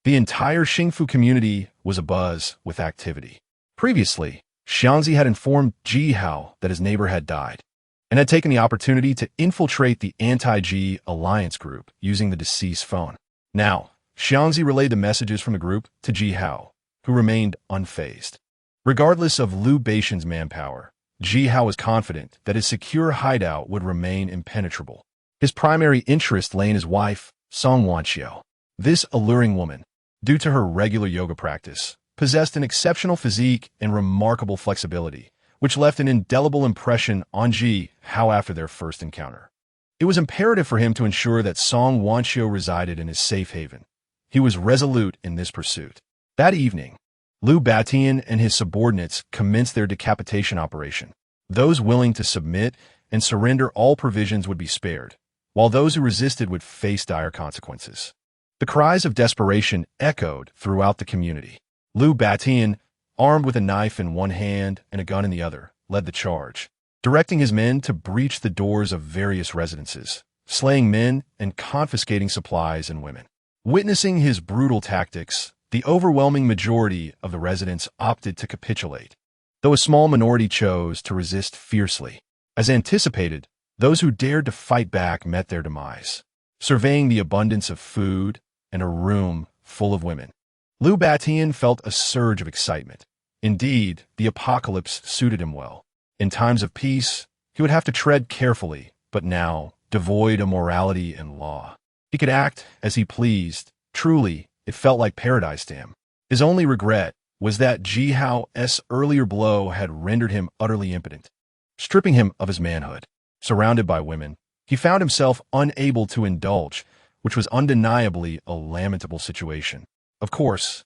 the entire Xingfu community was abuzz with activity. Previously, Xianzi had informed Ji Hao that his neighbor had died, and had taken the opportunity to infiltrate the anti-Ji alliance group using the deceased's phone. Now, Xianzi relayed the messages from the group to Ji Hao, who remained unfazed. Regardless of Liu Batian's manpower, Ji Hao was confident that his secure hideout would remain impenetrable. His primary interest lay in his wife, Song Wanqiu. This alluring woman, due to her regular yoga practice, possessed an exceptional physique and remarkable flexibility, which left an indelible impression on Ji Hao after their first encounter. It was imperative for him to ensure that Song Wanqiu resided in his safe haven. He was resolute in this pursuit. That evening, Liu Batian and his subordinates commenced their decapitation operation. Those willing to submit and surrender all provisions would be spared, while those who resisted would face dire consequences. The cries of desperation echoed throughout the community. Liu Batian, armed with a knife in one hand and a gun in the other, led the charge, directing his men to breach the doors of various residences, slaying men and confiscating supplies and women. Witnessing his brutal tactics, the overwhelming majority of the residents opted to capitulate, though a small minority chose to resist fiercely. As anticipated, those who dared to fight back met their demise. Surveying the abundance of food and a room full of women, Liu Batian felt a surge of excitement. Indeed, the apocalypse suited him well. In times of peace, he would have to tread carefully, but now, devoid of morality and law, he could act as he pleased. Truly, it felt like paradise to him. His only regret was that Ji Hao's earlier blow had rendered him utterly impotent, stripping him of his manhood. Surrounded by women, he found himself unable to indulge, which was undeniably a lamentable situation. Of course,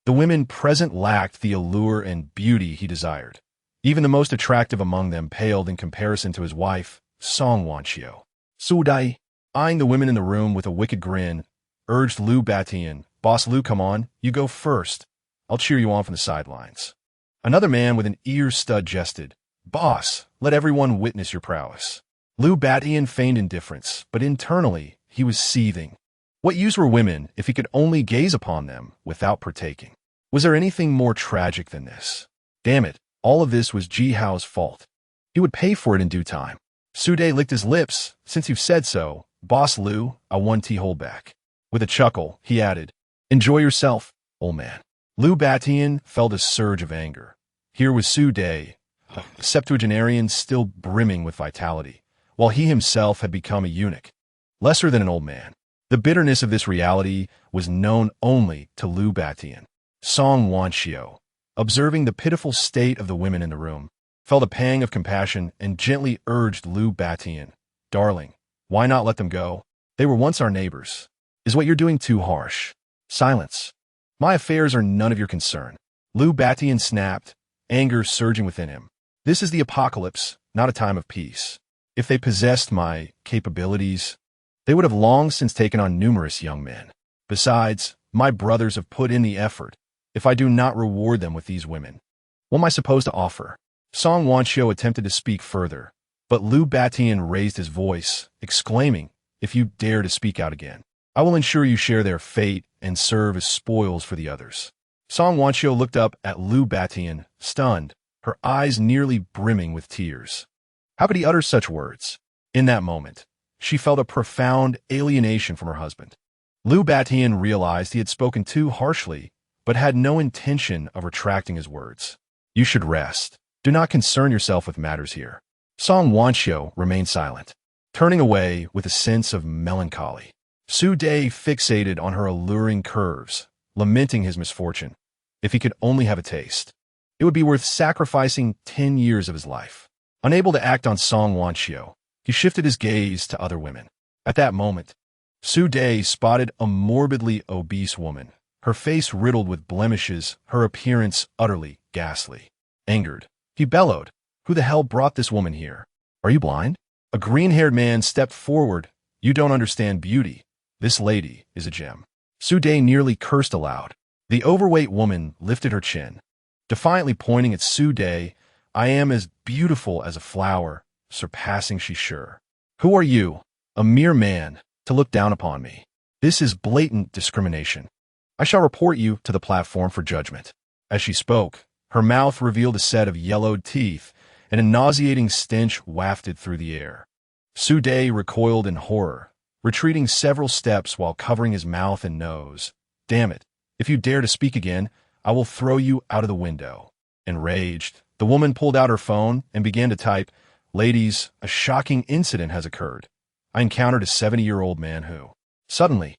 the women present lacked the allure and beauty he desired. Even the most attractive among them paled in comparison to his wife, Song Wanqiu. Su Dai, eyeing the women in the room with a wicked grin, urged Liu Batian, "Boss Liu, come on, you go first. I'll cheer you on from the sidelines." Another man with an ear stud jested, "Boss, let everyone witness your prowess." Liu Batian feigned indifference, but internally he was seething. What use were women if he could only gaze upon them without partaking? Was there anything more tragic than this? Damn it, all of this was Ji Hao's fault. He would pay for it in due time. Su Dai licked his lips. "Since you've said so, Boss Liu, I'll one tea hold back." With a chuckle, he added, "Enjoy yourself, old man." Liu Batian felt a surge of anger. Here was Su Dai, a septuagenarian still brimming with vitality, while he himself had become a eunuch, lesser than an old man. The bitterness of this reality was known only to Liu Batian. Song Wanqiu, observing the pitiful state of the women in the room, felt a pang of compassion and gently urged Liu Batian, "Darling, why not let them go? They were once our neighbors. Is what you're doing too harsh?" "Silence. My affairs are none of your concern." Liu Batian snapped, anger surging within him. "This is the apocalypse, not a time of peace. If they possessed my capabilities, they would have long since taken on numerous young men. Besides, my brothers have put in the effort. If I do not reward them with these women, what am I supposed to offer?" Song Wanqiu attempted to speak further, but Liu Batian raised his voice, exclaiming, "If you dare to speak out again, I will ensure you share their fate and serve as spoils for the others." Song Wanqiu looked up at Liu Batian, stunned, her eyes nearly brimming with tears. How could he utter such words? In that moment, she felt a profound alienation from her husband. Liu Batian realized he had spoken too harshly, but had no intention of retracting his words. "You should rest. Do not concern yourself with matters here." Song Wanqiu remained silent, turning away with a sense of melancholy. Su Dai fixated on her alluring curves, lamenting his misfortune. If he could only have a taste. It would be worth sacrificing 10 years of his life. Unable to act on Song Wanchio, he shifted his gaze to other women. At that moment, Su Dai spotted a morbidly obese woman, her face riddled with blemishes, her appearance utterly ghastly. Angered, he bellowed, "Who the hell brought this woman here? Are you blind?" A green-haired man stepped forward. "You don't understand beauty. This lady is a gem." Su Dai nearly cursed aloud. The overweight woman lifted her chin, defiantly pointing at Su Dai. "I am as beautiful as a flower, surpassing she's sure. Who are you, a mere man, to look down upon me? This is blatant discrimination. I shall report you to the platform for judgment." As she spoke, her mouth revealed a set of yellowed teeth, and a nauseating stench wafted through the air. Su Dai recoiled in horror, retreating several steps while covering his mouth and nose. "Damn it, if you dare to speak again, I will throw you out of the window." Enraged, the woman pulled out her phone and began to type, "Ladies, a shocking incident has occurred. I encountered a 70-year-old man who..." Suddenly,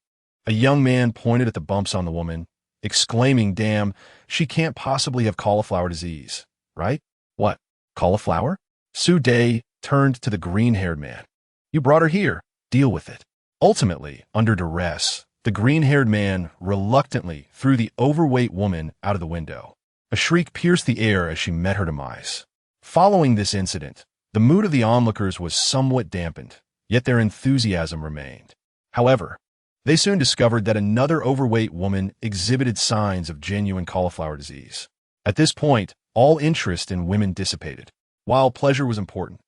a young man pointed at the bumps on the woman, exclaiming, "Damn, she can't possibly have cauliflower disease, right?" "What? Cauliflower?" Su Dai turned to the green-haired man. "You brought her here. Deal with it." Ultimately, under duress, the green-haired man reluctantly threw the overweight woman out of the window. A shriek pierced the air as she met her demise. Following this incident, the mood of the onlookers was somewhat dampened, yet their enthusiasm remained. However, they soon discovered that another overweight woman exhibited signs of genuine cauliflower disease. At this point, all interest in women dissipated. While pleasure was important,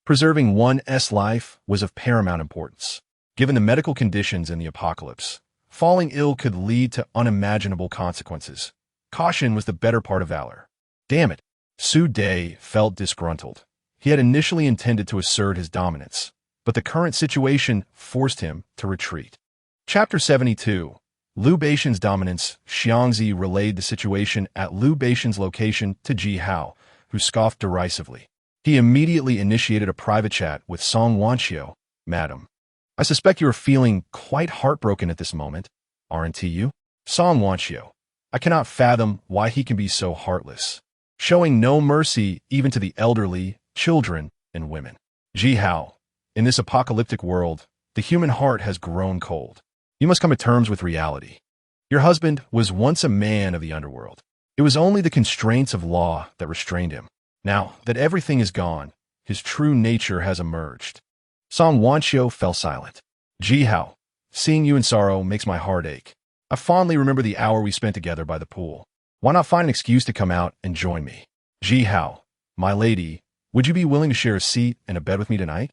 preserving one's life was of paramount importance. Given the medical conditions in the apocalypse, falling ill could lead to unimaginable consequences. Caution was the better part of valor. Damn it, Su Dai felt disgruntled. He had initially intended to assert his dominance, but the current situation forced him to retreat. Chapter 72. Liu Beixian's dominance. Xiangzi relayed the situation at Liu Beixian's location to Ji Hao, who scoffed derisively. He immediately initiated a private chat with Song Wanchio. "Madam, I suspect you are feeling quite heartbroken at this moment, aren't you?" Song Wanchio. "I cannot fathom why he can be so heartless, showing no mercy even to the elderly, children, and women." Ji Hao. "In this apocalyptic world, the human heart has grown cold. You must come to terms with reality. Your husband was once a man of the underworld. It was only the constraints of law that restrained him. Now that everything is gone, his true nature has emerged." Song Wanchio fell silent. Ji Hao. "Seeing you in sorrow makes my heart ache. I fondly remember the hour we spent together by the pool. Why not find an excuse to come out and join me?" Ji Hao. "My lady, would you be willing to share a seat and a bed with me tonight?"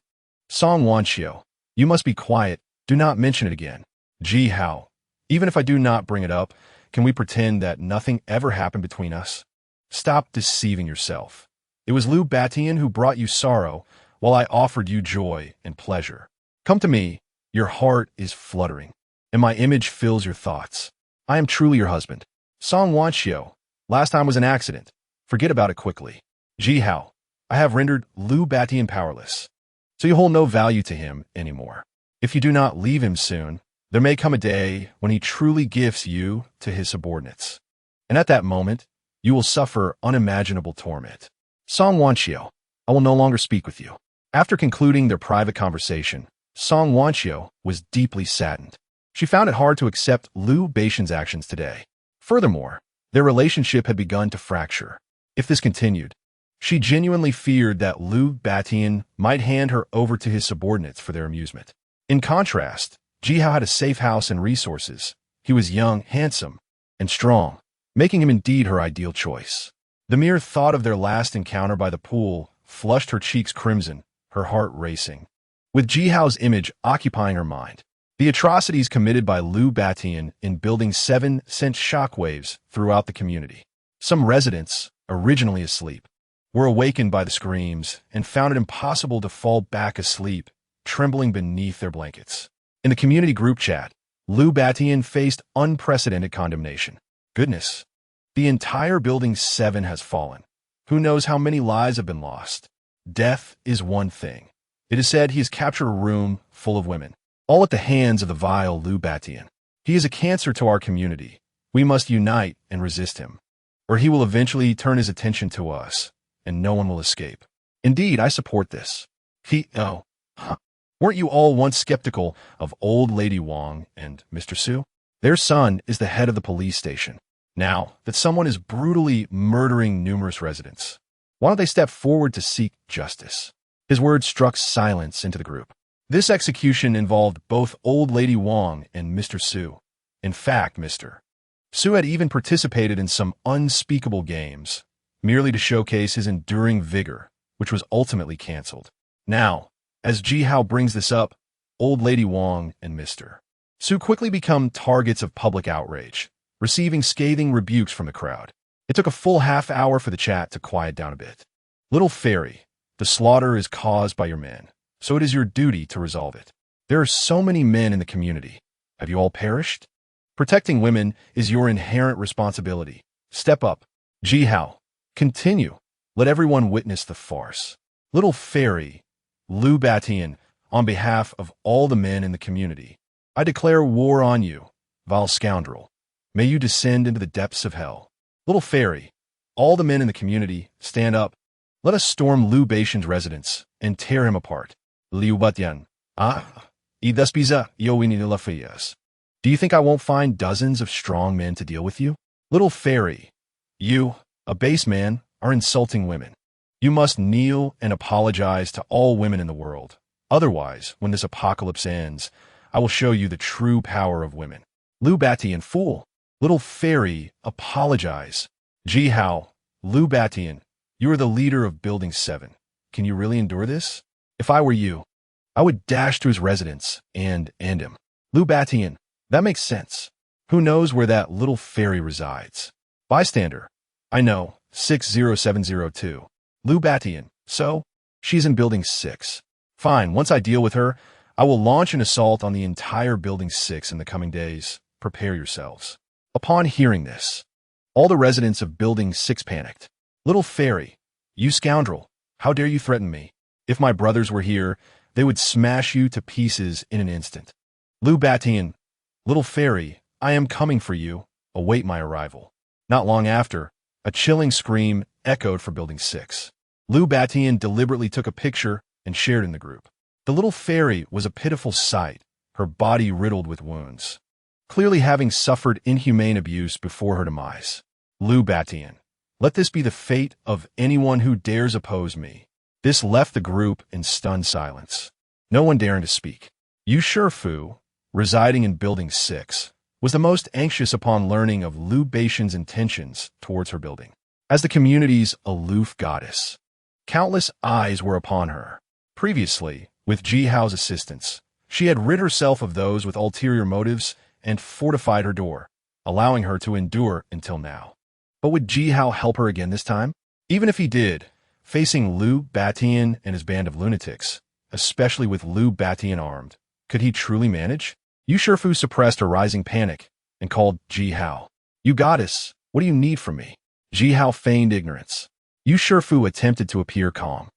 Song Wanchio. "You must be quiet. Do not mention it again." Ji Hao. "Even if I do not bring it up, can we pretend that nothing ever happened between us? Stop deceiving yourself. It was Liu Batian who brought you sorrow, while I offered you joy and pleasure. Come to me. Your heart is fluttering, and my image fills your thoughts. I am truly your husband." Song Wanchio. "Last time was an accident. Forget about it quickly." Ji Hao. "I have rendered Liu Batian powerless, so you hold no value to him anymore. If you do not leave him soon, there may come a day when he truly gifts you to his subordinates, and at that moment, you will suffer unimaginable torment." Song Wanchio. "I will no longer speak with you." After concluding their private conversation, Song Wanchio was deeply saddened. She found it hard to accept Liu Beixian's actions today. Furthermore, their relationship had begun to fracture. If this continued, she genuinely feared that Liu Batian might hand her over to his subordinates for their amusement. In contrast, Ji Hao had a safe house and resources. He was young, handsome, and strong, making him indeed her ideal choice. The mere thought of their last encounter by the pool flushed her cheeks crimson, her heart racing. With Ji Hao's image occupying her mind, the atrocities committed by Liu Batian in Building 7 sent shockwaves throughout the community. Some residents, originally asleep, were awakened by the screams and found it impossible to fall back asleep, trembling beneath their blankets. In the community group chat, Liu Batian faced unprecedented condemnation. "Goodness, the entire Building 7 has fallen. Who knows how many lives have been lost? Death is one thing. It is said he has captured a room full of women, all at the hands of the vile Liu Batian. He is a cancer to our community. We must unite and resist him." or he will eventually turn his attention to us, and no one will escape. Indeed, I support this. Weren't you all once skeptical of old Lady Wong and Mr. Su? Their son is the head of the police station. Now that someone is brutally murdering numerous residents, why don't they step forward to seek justice? His words struck silence into the group. This execution involved both old Lady Wong and Mr. Su. In fact, Mr. Su had even participated in some unspeakable games, merely to showcase his enduring vigor, which was ultimately canceled. Now, as Ji Hao brings this up, old Lady Wong and Mr. Su quickly become targets of public outrage, receiving scathing rebukes from the crowd. It took a full half hour for the chat to quiet down a bit. Little fairy, the slaughter is caused by your men, so it is your duty to resolve it. There are so many men in the community. Have you all perished? Protecting women is your inherent responsibility. Step up. Ji Hao, continue. Let everyone witness the farce. Little fairy, Lu Batian, on behalf of all the men in the community, I declare war on you, vile scoundrel. May you descend into the depths of hell. Little fairy, all the men in the community, stand up. Let us storm Lu Batian's residence and tear him apart. Liu Batian, y despiza yo we need la fayas. Do you think I won't find dozens of strong men to deal with you? Little fairy, you, a base man, are insulting women. You must kneel and apologize to all women in the world. Otherwise, when this apocalypse ends, I will show you the true power of women. Lu Batian, fool. Little fairy, apologize. Ji Hao, Lu Batian, you are the leader of Building 7. Can you really endure this? If I were you, I would dash to his residence and end him. Lu Batian, that makes sense. Who knows where that little fairy resides? Bystander, I know, 60702. Lu Batian, so? She's in Building 6. Fine, once I deal with her, I will launch an assault on the entire Building 6 in the coming days. Prepare yourselves. Upon hearing this, all the residents of Building 6 panicked. Little fairy, you scoundrel, how dare you threaten me? If my brothers were here, they would smash you to pieces in an instant. Lu Batian, little fairy, I am coming for you. Await my arrival. Not long after, a chilling scream echoed for Building 6. Lu Batian deliberately took a picture and shared in the group. The little fairy was a pitiful sight, her body riddled with wounds, clearly having suffered inhumane abuse before her demise. Lu Batian, let this be the fate of anyone who dares oppose me. This left the group in stunned silence, no one daring to speak. Yu Shifu, residing in Building 6, was the most anxious upon learning of Lu Batian's intentions towards her building. As the community's aloof goddess, countless eyes were upon her. Previously, with Ji Hao's assistance, she had rid herself of those with ulterior motives and fortified her door, allowing her to endure until now. But would Ji Hao help her again this time? Even if he did, facing Lu Batian and his band of lunatics, especially with Lu Batian armed, could he truly manage? Yu Shifu suppressed her rising panic and called Ji Hao. You goddess, what do you need from me? Ji Hao feigned ignorance. Yu Shifu attempted to appear calm,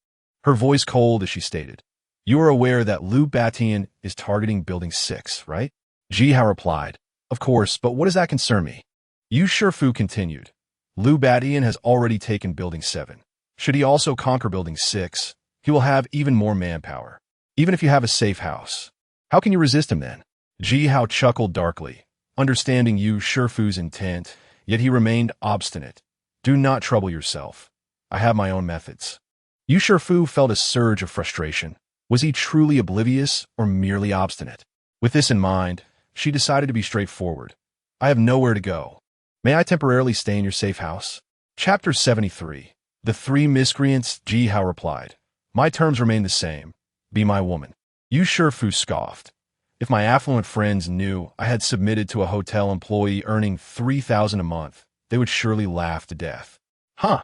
her voice cold as she stated, You are aware that Lu Batian is targeting Building 6, right? Ji Hao replied, Of course, but what does that concern me? Yu Shifu continued, Lu Batian has already taken Building 7. Should he also conquer Building 6, he will have even more manpower. Even if you have a safe house, how can you resist him then? Ji Hao chuckled darkly, understanding Yu Shifu's intent, yet he remained obstinate. Do not trouble yourself. I have my own methods. Yu Shifu felt a surge of frustration. Was he truly oblivious or merely obstinate? With this in mind, she decided to be straightforward. I have nowhere to go. May I temporarily stay in your safe house? Chapter 73. The three miscreants. Ji Hao replied, My terms remain the same. Be my woman. Yu Shifu scoffed. If my affluent friends knew I had submitted to a hotel employee earning $3,000 a month, they would surely laugh to death. Huh.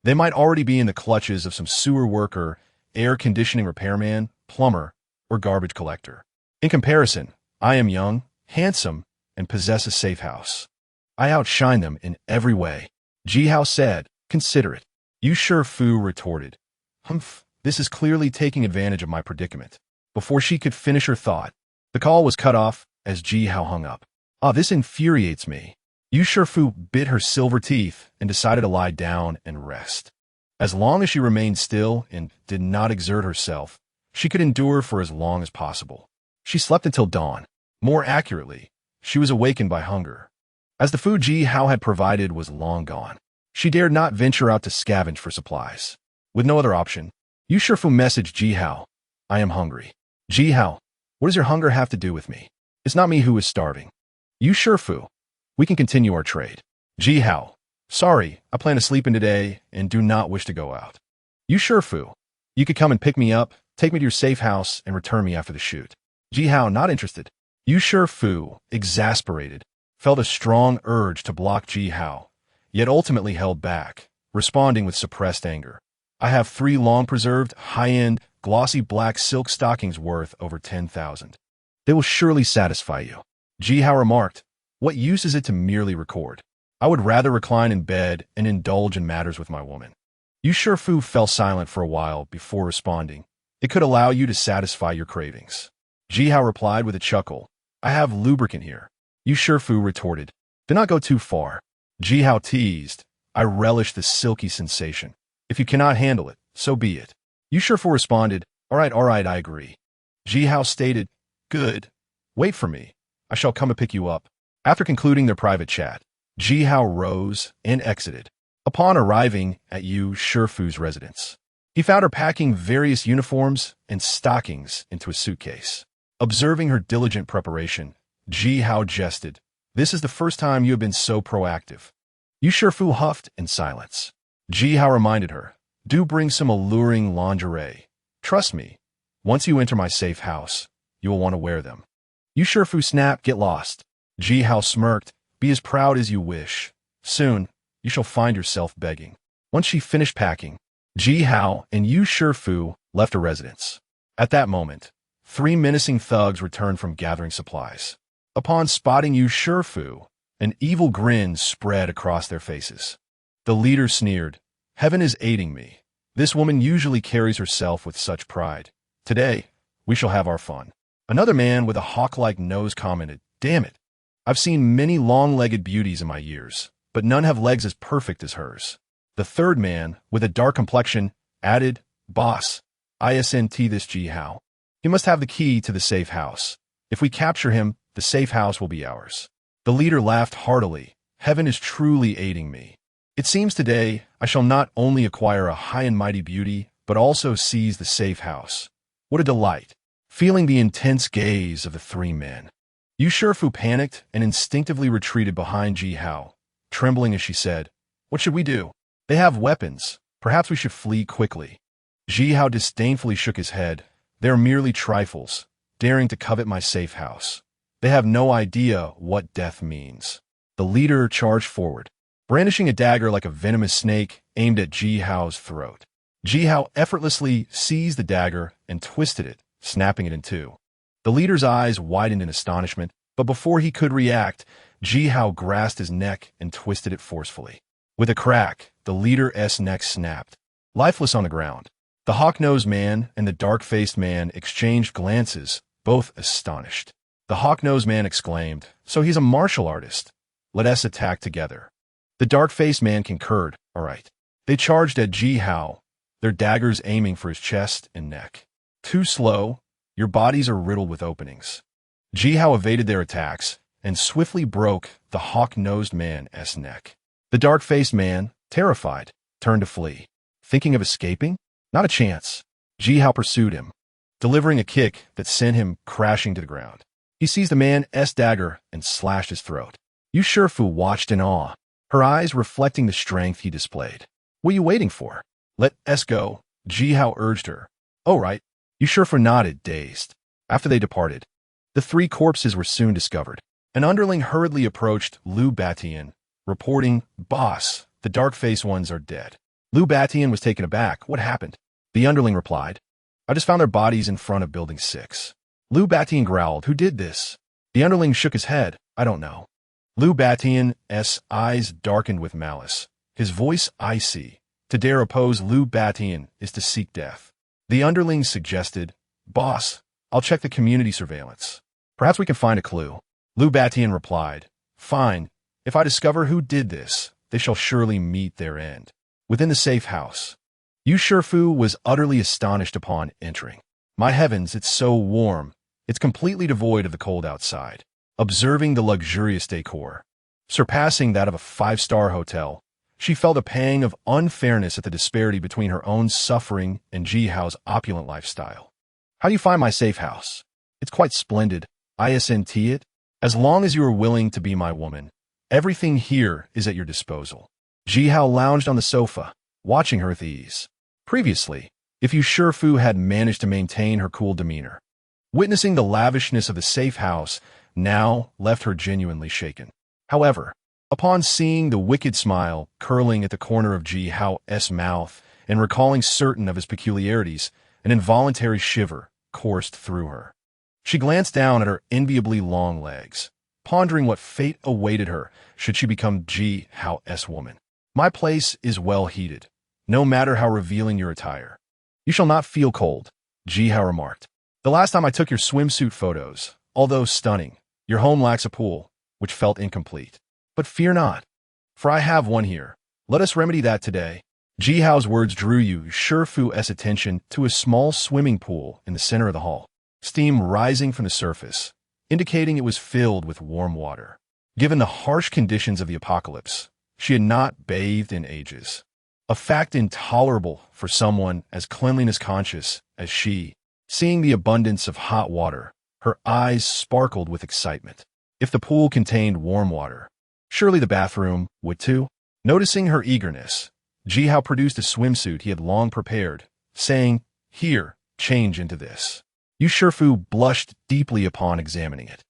They might already be in the clutches of some sewer worker, air conditioning repairman, plumber, or garbage collector. In comparison, I am young, handsome, and possess a safe house. I outshine them in every way. Ji Hao said, Consider it. Yu Shifu retorted, Humph, this is clearly taking advantage of my predicament. Before she could finish her thought, the call was cut off as Ji Hao hung up. This infuriates me. Yu Shifu bit her silver teeth and decided to lie down and rest. As long as she remained still and did not exert herself, she could endure for as long as possible. She slept until dawn. More accurately, she was awakened by hunger. As the food Ji Hao had provided was long gone, she dared not venture out to scavenge for supplies. With no other option, Yu Shifu messaged Ji Hao, "I am hungry." "Ji Hao, what does your hunger have to do with me? It's not me who is starving." "Yu Shifu, we can continue our trade." "Ji Hao, sorry, I plan to sleep in today and do not wish to go out." "Yu Shifu, you could come and pick me up, take me to your safe house, and return me after the shoot." Ji Hao, not interested. Yu Shifu, exasperated, felt a strong urge to block Ji Hao, yet ultimately held back, responding with suppressed anger. "I have 3 long-preserved, high-end, glossy black silk stockings worth over 10,000. They will surely satisfy you." Ji Hao remarked, "What use is it to merely record? I would rather recline in bed and indulge in matters with my woman." Yu Shifu fell silent for a while before responding, "It could allow you to satisfy your cravings." Ji Hao replied with a chuckle, "I have lubricant here." Yu Shifu retorted, "Do not go too far." Ji Hao teased, "I relish the silky sensation. If you cannot handle it, so be it." Yu Shifu responded, all right, I agree." Ji Hao stated, "Good. Wait for me. I shall come and pick you up." After concluding their private chat, Ji Hao rose and exited. Upon arriving at Yu Shifu's residence, he found her packing various uniforms and stockings into a suitcase. Observing her diligent preparation, Ji Hao jested, "This is the first time you have been so proactive." Yu Shifu huffed in silence. Ji Hao reminded her, "Do bring some alluring lingerie. Trust me, once you enter my safe house, you will want to wear them." Yu Shifu snapped, "Get lost." Ji Hao smirked, "Be as proud as you wish. Soon, you shall find yourself begging." Once she finished packing, Ji Hao and Yu Shifu left her residence. At that moment, 3 menacing thugs returned from gathering supplies. Upon spotting Yu Shifu, an evil grin spread across their faces. The leader sneered, "Heaven is aiding me. This woman usually carries herself with such pride. Today, we shall have our fun." Another man with a hawk-like nose commented, "Damn it. I've seen many long-legged beauties in my years, but none have legs as perfect as hers." The third man, with a dark complexion, added, "Boss, ISNT this Ji Hao. He must have the key to the safe house. If we capture him, the safe house will be ours." The leader laughed heartily. "Heaven is truly aiding me. It seems today I shall not only acquire a high and mighty beauty, but also seize the safe house. What a delight." Feeling the intense gaze of the 3 men, Yu Shifu panicked and instinctively retreated behind Ji Hao, trembling as she said, "What should we do? They have weapons. Perhaps we should flee quickly." Ji Hao disdainfully shook his head. "They are merely trifles, daring to covet my safe house. They have no idea what death means." The leader charged forward, brandishing a dagger like a venomous snake aimed at Ji Hao's throat. Ji Hao effortlessly seized the dagger and twisted it, snapping it in 2. The leader's eyes widened in astonishment, but before he could react, Ji Hao grasped his neck and twisted it forcefully. With a crack, the leader's neck snapped. Lifeless on the ground, the hawk-nosed man and the dark-faced man exchanged glances, both astonished. The hawk-nosed man exclaimed, "So he's a martial artist. Let us attack together." The dark-faced man concurred, "All right." They charged at Ji Hao, their daggers aiming for his chest and neck. "Too slow. Your bodies are riddled with openings." Ji Hao evaded their attacks and swiftly broke the hawk-nosed man's neck. The dark-faced man, terrified, turned to flee. Thinking of escaping? Not a chance. Ji Hao pursued him, delivering a kick that sent him crashing to the ground. He seized the man's dagger and slashed his throat. Yu Shifu watched in awe, her eyes reflecting the strength he displayed. "What are you waiting for? Let us go," Ji Hao urged her. "Oh, right." Yu Shifu nodded, dazed. After they departed, the 3 corpses were soon discovered. An underling hurriedly approached Lu Batian, reporting, "Boss, the dark-faced ones are dead." Lu Batian was taken aback. "What happened?" The underling replied, "I just found their bodies in front of Building 6. Lu Batian growled, "Who did this?" The underling shook his head. "I don't know." Lu Batian's eyes darkened with malice, his voice icy. To dare oppose Lu Batian is to seek death. The underling suggested, "Boss, I'll check the community surveillance. Perhaps we can find a clue." Lu Batian replied, "Fine, If I discover who did this, they shall surely meet their end. Within the safe house, Yu Shifu was utterly astonished upon entering. My heavens, it's so warm. It's completely devoid of the cold outside. Observing the luxurious decor, surpassing that of a five-star hotel, she felt a pang of unfairness at the disparity between her own suffering and Ji Hao's opulent lifestyle. How do you find my safe house? It's quite splendid. Isn't it? As long as you are willing to be my woman, everything here is at your disposal. Ji Hao lounged on the sofa, watching her with ease. Previously, if Yu Shifu had managed to maintain her cool demeanor, witnessing the lavishness of the safe house now left her genuinely shaken. However, upon seeing the wicked smile curling at the corner of Ji Hao's mouth and recalling certain of his peculiarities, an involuntary shiver coursed through her. She glanced down at her enviably long legs, pondering what fate awaited her should she become Ji Hao's woman. My place is well heated, no matter how revealing your attire. You shall not feel cold, Ji Hao remarked. The last time I took your swimsuit photos, although stunning, your home lacks a pool, which felt incomplete. But fear not, for I have one here. Let us remedy that today. Ji Hao's words drew Yu Shifu's attention to a small swimming pool in the center of the hall, steam rising from the surface, indicating it was filled with warm water. Given the harsh conditions of the apocalypse, she had not bathed in ages, a fact intolerable for someone as cleanliness-conscious as she. Seeing the abundance of hot water, her eyes sparkled with excitement. If the pool contained warm water, surely the bathroom would too. Noticing her eagerness, Ji Hao produced a swimsuit he had long prepared, saying, "Here, change into this." Yu Shifu blushed deeply upon examining it.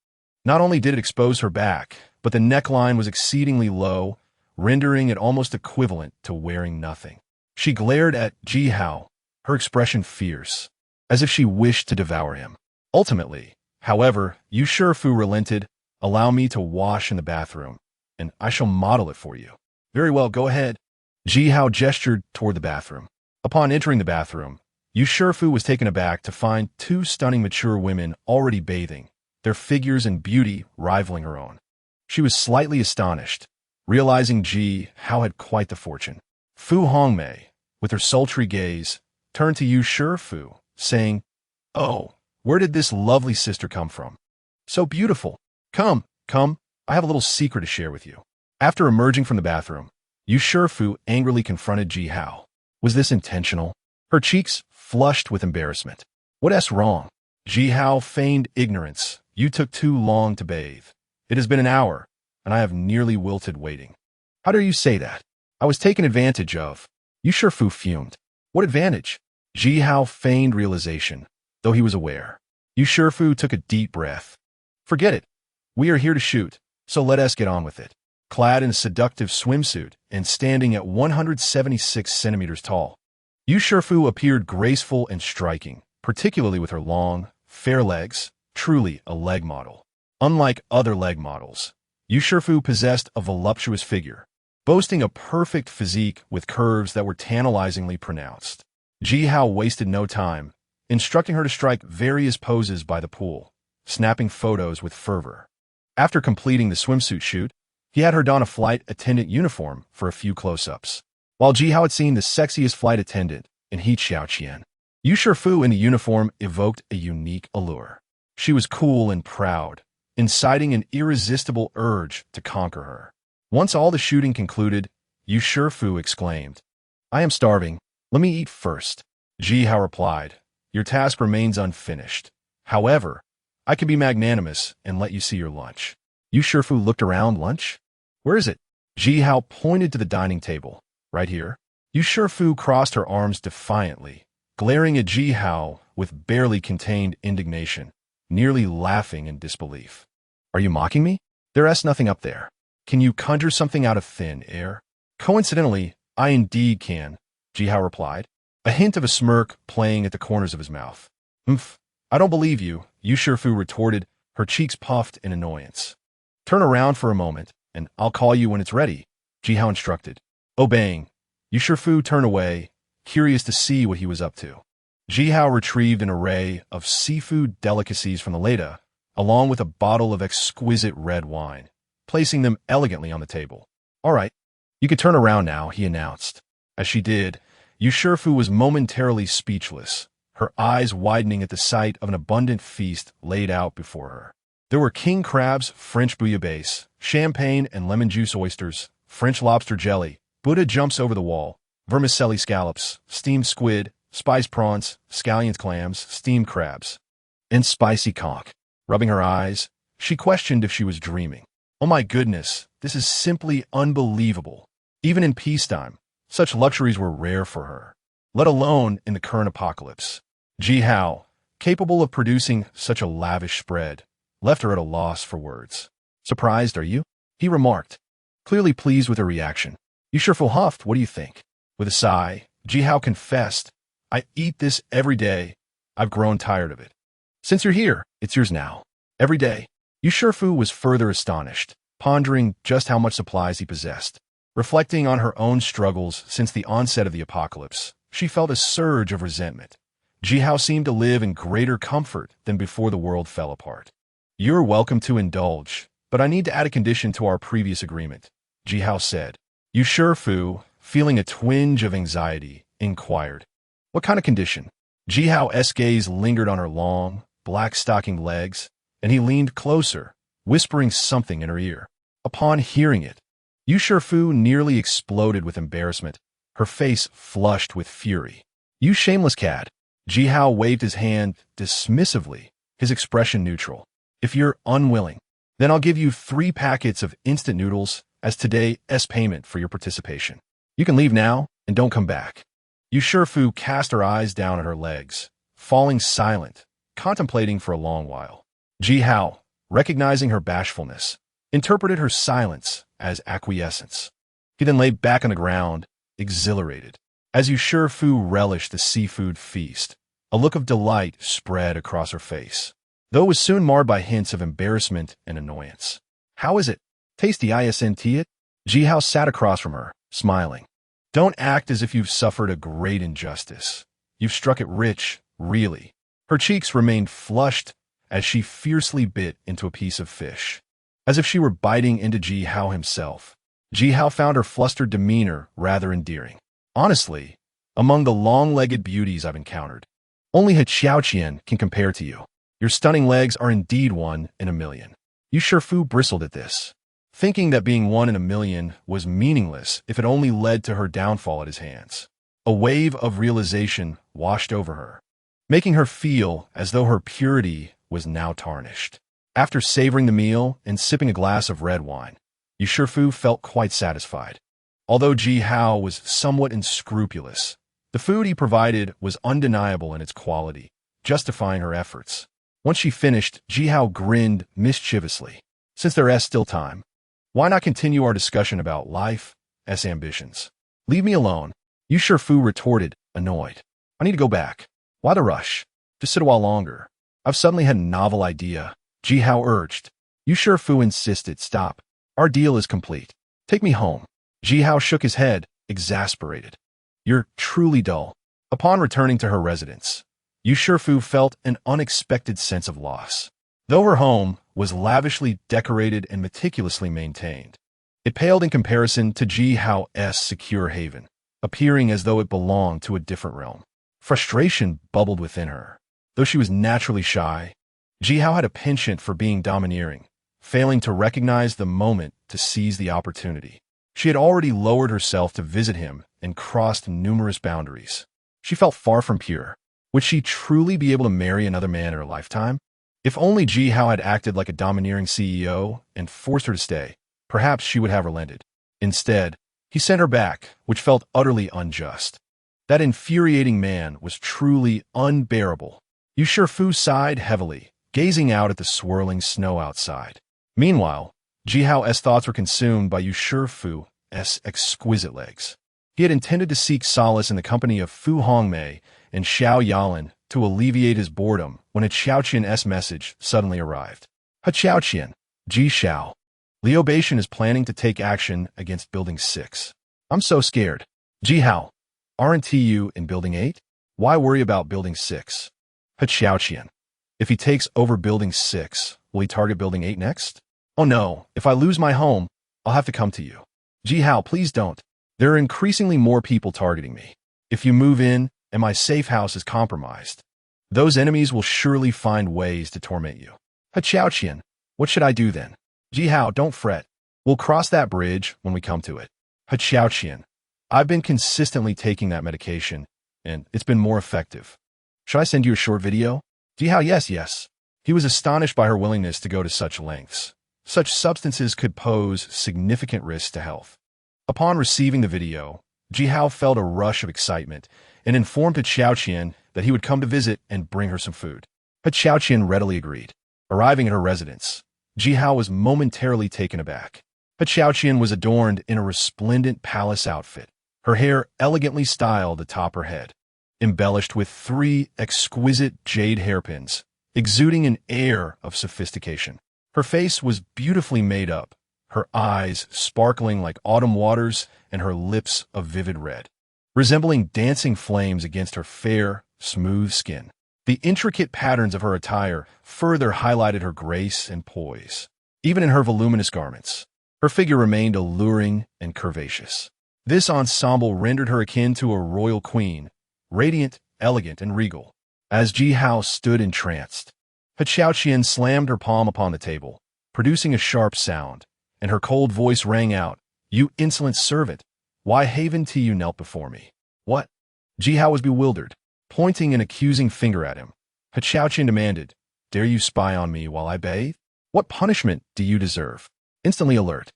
Not only did it expose her back, but the neckline was exceedingly low, rendering it almost equivalent to wearing nothing. She glared at Ji Hao, her expression fierce, as if she wished to devour him. Ultimately, however, Yu Shifu relented. "Allow me to wash in the bathroom, and I shall model it for you." "Very well, go ahead." Ji Hao gestured toward the bathroom. Upon entering the bathroom, Yu Shifu was taken aback to find two stunning mature women already bathing, their figures and beauty rivaling her own. She was slightly astonished, realizing Ji Hao had quite the fortune. Fu Hongmei, with her sultry gaze, turned to Yu Shifu, saying, "Oh, where did this lovely sister come from? So beautiful. Come, I have a little secret to share with you." After emerging from the bathroom, Yu Shifu angrily confronted Ji Hao. Was this intentional? Her cheeks flushed with embarrassment. "What's wrong?" Ji Hao feigned ignorance. "You took too long to bathe. It has been an hour, and I have nearly wilted waiting." "How dare you say that? I was taken advantage of." Yu Shifu fumed. "What advantage?" Ji Hao feigned realization, though he was aware. Yu Shifu took a deep breath. "Forget it. We are here to shoot, so let us get on with it." Clad in a seductive swimsuit and standing at 176 centimeters tall, Yu Shifu appeared graceful and striking, particularly with her long, fair legs, truly a leg model. Unlike other leg models, Yu Shifu possessed a voluptuous figure, boasting a perfect physique with curves that were tantalizingly pronounced. Ji Hao wasted no time, instructing her to strike various poses by the pool, snapping photos with fervor. After completing the swimsuit shoot, he had her don a flight attendant uniform for a few close-ups. While Ji Hao had seen the sexiest flight attendant in He Xiaoqian, Yu Shifu in the uniform evoked a unique allure. She was cool and proud, inciting an irresistible urge to conquer her. Once all the shooting concluded, Yu Shifu exclaimed, "I am starving. Let me eat first." Ji Hao replied, "Your task remains unfinished. However, I can be magnanimous and let you see your lunch." Yu Shifu looked around. "Lunch? Where is it?" Ji Hao pointed to the dining table. "Right here." Yu Shifu crossed her arms defiantly, glaring at Ji Hao with barely contained indignation, nearly laughing in disbelief. "Are you mocking me? There's nothing up there. Can you conjure something out of thin air?" "Coincidentally, I indeed can," Ji Hao replied, a hint of a smirk playing at the corners of his mouth. "Humph, I don't believe you," Yu Shifu retorted, her cheeks puffed in annoyance. "Turn around for a moment, and I'll call you when it's ready," Ji Hao instructed. Obeying, Yu Shifu turned away, curious to see what he was up to. Ji Hao retrieved an array of seafood delicacies from the larder, along with a bottle of exquisite red wine, placing them elegantly on the table. "All right, you can turn around now," he announced. As she did, Yusherfu was momentarily speechless, her eyes widening at the sight of an abundant feast laid out before her. There were king crabs, French bouillabaisse, champagne and lemon juice oysters, French lobster jelly, Buddha jumps over the wall, vermicelli scallops, steamed squid, spiced prawns, scallions clams, steamed crabs, and spicy conch. Rubbing her eyes, she questioned if she was dreaming. Oh my goodness, this is simply unbelievable. Even in peacetime, such luxuries were rare for her, let alone in the current apocalypse. Ji Hao, capable of producing such a lavish spread, left her at a loss for words. "Surprised, are you?" he remarked, clearly pleased with her reaction. "You sure feel huffed, what do you think?" With a sigh, Ji Hao confessed, "I eat this every day. I've grown tired of it. Since you're here, it's yours now. Every day." Yusherfu was further astonished, pondering just how much supplies he possessed. Reflecting on her own struggles since the onset of the apocalypse, she felt a surge of resentment. Ji Hao seemed to live in greater comfort than before the world fell apart. "You're welcome to indulge, but I need to add a condition to our previous agreement," Ji Hao said. Yusherfu, feeling a twinge of anxiety, inquired, "What kind of condition?" Ji Hao's gaze lingered on her long, black-stockinged legs, and he leaned closer, whispering something in her ear. Upon hearing it, Yusherfu nearly exploded with embarrassment, her face flushed with fury. "You shameless cad." Ji Hao waved his hand dismissively, his expression neutral. "If you're unwilling, then I'll give you 3 packets of instant noodles as today's payment for your participation. You can leave now and don't come back." Yusherfu cast her eyes down at her legs, falling silent, contemplating for a long while. Ji Hao, recognizing her bashfulness, interpreted her silence as acquiescence. He then lay back on the ground, exhilarated. As Yusherfu relished the seafood feast, a look of delight spread across her face, though it was soon marred by hints of embarrassment and annoyance. "How is it? Tasty, isn't it?" Ji Hao sat across from her, smiling. "Don't act as if you've suffered a great injustice. You've struck it rich, really." Her cheeks remained flushed as she fiercely bit into a piece of fish, as if she were biting into Ji Hao himself. Ji Hao found her flustered demeanor rather endearing. "Honestly, among the long-legged beauties I've encountered, only Qian can compare to you. Your stunning legs are indeed 1 in a million." Yusherfu bristled at this, thinking that being 1 in a million was meaningless if it only led to her downfall at his hands. A wave of realization washed over her, making her feel as though her purity was now tarnished. After savoring the meal and sipping a glass of red wine, Yusherfu felt quite satisfied. Although Ji Hao was somewhat unscrupulous, the food he provided was undeniable in its quality, justifying her efforts. Once she finished, Ji Hao grinned mischievously. "Since there's still time, why not continue our discussion about life's ambitions?" "Leave me alone," Yusherfu retorted, annoyed. "I need to go back." "Why the rush? Just sit a while longer. I've suddenly had a novel idea," Ji Hao urged. Yusherfu insisted. "Stop. Our deal is complete. Take me home." Ji Hao shook his head, exasperated. "You're truly dull." Upon returning to her residence, Yusherfu felt an unexpected sense of loss. Though her home was lavishly decorated and meticulously maintained, it paled in comparison to Ji Hao's secure haven, appearing as though it belonged to a different realm. Frustration bubbled within her. Though she was naturally shy, Ji Hao had a penchant for being domineering, failing to recognize the moment to seize the opportunity. She had already lowered herself to visit him and crossed numerous boundaries. She felt far from pure. Would she truly be able to marry another man in her lifetime? If only Ji Hao had acted like a domineering CEO and forced her to stay, perhaps she would have relented. Instead, he sent her back, which felt utterly unjust. That infuriating man was truly unbearable. Yusherfu sighed heavily, gazing out at the swirling snow outside. Meanwhile, Ji Hao's thoughts were consumed by Yusherfu's exquisite legs. He had intended to seek solace in the company of Fu Hongmei and Xiao Yalan to alleviate his boredom when a Qiaoqian's message suddenly arrived. Qiaoqian, Ji Xiao. Liu Beishan is planning to take action against Building 6. I'm so scared. Ji Hao, aren't you in Building 8? Why worry about Building 6? Qiaoqian. If he takes over Building 6, will he target Building 8 next? Oh no, if I lose my home, I'll have to come to you. Ji Hao, please don't. There are increasingly more people targeting me. If you move in and my safe house is compromised, those enemies will surely find ways to torment you. Qian, what should I do then? Ji Hao, don't fret. We'll cross that bridge when we come to it. Qian, I've been consistently taking that medication, and it's been more effective. Should I send you a short video? Ji Hao, yes. He was astonished by her willingness to go to such lengths. Such substances could pose significant risks to health. Upon receiving the video, Ji Hao felt a rush of excitement and informed Qian that he would come to visit and bring her some food. Qian readily agreed. Arriving at her residence, Ji Hao was momentarily taken aback. Qian was adorned in a resplendent palace outfit, her hair elegantly styled atop her head, embellished with 3 exquisite jade hairpins, exuding an air of sophistication. Her face was beautifully made up, her eyes sparkling like autumn waters and her lips a vivid red, resembling dancing flames against her fair, smooth skin. The intricate patterns of her attire further highlighted her grace and poise. Even in her voluminous garments, her figure remained alluring and curvaceous. This ensemble rendered her akin to a royal queen, radiant, elegant, and regal. As Ji Hao stood entranced, Qian slammed her palm upon the table, producing a sharp sound, and her cold voice rang out, "You insolent servant, why haven't you knelt before me?" What? Ji Hao was bewildered, pointing an accusing finger at him. Qian demanded, "Dare you spy on me while I bathe? What punishment do you deserve?" Instantly alert,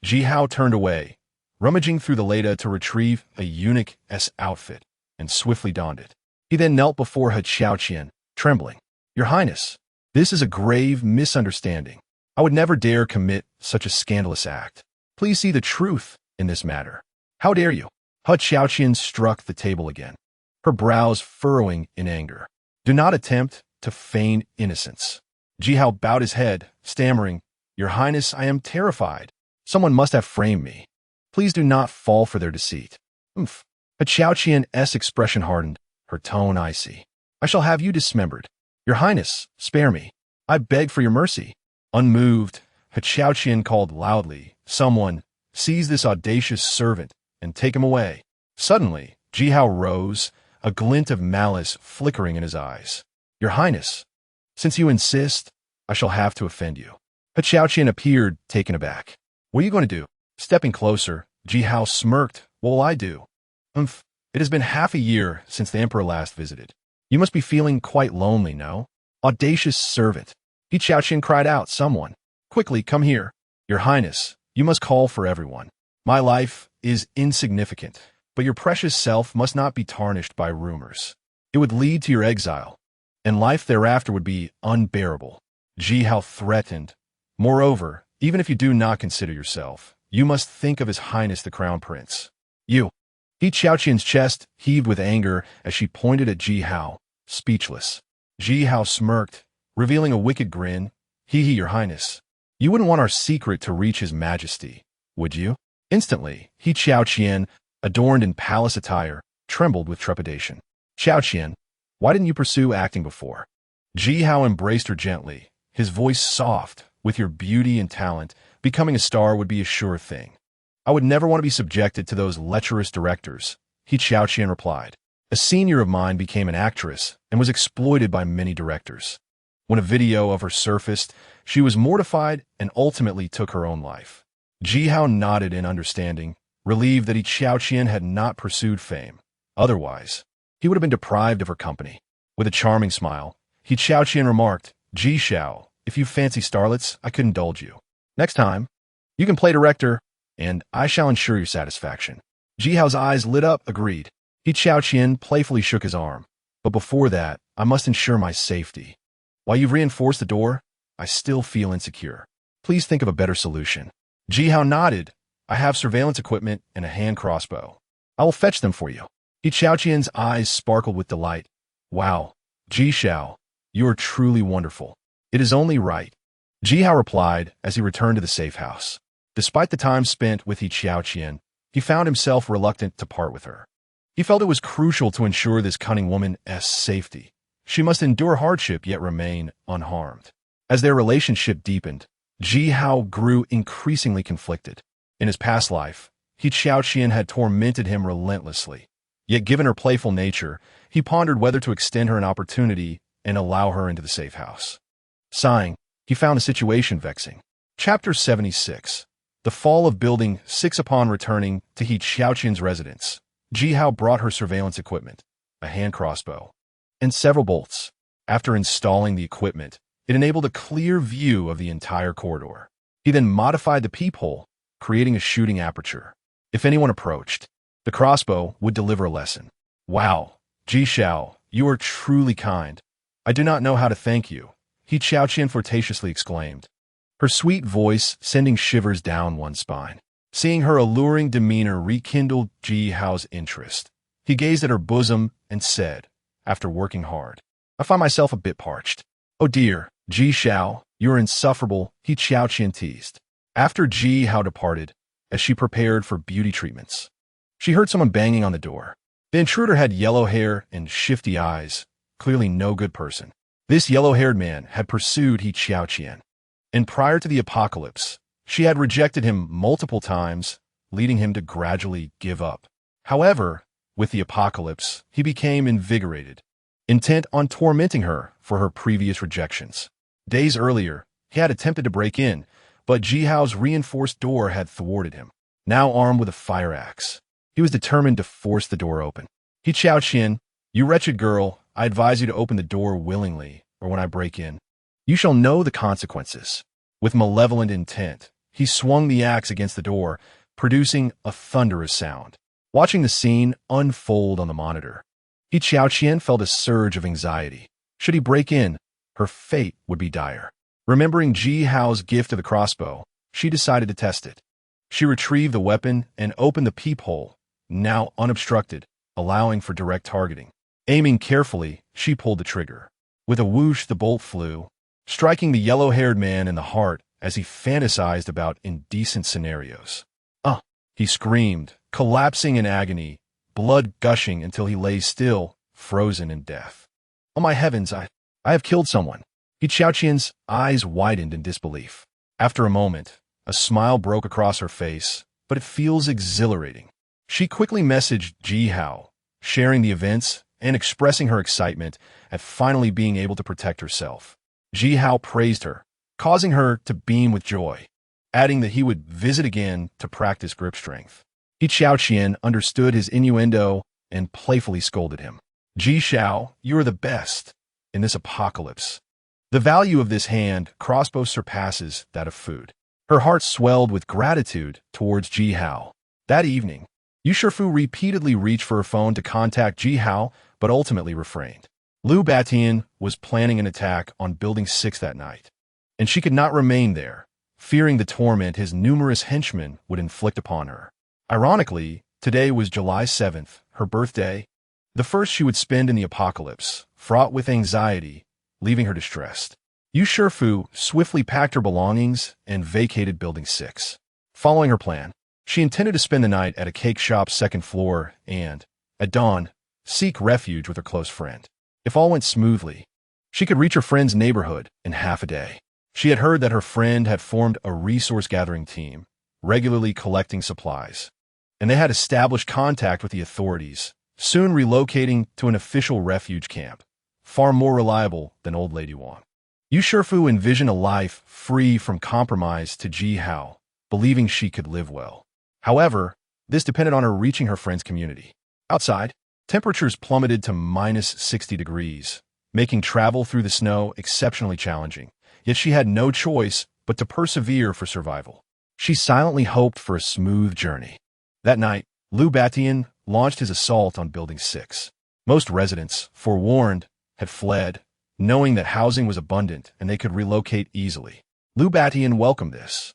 Ji Hao turned away, rummaging through the leda to retrieve a eunuch's outfit, and swiftly donned it. He then knelt before Qian, trembling. "Your Highness, this is a grave misunderstanding. I would never dare commit such a scandalous act. Please see the truth in this matter. How dare you?" Qian struck the table again, her brows furrowing in anger. "Do not attempt to feign innocence." Ji Hao bowed his head, stammering, "Your Highness, I am terrified. Someone must have framed me. Please do not fall for their deceit." Qian's expression hardened, her tone icy. "I shall have you dismembered. Your Highness, spare me. I beg for your mercy." Unmoved, Qian called loudly, "Someone, seize this audacious servant and take him away." Suddenly, Ji Hao rose, a glint of malice flickering in his eyes. "Your Highness, since you insist, I shall have to offend you." Qian appeared taken aback. "What are you going to do?" Stepping closer, Ji Hao smirked. "What will I do?" It has been half a year since the Emperor last visited. You must be feeling quite lonely, no? Audacious servant." Qian cried out, "Someone, quickly come here." "Your Highness, you must call for everyone. My life is insignificant, but your precious self must not be tarnished by rumors. It would lead to your exile, and life thereafter would be unbearable." Ji Hao threatened. "Moreover, even if you do not consider yourself, you must think of His Highness the Crown Prince. You." Qian's chest heaved with anger as she pointed at Ji Hao, speechless. Ji Hao smirked, revealing a wicked grin. Your Highness, you wouldn't want our secret to reach His Majesty, would you?" Instantly, Qian, adorned in palace attire, trembled with trepidation. "Qian, why didn't you pursue acting before?" Ji Hao embraced her gently, his voice soft. "With your beauty and talent, becoming a star would be a sure thing. I would never want to be subjected to those lecherous directors," Qian replied. "A senior of mine became an actress and was exploited by many directors. When a video of her surfaced, she was mortified and ultimately took her own life." Ji Hao nodded in understanding, relieved that Qian had not pursued fame. Otherwise, he would have been deprived of her company. With a charming smile, Qian remarked, "Ji Hao, if you fancy starlets, I could indulge you. Next time, you can play director, and I shall ensure your satisfaction." Ji Hao's eyes lit up, agreed. Qian playfully shook his arm. "But before that, I must ensure my safety. While you've reinforced the door, I still feel insecure. Please think of a better solution." Ji Hao nodded. "I have surveillance equipment and a hand crossbow. I will fetch them for you." Qian's eyes sparkled with delight. "Wow, Ji Hao, you are truly wonderful. It is only right." Ji Hao replied as he returned to the safe house. Despite the time spent with Qian, he found himself reluctant to part with her. He felt it was crucial to ensure this cunning woman's safety. She must endure hardship yet remain unharmed. As their relationship deepened, Ji Hao grew increasingly conflicted. In his past life, He Xiaoqian had tormented him relentlessly. Yet given her playful nature, he pondered whether to extend her an opportunity and allow her into the safe house. Sighing, he found the situation vexing. Chapter 76. The Fall of Building 6. Upon returning to He Xiaoqian's residence, Ji Hao brought her surveillance equipment, a hand crossbow, and several bolts. After installing the equipment, it enabled a clear view of the entire corridor. He then modified the peephole, creating a shooting aperture. If anyone approached, the crossbow would deliver a lesson. Wow, Ji Xiao, you are truly kind. I do not know how to thank you, He Xiaoqian flirtatiously exclaimed, her sweet voice sending shivers down one's spine. Seeing her alluring demeanor rekindled Ji Hao's interest. He gazed at her bosom and said, after working hard, I find myself a bit parched. Oh dear, Ji Xiao, you are insufferable, He Xiaoqian teased. After Ji Hao departed, as she prepared for beauty treatments, she heard someone banging on the door. The intruder had yellow hair and shifty eyes, clearly no good person. This yellow-haired man had pursued He Xiaoqian, and prior to the apocalypse, she had rejected him multiple times, leading him to gradually give up. However, with the apocalypse, he became invigorated, intent on tormenting her for her previous rejections. Days earlier, he had attempted to break in, but Ji Hao's reinforced door had thwarted him. Now armed with a fire axe, he was determined to force the door open. He Xiaoqian, you wretched girl, I advise you to open the door willingly, or when I break in, you shall know the consequences. With malevolent intent, he swung the axe against the door, producing a thunderous sound. Watching the scene unfold on the monitor, He Xiaoqian felt a surge of anxiety. Should he break in, her fate would be dire. Remembering Ji Hao's gift of the crossbow, she decided to test it. She retrieved the weapon and opened the peephole, now unobstructed, allowing for direct targeting. Aiming carefully, she pulled the trigger. With a whoosh, the bolt flew, striking the yellow-haired man in the heart as he fantasized about indecent scenarios. He screamed, collapsing in agony, blood gushing until he lay still, frozen in death. Oh my heavens, I have killed someone. He Xiaoqian's eyes widened in disbelief. After a moment, a smile broke across her face, but it feels exhilarating. She quickly messaged Ji Hao, sharing the events and expressing her excitement at finally being able to protect herself. Ji Hao praised her, causing her to beam with joy, adding that he would visit again to practice grip strength. He Xiaoqian understood his innuendo and playfully scolded him. Ji Xiao, you are the best in this apocalypse. The value of this hand crossbow surpasses that of food. Her heart swelled with gratitude towards Ji Hao. That evening, Yu Shifu repeatedly reached for her phone to contact Ji Hao, but ultimately refrained. Lu Batian was planning an attack on Building 6 that night, and she could not remain there, fearing the torment his numerous henchmen would inflict upon her. Ironically, today was July 7th, her birthday, the first she would spend in the apocalypse, fraught with anxiety, leaving her distressed. Yu Shifu swiftly packed her belongings and vacated Building 6. Following her plan, she intended to spend the night at a cake shop's second floor and, at dawn, seek refuge with her close friend. If all went smoothly, she could reach her friend's neighborhood in half a day. She had heard that her friend had formed a resource-gathering team, regularly collecting supplies, and they had established contact with the authorities, soon relocating to an official refuge camp, far more reliable than Old Lady Wang. Yu Shifu envisioned a life free from compromise to Ji Hao, believing she could live well. However, this depended on her reaching her friend's community. Outside, temperatures plummeted to -60 degrees, making travel through the snow exceptionally challenging. Yet she had no choice but to persevere for survival. She silently hoped for a smooth journey. That night, Lu Batian launched his assault on Building 6. Most residents, forewarned, had fled, knowing that housing was abundant and they could relocate easily. Lu Batian welcomed this,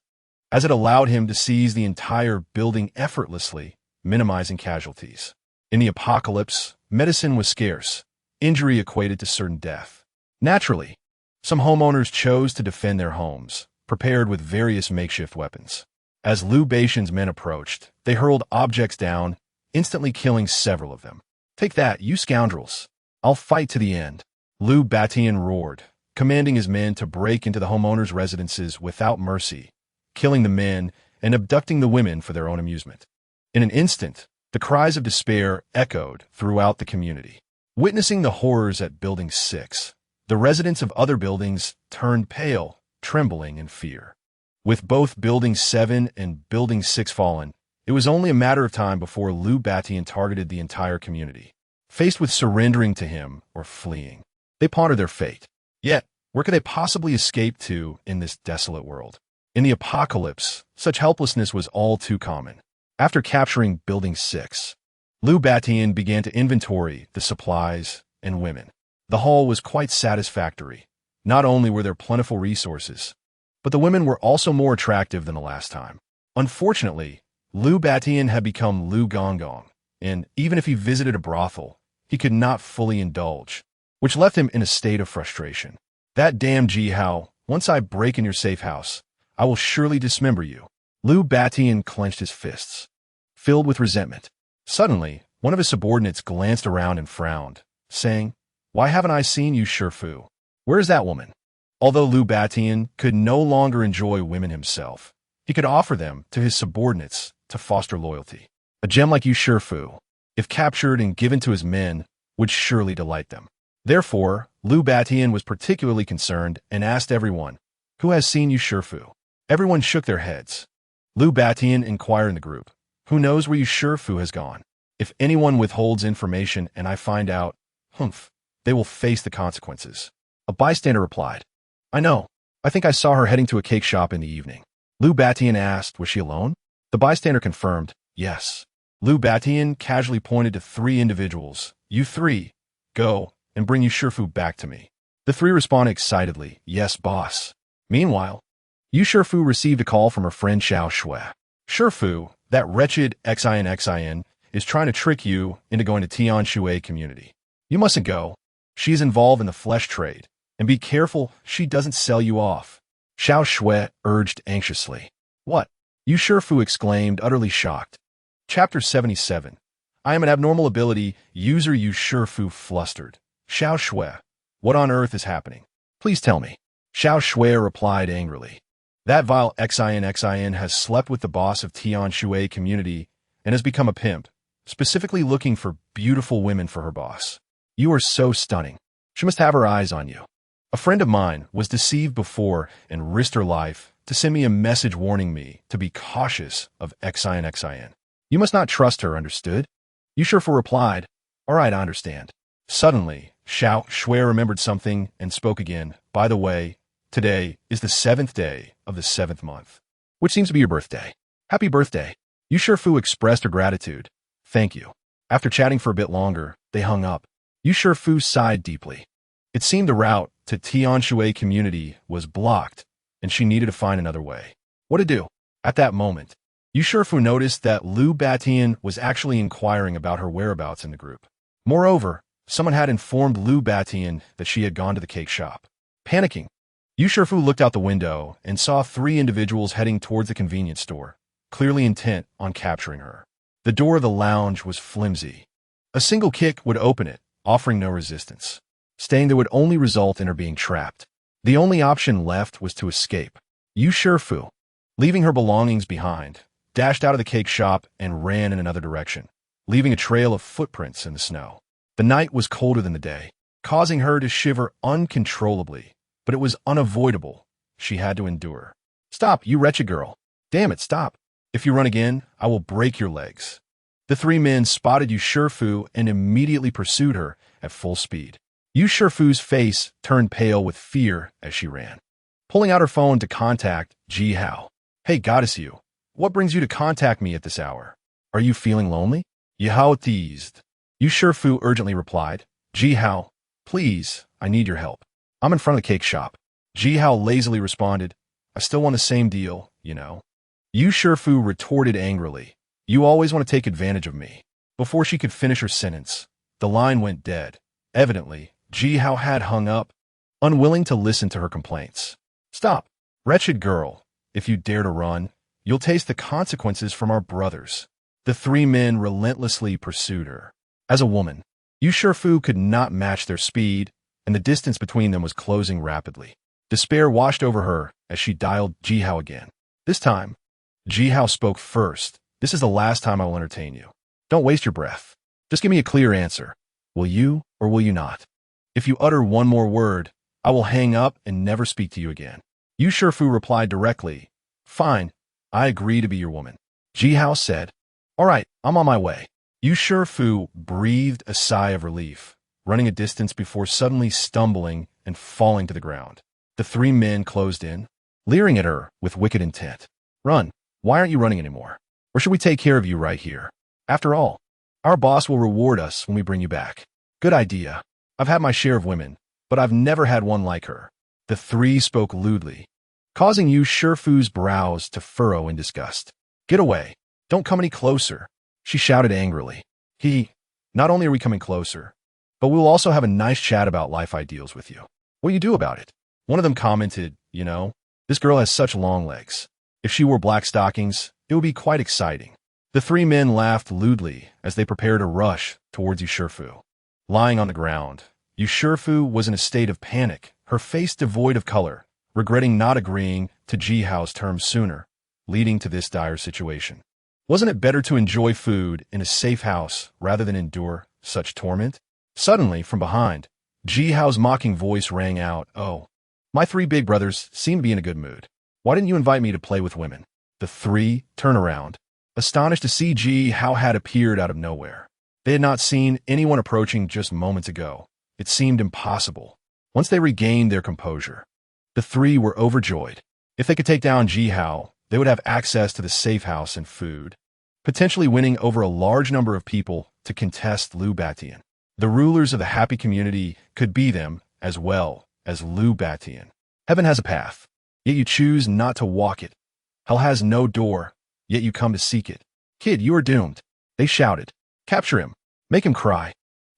as it allowed him to seize the entire building effortlessly, minimizing casualties. In the apocalypse, medicine was scarce. Injury equated to certain death. Naturally, some homeowners chose to defend their homes, prepared with various makeshift weapons. As Lu Batian's men approached, they hurled objects down, instantly killing several of them. Take that, you scoundrels. I'll fight to the end. Lu Batian roared, commanding his men to break into the homeowners' residences without mercy, killing the men and abducting the women for their own amusement. In an instant, the cries of despair echoed throughout the community. Witnessing the horrors at Building 6, the residents of other buildings turned pale, trembling in fear. With both Building 7 and Building 6 fallen, it was only a matter of time before Lou Batian targeted the entire community. Faced with surrendering to him or fleeing, they pondered their fate. Yet, where could they possibly escape to in this desolate world? In the apocalypse, such helplessness was all too common. After capturing Building 6, Lou Batian began to inventory the supplies and women. The haul was quite satisfactory. Not only were there plentiful resources, but the women were also more attractive than the last time. Unfortunately, Lou Batian had become Lou Gong, and even if he visited a brothel, he could not fully indulge, which left him in a state of frustration. That damn Ji-Hao, once I break in your safe house, I will surely dismember you. Lou Batian clenched his fists, filled with resentment. Suddenly, one of his subordinates glanced around and frowned, saying, "Why haven't I seen you, Shifu? Where is that woman?" Although Lou Batian could no longer enjoy women himself, he could offer them to his subordinates to foster loyalty. A gem like you, Shifu, if captured and given to his men, would surely delight them. Therefore, Lou Batian was particularly concerned and asked everyone, "Who has seen you, Shifu?" Everyone shook their heads. Lou Batian inquired in the group, "Who knows where you Shifu has gone? If anyone withholds information and I find out, they will face the consequences." A bystander replied, "I know. I think I saw her heading to a cake shop in the evening." Lou Batian asked, "Was she alone?" The bystander confirmed, "Yes." Lou Batian casually pointed to 3 individuals. "You 3, go and bring you Shifu back to me." The 3 responded excitedly, "Yes, boss." Meanwhile, Yu Shifu received a call from her friend Xiao Shui. "Shifu, that wretched Xin is trying to trick you into going to Tian Shui community. You mustn't go. She's involved in the flesh trade, and be careful she doesn't sell you off." Xiao Shui urged anxiously. "What?" Yu Shifu exclaimed, utterly shocked. Chapter 77. I am an abnormal ability user. Yu Shifu flustered. "Xiao Shui, what on earth is happening? Please tell me." Xiao Shui replied angrily. "That vile Xin has slept with the boss of Tian Shui community and has become a pimp, specifically looking for beautiful women for her boss. You are so stunning. She must have her eyes on you. A friend of mine was deceived before and risked her life to send me a message warning me to be cautious of Xin. You must not trust her, understood?" Yu Shifu replied, "All right, I understand." Suddenly, Xiao Shui remembered something and spoke again. "By the way, today is the 7th day of the 7th month, which seems to be your birthday. Happy birthday." Yu Shifu expressed her gratitude. "Thank you." After chatting for a bit longer, they hung up. Yu Shifu sighed deeply. It seemed the route to Tian Shui community was blocked, and she needed to find another way. What to do? At that moment, Yu Shifu noticed that Lou Batian was actually inquiring about her whereabouts in the group. Moreover, someone had informed Lou Batian that she had gone to the cake shop. Panicking, Yu Shifu looked out the window and saw 3 individuals heading towards the convenience store, clearly intent on capturing her. The door of the lounge was flimsy. A single kick would open it, offering no resistance. Staying there would only result in her being trapped. The only option left was to escape. Yu Shifu, leaving her belongings behind, dashed out of the cake shop and ran in another direction, leaving a trail of footprints in the snow. The night was colder than the day, causing her to shiver uncontrollably, but it was unavoidable. She had to endure. "Stop, you wretched girl. Damn it, stop. If you run again, I will break your legs." The 3 men spotted Yu Shifu and immediately pursued her at full speed. Yu Shifu's face turned pale with fear as she ran. Pulling out her phone to contact Ji-Hao. "Hey, goddess you. What brings you to contact me at this hour? Are you feeling lonely?" Ji-Hao teased. Yu Shifu urgently replied, "Ji-Hao, please, I need your help. I'm in front of the cake shop." Ji-Hao lazily responded, "I still want the same deal, you know." Yu Shifu retorted angrily, "You always want to take advantage of me." Before she could finish her sentence, the line went dead. Evidently, Ji-Hao had hung up, unwilling to listen to her complaints. "Stop, wretched girl. If you dare to run, you'll taste the consequences from our brothers." The 3 men relentlessly pursued her. As a woman, Yu Shifu could not match their speed, and the distance between them was closing rapidly. Despair washed over her as she dialed Jihao again. This time, Jihao spoke first. This is the last time I will entertain you. Don't waste your breath. Just give me a clear answer. Will you or will you not? If you utter one more word, I will hang up and never speak to you again. Yu Shifu replied directly. Fine, I agree to be your woman. Jihao said. All right, I'm on my way. Yu Shifu breathed a sigh of relief, running a distance before suddenly stumbling and falling to the ground. The three men closed in, leering at her with wicked intent. Run. Why aren't you running anymore? Or should we take care of you right here? After all, our boss will reward us when we bring you back. Good idea. I've had my share of women, but I've never had one like her. The three spoke lewdly, causing Yu Shifu's brows to furrow in disgust. Get away. Don't come any closer, she shouted angrily. Not only are we coming closer, but we will also have a nice chat about life ideals with you. What do you do about it? One of them commented, this girl has such long legs. If she wore black stockings, it would be quite exciting. The three men laughed lewdly as they prepared to rush towards Yu Shifu. Lying on the ground, Yu Shifu was in a state of panic, her face devoid of color, regretting not agreeing to Jihao's terms sooner, leading to this dire situation. Wasn't it better to enjoy food in a safe house rather than endure such torment? Suddenly, from behind, Jihao's mocking voice rang out, Oh, my three big brothers seem to be in a good mood. Why didn't you invite me to play with women? The three turned around, astonished to see Jihao had appeared out of nowhere. They had not seen anyone approaching just moments ago. It seemed impossible. Once they regained their composure, the three were overjoyed. If they could take down Jihao, they would have access to the safe house and food, potentially winning over a large number of people to contest Liu Batian. The rulers of the happy community could be them as well as Liu Batian. Heaven has a path, yet you choose not to walk it. Hell has no door, yet you come to seek it. Kid, you are doomed, they shouted. Capture him. Make him cry.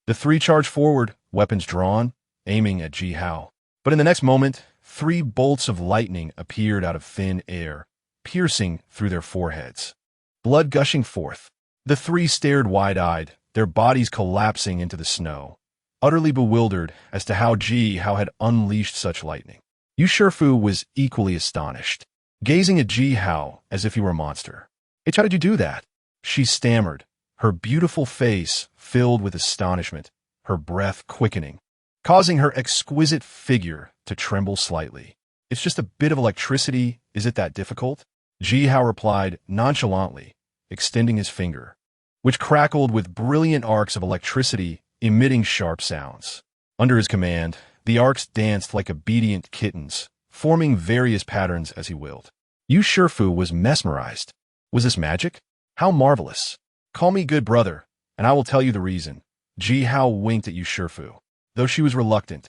The three charged forward, weapons drawn, aiming at Jihao. But in the next moment, three bolts of lightning appeared out of thin air, piercing through their foreheads. Blood gushing forth. The three stared wide-eyed, their bodies collapsing into the snow, utterly bewildered as to how Jihao had unleashed such lightning. Yu Shifu was equally astonished, gazing at Jihao as if he were a monster. H, how did you do that? She stammered, her beautiful face filled with astonishment, her breath quickening, causing her exquisite figure to tremble slightly. It's just a bit of electricity, is it that difficult? Jihao replied nonchalantly, extending his finger, which crackled with brilliant arcs of electricity emitting sharp sounds. Under his command, the arcs danced like obedient kittens, forming various patterns as he willed. Yu Shifu was mesmerized. Was this magic? How marvelous! Call me good brother, and I will tell you the reason. Jihao winked at Yu Shifu, though she was reluctant.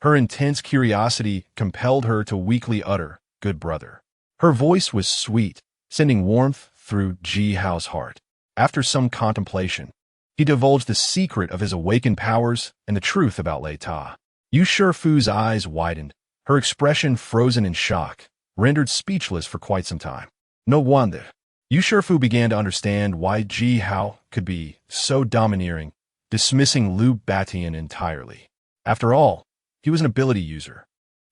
Her intense curiosity compelled her to weakly utter, good brother. Her voice was sweet, sending warmth through Jihao's heart. After some contemplation, he divulged the secret of his awakened powers and the truth about Lei Ta. Yu Shifu's eyes widened, her expression frozen in shock, rendered speechless for quite some time. No wonder. Yu Shifu began to understand why Jihao could be so domineering, dismissing Liu Batian entirely. After all, he was an ability user.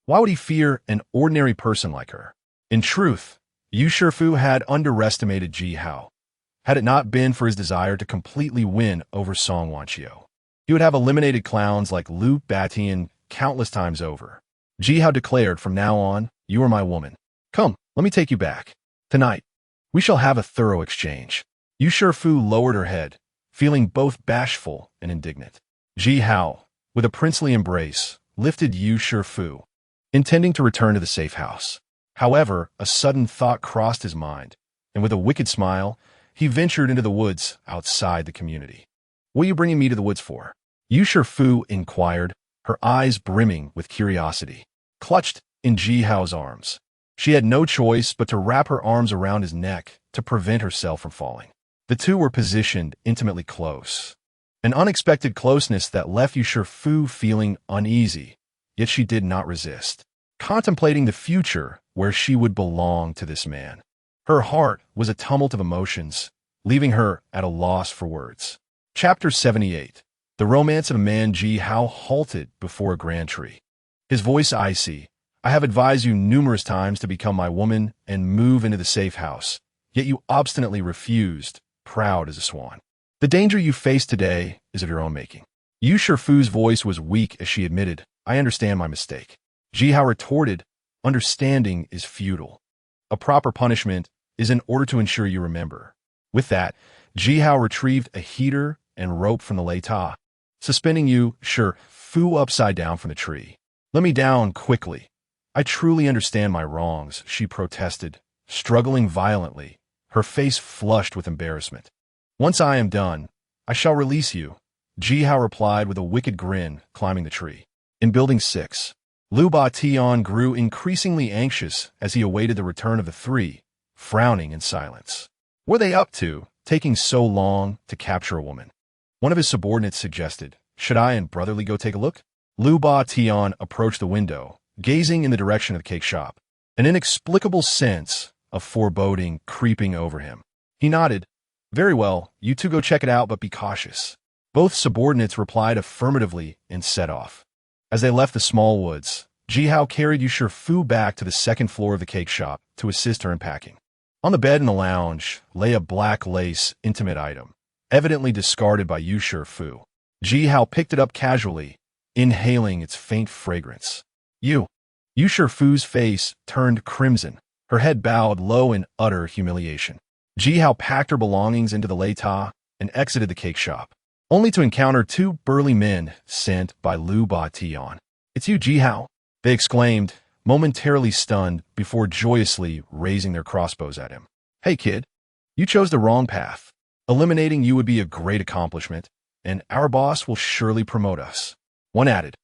Why would he fear an ordinary person like her? In truth, Yu Shifu had underestimated Jihao. Had it not been for his desire to completely win over Song Wanqiu, he would have eliminated clowns like Liu Batian countless times over. Jihao declared, from now on, you are my woman. Come, let me take you back. Tonight, we shall have a thorough exchange. Yu Shifu lowered her head, feeling both bashful and indignant. Jihao, with a princely embrace, lifted Yu Shifu, intending to return to the safe house. However, a sudden thought crossed his mind, and with a wicked smile, he ventured into the woods outside the community. What are you bringing me to the woods for? Yu Shifu inquired, her eyes brimming with curiosity. Clutched in Jihao's arms, she had no choice but to wrap her arms around his neck to prevent herself from falling. The two were positioned intimately close, an unexpected closeness that left Yu Shifu feeling uneasy, yet she did not resist, contemplating the future where she would belong to this man. Her heart was a tumult of emotions, leaving her at a loss for words. Chapter 78. The romance of a man Ji Hao halted before a grand tree. His voice icy. I have advised you numerous times to become my woman and move into the safe house, yet you obstinately refused, proud as a swan. The danger you face today is of your own making. Yu Shifu's voice was weak as she admitted, I understand my mistake. Ji Hao retorted, understanding is futile. A proper punishment is in order to ensure you remember. With that, Ji Hao retrieved a heater and rope from the lei, suspending Yu Shifu upside down from the tree. Let me down quickly. I truly understand my wrongs, she protested, struggling violently, her face flushed with embarrassment. Once I am done, I shall release you, Ji Hao replied with a wicked grin, climbing the tree. In Building 6, Lu Batian grew increasingly anxious as he awaited the return of the three, frowning in silence. What were they up to, taking so long to capture a woman? One of his subordinates suggested, should I and Brotherly go take a look? Lu Batian approached the window, gazing in the direction of the cake shop, an inexplicable sense of foreboding creeping over him. He nodded. Very well, you two go check it out, but be cautious. Both subordinates replied affirmatively and set off. As they left the small woods, Ji Hao carried Yu Shifu back to the second floor of the cake shop to assist her in packing. On the bed in the lounge lay a black lace intimate item, evidently discarded by Yu Shifu. Ji Hao picked it up casually, inhaling its faint fragrance. Yu Shifu's face turned crimson, her head bowed low in utter humiliation. Ji Hao packed her belongings into the lei and exited the cake shop, only to encounter two burly men sent by Lu Batian. It's you, Ji Hao, they exclaimed, momentarily stunned before joyously raising their crossbows at him. Hey kid, you chose the wrong path. Eliminating you would be a great accomplishment, and our boss will surely promote us. One added,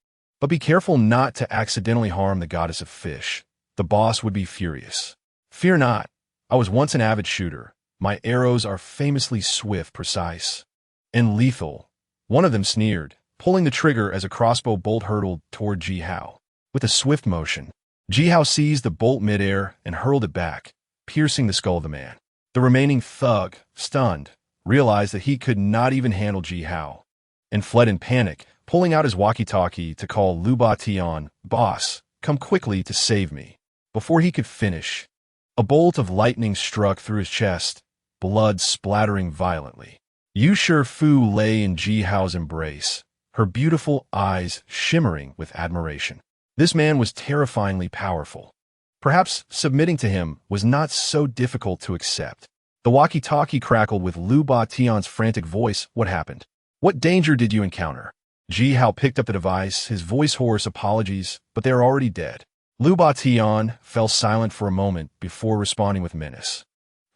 but be careful not to accidentally harm the goddess of fish. The boss would be furious. Fear not, I was once an avid shooter. My arrows are famously swift, precise, and lethal. One of them sneered, pulling the trigger as a crossbow bolt hurtled toward Ji Hao. With a swift motion, Ji Hao seized the bolt midair and hurled it back, piercing the skull of the man. The remaining thug, stunned, realized that he could not even handle Ji Hao, and fled in panic, pulling out his walkie-talkie to call Lu Batian, Boss, come quickly to save me. Before he could finish, a bolt of lightning struck through his chest, blood splattering violently. Yu Shifu lay in Ji Hao's embrace, her beautiful eyes shimmering with admiration. This man was terrifyingly powerful. Perhaps submitting to him was not so difficult to accept. The walkie-talkie crackled with Lu Batian's frantic voice. What happened? What danger did you encounter? Ji Hao picked up the device, his voice hoarse apologies, but they are already dead. Lu Batian fell silent for a moment before responding with menace.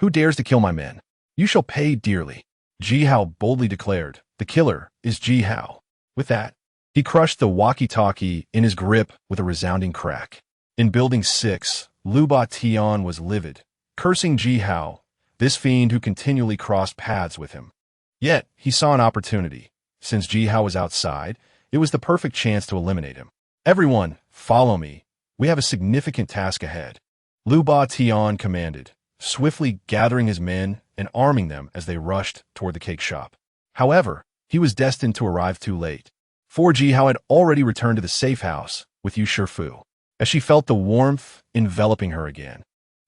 Who dares to kill my men? You shall pay dearly. Ji Hao boldly declared, the killer is Ji Hao. With that, he crushed the walkie-talkie in his grip with a resounding crack. In Building 6, Lu Batian was livid, cursing Ji Hao, this fiend who continually crossed paths with him. Yet, he saw an opportunity. Since Ji Hao was outside, it was the perfect chance to eliminate him. Everyone, follow me. We have a significant task ahead. Lu Batian commanded, swiftly gathering his men and arming them as they rushed toward the cake shop. However, he was destined to arrive too late, for Ji Hao had already returned to the safe house with Yu Shifu. As she felt the warmth enveloping her again,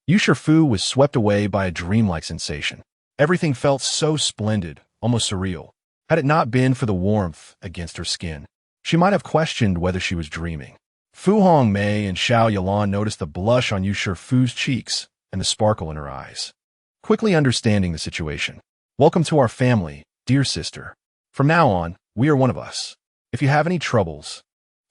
Yu Shifu was swept away by a dreamlike sensation. Everything felt so splendid, almost surreal. Had it not been for the warmth against her skin, she might have questioned whether she was dreaming. Fu Hongmei and Xiao Yalan noticed the blush on Yu Shifu's cheeks and the sparkle in her eyes. Quickly understanding the situation. Welcome to our family, dear sister. From now on, we are one of us. If you have any troubles,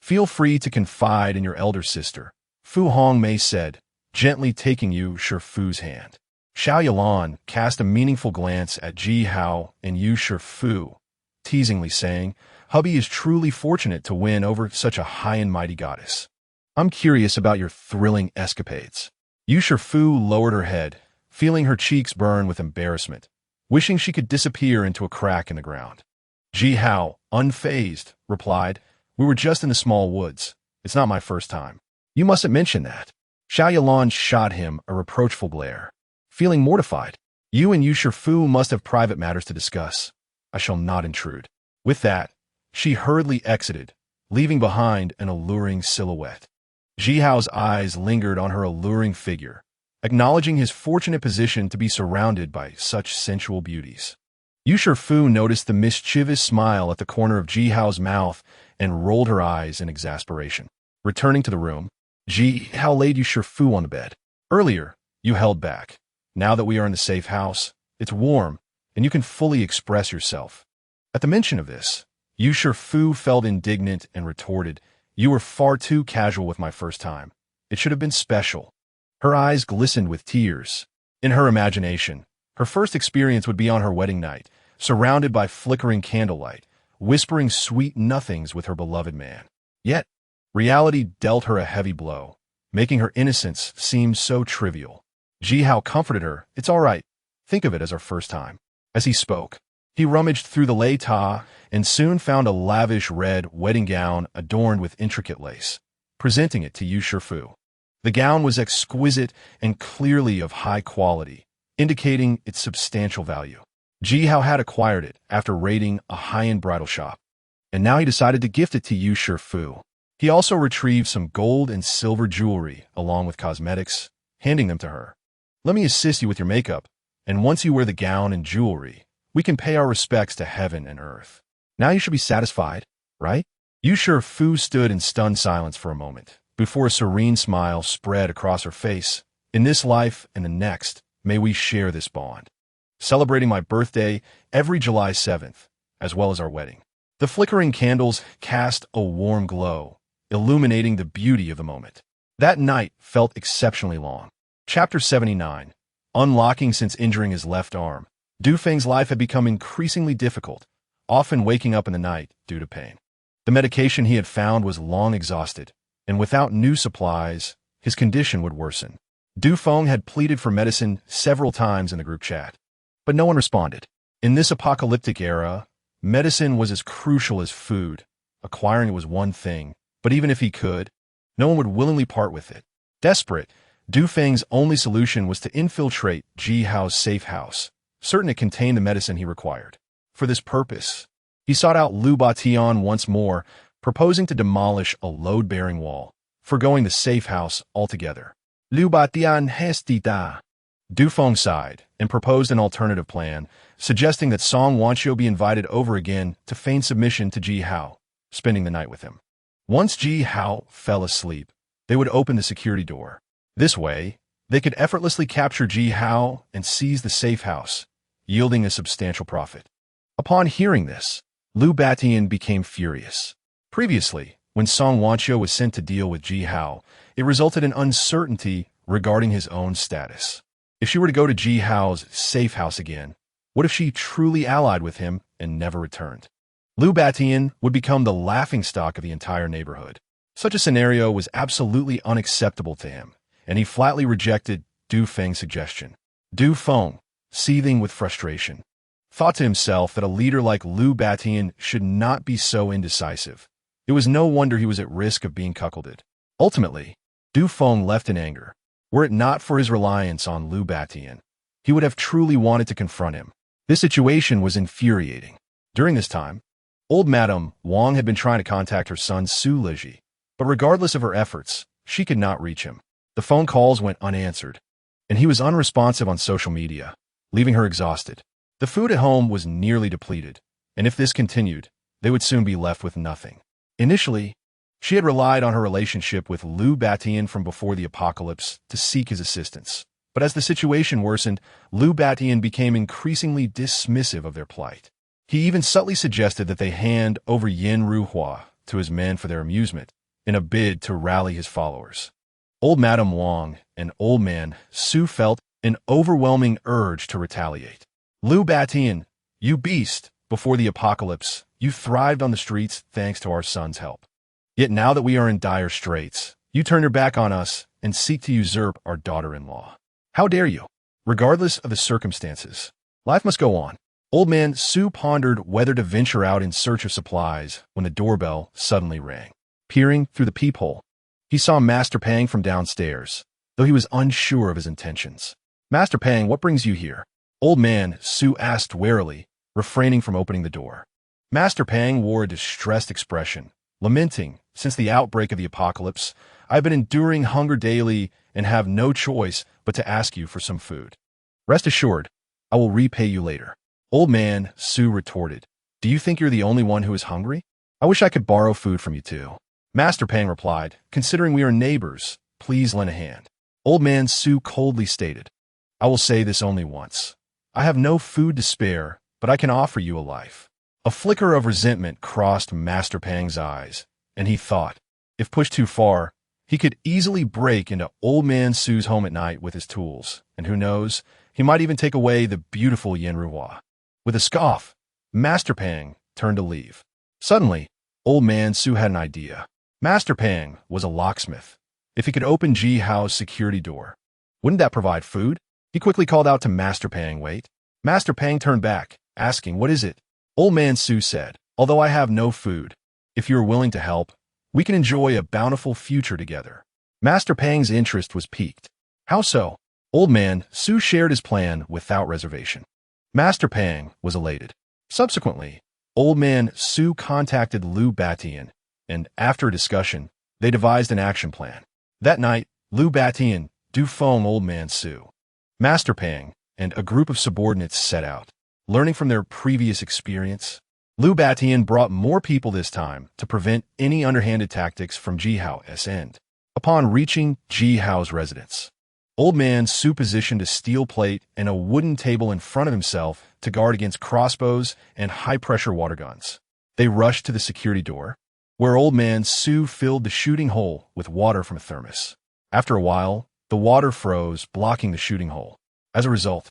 feel free to confide in your elder sister, Fu Hongmei said, gently taking Yu Shifu's hand. Xiao Yalan cast a meaningful glance at Ji Hao and Yu Shifu, teasingly saying, Hubby is truly fortunate to win over such a high and mighty goddess. I'm curious about your thrilling escapades. Yu Shifu lowered her head, feeling her cheeks burn with embarrassment, wishing she could disappear into a crack in the ground. Ji Hao, unfazed, replied, We were just in the small woods. It's not my first time. You mustn't mention that. Xiao Yalan shot him a reproachful glare. Feeling mortified, you and Yu Shifu must have private matters to discuss. I shall not intrude. With that, She hurriedly exited, leaving behind an alluring silhouette. Jihao's eyes lingered on her alluring figure, acknowledging his fortunate position to be surrounded by such sensual beauties. Yu Shifu noticed the mischievous smile at the corner of Jihao's mouth and rolled her eyes in exasperation. Returning to the room, Jihao laid Yu Shifu on the bed. Earlier, you held back. Now that we are in the safe house, it's warm, and you can fully express yourself. At the mention of this, Yu Shifu felt indignant and retorted, "You were far too casual with my first time. It should have been special." Her eyes glistened with tears. In her imagination, her first experience would be on her wedding night, surrounded by flickering candlelight, whispering sweet nothings with her beloved man. Yet, reality dealt her a heavy blow, making her innocence seem so trivial. Jihao comforted her. "It's all right. Think of it as our first time." As he spoke, he rummaged through the lei ta and soon found a lavish red wedding gown adorned with intricate lace, presenting it to Yu Shifu. The gown was exquisite and clearly of high quality, indicating its substantial value. Jihao had acquired it after raiding a high-end bridal shop, and now he decided to gift it to Yu Shifu. He also retrieved some gold and silver jewelry along with cosmetics, handing them to her. "Let me assist you with your makeup, and once you wear the gown and jewelry, we can pay our respects to heaven and earth. Now you should be satisfied, right?" Yu Shifu stood in stunned silence for a moment, before a serene smile spread across her face. "In this life and the next, may we share this bond. Celebrating my birthday every July 7th, as well as our wedding." The flickering candles cast a warm glow, illuminating the beauty of the moment. That night felt exceptionally long. Chapter 79. Unlocking since injuring his left arm. Du Feng's life had become increasingly difficult, often waking up in the night due to pain. The medication he had found was long exhausted, and without new supplies, his condition would worsen. Du Feng had pleaded for medicine several times in the group chat, but no one responded. In this apocalyptic era, medicine was as crucial as food. Acquiring it was one thing, but even if he could, no one would willingly part with it. Desperate, Du Feng's only solution was to infiltrate Jihao's safe house, certain it contained the medicine he required. For this purpose, he sought out Lu Batian once more, proposing to demolish a load-bearing wall, forgoing the safe house altogether. Lu Batian hestita. Du Feng sighed and proposed an alternative plan, suggesting that Song Wanqiu be invited over again to feign submission to Jihao, spending the night with him. Once Jihao fell asleep, they would open the security door. This way, they could effortlessly capture Jihao and seize the safe house, yielding a substantial profit. Upon hearing this, Lu Batian became furious. Previously, when Song Wanqiu was sent to deal with Jihao, it resulted in uncertainty regarding his own status. If she were to go to Jihao's safe house again, what if she truly allied with him and never returned? Lu Batian would become the laughingstock of the entire neighborhood. Such a scenario was absolutely unacceptable to him, and he flatly rejected Du Feng's suggestion. Du Feng, seething with frustration, thought to himself that a leader like Lu Batian should not be so indecisive. It was no wonder he was at risk of being cuckolded. Ultimately, Du Feng left in anger. Were it not for his reliance on Lu Batian, he would have truly wanted to confront him. This situation was infuriating. During this time, old Madame Wang had been trying to contact her son Su Liji, but regardless of her efforts, she could not reach him. The phone calls went unanswered, and he was unresponsive on social media, leaving her exhausted. The food at home was nearly depleted, and if this continued, they would soon be left with nothing. Initially, she had relied on her relationship with Lu Batian from before the apocalypse to seek his assistance. But as the situation worsened, Lu Batian became increasingly dismissive of their plight. He even subtly suggested that they hand over Yin Ruhua to his men for their amusement, in a bid to rally his followers. Old Madame Wang and old man Su felt an overwhelming urge to retaliate. Lu Batian, you beast, before the apocalypse, you thrived on the streets thanks to our son's help. Yet now that we are in dire straits, you turn your back on us and seek to usurp our daughter-in-law. How dare you? Regardless of the circumstances, life must go on. Old man Su pondered whether to venture out in search of supplies when the doorbell suddenly rang. Peering through the peephole, he saw Master Pang from downstairs, though he was unsure of his intentions. "Master Pang, what brings you here?" Old man Su asked warily, refraining from opening the door. Master Pang wore a distressed expression, lamenting, "Since the outbreak of the apocalypse, I've been enduring hunger daily and have no choice but to ask you for some food. Rest assured, I will repay you later." Old man Su retorted, "Do you think you're the only one who is hungry? I wish I could borrow food from you too." Master Pang replied, "Considering we are neighbors, please lend a hand." Old man Su coldly stated, "I will say this only once. I have no food to spare, but I can offer you a life." A flicker of resentment crossed Master Pang's eyes, and he thought, if pushed too far, he could easily break into Old Man Su's home at night with his tools, and who knows, he might even take away the beautiful Yenruhua. With a scoff, Master Pang turned to leave. Suddenly, Old Man Su had an idea. Master Pang was a locksmith. If he could open Ji Hao's security door, wouldn't that provide food? He quickly called out to Master Pang, "Wait." Master Pang turned back, asking, "What is it?" Old Man Su said, "Although I have no food, if you are willing to help, we can enjoy a bountiful future together." Master Pang's interest was piqued. "How so?" Old Man Su shared his plan without reservation. Master Pang was elated. Subsequently, Old Man Su contacted Liu Batian, and after a discussion, they devised an action plan. That night, Liu Batian du-feng Old Man Su. Master Pang and a group of subordinates set out. Learning from their previous experience, Liu Batian brought more people this time to prevent any underhanded tactics from Ji Hao's end. Upon reaching Ji Hao's residence, Old Man Su positioned a steel plate and a wooden table in front of himself to guard against crossbows and high-pressure water guns. They rushed to the security door, where Old Man Su filled the shooting hole with water from a thermos. After a while, the water froze, blocking the shooting hole. As a result,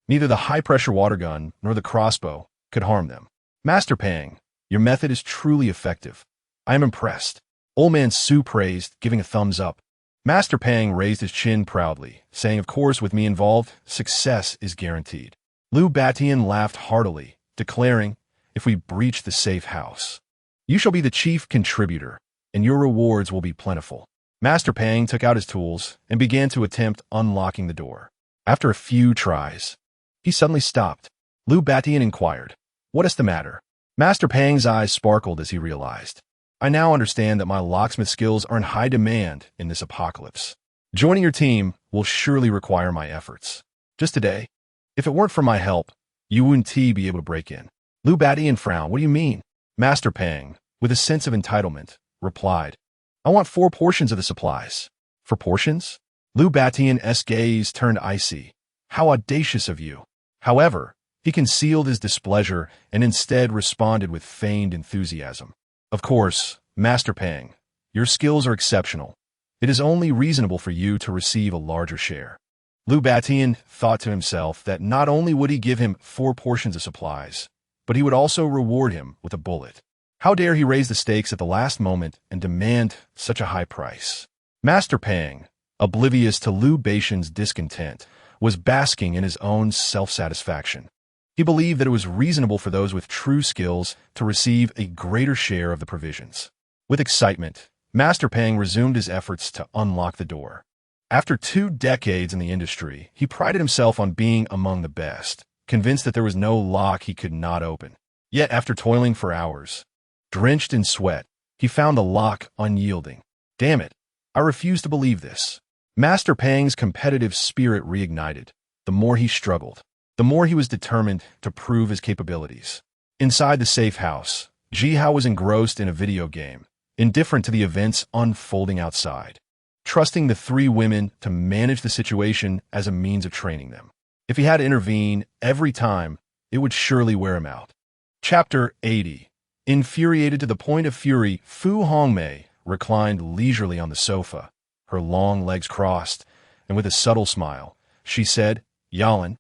neither the high-pressure water gun nor the crossbow could harm them. "Master Pang, your method is truly effective. I am impressed." Old Man Su praised, giving a thumbs up. Master Pang raised his chin proudly, saying, "Of course, with me involved, success is guaranteed." Liu Batian laughed heartily, declaring, "If we breach the safe house, you shall be the chief contributor, and your rewards will be plentiful." Master Pang took out his tools and began to attempt unlocking the door. After a few tries, he suddenly stopped. Liu Batian inquired, "What is the matter?" Master Pang's eyes sparkled as he realized, "I now understand that my locksmith skills are in high demand in this apocalypse. Joining your team will surely require my efforts. Just today, if it weren't for my help, you wouldn't be able to break in." Liu Batian frowned. "What do you mean?" Master Pang, with a sense of entitlement, replied, "I want 4 portions of the supplies." "For portions?" Liu Batian's gaze turned icy. "How audacious of you." However, he concealed his displeasure and instead responded with feigned enthusiasm. "Of course, Master Pang, your skills are exceptional. It is only reasonable for you to receive a larger share." Liu Batian thought to himself that not only would he give him 4 portions of supplies, but he would also reward him with a bullet. How dare he raise the stakes at the last moment and demand such a high price? Master Pang, oblivious to Liu Batian's discontent, was basking in his own self-satisfaction. He believed that it was reasonable for those with true skills to receive a greater share of the provisions. With excitement, Master Pang resumed his efforts to unlock the door. After 2 decades in the industry, he prided himself on being among the best, convinced that there was no lock he could not open. Yet after toiling for hours, drenched in sweat, he found the lock unyielding. "Damn it, I refuse to believe this." Master Pang's competitive spirit reignited. The more he struggled, the more he was determined to prove his capabilities. Inside the safe house, Ji Hao was engrossed in a video game, indifferent to the events unfolding outside, trusting the 3 women to manage the situation as a means of training them. If he had to intervene every time, it would surely wear him out. Chapter 80. Infuriated to the point of fury, Fu Hongmei reclined leisurely on the sofa, her long legs crossed, and with a subtle smile, she said, "Yalan,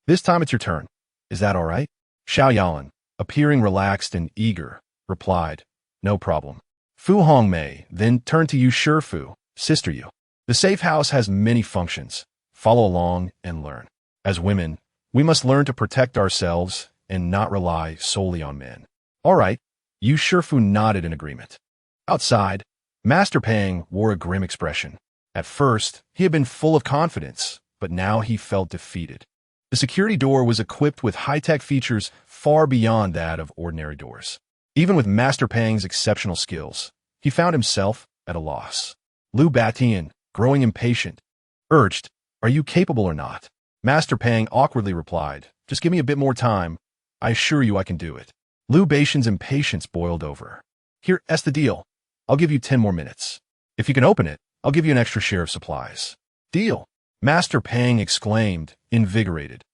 this time it's your turn. Is that all right?" Xiao Yalan, appearing relaxed and eager, replied, "No problem." Fu Hongmei then turned to Yu Shifu, "Sister Yu, the safe house has many functions. Follow along and learn. As women, we must learn to protect ourselves and not rely solely on men." "All right." Yu Shifu nodded in agreement. Outside, Master Pang wore a grim expression. At first, he had been full of confidence, but now he felt defeated. The security door was equipped with high-tech features far beyond that of ordinary doors. Even with Master Pang's exceptional skills, he found himself at a loss. Lu Batian, growing impatient, urged, "Are you capable or not?" Master Pang awkwardly replied, "Just give me a bit more time. I assure you I can do it." Lu Batian's impatience boiled over. "Here's the deal. I'll give you 10 more minutes. If you can open it, I'll give you an extra share of supplies." "Deal!" Master Pang exclaimed, invigorated,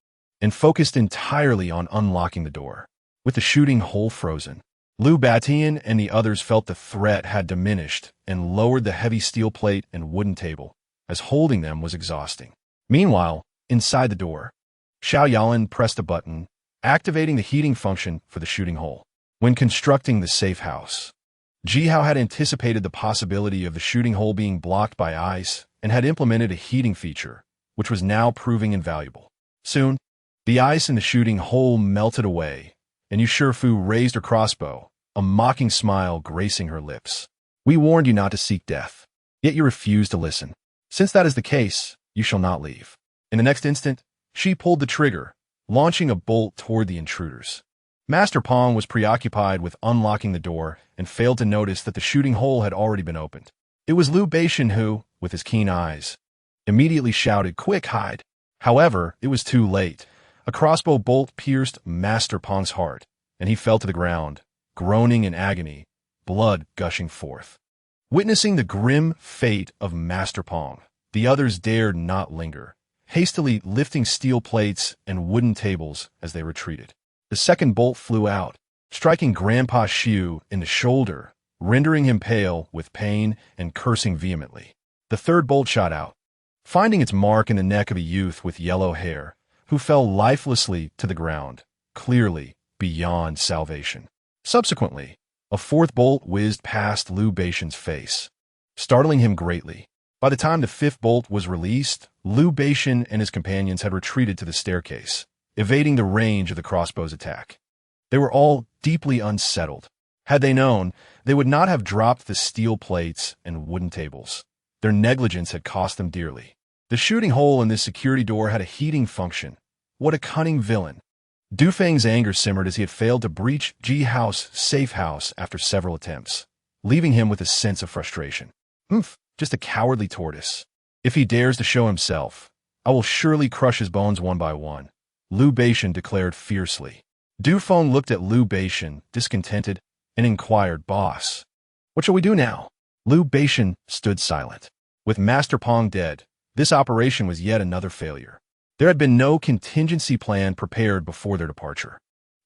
and focused entirely on unlocking the door. With the shooting hole frozen, Lu Batian and the others felt the threat had diminished and lowered the heavy steel plate and wooden table, as holding them was exhausting. Meanwhile, inside the door, Xiao Yalan pressed a button, activating the heating function for the shooting hole. When constructing the safe house, Jihao had anticipated the possibility of the shooting hole being blocked by ice and had implemented a heating feature, which was now proving invaluable. Soon, the ice in the shooting hole melted away, and Yu Shifu raised her crossbow, a mocking smile gracing her lips. "We warned you not to seek death, yet you refused to listen. Since that is the case, you shall not leave." In the next instant, she pulled the trigger, launching a bolt toward the intruders. Master Pong was preoccupied with unlocking the door and failed to notice that the shooting hole had already been opened. It was Lu Batian who, with his keen eyes, immediately shouted, "Quick, hide!" However, it was too late. A crossbow bolt pierced Master Pong's heart, and he fell to the ground, groaning in agony, blood gushing forth. Witnessing the grim fate of Master Pong, the others dared not linger, hastily lifting steel plates and wooden tables as they retreated. The second bolt flew out, striking Grandpa Xiu in the shoulder, rendering him pale with pain and cursing vehemently. The third bolt shot out, finding its mark in the neck of a youth with yellow hair, who fell lifelessly to the ground, clearly beyond salvation. Subsequently, a fourth bolt whizzed past Lu Batian's face, startling him greatly. By the time the fifth bolt was released, Lu Batian and his companions had retreated to the staircase, evading the range of the crossbow's attack. They were all deeply unsettled. Had they known, they would not have dropped the steel plates and wooden tables. Their negligence had cost them dearly. The shooting hole in this security door had a heating function. What a cunning villain. Du Feng's anger simmered as he had failed to breach Ji Hao's safe house after several attempts, leaving him with a sense of frustration. Just a cowardly tortoise. If he dares to show himself, I will surely crush his bones one by one, Lu Batian declared fiercely. Du Feng looked at Lu Batian, discontented, and inquired, "Boss, what shall we do now?" Lu Batian stood silent. With Master Pong dead, this operation was yet another failure. There had been no contingency plan prepared before their departure.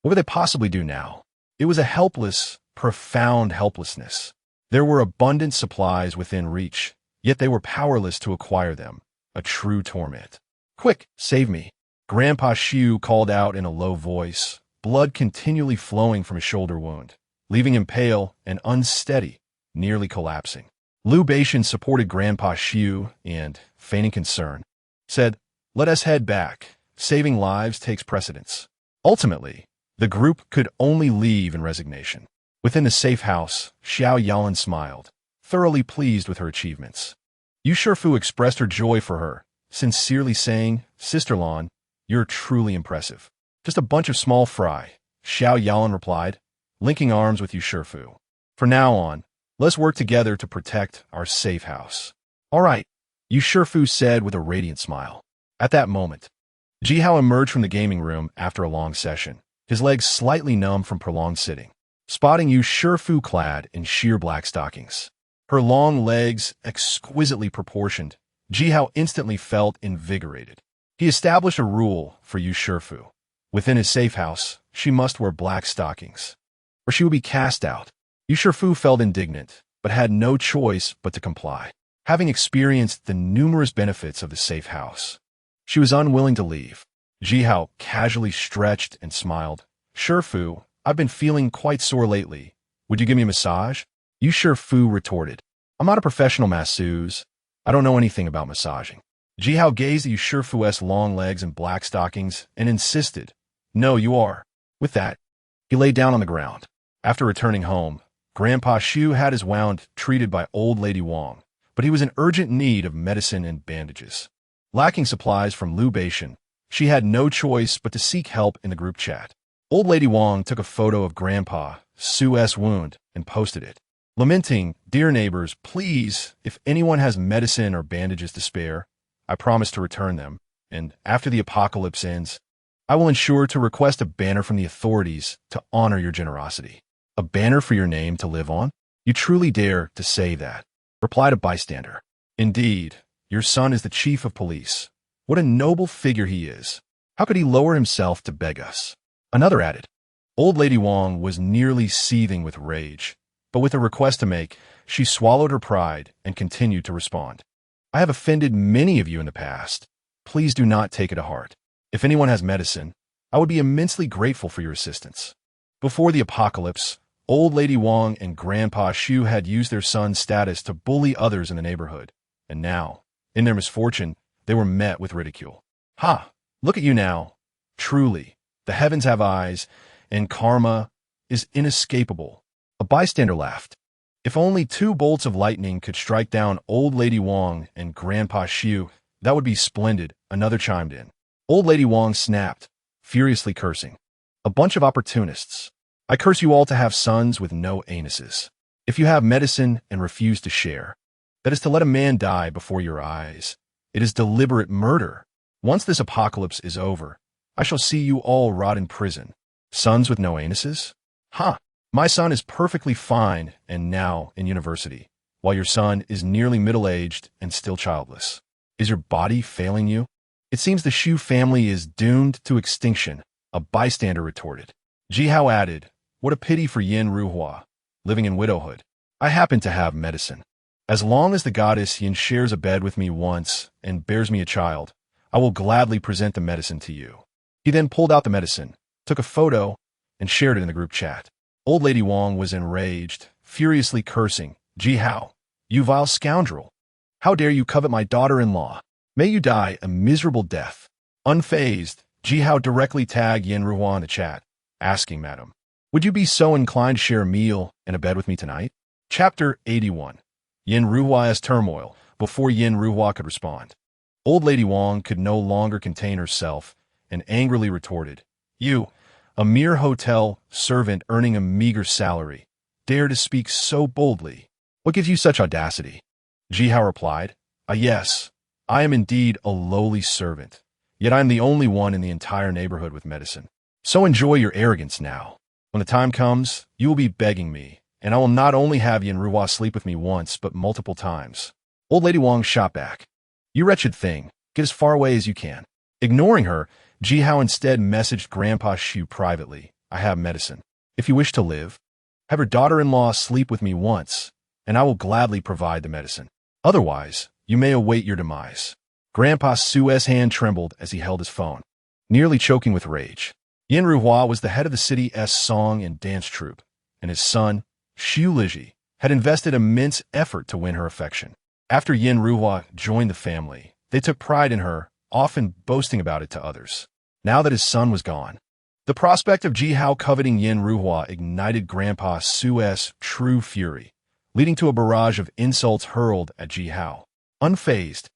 What would they possibly do now? It was a helpless, profound helplessness. There were abundant supplies within reach, yet they were powerless to acquire them. A true torment. "Quick, save me!" Grandpa Xiu called out in a low voice, blood continually flowing from his shoulder wound, leaving him pale and unsteady, nearly collapsing. Lu Batian supported Grandpa Xiu and, feigning concern, said, "Let us head back. Saving lives takes precedence." Ultimately, the group could only leave in resignation. Within the safe house, Xiao Yalan smiled, thoroughly pleased with her achievements. Yu Shifu expressed her joy for her, sincerely saying, "Sister Lan, you're truly impressive." "Just a bunch of small fry," Xiao Yalan replied, linking arms with Yu Shifu. "From now on, let's work together to protect our safe house." "All right," Yu Shifu said with a radiant smile. At that moment, Jihao emerged from the gaming room after a long session, his legs slightly numb from prolonged sitting. Spotting Yu Shifu clad in sheer black stockings, her long legs exquisitely proportioned, Jihao instantly felt invigorated. He established a rule for Yu Shifu. Within his safe house, she must wear black stockings, or she would be cast out. Yu Shifu felt indignant, but had no choice but to comply. Having experienced the numerous benefits of the safe house, she was unwilling to leave. Jihao casually stretched and smiled. "Shifu, I've been feeling quite sore lately. Would you give me a massage?" Yu Shifu retorted, "I'm not a professional masseuse. I don't know anything about massaging." Jihao gazed at Yu Shifu's long legs and black stockings and insisted, "No, you are." With that, he lay down on the ground. After returning home, Grandpa Xiu had his wound treated by Old Lady Wang, but he was in urgent need of medicine and bandages. Lacking supplies from Lu Batian, she had no choice but to seek help in the group chat. Old Lady Wang took a photo of Grandpa, Suez wound, and posted it. Lamenting, "Dear neighbors, please, if anyone has medicine or bandages to spare, I promise to return them, and after the apocalypse ends, I will ensure to request a banner from the authorities to honor your generosity." "A banner for your name to live on? You truly dare to say that?" replied a bystander. "Indeed, your son is the chief of police. What a noble figure he is. How could he lower himself to beg us?" Another added. Old Lady Wong was nearly seething with rage, but with a request to make, she swallowed her pride and continued to respond. "I have offended many of you in the past. Please do not take it to heart. If anyone has medicine, I would be immensely grateful for your assistance." Before the apocalypse, Old Lady Wong and Grandpa Shu had used their son's status to bully others in the neighborhood, and now, in their misfortune, they were met with ridicule. "Ha! Look at you now. Truly, the heavens have eyes, and karma is inescapable." A bystander laughed. "If only 2 bolts of lightning could strike down Old Lady Wong and Grandpa Shu, that would be splendid," another chimed in. Old Lady Wong snapped, furiously cursing. "A bunch of opportunists. I curse you all to have sons with no anuses. If you have medicine and refuse to share, that is to let a man die before your eyes. It is deliberate murder. Once this apocalypse is over, I shall see you all rot in prison. Sons with no anuses? Ha! My son is perfectly fine and now in university, while your son is nearly middle-aged and still childless. Is your body failing you? It seems the Shu family is doomed to extinction," a bystander retorted. Ji Hao added, "What a pity for Yin Ruhua, living in widowhood. I happen to have medicine. As long as the goddess Yin shares a bed with me once and bears me a child, I will gladly present the medicine to you." He then pulled out the medicine, took a photo, and shared it in the group chat. Old Lady Wong was enraged, furiously cursing, "Ji Hao, you vile scoundrel! How dare you covet my daughter-in-law? May you die a miserable death." Unfazed, Ji Hao directly tagged Yin Ruhua in the chat, asking, "Madam, would you be so inclined to share a meal and a bed with me tonight?" Chapter 81. Yin Ruhua's turmoil. Before Yin Ruhua could respond, Old Lady Wong could no longer contain herself and angrily retorted, "You, a mere hotel servant earning a meager salary, dare to speak so boldly? What gives you such audacity?" Ji Hao replied, Yes, I am indeed a lowly servant, yet I am the only one in the entire neighborhood with medicine. So enjoy your arrogance now. When the time comes, you will be begging me, and I will not only have Yin Ruhua sleep with me once, but multiple times." Old Lady Wong shot back, "You wretched thing, get as far away as you can." Ignoring her, Ji Hao instead messaged Grandpa Shu privately, "I have medicine. If you wish to live, have your daughter-in-law sleep with me once, and I will gladly provide the medicine. Otherwise, you may await your demise." Grandpa Su's hand trembled as he held his phone, nearly choking with rage. Yin Ruhua was the head of the city's song and dance troupe, and his son, Xu Liji, had invested immense effort to win her affection. After Yin Ruhua joined the family, they took pride in her, often boasting about it to others. Now that his son was gone, the prospect of Ji Hao coveting Yin Ruhua ignited Grandpa Su's true fury, leading to a barrage of insults hurled at Ji Hao. Unfazed,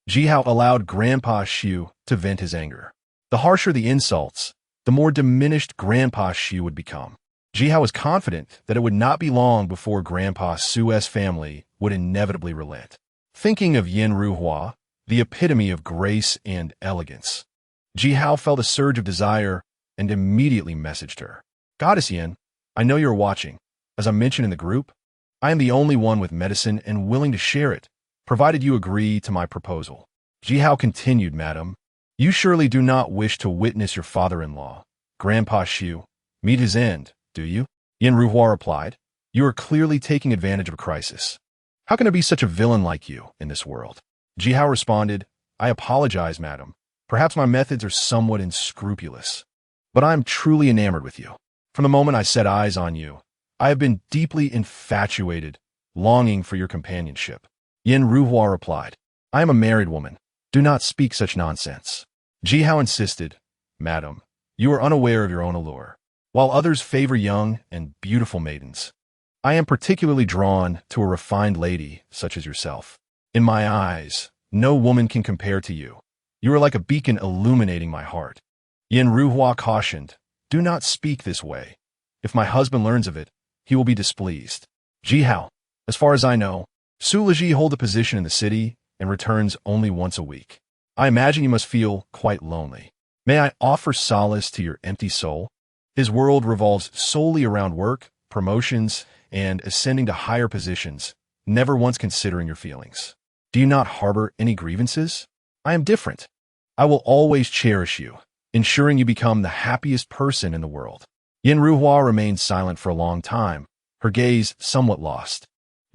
Ji Hao allowed Grandpa Shu to vent his anger. The harsher the insults, the more diminished Grandpa Shu would become. Ji Hao was confident that it would not be long before Grandpa Su's family would inevitably relent. Thinking of Yin Ruhua, the epitome of grace and elegance, Ji Hao felt a surge of desire and immediately messaged her. "Goddess Yin, I know you're watching. As I mentioned in the group, I am the only one with medicine and willing to share it, provided you agree to my proposal." Ji Hao continued, "Madam, you surely do not wish to witness your father-in-law, Grandpa Shu, meet his end, do you?" Yin Ruhua replied, "You are clearly taking advantage of a crisis. How can there be such a villain like you in this world?" Ji Hao responded, "I apologize, madam. Perhaps my methods are somewhat unscrupulous, but I am truly enamored with you. From the moment I set eyes on you, I have been deeply infatuated, longing for your companionship." Yin Ruhua replied, "I am a married woman. Do not speak such nonsense." Ji Hao insisted, "Madam, you are unaware of your own allure. While others favor young and beautiful maidens, I am particularly drawn to a refined lady such as yourself. In my eyes, no woman can compare to you. You are like a beacon illuminating my heart." Yin Ruhua cautioned, "Do not speak this way. If my husband learns of it, he will be displeased. Ji Hao, as far as I know, Su Leji holds a position in the city and returns only once a week. I imagine you must feel quite lonely. May I offer solace to your empty soul? His world revolves solely around work, promotions, and ascending to higher positions, never once considering your feelings. Do you not harbor any grievances? I am different. I will always cherish you, ensuring you become the happiest person in the world. Yin Ruhua remained silent for a long time, her gaze somewhat lost.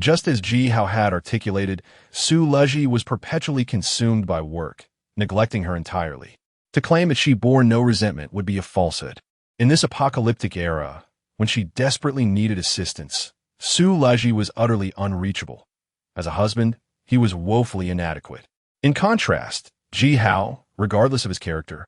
Just as Ji Hao had articulated, Su Leji was perpetually consumed by work, neglecting her entirely. To claim that she bore no resentment would be a falsehood. In this apocalyptic era, when she desperately needed assistance, Su Leji was utterly unreachable. As a husband, he was woefully inadequate. In contrast, Ji Hao, regardless of his character,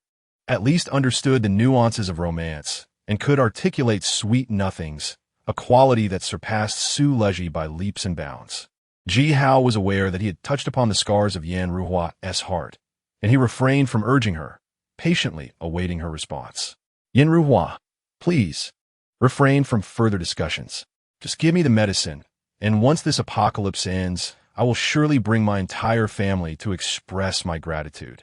at least understood the nuances of romance and could articulate sweet nothings, a quality that surpassed Su Leji by leaps and bounds. Ji Hao was aware that he had touched upon the scars of Yin Ruhua's heart, and he refrained from urging her, patiently awaiting her response. Yin Ruhua, please, refrain from further discussions. Just give me the medicine, and once this apocalypse ends, I will surely bring my entire family to express my gratitude.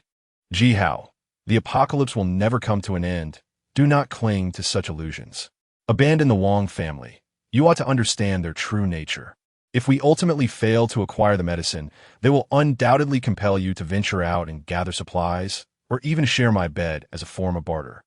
Ji Hao, the apocalypse will never come to an end. Do not cling to such illusions. Abandon the Wang family. You ought to understand their true nature. If we ultimately fail to acquire the medicine, they will undoubtedly compel you to venture out and gather supplies, or even share my bed as a form of barter.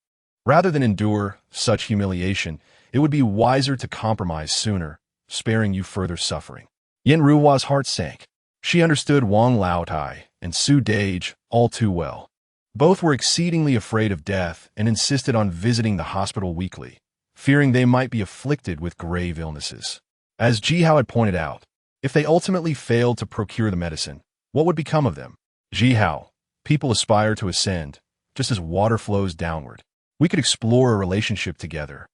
Rather than endure such humiliation, it would be wiser to compromise sooner, sparing you further suffering. Yin Ruhua's heart sank. She understood Wang Laotai and Su Dage all too well. Both were exceedingly afraid of death and insisted on visiting the hospital weekly, fearing they might be afflicted with grave illnesses. As Ji Hao had pointed out, if they ultimately failed to procure the medicine, what would become of them? Ji Hao, people aspire to ascend, just as water flows downward. We could explore a relationship together,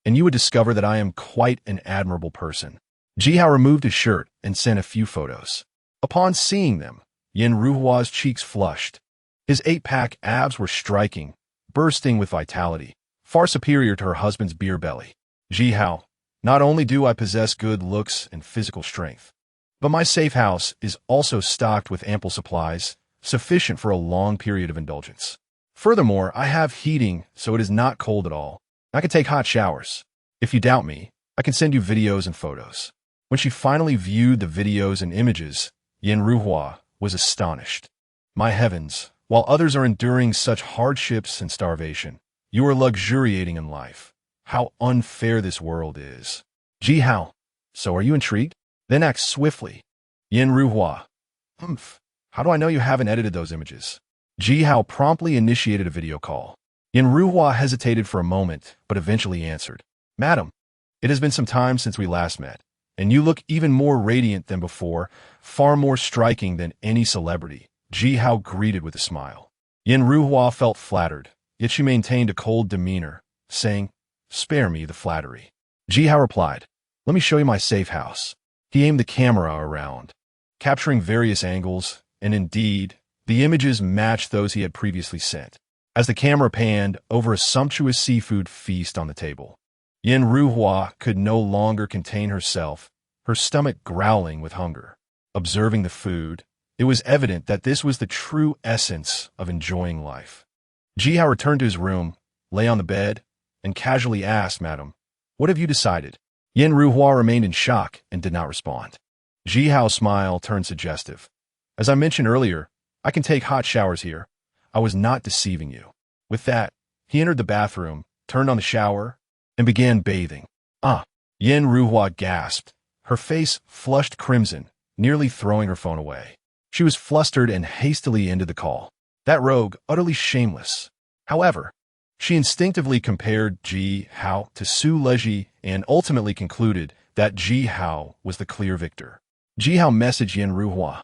and you would discover that I am quite an admirable person. Ji Hao removed his shirt and sent a few photos. Upon seeing them, Yin Ruhua's cheeks flushed. His 8-pack abs were striking, bursting with vitality, far superior to her husband's beer belly. Ji Hao, not only do I possess good looks and physical strength, but my safe house is also stocked with ample supplies, sufficient for a long period of indulgence. Furthermore, I have heating, so it is not cold at all. I can take hot showers. If you doubt me, I can send you videos and photos. When she finally viewed the videos and images, Yin Ruhua was astonished. My heavens, while others are enduring such hardships and starvation, you are luxuriating in life. How unfair this world is. Ji Hao, so are you intrigued? Then act swiftly. Yin Ruhua, how do I know you haven't edited those images? Ji Hao promptly initiated a video call. Yin Ruhua hesitated for a moment, but eventually answered. Madam, it has been some time since we last met, and you look even more radiant than before, far more striking than any celebrity. Ji Hao greeted with a smile. Yin Ruhua felt flattered, yet she maintained a cold demeanor, saying, Spare me the flattery. Ji Hao replied, Let me show you my safe house. He aimed the camera around, capturing various angles, and indeed, the images matched those he had previously sent. As the camera panned over a sumptuous seafood feast on the table, Yin Ruhua could no longer contain herself, her stomach growling with hunger. Observing the food, it was evident that this was the true essence of enjoying life. Ji Hao returned to his room, lay on the bed, and casually asked, Madam, what have you decided? Yin Ruhua remained in shock and did not respond. Ji Hao's smile turned suggestive. As I mentioned earlier, I can take hot showers here. I was not deceiving you. With that, he entered the bathroom, turned on the shower, and began bathing. Yin Ruhua gasped, her face flushed crimson, nearly throwing her phone away. She was flustered and hastily ended the call. That rogue, utterly shameless. However, she instinctively compared Ji Hao to Su Leji and ultimately concluded that Ji Hao was the clear victor. Ji Hao messaged Yin Ruhua,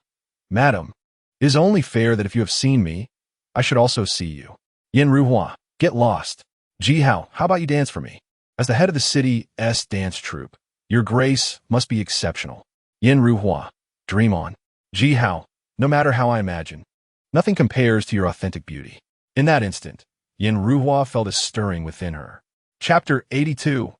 Madam, it is only fair that if you have seen me, I should also see you. Yin Ruhua, get lost. Ji Hao, how about you dance for me? As the head of the city's dance troupe, your grace must be exceptional. Yin Ruhua, dream on. Ji Hao, no matter how I imagine, nothing compares to your authentic beauty. In that instant, Yin Ruhua felt a stirring within her. Chapter 82.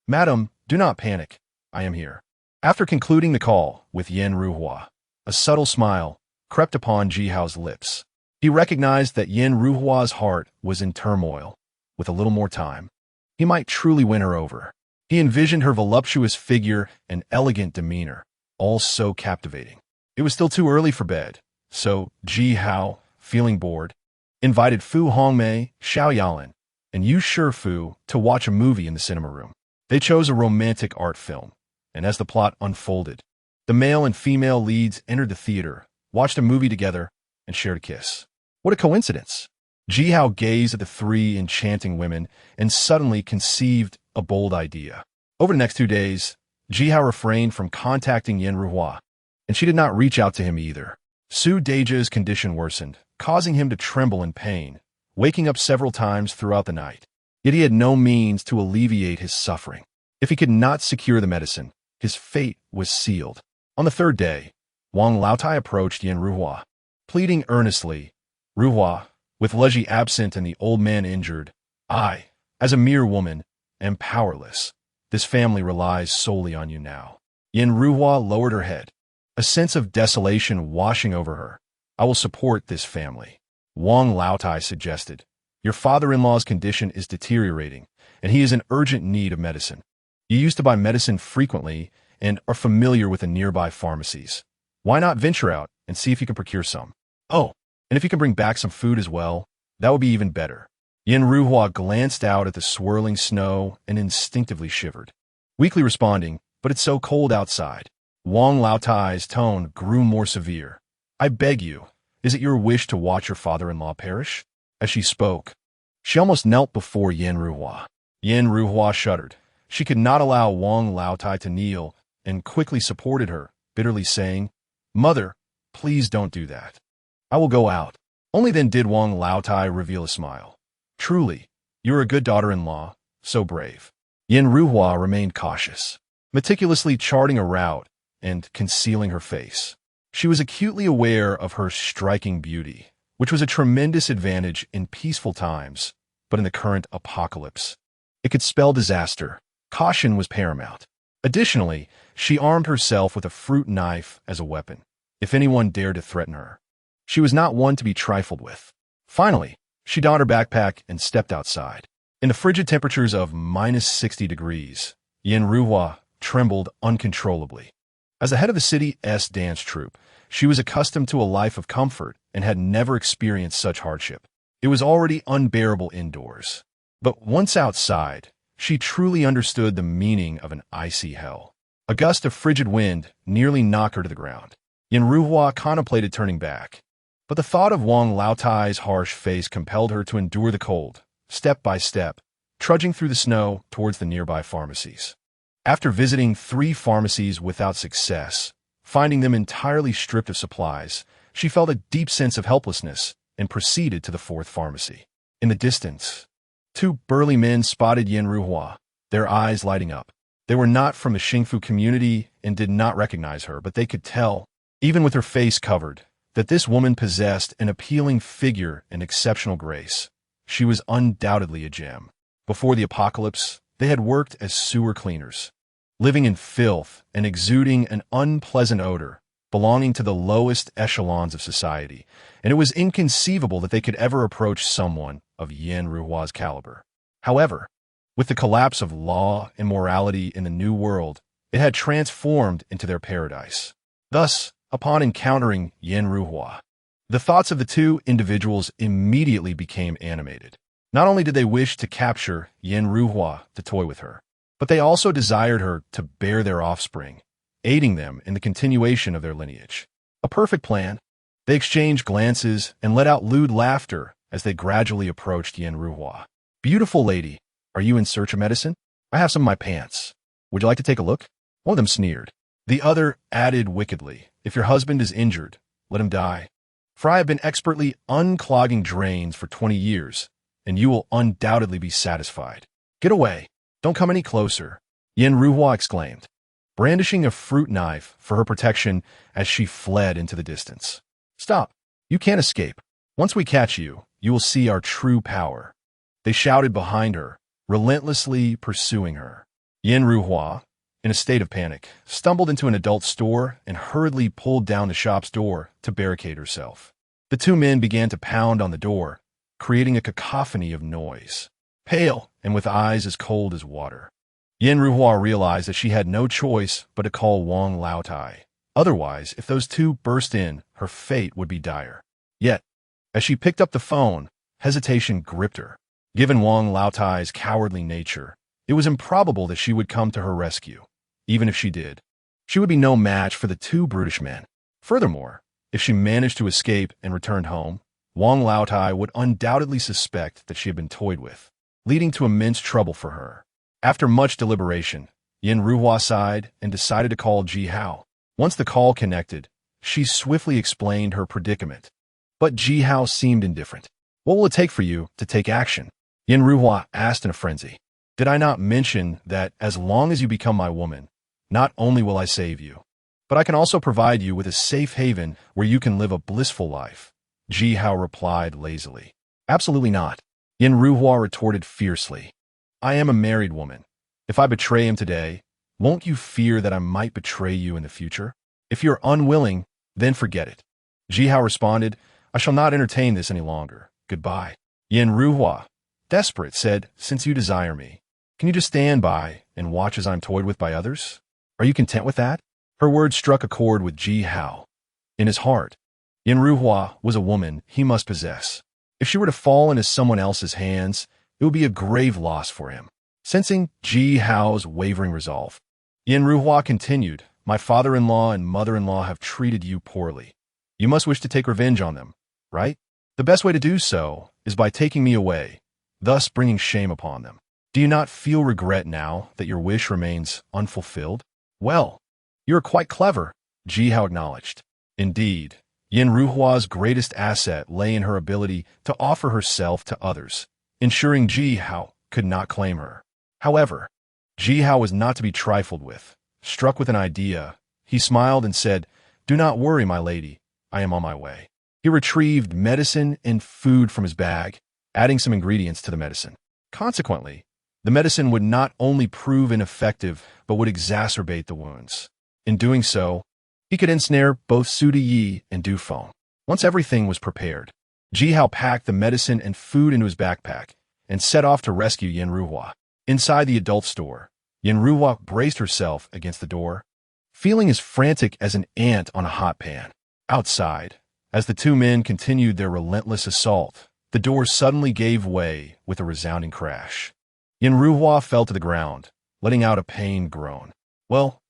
Madam, do not panic. I am here. After concluding the call with Yen Ruhua, a subtle smile crept upon Jihao's lips. He recognized that Yen Ruhua's heart was in turmoil. With a little more time, he might truly win her over. He envisioned her voluptuous figure and elegant demeanor, all so captivating. It was still too early for bed, so Jihao, feeling bored, invited Fu Hongmei, Xiao Yalan, and Yu Shifu to watch a movie in the cinema room. They chose a romantic art film, and as the plot unfolded, the male and female leads entered the theater, watched a movie together, and shared a kiss. What a coincidence! Jihao gazed at the three enchanting women and suddenly conceived a bold idea. Over the next 2 days, Jihao refrained from contacting Yen Ruhua, and she did not reach out to him either. Su Dejia's condition worsened, causing him to tremble in pain, waking up several times throughout the night. Yet he had no means to alleviate his suffering. If he could not secure the medicine, his fate was sealed. On the 3rd day, Wang Laotai approached Yen Ruhua, pleading earnestly, "Ruhua, with Leji absent and the old man injured, I, as a mere woman, am powerless. This family relies solely on you now." Yen Ruhua lowered her head, a sense of desolation washing over her. "I will support this family." Wang Laotai suggested, "Your father-in-law's condition is deteriorating, and he is in urgent need of medicine. You used to buy medicine frequently and are familiar with the nearby pharmacies. Why not venture out and see if you can procure some? Oh, and if you can bring back some food as well, that would be even better." Yen Ruhua glanced out at the swirling snow and instinctively shivered, weakly responding, "But it's so cold outside." Wang Laotai's tone grew more severe. "I beg you, is it your wish to watch your father-in-law perish?" As she spoke, she almost knelt before Yen Ruhua. Yen Ruhua shuddered. She could not allow Wang Laotai to kneel and quickly supported her, bitterly saying, "Mother, please don't do that. I will go out." Only then did Wang Laotai reveal a smile. "Truly, you are a good daughter-in-law, so brave." Yen Ruhua remained cautious, meticulously charting a route and concealing her face. She was acutely aware of her striking beauty, which was a tremendous advantage in peaceful times, but in the current apocalypse, it could spell disaster. Caution was paramount. Additionally, she armed herself with a fruit knife as a weapon, if anyone dared to threaten her. She was not one to be trifled with. Finally, she donned her backpack and stepped outside. In the frigid temperatures of -60 degrees, Yen Ruhua trembled uncontrollably. As the head of the city's dance troupe, she was accustomed to a life of comfort and had never experienced such hardship. It was already unbearable indoors. But once outside, she truly understood the meaning of an icy hell. A gust of frigid wind nearly knocked her to the ground. Yen Ruhua contemplated turning back, but the thought of Wang Laotai's harsh face compelled her to endure the cold, step by step, trudging through the snow towards the nearby pharmacies. After visiting 3 pharmacies without success, finding them entirely stripped of supplies, she felt a deep sense of helplessness and proceeded to the 4th pharmacy. In the distance, 2 burly men spotted Yen Ruhua, their eyes lighting up. They were not from the Xingfu community and did not recognize her, but they could tell, even with her face covered, that this woman possessed an appealing figure and exceptional grace. She was undoubtedly a gem. Before the apocalypse, they had worked as sewer cleaners, living in filth and exuding an unpleasant odor, belonging to the lowest echelons of society, and it was inconceivable that they could ever approach someone of Yen Ruhua's caliber. However, with the collapse of law and morality in the New World, it had transformed into their paradise. Thus, upon encountering Yen Ruhua, the thoughts of the 2 individuals immediately became animated. Not only did they wish to capture Yen Ruhua to toy with her, but they also desired her to bear their offspring, aiding them in the continuation of their lineage. A perfect plan. They exchanged glances and let out lewd laughter as they gradually approached Yen Ruhua. "Beautiful lady, are you in search of medicine? I have some in my pants. Would you like to take a look?" One of them sneered. The other added wickedly, "If your husband is injured, let him die. For I have been expertly unclogging drains for 20 years, and you will undoubtedly be satisfied. Get away. Don't come any closer," Yen Ruhua exclaimed, brandishing a fruit knife for her protection as she fled into the distance. "Stop. You can't escape. Once we catch you, you will see our true power." They shouted behind her, relentlessly pursuing her. Yen Ruhua, in a state of panic, stumbled into an adult store and hurriedly pulled down the shop's door to barricade herself. The two men began to pound on the door, creating a cacophony of noise. Pale and with eyes as cold as water, Yin Ruhua realized that she had no choice but to call Wang Laotai. Otherwise, if those two burst in, her fate would be dire. Yet, as she picked up the phone, hesitation gripped her. Given Wang Laotai's cowardly nature, it was improbable that she would come to her rescue. Even if she did, she would be no match for the two brutish men. Furthermore, if she managed to escape and returned home, Wang Laotai would undoubtedly suspect that she had been toyed with, leading to immense trouble for her. After much deliberation, Yin Ruhua sighed and decided to call Ji Hao. Once the call connected, she swiftly explained her predicament. But Ji Hao seemed indifferent. "What will it take for you to take action?" Yin Ruhua asked in a frenzy. "Did I not mention that as long as you become my woman, not only will I save you, but I can also provide you with a safe haven where you can live a blissful life?" Ji Hao replied lazily. "Absolutely not." Yin Ruhua retorted fiercely. "I am a married woman. If I betray him today, won't you fear that I might betray you in the future? If you're unwilling, then forget it." Ji Hao responded, "I shall not entertain this any longer. Goodbye." Yin Ruhua, desperate, said, "Since you desire me, can you just stand by and watch as I'm toyed with by others? Are you content with that?" Her words struck a chord with Ji Hao. In his heart, Yin Ruhua was a woman he must possess. If she were to fall into someone else's hands, it would be a grave loss for him. Sensing Ji Hao's wavering resolve, Yin Ruhua continued, "My father-in-law and mother-in-law have treated you poorly. You must wish to take revenge on them, right? The best way to do so is by taking me away, thus bringing shame upon them. Do you not feel regret now that your wish remains unfulfilled?" "Well, you are quite clever," Ji Hao acknowledged. Indeed, Yin Ruhua's greatest asset lay in her ability to offer herself to others, ensuring Ji Hao could not claim her. However, Ji Hao was not to be trifled with. Struck with an idea, he smiled and said, "Do not worry, my lady, I am on my way." He retrieved medicine and food from his bag, adding some ingredients to the medicine. Consequently, the medicine would not only prove ineffective, but would exacerbate the wounds. In doing so, he could ensnare both Sudi Yi and Du Feng. Once everything was prepared, Ji Hao packed the medicine and food into his backpack and set off to rescue Yin Ruhua. Inside the adult store, Yin Ruhua braced herself against the door, feeling as frantic as an ant on a hot pan. Outside, as the two men continued their relentless assault, the door suddenly gave way with a resounding crash. Yin Ruhua fell to the ground, letting out a pained groan. Well,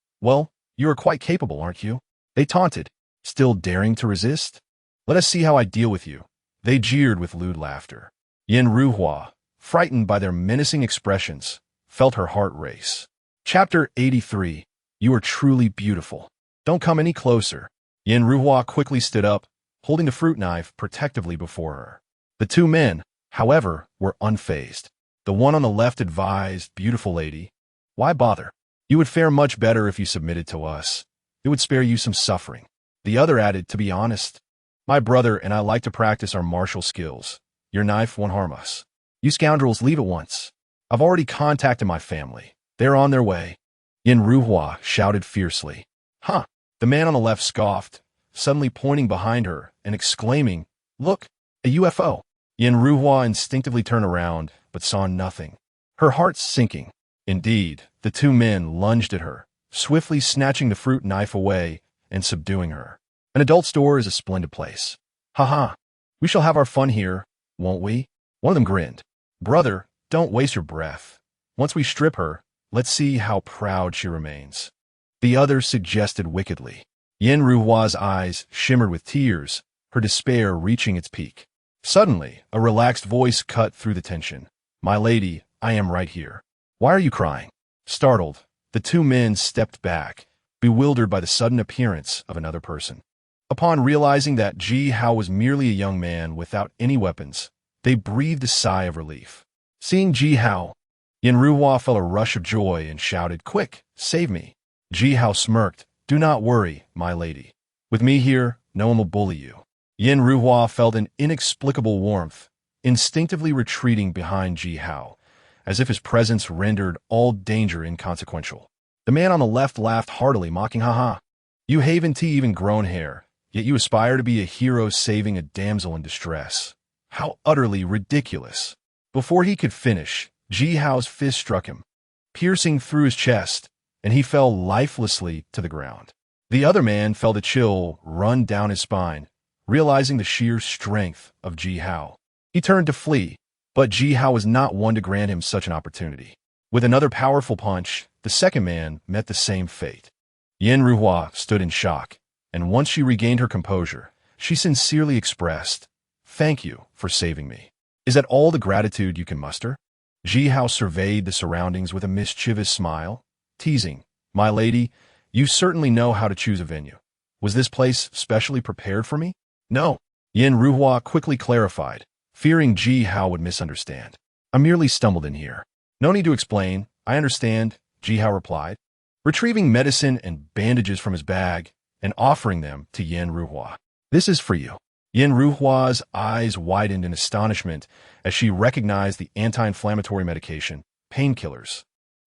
you are quite capable, aren't you?" They taunted, still daring to resist. "Let us see how I deal with you." They jeered with lewd laughter. Yin Ruhua, frightened by their menacing expressions, felt her heart race. Chapter 83. You are truly beautiful. Don't come any closer. Yin Ruhua quickly stood up, holding the fruit knife protectively before her. The two men, however, were unfazed. The one on the left advised, "Beautiful lady, why bother? You would fare much better if you submitted to us. It would spare you some suffering." The other added, "To be honest, my brother and I like to practice our martial skills. Your knife won't harm us. You scoundrels, leave at once. I've already contacted my family. They're on their way." Yin Ruhua shouted fiercely. "Huh!" The man on the left scoffed, suddenly pointing behind her and exclaiming, "Look, a UFO." Yin Ruhua instinctively turned around, but saw nothing. Her heart sinking. Indeed, the two men lunged at her, swiftly snatching the fruit knife away and subduing her. An adult store is a splendid place. "Ha! We shall have our fun here, won't we?" One of them grinned. "Brother, don't waste your breath. Once we strip her, let's see how proud she remains." The other suggested wickedly. Yin Ruhua's eyes shimmered with tears, her despair reaching its peak. Suddenly, a relaxed voice cut through the tension. "My lady, I am right here. Why are you crying?" Startled, the two men stepped back, bewildered by the sudden appearance of another person. Upon realizing that Ji Hao was merely a young man without any weapons, they breathed a sigh of relief. Seeing Ji Hao, Yin Ruhua felt a rush of joy and shouted, "Quick, save me." Ji Hao smirked, "Do not worry, my lady. With me here, no one will bully you." Yin Ruhua felt an inexplicable warmth, instinctively retreating behind Ji Hao, as if his presence rendered all danger inconsequential. The man on the left laughed heartily, mocking, "Haha, you haven't even grown hair, yet you aspire to be a hero saving a damsel in distress. How utterly ridiculous." Before he could finish, Ji Hao's fist struck him, piercing through his chest, and he fell lifelessly to the ground. The other man felt a chill run down his spine, realizing the sheer strength of Ji Hao. He turned to flee, but Ji Hao was not one to grant him such an opportunity. With another powerful punch, the second man met the same fate. Yen Ruhua stood in shock, and once she regained her composure, she sincerely expressed, "Thank you for saving me. Is that all the gratitude you can muster?" Ji Hao surveyed the surroundings with a mischievous smile, teasing, "My lady, you certainly know how to choose a venue. Was this place specially prepared for me?" "No," Yen Ruhua quickly clarified, fearing Ji Hao would misunderstand. "I merely stumbled in here." "No need to explain. I understand," Ji Hao replied, retrieving medicine and bandages from his bag and offering them to Yen Ruhua. "This is for you." Yen Ruhua's eyes widened in astonishment as she recognized the anti-inflammatory medication, painkillers,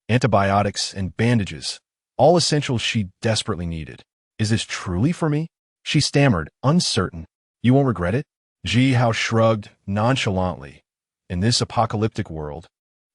antibiotics, and bandages, all essentials she desperately needed. "Is this truly for me?" she stammered, uncertain. "You won't regret it?" Ji Hao shrugged nonchalantly. "In this apocalyptic world,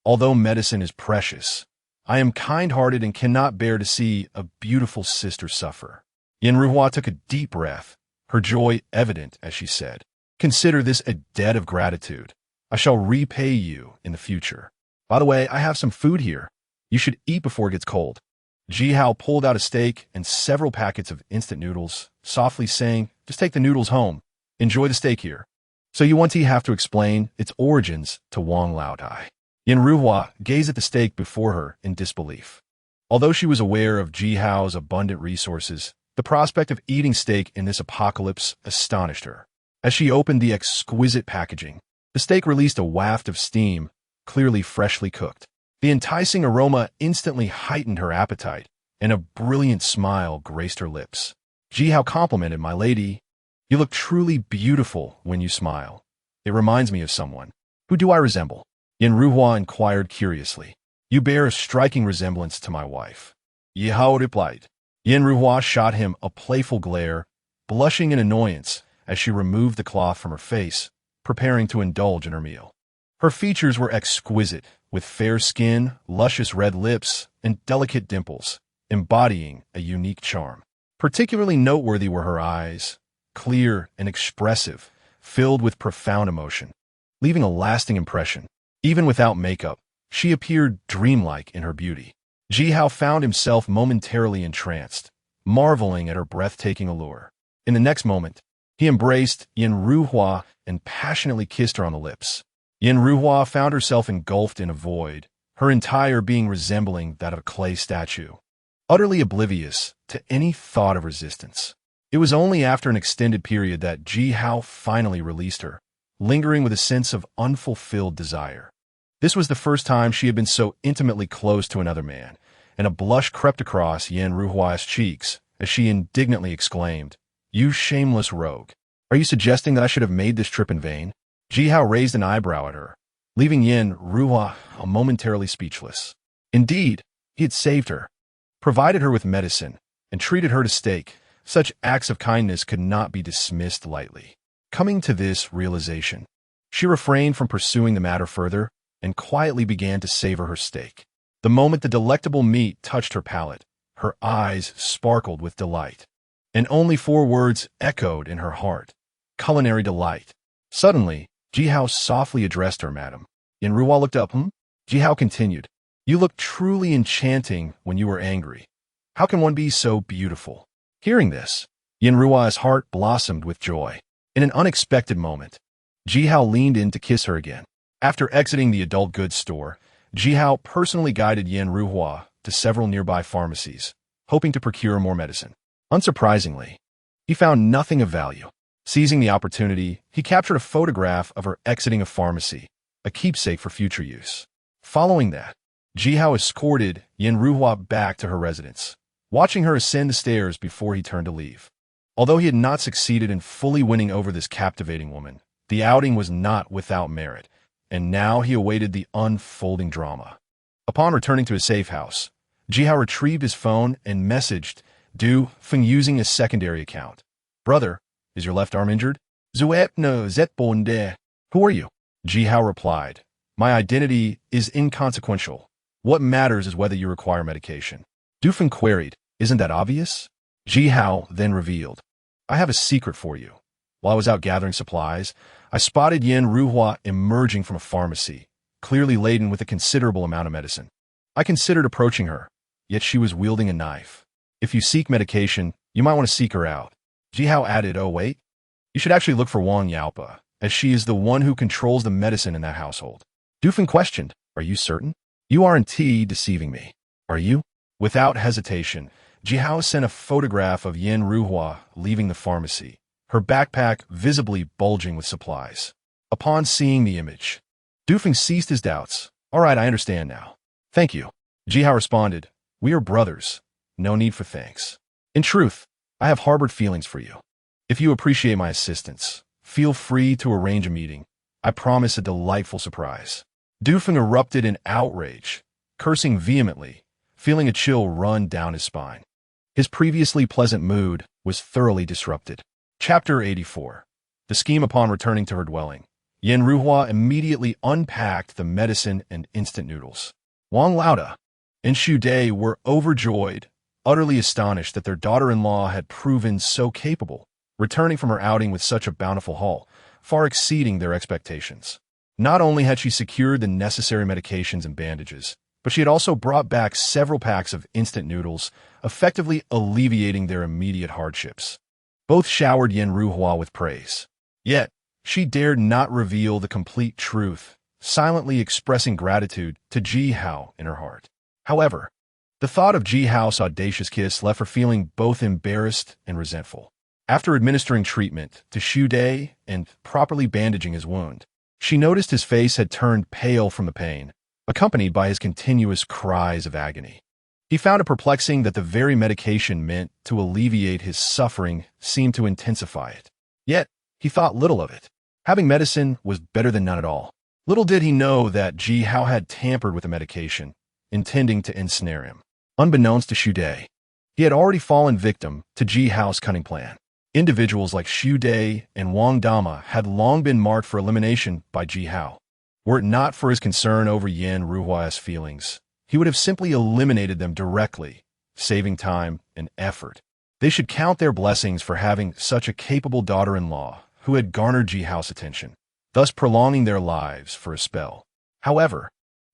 although medicine is precious, I am kind-hearted and cannot bear to see a beautiful sister suffer." Yen Ruhua took a deep breath, her joy evident as she said, "Consider this a debt of gratitude. I shall repay you in the future. By the way, I have some food here. You should eat before it gets cold." Ji Hao pulled out a steak and several packets of instant noodles, softly saying, "Just take the noodles home. Enjoy the steak here." "So you want to have to explain its origins to Wang Laodai." Yen Ruhua gazed at the steak before her in disbelief. Although she was aware of Ji Hao's abundant resources, the prospect of eating steak in this apocalypse astonished her. As she opened the exquisite packaging, the steak released a waft of steam, clearly freshly cooked. The enticing aroma instantly heightened her appetite, and a brilliant smile graced her lips. Ji Hao complimented, "My lady, you look truly beautiful when you smile. It reminds me of someone. Who do I resemble?" Yen Ruhua inquired curiously. "You bear a striking resemblance to my wife," Ji Hao replied. Yen Ruhua shot him a playful glare, blushing in annoyance as she removed the cloth from her face, preparing to indulge in her meal. Her features were exquisite, with fair skin, luscious red lips, and delicate dimples, embodying a unique charm. Particularly noteworthy were her eyes, clear and expressive, filled with profound emotion, leaving a lasting impression. Even without makeup, she appeared dreamlike in her beauty. Ji Hao found himself momentarily entranced, marveling at her breathtaking allure. In the next moment, he embraced Yen Ruhua and passionately kissed her on the lips. Yen Ruhua found herself engulfed in a void, her entire being resembling that of a clay statue, utterly oblivious to any thought of resistance. It was only after an extended period that Ji Hao finally released her, lingering with a sense of unfulfilled desire. This was the first time she had been so intimately close to another man, and a blush crept across Yen Ruhua's cheeks as she indignantly exclaimed, "You shameless rogue! Are you suggesting that I should have made this trip in vain?" Ji Hao raised an eyebrow at her, leaving Yen Ruhua momentarily speechless. Indeed, he had saved her, provided her with medicine, and treated her to steak. Such acts of kindness could not be dismissed lightly. Coming to this realization, she refrained from pursuing the matter further and quietly began to savor her steak. The moment the delectable meat touched her palate, her eyes sparkled with delight, and only 4 words echoed in her heart: culinary delight. Suddenly, Ji Hao softly addressed her, "Madam." Yen Ruhua looked up. Ji Hao continued, "You look truly enchanting when you are angry. How can one be so beautiful?" Hearing this, Yen Ruhua's heart blossomed with joy. In an unexpected moment, Ji Hao leaned in to kiss her again. After exiting the adult goods store, Ji Hao personally guided Yen Ruhua to several nearby pharmacies, hoping to procure more medicine. Unsurprisingly, he found nothing of value. Seizing the opportunity, he captured a photograph of her exiting a pharmacy, a keepsake for future use. Following that, Ji Hao escorted Yen Ruhua back to her residence, watching her ascend the stairs before he turned to leave. Although he had not succeeded in fully winning over this captivating woman, the outing was not without merit, and now he awaited the unfolding drama. Upon returning to his safe house, Jihao retrieved his phone and messaged Du Feng using a secondary account. Brother, is your left arm injured? Zuep no zetbonde. Who are you? Jihao replied. My identity is inconsequential. What matters is whether you require medication. Du Feng queried. Isn't that obvious? Jihao then revealed. I have a secret for you. While I was out gathering supplies, I spotted Yen Ruhua emerging from a pharmacy, clearly laden with a considerable amount of medicine. I considered approaching her, yet she was wielding a knife. If you seek medication, you might want to seek her out. Jihao added, oh wait, you should actually look for Wang Yaopa, as she is the one who controls the medicine in that household. Du Feng questioned, are you certain? You aren't deceiving me, are you? Without hesitation, Jihao sent a photograph of Yen Ruhua leaving the pharmacy, her backpack visibly bulging with supplies. Upon seeing the image, Du Feng ceased his doubts. All right, I understand now. Thank you. Jihao responded, we are brothers. No need for thanks. In truth, I have harbored feelings for you. If you appreciate my assistance, feel free to arrange a meeting. I promise a delightful surprise. Du Feng erupted in outrage, cursing vehemently, feeling a chill run down his spine. His previously pleasant mood was thoroughly disrupted. Chapter 84. The scheme upon returning to her dwelling. Yen Ruhua immediately unpacked the medicine and instant noodles. Wang Lauda and Xu Dai were overjoyed, utterly astonished that their daughter-in-law had proven so capable, returning from her outing with such a bountiful haul, far exceeding their expectations. Not only had she secured the necessary medications and bandages, but she had also brought back several packs of instant noodles, effectively alleviating their immediate hardships. Both showered Yen Ruhua with praise. Yet, she dared not reveal the complete truth, silently expressing gratitude to Jihao in her heart. However, the thought of Jihao's audacious kiss left her feeling both embarrassed and resentful. After administering treatment to Xu Dai and properly bandaging his wound, she noticed his face had turned pale from the pain, accompanied by his continuous cries of agony. He found it perplexing that the very medication meant to alleviate his suffering seemed to intensify it. Yet, he thought little of it. Having medicine was better than none at all. Little did he know that Jihao had tampered with the medication, intending to ensnare him. Unbeknownst to Xu Dai, he had already fallen victim to Jihao's cunning plan. Individuals like Xu Dai and Wang Dama had long been marked for elimination by Jihao. Were it not for his concern over Yen Ruhua's feelings, he would have simply eliminated them directly, saving time and effort. They should count their blessings for having such a capable daughter-in-law who had garnered Jihao's attention, thus prolonging their lives for a spell. However,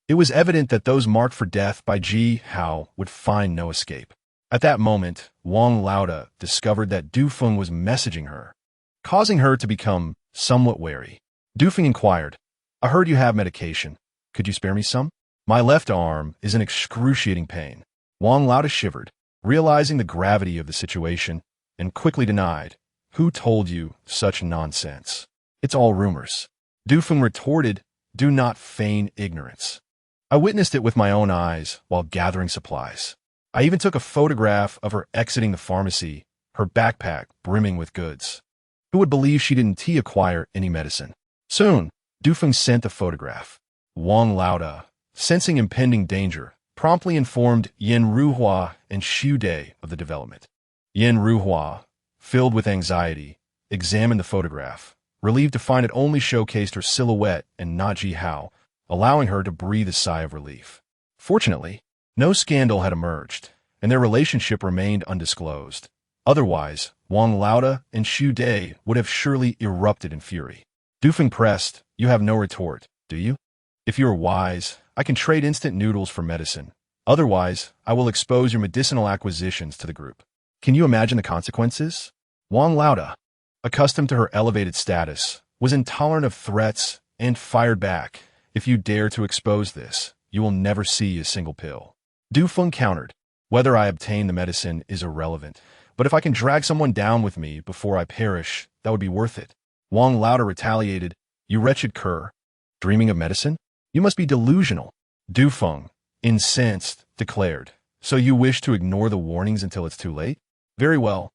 it was evident that those marked for death by Jihao would find no escape. At that moment, Wang Lauda discovered that Du Feng was messaging her, causing her to become somewhat wary. Du Feng inquired, I heard you have medication. Could you spare me some? My left arm is in excruciating pain. Wang Lauda shivered, realizing the gravity of the situation, and quickly denied, Who told you such nonsense? It's all rumors. Du Feng retorted, Do not feign ignorance. I witnessed it with my own eyes while gathering supplies. I even took a photograph of her exiting the pharmacy, her backpack brimming with goods. Who would believe she didn't acquire any medicine? Soon, Du Feng sent the photograph. Wang Lauda, sensing impending danger, promptly informed Yen Ruhua and Xu Dai of the development. Yen Ruhua, filled with anxiety, examined the photograph, relieved to find it only showcased her silhouette and not Jihao, allowing her to breathe a sigh of relief. Fortunately, no scandal had emerged, and their relationship remained undisclosed. Otherwise, Wang Lauda and Xu Dai would have surely erupted in fury. Du Feng pressed, You have no retort, do you? If you are wise, I can trade instant noodles for medicine. Otherwise, I will expose your medicinal acquisitions to the group. Can you imagine the consequences? Wang Lauda, accustomed to her elevated status, was intolerant of threats and fired back. If you dare to expose this, you will never see a single pill. Du Feng countered, Whether I obtain the medicine is irrelevant, but if I can drag someone down with me before I perish, that would be worth it. Wang Lauda retaliated, You wretched cur. Dreaming of medicine? You must be delusional. Du Feng, incensed, declared, So you wish to ignore the warnings until it's too late? Very well.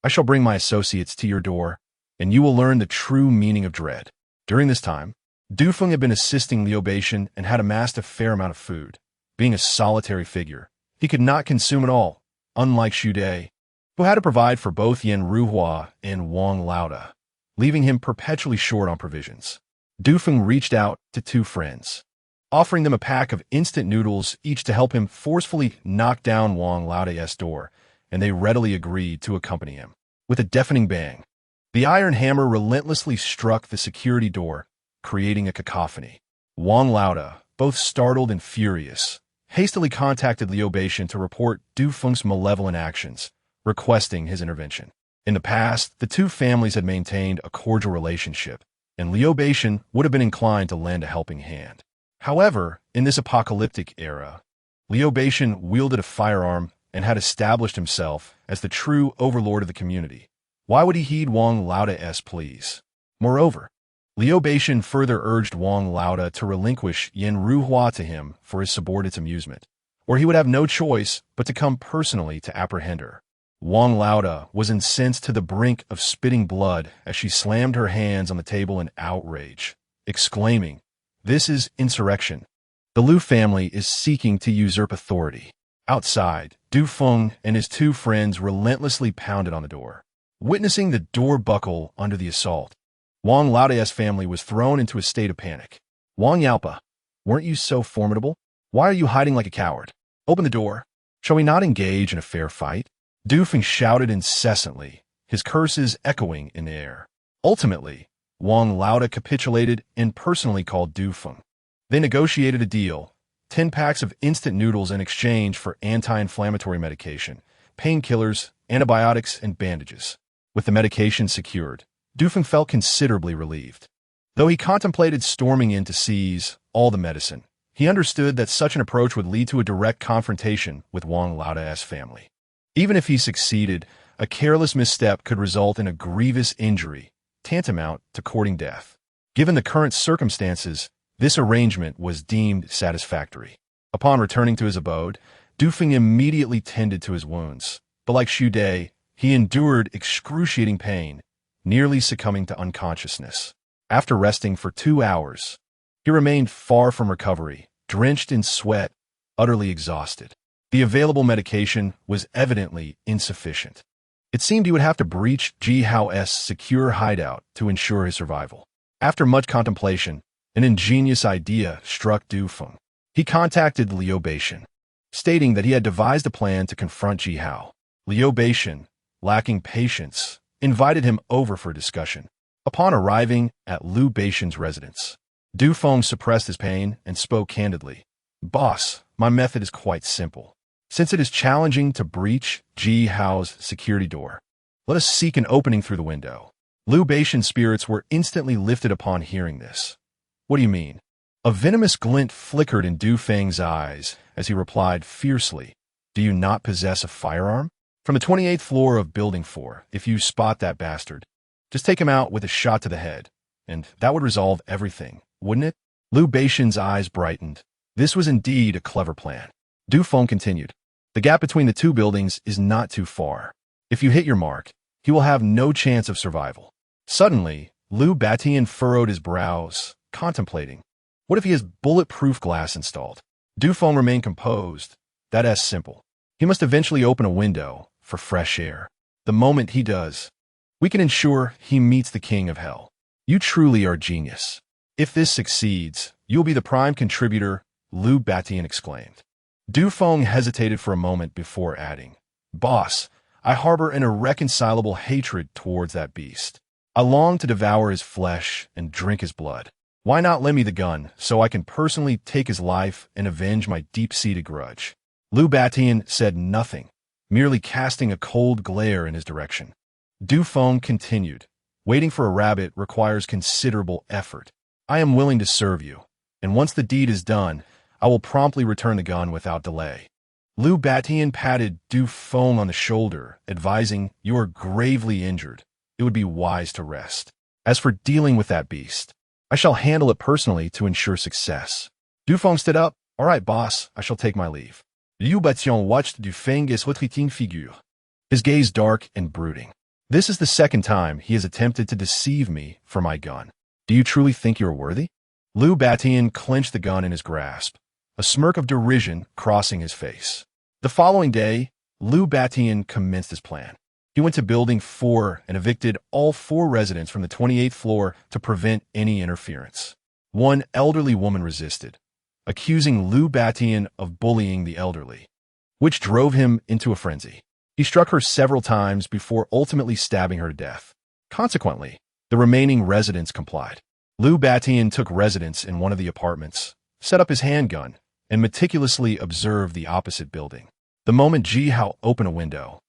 I shall bring my associates to your door, and you will learn the true meaning of dread. During this time, Du Feng had been assisting Liu Beixian and had amassed a fair amount of food. Being a solitary figure, He could not consume it all, unlike Xu Dai, who had to provide for both Yen Ruhua and Wang Lauda, leaving him perpetually short on provisions. Du Feng reached out to two friends, offering them a pack of instant noodles each to help him forcefully knock down Wang Lauda's door, and they readily agreed to accompany him. With a deafening bang, the iron hammer relentlessly struck the security door, creating a cacophony. Wang Lauda, both startled and furious, hastily contacted Liu Beixian to report Du Feng's malevolent actions, requesting his intervention. In the past, the two families had maintained a cordial relationship, and Liu Beixian would have been inclined to lend a helping hand. However, in this apocalyptic era, Liu Beixian wielded a firearm and had established himself as the true overlord of the community. Why would he heed Wang Lauda's pleas? Moreover, Liu Beixian further urged Wang Lauda to relinquish Yen Ruhua to him for his subordinate's amusement, or he would have no choice but to come personally to apprehend her. Wang Lauda was incensed to the brink of spitting blood as she slammed her hands on the table in outrage, exclaiming, "This is insurrection. The Liu family is seeking to usurp authority." Outside, Du Feng and his two friends relentlessly pounded on the door. Witnessing the door buckle under the assault, Wang Lauda's family was thrown into a state of panic. "Wang Yaopa, weren't you so formidable? Why are you hiding like a coward? Open the door. Shall we not engage in a fair fight?" Du Feng shouted incessantly, his curses echoing in the air. Ultimately, Wang Lauda capitulated and personally called Du Feng. They negotiated a deal, 10 packs of instant noodles in exchange for anti-inflammatory medication, painkillers, antibiotics, and bandages. With the medication secured, Du Feng felt considerably relieved. Though he contemplated storming in to seize all the medicine, he understood that such an approach would lead to a direct confrontation with Wang Lauda's family. Even if he succeeded, a careless misstep could result in a grievous injury, tantamount to courting death. Given the current circumstances, this arrangement was deemed satisfactory. Upon returning to his abode, Du Feng immediately tended to his wounds, but like Xu Dai, he endured excruciating pain, nearly succumbing to unconsciousness. After resting for 2 hours, he remained far from recovery, drenched in sweat, utterly exhausted. The available medication was evidently insufficient. It seemed he would have to breach Ji Hao's secure hideout to ensure his survival. After much contemplation, an ingenious idea struck Du Feng. He contacted Liu Beixian, stating that he had devised a plan to confront Ji Hao. Liu Beixian, lacking patience, invited him over for a discussion. Upon arriving at Liu Beixian's residence, Du Feng suppressed his pain and spoke candidly. "Boss, my method is quite simple. Since it is challenging to breach Ji Hao's security door, let us seek an opening through the window." Liu Beixian's spirits were instantly lifted upon hearing this. "What do you mean?" A venomous glint flickered in Du Feng's eyes as he replied fiercely, "Do you not possess a firearm? From the 28th floor of Building 4, if you spot that bastard, just take him out with a shot to the head, and that would resolve everything, wouldn't it?" Liu Beixian's eyes brightened. This was indeed a clever plan. Du Feng continued, "The gap between the two buildings is not too far. If you hit your mark, he will have no chance of survival." Suddenly, Liu Beixian furrowed his brows, contemplating. What if he has bulletproof glass installed? Du Feng remained composed. That's simple. He must eventually open a window for fresh air. The moment he does, we can ensure he meets the king of hell. You truly are genius. If this succeeds, you'll be the prime contributor, Liu Beixian exclaimed. Du Feng hesitated for a moment before adding, "Boss, I harbor an irreconcilable hatred towards that beast. I long to devour his flesh and drink his blood. Why not lend me the gun so I can personally take his life and avenge my deep-seated grudge?" Liu Beixian said nothing, merely casting a cold glare in his direction. Du Feng continued, "Waiting for a rabbit requires considerable effort. I am willing to serve you, and once the deed is done, I will promptly return the gun without delay." Liu Beixian patted Du Feng on the shoulder, advising, "You are gravely injured. It would be wise to rest. As for dealing with that beast, I shall handle it personally to ensure success." Du Feng stood up. "All right, boss, I shall take my leave." Liu Beixian watched Du Feng's retreating figure, his gaze dark and brooding. "This is the second time he has attempted to deceive me for my gun. Do you truly think you are worthy?" Liu Beixian clenched the gun in his grasp, a smirk of derision crossing his face. The following day, Liu Batian commenced his plan. He went to Building 4 and evicted all 4 residents from the 28th floor to prevent any interference. One elderly woman resisted, accusing Liu Batian of bullying the elderly, which drove him into a frenzy. He struck her several times before ultimately stabbing her to death. Consequently, the remaining residents complied. Liu Batian took residence in one of the apartments, set up his handgun, and meticulously observed the opposite building. The moment Ji Hao opened a window,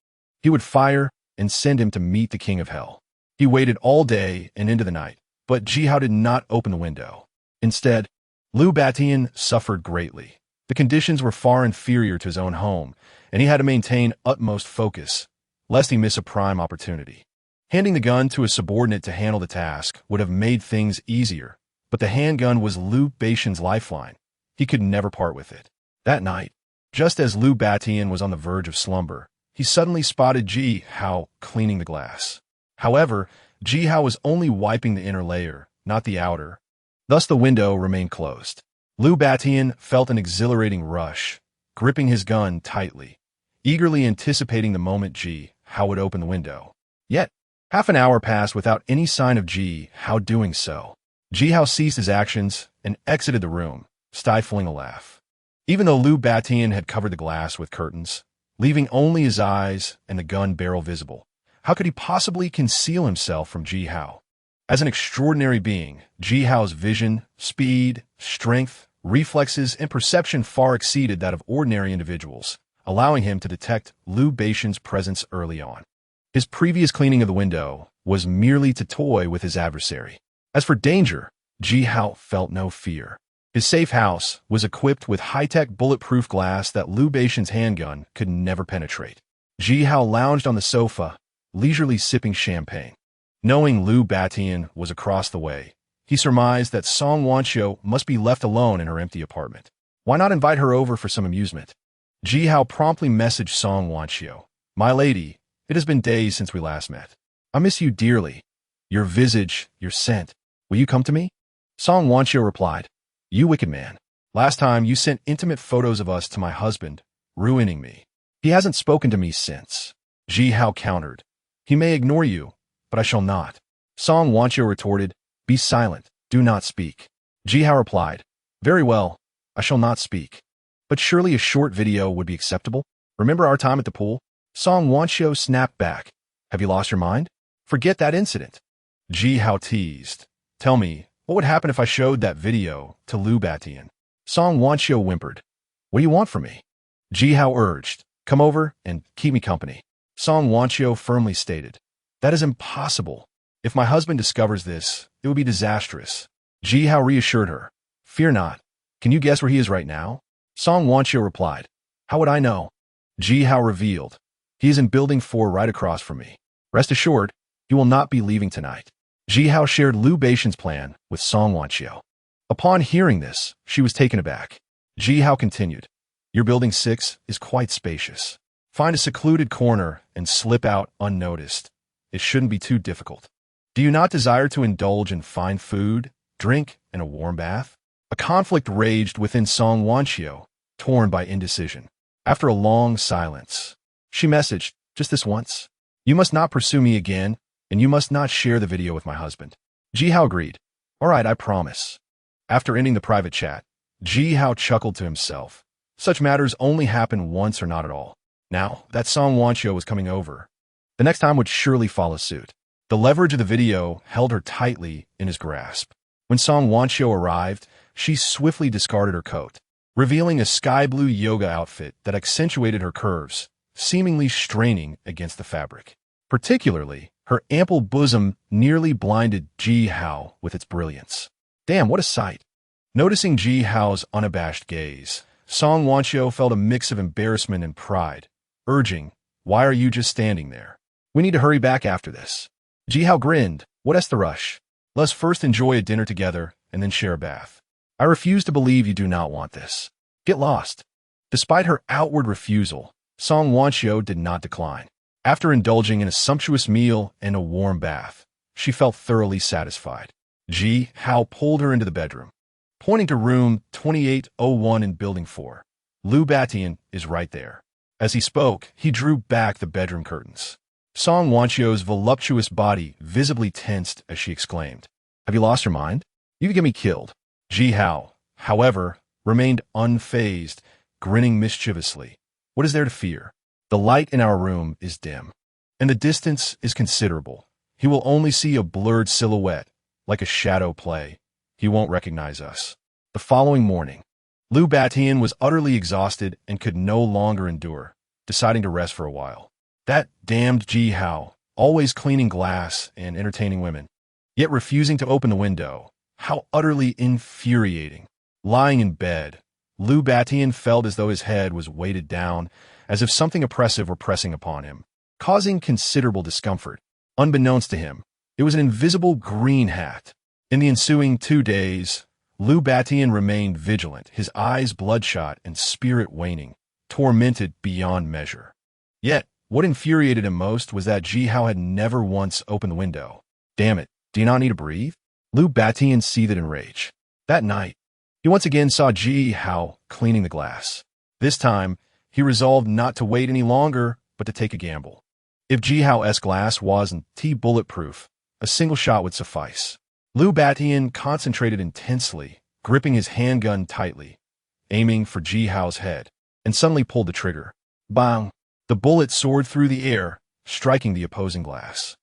he would fire and send him to meet the king of hell. He waited all day and into the night, but Ji Hao did not open the window. Instead, Liu Batian suffered greatly. The conditions were far inferior to his own home, and he had to maintain utmost focus, lest he miss a prime opportunity. Handing the gun to a subordinate to handle the task would have made things easier, but the handgun was Liu Batian's lifeline. He could never part with it. That night, just as Liu Batian was on the verge of slumber, he suddenly spotted Ji Hao cleaning the glass. However, Ji Hao was only wiping the inner layer, not the outer. Thus the window remained closed. Liu Batian felt an exhilarating rush, gripping his gun tightly, eagerly anticipating the moment Ji Hao would open the window. Yet, half an hour passed without any sign of Ji Hao doing so. Ji Hao ceased his actions and exited the room, stifling a laugh. Even though Liu Batian had covered the glass with curtains, leaving only his eyes and the gun barrel visible, how could he possibly conceal himself from Ji Hao? As an extraordinary being, Ji Hao's vision, speed, strength, reflexes, and perception far exceeded that of ordinary individuals, allowing him to detect Liu Batian's presence early on. His previous cleaning of the window was merely to toy with his adversary. As for danger, Ji Hao felt no fear. His safe house was equipped with high-tech bulletproof glass that Liu Batian's handgun could never penetrate. Ji Hao lounged on the sofa, leisurely sipping champagne. Knowing Liu Batian was across the way, he surmised that Song Wanqiu must be left alone in her empty apartment. Why not invite her over for some amusement? Ji Hao promptly messaged Song Wanqiu, "My lady, it has been days since we last met. I miss you dearly. Your visage, your scent. Will you come to me?" Song Wanqiu replied, "You wicked man. Last time you sent intimate photos of us to my husband, ruining me. He hasn't spoken to me since." Ji Hao countered, "He may ignore you, but I shall not." Song Wanqiu retorted, "Be silent, do not speak." Ji Hao replied, "Very well, I shall not speak. But surely a short video would be acceptable? Remember our time at the pool?" Song Wanqiu snapped back, "Have you lost your mind? Forget that incident." Ji Hao teased, "Tell me, what would happen if I showed that video to Liu Batian?" Song Wanqiu whimpered, "What do you want from me?" Ji Hao urged, "Come over and keep me company." Song Wanqiu firmly stated, "That is impossible. If my husband discovers this, it would be disastrous." Ji Hao reassured her, "Fear not. Can you guess where he is right now?" Song Wanqiu replied, "How would I know?" Ji Hao revealed, "He is in Building 4 right across from me. Rest assured, he will not be leaving tonight." Ji Hao shared Liu Batian's plan with Song Wanqiu. Upon hearing this, she was taken aback. Ji Hao continued, "Your Building 6 is quite spacious. Find a secluded corner and slip out unnoticed. It shouldn't be too difficult. Do you not desire to indulge in fine food, drink, and a warm bath?" A conflict raged within Song Wanqiu, torn by indecision. After a long silence, she messaged, "Just this once. You must not pursue me again, and you must not share the video with my husband." Ji Hao agreed. "All right, I promise." After ending the private chat, Ji Hao chuckled to himself. Such matters only happen once or not at all. Now that Song Wanqiu was coming over, the next time would surely follow suit. The leverage of the video held her tightly in his grasp. When Song Wanqiu arrived, she swiftly discarded her coat, revealing a sky-blue yoga outfit that accentuated her curves, seemingly straining against the fabric. Particularly, her ample bosom nearly blinded Ji Hao with its brilliance. Damn, what a sight! Noticing Ji Hao's unabashed gaze, Song Wanqiu felt a mix of embarrassment and pride, urging, "Why are you just standing there? We need to hurry back after this." Ji Hao grinned, "What's the rush? Let's first enjoy a dinner together and then share a bath. I refuse to believe you do not want this. Get lost." Despite her outward refusal, Song Wanqiu did not decline. After indulging in a sumptuous meal and a warm bath, she felt thoroughly satisfied. Ji Hao pulled her into the bedroom, pointing to room 2801 in Building 4. "Liu Batian is right there." As he spoke, he drew back the bedroom curtains. Song Wanchio's voluptuous body visibly tensed as she exclaimed, "Have you lost your mind? You could get me killed." Ji Hao, however, remained unfazed, grinning mischievously. "What is there to fear? The light in our room is dim, and the distance is considerable. He will only see a blurred silhouette, like a shadow play. He won't recognize us." The following morning, Liu Batian was utterly exhausted and could no longer endure, deciding to rest for a while. That damned Ji Hao, always cleaning glass and entertaining women, yet refusing to open the window. How utterly infuriating. Lying in bed, Liu Batian felt as though his head was weighted down, as if something oppressive were pressing upon him, causing considerable discomfort. Unbeknownst to him, it was an invisible green hat. In the ensuing 2 days, Liu Batian remained vigilant, his eyes bloodshot and spirit waning, tormented beyond measure. Yet, what infuriated him most was that Ji Hao had never once opened the window. "Damn it, do you not need to breathe?" Liu Batian seethed in rage. That night, he once again saw Ji Hao cleaning the glass. This time, he resolved not to wait any longer, but to take a gamble. If Ji Hao's glass wasn't bulletproof, a single shot would suffice. Liu Batian concentrated intensely, gripping his handgun tightly, aiming for Ji Hao's head, and suddenly pulled the trigger. Bang! The bullet soared through the air, striking the opposing glass.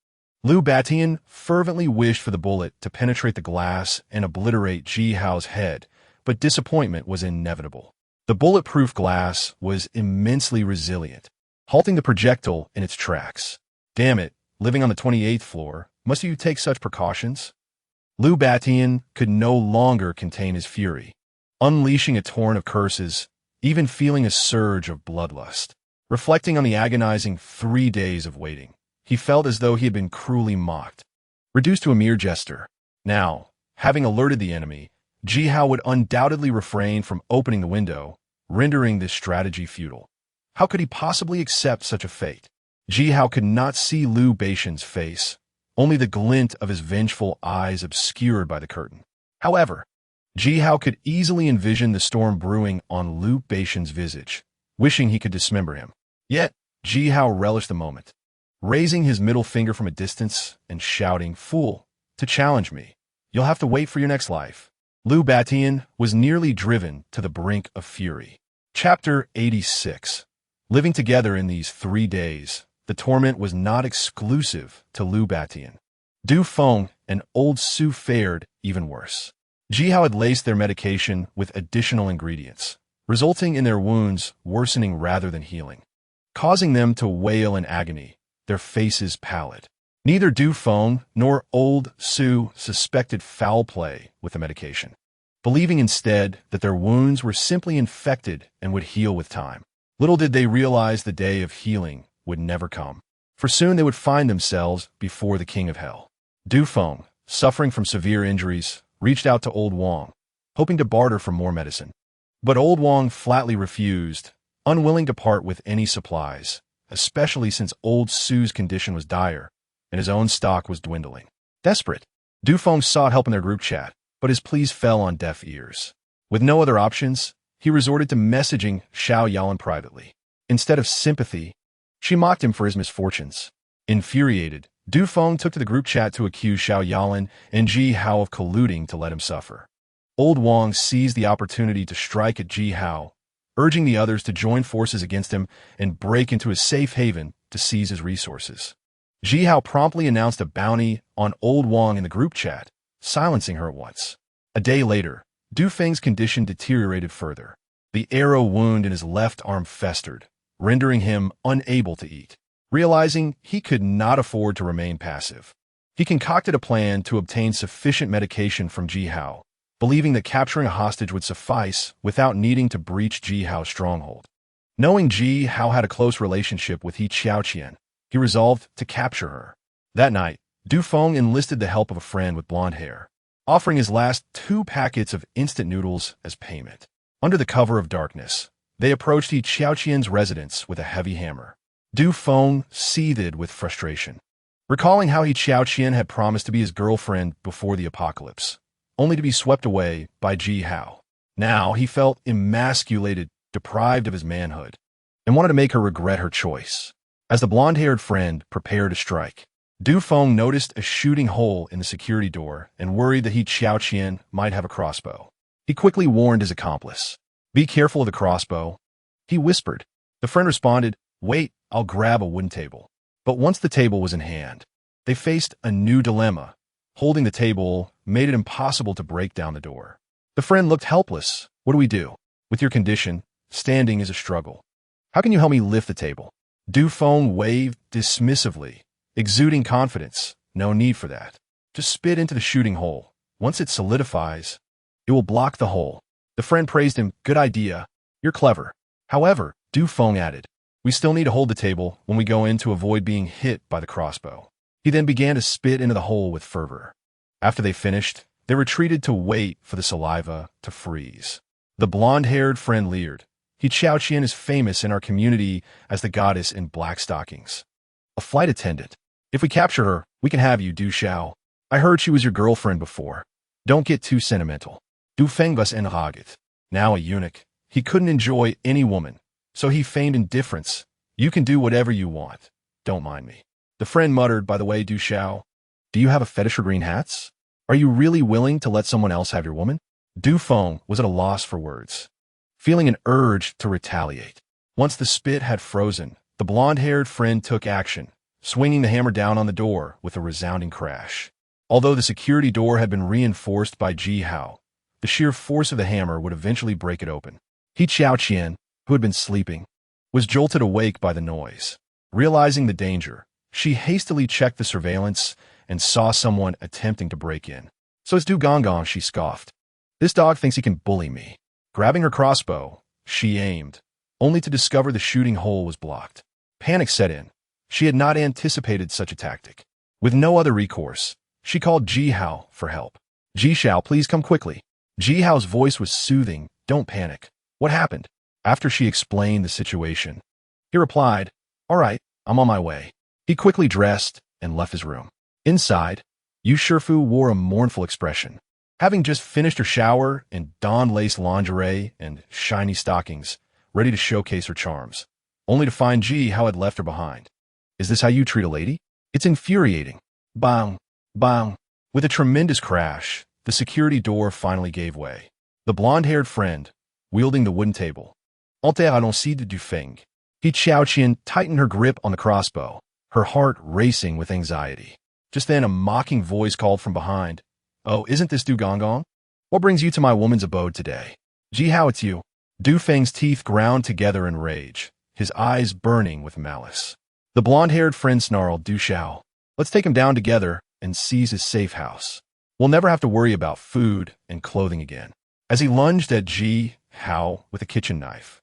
Liu Batian fervently wished for the bullet to penetrate the glass and obliterate Ji Hao's head, but disappointment was inevitable. The bulletproof glass was immensely resilient, halting the projectile in its tracks. "Damn it, living on the 28th floor, must you take such precautions?" Liu Batian could no longer contain his fury, unleashing a torrent of curses, even feeling a surge of bloodlust. Reflecting on the agonizing 3 days of waiting, he felt as though he had been cruelly mocked, reduced to a mere jester. Now, having alerted the enemy, Ji Hao would undoubtedly refrain from opening the window, rendering this strategy futile. How could he possibly accept such a fate? Ji Hao could not see Liu Batian's face, only the glint of his vengeful eyes obscured by the curtain. However, Ji Hao could easily envision the storm brewing on Liu Batian's visage, wishing he could dismember him. Yet, Ji Hao relished the moment, raising his middle finger from a distance and shouting, "Fool, to challenge me, you'll have to wait for your next life." Liu Batian was nearly driven to the brink of fury. Chapter 86. Living together in these 3 days, the torment was not exclusive to Liu Batian. Du Feng and old Su fared even worse. Ji Hao had laced their medication with additional ingredients, resulting in their wounds worsening rather than healing, causing them to wail in agony, their faces pallid. Neither Du Feng nor old Su suspected foul play with the medication, believing instead that their wounds were simply infected and would heal with time. Little did they realize the day of healing would never come, for soon they would find themselves before the king of hell. Du Feng, suffering from severe injuries, reached out to old Wang, hoping to barter for more medicine. But old Wang flatly refused, unwilling to part with any supplies, especially since old Su's condition was dire and his own stock was dwindling. Desperate, Du Feng sought help in their group chat, but his pleas fell on deaf ears. With no other options, he resorted to messaging Xiao Yalan privately. Instead of sympathy, she mocked him for his misfortunes. Infuriated, Du Feng took to the group chat to accuse Xiao Yalan and Ji Hao of colluding to let him suffer. Old Wang seized the opportunity to strike at Ji Hao, urging the others to join forces against him and break into his safe haven to seize his resources. Ji Hao promptly announced a bounty on Old Wang in the group chat, silencing her at once. A day later, Du Feng's condition deteriorated further. The arrow wound in his left arm festered, rendering him unable to eat. Realizing he could not afford to remain passive, he concocted a plan to obtain sufficient medication from Ji Hao, believing that capturing a hostage would suffice without needing to breach Ji Hao's stronghold. Knowing Ji Hao had a close relationship with He Qiaoqian, he resolved to capture her. That night, Du Feng enlisted the help of a friend with blonde hair, offering his last 2 packets of instant noodles as payment. Under the cover of darkness, they approached He Qiaoqian's residence with a heavy hammer. Du Feng seethed with frustration, recalling how He Qiaoqian had promised to be his girlfriend before the apocalypse, only to be swept away by Ji Hao. Now he felt emasculated, deprived of his manhood. and wanted to make her regret her choice. As the blonde-haired friend prepared to strike, Du Feng noticed a shooting hole in the security door and worried that Xiao Qian might have a crossbow. He quickly warned his accomplice. "Be careful of the crossbow," he whispered. The friend responded, "Wait, I'll grab a wooden table." But once the table was in hand, they faced a new dilemma. Holding the table made it impossible to break down the door. The friend looked helpless. "What do we do? With your condition, standing is a struggle. How can you help me lift the table?" Du Feng waved dismissively, exuding confidence. "No need for that. Just spit into the shooting hole. Once it solidifies, it will block the hole." The friend praised him. "Good idea. You're clever." However, Du Feng added, "We still need to hold the table when we go in to avoid being hit by the crossbow." He then began to spit into the hole with fervor. After they finished, they retreated to wait for the saliva to freeze. The blonde-haired friend leered. "Xiao Qian is famous in our community as the goddess in black stockings. A flight attendant. If we capture her, we can have you, Du Xiao. I heard she was your girlfriend before. Don't get too sentimental." Du Feng was enraged. Now a eunuch, he couldn't enjoy any woman, so he feigned indifference. "You can do whatever you want. Don't mind me." The friend muttered, "By the way, Du Xiao, do you have a fetish for green hats? Are you really willing to let someone else have your woman?" Du Feng was at a loss for words, feeling an urge to retaliate. Once the spit had frozen, the blonde-haired friend took action, swinging the hammer down on the door with a resounding crash. Although the security door had been reinforced by Ji Hao, the sheer force of the hammer would eventually break it open. Xiao Qian, who had been sleeping, was jolted awake by the noise. Realizing the danger, she hastily checked the surveillance and saw someone attempting to break in. "So it's Du Gongong," she scoffed. "This dog thinks he can bully me." Grabbing her crossbow, she aimed, only to discover the shooting hole was blocked. Panic set in. She had not anticipated such a tactic. With no other recourse, she called Ji Hao for help. "Ji Xiao, please come quickly." Ji Hao's voice was soothing. "Don't panic. What happened?" After she explained the situation, he replied, "All right, I'm on my way." He quickly dressed and left his room. Inside, Yu Shifu wore a mournful expression. Having just finished her shower and donned lace lingerie and shiny stockings, ready to showcase her charms, only to find Ji Hao had left her behind. "Is this how you treat a lady? It's infuriating." Bang! Bang! With a tremendous crash, the security door finally gave way. The blonde-haired friend, wielding the wooden table, entered à de Du Feng. Xiao Qian tightened her grip on the crossbow, her heart racing with anxiety. Just then a mocking voice called from behind, "Oh, isn't this Du Gongong? What brings you to my woman's abode today?" "Ji Hao, it's you." Du Feng's teeth ground together in rage, his eyes burning with malice. The blonde-haired friend snarled, "Du Xiao, let's take him down together and seize his safe house. We'll never have to worry about food and clothing again." As he lunged at Ji Hao with a kitchen knife,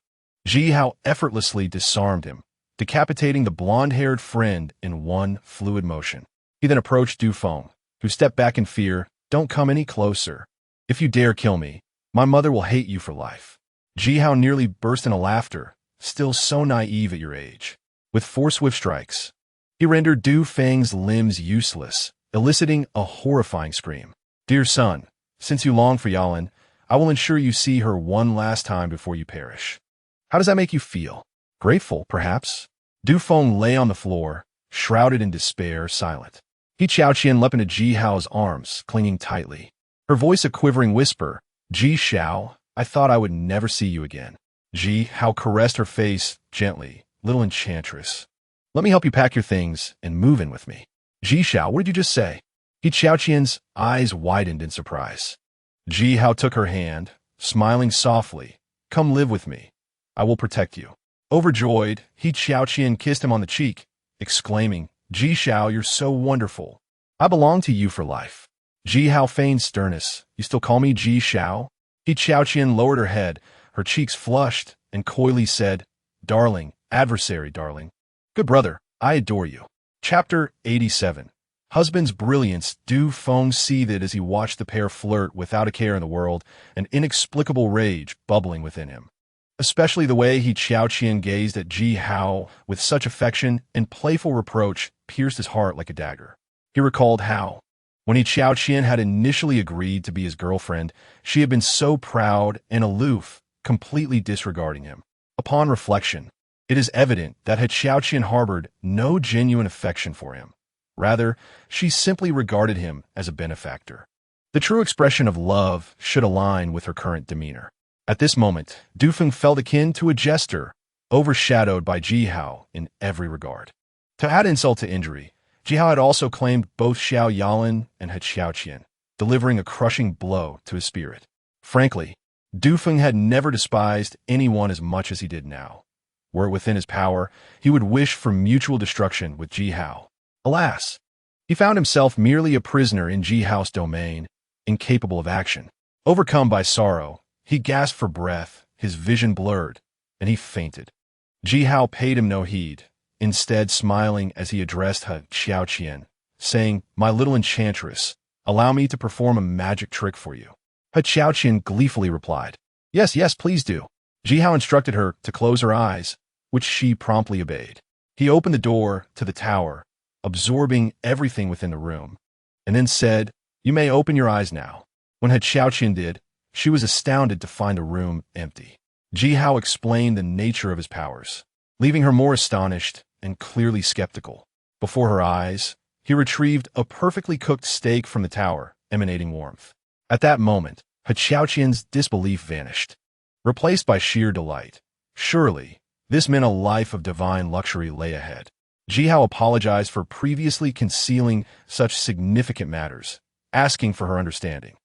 Ji Hao effortlessly disarmed him, decapitating the blonde-haired friend in one fluid motion. He then approached Du Feng, who stepped back in fear. "Don't come any closer. If you dare kill me, my mother will hate you for life." Ji Hao nearly burst into laughter, still so naive at your age. With 4 swift strikes, he rendered Du Feng's limbs useless, eliciting a horrifying scream. "Dear son, since you long for Yalan, I will ensure you see her one last time before you perish." "How does that make you feel? Grateful, perhaps?" Du Feng lay on the floor, shrouded in despair, silent. Xiao Qian leapt into Ji Hao's arms, clinging tightly. Her voice a quivering whisper, "Ji Xiao, I thought I would never see you again." Ji Hao caressed her face gently. "Little enchantress, let me help you pack your things and move in with me." "Ji Xiao, what did you just say?" Xiao Qian's eyes widened in surprise. Ji Hao took her hand, smiling softly. "Come live with me. I will protect you." Overjoyed, Xiao Qian kissed him on the cheek, exclaiming, "Ji Xiao, you're so wonderful. I belong to you for life." Ji Hao feigned sternness. "You still call me Ji Xiao?" Xiao Qian lowered her head, her cheeks flushed, and coyly said, "Darling, adversary, darling. Good brother, I adore you." Chapter 87. Husband's brilliance. Du Feng seethed as he watched the pair flirt without a care in the world, an inexplicable rage bubbling within him. Especially the way Xiao Qian gazed at Ji Hao with such affection and playful reproach pierced his heart like a dagger. He recalled how, when Xiao Qian had initially agreed to be his girlfriend, she had been so proud and aloof, completely disregarding him. Upon reflection, It is evident that Xiaoqian harbored no genuine affection for him. Rather, she simply regarded him as a benefactor. The true expression of love should align with her current demeanor. At this moment, Dufeng felt akin to a jester, overshadowed by Jihao in every regard. To add insult to injury, Jihao had also claimed both Xiao Yalan and Xiaoqian, delivering a crushing blow to his spirit. Frankly, Dufeng had never despised anyone as much as he did now. Were it within his power, he would wish for mutual destruction with Jihao. Alas, he found himself merely a prisoner in Jihao's domain, incapable of action. Overcome by sorrow, he gasped for breath, his vision blurred, and he fainted. Jihao paid him no heed, instead smiling as he addressed Xiaoqian, saying, "My little enchantress, allow me to perform a magic trick for you." Xiaoqian gleefully replied, "Yes, yes, please do." Jihao instructed her to close her eyes, which she promptly obeyed. He opened the door to the tower, absorbing everything within the room, and then said, "You may open your eyes now." When Xiaoqian did, she was astounded to find the room empty. Jihao explained the nature of his powers, leaving her more astonished and clearly skeptical. Before her eyes, he retrieved a perfectly cooked steak from the tower, emanating warmth. At that moment, Xiaoqian's disbelief vanished, replaced by sheer delight. Surely, this meant a life of divine luxury lay ahead. Jihao apologized for previously concealing such significant matters, asking for her understanding.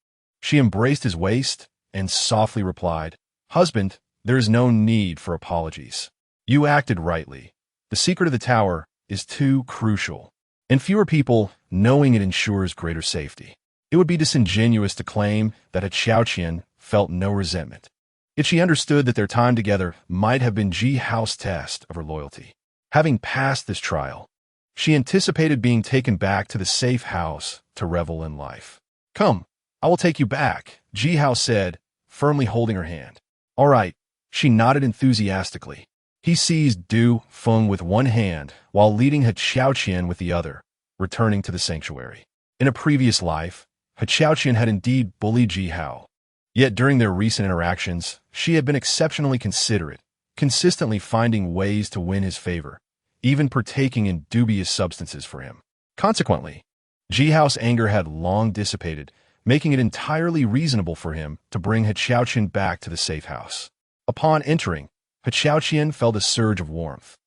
She embraced his waist and softly replied, "Husband, there is no need for apologies. You acted rightly. The secret of the tower is too crucial, and fewer people knowing it ensures greater safety." It would be disingenuous to claim that Xiaoqian felt no resentment. Yet she understood that their time together might have been Jihao's test of her loyalty. Having passed this trial, she anticipated being taken back to the safe house to revel in life. "Come, I will take you back," Jihao said, firmly holding her hand. "All right," she nodded enthusiastically. He seized Du Feng with one hand while leading Xiaoqian with the other, returning to the sanctuary. In a previous life, Xiaoqian had indeed bullied Jihao. Yet during their recent interactions, she had been exceptionally considerate, consistently finding ways to win his favor, even partaking in dubious substances for him. Consequently, Jihao's anger had long dissipated, making it entirely reasonable for him to bring Xiaoqian back to the safe house. Upon entering, Xiaoqian felt a surge of warmth,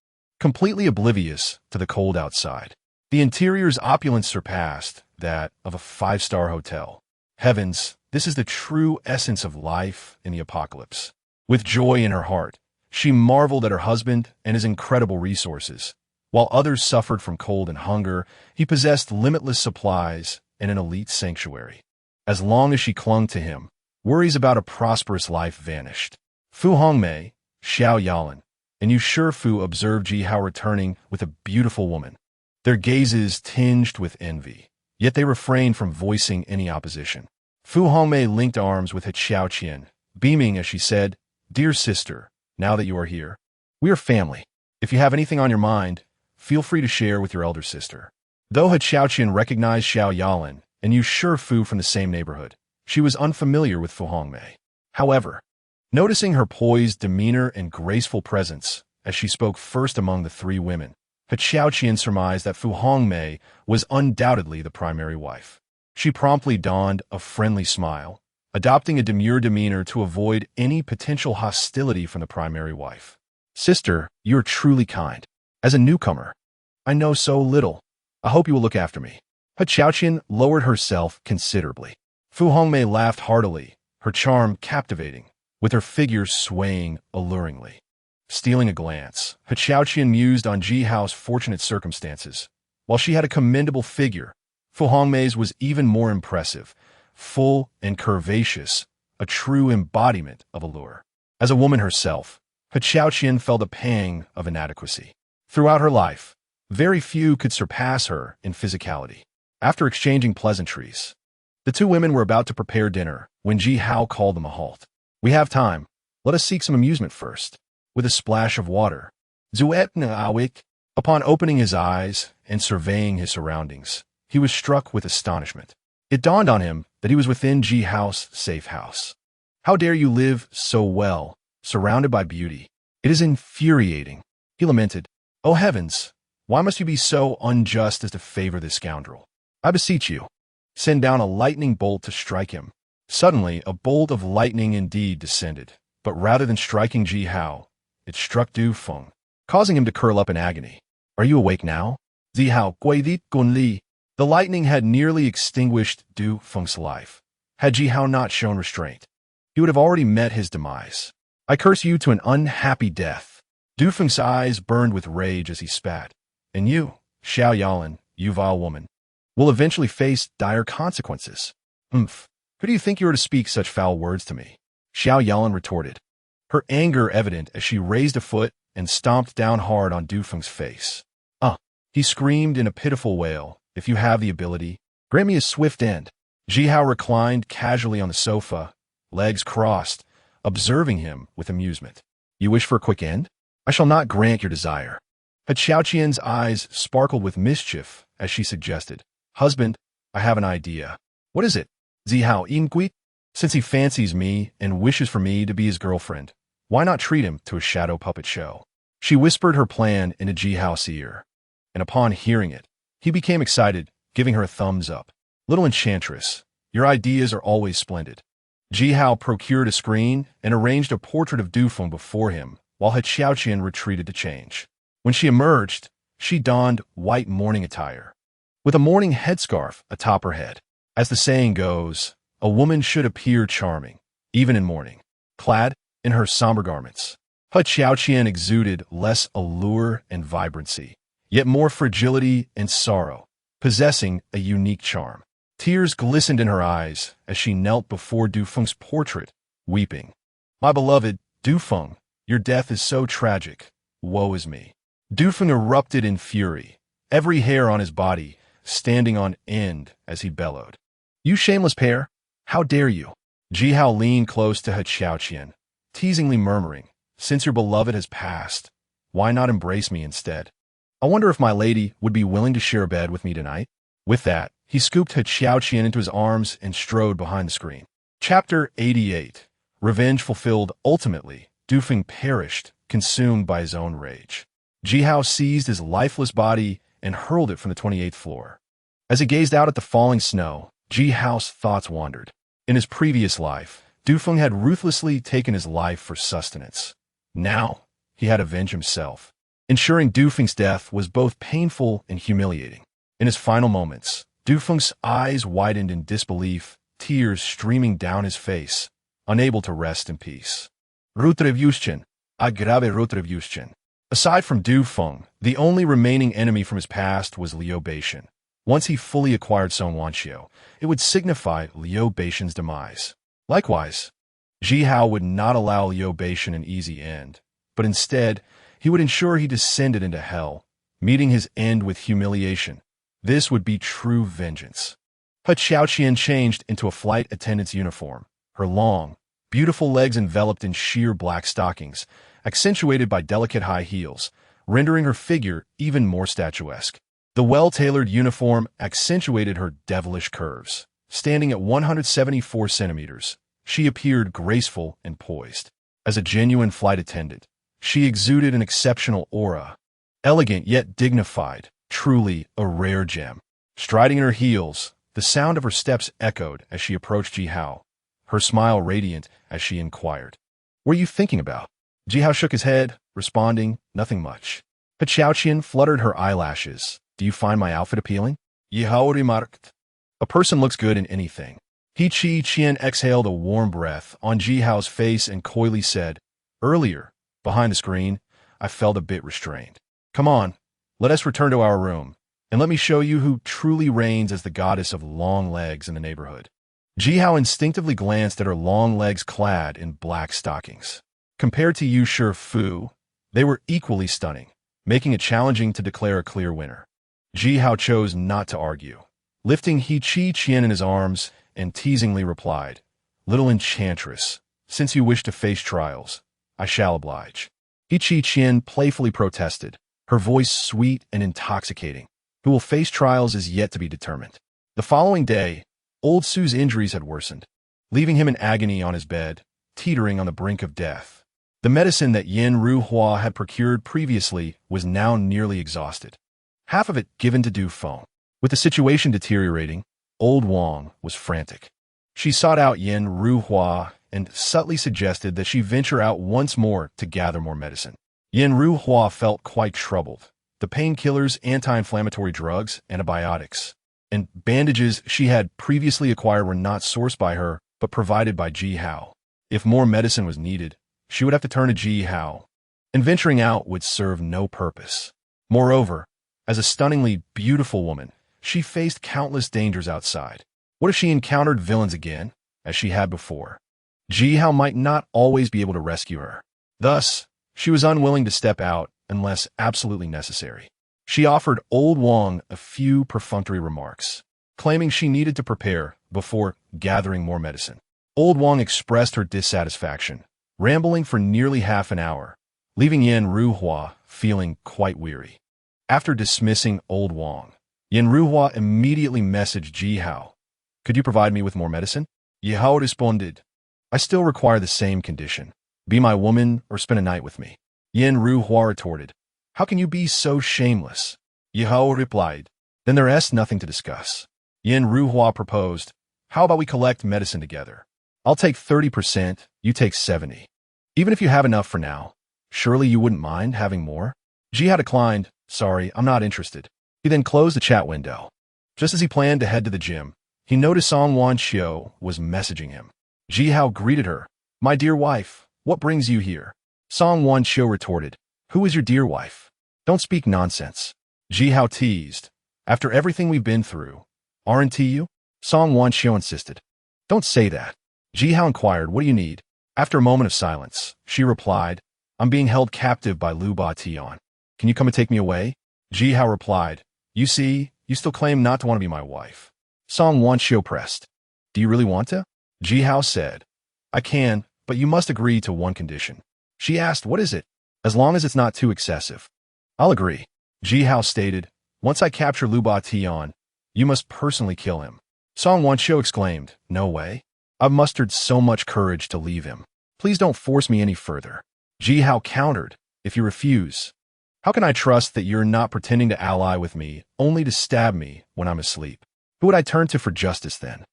completely oblivious to the cold outside. The interior's opulence surpassed that of a five-star hotel. Heavens, this is the true essence of life in the apocalypse. With joy in her heart, she marveled at her husband and his incredible resources. While others suffered from cold and hunger, he possessed limitless supplies and an elite sanctuary. As long as she clung to him, worries about a prosperous life vanished. Fu Hongmei, Xiao Yalan, and Yu Shifu observed Jihao returning with a beautiful woman, their gazes tinged with envy. Yet they refrained from voicing any opposition. Fu Hongmei linked arms with Xiaoqian, beaming as she said, "Dear sister, now that you are here, we are family. If you have anything on your mind, feel free to share with your elder sister." Though Xiaoqian recognized Xiao Yalan and Yu Shifu from the same neighborhood, she was unfamiliar with Fu Hongmei. However, noticing her poised demeanor and graceful presence as she spoke first among the three women, Xiaoqian surmised that Fu Hongmei was undoubtedly the primary wife. She promptly donned a friendly smile, adopting a demure demeanor to avoid any potential hostility from the primary wife. "Sister, you are truly kind. As a newcomer, I know so little. I hope you will look after me." Xiaoqian lowered herself considerably. Fu Hongmei laughed heartily, her charm captivating, with her figure swaying alluringly. Stealing a glance, Xiaoqian mused on Jihao's fortunate circumstances. While she had a commendable figure, Fu Hongmei's was even more impressive, full and curvaceous, a true embodiment of allure. As a woman herself, Xiaoqian felt a pang of inadequacy. Throughout her life, very few could surpass her in physicality. After exchanging pleasantries, the two women were about to prepare dinner when Jihao called them a halt. "We have time. Let us seek some amusement first." With a splash of water, Zuetna. Upon opening his eyes and surveying his surroundings, he was struck with astonishment. It dawned on him that he was within Jihao's safe house. "How dare you live so well, surrounded by beauty? It is infuriating." He lamented, "O heavens, why must you be so unjust as to favor this scoundrel? I beseech you, send down a lightning bolt to strike him." Suddenly, a bolt of lightning indeed descended, but rather than striking Ji Hao, it struck Du Feng, causing him to curl up in agony. "Are you awake now?" Ji Hao guidit gun li. The lightning had nearly extinguished Du Feng's life. Had Ji Hao not shown restraint, he would have already met his demise. "I curse you to an unhappy death." Du Feng's eyes burned with rage as he spat. "And you, Xiao Yalan, you vile woman, will eventually face dire consequences." "Humph. Who do you think you are to speak such foul words to me?" Xiao Yalan retorted, her anger evident as she raised a foot and stomped down hard on Du Feng's face. He screamed in a pitiful wail, "If you have the ability, grant me a swift end." Ji Hao reclined casually on the sofa, legs crossed, observing him with amusement. "You wish for a quick end? I shall not grant your desire." Xiaoqian's eyes sparkled with mischief as she suggested, "Husband, I have an idea." "What is it?" Ji Hao inquired. "Since he fancies me and wishes for me to be his girlfriend, why not treat him to a shadow puppet show?" She whispered her plan into Ji Hao's ear, and upon hearing it, he became excited, giving her a thumbs up. "Little enchantress, your ideas are always splendid." Ji Hao procured a screen and arranged a portrait of Du Feng before him, while Xiaoqian retreated to change. When she emerged, she donned white mourning attire, with a mourning headscarf atop her head. As the saying goes, a woman should appear charming, even in mourning. Clad in her somber garments, Xiaoqian exuded less allure and vibrancy, yet more fragility and sorrow, possessing a unique charm. Tears glistened in her eyes as she knelt before Du Feng's portrait, weeping. "My beloved, Du Feng, your death is so tragic. Woe is me." Du Feng erupted in fury, every hair on his body standing on end as he bellowed. "You shameless pair! How dare you?" Ji Hao leaned close to Xiaoqian, teasingly murmuring, "Since your beloved has passed, why not embrace me instead? I wonder if my lady would be willing to share a bed with me tonight?" With that, he scooped Xiaoqian into his arms and strode behind the screen. Chapter 88. Revenge fulfilled. Ultimately, Du Feng perished, consumed by his own rage. Ji Hao seized his lifeless body and hurled it from the 28th floor. As he gazed out at the falling snow, Ji Hao's thoughts wandered. In his previous life, Du Feng had ruthlessly taken his life for sustenance. Now, he had avenged himself. Ensuring Du Feng's death was both painful and humiliating. In his final moments, Du Feng's eyes widened in disbelief, tears streaming down his face, unable to rest in peace. Retribution. Aggrave retribution. Aside from Du Feng, the only remaining enemy from his past was Liu Beixian. Once he fully acquired Song Wanqiu, it would signify Liu Beixian's demise. Likewise, Ji Hao would not allow Liu Beixian an easy end, but instead, he would ensure he descended into hell, meeting his end with humiliation. This would be true vengeance. Xiaoqian changed into a flight attendant's uniform, her long, beautiful legs enveloped in sheer black stockings, accentuated by delicate high heels, rendering her figure even more statuesque. The well-tailored uniform accentuated her devilish curves. Standing at 174 centimeters, she appeared graceful and poised. As a genuine flight attendant, she exuded an exceptional aura. Elegant yet dignified, truly a rare gem. Striding in her heels, the sound of her steps echoed as she approached Ji Hao, her smile radiant as she inquired, "What are you thinking about?" Ji Hao shook his head, responding, "Nothing much." Xiaoqian fluttered her eyelashes. "Do you find my outfit appealing?" Ji Hao remarked, "A person looks good in anything." Qian exhaled a warm breath on Ji Hao's face and coyly said, "Earlier, behind the screen, I felt a bit restrained. Come on, let us return to our room, and let me show you who truly reigns as the goddess of long legs in the neighborhood." Ji Hao instinctively glanced at her long legs clad in black stockings. Compared to Yu Fu, they were equally stunning, making it challenging to declare a clear winner. Ji Hao chose not to argue, lifting Qian in his arms and teasingly replied, "Little enchantress, since you wish to face trials, I shall oblige." Qian playfully protested, her voice sweet and intoxicating. Who will face trials is yet to be determined. The following day, old Su's injuries had worsened, leaving him in agony on his bed, teetering on the brink of death. The medicine that Yin Ruhua had procured previously was now nearly exhausted, half of it given to Du Feng. With the situation deteriorating, old Wang was frantic. She sought out Yin Ruhua and subtly suggested that she venture out once more to gather more medicine. Yin Ruhua felt quite troubled. The painkillers, anti-inflammatory drugs, antibiotics, and bandages she had previously acquired were not sourced by her, but provided by Ji Hao. If more medicine was needed, she would have to turn to Ji Hao, and venturing out would serve no purpose. Moreover, as a stunningly beautiful woman, she faced countless dangers outside. What if she encountered villains again, as she had before? Ji Hao might not always be able to rescue her. Thus, she was unwilling to step out unless absolutely necessary. She offered old Wang a few perfunctory remarks, claiming she needed to prepare before gathering more medicine. Old Wang expressed her dissatisfaction, rambling for nearly half an hour, leaving Yin Ruhua feeling quite weary. After dismissing old Wang, Yin Ruhua immediately messaged Ji Hao. "Could you provide me with more medicine?" Ji Hao responded, "I still require the same condition. Be my woman or spend a night with me." Yin Ruhua retorted, "How can you be so shameless?" Ji Hao replied, "Then there is nothing to discuss." Yin Ruhua proposed, "How about we collect medicine together? I'll take 30%, you take 70%. Even if you have enough for now, surely you wouldn't mind having more?" Ji Hao declined, "Sorry, I'm not interested." He then closed the chat window. Just as he planned to head to the gym, he noticed Song Wanxiu was messaging him. Ji Hao greeted her. "My dear wife, what brings you here?" Song Wanxiu retorted, "Who is your dear wife? Don't speak nonsense." Ji Hao teased, "After everything we've been through, aren't you?" Song Wanxiu insisted. "Don't say that." Ji Hao inquired, "What do you need?" After a moment of silence, she replied, "I'm being held captive by Lu Ba Tian. Can you come and take me away?" Ji Hao replied, "You see, you still claim not to want to be my wife." Song Wanxiu pressed, "Do you really want to?" Ji Hao said, "I can, but you must agree to one condition." She asked, "What is it?" "As long as it's not too excessive." "I'll agree." Ji Hao stated, "Once I capture Lu Ba Tian, you must personally kill him." Song Wanxiu exclaimed, "No way. I've mustered so much courage to leave him. Please don't force me any further." Ji Hao countered, "If you refuse, how can I trust that you're not pretending to ally with me only to stab me when I'm asleep? Who would I turn to for justice then?"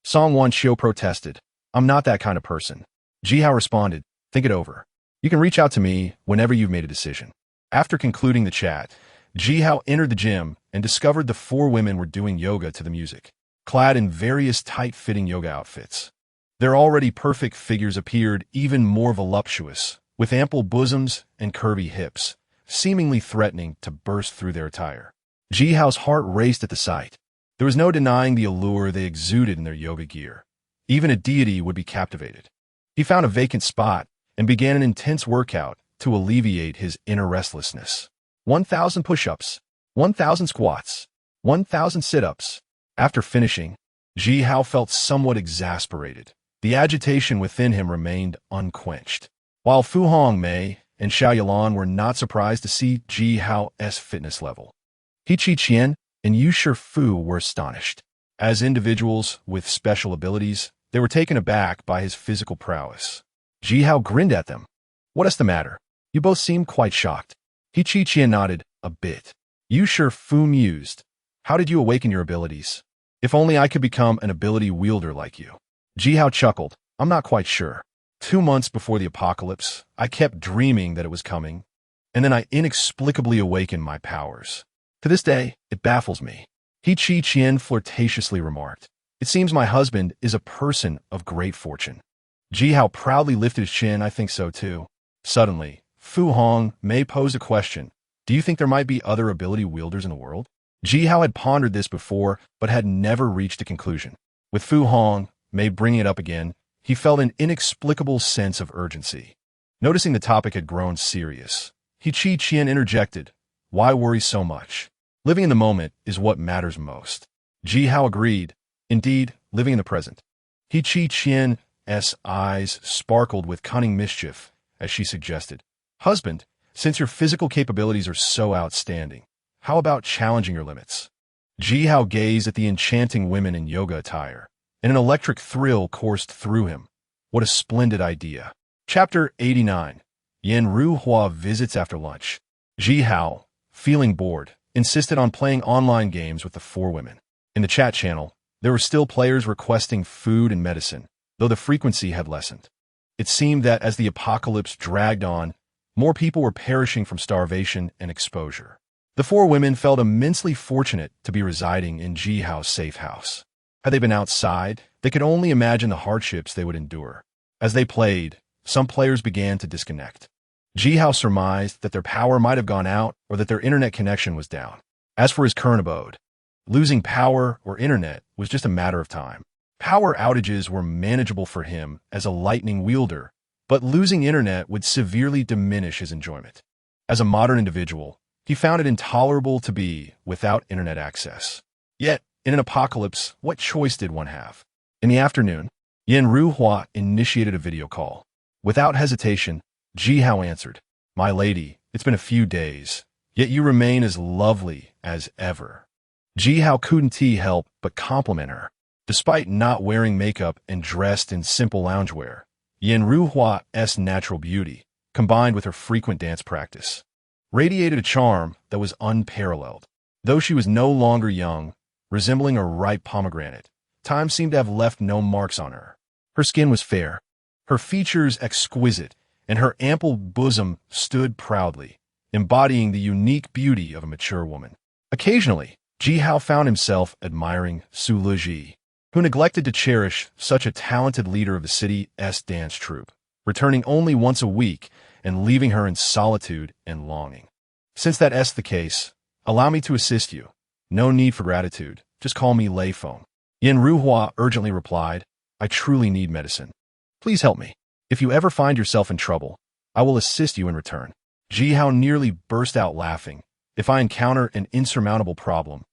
Song Wanxiu protested, "I'm not that kind of person." Ji Hao responded, "Think it over. You can reach out to me whenever you've made a decision." After concluding the chat, Ji Hao entered the gym and discovered the four women were doing yoga to the music, clad in various tight-fitting yoga outfits. Their already perfect figures appeared even more voluptuous, with ample bosoms and curvy hips, seemingly threatening to burst through their attire. Ji Hao's heart raced at the sight. There was no denying the allure they exuded in their yoga gear. Even a deity would be captivated. He found a vacant spot and began an intense workout to alleviate his inner restlessness. 1,000 push-ups, 1,000 squats, 1,000 sit-ups. After finishing, Ji Hao felt somewhat exasperated. The agitation within him remained unquenched. While Fu Hongmei and Xiao Yalan were not surprised to see Ji Hao's fitness level, He Qi Qian and Yu Shifu were astonished. As individuals with special abilities, they were taken aback by his physical prowess. Ji Hao grinned at them. "What is the matter? You both seem quite shocked." He Qi Qian nodded a bit. Yu Shifu mused, "How did you awaken your abilities? If only I could become an ability wielder like you." Ji Hao chuckled, "I'm not quite sure. 2 months before the apocalypse, I kept dreaming that it was coming, and then I inexplicably awakened my powers. To this day, it baffles me." He Qi Qian flirtatiously remarked, "It seems my husband is a person of great fortune." Ji Hao proudly lifted his chin. "I think so too." Suddenly, Fu Hongmei posed a question. "Do you think there might be other ability wielders in the world?" Ji Hao had pondered this before, but had never reached a conclusion. With Fu Hongmei bringing it up again, he felt an inexplicable sense of urgency. Noticing the topic had grown serious, He Qi Qian interjected, "Why worry so much? Living in the moment is what matters most." Ji Hao agreed. Indeed, living in the present. He Qi Qian's eyes sparkled with cunning mischief as she suggested, "Husband, since your physical capabilities are so outstanding, how about challenging your limits?" Ji Hao gazed at the enchanting women in yoga attire, and an electric thrill coursed through him. What a splendid idea. Chapter 89. Yin Ruhua visits after lunch. Ji Hao, feeling bored, insisted on playing online games with the four women. In the chat channel, there were still players requesting food and medicine, though the frequency had lessened. It seemed that as the apocalypse dragged on, more people were perishing from starvation and exposure. The four women felt immensely fortunate to be residing in Ji Hao's safe house. Had they been outside, they could only imagine the hardships they would endure. As they played, some players began to disconnect. Ji Hao surmised that their power might have gone out or that their internet connection was down. As for his current abode, losing power or internet was just a matter of time. Power outages were manageable for him as a lightning wielder, but losing internet would severely diminish his enjoyment. As a modern individual, he found it intolerable to be without internet access. Yet, in an apocalypse, what choice did one have? In the afternoon, Yin Ruhua initiated a video call. Without hesitation, Ji Hao answered, "My lady, it's been a few days, yet you remain as lovely as ever." Ji Hao couldn't help but compliment her. Despite not wearing makeup and dressed in simple loungewear, Yin Ruhua's natural beauty, combined with her frequent dance practice, radiated a charm that was unparalleled. Though she was no longer young, resembling a ripe pomegranate, time seemed to have left no marks on her. Her skin was fair, her features exquisite, and her ample bosom stood proudly, embodying the unique beauty of a mature woman. Occasionally, Ji Hao found himself admiring Su Liji, who neglected to cherish such a talented leader of the city's dance troupe, returning only once a week and leaving her in solitude and longing. Since that's the case, allow me to assist you. No need for gratitude. Just call me Lei Feng. Yin Ruhua urgently replied, "I truly need medicine. Please help me. If you ever find yourself in trouble, I will assist you in return." Ji Hao nearly burst out laughing. "If I encounter an insurmountable problem,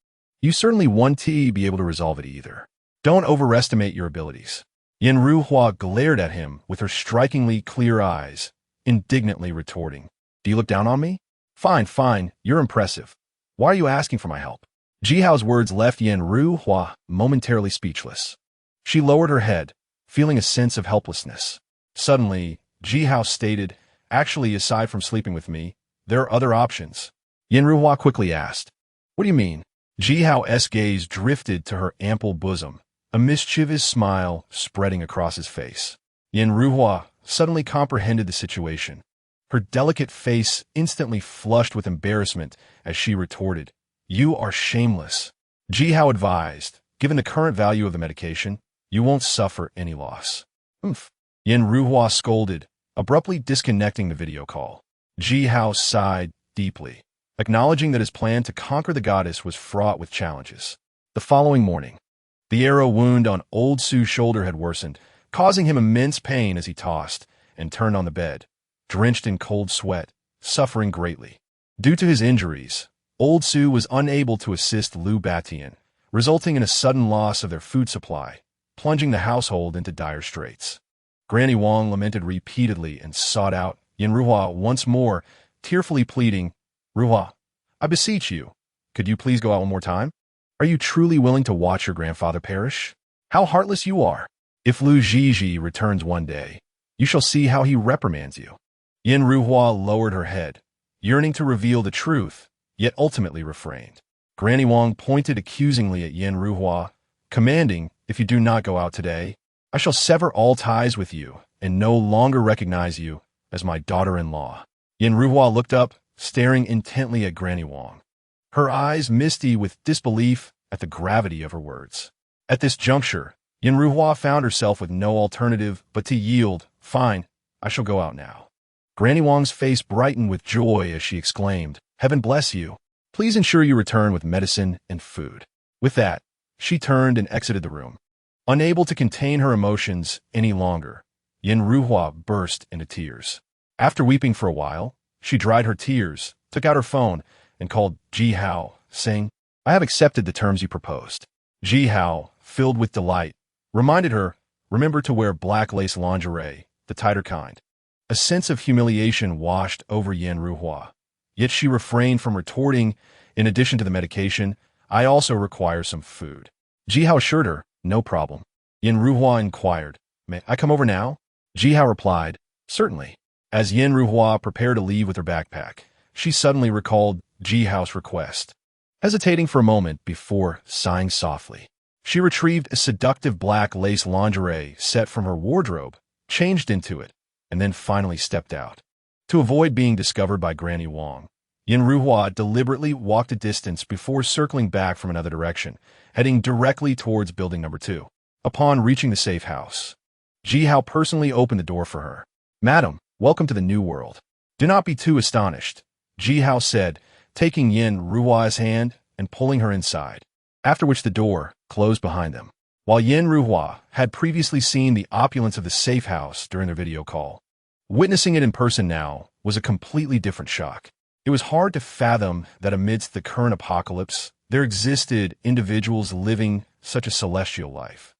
you certainly won't be able to resolve it either. Don't overestimate your abilities." Yin Ruhua glared at him with her strikingly clear eyes, indignantly retorting, "Do you look down on me? Fine, you're impressive. Why are you asking for my help?" Ji Hao's words left Yin Ruhua momentarily speechless. She lowered her head, feeling a sense of helplessness. Suddenly, Ji Hao stated, "Actually, aside from sleeping with me, there are other options." Yin Ruhua quickly asked, "What do you mean?" Ji Hao's gaze drifted to her ample bosom, a mischievous smile spreading across his face. Yin Ruhua suddenly comprehended the situation. Her delicate face instantly flushed with embarrassment as she retorted, "You are shameless." Ji Hao advised, "Given the current value of the medication, you won't suffer any loss." "Oomph." Yin Ruhua scolded, abruptly disconnecting the video call. Ji Hao sighed deeply, acknowledging that his plan to conquer the goddess was fraught with challenges. The following morning, the arrow wound on Old Su's shoulder had worsened, causing him immense pain as he tossed and turned on the bed, drenched in cold sweat, suffering greatly. Due to his injuries, Old Su was unable to assist Lu Batian, resulting in a sudden loss of their food supply, plunging the household into dire straits. Granny Wang lamented repeatedly and sought out Yin Ruhua once more, tearfully pleading, "Ruhua, I beseech you, could you please go out one more time? Are you truly willing to watch your grandfather perish? How heartless you are! If Lu Zhizhi returns one day, you shall see how he reprimands you." Yin Ruhua lowered her head, yearning to reveal the truth, yet ultimately refrained. Granny Wang pointed accusingly at Yin Ruhua, commanding, "If you do not go out today, I shall sever all ties with you and no longer recognize you as my daughter-in-law." Yin Ruhua looked up, staring intently at Granny Wang, her eyes misty with disbelief at the gravity of her words. At this juncture, Yin Ruhua found herself with no alternative but to yield. "Fine, I shall go out now." Granny Wang's face brightened with joy as she exclaimed, "Heaven bless you. Please ensure you return with medicine and food." With that, she turned and exited the room. Unable to contain her emotions any longer, Yin Ruhua burst into tears. After weeping for a while, she dried her tears, took out her phone, and called Ji Hao, saying, "I have accepted the terms you proposed." Ji Hao, filled with delight, reminded her, "Remember to wear black lace lingerie, the tighter kind." A sense of humiliation washed over Yin Ruhua, yet she refrained from retorting, "In addition to the medication, I also require some food." Ji Hao assured her, "No problem." Yin Ruhua inquired, "May I come over now?" Ji Hao replied, "Certainly." As Yin Ruhua prepared to leave with her backpack, she suddenly recalled Ji Hao's request. Hesitating for a moment before sighing softly, she retrieved a seductive black lace lingerie set from her wardrobe, changed into it, and then finally stepped out. To avoid being discovered by Granny Wang, Yin Ruhua deliberately walked a distance before circling back from another direction, heading directly towards building number 2. Upon reaching the safe house, Ji Hao personally opened the door for her. "Madam, welcome to the new world. Do not be too astonished," Ji Hao said, taking Yin Ruhua's hand and pulling her inside, after which the door closed behind them. While Yin Ruhua had previously seen the opulence of the safe house during their video call, witnessing it in person now was a completely different shock. It was hard to fathom that amidst the current apocalypse, there existed individuals living such a celestial life.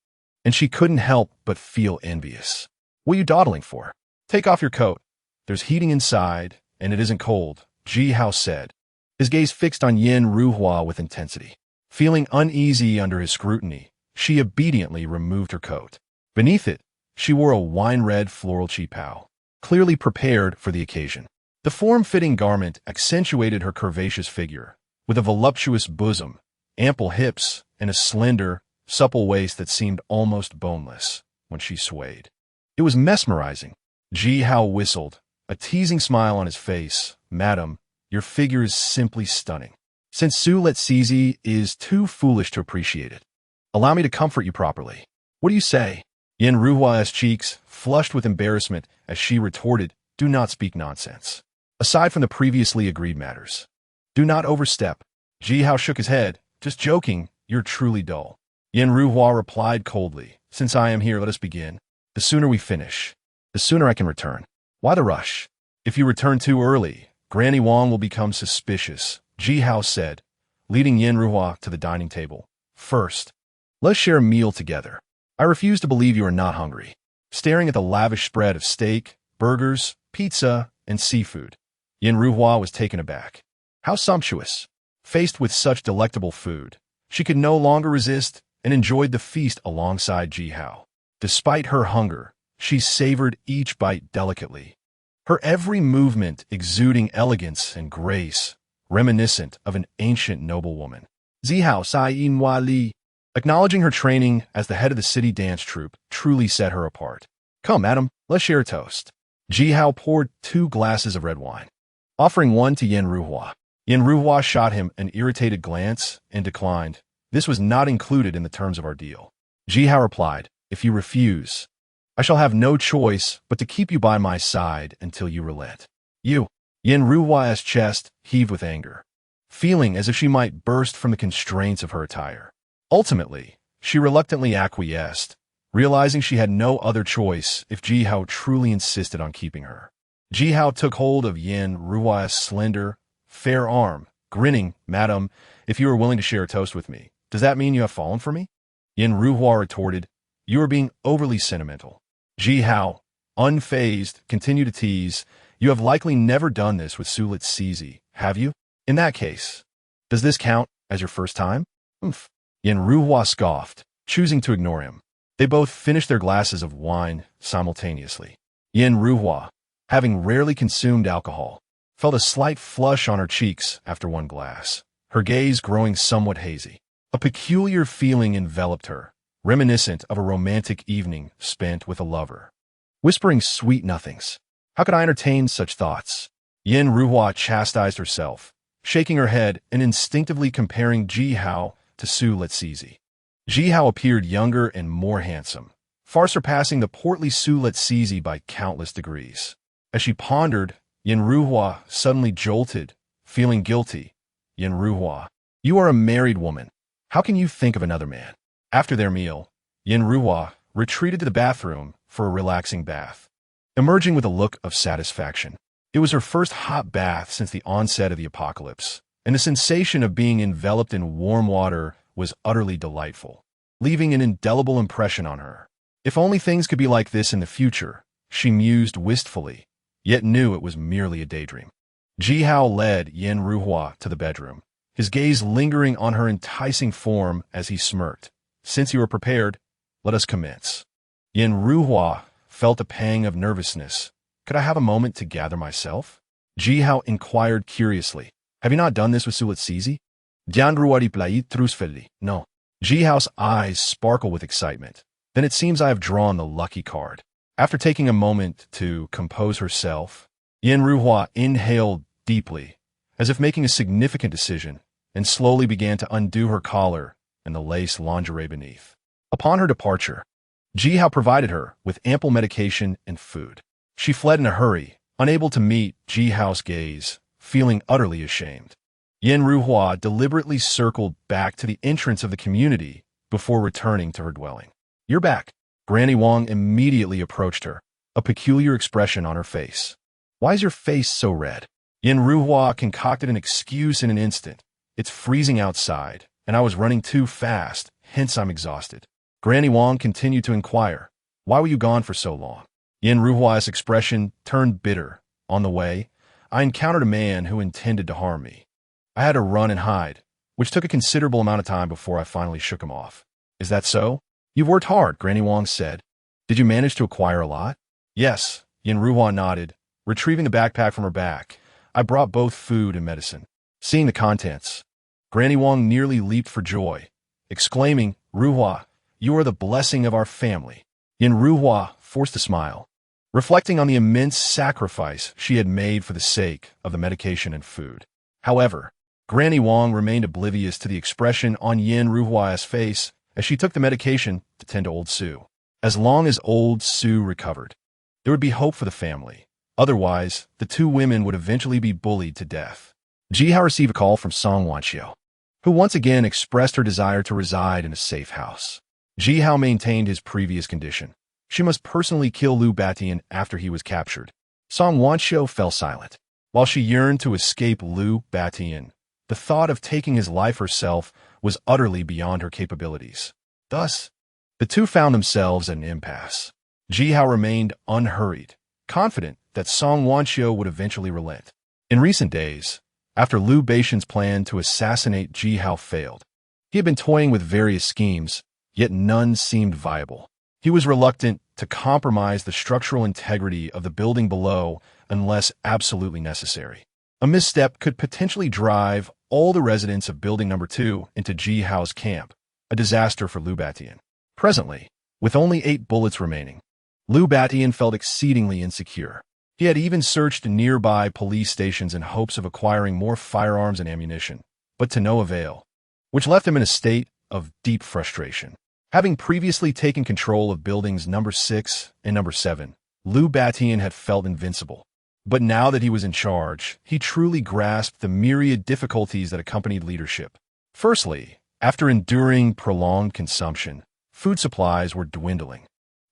And she couldn't help but feel envious. "What are you dawdling for? Take off your coat. There's heating inside, and it isn't cold," Ji Hao said, his gaze fixed on Yin Ruhua with intensity. Feeling uneasy under his scrutiny, she obediently removed her coat. Beneath it, she wore a wine-red floral qipao, clearly prepared for the occasion. The form-fitting garment accentuated her curvaceous figure, with a voluptuous bosom, ample hips, and a slender, supple waist that seemed almost boneless when she swayed. It was mesmerizing. Ji Hao whistled, a teasing smile on his face. "Madam, your figure is simply stunning. Since Su Let Cizi is too foolish to appreciate it, allow me to comfort you properly. What do you say?" Yin Ruhua's cheeks flushed with embarrassment as she retorted, "Do not speak nonsense. Aside from the previously agreed matters, do not overstep." Ji Hao shook his head. "Just joking, you're truly dull." Yin Ruhua replied coldly, "Since I am here, let us begin. The sooner we finish, the sooner I can return. Why the rush? If you return too early, Granny Wang will become suspicious," Ji Hao said, leading Yin Ruhua to the dining table. "First, let's share a meal together. I refuse to believe you are not hungry." Staring at the lavish spread of steak, burgers, pizza, and seafood, Yin Ruhua was taken aback. How sumptuous! Faced with such delectable food, she could no longer resist and enjoyed the feast alongside Ji Hao. Despite her hunger, she savored each bite delicately, her every movement exuding elegance and grace, reminiscent of an ancient noblewoman. "Zi Hao Sai Yin Hua Li," acknowledging her training as the head of the city dance troupe, truly set her apart. "Come, madam, let's share a toast." Ji Hao poured 2 glasses of red wine, offering one to Yin Ruhua. Yin Ruhua shot him an irritated glance and declined. "This was not included in the terms of our deal." Ji Hao replied, "If you refuse, I shall have no choice but to keep you by my side until you relent." "You." Yin Ruhua's chest heaved with anger, feeling as if she might burst from the constraints of her attire. Ultimately, she reluctantly acquiesced, realizing she had no other choice if Ji Hao truly insisted on keeping her. Ji Hao took hold of Yin Ruhua's slender, fair arm, grinning. "Madam, if you are willing to share a toast with me, does that mean you have fallen for me?" Yin Ruhua retorted, "You are being overly sentimental." Ji Hao, unfazed, continued to tease, "You have likely never done this with Su Let Cizi, have you? In that case, does this count as your first time?" "Oomph." Yin Ruhua scoffed, choosing to ignore him. They both finished their glasses of wine simultaneously. Yin Ruhua, having rarely consumed alcohol, felt a slight flush on her cheeks after one glass, her gaze growing somewhat hazy. A peculiar feeling enveloped her, reminiscent of a romantic evening spent with a lover. Whispering sweet nothings. How could I entertain such thoughts? Yin Ruhua chastised herself, shaking her head and instinctively comparing Ji Hao to Su Let Cizi. Ji Hao appeared younger and more handsome, far surpassing the portly Su Let Cizi by countless degrees. As she pondered, Yin Ruhua suddenly jolted, feeling guilty. "Yin Ruhua, you are a married woman. How can you think of another man?" After their meal, Yin Ruhua retreated to the bathroom for a relaxing bath, emerging with a look of satisfaction. It was her first hot bath since the onset of the apocalypse, and the sensation of being enveloped in warm water was utterly delightful, leaving an indelible impression on her. If only things could be like this in the future, she mused wistfully, yet knew it was merely a daydream. Ji Hao led Yin Ruhua to the bedroom, his gaze lingering on her enticing form as he smirked. "Since you are prepared, let us commence." Yin Ruhua felt a pang of nervousness, Could I have a moment to gather myself? Jihao inquired curiously. Have you not done this with Sulit Sizi? Dianruari plait trusfelli. No. Jihao's eyes sparkle with excitement. Then it seems I have drawn the lucky card. After taking a moment to compose herself, Yin Ruhua inhaled deeply, as if making a significant decision, and slowly began to undo her collar and the lace lingerie beneath. Upon her departure, Jihao provided her with ample medication and food. She fled in a hurry, unable to meet Jihao's gaze, feeling utterly ashamed. Yin Ruhua deliberately circled back to the entrance of the community before returning to her dwelling. You're back. Granny Wang immediately approached her, a peculiar expression on her face. Why is your face so red? Yin Ruhua concocted an excuse in an instant. It's freezing outside, and I was running too fast, hence I'm exhausted. Granny Wang continued to inquire, why were you gone for so long? Yin Ruhua's expression turned bitter. On the way, I encountered a man who intended to harm me. I had to run and hide, which took a considerable amount of time before I finally shook him off. Is that so? You've worked hard, Granny Wang said. Did you manage to acquire a lot? Yes, Yin Ruhua nodded, retrieving the backpack from her back. I brought both food and medicine. Seeing the contents, Granny Wang nearly leaped for joy, exclaiming, Ruhua, you are the blessing of our family. Yin Ruhua forced a smile, reflecting on the immense sacrifice she had made for the sake of the medication and food. However, Granny Wang remained oblivious to the expression on Yin Ruhua's face as she took the medication to tend to old Sue. As long as old Sue recovered, there would be hope for the family. Otherwise, the two women would eventually be bullied to death. Jihao received a call from Song Wanxiu, who once again expressed her desire to reside in a safe house. Jihao maintained his previous condition. She must personally kill Lu Batian after he was captured. Song Wanxiu fell silent. While she yearned to escape Lu Batian, the thought of taking his life herself was utterly beyond her capabilities. Thus, the two found themselves at an impasse. Jihao remained unhurried, confident that Song Wanxiu would eventually relent. In recent days, after Lu Batian's plan to assassinate Jihao failed, he had been toying with various schemes, yet none seemed viable. He was reluctant to compromise the structural integrity of the building below unless absolutely necessary. A misstep could potentially drive all the residents of Building Number 2 into Jihao's camp, a disaster for Lu Batian. Presently, with only 8 bullets remaining, Lu Batian felt exceedingly insecure. He had even searched nearby police stations in hopes of acquiring more firearms and ammunition, but to no avail, which left him in a state of deep frustration. Having previously taken control of buildings number 6 and number 7, Lu Batian had felt invincible. But now that he was in charge, he truly grasped the myriad difficulties that accompanied leadership. Firstly, after enduring prolonged consumption, food supplies were dwindling,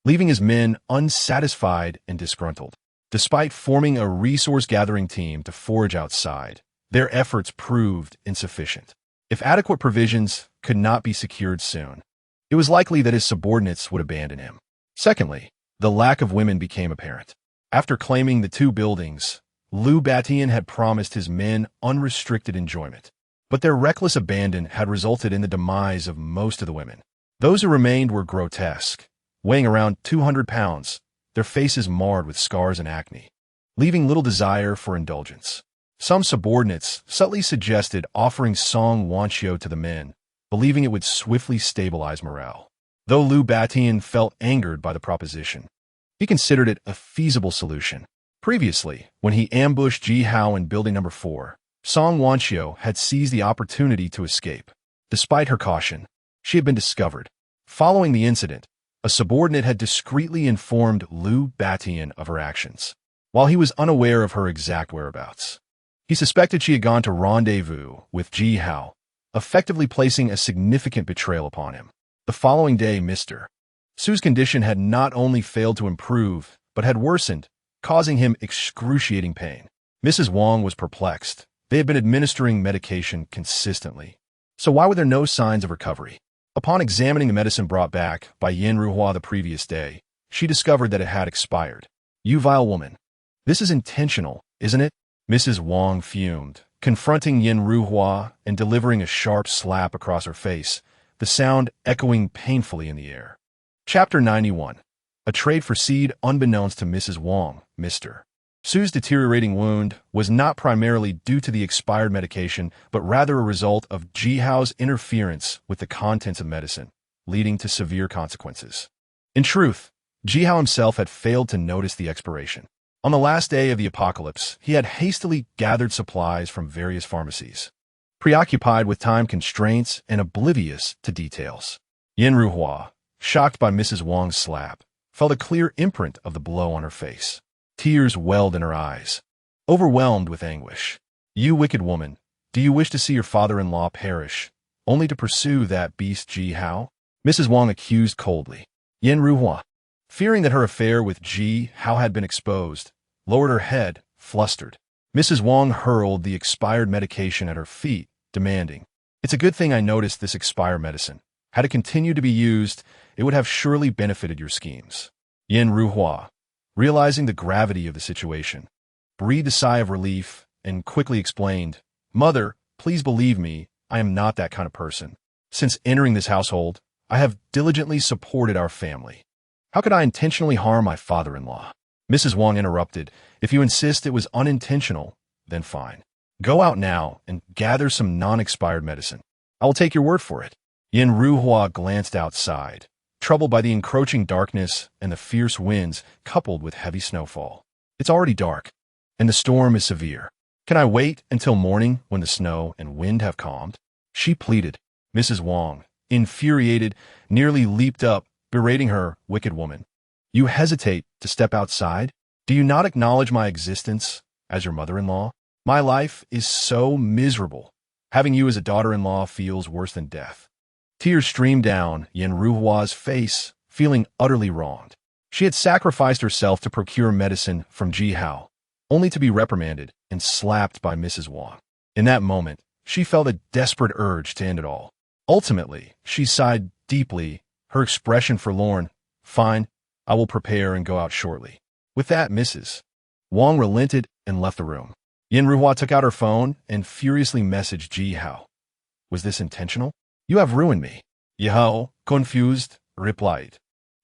leaving his men unsatisfied and disgruntled. Despite forming a resource-gathering team to forage outside, their efforts proved insufficient. If adequate provisions could not be secured soon, it was likely that his subordinates would abandon him. Secondly, the lack of women became apparent. After claiming the 2 buildings, Lu Batian had promised his men unrestricted enjoyment. But their reckless abandon had resulted in the demise of most of the women. Those who remained were grotesque, weighing around 200 pounds, their faces marred with scars and acne, leaving little desire for indulgence. Some subordinates subtly suggested offering Song Wanxiu to the men, believing it would swiftly stabilize morale. Though Lu Batian felt angered by the proposition, he considered it a feasible solution. Previously, when he ambushed Jihao in Building Number 4, Song Wanxiu had seized the opportunity to escape. Despite her caution, she had been discovered. Following the incident, a subordinate had discreetly informed Lu Batian of her actions, while he was unaware of her exact whereabouts. He suspected she had gone to rendezvous with Jihao, effectively placing a significant betrayal upon him. The following day, Mr. Su's condition had not only failed to improve, but had worsened, causing him excruciating pain. Mrs. Wang was perplexed. They had been administering medication consistently. So why were there no signs of recovery? Upon examining the medicine brought back by Yin Ruhua the previous day, she discovered that it had expired. You vile woman. This is intentional, isn't it? Mrs. Wang fumed, confronting Yin Ruhua and delivering a sharp slap across her face, the sound echoing painfully in the air. Chapter 91. a trade for seed unbeknownst to Mrs. Wong. Mr. Su's deteriorating wound was not primarily due to the expired medication, but rather a result of Jihao's interference with the contents of medicine, leading to severe consequences. In truth, Jihao himself had failed to notice the expiration. On the last day of the apocalypse, he had hastily gathered supplies from various pharmacies, preoccupied with time constraints and oblivious to details. Yin Ruhua, shocked by Mrs. Wong's slap, felt a clear imprint of the blow on her face. Tears welled in her eyes, overwhelmed with anguish. You wicked woman, do you wish to see your father-in-law perish, only to pursue that beast Jihao? Mrs. Wong accused coldly. Yin Ruhua, fearing that her affair with Jihao had been exposed, lowered her head, flustered. Mrs. Wong hurled the expired medication at her feet, demanding, "It's a good thing I noticed this expired medicine. Had it continued to be used, it would have surely benefited your schemes." Yin Ruhua, realizing the gravity of the situation, breathed a sigh of relief and quickly explained, "Mother, please believe me, I am not that kind of person. Since entering this household, I have diligently supported our family. How could I intentionally harm my father-in-law?" Mrs. Wong interrupted, "If you insist it was unintentional, then fine. Go out now and gather some non-expired medicine. I will take your word for it." Yin Ruhua glanced outside, troubled by the encroaching darkness and the fierce winds coupled with heavy snowfall. It's already dark, and the storm is severe. Can I wait until morning when the snow and wind have calmed? She pleaded. Mrs. Wong, infuriated, nearly leaped up, berating her, "Wicked woman. You hesitate to step outside? Do you not acknowledge my existence as your mother-in-law? My life is so miserable. Having you as a daughter-in-law feels worse than death." Tears streamed down Yin Ruhua's face, feeling utterly wronged. She had sacrificed herself to procure medicine from Jihao, only to be reprimanded and slapped by Mrs. Wong. In that moment, she felt a desperate urge to end it all. Ultimately, she sighed deeply, her expression forlorn. "Fine, I will prepare and go out shortly." With that, Mrs. Wong relented and left the room. Yin Ruhua took out her phone and furiously messaged Jihao. "Was this intentional? You have ruined me." Jihao, confused, replied,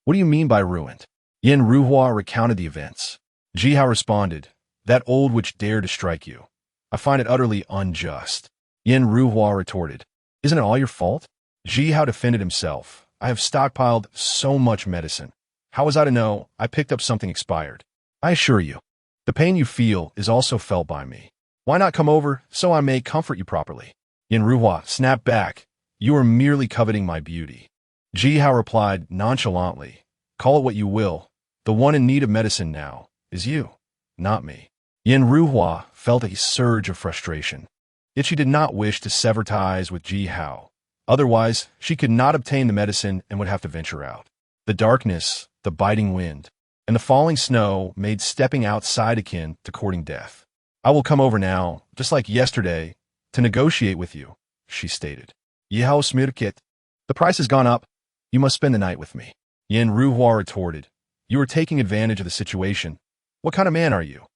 "What do you mean by ruined?" Yin Ruhua recounted the events. Jihao responded, "That old witch dared to strike you. I find it utterly unjust." Yin Ruhua retorted, "Isn't it all your fault?" Jihao defended himself. "I have stockpiled so much medicine. How was I to know I picked up something expired? I assure you, the pain you feel is also felt by me. Why not come over so I may comfort you properly?" Yin Ruhua snapped back, "You are merely coveting my beauty." Jihao replied nonchalantly, "Call it what you will. The one in need of medicine now is you, not me." Yin Ruhua felt a surge of frustration. Yet she did not wish to sever ties with Jihao. Otherwise, she could not obtain the medicine and would have to venture out. The darkness, the biting wind, and the falling snow made stepping outside akin to courting death. "I will come over now, just like yesterday, to negotiate with you," she stated. "Jihao smirket. The price has gone up. You must spend the night with me." Yin Ruhua retorted, "You are taking advantage of the situation. What kind of man are you?"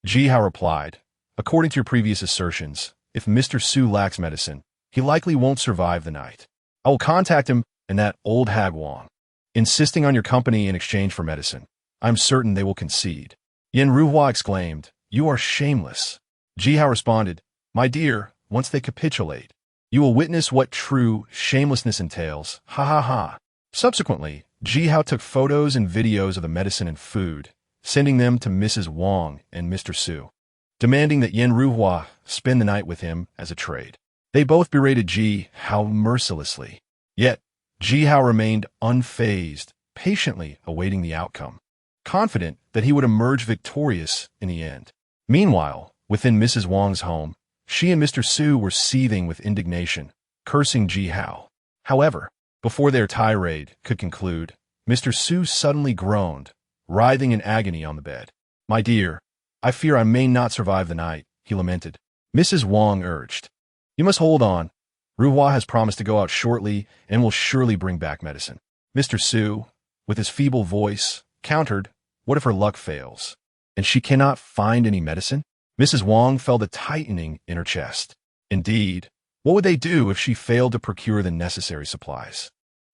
Jihao replied, "According to your previous assertions, if Mr. Su lacks medicine, he likely won't survive the night. I will contact him and that old hag Wong, insisting on your company in exchange for medicine. I'm certain they will concede." Yin Ruhua exclaimed, "You are shameless." Jihao responded, "My dear, once they capitulate, you will witness what true shamelessness entails. Ha ha ha." Subsequently, Jihao took photos and videos of the medicine and food, sending them to Mrs. Wong and Mr. Su, demanding that Yin Ruhua spend the night with him as a trade. They both berated Jihao mercilessly. Yet, Jihao remained unfazed, patiently awaiting the outcome, confident that he would emerge victorious in the end. Meanwhile, within Mrs. Wong's home, she and Mr. Su were seething with indignation, cursing Jihao. However, before their tirade could conclude, Mr. Su suddenly groaned, writhing in agony on the bed. "My dear, I fear I may not survive the night," he lamented. Mrs. Wong urged, "You must hold on. Ruhua has promised to go out shortly and will surely bring back medicine." Mr. Su, with his feeble voice, countered, "What if her luck fails, and she cannot find any medicine?" Mrs. Wong felt a tightening in her chest. Indeed, what would they do if she failed to procure the necessary supplies?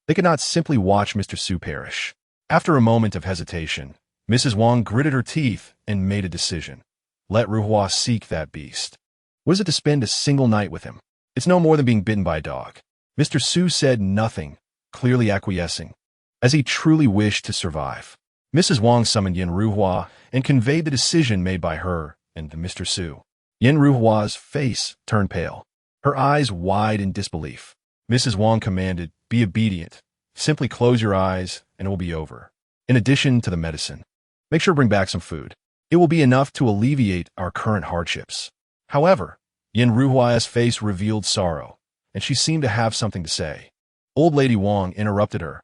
They could not simply watch Mr. Su perish. After a moment of hesitation, Mrs. Wang gritted her teeth and made a decision. Let Ruhua seek that beast. What is it to spend a single night with him? It's no more than being bitten by a dog. Mr. Su said nothing, clearly acquiescing, as he truly wished to survive. Mrs. Wang summoned Yin Ruhua and conveyed the decision made by her and Mr. Su. Yin Ruhua's face turned pale, her eyes wide in disbelief. Mrs. Wang commanded, "Be obedient. Simply close your eyes and it will be over. In addition to the medicine, make sure to bring back some food. It will be enough to alleviate our current hardships." However, Yin Ruhua's face revealed sorrow, and she seemed to have something to say. Old Lady Wang interrupted her.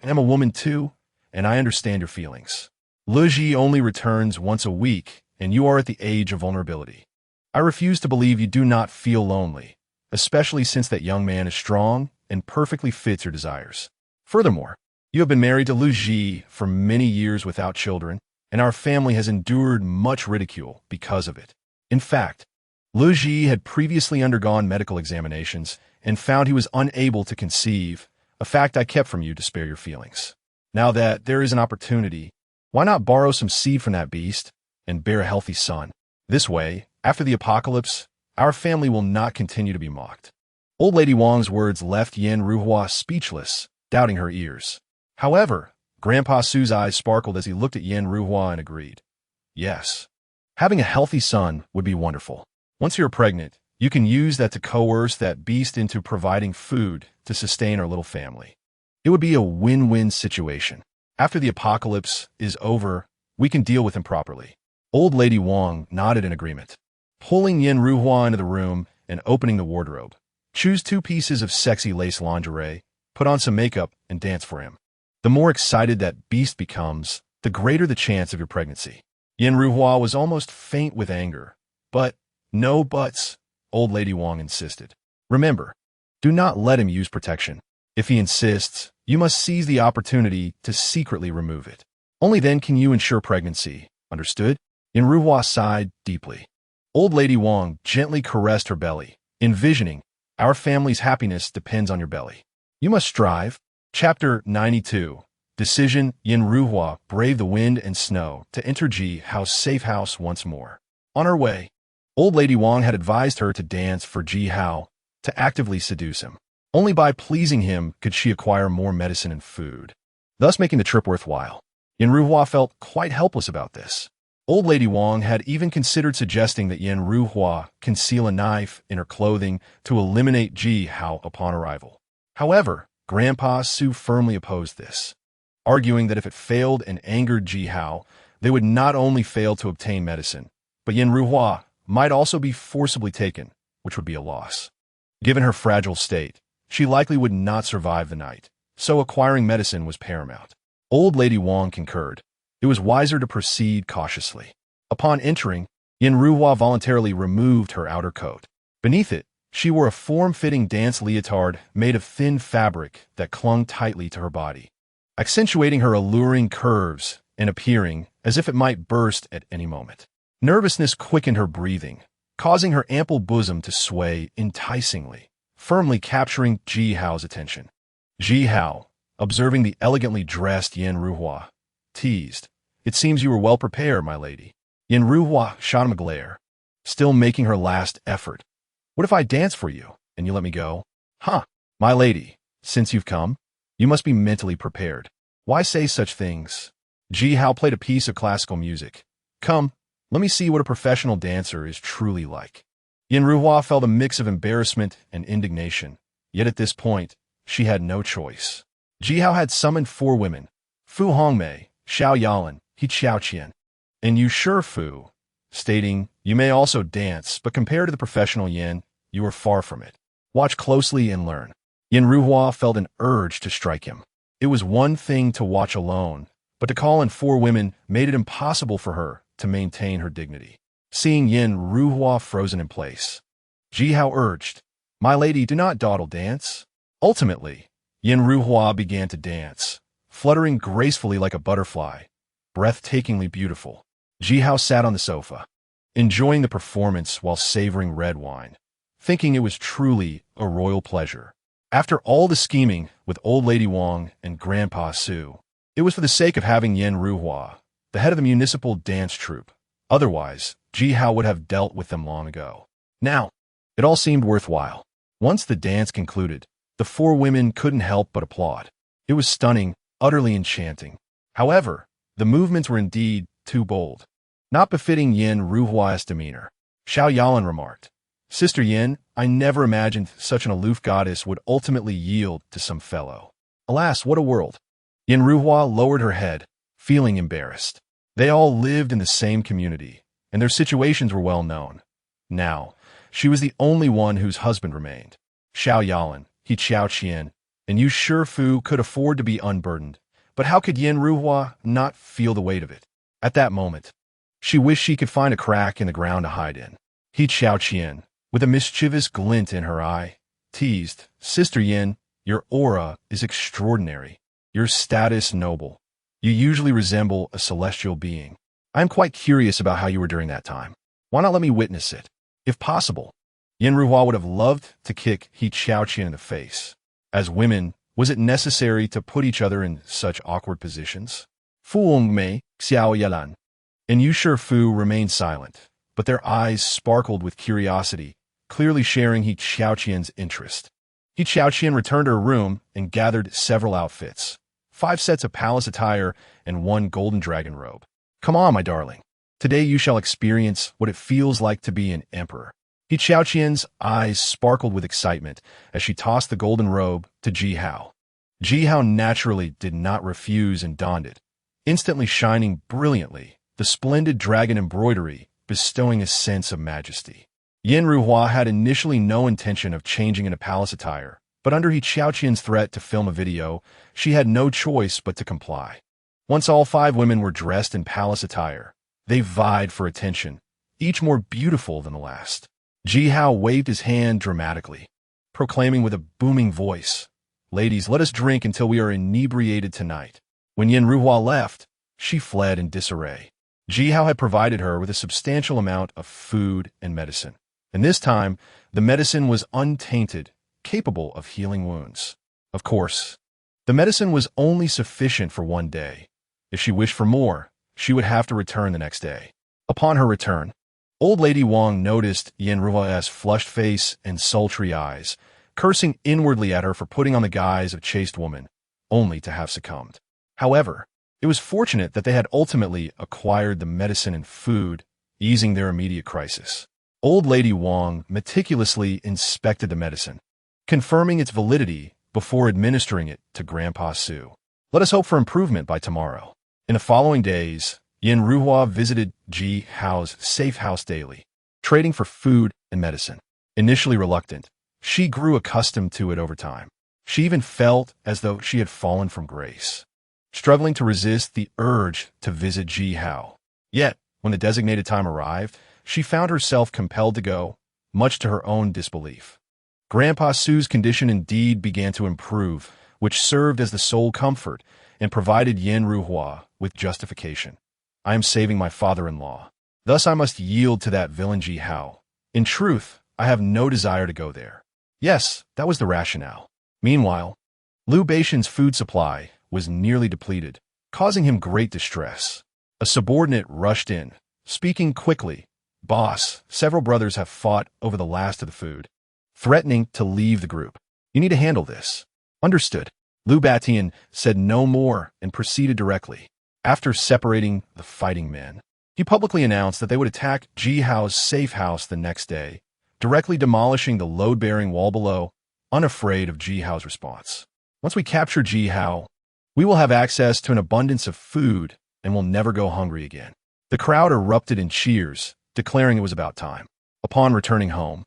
"I'm a woman too, and I understand your feelings. Lu Ji only returns once a week, and you are at the age of vulnerability. I refuse to believe you do not feel lonely, especially since that young man is strong and perfectly fits your desires. Furthermore, you have been married to Lu Ji for many years without children, and our family has endured much ridicule because of it. In fact, Lu Ji had previously undergone medical examinations and found he was unable to conceive, a fact I kept from you to spare your feelings. Now that there is an opportunity, why not borrow some seed from that beast and bear a healthy son? This way, after the apocalypse, our family will not continue to be mocked." Old Lady Wang's words left Yin Ruhua speechless, doubting her ears. However, Grandpa Su's eyes sparkled as he looked at Yin Ruhua and agreed. Yes, having a healthy son would be wonderful. Once you're pregnant, you can use that to coerce that beast into providing food to sustain our little family. It would be a win-win situation. After the apocalypse is over, we can deal with him properly. Old Lady Wang nodded in agreement. Pulling Yin Ruhua into the room and opening the wardrobe, choose 2 pieces of sexy lace lingerie, put on some makeup, and dance for him. The more excited that beast becomes, the greater the chance of your pregnancy. Yin Ruhua was almost faint with anger. But, no buts, Old Lady Wang insisted. Remember, do not let him use protection. If he insists, you must seize the opportunity to secretly remove it. Only then can you ensure pregnancy. Understood? Yin Ruhua sighed deeply. Old Lady Wang gently caressed her belly, envisioning, our family's happiness depends on your belly. You must strive. Chapter 92. Decision. Yin Ruhua braved the wind and snow to enter Ji Hao's safe house once more. On her way, Old Lady Wang had advised her to dance for Ji Hao, to actively seduce him. Only by pleasing him could she acquire more medicine and food, thus making the trip worthwhile. Yin Ruhua felt quite helpless about this. Old Lady Wang had even considered suggesting that Yin Ruhua conceal a knife in her clothing to eliminate Ji Hao upon arrival. However, Grandpa Su firmly opposed this, arguing that if it failed and angered Ji Hao, they would not only fail to obtain medicine, but Yin Ruhua might also be forcibly taken, which would be a loss. Given her fragile state, she likely would not survive the night, so acquiring medicine was paramount. Old Lady Wang concurred. It was wiser to proceed cautiously. Upon entering, Yin Ruhua voluntarily removed her outer coat. Beneath it, she wore a form-fitting dance leotard made of thin fabric that clung tightly to her body, accentuating her alluring curves and appearing as if it might burst at any moment. Nervousness quickened her breathing, causing her ample bosom to sway enticingly, firmly capturing Ji Hao's attention. Ji Hao, observing the elegantly dressed Yin Ruhua, teased, "It seems you were well prepared, my lady." Yin Ruhua shot him a glare, still making her last effort. "What if I dance for you, and you let me go?" "Huh, my lady, since you've come, you must be mentally prepared. Why say such things?" Ji Hao played a piece of classical music. "Come, let me see what a professional dancer is truly like." Yin Ruhua felt a mix of embarrassment and indignation, yet at this point, she had no choice. Ji Hao had summoned 4 women, Fu Hongmei, Xiao Yalan, He Qiaoqian, and Yu Shifu, stating, "You may also dance, but compared to the professional Yin, you are far from it. Watch closely and learn." Yin Ruhua felt an urge to strike him. It was one thing to watch alone, but to call in 4 women made it impossible for her to maintain her dignity. Seeing Yin Ruhua frozen in place, Ji Hao urged, "My lady, do not dawdle dance." Ultimately, Yin Ruhua began to dance, fluttering gracefully like a butterfly, breathtakingly beautiful. Ji Hao sat on the sofa, enjoying the performance while savoring red wine, thinking it was truly a royal pleasure. After all the scheming with Old Lady Wang and Grandpa Su, It was for the sake of having Yin Ruhua, the head of the municipal dance troupe. Otherwise, Ji Hao would have dealt with them long ago. Now, it all seemed worthwhile. Once the dance concluded, the four women couldn't help but applaud. It was stunning, utterly enchanting. However, the movements were indeed too bold, not befitting Yin Ruhua's demeanor. Xiao Yalan remarked, "Sister Yin, I never imagined such an aloof goddess would ultimately yield to some fellow. Alas, what a world." Yin Ruhua lowered her head, feeling embarrassed. They all lived in the same community, and their situations were well known. Now, she was the only one whose husband remained. Xiao Yalan, He Xiao Qian, and Yu Shifu could afford to be unburdened, but how could Yin Ruhua not feel the weight of it? At that moment, she wished she could find a crack in the ground to hide in. He Xiao Qian, with a mischievous glint in her eye, teased, "Sister Yin, your aura is extraordinary. Your status noble. You usually resemble a celestial being. I am quite curious about how you were during that time. Why not let me witness it? If possible." Yin Ruhua would have loved to kick He Xiao Qian in the face. As women, was it necessary to put each other in such awkward positions? Fuong Mei, Xiao Yalan, and Yu Shifu remained silent, but their eyes sparkled with curiosity, clearly sharing He Xiao Qian's interest. He Xiao Qian returned to her room and gathered several outfits, 5 sets of palace attire and 1 golden dragon robe. "Come on, my darling. Today you shall experience what it feels like to be an emperor." He Xiao Qian's eyes sparkled with excitement as she tossed the golden robe to Ji Hao. Ji Hao naturally did not refuse and donned it, instantly shining brilliantly, the splendid dragon embroidery bestowing a sense of majesty. Yin Ruhua had initially no intention of changing into palace attire, but under He Xiao Qian's threat to film a video, she had no choice but to comply. Once all 5 women were dressed in palace attire, they vied for attention, each more beautiful than the last. Ji Hao waved his hand dramatically, proclaiming with a booming voice, "Ladies, let us drink until we are inebriated tonight." When Yin Ruhua left, she fled in disarray. Ji Hao had provided her with a substantial amount of food and medicine, and this time, the medicine was untainted, capable of healing wounds. Of course, the medicine was only sufficient for 1 day. If she wished for more, she would have to return the next day. Upon her return, Old Lady Wang noticed Yin Ruhua's flushed face and sultry eyes, cursing inwardly at her for putting on the guise of chaste woman, only to have succumbed. However, it was fortunate that they had ultimately acquired the medicine and food, easing their immediate crisis. Old Lady Wang meticulously inspected the medicine, confirming its validity before administering it to Grandpa Su. Let us hope for improvement by tomorrow. In the following days, Yin Ruhua visited Ji Hao's safe house daily, trading for food and medicine. Initially reluctant, she grew accustomed to it over time. She even felt as though she had fallen from grace, struggling to resist the urge to visit Ji Hao. Yet, when the designated time arrived, she found herself compelled to go, much to her own disbelief. Grandpa Su's condition indeed began to improve, which served as the sole comfort and provided Yin Ruhua with justification. "I am saving my father-in-law. Thus I must yield to that villain Ji Hao. In truth, I have no desire to go there." Yes, that was the rationale. Meanwhile, Liu Beishan's food supply was nearly depleted, causing him great distress. A subordinate rushed in, speaking quickly. "Boss, several brothers have fought over the last of the food, threatening to leave the group. You need to handle this." "Understood." Liu Batian said no more and proceeded directly. After separating the fighting men, he publicly announced that they would attack Ji Hao's safe house the next day, directly demolishing the load-bearing wall below, unafraid of Ji Hao's response. "Once we capture Ji Hao, we will have access to an abundance of food and will never go hungry again." The crowd erupted in cheers, declaring it was about time. Upon returning home,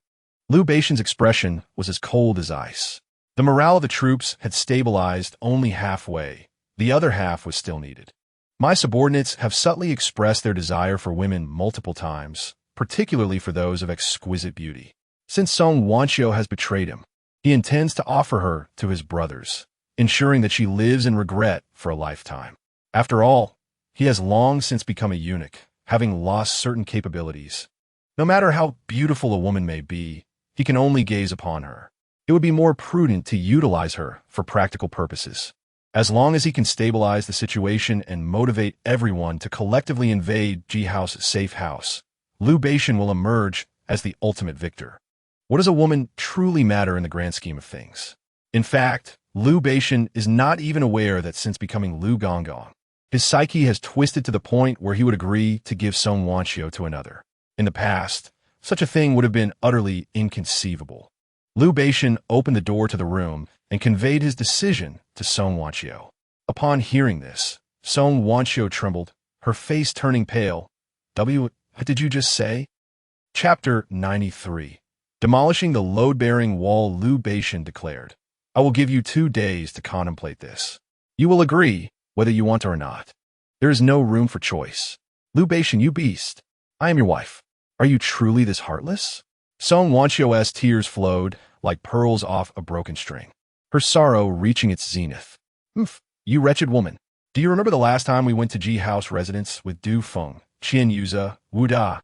Liu Beishan's expression was as cold as ice. The morale of the troops had stabilized only halfway. The other half was still needed. "My subordinates have subtly expressed their desire for women multiple times, particularly for those of exquisite beauty. Since Song Wanqiu has betrayed him, he intends to offer her to his brothers, ensuring that she lives in regret for a lifetime. After all, he has long since become a eunuch, having lost certain capabilities. No matter how beautiful a woman may be, he can only gaze upon her. It would be more prudent to utilize her for practical purposes. As long as he can stabilize the situation and motivate everyone to collectively invade Jihao's safe house, Liu Beixian will emerge as the ultimate victor. What does a woman truly matter in the grand scheme of things? In fact, Liu Beixian is not even aware that since becoming Liu Gonggong, his psyche has twisted to the point where he would agree to give Song Wanxiu to another. In the past, such a thing would have been utterly inconceivable. Liu Beixian opened the door to the room and conveyed his decision to Song Wanxiu. Upon hearing this, Song Wanxiu trembled, her face turning pale. What did you just say? Chapter 93. Demolishing the load-bearing wall, Liu Beixian declared, I will give you 2 days to contemplate this. You will agree, whether you want to or not. There is no room for choice. Liu Beixian, you beast. I am your wife. Are you truly this heartless? Song Wanxiu's tears flowed like pearls off a broken string, her sorrow reaching its zenith. You wretched woman. Do you remember the last time we went to Ji House residence with Du Feng, Qian Yuza, Wu Da,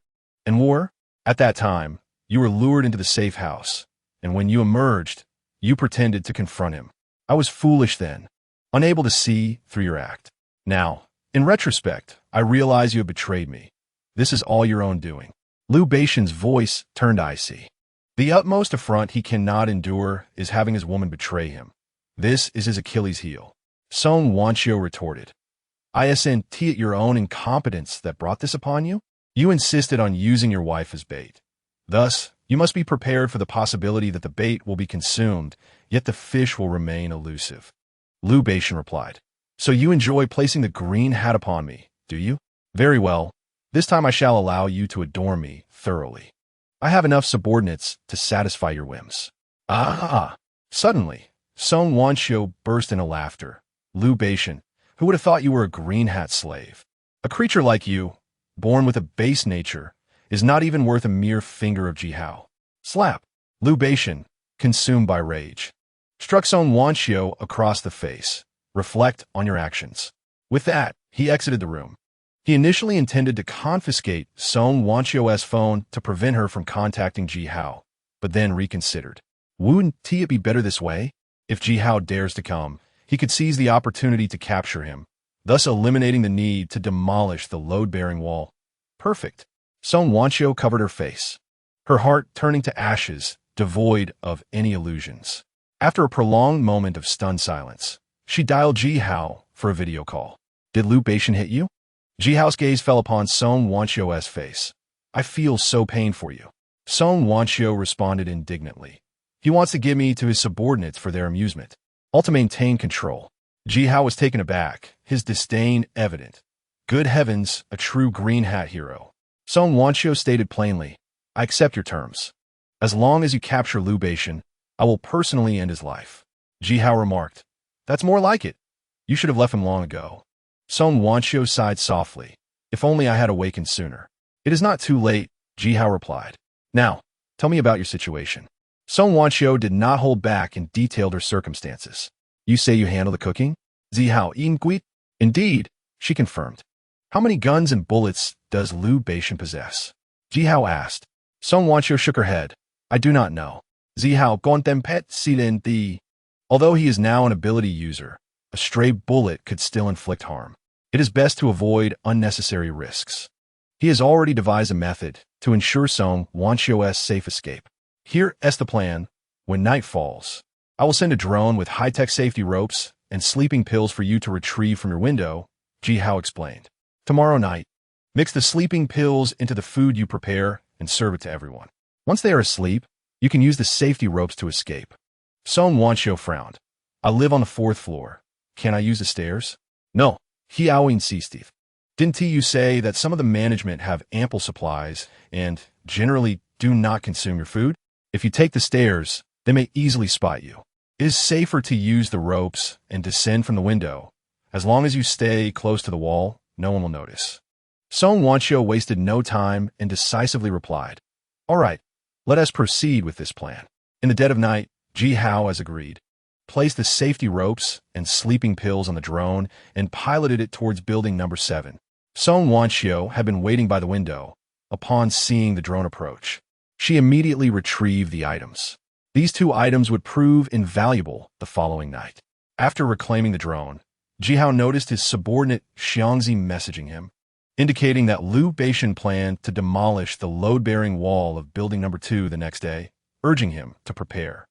and War? At that time, you were lured into the safe house, and when you emerged, you pretended to confront him. I was foolish then, unable to see through your act. Now, in retrospect, I realize you have betrayed me. This is all your own doing. Liu Beixian's voice turned icy. The utmost affront he cannot endure is having his woman betray him. This is his Achilles heel. Song Wanxiu retorted. Isn't it your own incompetence that brought this upon you? You insisted on using your wife as bait. Thus, you must be prepared for the possibility that the bait will be consumed, yet the fish will remain elusive. Liu Beixian replied. So you enjoy placing the green hat upon me, do you? Very well. This time I shall allow you to adorn me thoroughly. I have enough subordinates to satisfy your whims. Suddenly, Song Wanxiu burst into laughter. Liu Beixian, who would have thought you were a green hat slave? A creature like you, born with a base nature, is not even worth a mere finger of Jihao. Slap! Liu Beixian, consumed by rage, struck Song Wanxiu across the face. Reflect on your actions. With that, he exited the room. He initially intended to confiscate Song Wanxiu's phone to prevent her from contacting Jihao, but then reconsidered. Wouldn't it be better this way? If Jihao dares to come, he could seize the opportunity to capture him, thus eliminating the need to demolish the load-bearing wall. Perfect. Song Wanxiu covered her face, her heart turning to ashes, devoid of any illusions. After a prolonged moment of stunned silence, she dialed Jihao for a video call. Did Liu Beixian hit you? Jihao's gaze fell upon Song Wanxiu's face. I feel so pain for you. Song Wanxiu responded indignantly. He wants to give me to his subordinates for their amusement. All to maintain control. Jihao was taken aback, his disdain evident. Good heavens, a true green hat hero. Song Wanxiu stated plainly, I accept your terms. As long as you capture Liu Beixian, I will personally end his life. Jihao remarked, That's more like it. You should have left him long ago. Song Wanxiu sighed softly. If only I had awakened sooner. It is not too late, Jihao replied. Now, tell me about your situation. Song Wanxiu did not hold back and detailed her circumstances. You say you handle the cooking? Jihao Ingui? Indeed, she confirmed. How many guns and bullets does Liu Beixian possess? Jihao asked. Song Wanxiu shook her head. I do not know. Jihao Gontempet Silin the. Although he is now an ability user, a stray bullet could still inflict harm. It is best to avoid unnecessary risks. He has already devised a method to ensure Song Wanxiu's safe escape. Here is the plan. When night falls, I will send a drone with high-tech safety ropes and sleeping pills for you to retrieve from your window, Jihao explained. Tomorrow night, mix the sleeping pills into the food you prepare and serve it to everyone. Once they are asleep, you can use the safety ropes to escape. Song Wanxiu frowned. I live on the 4th floor. Can I use the stairs? No, Hiao insisted. Didn't you say that some of the management have ample supplies and generally do not consume your food? If you take the stairs, they may easily spot you. It is safer to use the ropes and descend from the window. As long as you stay close to the wall, no one will notice. Song Wanxiu wasted no time and decisively replied, All right, let us proceed with this plan. In the dead of night, Jihao has agreed. Placed the safety ropes and sleeping pills on the drone and piloted it towards building number 7. Song Wanxiu had been waiting by the window. Upon seeing the drone approach, she immediately retrieved the items. These 2 items would prove invaluable the following night. After reclaiming the drone, Jihao noticed his subordinate Xiangzi messaging him, indicating that Liu Beixian planned to demolish the load-bearing wall of building number 2 the next day, urging him to prepare.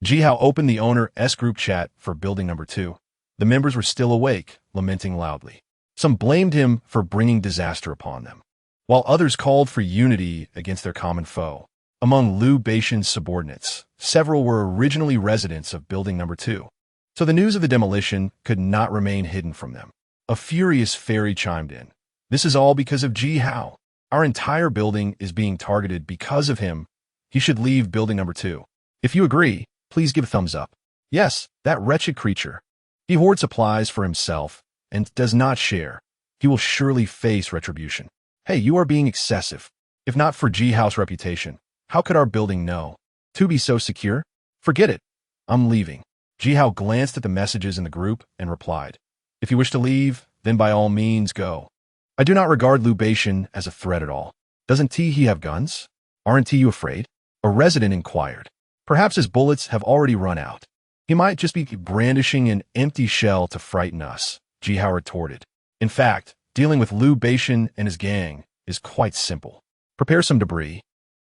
Jihao opened the owner's group chat for building number 2. The members were still awake, lamenting loudly. Some blamed him for bringing disaster upon them, while others called for unity against their common foe. Among Liu Beixian's subordinates, several were originally residents of building number 2, so the news of the demolition could not remain hidden from them. A furious fairy chimed in. This is all because of Jihao. Our entire building is being targeted because of him. He should leave building number 2. If you agree, please give a thumbs up. Yes, that wretched creature. He hoards supplies for himself and does not share. He will surely face retribution. Hey, you are being excessive. If not for Jihao's reputation, how could our building know to be so secure? Forget it. I'm leaving. Jihao glanced at the messages in the group and replied, If you wish to leave, then by all means go. I do not regard Liu Beixian as a threat at all. Doesn't he have guns? Aren't you afraid? A resident inquired. Perhaps his bullets have already run out. He might just be brandishing an empty shell to frighten us, Jihao retorted. In fact, dealing with Liu Beixian and his gang is quite simple. Prepare some debris,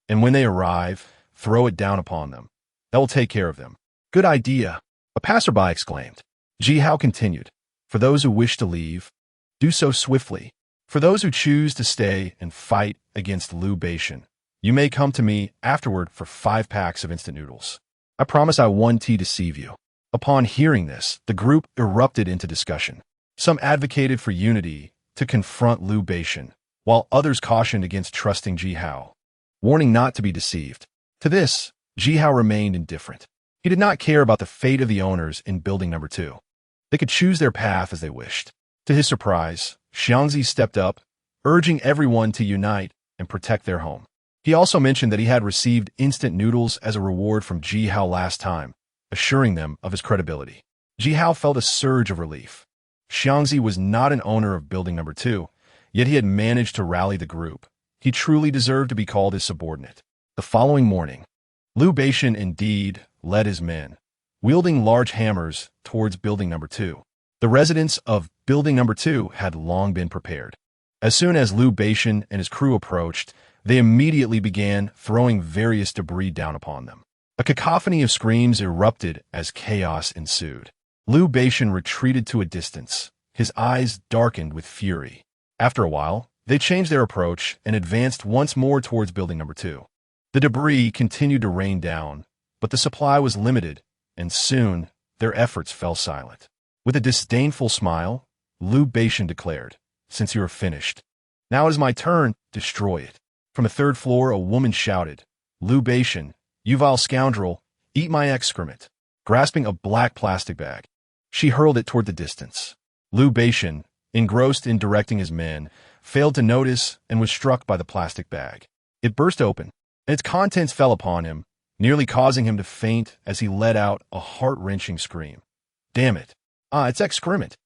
and when they arrive, throw it down upon them. That will take care of them. Good idea, a passerby exclaimed. Jihao continued. For those who wish to leave, do so swiftly. For those who choose to stay and fight against Liu Beixian, you may come to me afterward for 5 packs of instant noodles. I promise I won't deceive you. Upon hearing this, the group erupted into discussion. Some advocated for unity to confront Liu Beixian, while others cautioned against trusting Jihao, warning not to be deceived. To this, Jihao remained indifferent. He did not care about the fate of the owners in building number 2. They could choose their path as they wished. To his surprise, Xiangzi stepped up, urging everyone to unite and protect their home. He also mentioned that he had received instant noodles as a reward from Jihao last time, assuring them of his credibility. Jihao felt a surge of relief. Xiangzi was not an owner of building number 2, yet he had managed to rally the group. He truly deserved to be called his subordinate. The following morning, Liu Beixian indeed led his men, wielding large hammers towards building number 2. The residents of building number 2 had long been prepared. As soon as Liu Beixian and his crew approached, they immediately began throwing various debris down upon them. A cacophony of screams erupted as chaos ensued. Liu Beixian retreated to a distance, his eyes darkened with fury. After a while, they changed their approach and advanced once more towards building number 2. The debris continued to rain down, but the supply was limited, and soon their efforts fell silent. With a disdainful smile, Liu Beixian declared, Since you are finished, now it is my turn, destroy it. From the 3rd floor, a woman shouted, Liu Beixian, you vile scoundrel, eat my excrement. Grasping a black plastic bag, she hurled it toward the distance. Liu Beixian, engrossed in directing his men, failed to notice and was struck by the plastic bag. It burst open, and its contents fell upon him, nearly causing him to faint as he let out a heart-wrenching scream. Damn it. It's excrement.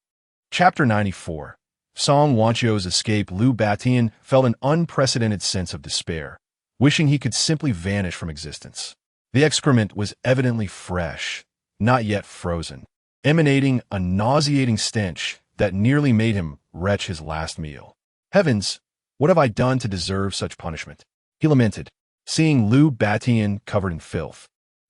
Chapter 94. Song Wanchio's escape. Liu Beixian felt an unprecedented sense of despair, wishing he could simply vanish from existence. The excrement was evidently fresh, not yet frozen, emanating a nauseating stench that nearly made him retch his last meal. Heavens, what have I done to deserve such punishment? He lamented, seeing Liu Beixian covered in filth.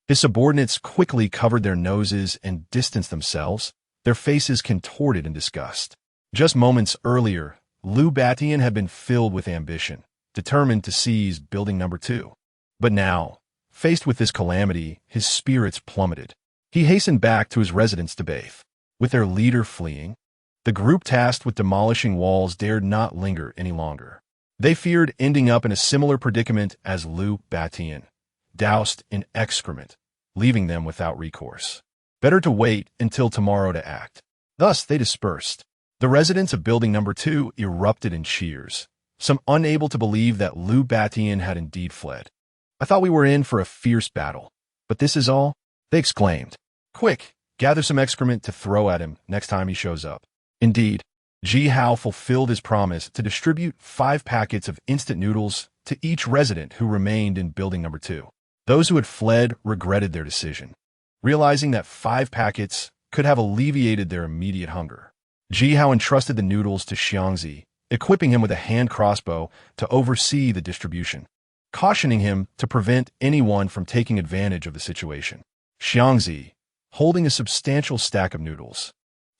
His subordinates quickly covered their noses and distanced themselves, their faces contorted in disgust. Just moments earlier, Liu Beixian had been filled with ambition, determined to seize building number 2. But now, faced with this calamity, his spirits plummeted. He hastened back to his residence to bathe. With their leader fleeing, the group tasked with demolishing walls dared not linger any longer. They feared ending up in a similar predicament as Liu Beixian, doused in excrement, leaving them without recourse. Better to wait until tomorrow to act. Thus they dispersed. The residents of building number 2 erupted in cheers, some unable to believe that Liu Beixian had indeed fled. I thought we were in for a fierce battle, but this is all? They exclaimed. Quick, gather some excrement to throw at him next time he shows up. Indeed, Jihao fulfilled his promise to distribute 5 packets of instant noodles to each resident who remained in building number 2. Those who had fled regretted their decision, realizing that 5 packets could have alleviated their immediate hunger. Jihao entrusted the noodles to Xiangzi, equipping him with a hand crossbow to oversee the distribution, cautioning him to prevent anyone from taking advantage of the situation. Xiangzi, holding a substantial stack of noodles,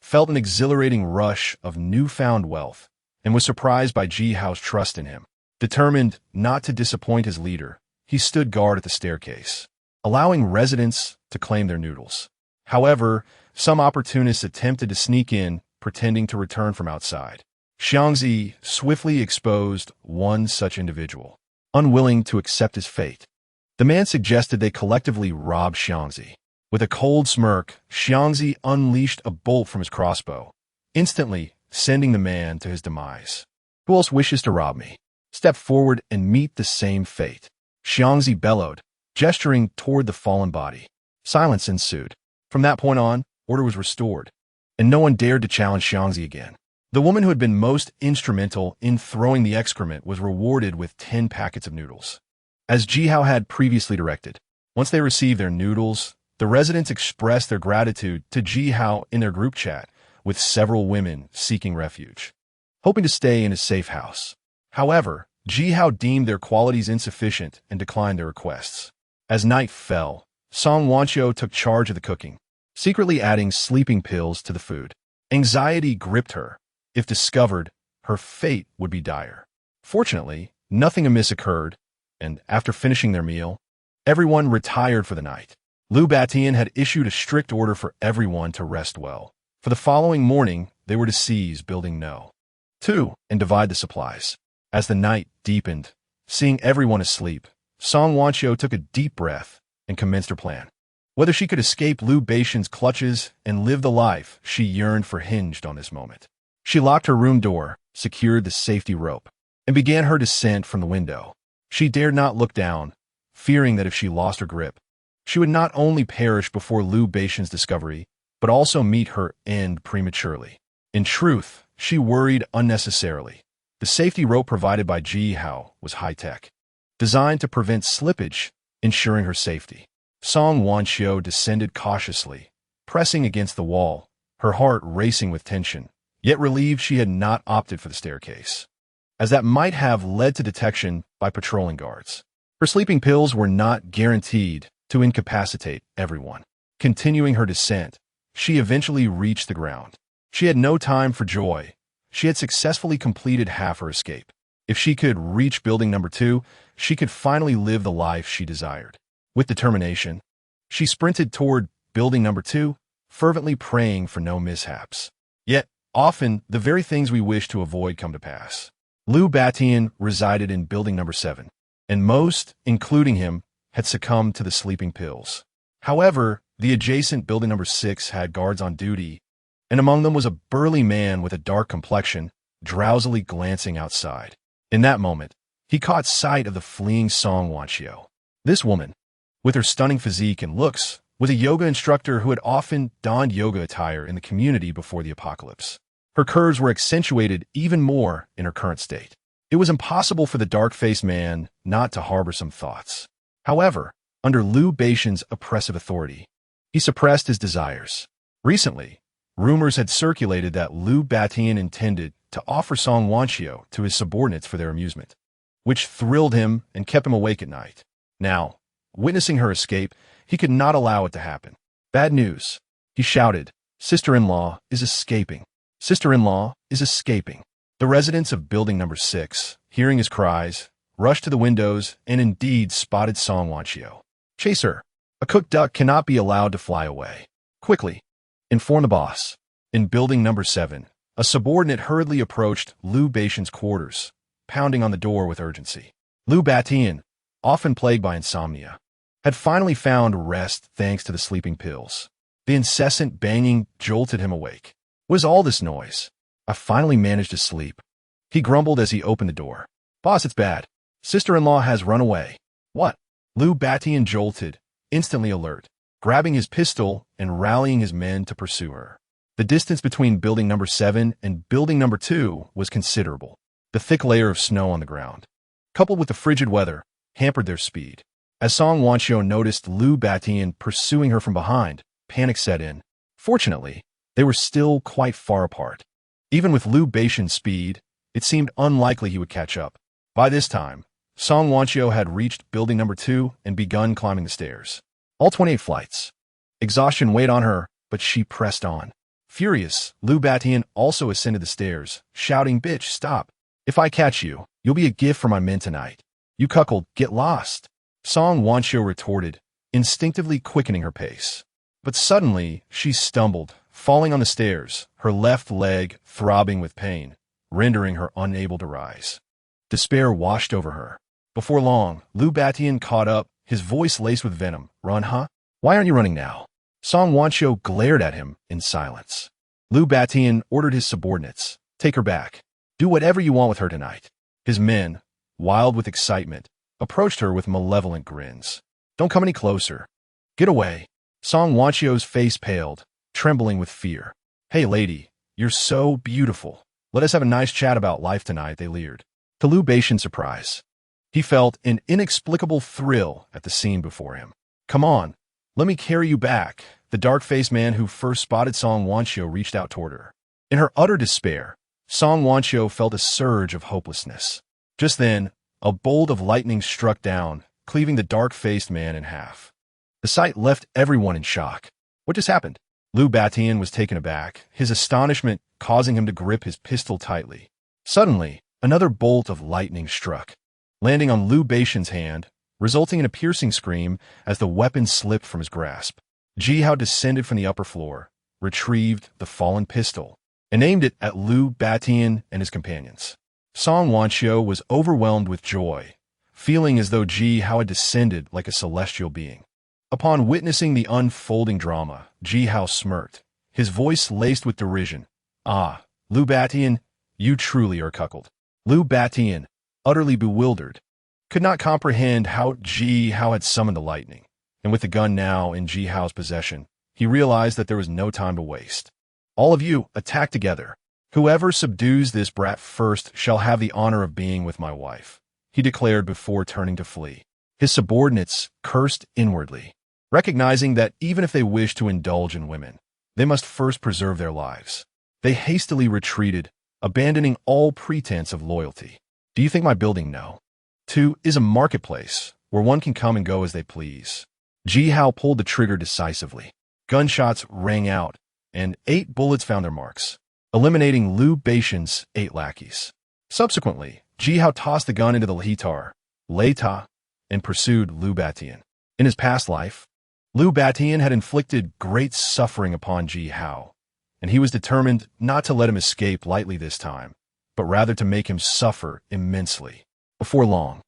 felt an exhilarating rush of newfound wealth and was surprised by Jihao's trust in him. Determined not to disappoint his leader, he stood guard at the staircase, allowing residents to claim their noodles. However, some opportunists attempted to sneak in, pretending to return from outside. Xiangzi swiftly exposed one such individual, unwilling to accept his fate. The man suggested they collectively rob Xiangzi. With a cold smirk, Xiangzi unleashed a bolt from his crossbow, instantly sending the man to his demise. "Who else wishes to rob me? Step forward and meet the same fate," Xiangzi bellowed, gesturing toward the fallen body. Silence ensued. From that point on, order was restored, and no one dared to challenge Xiangzi again. The woman who had been most instrumental in throwing the excrement was rewarded with 10 packets of noodles, as Jihao had previously directed. Once they received their noodles, the residents expressed their gratitude to Jihao in their group chat, with several women seeking refuge, hoping to stay in his safe house. However, Jihao deemed their qualities insufficient and declined their requests. As night fell, Song Wanqiu took charge of the cooking, secretly adding sleeping pills to the food. Anxiety gripped her. If discovered, her fate would be dire. Fortunately, nothing amiss occurred, and after finishing their meal, everyone retired for the night. Liu Batian had issued a strict order for everyone to rest well. For the following morning, they were to seize Building No. 2 and divide the supplies. As the night deepened, seeing everyone asleep, Song Wanqiu took a deep breath and commenced her plan. Whether she could escape Liu Batian's clutches and live the life she yearned for hinged on this moment. She locked her room door, secured the safety rope, and began her descent from the window. She dared not look down, fearing that if she lost her grip, she would not only perish before Liu Batian's discovery, but also meet her end prematurely. In truth, she worried unnecessarily. The safety rope provided by Jihao was high-tech, designed to prevent slippage, ensuring her safety. Song Wanqiu descended cautiously, pressing against the wall, her heart racing with tension, yet relieved she had not opted for the staircase, as that might have led to detection by patrolling guards. Her sleeping pills were not guaranteed to incapacitate everyone. Continuing her descent, she eventually reached the ground. She had no time for joy. She had successfully completed half her escape. If she could reach Building No. 2, she could finally live the life she desired. With determination, she sprinted toward Building No. 2, fervently praying for no mishaps. Yet, often, the very things we wish to avoid come to pass. Liu Batian resided in Building No. 7, and most, including him, had succumbed to the sleeping pills. However, the adjacent Building No. 6 had guards on duty, and among them was a burly man with a dark complexion, drowsily glancing outside. In that moment, he caught sight of the fleeing Song Wanqiu. This woman, with her stunning physique and looks, was a yoga instructor who had often donned yoga attire in the community before the apocalypse. Her curves were accentuated even more in her current state. It was impossible for the dark-faced man not to harbor some thoughts. However, under Liu Batian's oppressive authority, he suppressed his desires. Recently, rumors had circulated that Liu Batian intended to offer Song Wanqiu to his subordinates for their amusement, which thrilled him and kept him awake at night. Now, witnessing her escape, he could not allow it to happen. "Bad news," he shouted. "Sister-in-law is escaping. Sister-in-law is escaping." The residents of Building No. 6, hearing his cries, rushed to the windows and indeed spotted Song Wanqiu. "Chase her. A cooked duck cannot be allowed to fly away. Quickly, inform the boss." In Building No. 7, a subordinate hurriedly approached Liu Batian's quarters, pounding on the door with urgency. Liu Batian, often plagued by insomnia, had finally found rest thanks to the sleeping pills. The incessant banging jolted him awake. "What is all this noise? I finally managed to sleep," he grumbled as he opened the door. "Boss, it's bad. Sister-in-law has run away." "What?" Liu Batian jolted, instantly alert, grabbing his pistol and rallying his men to pursue her. The distance between Building No. 7 and Building No. 2 was considerable. The thick layer of snow on the ground, coupled with the frigid weather, hampered their speed. As Song Wanqiu noticed Liu Batian pursuing her from behind, panic set in. Fortunately, they were still quite far apart. Even with Liu Beixian's speed, it seemed unlikely he would catch up. By this time, Song Wanqiu had reached building number 2 and begun climbing the stairs. All 28 flights. Exhaustion weighed on her, but she pressed on. Furious, Liu Batian also ascended the stairs, shouting, "Bitch, stop. If I catch you, you'll be a gift for my men tonight. You cuckold, get lost." Song Wanqiu retorted, instinctively quickening her pace. But suddenly, she stumbled, falling on the stairs, her left leg throbbing with pain, rendering her unable to rise. Despair washed over her. Before long, Liu Batian caught up, his voice laced with venom. "Run, huh? Why aren't you running now?" Song Wanqiu glared at him in silence. Liu Batian ordered his subordinates, "Take her back. Do whatever you want with her tonight." His men, wild with excitement, approached her with malevolent grins. "Don't come any closer. Get away." Song Wanqiu's face paled, trembling with fear. "Hey, lady, you're so beautiful. Let us have a nice chat about life tonight," they leered. To Liu Beixian's surprise, he felt an inexplicable thrill at the scene before him. "Come on, let me carry you back." The dark-faced man who first spotted Song Wanqiu reached out toward her. In her utter despair, Song Wanqiu felt a surge of hopelessness. Just then, a bolt of lightning struck down, cleaving the dark-faced man in half. The sight left everyone in shock. What just happened? Liu Batian was taken aback, his astonishment causing him to grip his pistol tightly. Suddenly, another bolt of lightning struck, landing on Liu Beixian's hand, resulting in a piercing scream as the weapon slipped from his grasp. Ji Hao descended from the upper floor, retrieved the fallen pistol, and aimed it at Liu Batian and his companions. Song Wanqiu was overwhelmed with joy, feeling as though Ji Hao had descended like a celestial being. Upon witnessing the unfolding drama, Ji Hao smirked, his voice laced with derision. "Ah, Liu Batian, you truly are cuckold." Liu Batian, utterly bewildered, could not comprehend how Ji Hao had summoned the lightning, and with the gun now in Ji Hao's possession, he realized that there was no time to waste. "All of you, attack together. Whoever subdues this brat first shall have the honor of being with my wife," he declared before turning to flee. His subordinates cursed inwardly, recognizing that even if they wished to indulge in women, they must first preserve their lives. They hastily retreated, abandoning all pretense of loyalty. "Do you think my building No. 2 is a marketplace where one can come and go as they please?" Ji Hao pulled the trigger decisively. Gunshots rang out, and 8 bullets found their marks, eliminating Liu Beixian's 8 lackeys. Subsequently, Ji Hao tossed the gun into the Hitar, Leita, and pursued Liu Batian. In his past life, Liu Batian had inflicted great suffering upon Ji Hao, and he was determined not to let him escape lightly this time, but rather to make him suffer immensely. Before long,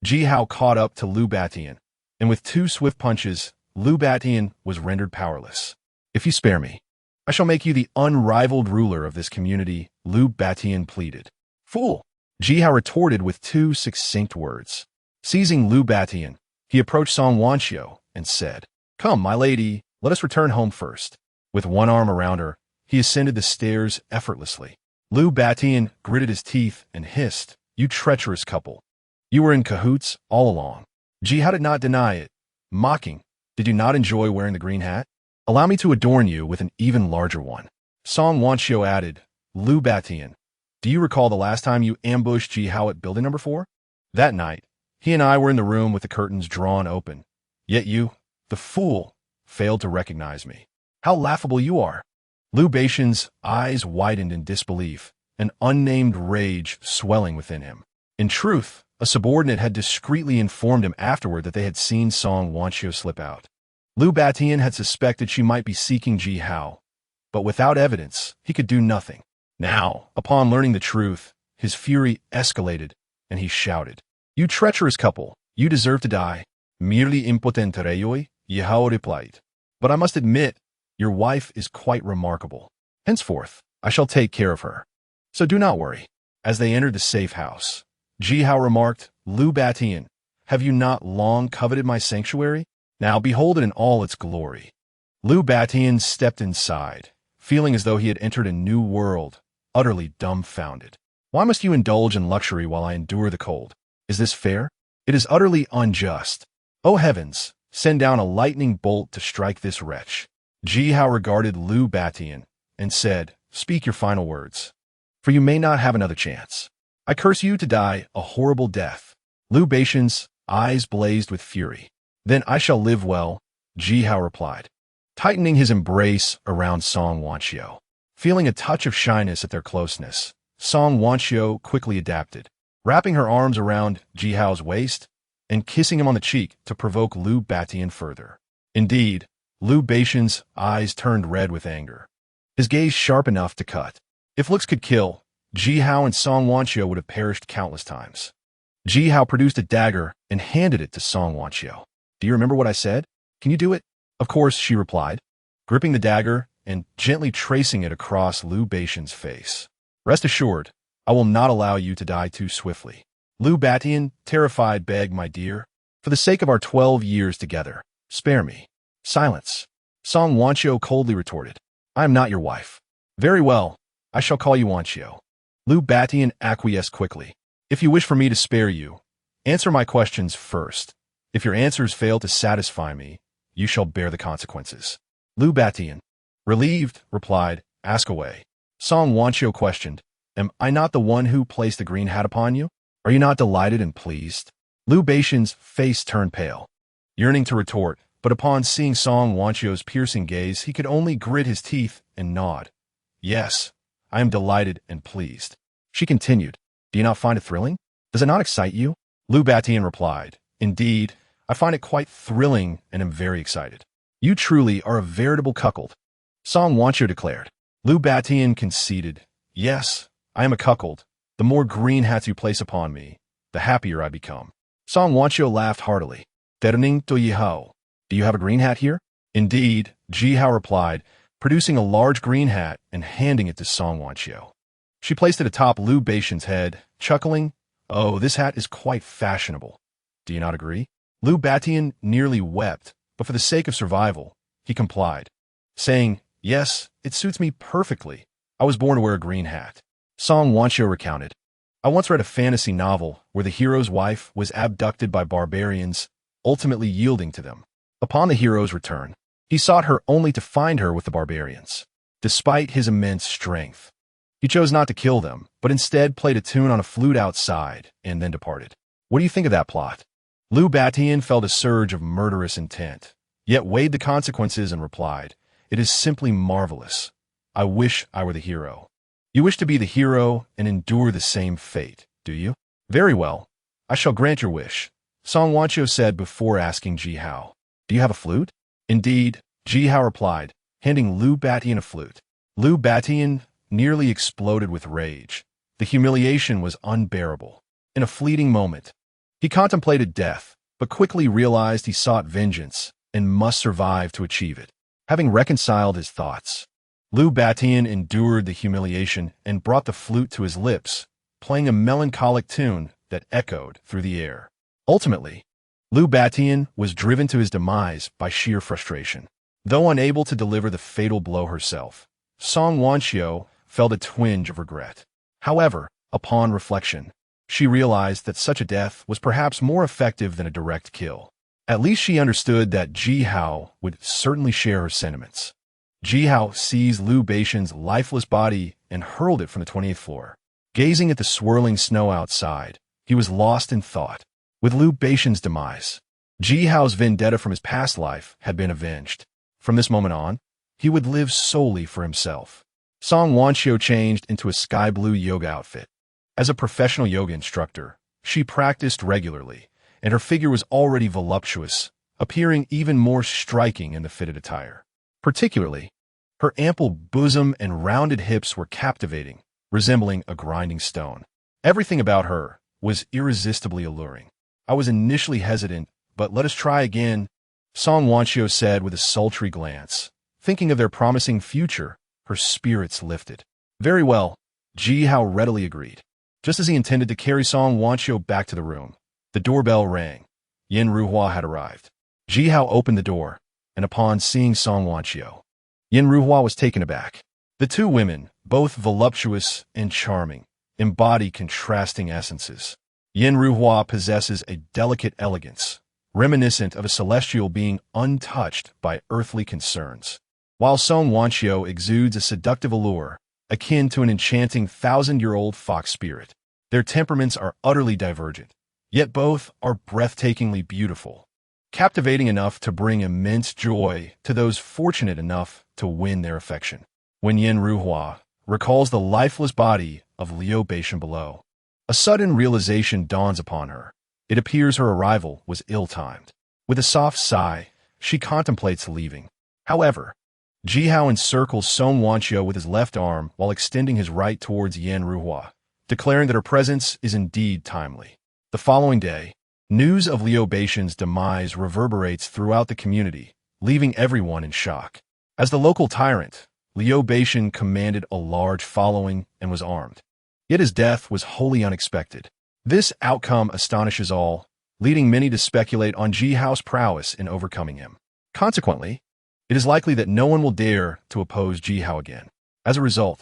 Ji Hao caught up to Liu Batian, and with 2 swift punches, Liu Batian was rendered powerless. "If you spare me, I shall make you the unrivaled ruler of this community," Liu Batian pleaded. "Fool!" Ji Hao retorted with 2 succinct words. Seizing Liu Batian, he approached Song Wanqiu and said, "Come, my lady, let us return home first." With one arm around her, he ascended the stairs effortlessly. Liu Batian gritted his teeth and hissed, "You treacherous couple. You were in cahoots all along." Ji Hao did not deny it, mocking, "Did you not enjoy wearing the green hat? Allow me to adorn you with an even larger one." Song Wanqiu added, "Liu Batian, do you recall the last time you ambushed Ji Hao at building number 4? That night, he and I were in the room with the curtains drawn open. Yet you, the fool, failed to recognize me. How laughable you are." Liu Beixian's eyes widened in disbelief, an unnamed rage swelling within him. In truth, a subordinate had discreetly informed him afterward that they had seen Song Wanqiu slip out. Liu Batian had suspected she might be seeking Ji Hao, but without evidence, he could do nothing. Now, upon learning the truth, his fury escalated, and he shouted, "You treacherous couple, you deserve to die." "Merely impenetrable," Ji Hao replied. "But I must admit, your wife is quite remarkable. Henceforth, I shall take care of her. So do not worry." As they entered the safe house, Ji Hao remarked, "Liu Batian, have you not long coveted my sanctuary? Now behold it in all its glory." Liu Batian stepped inside, feeling as though he had entered a new world, utterly dumbfounded. "Why must you indulge in luxury while I endure the cold? Is this fair? It is utterly unjust. O heavens, send down a lightning bolt to strike this wretch." Ji Hao regarded Lu Batian and said, "Speak your final words, for you may not have another chance. I curse you to die a horrible death." Lu Batian's eyes blazed with fury. "Then I shall live well," Ji Hao replied, tightening his embrace around Song Wanxiu. Feeling a touch of shyness at their closeness, Song Wanxiu quickly adapted, wrapping her arms around Ji Hao's waist and kissing him on the cheek to provoke Lu Batian further. Indeed, Lu Batian's eyes turned red with anger, his gaze sharp enough to cut. If looks could kill, Ji Hao and Song Wanxiu would have perished countless times. Ji Hao produced a dagger and handed it to Song Wanxiu. "Do you remember what I said? Can you do it?" "Of course," she replied, gripping the dagger and gently tracing it across Lu Batian's face. "Rest assured, I will not allow you to die too swiftly." Lu Batian, terrified, begged, "My dear, for the sake of our 12 years together, spare me." "Silence," Song Wanxiu coldly retorted. "I am not your wife." "Very well, I shall call you Wanxiu." Lu Batian acquiesced quickly. "If you wish for me to spare you, answer my questions first. If your answers fail to satisfy me, you shall bear the consequences." Lu Batian, relieved, replied, "Ask away." Song Wanxiu questioned, "Am I not the one who placed the green hat upon you? Are you not delighted and pleased?" Lu Batian's face turned pale, yearning to retort, but upon seeing Song Wanxiu's piercing gaze, he could only grit his teeth and nod. "Yes, I am delighted and pleased." She continued, "Do you not find it thrilling? Does it not excite you?" Lu Batian replied, "Indeed, I find it quite thrilling and am very excited." "You truly are a veritable cuckold," Song Wanxiu declared. Lu Batian conceded, "Yes, I am a cuckold. The more green hats you place upon me, the happier I become." Song Wanxiu laughed heartily. "Terning to Yi Hao. Do you have a green hat here?" "Indeed," Ji Hao replied, producing a large green hat and handing it to Song Wanxiu. She placed it atop Lu Batian's head, chuckling, "Oh, this hat is quite fashionable. Do you not agree?" Lu Batian nearly wept, but for the sake of survival, he complied, saying, "Yes, it suits me perfectly. I was born to wear a green hat." Song Wanxiu recounted, "I once read a fantasy novel where the hero's wife was abducted by barbarians, ultimately yielding to them. Upon the hero's return, he sought her only to find her with the barbarians. Despite his immense strength, he chose not to kill them, but instead played a tune on a flute outside and then departed." What do you think of that plot? Lu Batian felt a surge of murderous intent, yet weighed the consequences and replied, "It is simply marvelous. I wish I were the hero." "You wish to be the hero and endure the same fate, do you?" "Very well, I shall grant your wish," Song Wanxiu said before asking Ji Hao, "Do you have a flute?" "Indeed," Ji Hao replied, handing Lu Batian a flute. Lu Batian nearly exploded with rage. The humiliation was unbearable. In a fleeting moment, he contemplated death, but quickly realized he sought vengeance and must survive to achieve it. Having reconciled his thoughts, Lu Batian endured the humiliation and brought the flute to his lips, playing a melancholic tune that echoed through the air. Ultimately, Lu Batian was driven to his demise by sheer frustration. Though unable to deliver the fatal blow herself, Song Wanxiu felt a twinge of regret. However, upon reflection, she realized that such a death was perhaps more effective than a direct kill. At least she understood that Ji Hao would certainly share her sentiments. Ji Hao seized Lu Batian's lifeless body and hurled it from the 20th floor. Gazing at the swirling snow outside, he was lost in thought. With Lu Batian's demise, Ji Hao's vendetta from his past life had been avenged. From this moment on, he would live solely for himself. Song Wanxiu changed into a sky blue yoga outfit. As a professional yoga instructor, she practiced regularly, and her figure was already voluptuous, appearing even more striking in the fitted attire. Particularly, her ample bosom and rounded hips were captivating, resembling a grinding stone. Everything about her was irresistibly alluring. "I was initially hesitant, but let us try again," Song Wanxiu said with a sultry glance. Thinking of their promising future, her spirits lifted. "Very well," Ji Hao readily agreed. Just as he intended to carry Song Wanxiu back to the room, the doorbell rang. Yin Ruhua had arrived. Ji Hao opened the door, and upon seeing Song Wanxiu, Yin Ruhua was taken aback. The two women, both voluptuous and charming, embody contrasting essences. Yin Ruhua possesses a delicate elegance, reminiscent of a celestial being untouched by earthly concerns. while Song Wanchio exudes a seductive allure, akin to an enchanting thousand-year-old fox spirit. Their temperaments are utterly divergent, yet both are breathtakingly beautiful, captivating enough to bring immense joy to those fortunate enough to win their affection. When Yin Ruhua recalls the lifeless body of Liu Beixian below, a sudden realization dawns upon her. It appears her arrival was ill-timed. With a soft sigh, she contemplates leaving. However, Jihao encircles Song Wanchio with his left arm while extending his right towards Yin Ruhua, declaring that her presence is indeed timely. The following day, news of Liu Beixian's demise reverberates throughout the community, leaving everyone in shock. As the local tyrant, Liu Beixian commanded a large following and was armed. Yet his death was wholly unexpected. This outcome astonishes all, leading many to speculate on Jihao's prowess in overcoming him. Consequently, it is likely that no one will dare to oppose Jihao again. As a result,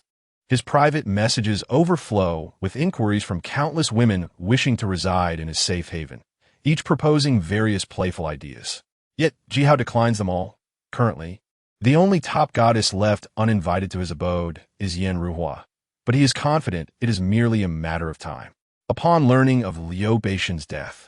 his private messages overflow with inquiries from countless women wishing to reside in his safe haven, each proposing various playful ideas. Yet Jihao declines them all. Currently, the only top goddess left uninvited to his abode is Yin Ruhua, but he is confident it is merely a matter of time. Upon learning of Liu Beixian's death,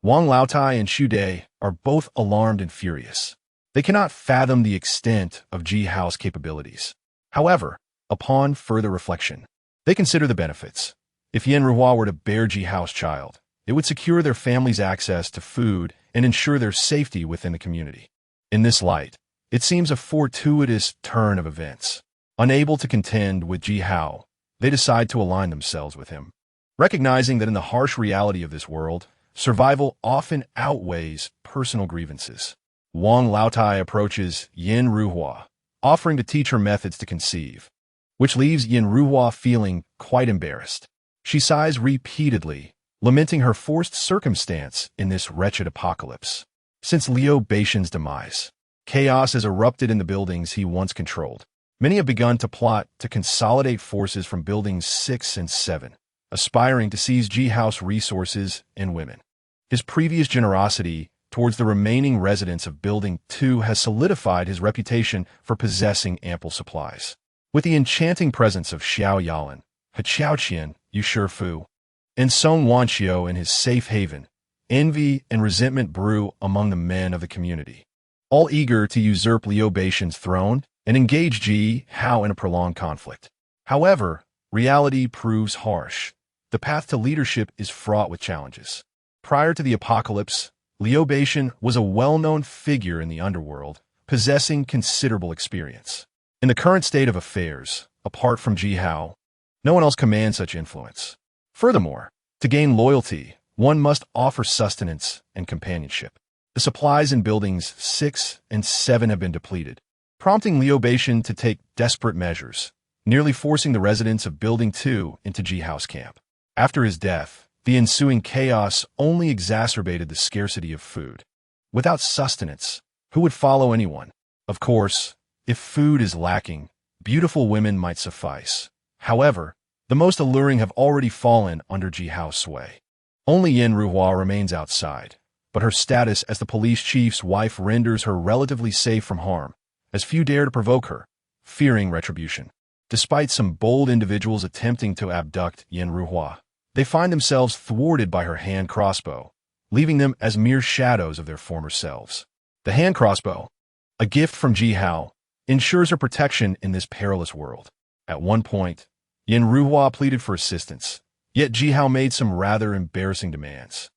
Wang Laotai and Xu Dei are both alarmed and furious. They cannot fathom the extent of Jihao's capabilities. However, upon further reflection, they consider the benefits. If Yin Ruhua were to bear Jihao's child, it would secure their family's access to food and ensure their safety within the community. In this light, it seems a fortuitous turn of events. Unable to contend with Jihao, they decide to align themselves with him. Recognizing that in the harsh reality of this world, survival often outweighs personal grievances, Wang Laotai approaches Yin Ruhua, offering to teach her methods to conceive, which leaves Yin Ruhua feeling quite embarrassed. She sighs repeatedly, lamenting her forced circumstance in this wretched apocalypse. Since Liu Beixian's demise, chaos has erupted in the buildings he once controlled. Many have begun to plot to consolidate forces from buildings 6 and 7, aspiring to seize Jihao's resources and women. His previous generosity towards the remaining residents of Building 2 has solidified his reputation for possessing ample supplies. With the enchanting presence of Xiao Yalan, He Qian, Yu Shifu, and Song Wanchio in his safe haven, envy and resentment brew among the men of the community, all eager to usurp Liu Beixian's throne and engage Jihao in a prolonged conflict. However, reality proves harsh. The path to leadership is fraught with challenges. Prior to the apocalypse, Liu Beixian was a well-known figure in the underworld, possessing considerable experience. In the current state of affairs, apart from Jihao, no one else commands such influence. Furthermore, to gain loyalty, one must offer sustenance and companionship. The supplies in buildings 6 and 7 have been depleted, prompting Liu Beixian to take desperate measures, nearly forcing the residents of Building 2 into Jihao's camp. After his death, the ensuing chaos only exacerbated the scarcity of food. Without sustenance, who would follow anyone? Of course, if food is lacking, beautiful women might suffice. However, the most alluring have already fallen under Jihao's sway. Only Yin Ruhua remains outside, but her status as the police chief's wife renders her relatively safe from harm, as few dare to provoke her, fearing retribution. Despite some bold individuals attempting to abduct Yin Ruhua, they find themselves thwarted by her hand crossbow, leaving them as mere shadows of their former selves. The hand crossbow, a gift from Jihao, ensures her protection in this perilous world. At one point, Yin Ruhua pleaded for assistance, yet Jihao made some rather embarrassing demands,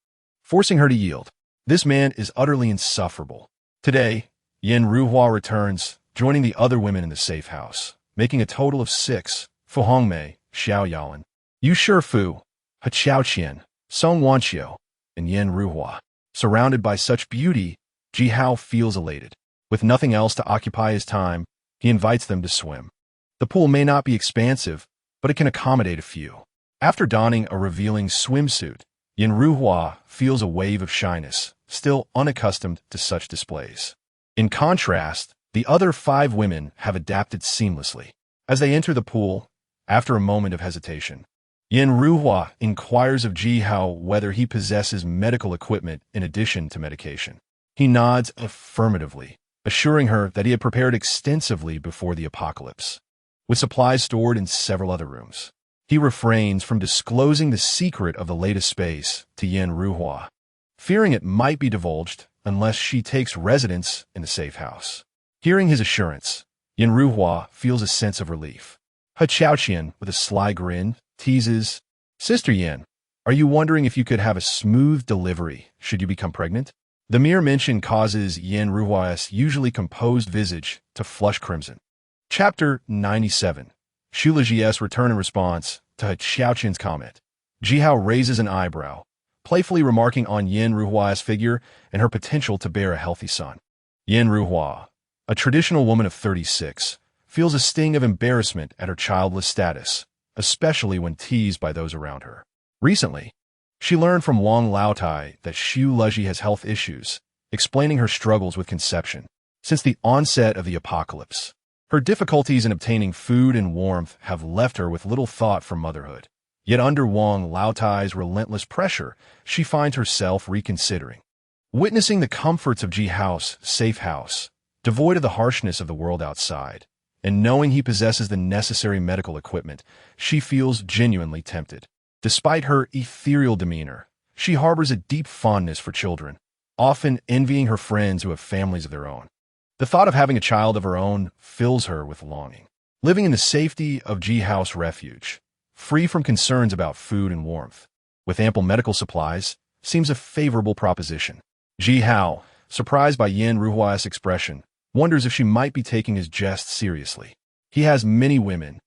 forcing her to yield. This man is utterly insufferable. Today, Yin Ruhua returns, joining the other women in the safe house, making a total of 6, Fu Hongmei, Xiao Yalan, Yu Shifu, He Qian, Song Wanchio, and Yin Ruhua. Surrounded by such beauty, Jihao feels elated. With nothing else to occupy his time, he invites them to swim. The pool may not be expansive, but it can accommodate a few. After donning a revealing swimsuit, Yin Ruhua feels a wave of shyness, still unaccustomed to such displays. In contrast, the other 5 women have adapted seamlessly. As they enter the pool, after a moment of hesitation, Yin Ruhua inquires of Jihao whether he possesses medical equipment in addition to medication. He nods affirmatively, assuring her that he had prepared extensively before the apocalypse, with supplies stored in several other rooms. He refrains from disclosing the secret of the latest space to Yin Ruhua, fearing it might be divulged unless she takes residence in the safe house. Hearing his assurance, Yin Ruhua feels a sense of relief. He Xiaoqian, with a sly grin, teases, "Sister Yin, are you wondering if you could have a smooth delivery should you become pregnant?" The mere mention causes Yin Ruhua's usually composed visage to flush crimson. Chapter 97. Shuliji's return in response to He Xiaoqian's comment. Jihao raises an eyebrow, playfully remarking on Yin Ruhua's figure and her potential to bear a healthy son. Yin Ruhua, a traditional woman of 36, feels a sting of embarrassment at her childless status, especially when teased by those around her. Recently, she learned from Wang Laotai that Xu Leji has health issues, explaining her struggles with conception. Since the onset of the apocalypse, her difficulties in obtaining food and warmth have left her with little thought for motherhood. Yet under Wang Laotai's relentless pressure, she finds herself reconsidering. Witnessing the comforts of Jihao's safe house, devoid of the harshness of the world outside, and knowing he possesses the necessary medical equipment, she feels genuinely tempted. Despite her ethereal demeanor, she harbors a deep fondness for children, often envying her friends who have families of their own. The thought of having a child of her own fills her with longing. Living in the safety of Jihao's refuge, free from concerns about food and warmth, with ample medical supplies, seems a favorable proposition. Jihao, surprised by Yin Ruhua's expression, wonders if she might be taking his jest seriously. He has many women,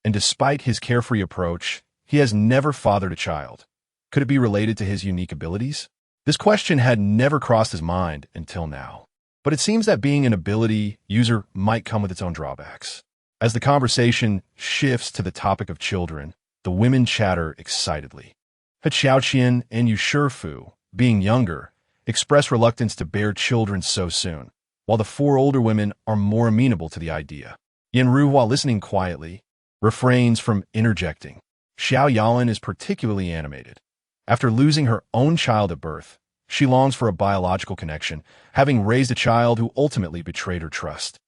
and despite his carefree approach, he has never fathered a child. Could it be related to his unique abilities? This question had never crossed his mind until now. But it seems that being an ability user might come with its own drawbacks. As the conversation shifts to the topic of children, the women chatter excitedly. He Xiaoqian and Yu Shifu, being younger, express reluctance to bear children so soon, while the four older women are more amenable to the idea. Yin Ru, while listening quietly, refrains from interjecting. Xiao Yalan is particularly animated. After losing her own child at birth, she longs for a biological connection, having raised a child who ultimately betrayed her trust.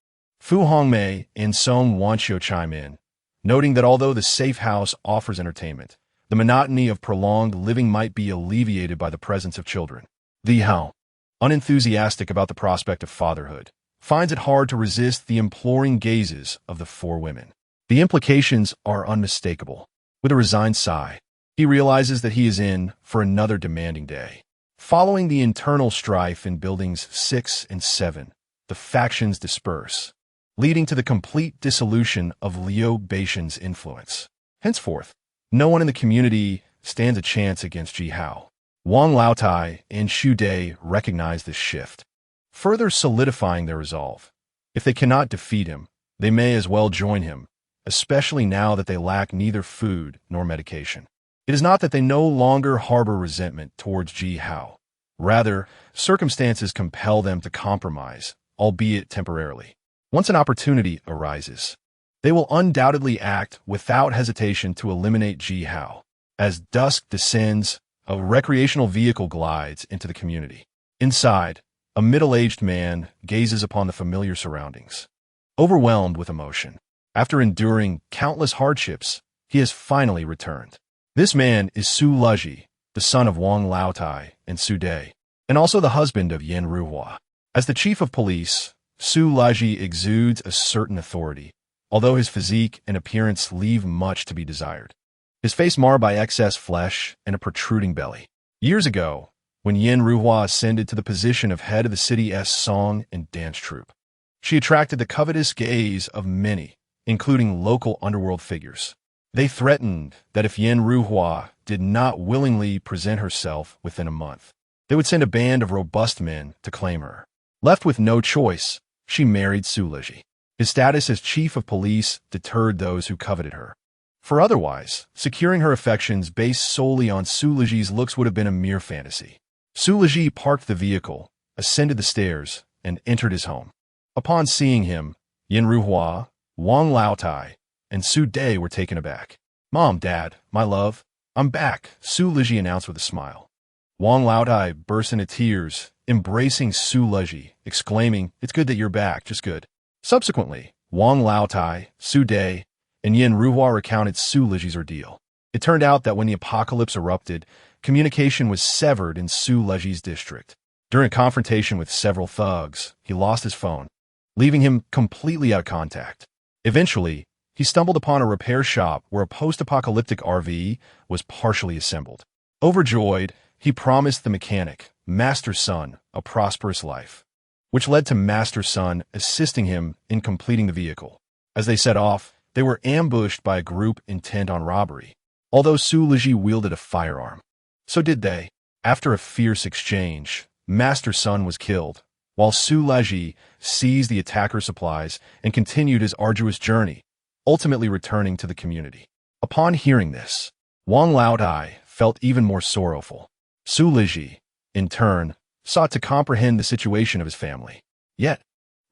Fu Hongmei and Song Wanqiu chime in, noting that although the safe house offers entertainment, the monotony of prolonged living might be alleviated by the presence of children. Li Hao, unenthusiastic about the prospect of fatherhood, finds it hard to resist the imploring gazes of the four women. The implications are unmistakable. With a resigned sigh, he realizes that he is in for another demanding day. Following the internal strife in buildings 6 and 7, the factions disperse, leading to the complete dissolution of Liu Baishan's influence. Henceforth, no one in the community stands a chance against Jihao. Wang Laotai and Xu Dai recognize this shift, further solidifying their resolve. If they cannot defeat him, they may as well join him, especially now that they lack neither food nor medication. It is not that they no longer harbor resentment towards Jihao. Rather, circumstances compel them to compromise, albeit temporarily. Once an opportunity arises, they will undoubtedly act without hesitation to eliminate Jihao. As dusk descends, a recreational vehicle glides into the community. Inside, a middle-aged man gazes upon the familiar surroundings, overwhelmed with emotion. After enduring countless hardships, he has finally returned. This man is Su Leji, the son of Wang Laotai and Su Dai, and also the husband of Yin Ruhua. As the chief of police, Su Leji exudes a certain authority, although his physique and appearance leave much to be desired. His face marred by excess flesh and a protruding belly. Years ago, when Yin Ruhua ascended to the position of head of the city's song and dance troupe, she attracted the covetous gaze of many, including local underworld figures. They threatened that if Yin Ruhua did not willingly present herself within a month, they would send a band of robust men to claim her. Left with no choice, she married Su Leji. His status as chief of police deterred those who coveted her. For otherwise, securing her affections based solely on Su Leji's looks would have been a mere fantasy. Su Leji parked the vehicle, ascended the stairs, and entered his home. Upon seeing him, Yin Ruhua, Wang Laotai, and Su Dai were taken aback. "Mom, Dad, my love, I'm back," Su Leji announced with a smile. Wang Laotai burst into tears, embracing Su Leji, exclaiming, "It's good that you're back, just good." Subsequently, Wang Laotai, Su Dai, and Yin Ruhua recounted Su Leji's ordeal. It turned out that when the apocalypse erupted, communication was severed in Su Leji's district. During a confrontation with several thugs, he lost his phone, leaving him completely out of contact. Eventually, he stumbled upon a repair shop where a post-apocalyptic RV was partially assembled. Overjoyed, he promised the mechanic, Master Sun, a prosperous life, which led to Master Sun assisting him in completing the vehicle. As they set off, they were ambushed by a group intent on robbery, although Su Leji wielded a firearm. So did they. After a fierce exchange, Master Sun was killed, while Su Leji seized the attacker's supplies and continued his arduous journey, ultimately returning to the community. Upon hearing this, Wang Laotai felt even more sorrowful. Su Leji, in turn, sought to comprehend the situation of his family. Yet,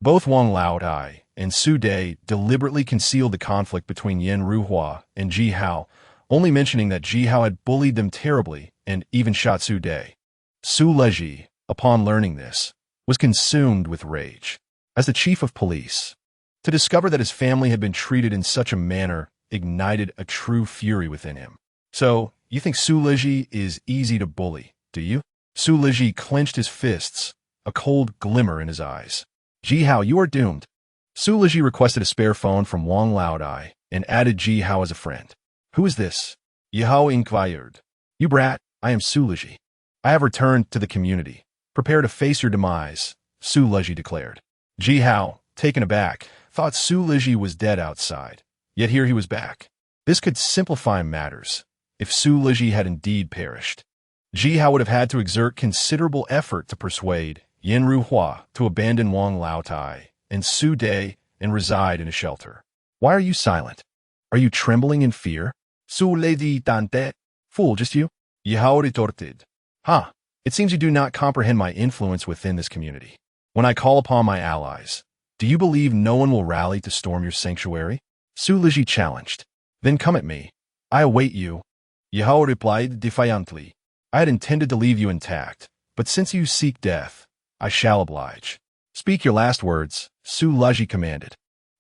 both Wang Laotai and Su Dai deliberately concealed the conflict between Yin Ruhua and Ji Hao, only mentioning that Ji Hao had bullied them terribly and even shot Su Dai. Su Leji, upon learning this, was consumed with rage. As the chief of police, to discover that his family had been treated in such a manner ignited a true fury within him. "So, you think Su Leji is easy to bully, do you?" Su Leji clenched his fists, a cold glimmer in his eyes. "Ji Hao, you are doomed." Su Leji requested a spare phone from Wang Laodai and added Ji Hao as a friend. "Who is this?" Yi Hao inquired. "You brat, I am Su Leji. I have returned to the community. Prepare to face your demise," Su Leji declared. Ji Hao, taken aback, thought Su Leji was dead outside, yet here he was back. This could simplify matters if Su Leji had indeed perished. Ji Hao would have had to exert considerable effort to persuade Yin Ruhua to abandon Wang Laotai and Su Dai and reside in a shelter. "Why are you silent? Are you trembling in fear?" Su Leji tante. "Fool, just you?" Yi Hao retorted. "Ha! It seems you do not comprehend my influence within this community. When I call upon my allies, do you believe no one will rally to storm your sanctuary?" Su Leji challenged. "Then come at me. I await you." Yi Hao replied defiantly. "I had intended to leave you intact, but since you seek death, I shall oblige." "Speak your last words," Su Leji commanded.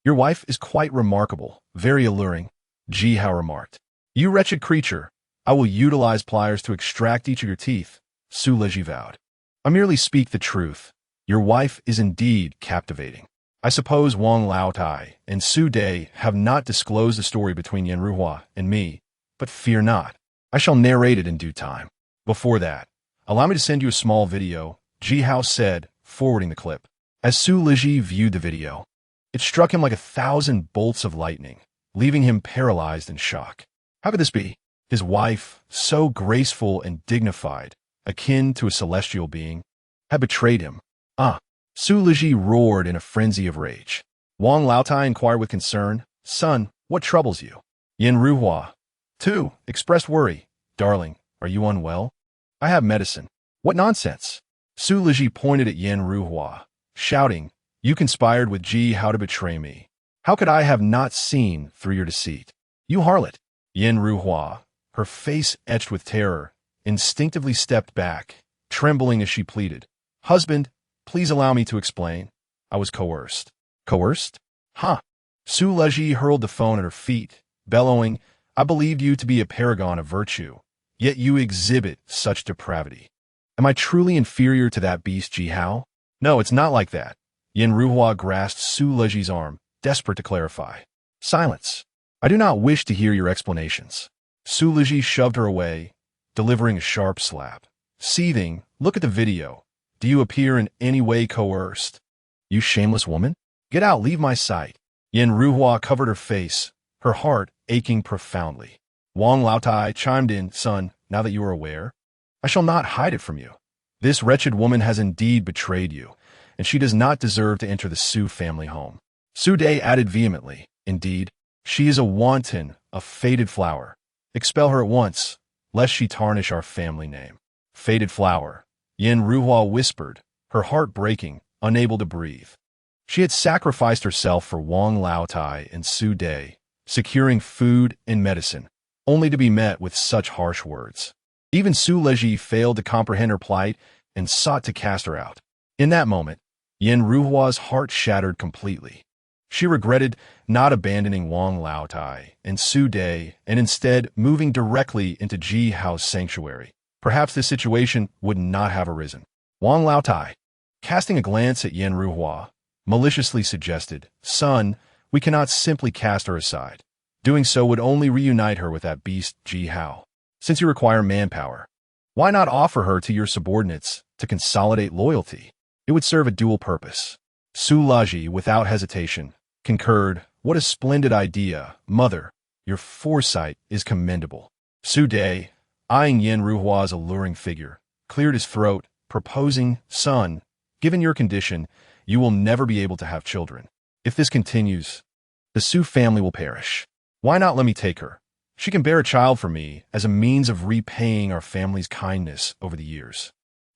"Your wife is quite remarkable, very alluring," Ji Hao remarked. "You wretched creature, I will utilize pliers to extract each of your teeth," Su Leji vowed. "I merely speak the truth. Your wife is indeed captivating. I suppose Wang Laotai and Su Dai have not disclosed the story between Yin Ruhua and me, but fear not. I shall narrate it in due time. Before that, allow me to send you a small video," Ji Hao said, forwarding the clip. As Su Leji viewed the video, it struck him like 1,000 bolts of lightning, leaving him paralyzed in shock. How could this be? His wife, so graceful and dignified, akin to a celestial being, had betrayed him. "Ah!" Su Leji roared in a frenzy of rage. Wang Laotai inquired with concern, "Son, what troubles you?" Yin Ruhua, too, expressed worry. "Darling, are you unwell?" "I have medicine." "What nonsense!" Su Leji pointed at Yin Ruhua, shouting, "You conspired with Ji Hao to betray me. How could I have not seen through your deceit? You harlot!" Yin Ruhua, her face etched with terror, instinctively stepped back, trembling as she pleaded, "Husband, please allow me to explain. I was coerced." "Coerced? Huh?" Su Leji hurled the phone at her feet, bellowing, "I believed you to be a paragon of virtue, yet you exhibit such depravity. Am I truly inferior to that beast Ji Hao?" "No, it's not like that." Yin Ruhua grasped Su Leji's arm, desperate to clarify. "Silence. I do not wish to hear your explanations." Su Leji shoved her away, delivering a sharp slap. Seething, "Look at the video. Do you appear in any way coerced? You shameless woman? Get out, leave my sight." Yin Ruhua covered her face, her heart aching profoundly. Wang Laotai chimed in, "Son, now that you are aware, I shall not hide it from you. This wretched woman has indeed betrayed you, and she does not deserve to enter the Su family home." Su Dai added vehemently, "Indeed, she is a wanton, a faded flower. Expel her at once, lest she tarnish our family name." "Faded flower," Yin Ruhua whispered, her heart breaking, unable to breathe. She had sacrificed herself for Wang Laotai and Su Dai, securing food and medicine, only to be met with such harsh words. Even Su Leji failed to comprehend her plight and sought to cast her out. In that moment, Yin Ruhua's heart shattered completely. She regretted not abandoning Wang Laotai and Su Dai and instead moving directly into Ji Hao's sanctuary. Perhaps this situation would not have arisen. Wang Laotai, casting a glance at Yin Ruhua, maliciously suggested, "Son, we cannot simply cast her aside. Doing so would only reunite her with that beast Ji Hao. Since you require manpower, why not offer her to your subordinates to consolidate loyalty? It would serve a dual purpose." Su Laji, without hesitation, concurred, "What a splendid idea, mother. Your foresight is commendable." Su Dai, eyeing Yin Ruhua's alluring figure, cleared his throat, proposing, "Son, given your condition, you will never be able to have children. If this continues, the Su family will perish. Why not let me take her? She can bear a child for me as a means of repaying our family's kindness over the years."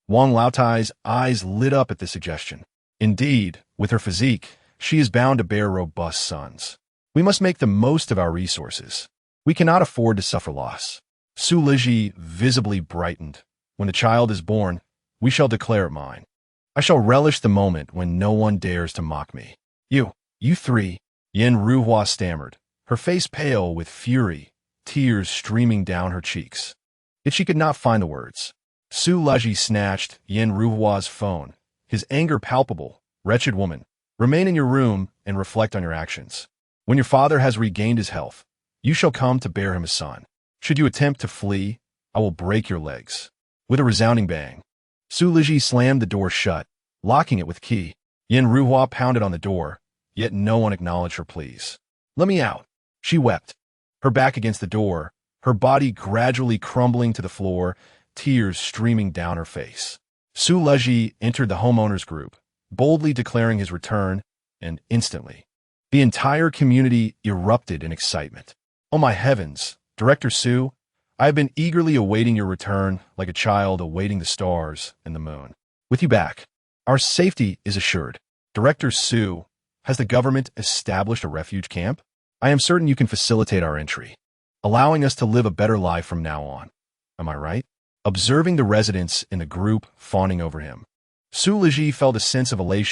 Wang Laotai's eyes lit up at the suggestion. Indeed, with her physique, she is bound to bear robust sons. We must make the most of our resources. We cannot afford to suffer loss. Su Liji visibly brightened. "When the child is born, we shall declare it mine. I shall relish the moment when no one dares to mock me." You three," Yin Ruhua stammered, her face pale with fury, tears streaming down her cheeks. Yet she could not find the words. Su Laji snatched Yin Ruhua's phone, his anger palpable. "Wretched woman, remain in your room and reflect on your actions. When your father has regained his health, you shall come to bear him a son. Should you attempt to flee, I will break your legs." With a resounding bang, Su Liji slammed the door shut, locking it with key. Yin Ruhua pounded on the door, yet no one acknowledged her pleas. "Let me out," she wept, her back against the door, her body gradually crumbling to the floor, tears streaming down her face. Su Leji entered the homeowners group, boldly declaring his return, and instantly, the entire community erupted in excitement. "Oh my heavens, Director Su, I have been eagerly awaiting your return like a child awaiting the stars and the moon. With you back, our safety is assured. Director Su, has the government established a refuge camp? I am certain you can facilitate our entry, allowing us to live a better life from now on. Am I right?" Observing the residents in the group fawning over him, Su Liji felt a sense of elation